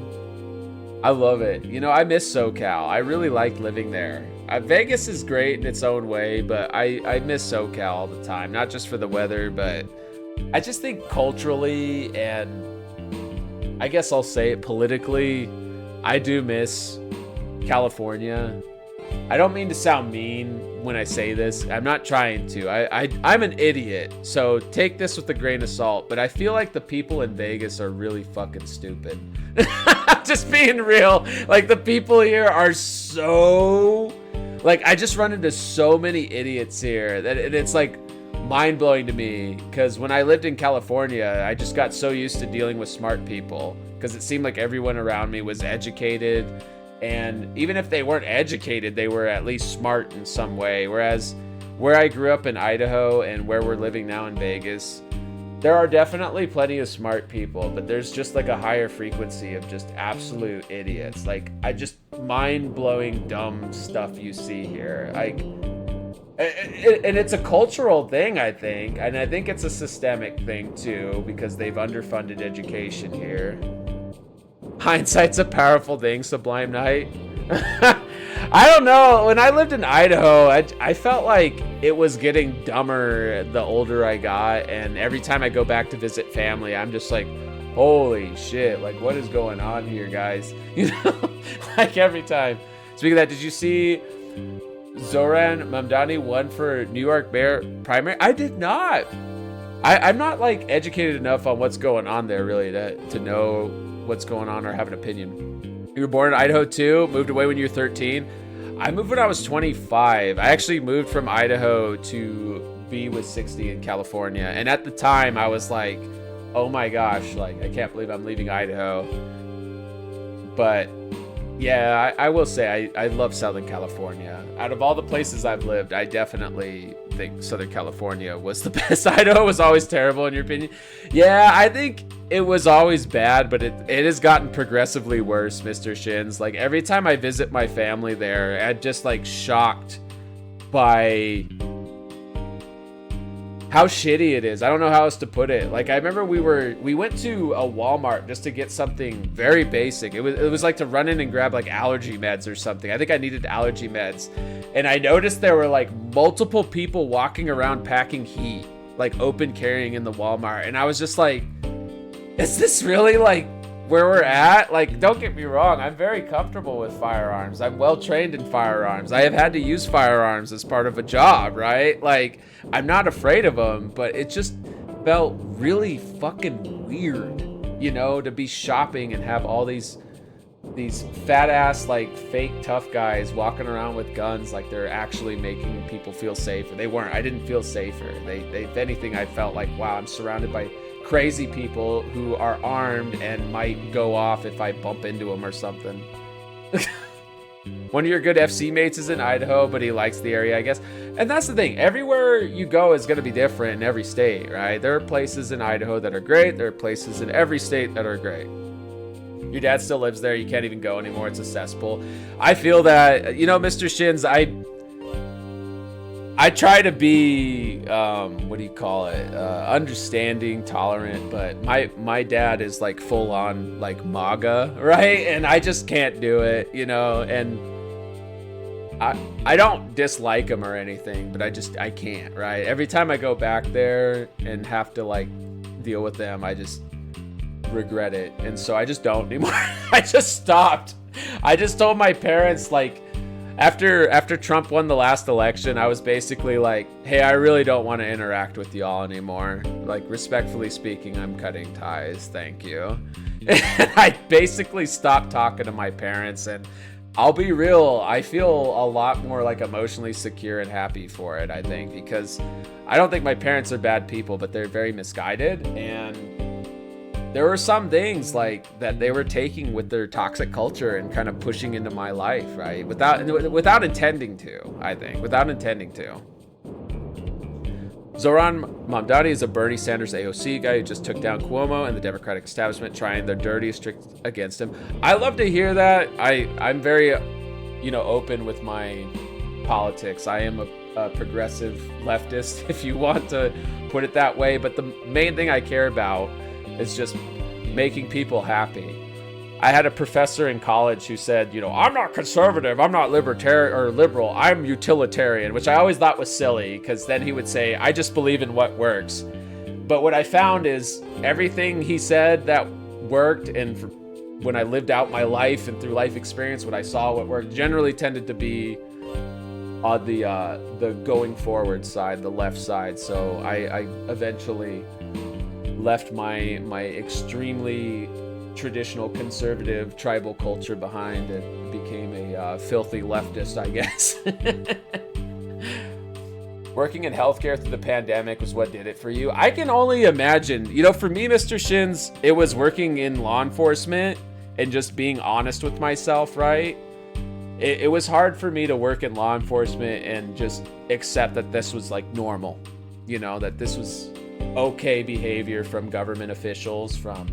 I love it. You know, I miss SoCal. I really liked living there. Vegas is great in its own way, but I miss SoCal all the time. Not just for the weather, but I just think culturally, and I guess I'll say it politically, I do miss California. I don't mean to sound mean when I say this. I'm not trying to. I'm an idiot, so take this with a grain of salt, but I feel like the people in Vegas are really fucking stupid. Just being real. Like, the people here are so... Like, I just run into so many idiots here that it's like mind-blowing to me, because when I lived in California, I just got so used to dealing with smart people, because it seemed like everyone around me was educated. And even if they weren't educated, they were at least smart in some way. Whereas where I grew up in Idaho and where we're living now in Vegas, there are definitely plenty of smart people, but there's just like a higher frequency of just absolute idiots. Like, I just mind-blowing dumb stuff you see here. Like, And it's a cultural thing, I think. And I think it's a systemic thing, too, because they've underfunded education here. Hindsight's a powerful thing, Sublime Knight. I don't know. When I lived in Idaho, I felt like it was getting dumber the older I got. And every time I go back to visit family, I'm just like, holy shit. Like, what is going on here, guys? You know, like every time. Speaking of that, did you see Zoran Mamdani won for New York Mayor primary? I did not. I'm not like educated enough on what's going on there really to know what's going on or have an opinion. You were born in Idaho too, moved away when you were 13. I moved when I was 25. I actually moved from Idaho to be with 60 in California. And at the time I was like, oh my gosh, like I can't believe I'm leaving Idaho. But yeah, I will say I love Southern California. Out of all the places I've lived, I definitely think Southern California was the best. Idaho was always terrible, in your opinion. Yeah, I think it was always bad, but it has gotten progressively worse, Mr. Shins. Like every time I visit my family there, I'm just like shocked by how shitty it is. I don't know how else to put it. Like I remember we went to a Walmart just to get something very basic. It was like to run in and grab like allergy meds or something. I think I needed allergy meds. And I noticed there were like multiple people walking around packing heat, like open carrying in the Walmart. And I was just like, is this really like where we're at? Like, don't get me wrong, I'm very comfortable with firearms. I'm well trained in firearms. I have had to use firearms as part of a job, right? Like, I'm not afraid of them, but it just felt really fucking weird, you know, to be shopping and have all these fat ass like fake tough guys walking around with guns like they're actually making people feel safer. They weren't. I didn't feel safer. They if anything, I felt like, wow, I'm surrounded by crazy people who are armed and might go off if I bump into them or something. One of your good FC mates is in Idaho, but he likes the area, I guess. And that's the thing. Everywhere you go is going to be different in every state, right? There are places in Idaho that are great. There are places in every state that are great. Your dad still lives there. You can't even go anymore. It's a cesspool. I feel that, you know, Mr. Shins, I try to be, what do you call it? Understanding, tolerant, but my dad is like full on like MAGA, right? And I just can't do it, you know, and I don't dislike him or anything, but I can't, right? Every time I go back there and have to like deal with them, I just regret it. And so I just don't anymore. I just stopped. I just told my parents, like, after Trump won the last election, I was basically like, hey, I really don't want to interact with y'all anymore. Like, respectfully speaking, I'm cutting ties. Thank you. And I basically stopped talking to my parents, and I'll be real, I feel a lot more like emotionally secure and happy for it, I think, because I don't think my parents are bad people, but they're very misguided, and there were some things like that they were taking with their toxic culture and kind of pushing into my life, right? Without intending to, I think. Without intending to. Zoran Mamdani is a Bernie Sanders AOC guy who just took down Cuomo and the Democratic establishment trying their dirtiest tricks against him. I love to hear that. I'm very, you know, open with my politics. I am a progressive leftist, if you want to put it that way. But the main thing I care about is just making people happy. I had a professor in college who said, you know, I'm not conservative, I'm not libertarian or liberal, I'm utilitarian, which I always thought was silly, because then he would say, I just believe in what works. But what I found is everything he said that worked, and when I lived out my life and through life experience, what I saw what worked generally tended to be on the going forward side, the left side. So I eventually left my extremely traditional conservative tribal culture behind and became a filthy leftist, I guess. Working in healthcare through the pandemic was what did it for you. I can only imagine, you know, for me, Mr. Shins, it was working in law enforcement and just being honest with myself, right? It was hard for me to work in law enforcement and just accept that this was like normal, you know, that this was okay behavior from government officials, from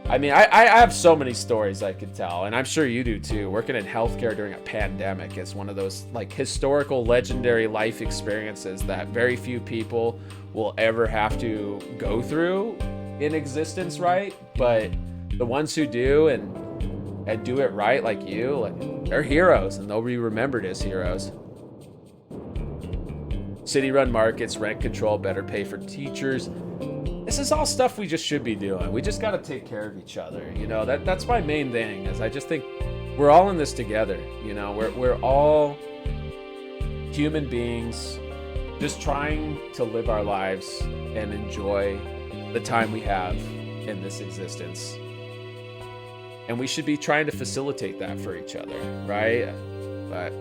I mean, I have so many stories I could tell, and I'm sure you do too. Working in healthcare during a pandemic is one of those like historical, legendary life experiences that very few people will ever have to go through in existence, right? But the ones who do and do it right, like you, like, they're heroes, and they'll be remembered as heroes. City-run markets, rent control, better pay for teachers. This is all stuff we just should be doing. We just got to take care of each other. You know, that's my main thing, is I just think we're all in this together. You know, we're all human beings just trying to live our lives and enjoy the time we have in this existence. And we should be trying to facilitate that for each other, right? But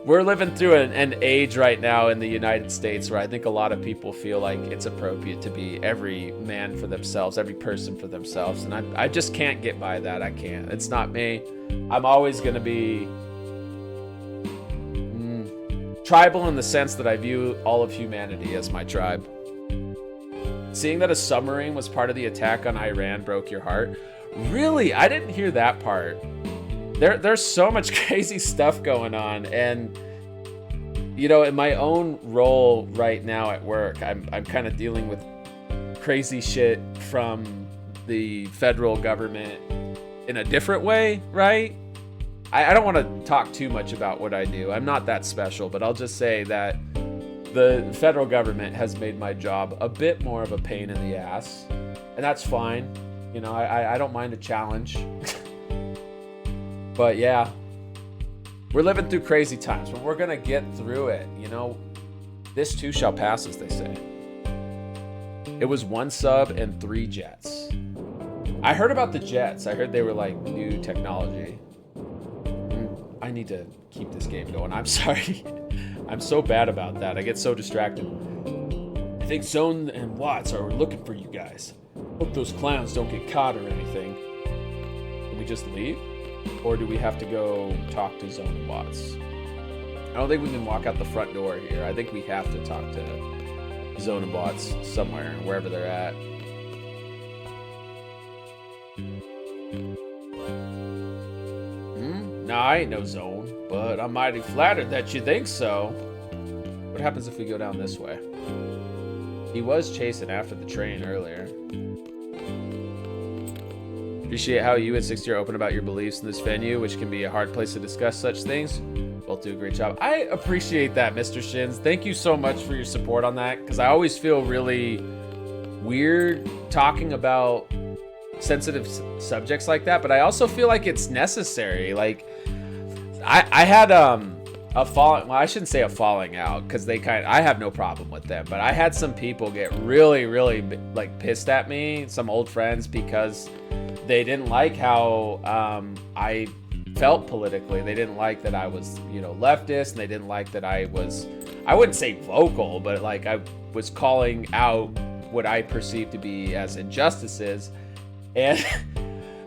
we're living through an age right now in the United States where I think a lot of people feel like it's appropriate to be every man for themselves, every person for themselves. And I just can't get by that. I can't. It's not me. I'm always going to be tribal in the sense that I view all of humanity as my tribe. Seeing that a submarine was part of the attack on Iran broke your heart. Really? I didn't hear that part. There's so much crazy stuff going on, and you know, in my own role right now at work, I'm kind of dealing with crazy shit from the federal government in a different way, right? I don't want to talk too much about what I do. I'm not that special, but I'll just say that the federal government has made my job a bit more of a pain in the ass, and that's fine. You know, I don't mind a challenge. But yeah, we're living through crazy times, but we're going to get through it. You know, this too shall pass, as they say. It was 1 sub and 3 jets. I heard about the jets. I heard they were like new technology. I need to keep this game going. I'm sorry. I'm so bad about that. I get so distracted. I think Zone and Watts are looking for you guys. Hope those clowns don't get caught or anything. Can we just leave? Or do we have to go talk to Zone and Watts? I don't think we can walk out the front door here. I think we have to talk to Zone and Watts somewhere, wherever they're at. No, I ain't no Zone, but I'm mighty flattered that you think so. What happens if we go down this way? He was chasing after the train earlier. Appreciate how you and 60 are open about your beliefs in this venue, which can be a hard place to discuss such things. Both do a great job. I appreciate that, Mr. Shins. Thank you so much for your support on that, because I always feel really weird talking about sensitive subjects like that, but I also feel like it's necessary. Like, I had a falling, well, I shouldn't say a falling out, because I have no problem with them, but I had some people get really, really like pissed at me, some old friends, because they didn't like how I felt politically. They didn't like that I was, you know, leftist, and they didn't like that I wouldn't say vocal, but like I was calling out what I perceived to be as injustices. And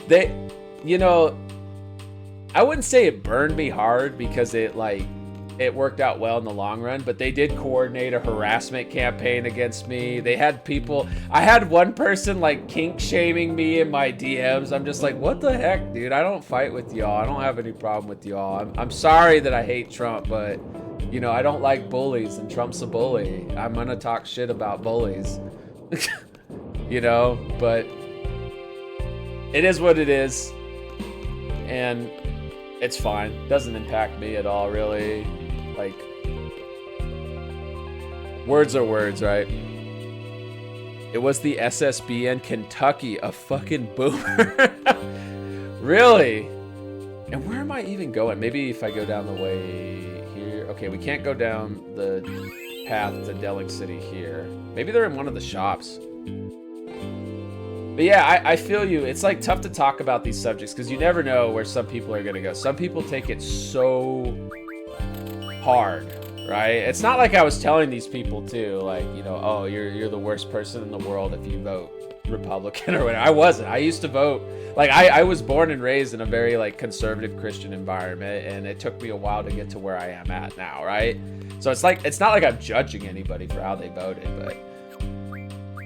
they, you know, I wouldn't say it burned me hard, because it worked out well in the long run, but they did coordinate a harassment campaign against me. They had people, I had one person like kink shaming me in my DMs. I'm just like, what the heck, dude? I don't fight with y'all. I don't have any problem with y'all. I'm sorry that I hate Trump, but you know, I don't like bullies, and Trump's a bully. I'm gonna talk shit about bullies. You know, but it is what it is, and it's fine. Doesn't impact me at all, really. Like, words are words, right? It was the SSB in Kentucky, a fucking boomer. Really? And where am I even going? Maybe if I go down the way here. Okay, we can't go down the path to Delling City here. Maybe they're in one of the shops. But yeah, I feel you. It's like tough to talk about these subjects because you never know where some people are gonna go. Some people take it so hard, right? It's not like I was telling these people too, like, you know, oh, you're the worst person in the world if you vote Republican or whatever. I wasn't. I used to vote. Like, I was born and raised in a very like conservative Christian environment, and it took me a while to get to where I am at now, right? So it's like, it's not like I'm judging anybody for how they voted, but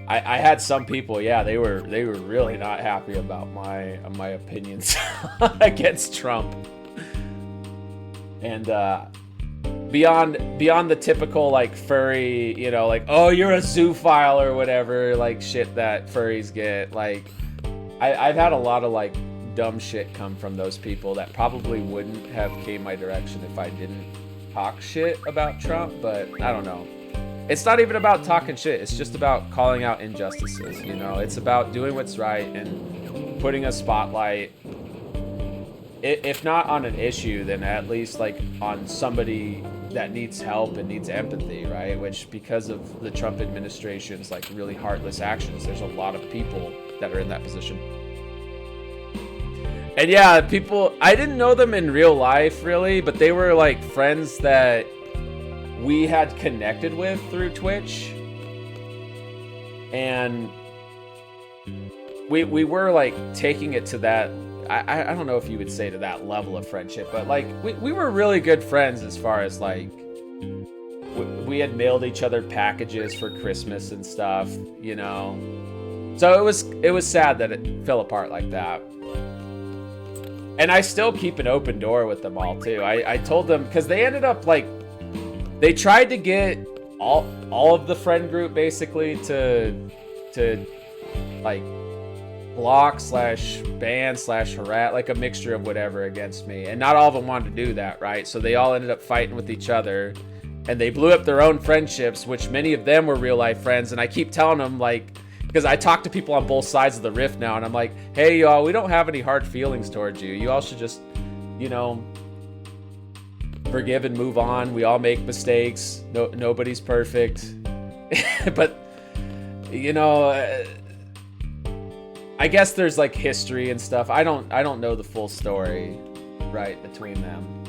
I had some people, yeah, they were really not happy about my opinions against Trump. And beyond the typical like furry, you know, like, oh, you're a zoophile or whatever, like shit that furries get, like I've had a lot of like dumb shit come from those people that probably wouldn't have came my direction if I didn't talk shit about Trump. But I don't know, it's not even about talking shit, it's just about calling out injustices, you know. It's about doing what's right and putting a spotlight, if not on an issue, then at least like on somebody that needs help and needs empathy, right? Which, because of the Trump administration's like really heartless actions, there's a lot of people that are in that position. And yeah, people, I didn't know them in real life really, but they were like friends that we had connected with through Twitch. And we were like taking it to that, I don't know if you would say to that level of friendship, but like we were really good friends as far as like we had mailed each other packages for Christmas and stuff, you know. So it was sad that it fell apart like that. And I still keep an open door with them all too. I told them, because they ended up like, they tried to get all of the friend group basically to like block / ban / harass, like a mixture of whatever against me. And not all of them wanted to do that, right? So they all ended up fighting with each other, and they blew up their own friendships, which many of them were real life friends. And I keep telling them, like, because I talk to people on both sides of the rift now, and I'm like, hey y'all, we don't have any hard feelings towards you. You all should just, you know, forgive and move on. We all make mistakes. Nobody's perfect. But, you know, I guess there's like history and stuff. I don't know the full story, right, between them.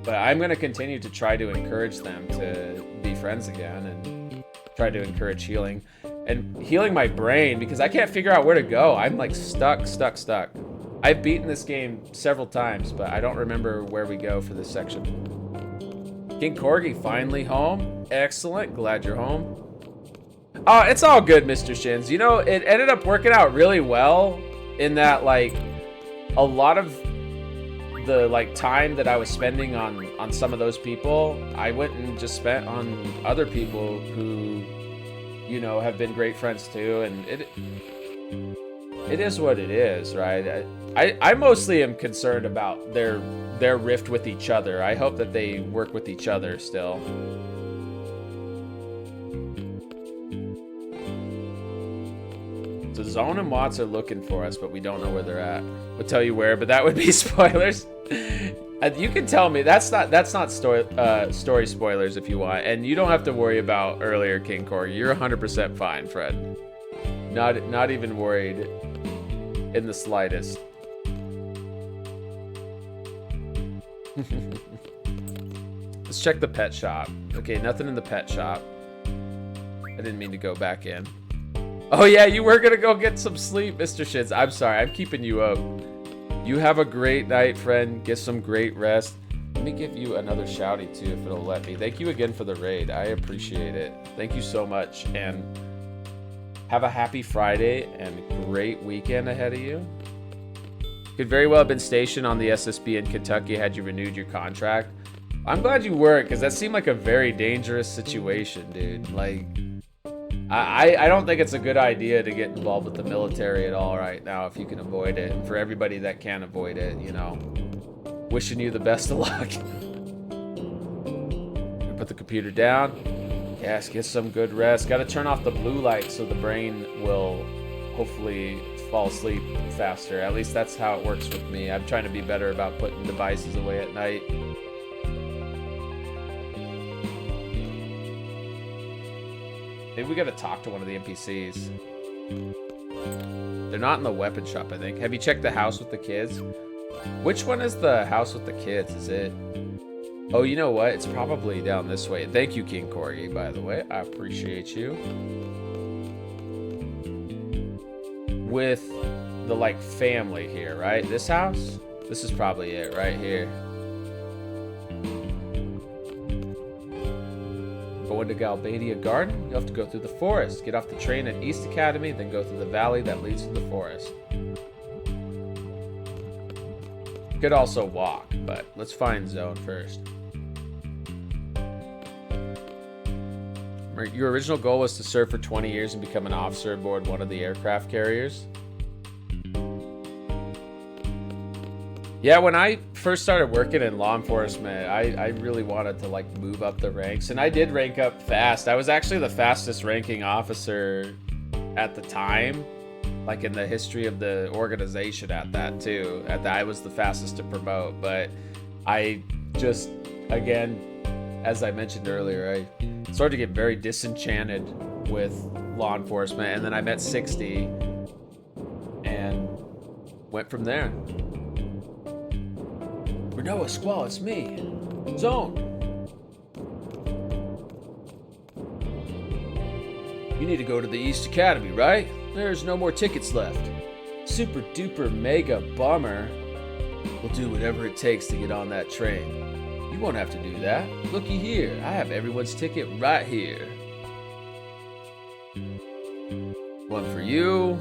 But I'm gonna continue to try to encourage them to be friends again and try to encourage healing. And healing my brain, because I can't figure out where to go. I'm like stuck. I've beaten this game several times, but I don't remember where we go for this section. King Corgi finally home. Excellent, glad you're home. Oh, it's all good, Mr. Shins. You know, it ended up working out really well in that, like, a lot of the like time that I was spending on some of those people, I went and just spent on other people who, you know, have been great friends too. And it is what it is, right? I mostly am concerned about their rift with each other. I hope that they work with each other still. So Zone and Watts are looking for us, but we don't know where they're at. We'll tell you where, but that would be spoilers. You can tell me that's not story spoilers if you want, and you don't have to worry about earlier King Corgi. You're 100% fine, Fred. Not even worried in the slightest. Let's check the pet shop. Okay, nothing in the pet shop. I didn't mean to go back in. Oh yeah, you were gonna go get some sleep, Mr. Shins. I'm sorry, I'm keeping you up. You have a great night, friend. Get some great rest. Let me give you another shouty too, if it'll let me. Thank you again for the raid. I appreciate it. Thank you so much, and have a happy Friday and great weekend ahead of you. Could very well have been stationed on the SSB in Kentucky had you renewed your contract. I'm glad you weren't, because that seemed like a very dangerous situation, dude. Like, I don't think it's a good idea to get involved with the military at all right now if you can avoid it. And for everybody that can avoid it, you know, wishing you the best of luck. Put the computer down. Yes, get some good rest. Got to turn off the blue light so the brain will hopefully fall asleep faster. At least that's how it works with me. I'm trying to be better about putting devices away at night. Maybe we gotta talk to one of the NPCs. They're not in the weapon shop, I think. Have you checked the house with the kids? Which one is the house with the kids? Is it? Oh, you know what? It's probably down this way. Thank you, King Corgi, by the way. I appreciate you. With the, like, family here, right? This house? This is probably it right here. going to Galbadia Garden, you'll have to go through the forest. Get off the train at East Academy, then go through the valley that leads to the forest. You could also walk, but let's find Zone first. Your original goal was to serve for 20 years and become an officer aboard one of the aircraft carriers. Yeah, when I first started working in law enforcement, I really wanted to like move up the ranks, and I did rank up fast. I was actually the fastest ranking officer at the time, like in the history of the organization at that too. I was the fastest to promote, but I just, again, as I mentioned earlier, I started to get very disenchanted with law enforcement, and then I met 60 and went from there. Renoa Squall, it's me. Zone. You need to go to the East Academy, right? There's no more tickets left. Super duper mega bummer. We'll do whatever it takes to get on that train. You won't have to do that. Looky here, I have everyone's ticket right here. One for you.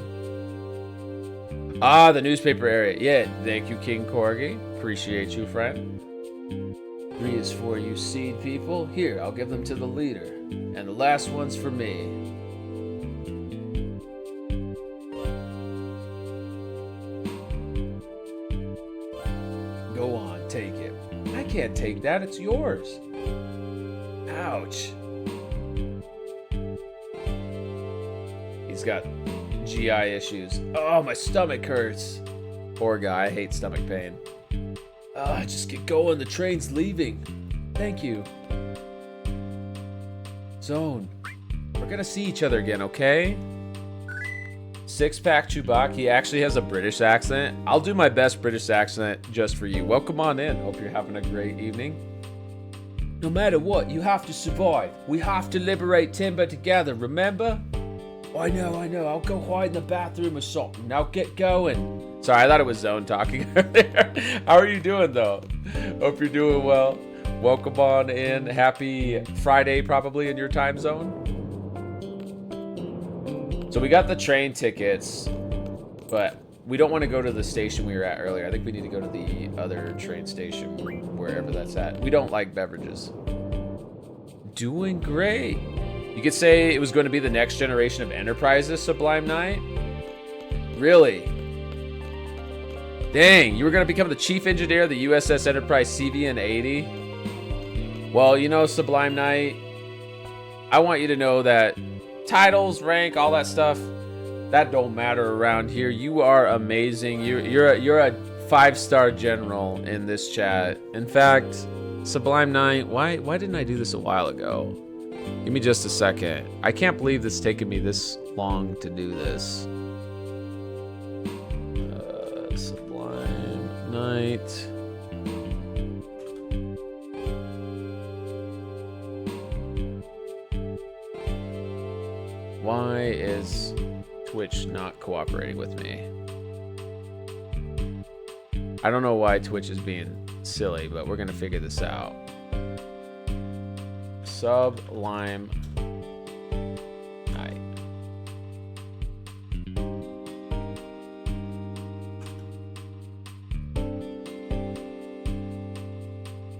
Ah, the newspaper area. Yeah, thank you, King Corgi. Appreciate you, friend. 3 is for you seed people. Here, I'll give them to the leader. And the last one's for me. Go on, take it. I can't take that, it's yours. Ouch. He's got GI issues. Oh, my stomach hurts. Poor guy, I hate stomach pain. Just get going, the train's leaving. Thank you. Zone, we're gonna see each other again, okay? Six-pack Chewbacca, he actually has a British accent. I'll do my best British accent just for you. Welcome on in, hope you're having a great evening. No matter what, you have to survive. We have to liberate Timber together, remember? I know, I'll go hide in the bathroom or something. Now get going. Sorry, I thought it was Zone talking earlier. How are you doing, though? Hope you're doing well. Welcome on in. Happy Friday, probably, in your time zone. So we got the train tickets, but we don't want to go to the station we were at earlier. I think we need to go to the other train station, wherever that's at. We don't like beverages. Doing great. You could say it was going to be the next generation of Enterprises, Sublime Knight. Really? Dang, you were going to become the chief engineer of the USS Enterprise CVN-80? Well, you know, Sublime Knight, I want you to know that titles, rank, all that stuff, that don't matter around here. You are amazing. You're a 5-star general in this chat. In fact, Sublime Knight, why didn't I do this a while ago? Give me just a second. I can't believe this is taking me this long to do this. Sublime Knight. Why is Twitch not cooperating with me? I don't know why Twitch is being silly, but we're gonna figure this out. Sublime Knight.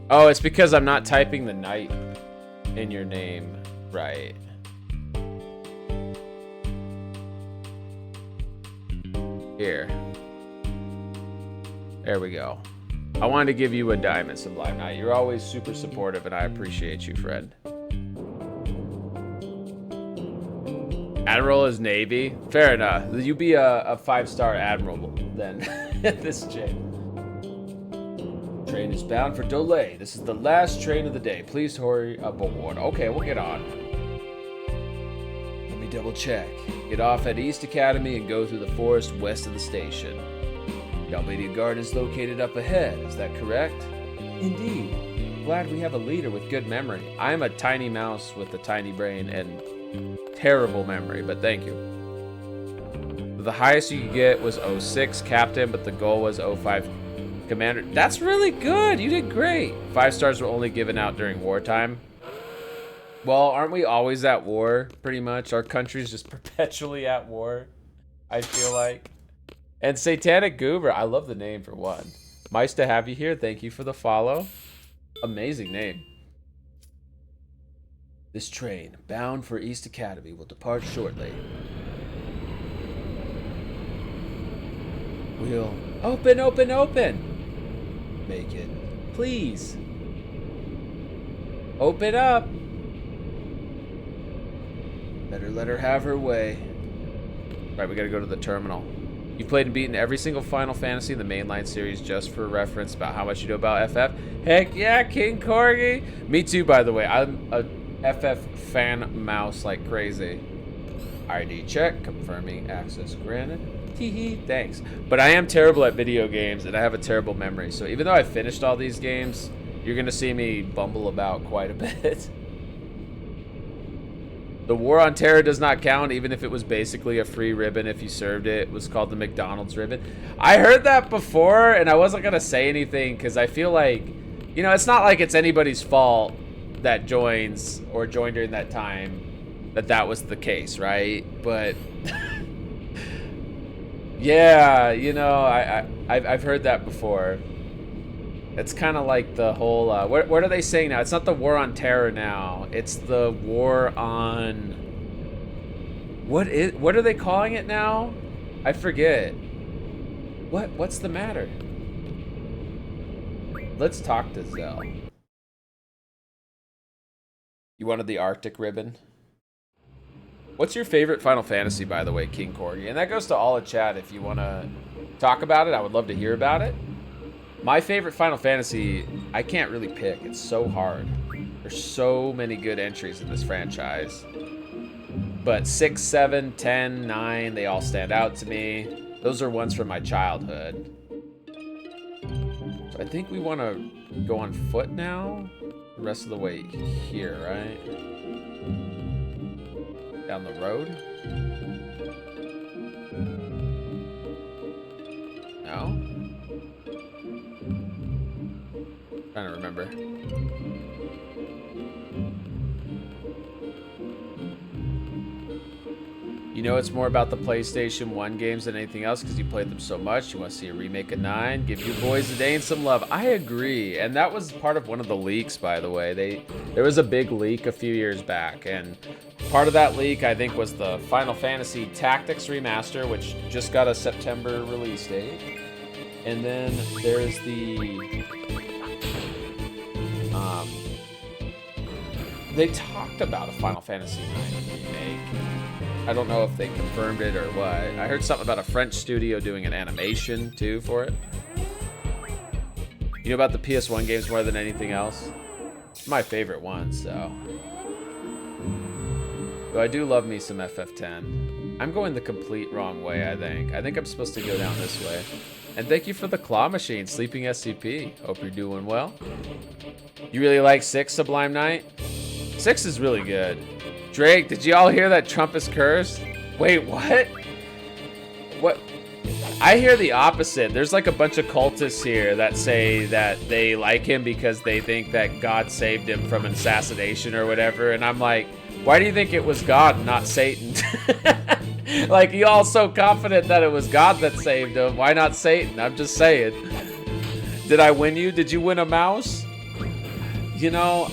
Oh, it's because I'm not typing the knight in your name right. Here. There we go. I wanted to give you a diamond, Sublime Knight. You're always super supportive, and I appreciate you, friend. Admiral is Navy. Fair enough. You be a 5-star admiral then. This chick. Train is bound for delay. This is the last train of the day. Please hurry aboard. Okay, we'll get on. Let me double check. Get off at East Academy and go through the forest west of the station. Galbadia Garden is located up ahead. Is that correct? Indeed. Glad we have a leader with good memory. I am a tiny mouse with a tiny brain and terrible memory, but thank you. The highest you could get was 06 Captain, but the goal was 05 Commander. That's really good. You did great. 5 stars were only given out during wartime. Well, aren't we always at war, pretty much? Our country's just perpetually at war, I feel like. And Satanic Goober, I love the name for one. Nice to have you here. Thank you for the follow. Amazing name. This train, bound for East Academy, will depart shortly. We'll open, open, open. Make it, please. Open up. Better let her have her way. Right, we gotta go to the terminal. You've played and beaten every single Final Fantasy in the mainline series, just for reference about how much you know about FF. Heck yeah, King Corgi. Me too, by the way. I'm a FF fan mouse like crazy. ID check, confirming access granted. Teehee, thanks. But I am terrible at video games, and I have a terrible memory. So even though I finished all these games, you're gonna see me bumble about quite a bit. The War on Terror does not count, even if it was basically a free ribbon if you served it. It was called the McDonald's ribbon. I heard that before, and I wasn't gonna say anything, because I feel like, you know, it's not like it's anybody's fault that joins, or joined during that time, that was the case, right? But, yeah, you know, I've heard that before. It's kind of like the whole, what are they saying now? It's not the War on Terror now. It's the War on... What are they calling it now? I forget. What's the matter? Let's talk to Zell. You wanted the Arctic ribbon? What's your favorite Final Fantasy, by the way, King Corgi? And that goes to all of chat. If you want to talk about it, I would love to hear about it. My favorite Final Fantasy, I can't really pick. It's so hard. There's so many good entries in this franchise. But 6, 7, 10, 9, they all stand out to me. Those are ones from my childhood. So I think we want to go on foot now. The rest of the way here, right? Down the road? No? Trying to remember. You know it's more about the PlayStation 1 games than anything else because you played them so much. You want to see a remake of 9? Give you boys a day and some love. I agree. And that was part of one of the leaks, by the way. There was a big leak a few years back. And part of that leak, I think, was the Final Fantasy Tactics Remaster, which just got a September release date. And then there's the... they talked about a Final Fantasy IX remake. I don't know if they confirmed it or what. I heard something about a French studio doing an animation, too, for it. You know about the PS1 games more than anything else? It's my favorite one, so... Though I do love me some FF10. I'm going the complete wrong way, I think. I think I'm supposed to go down this way. And thank you for the claw machine, Sleeping SCP. Hope you're doing well. You really like 6, Sublime Knight? 6 is really good. Drake, did you all hear that Trump is cursed? Wait, what? What? I hear the opposite. There's like a bunch of cultists here that say that they like him because they think that God saved him from assassination or whatever. And I'm like, why do you think it was God, not Satan? Like, you all so confident that it was God that saved him. Why not Satan? I'm just saying. Did I win you? Did you win a mouse? You know...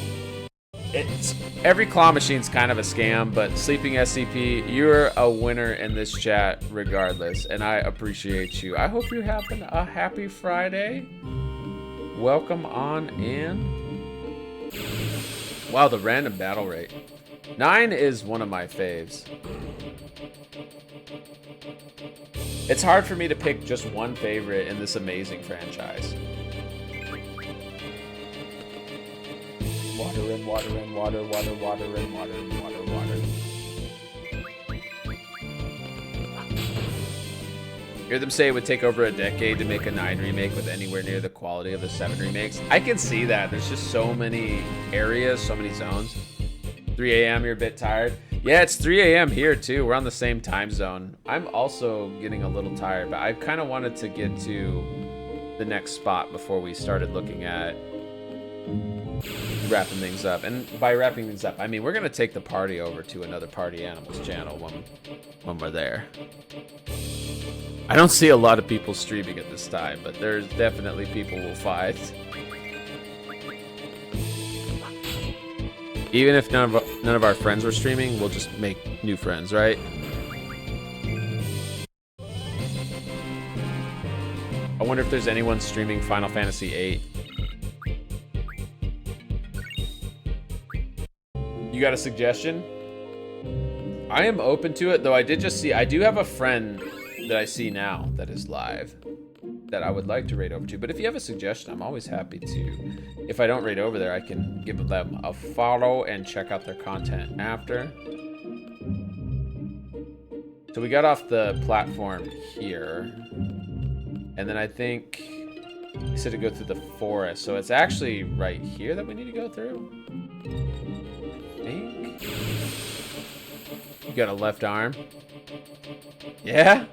every claw machine's kind of a scam, but Sleeping SCP, you're a winner in this chat regardless, and I appreciate you. I hope you're having a happy Friday. Welcome on in. Wow, the random battle rate. 9 is one of my faves. It's hard for me to pick just one favorite in this amazing franchise. Water in, water in, water, water, water in, water in, water, water. Hear them say it would take over a decade to make a 9 remake with anywhere near the quality of the 7 remakes. I can see that. There's just so many areas, so many zones. 3 a.m., you're a bit tired. Yeah, it's 3 a.m. here too. We're on the same time zone. I'm also getting a little tired, but I kind of wanted to get to the next spot before we started looking at wrapping things up. And by wrapping things up, I mean we're gonna take the party over to another Party Animals channel when we're there. I don't see a lot of people streaming at this time, but there's definitely people we'll find. Even if none of our friends were streaming, we'll just make new friends, right? I wonder if there's anyone streaming Final Fantasy VIII. You got a suggestion? I am open to it, though I did just see, I do have a friend that I see now that is live that I would like to raid over to. But if you have a suggestion, I'm always happy to. If I don't raid over there, I can give them a follow and check out their content after. So we got off the platform here. And then I think I said to go through the forest. So it's actually right here that we need to go through. I think. You got a left arm? Yeah?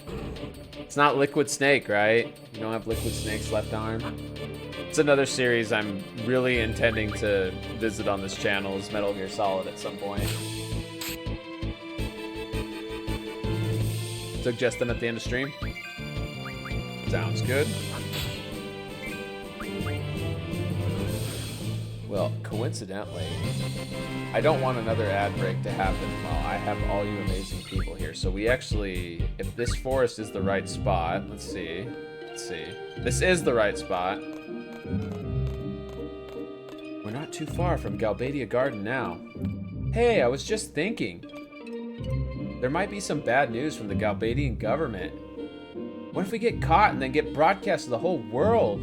It's not Liquid Snake, right? You don't have Liquid Snake's left arm? It's another series I'm really intending to visit on this channel, is Metal Gear Solid at some point. Suggest them at the end of stream? Sounds good. Well, coincidentally, I don't want another ad break to happen while I have all you amazing people here. So we actually, if this forest is the right spot, let's see. This is the right spot. We're not too far from Galbadia Garden now. Hey, I was just thinking. There might be some bad news from the Galbadian government. What if we get caught and then get broadcast to the whole world?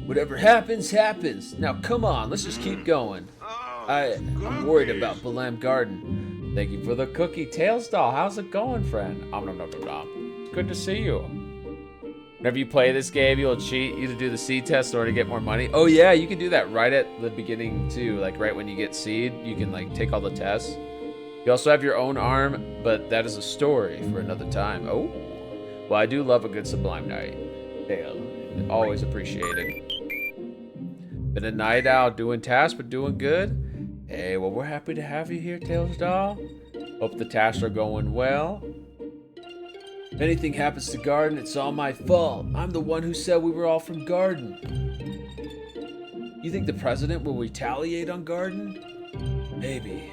Whatever happens, happens. Now, come on, let's just keep going. I'm worried about Balam Garden. Thank you for the cookie. Tails doll, how's it going, friend? It's good to see you. Whenever you play this game, you'll cheat either do the seed test or to get more money. Oh yeah, you can do that right at the beginning too. Like right when you get seed, you can like take all the tests. You also have your own arm, but that is a story for another time. Oh, well, I do love a good Sublime Night. Always appreciated. Been a night owl doing tasks, but doing good. Hey, well, we're happy to have you here, Tails doll. Hope the tasks are going well. If anything happens to Garden, it's all my fault. I'm the one who said we were all from Garden. You think the president will retaliate on Garden? Maybe.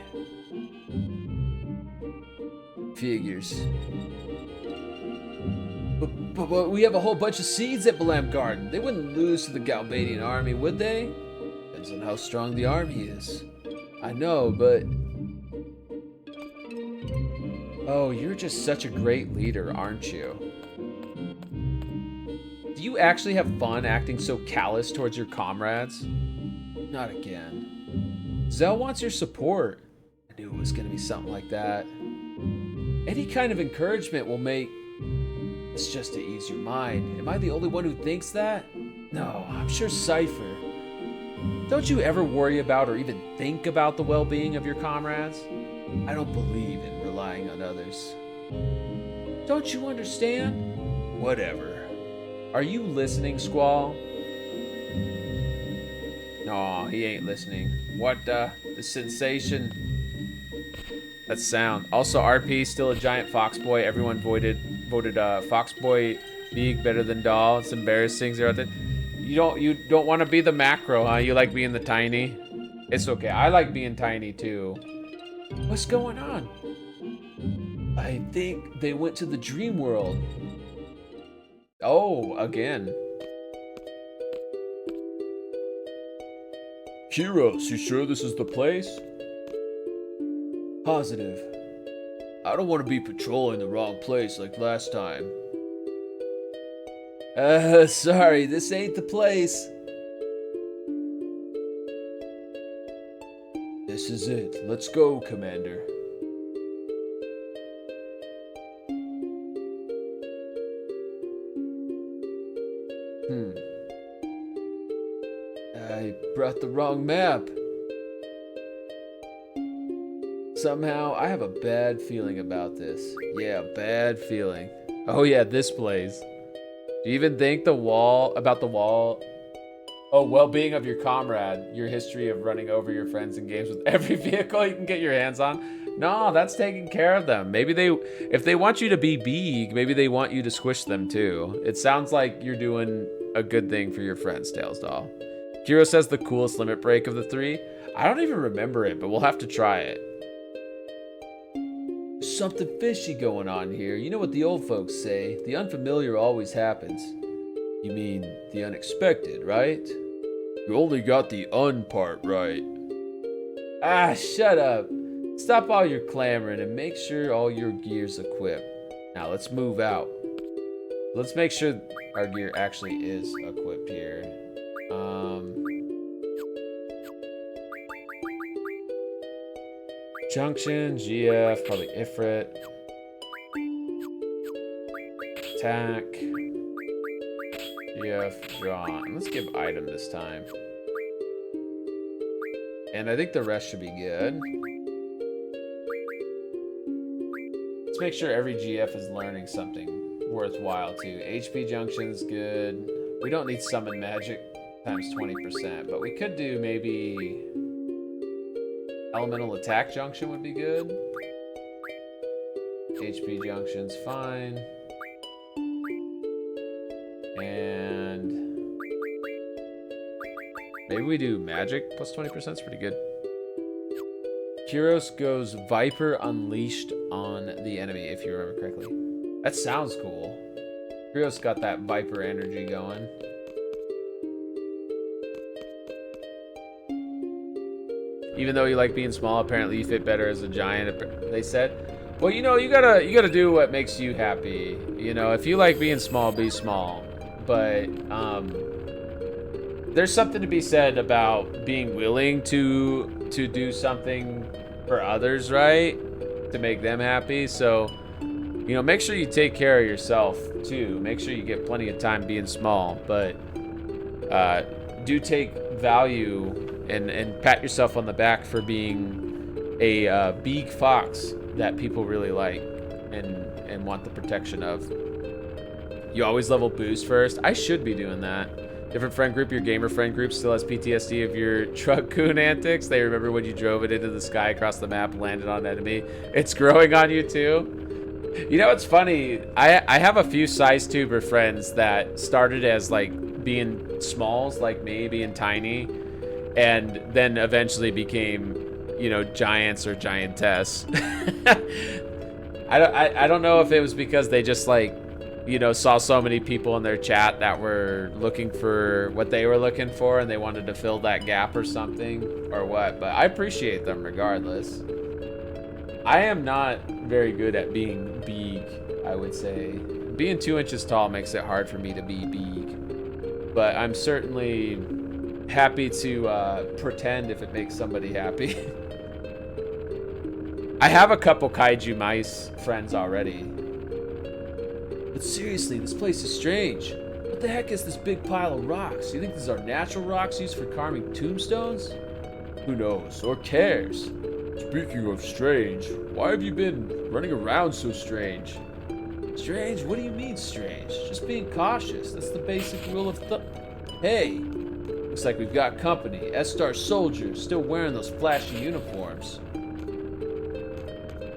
Figures. But we have a whole bunch of seeds at Balam Garden. They wouldn't lose to the Galbadian army, would they? Depends on how strong the army is. I know, but... Oh, you're just such a great leader, aren't you? Do you actually have fun acting so callous towards your comrades? Not again. Zell wants your support. I knew it was gonna be something like that. Any kind of encouragement will make... It's just to ease your mind. Am I the only one who thinks that? No, I'm sure Cipher. Don't you ever worry about or even think about the well-being of your comrades? I don't believe in relying on others. Don't you understand? Whatever. Are you listening, Squall? No, he ain't listening. What the sensation? That's sound. Also, RP still a giant fox boy. Everyone voted fox boy Beak better than doll. It's embarrassing. You don't want to be the macro, huh? You like being the tiny. It's okay. I like being tiny too. What's going on? I think they went to the dream world. Oh, again. Kiros, you sure this is the place? Positive. I don't want to be patrolling the wrong place like last time. Sorry, this ain't the place. This is it. Let's go, Commander. I brought the wrong map. Somehow, I have a bad feeling about this. Yeah, bad feeling. Oh yeah, this place. Do you even think about the wall Oh, well-being of your comrade. Your history of running over your friends in games with every vehicle you can get your hands on. No, that's taking care of them. Maybe if they want you to be big, maybe they want you to squish them too. It sounds like you're doing a good thing for your friends, Tails Doll. Kiro says the coolest limit break of the 3. I don't even remember it, but we'll have to try it. There's something fishy going on here. You know what the old folks say. The unfamiliar always happens. You mean the unexpected, right? You only got the un part right. Ah, shut up. Stop all your clamoring and make sure all your gear's equipped. Now let's move out. Let's make sure our gear actually is equipped here. Junction, GF, probably Ifrit. Attack. GF, John. Let's give item this time. And I think the rest should be good. Let's make sure every GF is learning something worthwhile too. HP Junction's good. We don't need Summon Magic times 20%, but we could do maybe Elemental Attack Junction would be good. HP Junction's fine. And maybe we do Magic plus 20%, it's pretty good. Kyros goes Viper Unleashed on the enemy, if you remember correctly. That sounds cool. Kyros got that Viper energy going. Even though you like being small, apparently you fit better as a giant, they said. Well, you know, you gotta do what makes you happy. You know, if you like being small, be small. But there's something to be said about being willing to do something for others, right? To make them happy. So, you know, make sure you take care of yourself too. Make sure you get plenty of time being small, but do take value and pat yourself on the back for being a big fox that people really like and want the protection of. You always level boost first. I should be doing that. Different friend group, your gamer friend group still has PTSD of your truck coon antics. They remember when you drove it into the sky across the map, landed on an enemy. It's growing on you too. You know, it's funny. I have a few size tuber friends that started as like being smalls, like me, being tiny, and then eventually became, you know, giants or giantess. I don't know if it was because they just like, you know, saw so many people in their chat that were looking for what they were looking for and they wanted to fill that gap or something or what, but I appreciate them regardless. I am not very good at being big, I would say. Being 2 inches tall makes it hard for me to be big, but I'm certainly happy to pretend if it makes somebody happy. I have a couple kaiju mice friends already. But seriously, this place is strange. What the heck is this big pile of rocks? You think these are natural rocks used for carving tombstones? Who knows, or cares? Speaking of strange, why have you been running around so strange? Strange? What do you mean strange? Just being cautious. That's the basic rule of thumb. Hey, looks like we've got company. S-Star soldiers still wearing those flashy uniforms.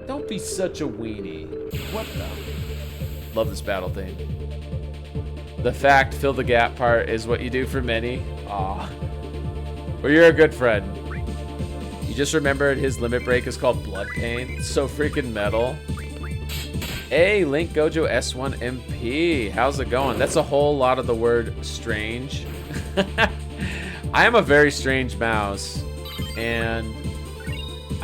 Don't be such a weenie. What the? Love this battle theme. The fact, fill the gap part is what you do for many. Aw. Well, you're a good friend. You just remembered his limit break is called Blood Pain. It's so freaking metal. Hey, Link Gojo S1 MP. How's it going? That's a whole lot of the word strange. I am a very strange mouse. And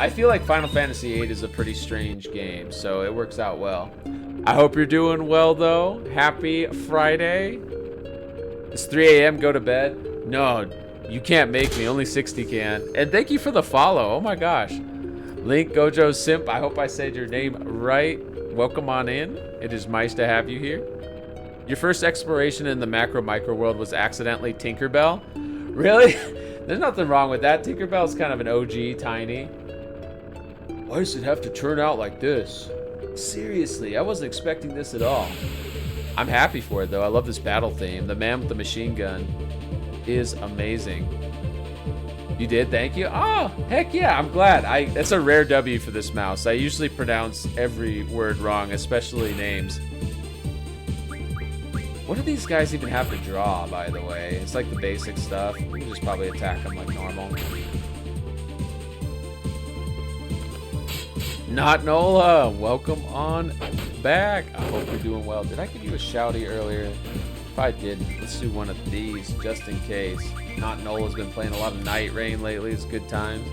I feel like Final Fantasy VIII is a pretty strange game, so it works out well. I hope you're doing well, though. Happy Friday. It's 3 a.m. Go to bed. No, you can't make me. Only 60 can. And thank you for the follow. Oh, my gosh. Link Gojo Simp. I hope I said your name right. Welcome on in. It is nice to have you here. Your first exploration in the macro-micro world was accidentally Tinkerbell? Really? There's nothing wrong with that. Tinkerbell's kind of an OG, tiny. Why does it have to turn out like this? Seriously, I wasn't expecting this at all. I'm happy for it, though. I love this battle theme. The man with the machine gun. is amazing. You did? Thank you. Oh, heck yeah, I'm glad. That's a rare W for this mouse. I usually pronounce every word wrong, especially names. What do these guys even have to draw, by the way? It's like the basic stuff. We can just probably attack them like normal. Not Nola, welcome on back. I hope you're doing well. Did I give you a shouty earlier? If I didn't, let's do one of these just in case. Not Nola's been playing a lot of Night Rain lately. It's good times.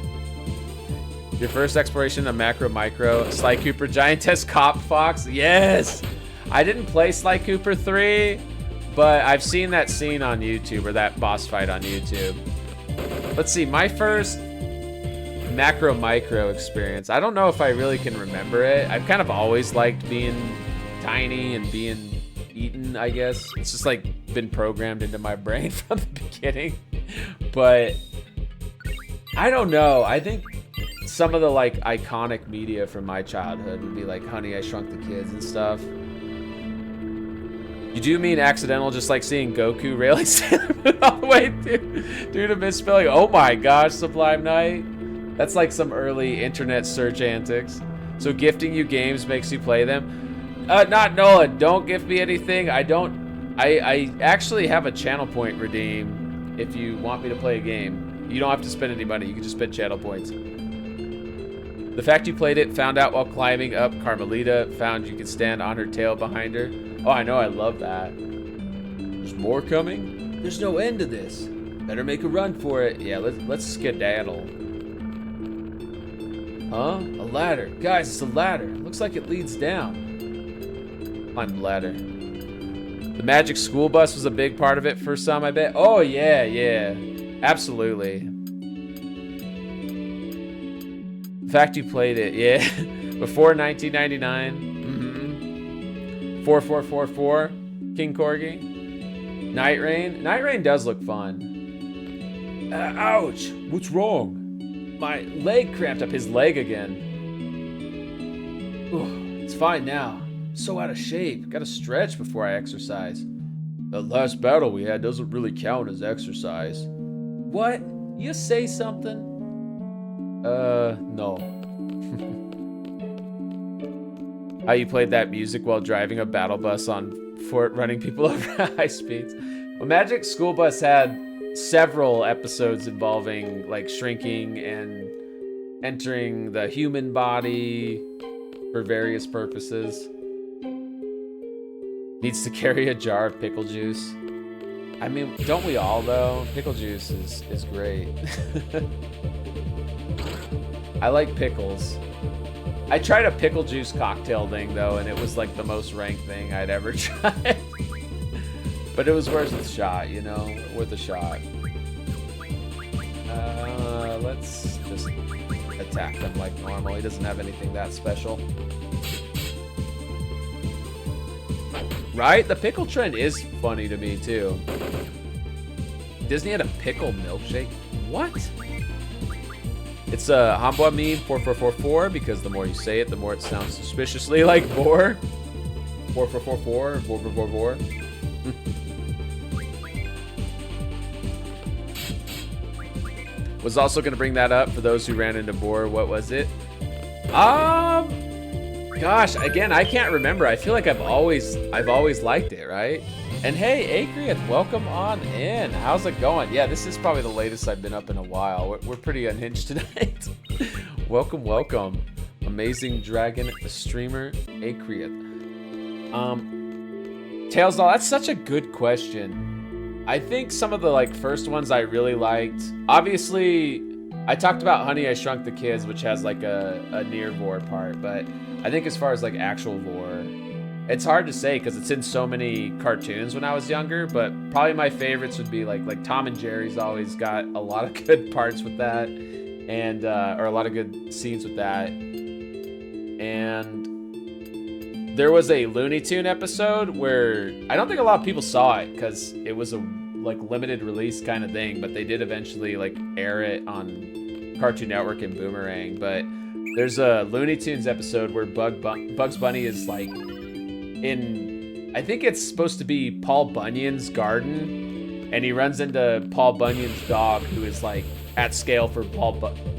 Your first exploration of Macro Micro. Sly Cooper, Giantess, Cop Fox. Yes! I didn't play Sly Cooper 3, but I've seen that scene on YouTube, or that boss fight on YouTube. Let's see, my first Macro Micro experience. I don't know if I really can remember it. I've kind of always liked being tiny and being eaten, I guess. It's just like been programmed into my brain from the beginning. But I don't know. I think some of the like iconic media from my childhood would be like Honey, I Shrunk the Kids and stuff. You do mean accidental, just like seeing Goku railing Sailor Moon all the way due to misspelling. Oh my gosh, Sublime Knight. That's like some early internet search antics. So gifting you games makes you play them. Not Nola, don't gift me anything. I actually have a channel point redeem if you want me to play a game. You don't have to spend any money, you can just spend channel points. The fact you played it, found out while climbing up Carmelita, found you could stand on her tail behind her. Oh, I know, I love that. There's more coming? There's no end to this. Better make a run for it. Yeah, let's skedaddle. Huh? A ladder. Guys, it's a ladder. Looks like it leads down. Climb the ladder. The magic school bus was a big part of it for some, I bet. Oh, yeah, yeah. Absolutely. The fact you played it, yeah. Before 1999. 4444, King Corgi. Night Rain. Night Rain does look fun. Ouch! What's wrong? My leg cramped up. His leg again. Ooh, it's fine now. I'm so out of shape. Gotta stretch before I exercise. The last battle we had doesn't really count as exercise. What? You say something? No. How you played that music while driving a battle bus on foot, running people over at high speeds. Well, Magic School Bus had several episodes involving like shrinking and entering the human body for various purposes. Needs to carry a jar of pickle juice. I mean, don't we all though? Pickle juice is great. I like pickles. I tried a pickle juice cocktail thing though, and it was like the most rank thing I'd ever tried. But it was worth the shot, you know? Worth a shot. Let's just attack him like normal. He doesn't have anything that special. Right? The pickle trend is funny to me too. Disney had a pickle milkshake? What? It's a Hamboa meme 4444 because the more you say it, the more it sounds suspiciously like boar. 4444, boar, boar, boar, boar. Was also going to bring that up for those who ran into boar. What was it? Gosh, again, I can't remember. I feel like I've always liked it, right? And hey, Acreath, welcome on in. How's it going? Yeah, this is probably the latest I've been up in a while. We're pretty unhinged tonight. Welcome, welcome. Amazing Dragon streamer, Acreath. Tails Doll, that's such a good question. I think some of the like first ones I really liked. Obviously, I talked about Honey, I Shrunk the Kids, which has like a near vor part, but I think as far as like actual vor, it's hard to say because it's in so many cartoons when I was younger, but probably my favorites would be like Tom and Jerry's always got a lot of good parts with that, and or a lot of good scenes with that. And there was a Looney Tune episode where I don't think a lot of people saw it because it was a like limited release kind of thing, but they did eventually like air it on Cartoon Network and Boomerang. But there's a Looney Tunes episode where Bugs Bunny is like in, I think it's supposed to be Paul Bunyan's garden, and he runs into Paul Bunyan's dog, who is like at scale for Paul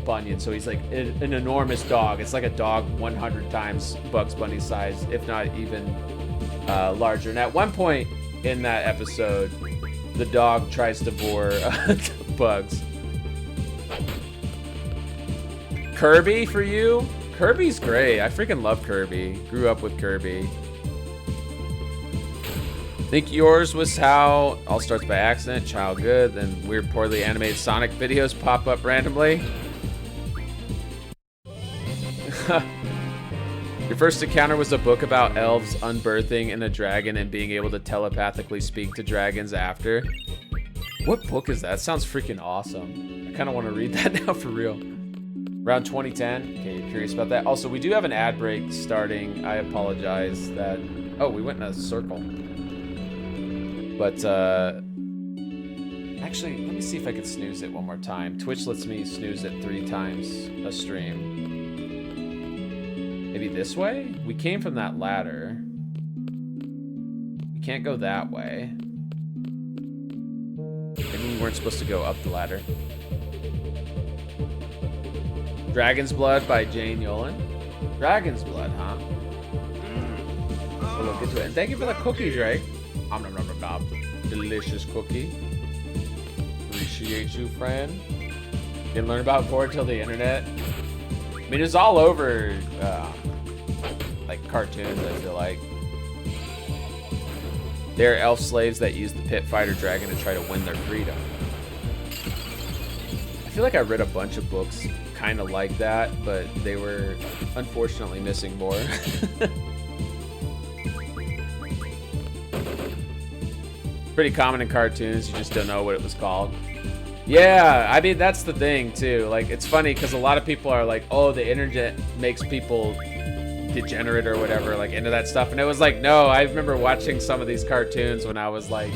Bunyan. So he's like an enormous dog. It's like a dog 100 times Bugs Bunny's size, if not even larger. And at one point in that episode, the dog tries to bore Bugs. Kirby for you? Kirby's great. I freaking love Kirby. Grew up with Kirby. Think yours was how All Starts by Accident, Child Good, then weird poorly animated Sonic videos pop up randomly. Your first encounter was a book about elves unbirthing and a dragon and being able to telepathically speak to dragons after. What book is that? Sounds freaking awesome. I kind of want to read that now for real. Around 2010. Okay, you're curious about that. Also, we do have an ad break starting. I apologize that... Oh, we went in a circle. But, actually, let me see if I can snooze it one more time. Twitch lets me snooze it 3 times a stream. Maybe this way? We came from that ladder. We can't go that way. Maybe we weren't supposed to go up the ladder. Dragon's Blood by Jane Yolen. Dragon's Blood, huh? We'll look into it. And thank you for the cookie, Drake. Nom nom nom nom nom. Delicious cookie. Appreciate you, friend. Didn't learn about Core till the internet. I mean, it's all over, like cartoons. I feel like they're elf slaves that use the pit fighter dragon to try to win their freedom. I feel like I read a bunch of books kind of like that, but they were unfortunately missing more. Pretty common in cartoons, you just don't know what it was called. Yeah, I mean, that's the thing too. Like, it's funny because a lot of people are like, oh, the internet makes people degenerate or whatever, like into that stuff. And it was like, no, I remember watching some of these cartoons when I was like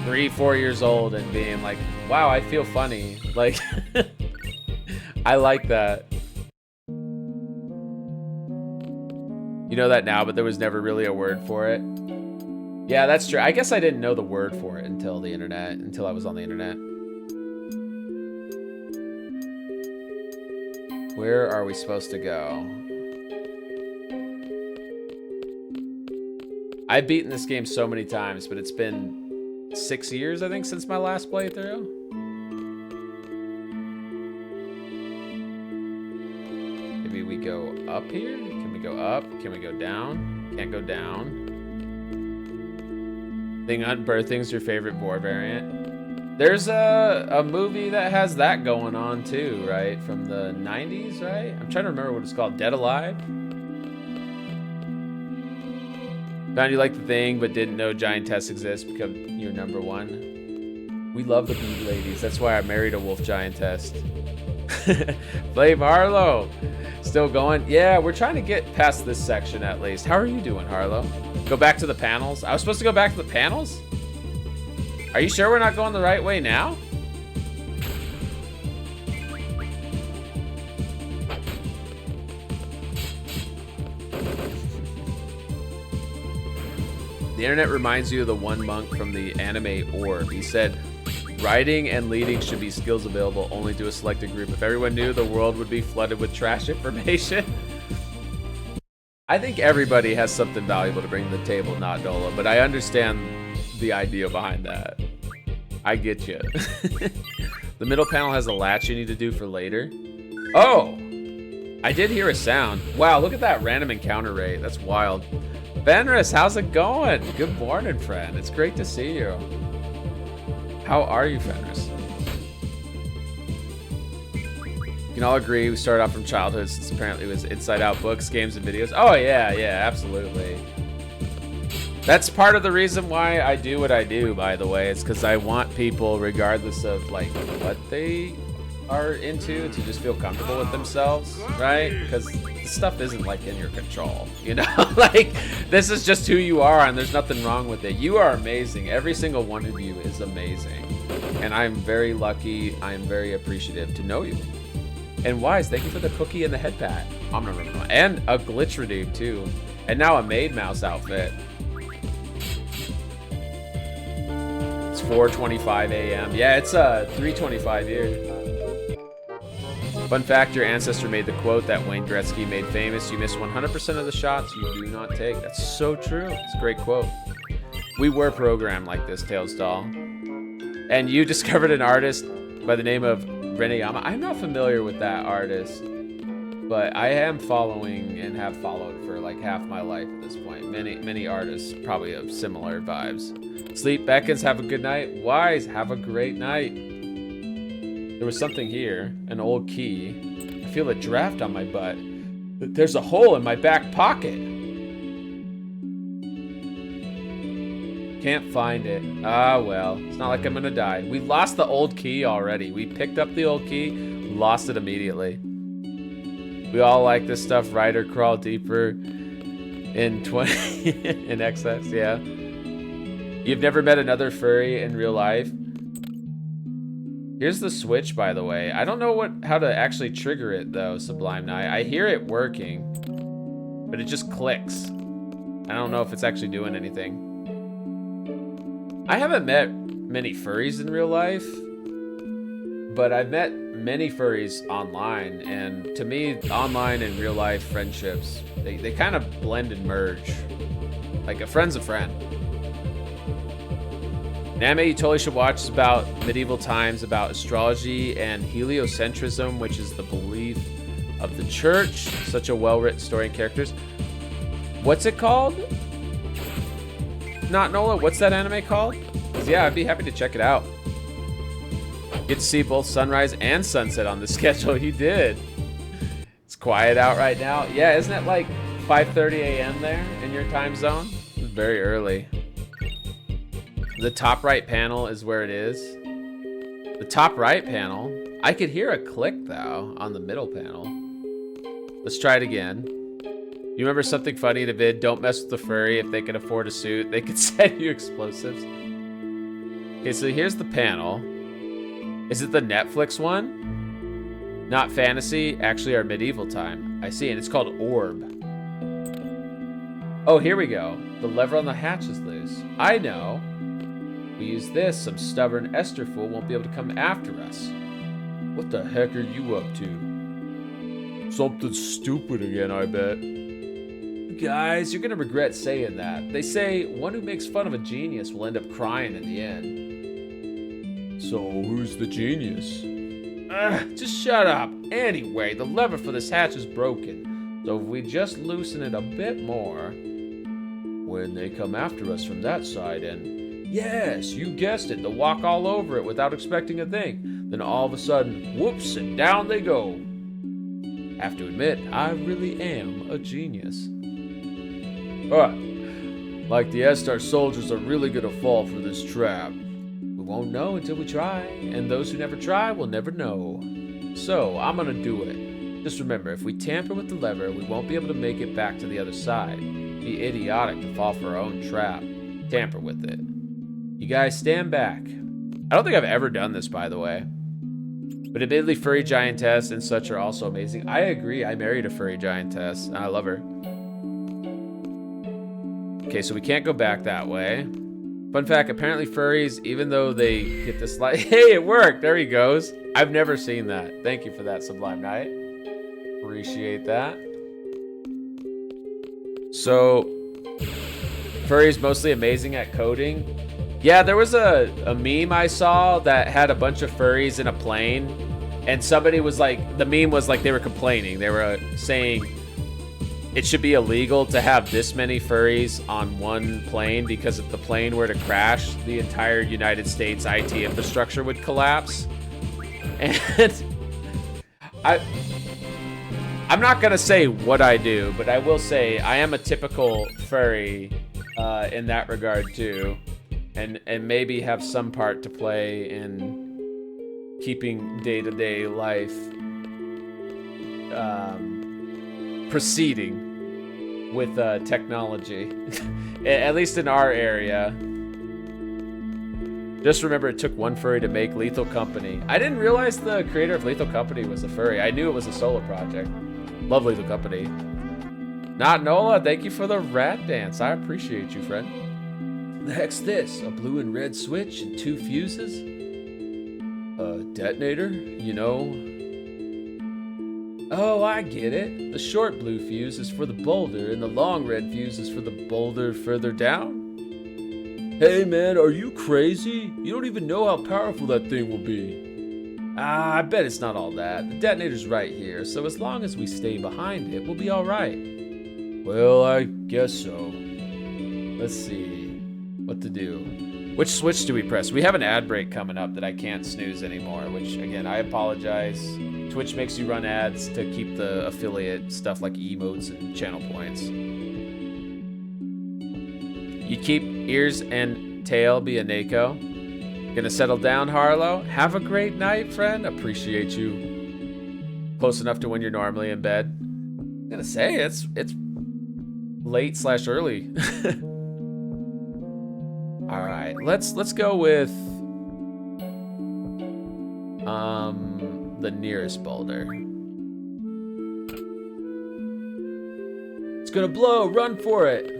3-4 years old and being like, wow, I feel funny. Like, I like that. You know that now, but there was never really a word for it. Yeah, that's true. I guess I didn't know the word for it until the internet, until I was on the internet. Where are we supposed to go? I've beaten this game so many times, but it's been 6 years, I think, since my last playthrough. Maybe we go up here? Can we go up? Can we go down? Can't go down. Think Unbirthing's your favorite boar variant. There's a movie that has that going on too, right? From the 90s, right? I'm trying to remember what it's called. Dead Alive? Found you like the thing, but didn't know giantess exists because you're number 1. We love the bee ladies. That's why I married a wolf giantess. Flame Harlow. Still going? Yeah, we're trying to get past this section at least. How are you doing, Harlow? Go back to the panels? I was supposed to go back to the panels? Are you sure we're not going the right way now? The internet reminds you of the one monk from the anime Orb. He said, writing and leading should be skills available only to a selected group. If everyone knew, the world would be flooded with trash information. I think everybody has something valuable to bring to the table, not Dola, but I understand the idea behind that. I get you. The middle panel has a latch you need to do for later. Oh! I did hear a sound. Wow, look at that random encounter rate. That's wild. Fenris, how's it going? Good morning, friend. It's great to see you. How are you, Fenris? We can all agree we started off from childhood since apparently it was Inside Out books, games, and videos. Oh, yeah, absolutely. That's part of the reason why I do what I do, by the way. It's because I want people, regardless of like what they are into, to just feel comfortable with themselves, right? Because this stuff isn't like in your control, you know? Like, this is just who you are, and there's nothing wrong with it. You are amazing. Every single one of you is amazing. And I'm very lucky, I'm very appreciative to know you. And Wise, thank you for the cookie and the head pat. And a glitch redeem too. And now a Maid Mouse outfit. It's 4:25 a.m. Yeah, it's 3:25 here. Fun fact, your ancestor made the quote that Wayne Gretzky made famous: you miss 100% of the shots you do not take. That's so true. It's a great quote. We were programmed like this, Tails Doll. And you discovered an artist by the name of Reneyama. I'm not familiar with that artist, but I am following and have followed for like half my life at this point. Many artists probably have similar vibes. Sleep Beckons, have a good night. Wise, have a great night. There was something here, an old key. I feel a draft on my butt. There's a hole in my back pocket. Can't find it. Ah, well, it's not like I'm gonna die. We lost the old key already. We picked up the old key, lost it immediately. We all like this stuff. Rider, crawl deeper in 20 in excess, yeah. You've never met another furry in real life? Here's the switch, by the way. I don't know how to actually trigger it, though, Sublime Night. I hear it working, but it just clicks. I don't know if it's actually doing anything. I haven't met many furries in real life, but I've met many furries online, and to me, online and real life friendships, they kind of blend and merge. Like a friend's a friend. An anime you totally should watch is about medieval times, about astrology and heliocentrism, which is the belief of the church. Such a well-written story and characters. What's it called? Not Nola, what's that anime called? 'Cause yeah, I'd be happy to check it out. Get to see both sunrise and sunset on the schedule. You did. It's quiet out right now. Yeah, isn't it like 5:30 a.m. there in your time zone? It's very early. The top right panel is where it is. The top right panel. I could hear a click though on the middle panel. Let's try it again. You remember something funny in a vid? Don't mess with the furry. If they can afford a suit, they could send you explosives. Okay, so here's the panel. Is it the Netflix one? Not fantasy, actually our medieval time. I see, and it's called Orb. Oh, here we go. The lever on the hatch is loose. I know. We use this, some stubborn Esther fool won't be able to come after us. What the heck are you up to? Something stupid again, I bet. Guys, you're gonna regret saying that. They say one who makes fun of a genius will end up crying in the end. So, who's the genius? Just shut up. Anyway, the lever for this hatch is broken. So if we just loosen it a bit more, when they come after us from that side and... Yes, you guessed it. They'll walk all over it without expecting a thing. Then all of a sudden, whoops, and down they go. Have to admit, I really am a genius. Alright. Like the S-Star soldiers are really gonna fall for this trap. We won't know until we try, and those who never try will never know. So, I'm gonna do it. Just remember, if we tamper with the lever, we won't be able to make it back to the other side. It'd be idiotic to fall for our own trap. Tamper with it. You guys stand back. I don't think I've ever done this, by the way. But admittedly, furry giantess and such are also amazing. I agree. I married a furry giantess, and I love her. Okay, so we can't go back that way. Fun fact, apparently furries, even though they get this light... Hey, it worked! There he goes. I've never seen that. Thank you for that, Sublime Night. Appreciate that. So, furries mostly amazing at coding. Yeah, there was a meme I saw that had a bunch of furries in a plane, and somebody was like, the meme was like they were complaining. They were saying it should be illegal to have this many furries on one plane because if the plane were to crash, the entire United States IT infrastructure would collapse. And I'm not gonna say what I do, but I will say I am a typical furry in that regard too. And maybe have some part to play in keeping day-to-day life proceeding with technology, at least in our area. Just remember, it took one furry to make Lethal Company. I didn't realize the creator of Lethal Company was a furry. I knew it was a solo project. Love Lethal Company. Not Nola, thank you for the rat dance. I appreciate you, friend. The heck's this? A blue and red switch and 2 fuses? A detonator? You know? Oh, I get it. The short blue fuse is for the boulder, and the long red fuse is for the boulder further down? Hey man, are you crazy? You don't even know how powerful that thing will be. I bet it's not all that. The detonator's right here, so as long as we stay behind it, we'll be alright. Well, I guess so. Let's see. What to do? Which switch do we press? We have an ad break coming up that I can't snooze anymore, which, again, I apologize. Twitch makes you run ads to keep the affiliate stuff like emotes and channel points. You keep ears and tail be a Nako. Gonna settle down, Harlow? Have a great night, friend. Appreciate you. Close enough to when you're normally in bed. I'm gonna say it's late/early. All right, let's go with the nearest boulder. It's gonna blow. Run for it.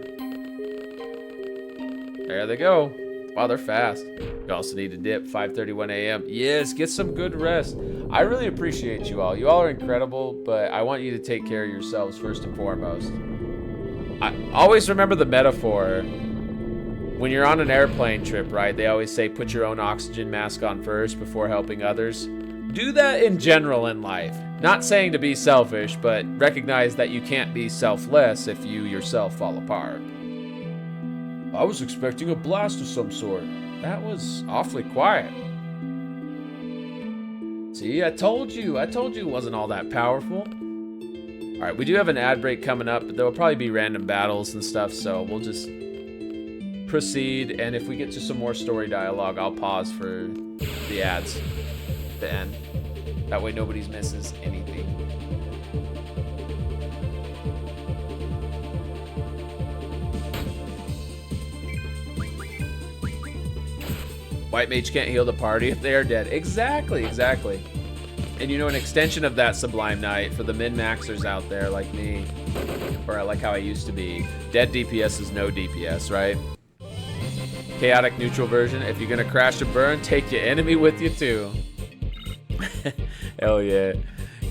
There they go. Wow, they're fast. You also need to dip. 5:31 a.m. Yes, get some good rest. I really appreciate you all. You all are incredible, but I want you to take care of yourselves first and foremost. I always remember the metaphor. When you're on an airplane trip, right, they always say put your own oxygen mask on first before helping others. Do that in general in life. Not saying to be selfish, but recognize that you can't be selfless if you yourself fall apart. I was expecting a blast of some sort. That was awfully quiet. See, I told you it wasn't all that powerful. All right, we do have an ad break coming up, but there will probably be random battles and stuff, so we'll just proceed, and if we get to some more story dialogue, I'll pause for the ads to end. That way nobody misses anything. White mage can't heal the party if they are dead. Exactly. And you know, an extension of that Sublime Knight for the min-maxers out there like me, or like how I used to be, dead DPS is no DPS, right? Chaotic neutral version. If you're gonna crash and burn, take your enemy with you too. Hell yeah.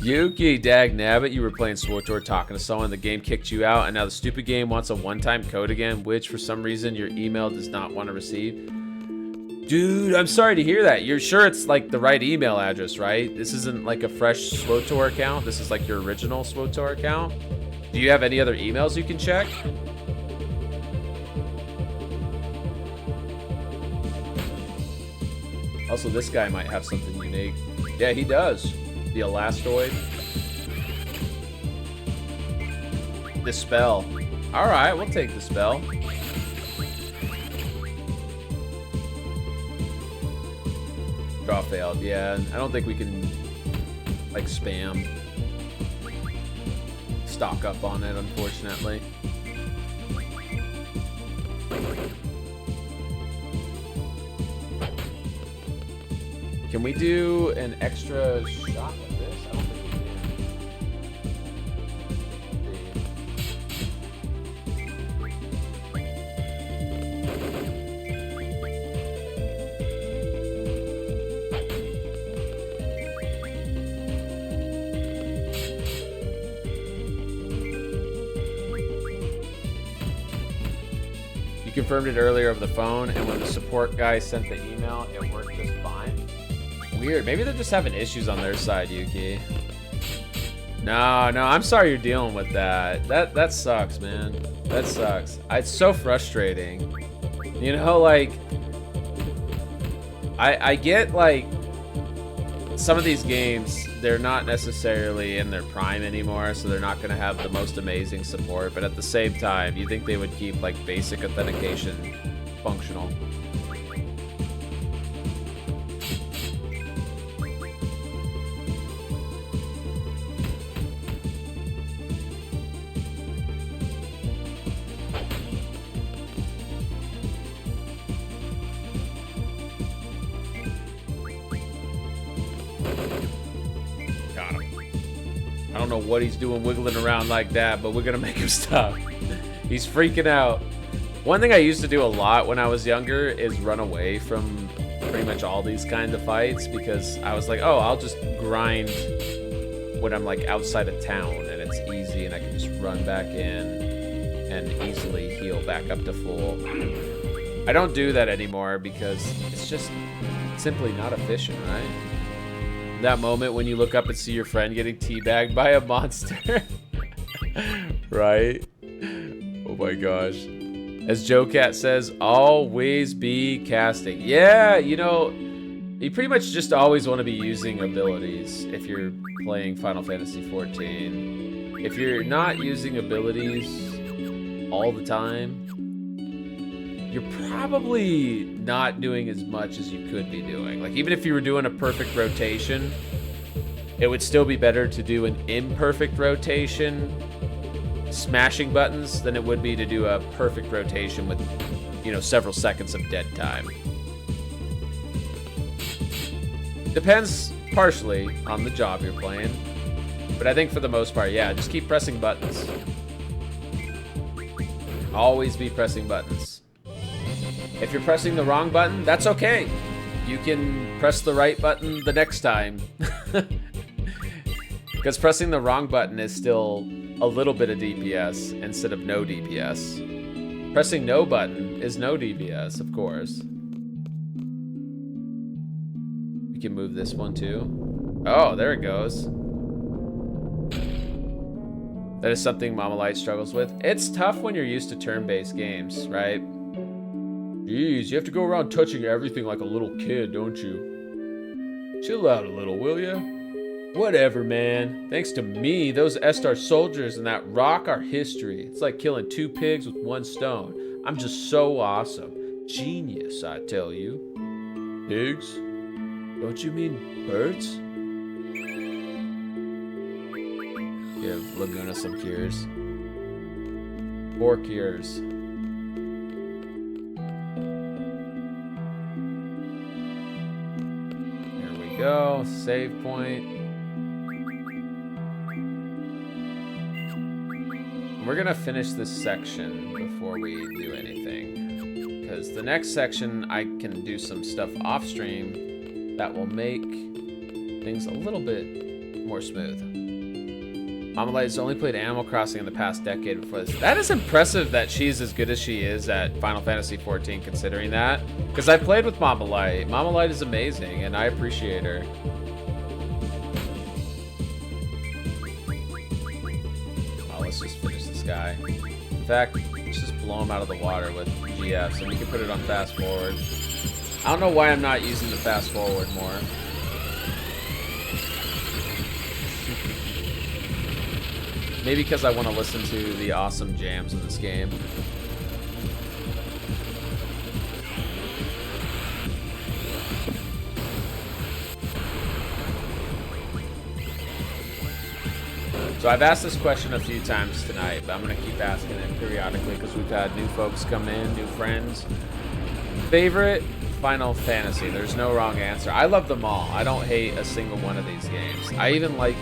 Yuki, dag nabbit, you were playing SWTOR talking to someone, the game kicked you out, and now the stupid game wants a one-time code again, which for some reason your email does not want to receive. Dude, I'm sorry to hear that. You're sure it's like the right email address, right? This isn't like a fresh SWTOR account. This is like your original SWTOR account. Do you have any other emails you can check? Also, this guy might have something unique. Yeah, he does. The Elastoid. Dispel. Alright, we'll take Dispel. Draw failed. Yeah, I don't think we can, like, spam. Stock up on it, unfortunately. Can we do an extra shot with this? I don't think we can. You confirmed it earlier over the phone, and when the support guy sent the email, it worked just fine. Weird. Maybe they're just having issues on their side, Yuki. No, I'm sorry you're dealing with that. That sucks, man. That sucks. It's so frustrating. You know, like, I get, like, some of these games, they're not necessarily in their prime anymore, so they're not going to have the most amazing support, but at the same time, you think they would keep, like, basic authentication functional. I don't know what he's doing wiggling around like that, but we're gonna make him stop. He's freaking out. One thing I used to do a lot when I was younger is run away from pretty much all these kinds of fights because I was like, oh, I'll just grind when I'm like outside of town and it's easy and I can just run back in and easily heal back up to full. I don't do that anymore because it's just simply not efficient, right? That moment when you look up and see your friend getting teabagged by a monster. Right? Oh my gosh. As Joe Cat says, always be casting. Yeah, you know, you pretty much just always want to be using abilities if you're playing Final Fantasy XIV. If you're not using abilities all the time, you're probably not doing as much as you could be doing. Like, even if you were doing a perfect rotation, it would still be better to do an imperfect rotation smashing buttons than it would be to do a perfect rotation with, you know, several seconds of dead time. Depends partially on the job you're playing, but I think for the most part, yeah, just keep pressing buttons. Always be pressing buttons. If you're pressing the wrong button, that's okay. You can press the right button the next time. Because pressing the wrong button is still a little bit of DPS instead of no DPS. Pressing no button is no DPS, of course. We can move this one too. Oh, there it goes. That is something Mama Light struggles with. It's tough when you're used to turn-based games, right? Jeez, you have to go around touching everything like a little kid, don't you? Chill out a little, will ya? Whatever, man. Thanks to me, those Estar soldiers and that rock are history. It's like killing 2 pigs with 1 stone. I'm just so awesome. Genius, I tell you. Pigs? Don't you mean birds? Give Laguna some cures. 4 cures. Here we go. Save point. We're gonna finish this section before we do anything, because the next section I can do some stuff off stream that will make things a little bit more smooth. Mama Light has only played Animal Crossing in the past decade before this. That is impressive that she's as good as she is at Final Fantasy XIV, considering that, because I've played with Mama Light. Mama Light is amazing, and I appreciate her. Let's just finish this guy. In fact, let's just blow him out of the water with GFs, and we can put it on fast forward. I don't know why I'm not using the fast forward more. Maybe because I want to listen to the awesome jams in this game. So I've asked this question a few times tonight, but I'm going to keep asking it periodically because we've had new folks come in, new friends. Favorite Final Fantasy? There's no wrong answer. I love them all. I don't hate a single one of these games. I even like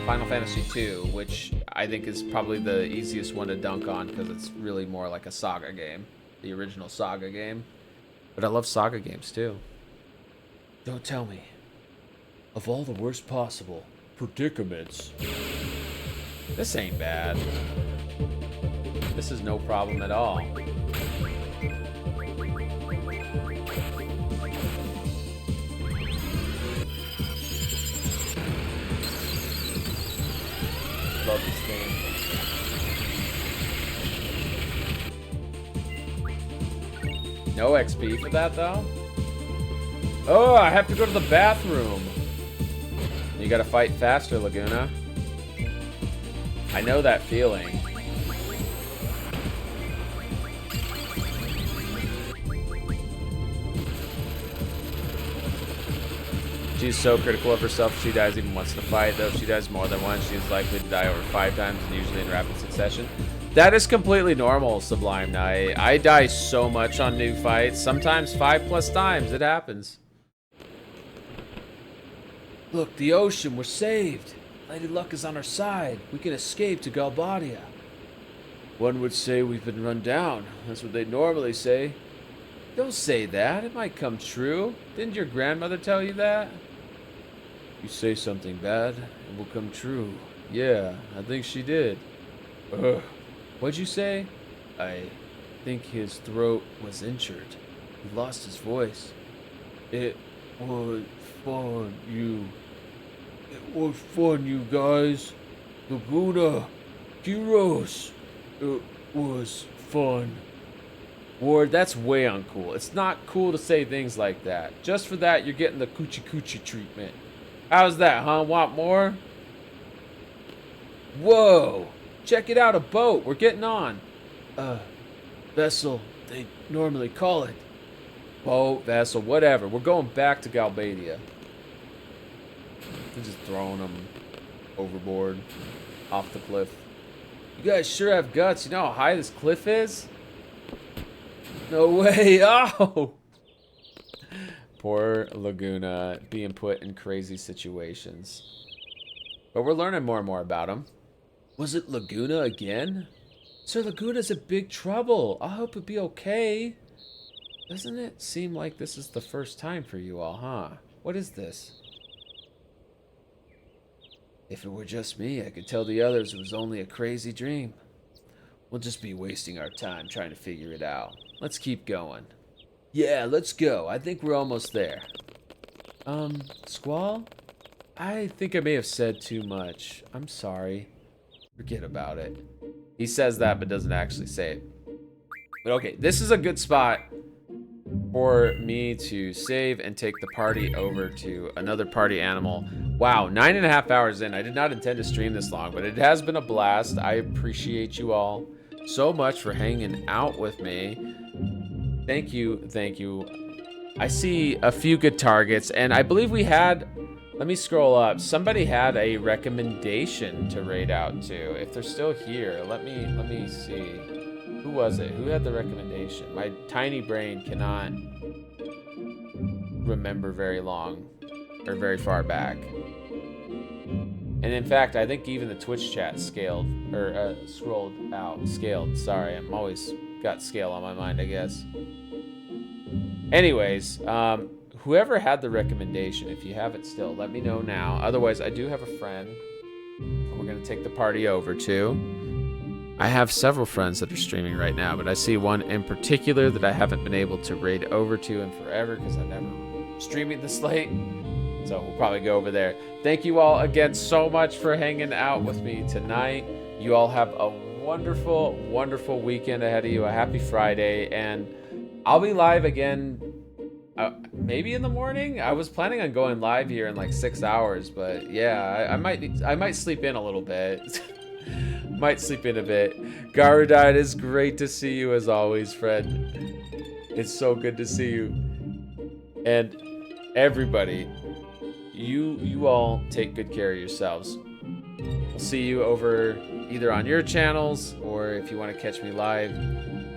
Final Fantasy 2, which I think is probably the easiest one to dunk on because it's really more like a Saga game, the original Saga game. But I love Saga games too. Don't tell me. Of all the worst possible predicaments. This ain't bad. This is no problem at all. Love this game. No XP for that though? Oh, I have to go to the bathroom. You gotta fight faster, Laguna. I know that feeling. She's so critical of herself, she dies even once in a fight. Though if she dies more than once, she's likely to die over 5 times and usually in rapid succession. That is completely normal, Sublime Knight. I die so much on new fights. Sometimes 5+ times. It happens. Look, the ocean, we're saved. Lady Luck is on our side. We can escape to Galbadia. One would say we've been run down. That's what they normally say. Don't say that. It might come true. Didn't your grandmother tell you that? You say something bad, it will come true. Yeah, I think she did. What'd you say? I think his throat was injured. He lost his voice. It was fun, It was fun, you guys. Laguna. Heroes. It was fun. Ward, that's way uncool. It's not cool to say things like that. Just for that, you're getting the coochie coochie treatment. How's that, huh? Want more? Whoa! Check it out, a boat. We're getting on. Vessel, they normally call it. Boat, vessel, whatever. We're going back to Galbadia. They're just throwing them overboard, off the cliff. You guys sure have guts. You know how high this cliff is? No way. Oh! Poor Laguna being put in crazy situations. But we're learning more and more about him. Was it Laguna again? Sir, Laguna's in big trouble. I hope it'll be okay. Doesn't it seem like this is the first time for you all, huh? What is this? If it were just me, I could tell the others it was only a crazy dream. We'll just be wasting our time trying to figure it out. Let's keep going. Yeah, let's go. I think we're almost there. Squall? I think I may have said too much. I'm sorry. Forget about it. He says that, but doesn't actually say it. But okay, this is a good spot for me to save and take the party over to another party animal. Wow, 9.5 hours in. I did not intend to stream this long, but it has been a blast. I appreciate you all so much for hanging out with me. Thank you, thank you. I see a few good targets, and I believe we had, let me scroll up. Somebody had a recommendation to raid out to. If they're still here, let me see. Who was it? Who had the recommendation? My tiny brain cannot remember very long or very far back. And in fact, I think even the Twitch chat scaled or scrolled out. Scaled. Sorry, I'm always got scale on my mind, I guess. Anyways, whoever had the recommendation, if you have it still, let me know now. Otherwise, I do have a friend we're going to take the party over to. I have several friends that are streaming right now, but I see one in particular that I haven't been able to raid over to in forever because I never streamed this late. So we'll probably go over there. Thank you all again so much for hanging out with me tonight. You all have a wonderful, wonderful weekend ahead of you. A happy Friday. And I'll be live again maybe in the morning. I was planning on going live here in like 6 hours, but yeah, I might sleep in a little bit. Might sleep in a bit. Garudite, it's great to see you as always, friend. It's so good to see you. And everybody, you all take good care of yourselves. We'll see you over either on your channels or if you want to catch me live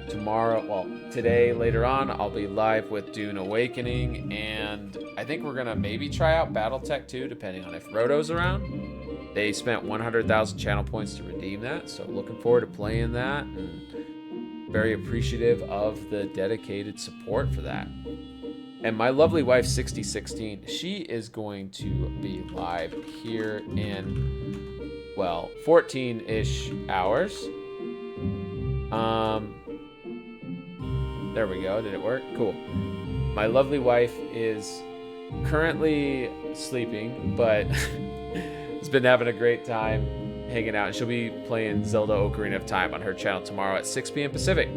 tomorrow. Well, today, later on, I'll be live with Dune Awakening, and I think we're gonna maybe try out Battletech 2, depending on if Roto's around. They spent 100,000 channel points to redeem that, so looking forward to playing that, and very appreciative of the dedicated support for that. And my lovely wife, 6016, she is going to be live here in, well, 14-ish hours. There we go. Did it work? Cool. My lovely wife is currently sleeping, but has been having a great time hanging out. And she'll be playing Zelda Ocarina of Time on her channel tomorrow at 6 p.m. Pacific.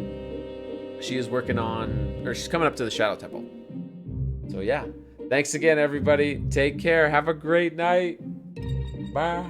She is working on, or she's coming up to the Shadow Temple. So yeah. Thanks again, everybody. Take care. Have a great night. Bye.